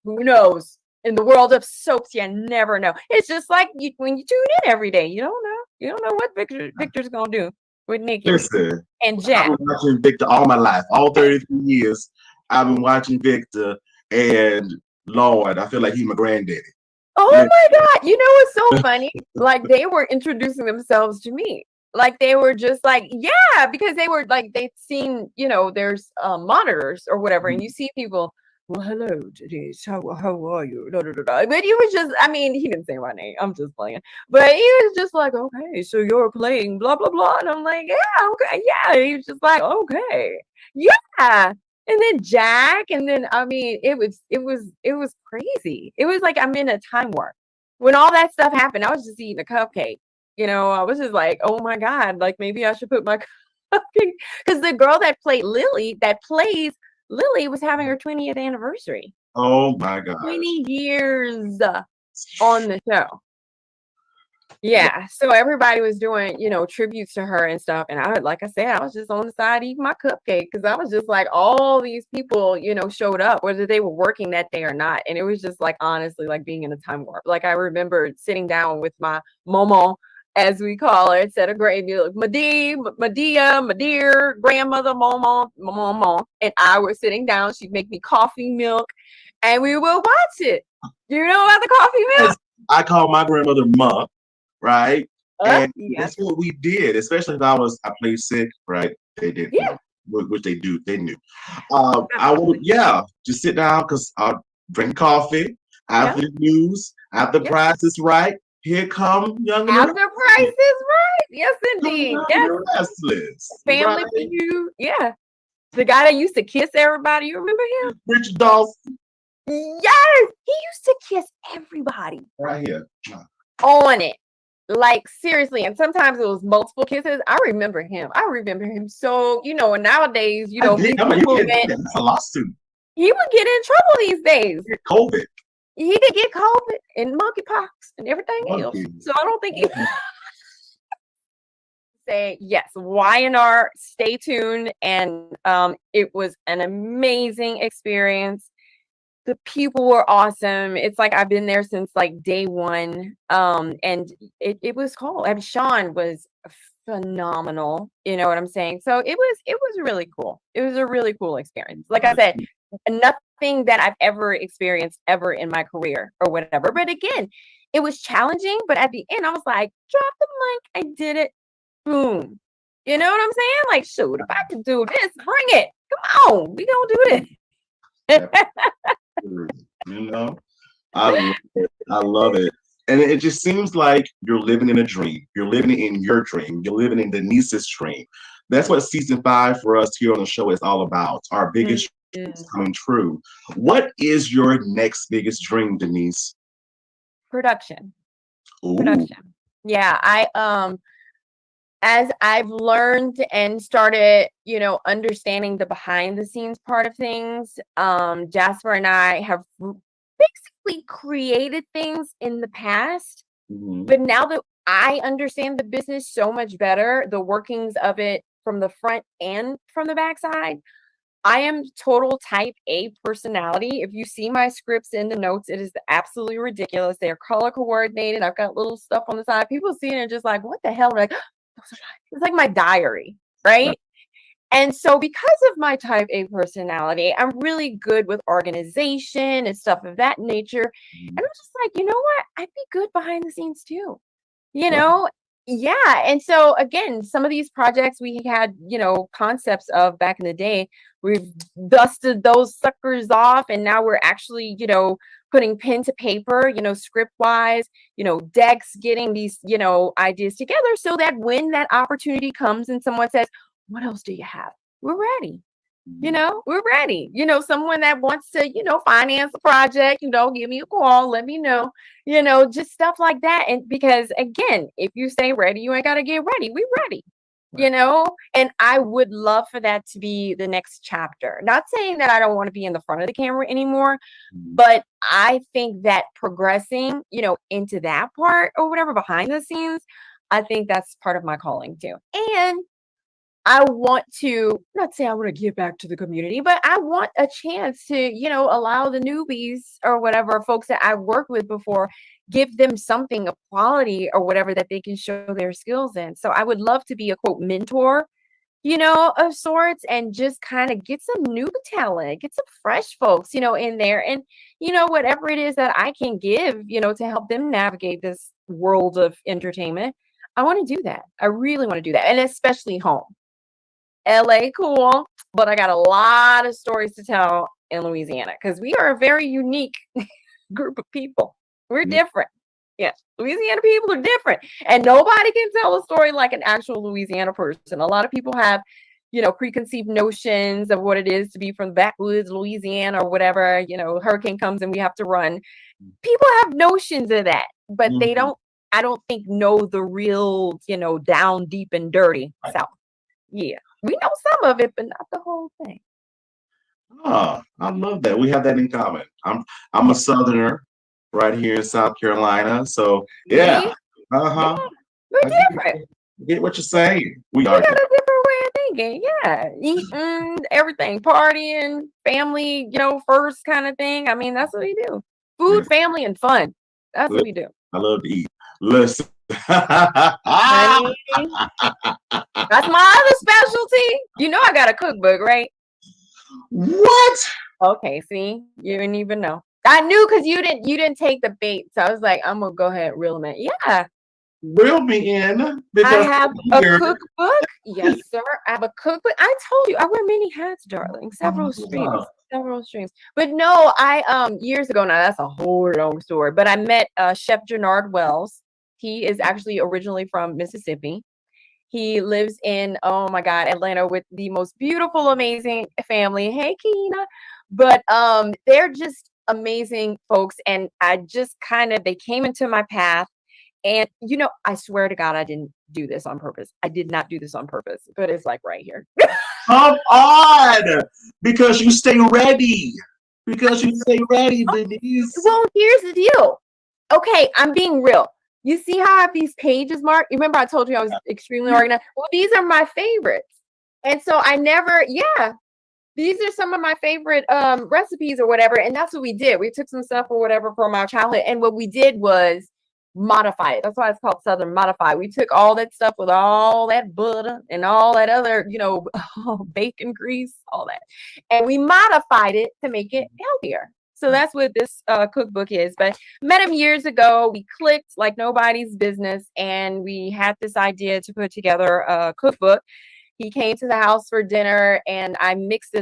who knows? In the world of soaps, you never know. It's just like when you tune in every day, you don't know. You don't know what Victor's gonna do with Nikki Listen, and I've Jack. been watching Victor all my life, all 33 years. I've been watching Victor, and Lord, I feel like he's my granddaddy. Oh my God. You know what's so funny? Like they were introducing themselves to me. Like they were just like, yeah, because they were like, they'd seen, there's monitors or whatever, and you see people, well, hello, Denise, how are you? Da, da, da, da. But he was just, I mean, he didn't say my name. I'm just playing. But he was just like, okay, so you're playing blah, blah, blah. And I'm like, yeah, okay, yeah. He was just like, okay, yeah. And then Jack, and then I mean, it was crazy. It was like I'm in a time warp. When all that stuff happened, I was just eating a cupcake. I was just like, oh my God, like maybe I should put my cupcake because the girl that plays Lily was having her 20th anniversary. Oh my God. 20 years on the show. Yeah, so everybody was doing, tributes to her and stuff. And like I said, I was just on the side eating my cupcake because I was just like, all these people, showed up, whether they were working that day or not. And it was just like, honestly, like being in a time warp. Like I remember sitting down with my momo, as we call her, instead of gravy, my dear grandmother, momo, and I were sitting down. She'd make me coffee milk, and we would watch it. Do you know about the coffee milk? I call my grandmother Ma, right? And yes. that's what we did, especially if I played sick, right? They did, which they do, they knew. I would, just sit down because I'll drink coffee, after the news, after the price is right. Here come young. After Price is Right. Yes, indeed. Yes. Restless. Family Feud. Yeah. The guy that used to kiss everybody. You remember him? Richard Dawson. Yes. He used to kiss everybody. Right here. On it. Like seriously. And sometimes it was multiple kisses. I remember him. So, and nowadays, that's a lawsuit. He would get in trouble these days. COVID. He did get COVID and monkeypox and everything else. So I don't think he say yes. YNR, stay tuned. And it was an amazing experience. The people were awesome. It's like I've been there since like day one. And it was cool. I mean, Sean was phenomenal. You know what I'm saying? So it was really cool. It was a really cool experience. Like I said, nothing that I've ever experienced ever in my career or whatever. But again, it was challenging. But at the end, I was like, drop the mic. I did it. Boom. You know what I'm saying? Like, shoot, if I could do this, bring it. Come on. We gonna do this. I love it. And it just seems like you're living in a dream. You're living in your dream. You're living in Denise's dream. That's what season 5 for us here on the show is all about. Our biggest dreams coming true. What is your next biggest dream, Denise? Production. Ooh. Production. Yeah, as I've learned and started, understanding the behind the scenes part of things, Jasper and I have basically created things in the past, but now that I understand the business so much better, the workings of it from the front and from the backside, I am total type A personality. If you see my scripts in the notes, it is absolutely ridiculous. They're color coordinated. I've got little stuff on the side. People see it and just like, what the hell? Like, it's like my diary, right? And so because of my type A personality, I'm really good with organization and stuff of that nature. And I'm just like, you know what? I'd be good behind the scenes too. Yeah, and so again, some of these projects we had, concepts of back in the day, we've dusted those suckers off, and now we're actually, putting pen to paper, script wise, decks, getting these, ideas together so that when that opportunity comes and someone says, "What else do you have?" We're ready. We're ready. Someone that wants to, finance the project, give me a call, let me know, just stuff like that. And because again, if you stay ready, you ain't got to get ready. We ready, and I would love for that to be the next chapter. Not saying that I don't want to be in the front of the camera anymore, but I think that progressing, into that part or whatever behind the scenes, I think that's part of my calling too. And I want to not say I want to give back to the community, but I want a chance to, allow the newbies or whatever folks that I've worked with before, give them something of quality or whatever that they can show their skills in. So I would love to be a quote mentor, of sorts, and just kind of get some new talent, get some fresh folks, in there. And, whatever it is that I can give, to help them navigate this world of entertainment. I want to do that. I really want to do that. And especially home. LA, cool, but I got a lot of stories to tell in Louisiana because we are a very unique group of people. We're different. Yeah, Louisiana people are different, and nobody can tell a story like an actual Louisiana person. A lot of people have, preconceived notions of what it is to be from the backwoods, Louisiana, or whatever. Hurricane comes and we have to run. People have notions of that, but they don't. I don't think know the real, down deep and dirty South. Yeah, we know some of it, but not the whole thing. Oh, I love that. We have that in common. I'm a Southerner right here in South Carolina. So yeah. See? Uh-huh. Yeah, we're I different. get what you're saying. We We are got different. a different way of thinking. Yeah, eating, everything, partying, family, first kind of thing. I mean, that's what we do. Food, family, and fun. That's what we do. I love to eat. Listen. Honey, that's my other specialty. I got a cookbook, right? What? Okay, see, you didn't even know. I knew because you didn't take the bait. So I was like, I'm gonna go ahead and reel them in. Yeah. Reel me in I because have a cookbook. Yes, sir. I have a cookbook. I told you I wear many hats, darling. Several streams. Several streams. But no, I years ago now, that's a whole long story. But I met Chef Jannard Wells. He is actually originally from Mississippi. He lives in, oh my God, Atlanta with the most beautiful, amazing family. Hey, Keena. But they're just amazing folks. And I just they came into my path. And, I swear to God, I didn't do this on purpose. I did not do this on purpose, but it's like right here. Come on, because you stay ready. Because you stay ready, Denise. Well, here's the deal. Okay, I'm being real. You see how I have these pages marked? You remember I told you I was extremely organized? Well, these are my favorites. And so these are some of my favorite recipes or whatever. And that's what we did. We took some stuff or whatever from our childhood. And what we did was modify it. That's why it's called Southern Modified. We took all that stuff with all that butter and all that other, bacon grease, all that. And we modified it to make it healthier. So that's what this cookbook is. But met him years ago. We clicked like nobody's business. And we had this idea to put together a cookbook. He came to the house for dinner and I mixed I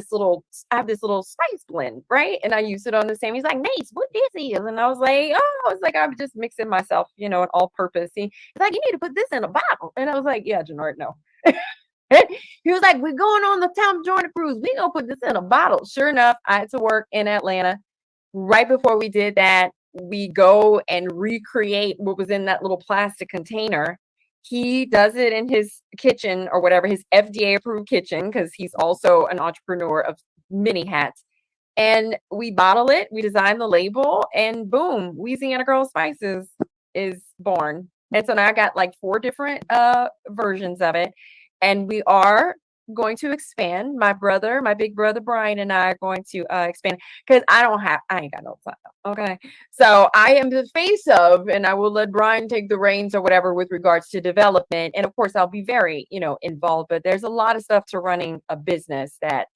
have this little spice blend, right? And I used it on the same. He's like, Mace, what this is? And I was like, I'm just mixing myself, an all purpose. He's like, you need to put this in a bottle. And I was like, yeah, Jannard, no. He was like, we're going on the Tom Joyner cruise. We gonna put this in a bottle. Sure enough, I had to work in Atlanta. Right before we did that, we go and recreate what was in that little plastic container. He does it in his kitchen or whatever, his FDA approved kitchen, because he's also an entrepreneur of many hats. And we bottle it, we design the label, and boom, Louisiana Girl Spices is born. And so now I got like 4 different versions of it. And we are going to expand. My big brother Brian and I are going to expand because I ain't got no time. Okay. So I am the face of, and I will let Brian take the reins or whatever with regards to development. And of course I'll be very, involved, but there's a lot of stuff to running a business that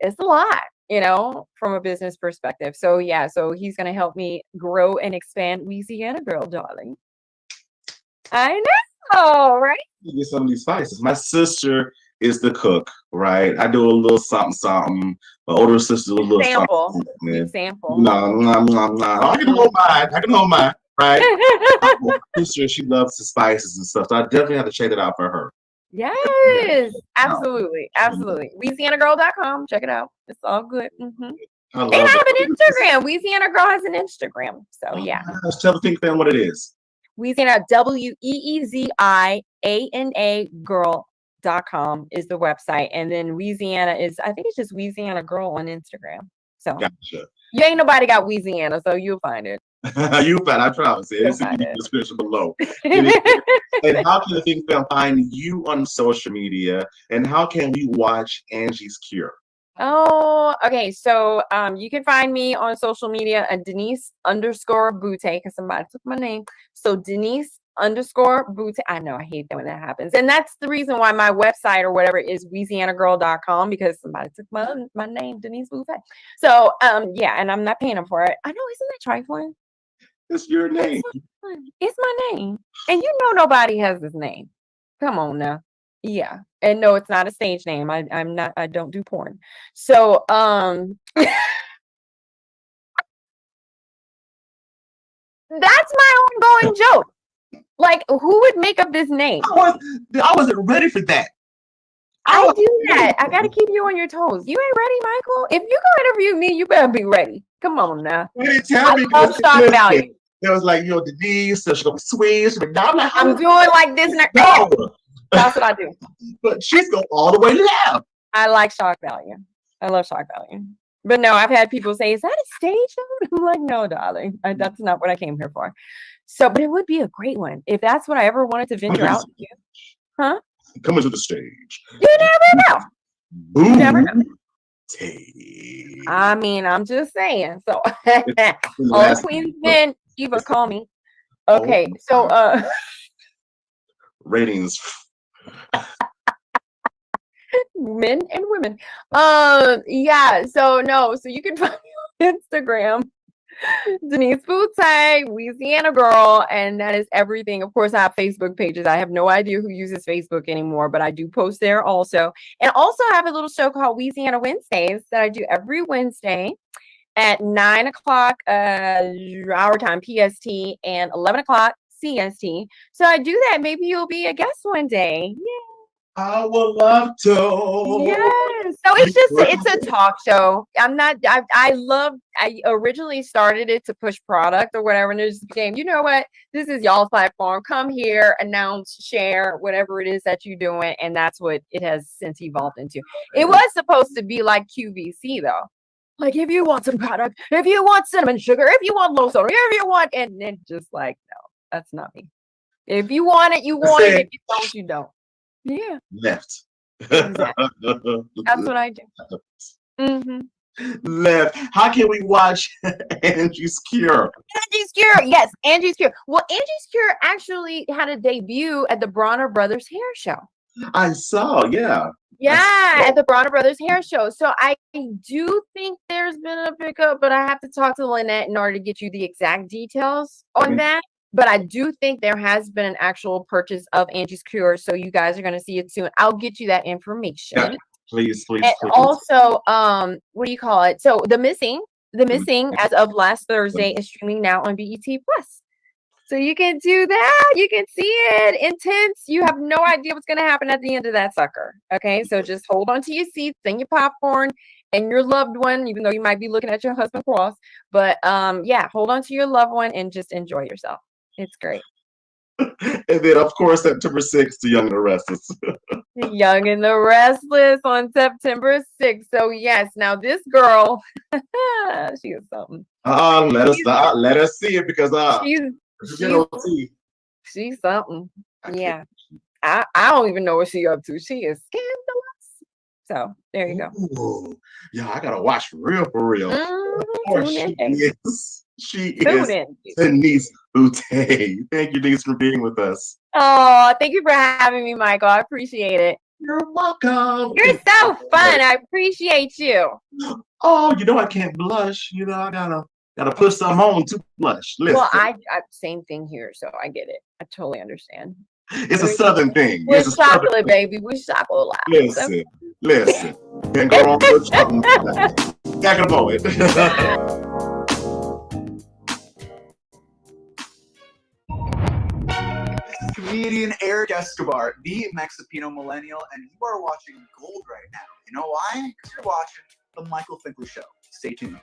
is a lot, from a business perspective. So yeah, so he's going to help me grow and expand Louisiana Girl, darling. I All right. You get some of these spices. My sister is the cook, right? I do a little something, something. My older sister do a little Sample. something. You And, sample. no, no, no, no. I can hold mine. I can hold mine, right? My sister, she loves the spices and stuff, so I definitely have to check it out for her. Yes, absolutely, absolutely. LouisianaGirl.com. Check it out. It's all good. I And love I have it. an Instagram. Louisiana Girl has an Instagram. So yeah. Tell the Pink fan what it is. Louisiana WEEZIANA girl.com is the website. And then Louisiana is, I think it's just Louisiana Girl on Instagram. So Gotcha. you ain't nobody got Louisiana, so you'll find it. You found, I promise. It's in the description below. And how can the Pink fan find you on social media? And how can we watch Angie's Cure? Oh, okay. So you can find me on social media at Denise_Boutte, because somebody took my name. So Denise_Boutte. I know, I hate that when that happens. And that's the reason why my website or whatever is LouisianaGirl.com, because somebody took my name, Denise Boutte. So yeah, and I'm not paying them for it. I know, isn't that trifling? It's your name. It's my name. And you know nobody has this name. Come on now. Yeah. And no, it's not a stage name. I don't do porn. So that's my ongoing joke. Like, who would make up this name? I wasn't ready for that. I do that. I gotta keep you on your toes. You ain't ready, Michael? If you go interview me, you better be ready. Come on now. Tell me, I love shock value. It was like, Denise, so she's gonna be sweet. I'm like, I'm doing like this. No. That's what I do. But she's going all the way left. I like shock value. I love shock value. But no, I've had people say, is that a stage note? I'm like, no, darling. That's not what I came here for. So, but it would be a great one. If that's what I ever wanted to venture out to. Huh? Coming to the stage. You never know. You never know. I mean, I'm just saying. So, all Queens men, Eva, call me. Okay, so ratings. Men and women. Yeah, so no, so you can find me on Instagram, Denise Boutte, Louisiana Girl, and that is everything. Of course, I have Facebook pages. I have no idea who uses Facebook anymore, but I do post there also. And also I have a little show called Louisiana Wednesdays that I do every Wednesday at 9 o'clock our time PST and 11 o'clock CST. So I do that. Maybe you'll be a guest one day. Yeah. I would love to. Yes. So it's a talk show. I originally started it to push product or whatever, and it just became, you know what? This is y'all's platform. Come here, announce, share, whatever it is that you're doing. And that's what it has since evolved into. It was supposed to be like QVC though. Like, if you want some product, if you want cinnamon sugar, if you want low soda, if you want, and then just like, no, that's not me. If you want it, you want it. If you don't, you don't. Yeah. Left. Exactly. That's what I do. Left. How can we watch Angie's Cure? Angie's Cure. Yes, Angie's Cure. Well, Angie's Cure actually had a debut at the Bronner Brothers Hair Show. I saw, yeah. Yeah, at the Bronner Brothers Hair Show. So I do think there's been a pickup, but I have to talk to Lynette in order to get you the exact details on that. But I do think there has been an actual purchase of Angie's Cure, so you guys are going to see it soon. I'll get you that information. Yeah, please. And also, what do you call it? So The Missing, as of last Thursday, is streaming now on BET Plus. So you can do that. You can see it. Intense. You have no idea what's going to happen at the end of that sucker. Okay, so just hold on to your seats and your popcorn and your loved one, even though you might be looking at your husband cross. But yeah, hold on to your loved one and just enjoy yourself. It's great. And then, of course, September 6th, The Young and the Restless. Young and the Restless on September 6th. So yes, now this girl, she is something. Let us see it, because she's something. Yeah. I don't even know what she's up to. She is scandalous. So there you go. Ooh, yeah, I gotta watch for real. Of course, she is Denise Boutte. Thank you, Denise, for being with us. Oh, thank you for having me, Michael. I appreciate it. You're welcome. You're so fun. I appreciate you. Oh, I can't blush. I gotta put something on to blush. Listen. Well, I same thing here, so I get it. I totally understand. It's a Southern thing. With It's a Southern chocolate, thing. baby. With chocolate. Listen. Can't go wrong with chocolate. Back in a moment. This is comedian Eric Escobar, the Mexipino millennial, and you are watching Gold right now. You know why? Because you're watching The Michael Finkley Show. Stay tuned.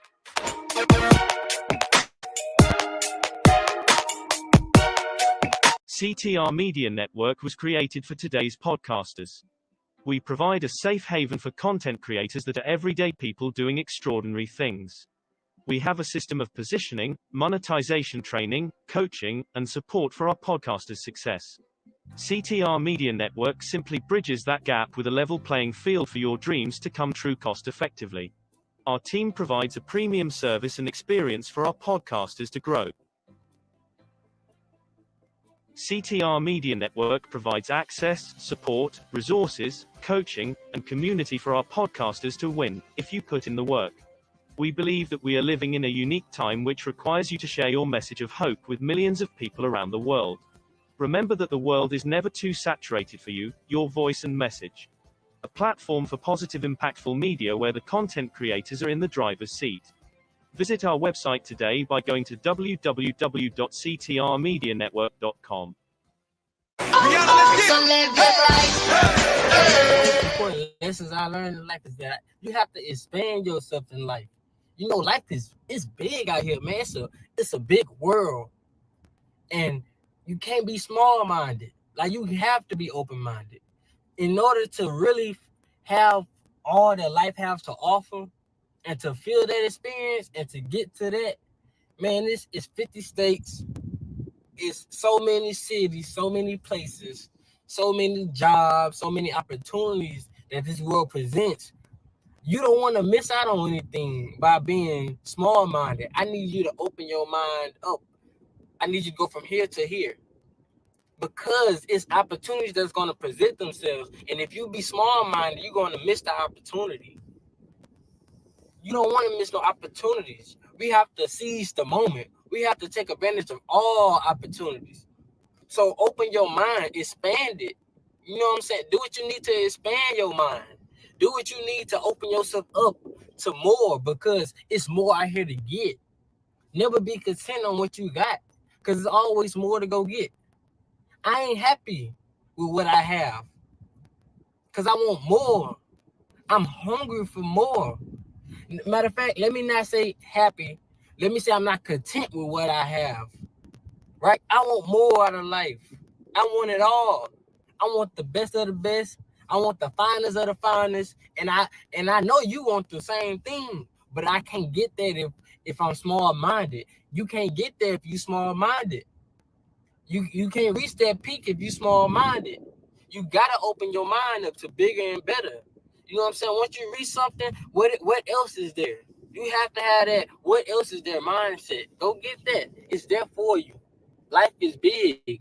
CTR Media Network was created for today's podcasters. We provide a safe haven for content creators that are everyday people doing extraordinary things. We have a system of positioning, monetization training, coaching, and support for our podcasters' success. CTR Media Network simply bridges that gap with a level playing field for your dreams to come true cost effectively. Our team provides a premium service and experience for our podcasters to grow. CTR Media Network provides access, support, resources, coaching, and community for our podcasters to win, if you put in the work. We believe that we are living in a unique time which requires you to share your message of hope with millions of people around the world. Remember that the world is never too saturated for you, your voice and message. A platform for positive impactful media where the content creators are in the driver's seat. Visit our website today by going to www.ctrmedianetwork.com. Important lessons I learned in life is that you have to expand yourself in life. You know, life is big out here, man. It's a big world, and you can't be small-minded. Like, you have to be open-minded in order to really have all that life has to offer, and to feel that experience and to get to that. Man, this is 50 states. It's so many cities, so many places, so many jobs, so many opportunities that this world presents. You don't want to miss out on anything by being small-minded. I need you to open your mind up. I need you to go from here to here, because it's opportunities that's going to present themselves. And if you be small-minded, you're going to miss the opportunity. You don't want to miss no opportunities. We have to seize the moment. We have to take advantage of all opportunities. So open your mind, expand it. You know what I'm saying? Do what you need to expand your mind. Do what you need to open yourself up to more, because it's more out here to get. Never be content on what you got, because there's always more to go get. I ain't happy with what I have, because I want more. I'm hungry for more. Matter of fact, let me not say happy. Let me say I'm not content with what I have. Right? I want more out of life. I want it all. I want the best of the best. I want the finest of the finest. And I know you want the same thing, but I can't get that if I'm small-minded. You can't get there if you small-minded. You can't reach that peak if you small-minded. You gotta open your mind up to bigger and better. You know what I'm saying? Once you reach something, what else is there? You have to have that what else is there mindset. Go get that. It's there for you. Life is big.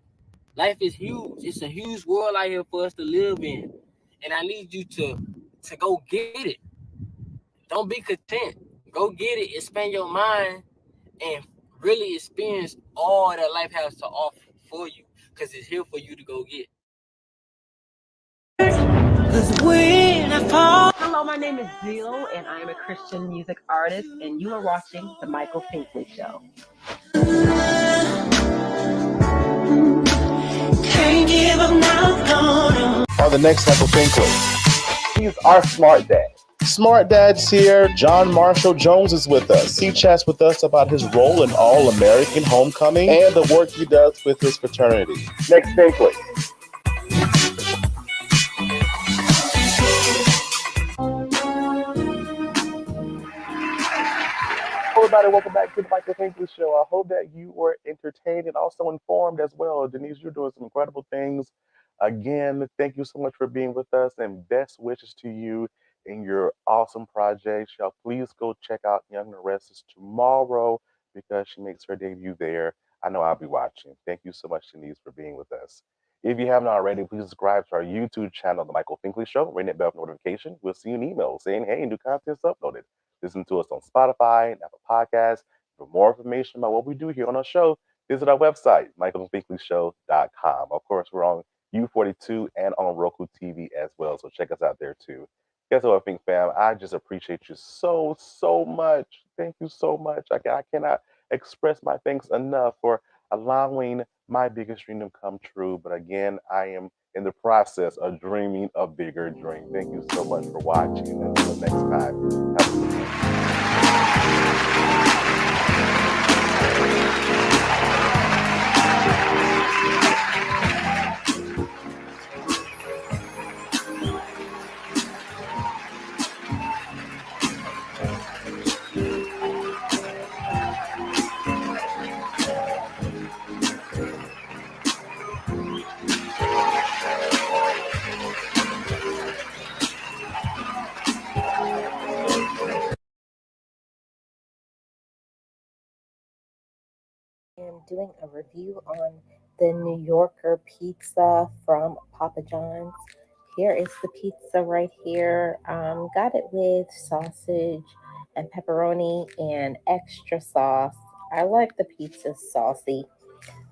Life is huge. It's a huge world out here for us to live in. And I need you to go get it. Don't be content. Go get it. Expand your mind and really experience all that life has to offer for you, because it's here for you to go get. Hello, my name is Jill, and I am a Christian music artist, and you are watching The Michael Finkley Show. On the next Michael Finkley, he's our smart dad. Smart Dad's here. John Marshall Jones is with us. He chats with us about his role in All-American Homecoming and the work he does with his fraternity. Next Finkley. Everybody, welcome back to the Michael Finkley Show. I hope that you were entertained and also informed as well. Denise, you're doing some incredible things. Again, thank you so much for being with us, and best wishes to you in your awesome project. Y'all, please go check out Young and Restless tomorrow, because she makes her debut there. I know I'll be watching. Thank you so much, Denise, for being with us. If you haven't already, please subscribe to our YouTube channel, The Michael Finkley Show. Ring that bell for notification. We'll see you an email saying, hey, new content's uploaded. Listen to us on Spotify and Apple Podcasts. For more information about what we do here on our show, visit our website, michaelfinkley.show.com. Of course, we're on U42 and on Roku TV as well. So check us out there too. Guess what, Think fam? I just appreciate you so much. Thank you so much. I cannot express my thanks enough for allowing my biggest dream to come true. But again, I am in the process of dreaming a bigger dream. Thank you so much for watching. Until next time, have a good one. I'm doing a review on the New Yorker pizza from Papa John's. Here is the pizza right here. Got it with sausage and pepperoni and extra sauce. I like the pizza saucy.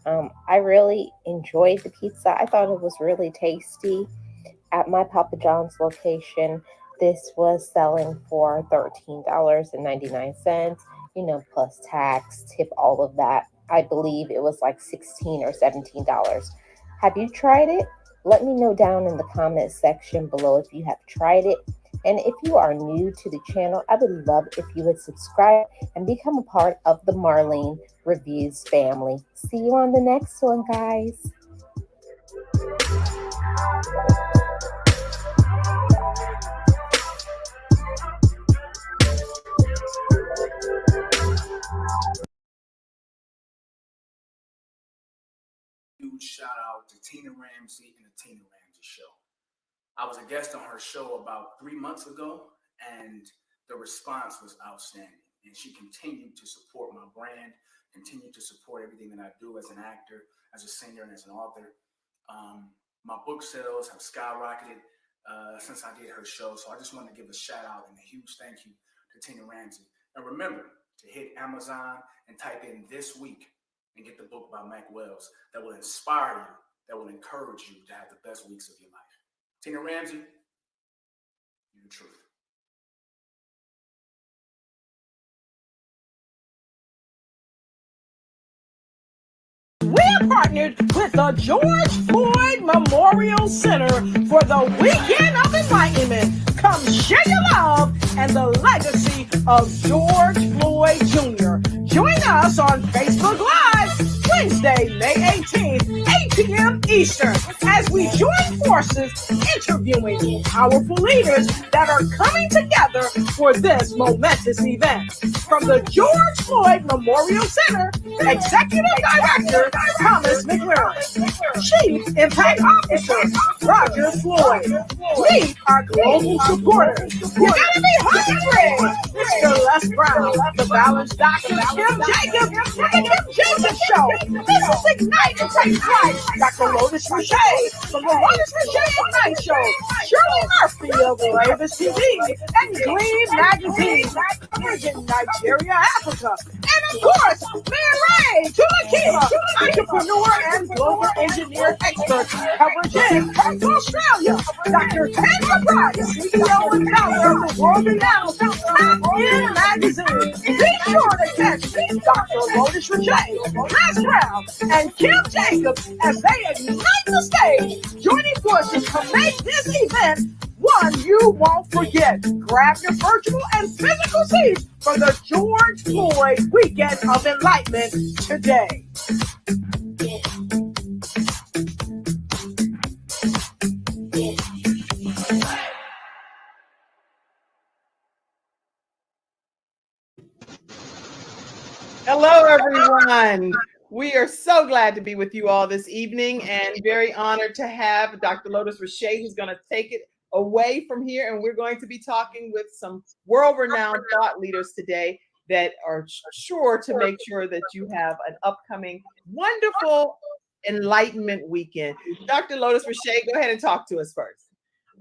I really enjoyed the pizza. I thought it was really tasty. At my Papa John's location, this was selling for $13.99, plus tax, tip, all of that. I believe it was like $16 or $17. Have you tried it? Let me know down in the comment section below if you have tried it. And if you are new to the channel, I would love if you would subscribe and become a part of the Marlene Reviews family. See you on the next one, guys. Huge shout out to Tina Ramsey and the Tina Ramsey Show. I was a guest on her show about 3 months ago, and the response was outstanding. And she continued to support my brand, continued to support everything that I do as an actor, as a singer, and as an author. My book sales have skyrocketed since I did her show. So I just wanted to give a shout out and a huge thank you to Tina Ramsey. And remember to hit Amazon and type in "this week" and get the book by Mike Wells that will inspire you, that will encourage you to have the best weeks of your life. Tina Ramsey, you're the truth. We're partnered with the George Floyd Memorial Center for the Weekend of Enlightenment. Come share your love and the legacy of George Floyd Jr. Join us on Facebook Live Wednesday, May 18th, 8 p.m. Eastern, as we join forces interviewing powerful leaders that are coming together for this momentous event. From the George Floyd Memorial Center, Executive Director Thomas McLaren, Chief Impact Officer Roger Floyd. Meet our global supporters. You gotta be hungry! Mr. Les Brown, the Balanced Doctor Kim Jacob, the Kim Jacob Show. This is Ignite and Take Flight. Dr. Lotus Richey from the Lotus Richey Ignite Show. Shirley Murphy of Ravis TV and Gleam Magazine. Virgin Nigeria, Africa. And of course, Man Ray, Tulakila, entrepreneur and global engineer expert. Coverage in Perth, Australia. Dr. Tanya Price, CEO and founder of the world-renowned Top End Magazine. Be sure to catch Dr. Lotus Richey, Les Brown, and Kim Jacobs as they ignite the stage, joining forces to make this event one you won't forget. Grab your virtual and physical seats for the George Floyd Weekend of Enlightenment today. Hello, everyone. We are so glad to be with you all this evening and very honored to have Dr. Lotus Richey, who's going to take it away from here. And we're going to be talking with some world-renowned thought leaders today that are sure to make sure that you have an upcoming wonderful Enlightenment weekend. Dr. Lotus Richey, go ahead and talk to us first.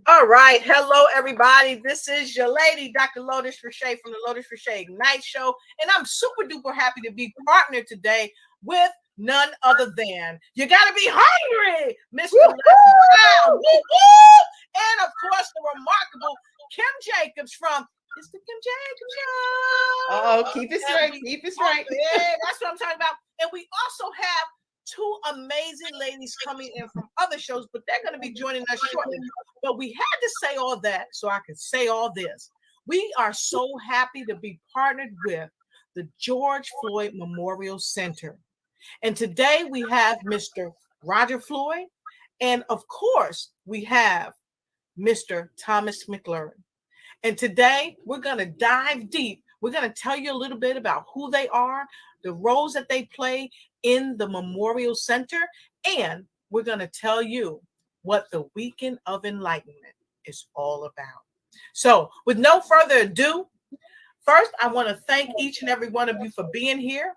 All right. Hello, everybody. This is your lady, Dr. Lotus Richey from the Lotus Richey Ignite Show. And I'm super duper happy to be partnered today with none other than you got to be hungry, Mr. Les Brown. Woo, woo! And of course, the remarkable Kim Jacobs from It's the Kim Jacobs Show. Oh, keep it straight. Keep it straight. Yeah, that's what I'm talking about. And we also have two amazing ladies coming in from other shows, but they're going to be joining us shortly. But we had to say all that so I could say all this. We are so happy to be partnered with the George Floyd Memorial Center. And today we have Mr. Roger Floyd. And of course, we have Mr. Thomas McLaurin. And today we're going to dive deep. We're going to tell you a little bit about who they are, the roles that they play in the Memorial Center, and we're going to tell you what the Weekend of Enlightenment is all about. So with no further ado, first, I want to thank each and every one of you for being here.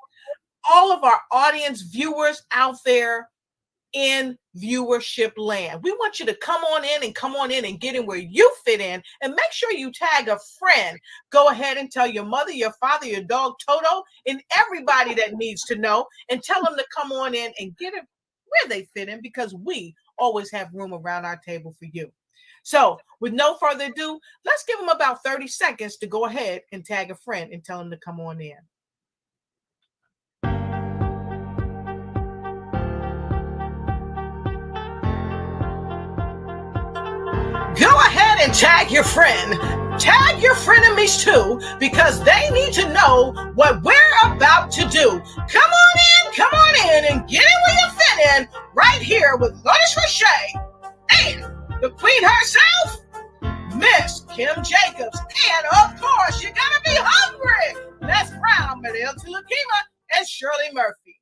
All of our audience viewers out there in viewership land. We want you to come on in and get in where you fit in, and make sure you tag a friend. Go ahead and tell your mother, your father, your dog Toto, and everybody that needs to know, and tell them to come on in and get it where they fit in, because we always have room around our table for you. So with no further ado, let's give them about 30 seconds to go ahead and tag a friend and tell them to come on in. Go ahead and tag your friend. Tag your frenemies too, because they need to know what we're about to do. Come on in, and get in where you fit in, right here with Lotus Rashay and the queen herself, Miss Kim Jacobs. And of course, you gotta be hungry. Les Brown, Mariel Tulakima, and Shirley Murphy.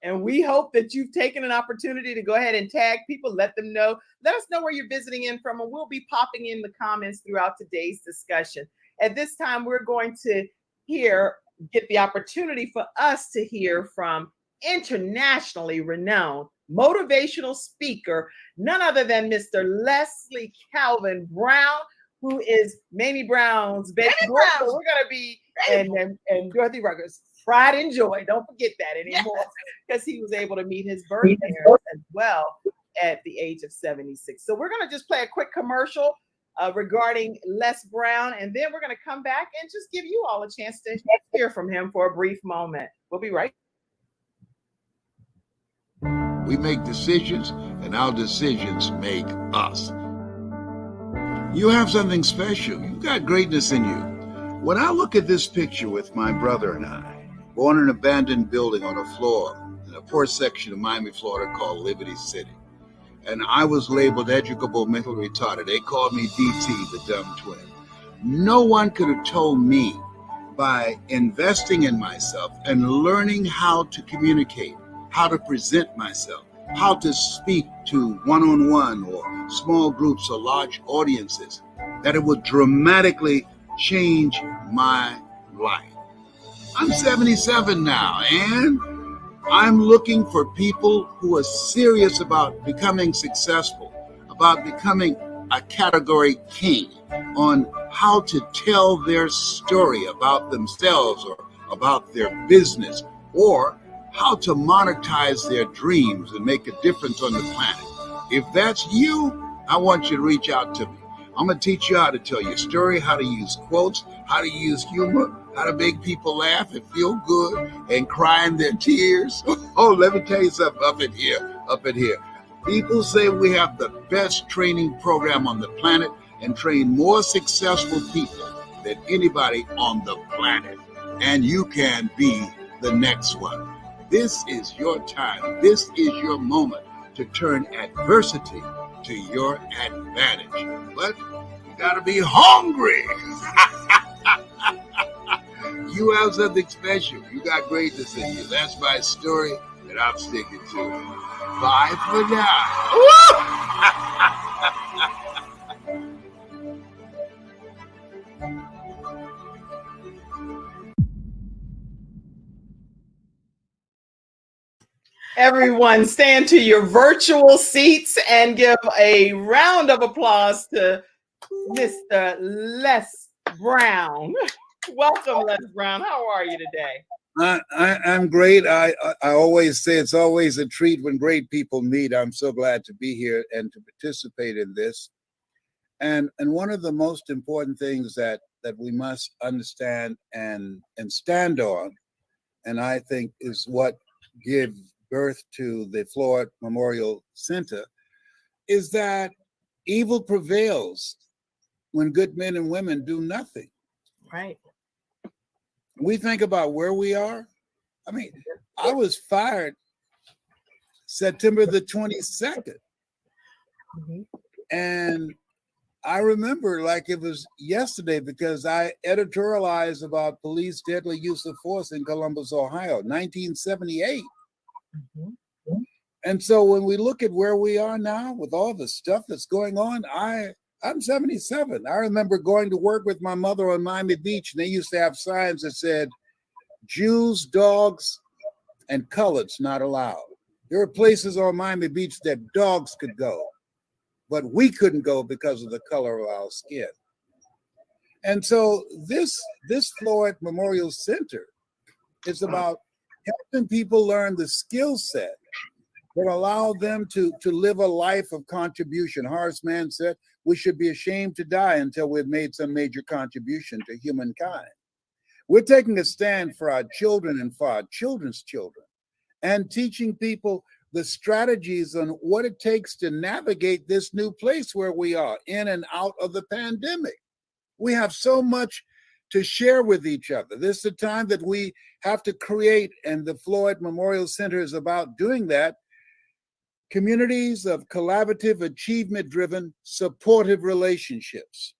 And we hope that you've taken an opportunity to go ahead and tag people, let them know. Let us know where you're visiting in from, and we'll be popping in the comments throughout today's discussion. At this time, we're going to get the opportunity for us to hear from internationally renowned motivational speaker, none other than Mr. Leslie Calvin Brown, who is Mamie Brown's baby boy. So we're going to be, and Dorothy Rucker's pride and joy. Don't forget that anymore, because he was able to meet his birth parents as well at the age of 76. So we're going to just play a quick commercial regarding Les Brown, and then we're going to come back and just give you all a chance to hear from him for a brief moment. We'll be right back. We make decisions, and our decisions make us. You have something special. You got greatness in you. When I look at this picture with my brother and I, born in an abandoned building on a floor in a poor section of Miami, Florida called Liberty City, and I was labeled educable mentally retarded. They called me DT, the dumb twin. No one could have told me, by investing in myself and learning how to communicate, how to present myself, how to speak to one-on-one or small groups or large audiences, that it would dramatically change my life. I'm 77 now, and I'm looking for people who are serious about becoming successful, about becoming a category king, on how to tell their story about themselves or about their business, or how to monetize their dreams and make a difference on the planet. If that's you, I want you to reach out to me. I'm going to teach you how to tell your story, how to use quotes, how to use humor, how to make people laugh and feel good and cry in their tears. Oh, let me tell you something up in here. People say we have the best training program on the planet and train more successful people than anybody on the planet. And you can be the next one. This is your time. This is your moment to turn adversity to your advantage. But you gotta be hungry. You have something special. You got greatness in you. That's my story that I'm sticking to. Bye for now. Everyone, stand to your virtual seats and give a round of applause to Mr. Les Brown. Welcome, Les Brown. How are you today? I'm great. I always say it's always a treat when great people meet. I'm so glad to be here and to participate in this. And one of the most important things that we must understand and stand on, and I think is what gives birth to the Floyd Memorial Center, is that evil prevails when good men and women do nothing. Right. We think about where we are. I mean, I was fired September the 22nd. And I remember like it was yesterday because I editorialized about police deadly use of force in Columbus, Ohio, 1978. And so when we look at where we are now with all the stuff that's going on, I'm 77. I remember going to work with my mother on Miami Beach, and they used to have signs that said, Jews, dogs, and coloreds not allowed. There were places on Miami Beach that dogs could go, but we couldn't go because of the color of our skin. And so this Floyd Memorial Center is about helping people learn the skill set that allow them to live a life of contribution. Horace Mann said, we should be ashamed to die until we've made some major contribution to humankind. We're taking a stand for our children and for our children's children and teaching people the strategies on what it takes to navigate this new place where we are in and out of the pandemic. We have so much to share with each other. This is the time that we have to create, and the Floyd Memorial Center is about doing that, communities of collaborative, achievement-driven, supportive relationships,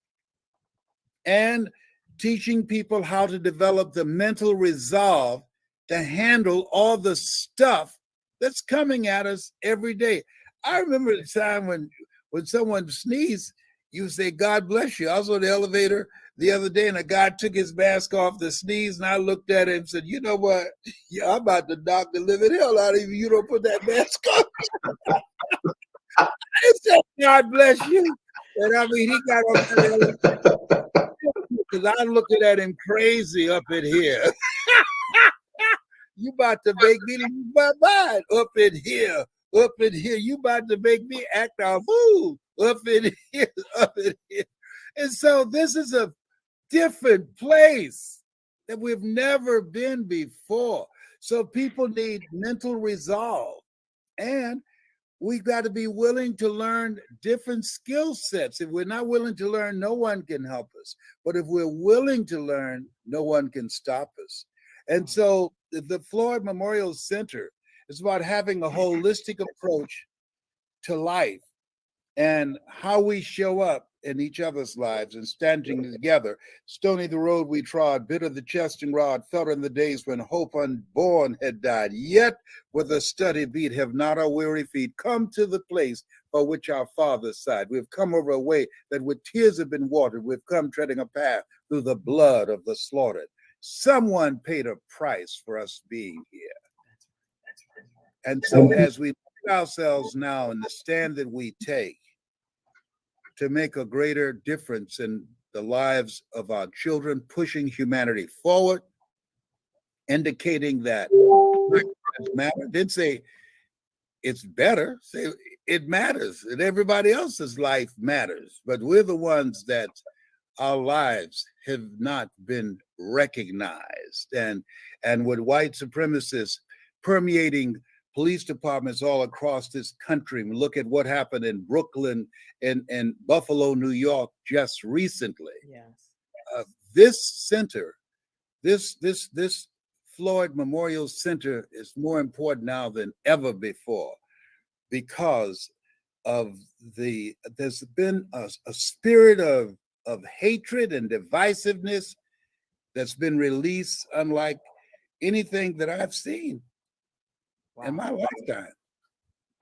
and teaching people how to develop the mental resolve to handle all the stuff that's coming at us every day. I remember the time when someone sneezed, you say, God bless you. I was on the elevator the other day and a guy took his mask off to sneeze, and I looked at him and said, you know what? Yeah, I'm about to knock the living hell out of you. You don't put that mask on. I said, God bless you. And I mean, he got on the because I'm looking at him crazy up in here. You about to make me lose my mind up in here. Up in here. You about to make me act a fool up in here, up in here. And so this is a different place that we've never been before. So people need mental resolve, and we've got to be willing to learn different skill sets. If we're not willing to learn, no one can help us. But if we're willing to learn, no one can stop us. And so the Floyd Memorial Center is about having a holistic approach to life and how we show up in each other's lives and standing together. Stony the road we trod, bitter the chesting rod, felt in the days when hope unborn had died. Yet with a steady beat have not our weary feet come to the place for which our fathers sighed. We've come over a way that with tears have been watered. We've come treading a path through the blood of the slaughtered. Someone paid a price for us being here. And so as we look at ourselves now and the stand that we take to make a greater difference in the lives of our children, pushing humanity forward, indicating that Black lives matter, didn't say it's better, say it matters, and everybody else's life matters. But we're the ones that our lives have not been recognized. And with white supremacists permeating police departments all across this country, we look at what happened in Brooklyn and Buffalo, New York just recently. Yes. This center, this Floyd Memorial Center is more important now than ever before because of there's been a spirit of hatred and divisiveness that's been released unlike anything that I've seen in my lifetime.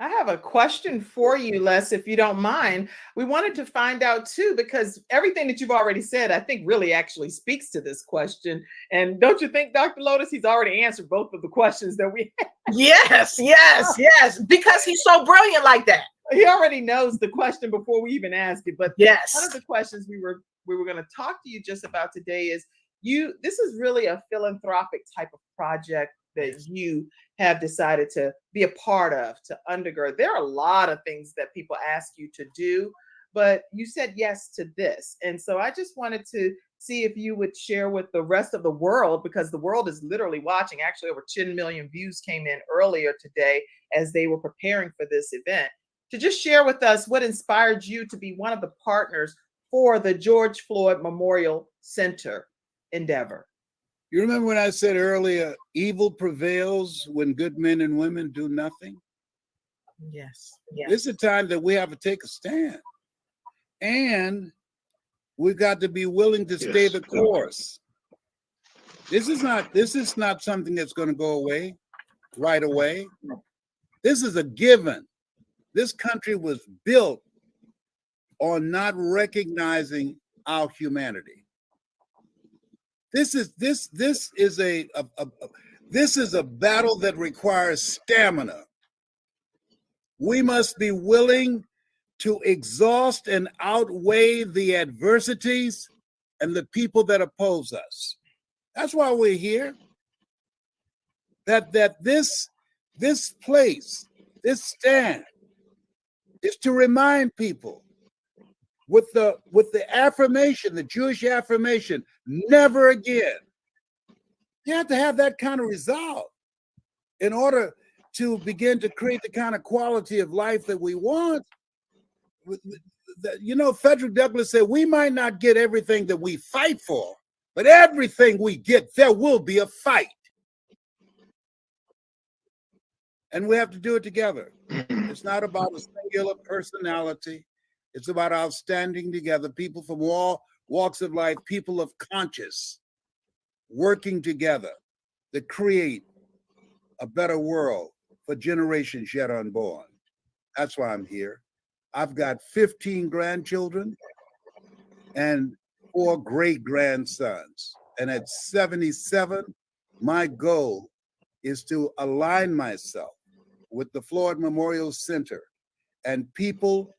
I have a question for you, Les, if you don't mind. We wanted to find out too, because everything that you've already said, I think really actually speaks to this question. And don't you think, Dr. Lotus, he's already answered both of the questions that we had? Yes, because he's so brilliant like that. He already knows the question before we even ask it. But yes, one of the questions we were going to talk to you just about today is, this is really a philanthropic type of project that you have decided to be a part of, to undergird. There are a lot of things that people ask you to do, but you said yes to this. And so I just wanted to see if you would share with the rest of the world, because the world is literally watching. Actually, over 10 million views came in earlier today as they were preparing for this event. To just share with us what inspired you to be one of the partners for the George Floyd Memorial Center endeavor. You remember when I said earlier, evil prevails when good men and women do nothing? Yes. This is a time that we have to take a stand. And we've got to be willing to stay the course. This is not something that's going to go away right away. This is a given. This country was built on not recognizing our humanity. This is a battle that requires stamina. We must be willing to exhaust and outweigh the adversities and the people that oppose us. That's why we're here. That this place, this stand, is to remind people with the affirmation, the Jewish affirmation, never again. You have to have that kind of resolve in order to begin to create the kind of quality of life that we want. You know, Frederick Douglass said, we might not get everything that we fight for, but everything we get, there will be a fight. And we have to do it together. It's not about a singular personality. It's about our standing together, people from all walks of life, people of conscience, working together to create a better world for generations yet unborn. That's why I'm here. I've got 15 grandchildren and 4 great-grandsons. And at 77, my goal is to align myself with the Floyd Memorial Center and people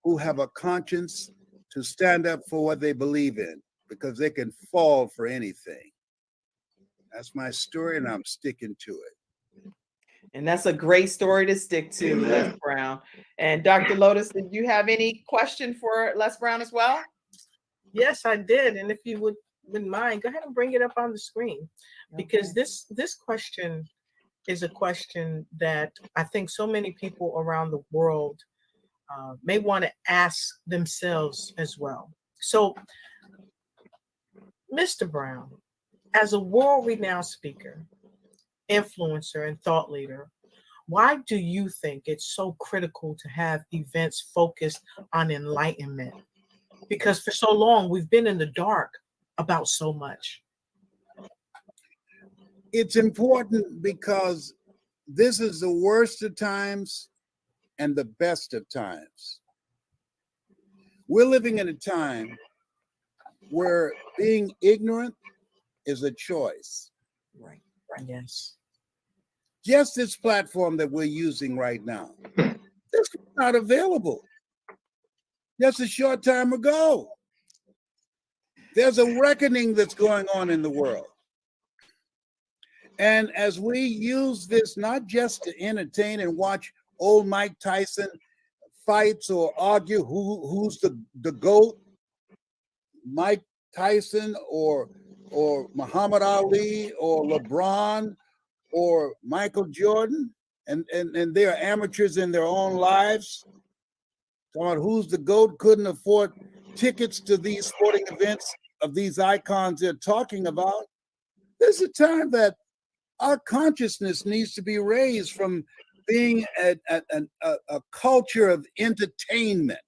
who have a conscience to stand up for what they believe in, because they can fall for anything. That's my story, and I'm sticking to it. And that's a great story to stick to, Les Brown. And Dr. Lotus, did you have any question for Les Brown as well? Yes, I did. And if you wouldn't mind, go ahead and bring it up on the screen, because this question is a question that I think so many people around the world may want to ask themselves as well. So, Mr. Brown, as a world-renowned speaker, influencer, and thought leader, why do you think it's so critical to have events focused on enlightenment? Because for so long, we've been in the dark about so much. It's important because this is the worst of times and the best of times. We're living in a time where being ignorant is a choice. Right. Yes. Just this platform that we're using right now, this was not available just a short time ago. There's a reckoning that's going on in the world. And as we use this not just to entertain and watch old Mike Tyson fights or argue who's the GOAT, Mike Tyson or Muhammad Ali or LeBron or Michael Jordan, and they are amateurs in their own lives. Talking about who's the GOAT, couldn't afford tickets to these sporting events of these icons they're talking about. There's a time that our consciousness needs to be raised from being a culture of entertainment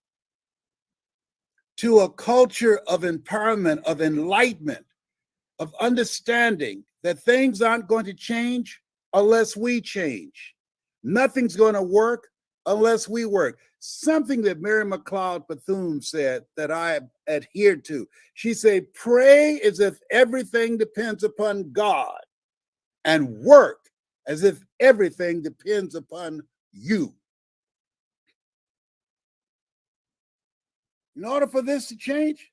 to a culture of empowerment, of enlightenment, of understanding that things aren't going to change unless we change. Nothing's going to work unless we work. Something that Mary McLeod Bethune said that I adhere to. She said, pray as if everything depends upon God, and work as if everything depends upon you. In order for this to change,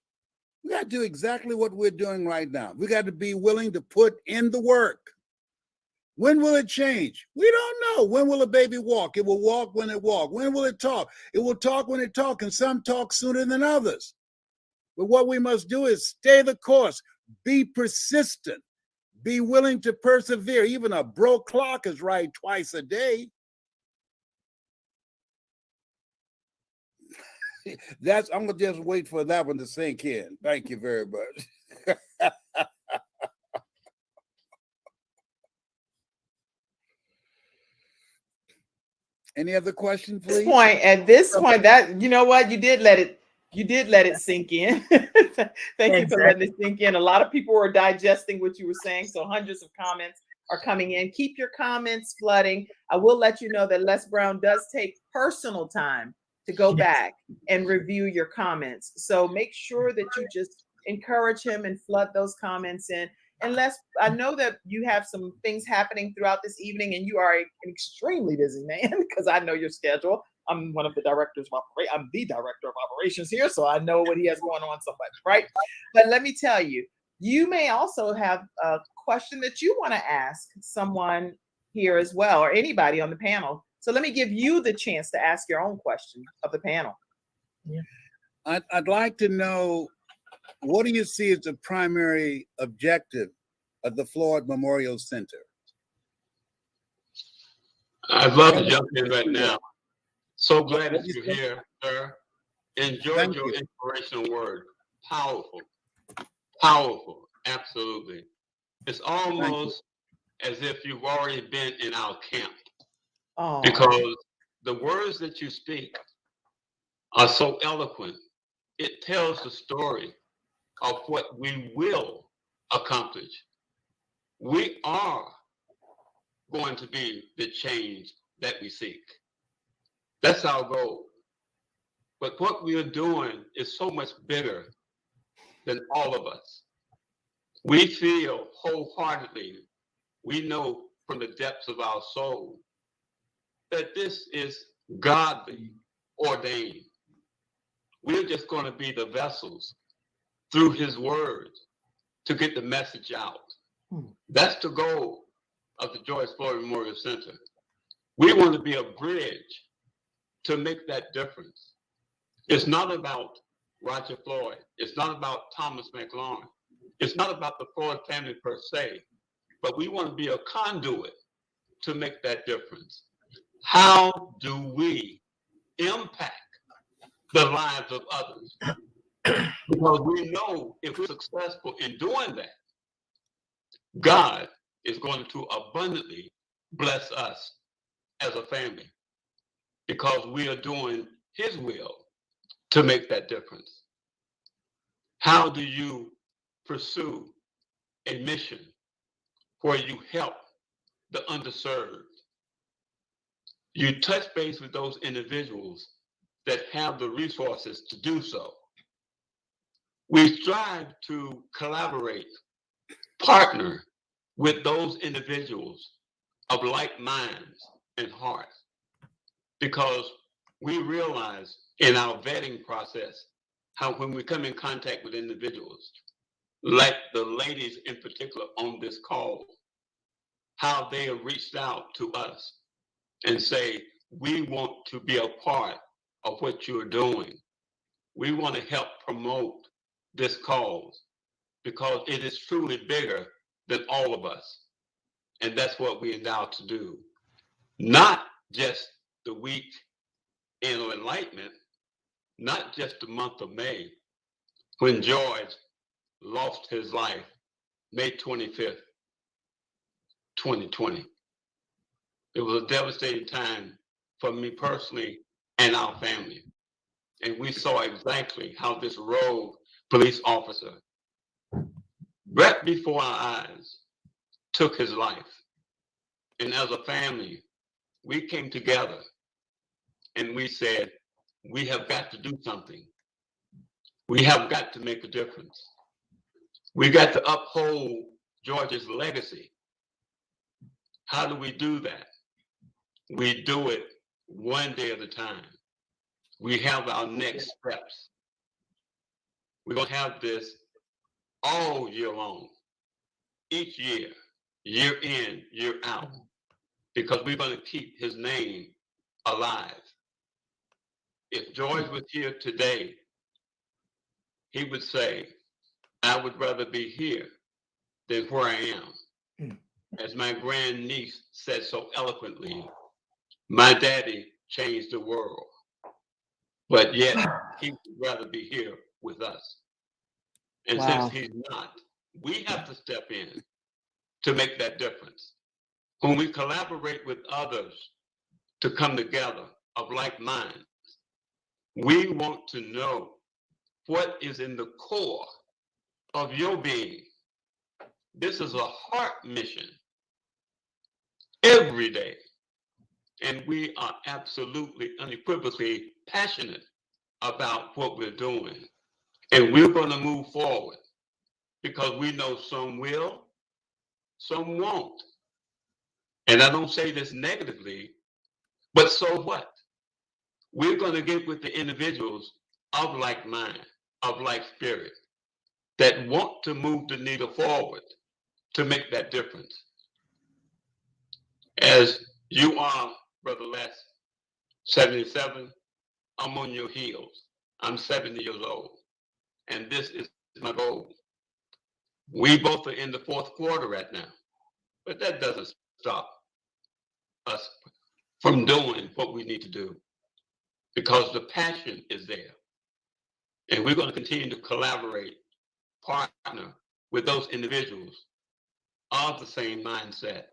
We got to do exactly what we're doing right now. We got to be willing to put in the work. When will it change? We don't know. When will a baby walk? It will walk when it walks. When will it talk? It will talk when it talks, and some talk sooner than others. But what we must do is stay the course, be persistent, be willing to persevere. Even a broke clock is right twice a day. I'm gonna just wait for that one to sink in. Thank you very much. Any other question, please? At this point, that you know what, you did let it sink in. Thank you for letting it sink in. A lot of people were digesting what you were saying, so hundreds of comments are coming in. Keep your comments flooding. I will let you know that Les Brown does take personal time to go back and review your comments. So make sure that you just encourage him and flood those comments in. And Les, I know that you have some things happening throughout this evening, and you are an extremely busy man because I know your schedule. I'm one of the directors of operations. I'm the director of operations here, so I know what he has going on so much, right? But let me tell you, you may also have a question that you want to ask someone here as well, or anybody on the panel. So let me give you the chance to ask your own question of the panel. Yeah. I'd like to know, what do you see as the primary objective of the Floyd Memorial Center? I'd love to jump in right now. So glad that you're here, sir. Enjoyed your inspirational word. Powerful. Powerful. Absolutely. It's almost as if you've already been in our camp. Oh. Because the words that you speak are so eloquent. It tells the story of what we will accomplish. We are going to be the change that we seek. That's our goal. But what we are doing is so much bigger than all of us. We feel wholeheartedly, we know from the depths of our soul that this is godly ordained. We're just going to be the vessels through his words to get the message out. That's the goal of the George Floyd Memorial Center. We want to be a bridge to make that difference. It's not about Roger Floyd. It's not about Thomas McLaurin. It's not about the Floyd family per se, but we want to be a conduit to make that difference. How do we impact the lives of others? Because we know if we're successful in doing that, God is going to abundantly bless us as a family because we are doing his will to make that difference. How do you pursue a mission where you help the underserved? You touch base with those individuals that have the resources to do so. We strive to collaborate, partner with those individuals of like minds and hearts, because we realize in our vetting process how when we come in contact with individuals, like the ladies in particular on this call, how they have reached out to us and say, we want to be a part of what you're doing. We want to help promote this cause because it is truly bigger than all of us. And that's what we endow to do. Not just the week in enlightenment, not just the month of May, when George lost his life, May 25th, 2020. It was a devastating time for me personally and our family. And we saw exactly how this rogue police officer, right before our eyes, took his life. And as a family, we came together and we said, we have got to do something. We have got to make a difference. We got to uphold George's legacy. How do we do that? We do it one day at a time. We have our next steps. We're going to have this all year long, each year, year in, year out, because we're going to keep his name alive. If George was here today, he would say, I would rather be here than where I am. As my grandniece said so eloquently, my daddy changed the world, but yet he would rather be here with us. And Wow. since he's not, we have to step in to make that difference. When we collaborate with others to come together of like minds, we want to know what is in the core of your being. This is a heart mission every day. And we are absolutely, unequivocally passionate about what we're doing. And we're going to move forward because we know some will, some won't. And I don't say this negatively, but so what? We're going to get with the individuals of like mind, of like spirit, that want to move the needle forward to make that difference. As you are, Brother Les, 77, I'm on your heels. I'm 70 years old, and this is my goal. We both are in the fourth quarter right now, but that doesn't stop us from doing what we need to do because the passion is there. And we're going to continue to collaborate, partner with those individuals of the same mindset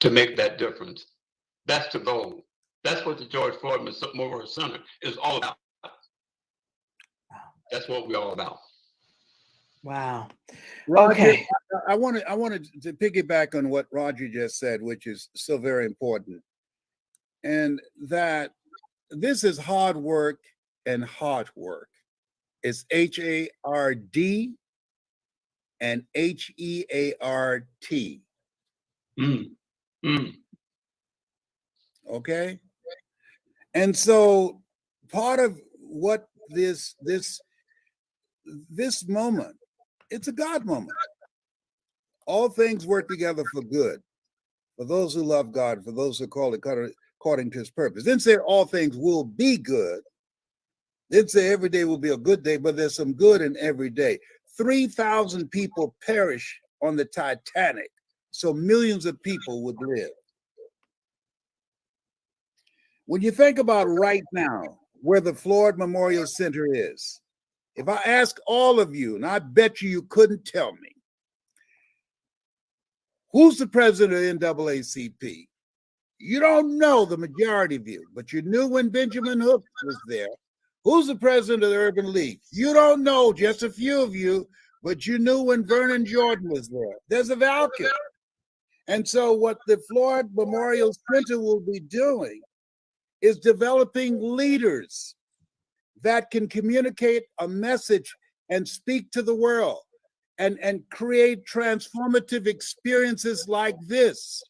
to make that difference. That's the goal. That's what the George Floyd Memorial Center is all about. That's what we're all about. Wow. Roger, Okay. I wanted to piggyback on what Roger just said, which is so very important. And that this is hard work and heart work. It's HARD and HEART. Okay. And so part of what this moment, it's a God moment. All things work together for good, for those who love God, for those who call it according to his purpose. Didn't say all things will be good. Didn't say every day will be a good day, but there's some good in every day. 3,000 people perish on the Titanic, so millions of people would live. When you think about right now, where the Floyd Memorial Center is, if I ask all of you, and I bet you couldn't tell me, who's the president of NAACP? You don't know, the majority of you, but you knew when Benjamin Hook was there. Who's the president of the Urban League? You don't know, just a few of you, but you knew when Vernon Jordan was there. There's a vacuum. And so what the Floyd Memorial Center will be doing is developing leaders that can communicate a message and speak to the world and create transformative experiences like this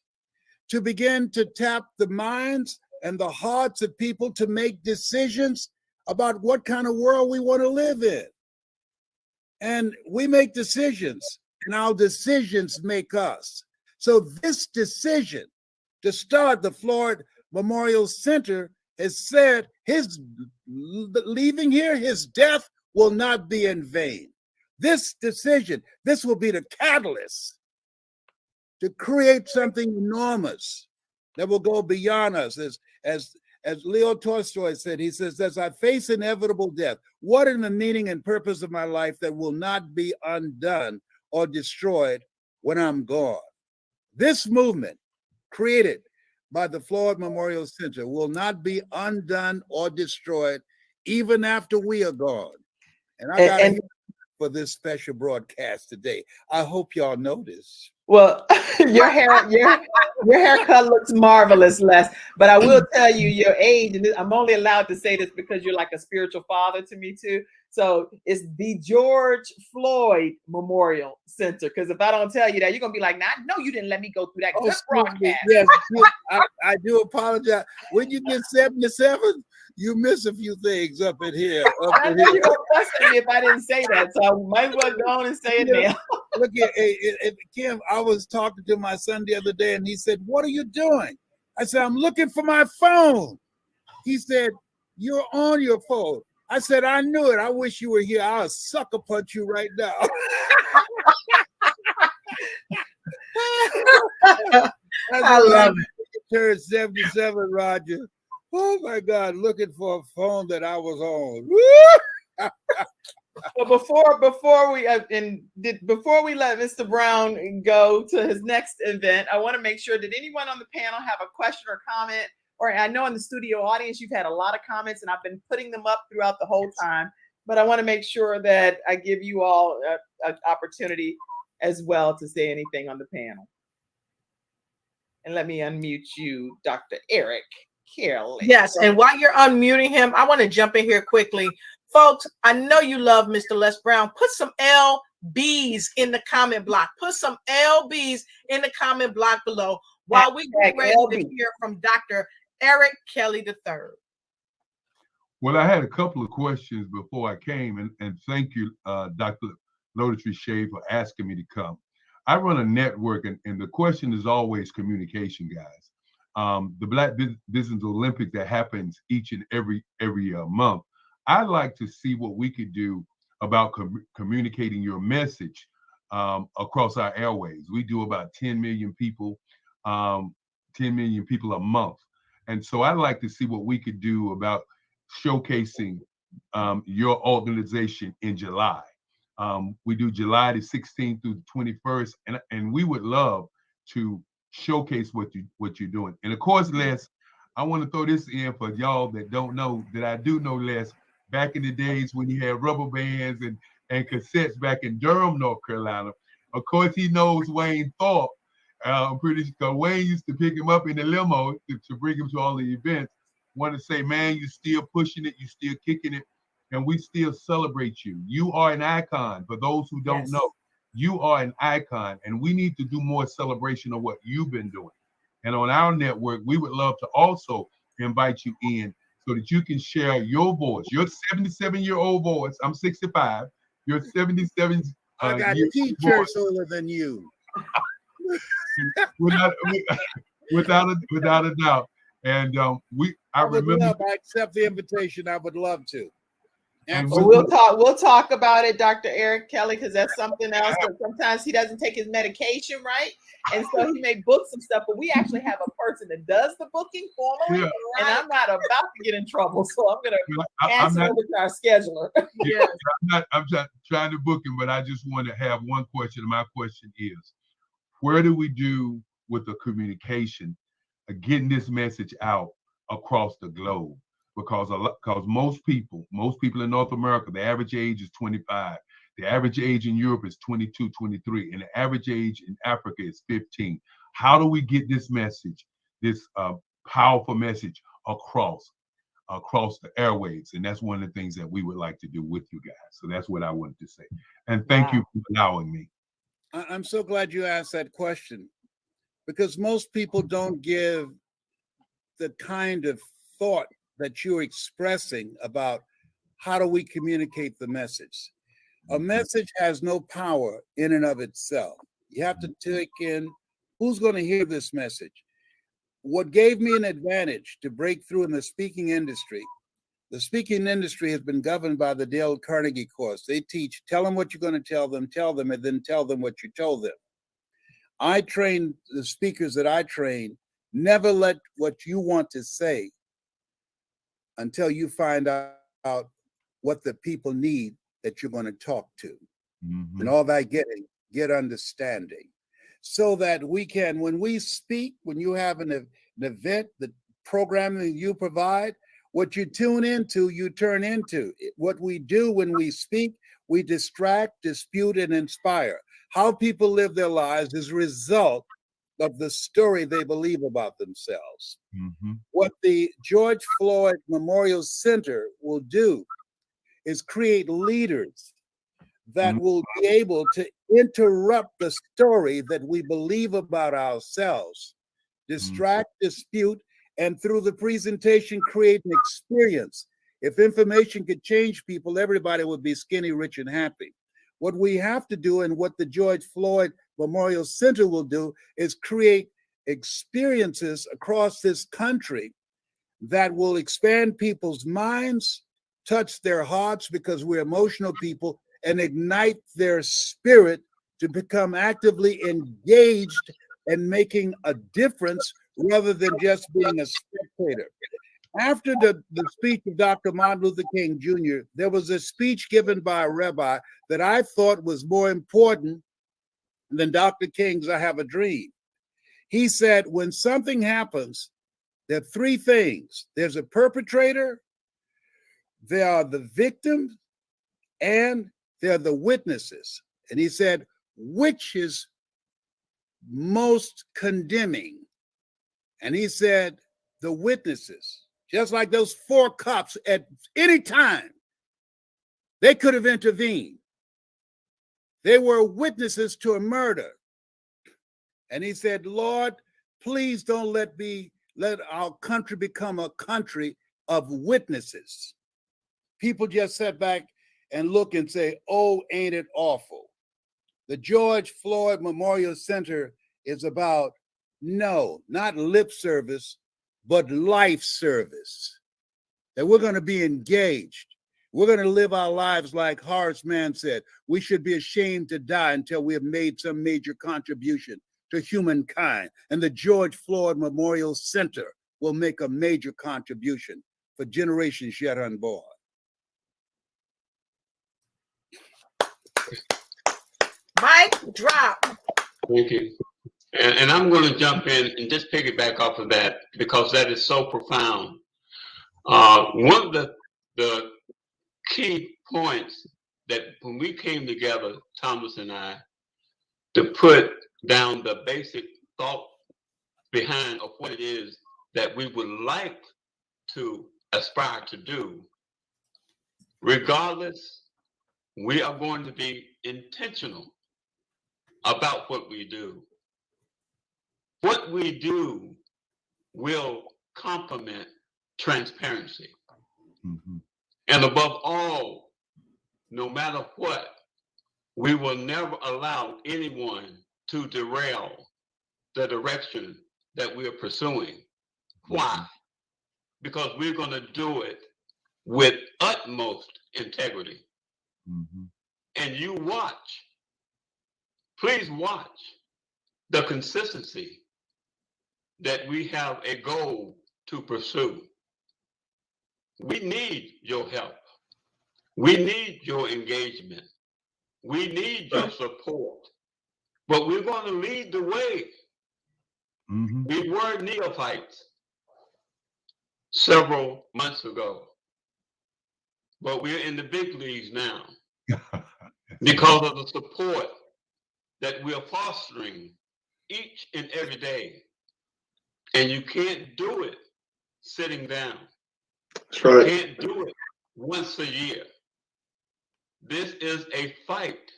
to begin to tap the minds and the hearts of people to make decisions about what kind of world we want to live in. And we make decisions, and our decisions make us. So this decision to start the Floyd Memorial Center has said his leaving here, his death will not be in vain. This decision, this will be the catalyst to create something enormous that will go beyond us. As Leo Tolstoy said, he says, as I face inevitable death, what is the meaning and purpose of my life that will not be undone or destroyed when I'm gone? This movement created by the Floyd Memorial Center will not be undone or destroyed even after we are gone. And I got to for this special broadcast today. I hope y'all know this. Well, your haircut looks marvelous, Les. But I will tell you your age, and I'm only allowed to say this because you're like a spiritual father to me too. So it's the George Floyd Memorial Center. Because if I don't tell you that, you're gonna be like, "Nah, no, you didn't let me go through that good broadcast." Yes, I do apologize. When you get 77, You miss a few things up in here. I know you're gonna fuss at me if I didn't say that, so I might as well go on and say it now. Look at Kim. I was talking to my son the other day, and he said, "What are you doing?" I said, "I'm looking for my phone." He said, "You're on your phone." I said, "I knew it. I wish you were here. I'll sucker punch you right now." I love it. You turned 77, Roger. Oh my God, looking for a phone that I was on. But before we let Mr. Brown go to his next event, I want to make sure, did anyone on the panel have a question or comment? Or I know in the studio audience you've had a lot of comments, and I've been putting them up throughout the whole time. But I want to make sure that I give you all an opportunity as well to say anything on the panel. And let me unmute you, Dr. Eric Kelly. Yes, and while you're unmuting him, I want to jump in here quickly. Folks, I know you love Mr. Les Brown. Put some LBs in the comment block. Put some LBs in the comment block below while we get ready to hear from Dr. Eric Kelly III. Well, I had a couple of questions before I came, and thank you, Dr. Lotus Richey, for asking me to come. I run a network, and the question is always communication, guys. The Black Business Olympics that happens each and every month, I'd like to see what we could do about communicating your message across our airways. We do about 10 million people, 10 million people a month. And so I'd like to see what we could do about showcasing your organization in July. We do July the 16th through the 21st, and we would love to showcase what you're doing. And of course, Les, I want to throw this in for y'all that don't know that I do know Les. Back in the days when he had rubber bands and cassettes back in Durham, North Carolina. Of course, he knows Wayne Thorpe. I'm pretty sure Wayne used to pick him up in the limo to bring him to all the events. Want to say, man, you're still pushing it, you're still kicking it, and we still celebrate you. You are an icon. For those who don't know, you are an icon, and we need to do more celebration of what you've been doing. And on our network, we would love to also invite you in so that you can share your voice, your 77-year-old voice. I'm 65. Your 77. I got t-shirts older than you. without a doubt. And I accept the invitation. I would love to. And we'll talk about it, Dr. Eric Kelly, because that's something else. That sometimes he doesn't take his medication right, and so he may book some stuff. But we actually have a person that does the booking formally, and I'm not about to get in trouble, so I'm going to pass it over to our scheduler. I'm not trying to book him, but I just want to have one question. My question is, where do we do with the communication of getting this message out across the globe? Because most people in North America, the average age is 25. The average age in Europe is 22, 23, and the average age in Africa is 15. How do we get this message, this powerful message across the airwaves? And that's one of the things that we would like to do with you guys. So that's what I wanted to say. And thank you for allowing me. I'm so glad you asked that question, because most people don't give the kind of thought that you're expressing about how do we communicate the message. A message has no power in and of itself. You have to take in who's going to hear this message. What gave me an advantage to break through in the speaking industry has been governed by the Dale Carnegie course. They teach, tell them what you're going to tell them, and then tell them what you told them. I train the speakers that I train, never let what you want to say until you find out what the people need that you're going to talk to. Mm-hmm. And all that get understanding. So that we can, when we speak, when you have an event, the programming you provide, what you tune into, you turn into. What we do when we speak, we distract, dispute, and inspire. How people live their lives is a result of the story they believe about themselves. Mm-hmm. What the George Floyd Memorial Center will do is create leaders that will be able to interrupt the story that we believe about ourselves, distract, dispute, and through the presentation create an experience. If information could change people, everybody would be skinny, rich, and happy. What we have to do, and what the George Floyd Memorial Center will do, is create experiences across this country that will expand people's minds, touch their hearts because we're emotional people, and ignite their spirit to become actively engaged and making a difference rather than just being a spectator. After the speech of Dr. Martin Luther King Jr., there was a speech given by a rabbi that I thought was more important than Dr. King's I Have a Dream. He said, when something happens, there are three things. There's a perpetrator, there are the victims, and there are the witnesses. And he said, which is most condemning? And he said, the witnesses. Just like those 4 cops at any time, they could have intervened. They were witnesses to a murder. And he said, Lord, please don't let our country become a country of witnesses. People just sit back and look and say, oh, ain't it awful? The George Floyd Memorial Center is about, no, not lip service, but life service. That we're going to be engaged. We're going to live our lives like Horace Mann said. We should be ashamed to die until we have made some major contribution to humankind. And the George Floyd Memorial Center will make a major contribution for generations yet unborn. Mic drop. Thank you. And I'm going to jump in and just piggyback off of that because that is so profound. One of the key points that when we came together, Thomas and I, to put down the basic thought behind of what it is that we would like to aspire to do, regardless, we are going to be intentional about what we do. What we do will complement transparency. Mm-hmm. And above all, no matter what, we will never allow anyone to derail the direction that we are pursuing. Why? Because we're going to do it with utmost integrity. Mm-hmm. And you watch, please watch the consistency that we have a goal to pursue. We need your help. We need your engagement. We need your support. But we're going to lead the way. Mm-hmm. We were neophytes several months ago, but we're in the big leagues now because of the support that we're fostering each and every day. And you can't do it sitting down. That's right. You can't do it once a year. This is a fight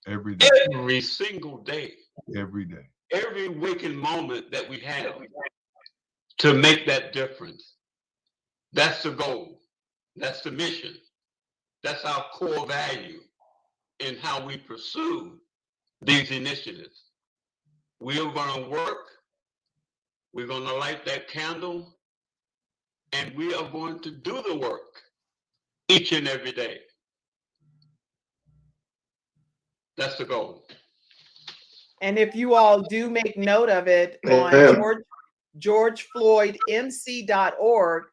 every day, every single day, every day, every waking moment that we have to make that difference. That's the goal. That's the mission. That's our core value in how we pursue these initiatives. We are going to work. We're going to light that candle, and we are going to do the work each and every day. That's the goal. And if you all do make note of it on GeorgeFloydMC.org,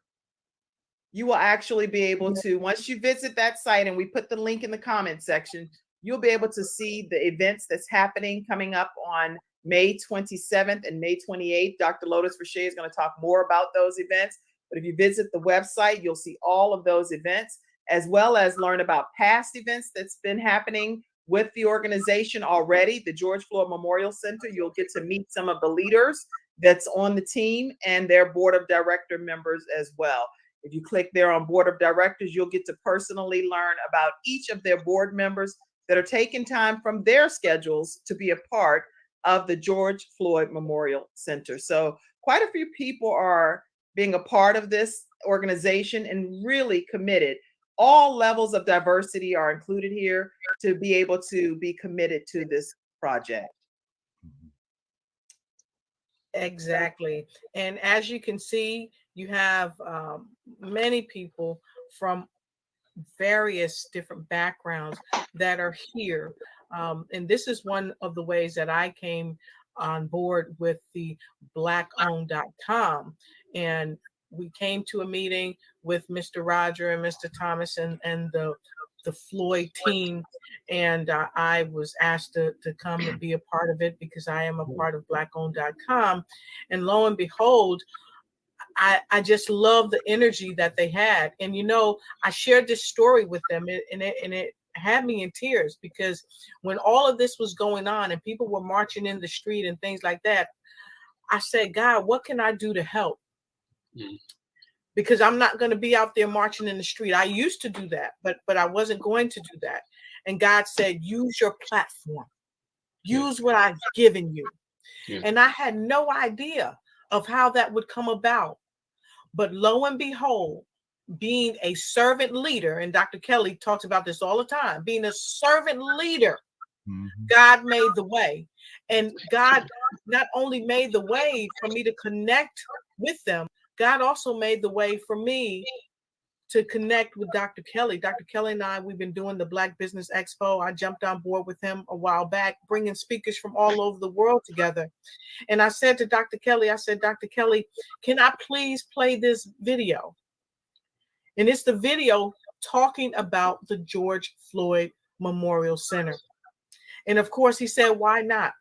you will actually be able to, once you visit that site, and we put the link in the comment section, you'll be able to see the events that's happening coming up on May 27th and May 28th. Dr. Lotus Rashay is going to talk more about those events. But if you visit the website, you'll see all of those events, as well as learn about past events that's been happening with the organization already, the George Floyd Memorial Center. You'll get to meet some of the leaders that's on the team and their board of director members as well. If you click there on board of directors, you'll get to personally learn about each of their board members that are taking time from their schedules to be a part of the George Floyd Memorial Center. So quite a few people are being a part of this organization and really committed. All levels of diversity are included here to be able to be committed to this project. Exactly. And as you can see, you have many people from various different backgrounds that are here. And this is one of the ways that I came on board with the blackowned.com. And we came to a meeting with Mr. Roger and Mr. Thomas and the Floyd team. And I was asked to come and be a part of it because I am a part of blackowned.com. And lo and behold, I just love the energy that they had. And, you know, I shared this story with them and it had me in tears because when all of this was going on and people were marching in the street and things like that, I said, God, what can I do to help? Because I'm not going to be out there marching in the street. I used to do that, but I wasn't going to do that. And God said, use your platform. Use what I've given you. And I had no idea of how that would come about. But lo and behold, being a servant leader, and Dr. Kelly talks about this all the time, being a servant leader, God made the way. And God not only made the way for me to connect with them, God also made the way for me to connect with Dr. Kelly. Dr. Kelly and I, we've been doing the Black Business Expo. I jumped on board with him a while back, bringing speakers from all over the world together. And I said to Dr. Kelly, I said, Dr. Kelly, can I please play this video? And it's the video talking about the George Floyd Memorial Center. And of course, he said, why not?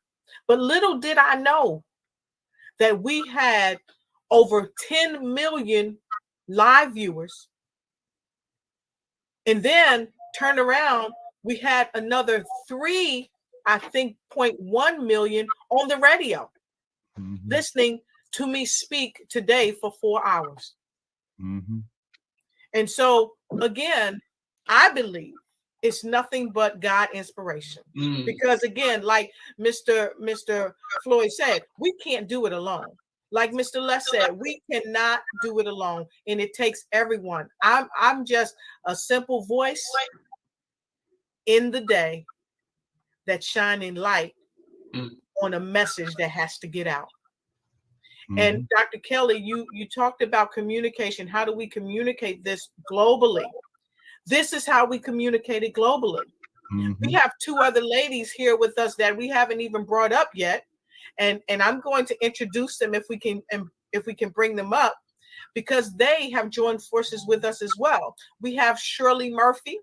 But little did I know that we had over 10 million live viewers. And then turn around, we had another 3, I think, 0.1 million on the radio listening to me speak today for 4 hours. And so, again, I believe it's nothing but God inspiration. Because again, like Mr. Floyd said, we can't do it alone. Like Mr. Les said, we cannot do it alone. And it takes everyone. I'm just a simple voice in the day that's shining light on a message that has to get out. And Dr. Kelly, you talked about communication. How do we communicate this globally? This is how we communicate it globally. We have 2 other ladies here with us that we haven't even brought up yet. And I'm going to introduce them if we can bring them up, because they have joined forces with us as well. We have Shirley Murphy.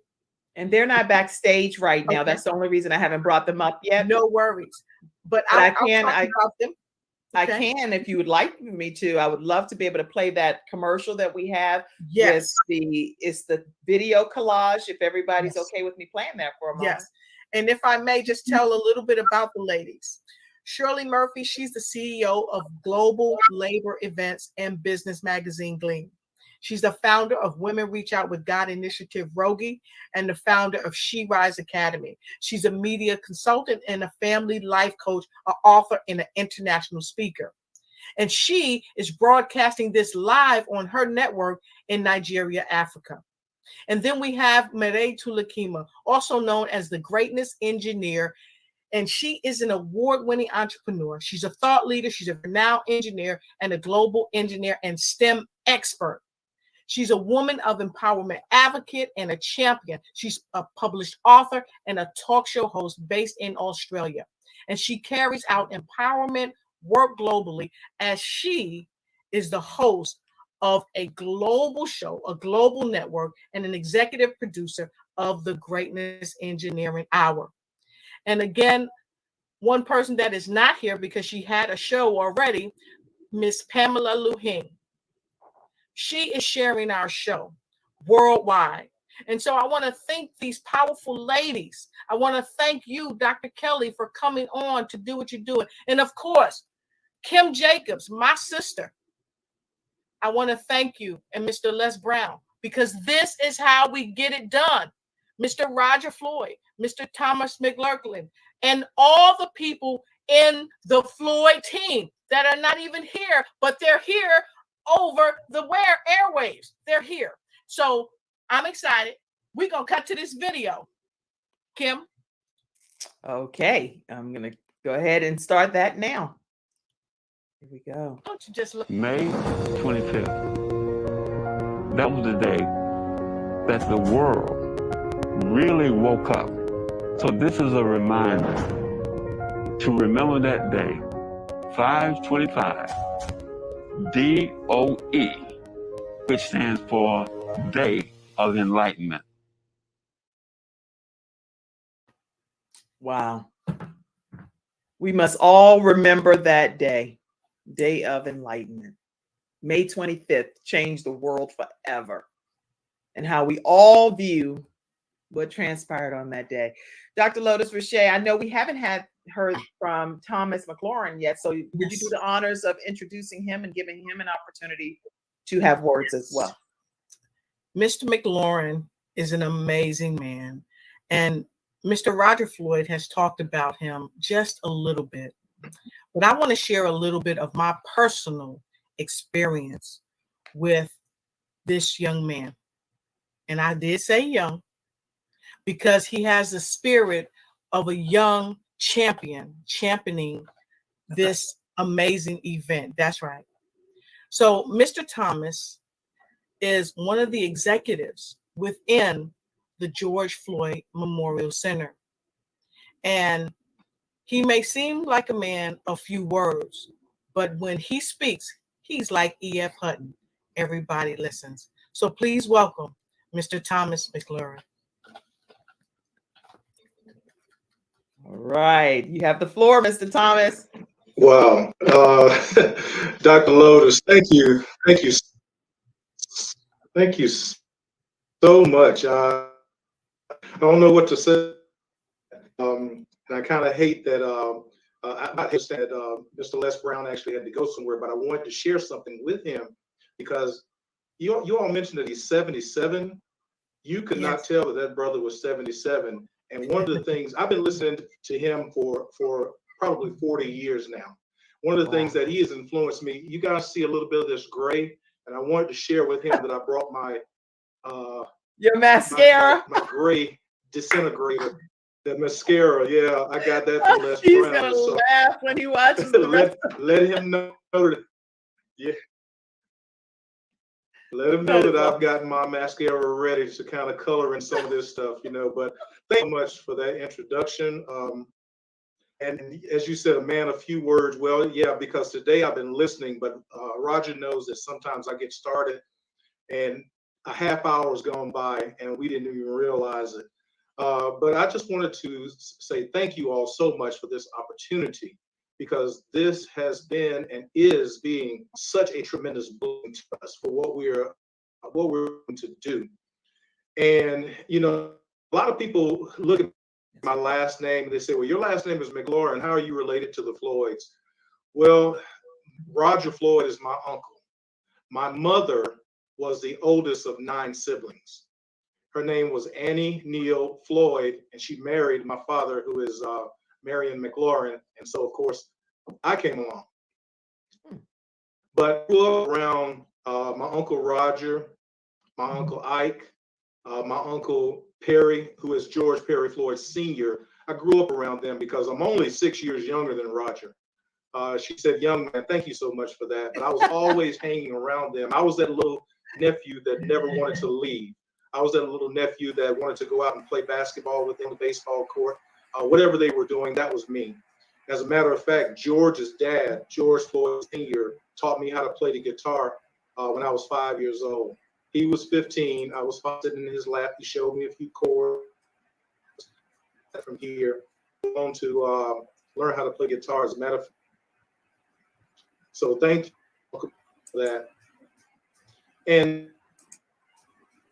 And they're not backstage right now. That's the only reason I haven't brought them up yet. No worries. But I'll talk about them. I can, if you would like me to. I would love to be able to play that commercial that we have. Yes. It's the video collage, if everybody's okay with me playing that for a moment. Yes. And if I may just tell a little bit about the ladies. Shirley Murphy, she's the CEO of Global Labor Events and Business Magazine Gleam. She's the founder of Women Reach Out with God Initiative Rogi and the founder of She Rise Academy. She's a media consultant and a family life coach, an author, and an international speaker. And she is broadcasting this live on her network in Nigeria, Africa. And then we have Mere Tulakima, also known as the Greatness Engineer. And she is an award-winning entrepreneur. She's a thought leader. She's a renowned engineer and a global engineer and STEM expert. She's a woman of empowerment advocate and a champion. She's a published author and a talk show host based in Australia. And she carries out empowerment work globally as she is the host of a global show, a global network, and an executive producer of the Greatness Engineering Hour. And again, one person that is not here because she had a show already, Miss Pamela Luhing. She is sharing our show worldwide. And so I want to thank these powerful ladies. I want to thank you, Dr. Kelly, for coming on to do what you're doing. And of course, Kim Jacobs, my sister. I want to thank you, and Mr. Les Brown, because this is how we get it done. Mr. Roger Floyd, Mr. Thomas McLurklin, and all the people in the Floyd team that are not even here, but they're here over the airwaves. They're here. So I'm excited. We're going to cut to this video. Kim? Okay, I'm going to go ahead and start that now. Here we go. Don't you just look? May 25th. That was the day that the world really woke up. So this is a reminder to remember that day, 5/25, DOE, which stands for Day of Enlightenment. Wow. We must all remember that day, Day of Enlightenment. May 25th changed the world forever, and how we all view what transpired on that day. Dr. Lotus Richey, I know we haven't heard from Thomas McLaurin yet, so would you do the honors of introducing him and giving him an opportunity to have words as well? Mr. McLaurin is an amazing man, and Mr. Roger Floyd has talked about him just a little bit, but I want to share a little bit of my personal experience with this young man. And I did say young because he has the spirit of a young champion championing this amazing event. That's right. So Mr. Thomas is one of the executives within the George Floyd Memorial Center. And he may seem like a man of few words, but when he speaks, he's like E.F. Hutton. Everybody listens. So please welcome Mr. Thomas McLaurin. All right, you have the floor, Mr. Thomas. Wow. Dr. Lotus, thank you. Thank you so much. I don't know what to say. And I kind of hate that I understand that Mr. Les Brown actually had to go somewhere, but I wanted to share something with him because you all mentioned that he's 77. You could not tell that brother was 77. And one of the things, I've been listening to him for probably 40 years now. One of the things that he has influenced me, you guys see a little bit of this gray, and I wanted to share with him that I brought my your mascara, my gray disintegrator, the mascara. Yeah, I got that from Les He's Brown. gonna So laugh when he watches the let him know that. Yeah. Let him know that I've gotten my mascara ready to kind of color in some of this stuff, you know. But thank you so much for that introduction. And as you said, a man of few words. Well, yeah, because today I've been listening, but Roger knows that sometimes I get started and a half hour has gone by and we didn't even realize it. But I just wanted to say thank you all so much for this opportunity, because this has been and is being such a tremendous boon to us for what we're going to do. And, you know, a lot of people look at my last name and they say, well, your last name is McLaurin. How are you related to the Floyds? Well, Roger Floyd is my uncle. My mother was the oldest of 9 siblings. Her name was Annie Neal Floyd, and she married my father, who is Marion McLaurin. And so, of course, I came along. But I grew up around my Uncle Roger, my Uncle Ike, my Uncle Perry, who is George Perry Floyd Sr. I grew up around them because I'm only 6 years younger than Roger. She said, young man, thank you so much for that. But I was always hanging around them. I was that little nephew that never wanted to leave. I was that little nephew that wanted to go out and play basketball with them, the baseball court, whatever they were doing, that was me. As a matter of fact, George's dad, George Floyd Sr., taught me how to play the guitar when I was 5 years old. He was 15. I was sitting in his lap. He showed me a few chords. From here on to learn how to play guitar. As a matter of fact, so thank you for that. And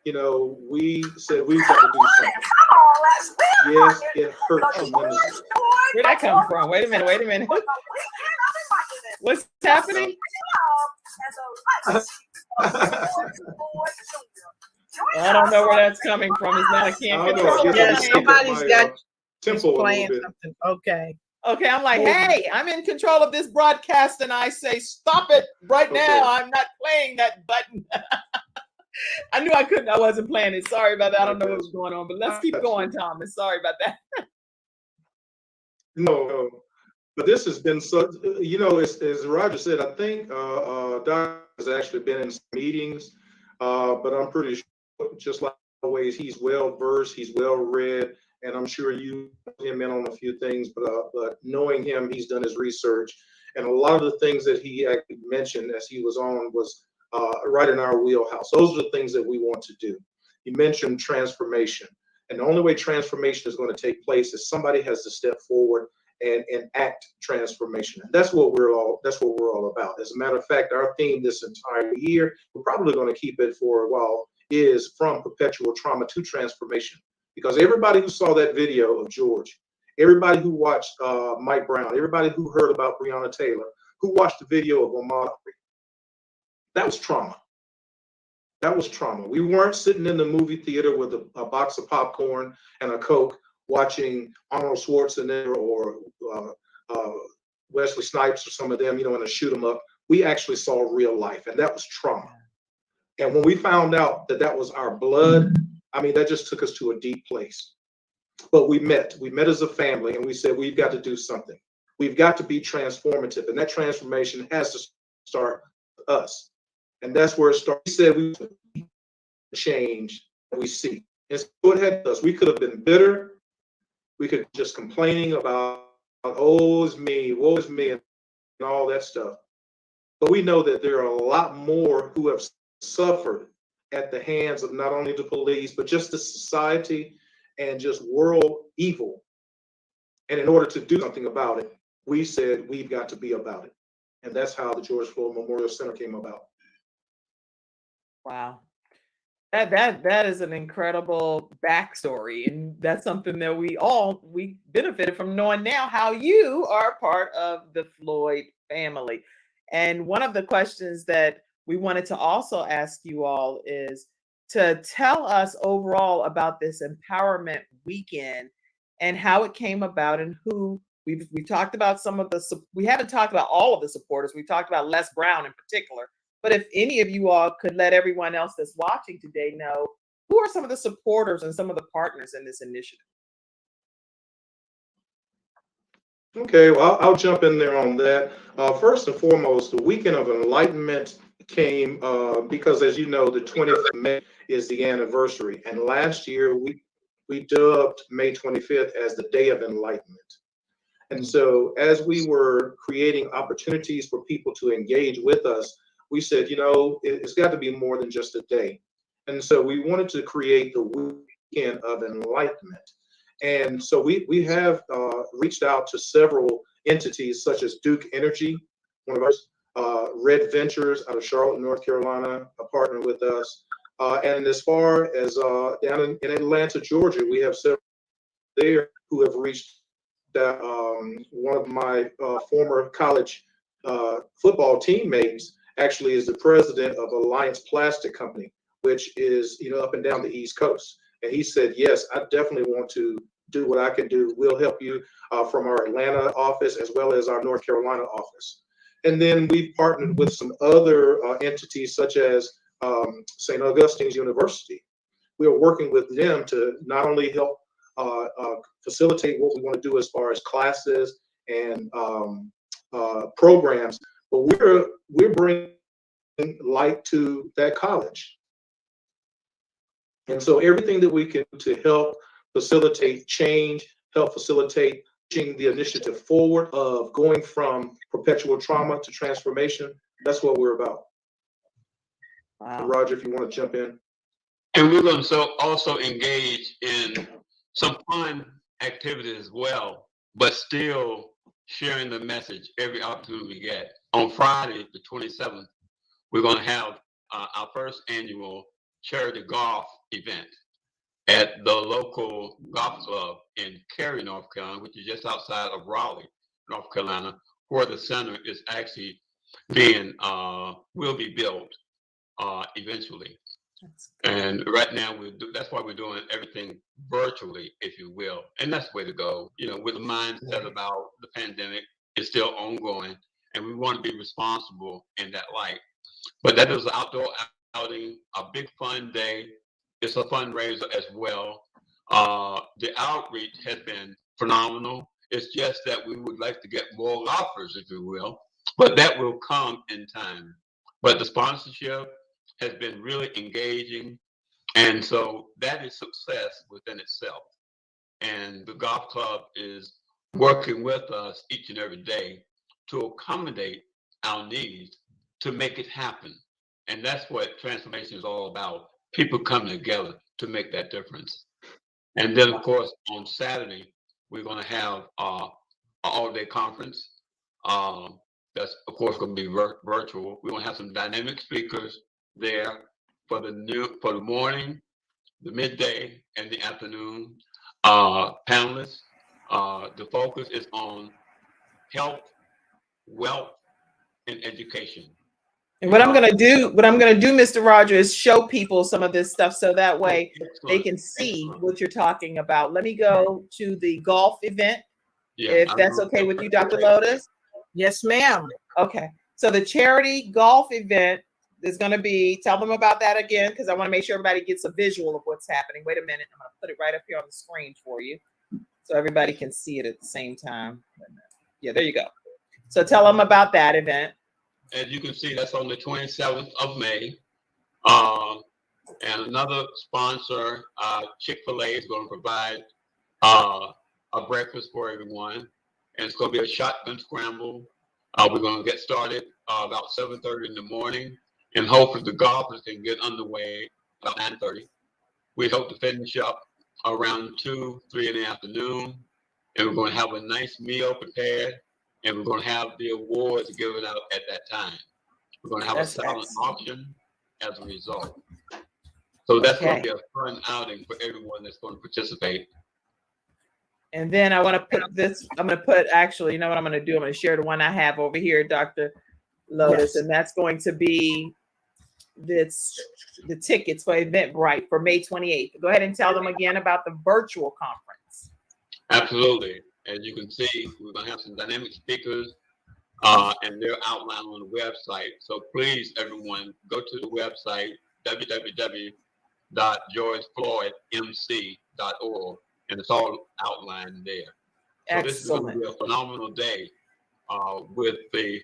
you know, we said we've got to do something. Yes, it hurt tremendously. Where'd that come from? Wait a minute. What's happening? I don't know where that's coming from. It's not. I can't control. Yeah, somebody's got tempo playing something. Okay. Okay, I'm like, hey, I'm in control of this broadcast, and I say, stop it right now. I'm not playing that button. I knew I wasn't playing it. Sorry about that. I don't know what was going on, but let's keep going, Thomas. Sorry about that. No, but this has been so, as Roger said, I think Doc has actually been in some meetings, but I'm pretty sure, just like always, he's well versed, he's well read, and I'm sure you put him in on a few things, but knowing him, he's done his research, and a lot of the things that he actually mentioned as he was on was right in our wheelhouse. Those are the things that we want to do. He mentioned transformation. And the only way transformation is going to take place is somebody has to step forward and act transformation. And that's what we're all about. As a matter of fact, our theme this entire year, we're probably going to keep it for a while, is from perpetual trauma to transformation. Because everybody who saw that video of George, everybody who watched Mike Brown, everybody who heard about Breonna Taylor, who watched the video of Ahmaud, that was trauma. That was trauma. We weren't sitting in the movie theater with a box of popcorn and a Coke watching Arnold Schwarzenegger or Wesley Snipes or some of them, in a shoot 'em up. We actually saw real life, and that was trauma. And when we found out that that was our blood, I mean, that just took us to a deep place. But we met as a family, and we said, we've got to do something. We've got to be transformative, and that transformation has to start with us. And that's where it started. We said we change we see. And so it had us. We could have been bitter. We could just complaining about, oh, it's me, woe is me, and all that stuff. But we know that there are a lot more who have suffered at the hands of not only the police, but just the society and just world evil. And in order to do something about it, we said we've got to be about it. And that's how the George Floyd Memorial Center came about. Wow. That is an incredible backstory, and that's something that we benefited from knowing now how you are part of the Floyd family. And one of the questions that we wanted to also ask you all is to tell us overall about this empowerment weekend and how it came about, and who we talked about we haven't talked about all of the supporters. We talked about Les Brown in particular. But if any of you all could let everyone else that's watching today know, who are some of the supporters and some of the partners in this initiative? Okay, well, I'll jump in there on that. First and foremost, the Weekend of Enlightenment came because, as you know, the 20th of May is the anniversary. And last year, we dubbed May 25th as the Day of Enlightenment. And so as we were creating opportunities for people to engage with us, we said, it's got to be more than just a day. And so we wanted to create the Weekend of Enlightenment. And so we have reached out to several entities such as Duke Energy, one of ours, Red Ventures out of Charlotte, North Carolina, a partner with us. And as far as down in Atlanta, Georgia, we have several there who have reached that. One of my former college football teammates actually is the president of Alliance Plastic Company, which is up and down the East Coast. And he said, yes, I definitely want to do what I can do. We'll help you from our Atlanta office as well as our North Carolina office. And then we've partnered with some other entities such as St. Augustine's University. We are working with them to not only help facilitate what we want to do as far as classes and programs, but we're bringing light to that college. And so everything that we can do to help facilitate change, help facilitate pushing the initiative forward of going from perpetual trauma to transformation, that's what we're about. Wow. Roger, if you want to jump in. And we're going to also engage in some fun activities as well, but still sharing the message every opportunity we get. On Friday, the 27th, we're going to have our first annual charity golf event at the local golf club in Cary, North Carolina, which is just outside of Raleigh, North Carolina, where the center is actually will be built eventually. And right now, that's why we're doing everything virtually, if you will. And that's the way to go. With a mindset about the pandemic is still ongoing, and we want to be responsible in that light. But that is an outdoor outing, a big fun day. It's a fundraiser as well. The outreach has been phenomenal. It's just that we would like to get more golfers, if you will, but that will come in time. But the sponsorship has been really engaging. And so that is success within itself. And the golf club is working with us each and every day to accommodate our needs to make it happen. And that's what transformation is all about. People coming together to make that difference. And then, of course, on Saturday, we're going to have an all-day conference. That's, of course, going to be virtual. We're going to have some dynamic speakers there for the morning, the midday, and the afternoon. Panelists. The focus is on health, wealth, and education. And what I'm gonna do, Mr. Roger, is show people some of this stuff so that way they can see what you're talking about. Let me go to the golf event, if that's okay with you, Dr. Lotus. Yes, ma'am. Okay. So the charity golf event is going to be, tell them about that again, because I want to make sure everybody gets a visual of what's happening. Wait a minute. I'm going to put it right up here on the screen for you so everybody can see it at the same time. Yeah, there you go. So tell them about that event. As you can see, that's on the 27th of May. And another sponsor, Chick-fil-A, is going to provide a breakfast for everyone. And it's going to be a shotgun scramble. We're going to get started about 7:30 in the morning. And hopefully the golfers can get underway about 9:30. We hope to finish up around 2, 3 in the afternoon. And we're going to have a nice meal prepared. And we're going to have the awards given out at that time. We're going to have a silent auction as a result. So that's going to be a fun outing for everyone that's going to participate. And then I want to put this, I'm going to put, actually, you know what I'm going to do? I'm going to share the one I have over here, Dr. Lotus, and that's going to be the tickets for Eventbrite for May 28th. Go ahead and tell them again about the virtual conference. Absolutely. As you can see, we're going to have some dynamic speakers, and they're outlined on the website. So please, everyone, go to the website, www.georgefloydmc.org, and it's all outlined there. So this is going to be a phenomenal day with the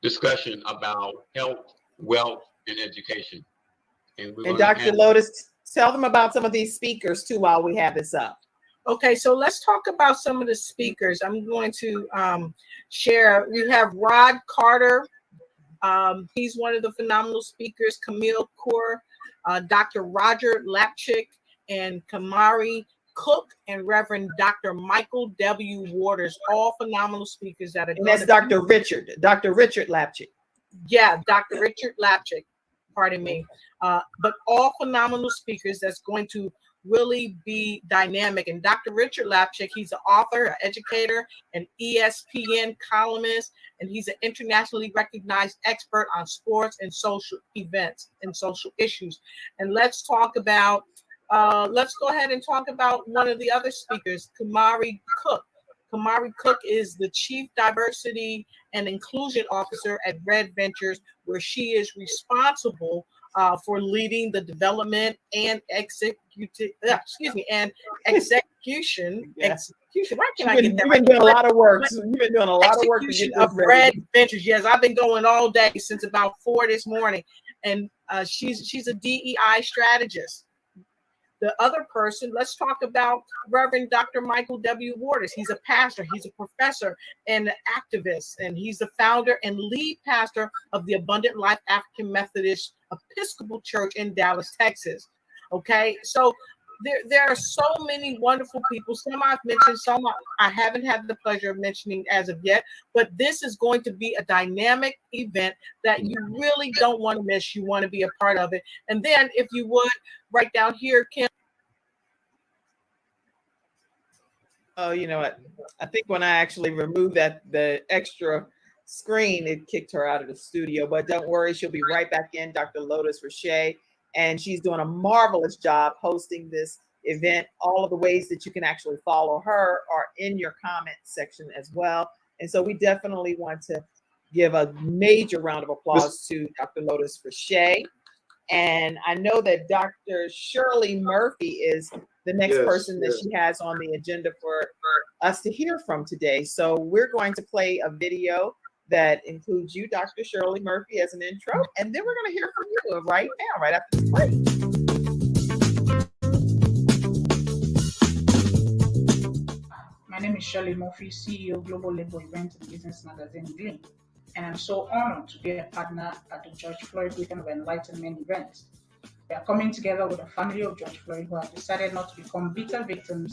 discussion about health, wealth, and education. And Dr. Lotus, tell them about some of these speakers too while we have this up. Okay, so let's talk about some of the speakers. I'm going to share. We have Rod Carter. He's one of the phenomenal speakers. Camille Kaur, Dr. Roger Lapchick, and Kamari Cook, and Reverend Dr. Michael W. Waters, all phenomenal speakers that are. And that's Dr. Richard Lapchick. Yeah, Dr. Richard Lapchick, pardon me. But all phenomenal speakers that's going to really be dynamic. And Dr. Richard Lapchick, he's an author, an educator, an ESPN columnist, and he's an internationally recognized expert on sports and social events and social issues. And let's go ahead and talk about one of the other speakers, Kamari Cook. Kamari Cook is the Chief Diversity and Inclusion Officer at Red Ventures, where she is responsible for leading the development and execution. Why can't I get that? You've been doing a lot of work. You've been doing a lot of work of Red Ventures. Yes, I've been going all day since about 4 this morning, and she's a DEI strategist. The other person, let's talk about Reverend Dr. Michael W. Waters. He's a pastor, he's a professor and an activist, and he's the founder and lead pastor of the Abundant Life African Methodist Episcopal Church in Dallas, Texas. Okay, so there are so many wonderful people. Some I've mentioned, some I haven't had the pleasure of mentioning as of yet, but this is going to be a dynamic event that you really don't want to miss. You want to be a part of it. And then if you would, right down here, Kim. Oh, you know what? I think when I actually removed the extra screen, it kicked her out of the studio. But don't worry, she'll be right back in. Dr. Lotus Roche and she's doing a marvelous job hosting this event. All of the ways that you can actually follow her are in your comment section as well. And so we definitely want to give a major round of applause to Dr. Lotus Rashay. And I know that Dr. Shirley Murphy is the next person that she has on the agenda for us to hear from today. So we're going to play a video that includes you, Dr. Shirley Murphy, as an intro, and then we're going to hear from you right now, right after this break. My name is Shirley Murphy, CEO Global Labor Event and Business Magazine Glean, and I'm so honored to be a partner at the George Floyd Weekend of Enlightenment event. We are coming together with the family of George Floyd who have decided not to become bitter victims.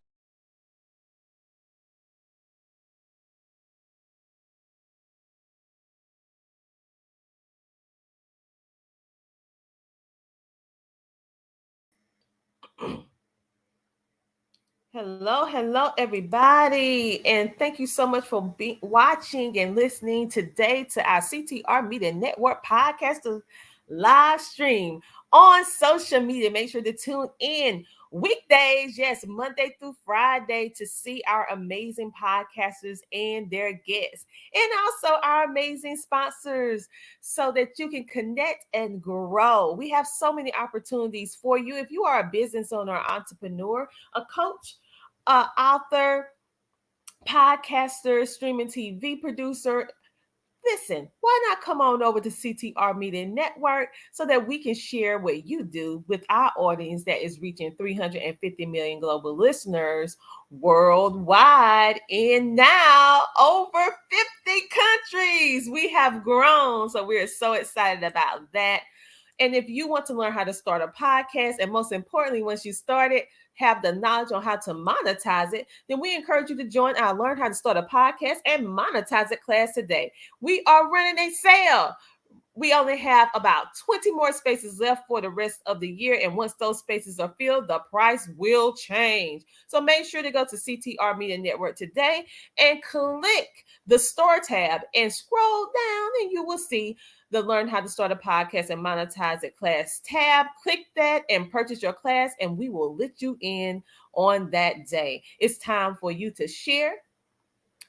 Hello, everybody. And thank you so much for watching and listening today to our CTR Media Network podcast live stream on social media. Make sure to tune in weekdays, yes, Monday through Friday, to see our amazing podcasters and their guests, and also our amazing sponsors, so that you can connect and grow. We have so many opportunities for you. If you are a business owner, entrepreneur, a coach, author, podcaster, streaming TV producer, listen, why not come on over to CTR Media Network so that we can share what you do with our audience that is reaching 350 million global listeners worldwide, and now over 50 countries. We have grown, so we're so excited about that. And if you want to learn how to start a podcast, and most importantly, once you start it, have the knowledge on how to monetize it, then we encourage you to join our Learn How to Start a Podcast and Monetize It class today. We are running a sale. We only have about 20 more spaces left for the rest of the year. And once those spaces are filled, the price will change. So make sure to go to CTR Media Network today and click the store tab and scroll down, and you will see the Learn How to Start a Podcast and Monetize It class tab. Click that and purchase your class, and we will let you in on that day. It's time for you to share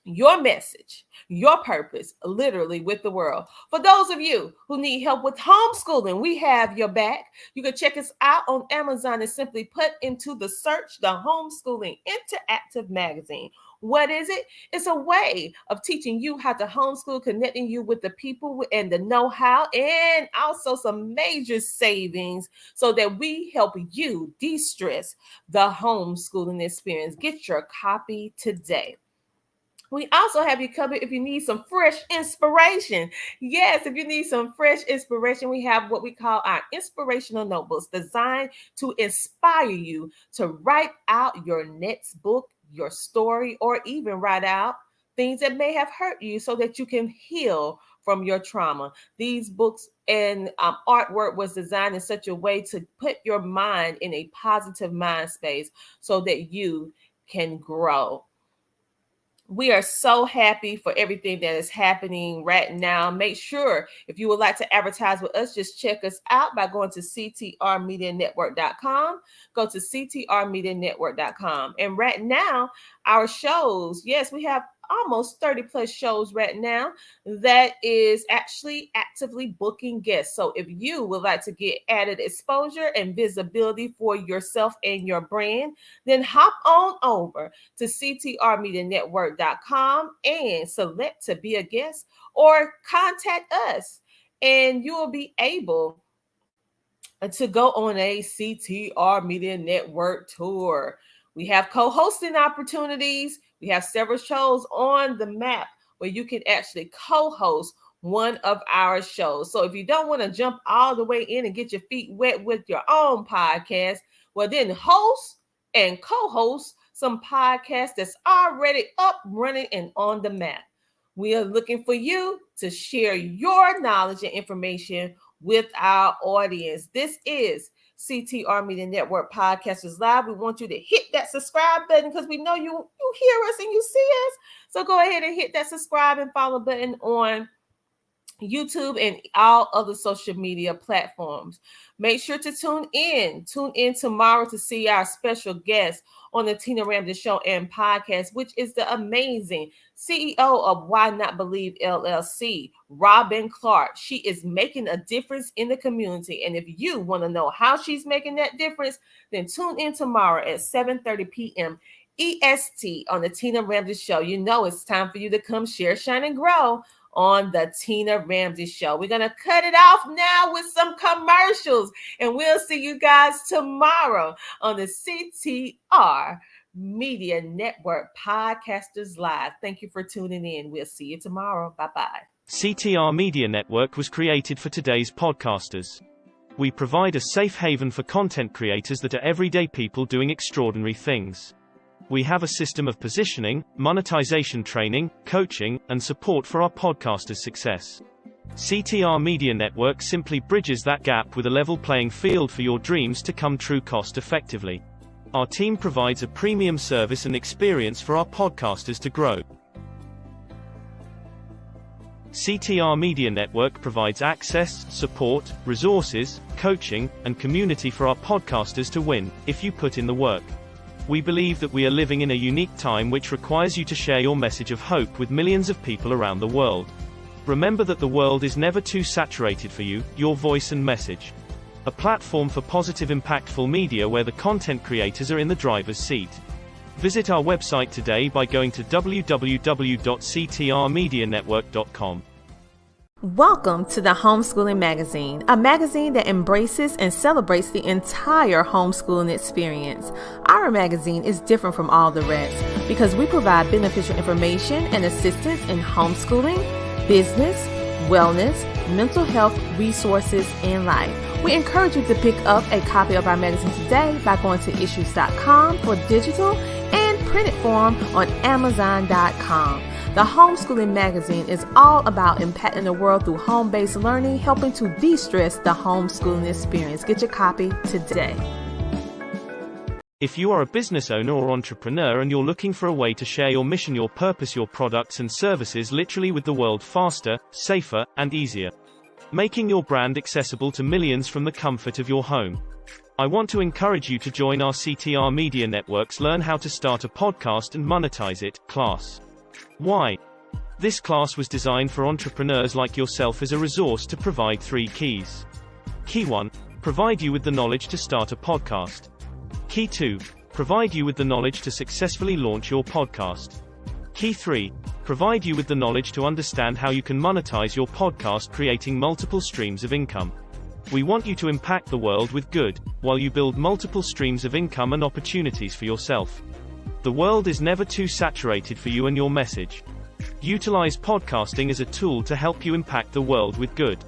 your message, your purpose, literally with the world. For those of you who need help with homeschooling, we have your back. You can check us out on Amazon and simply put into the search the Homeschooling Interactive Magazine. What is it? It's a way of teaching you how to homeschool, connecting you with the people and the know-how, and also some major savings so that we help you de-stress the homeschooling experience. Get your copy today. We also have you covered if you need some fresh inspiration. Yes, if you need some fresh inspiration, we have what we call our inspirational notebooks designed to inspire you to write out your next book, your story, or even write out things that may have hurt you so that you can heal from your trauma. These books and artwork was designed in such a way to put your mind in a positive mind space so that you can grow. We are so happy for everything that is happening right now. Make sure if you would like to advertise with us, just check us out by going to ctrmedianetwork.com. Go to ctrmedianetwork.com. And right now, our shows, yes, we have almost 30 plus shows right now that is actually actively booking guests. So if you would like to get added exposure and visibility for yourself and your brand, then hop on over to ctrmedianetwork.com and select to be a guest or contact us, and you will be able to go on a CTR Media Network tour. We have co-hosting opportunities. We have several shows on the map where you can actually co-host one of our shows. So if you don't want to jump all the way in and get your feet wet with your own podcast, well, then host and co-host some podcasts that's already up, running, and on the map. We are looking for you to share your knowledge and information with our audience. This is CTR Media Network Podcasters Live. We want you to hit that subscribe button because we know you hear us and you see us. So go ahead and hit that subscribe and follow button on YouTube, and all other social media platforms. Make sure to tune in. Tune in tomorrow to see our special guest on the Tina Ramsey Show and Podcast, which is the amazing CEO of Why Not Believe LLC, Robin Clark. She is making a difference in the community. And if you want to know how she's making that difference, then tune in tomorrow at 7:30 p.m. EST on the Tina Ramsey Show. You know it's time for you to come share, shine, and grow on the Tina Ramsey Show. We're going to cut it off now with some commercials, and we'll see you guys tomorrow on the CTR Media Network Podcasters Live. Thank you for tuning in. We'll see you tomorrow. Bye-bye. CTR Media Network was created for today's podcasters. We provide a safe haven for content creators that are everyday people doing extraordinary things. We have a system of positioning, monetization training, coaching, and support for our podcasters' success. CTR Media Network simply bridges that gap with a level playing field for your dreams to come true cost effectively. Our team provides a premium service and experience for our podcasters to grow. CTR Media Network provides access, support, resources, coaching, and community for our podcasters to win, if you put in the work. We believe that we are living in a unique time which requires you to share your message of hope with millions of people around the world. Remember that the world is never too saturated for you, your voice and message. A platform for positive, impactful media where the content creators are in the driver's seat. Visit our website today by going to www.ctrmedianetwork.com. Welcome to the Homeschooling Magazine, a magazine that embraces and celebrates the entire homeschooling experience. Our magazine is different from all the rest because we provide beneficial information and assistance in homeschooling, business, wellness, mental health, resources, and life. We encourage you to pick up a copy of our magazine today by going to issues.com for digital and printed form on Amazon.com. The Homeschooling Magazine is all about impacting the world through home-based learning, helping to de-stress the homeschooling experience. Get your copy today. If you are a business owner or entrepreneur and you're looking for a way to share your mission, your purpose, your products and services literally with the world faster, safer, and easier, making your brand accessible to millions from the comfort of your home, I want to encourage you to join our CTR Media Network's Learn How to Start a Podcast and Monetize It class. Why? This class was designed for entrepreneurs like yourself as a resource to provide 3 keys. Key 1, provide you with the knowledge to start a podcast. Key 2, provide you with the knowledge to successfully launch your podcast. Key 3, provide you with the knowledge to understand how you can monetize your podcast, creating multiple streams of income. We want you to impact the world with good, while you build multiple streams of income and opportunities for yourself. The world is never too saturated for you and your message. Utilize podcasting as a tool to help you impact the world with good.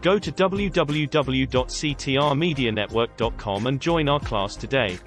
Go to www.ctrmedianetwork.com and join our class today.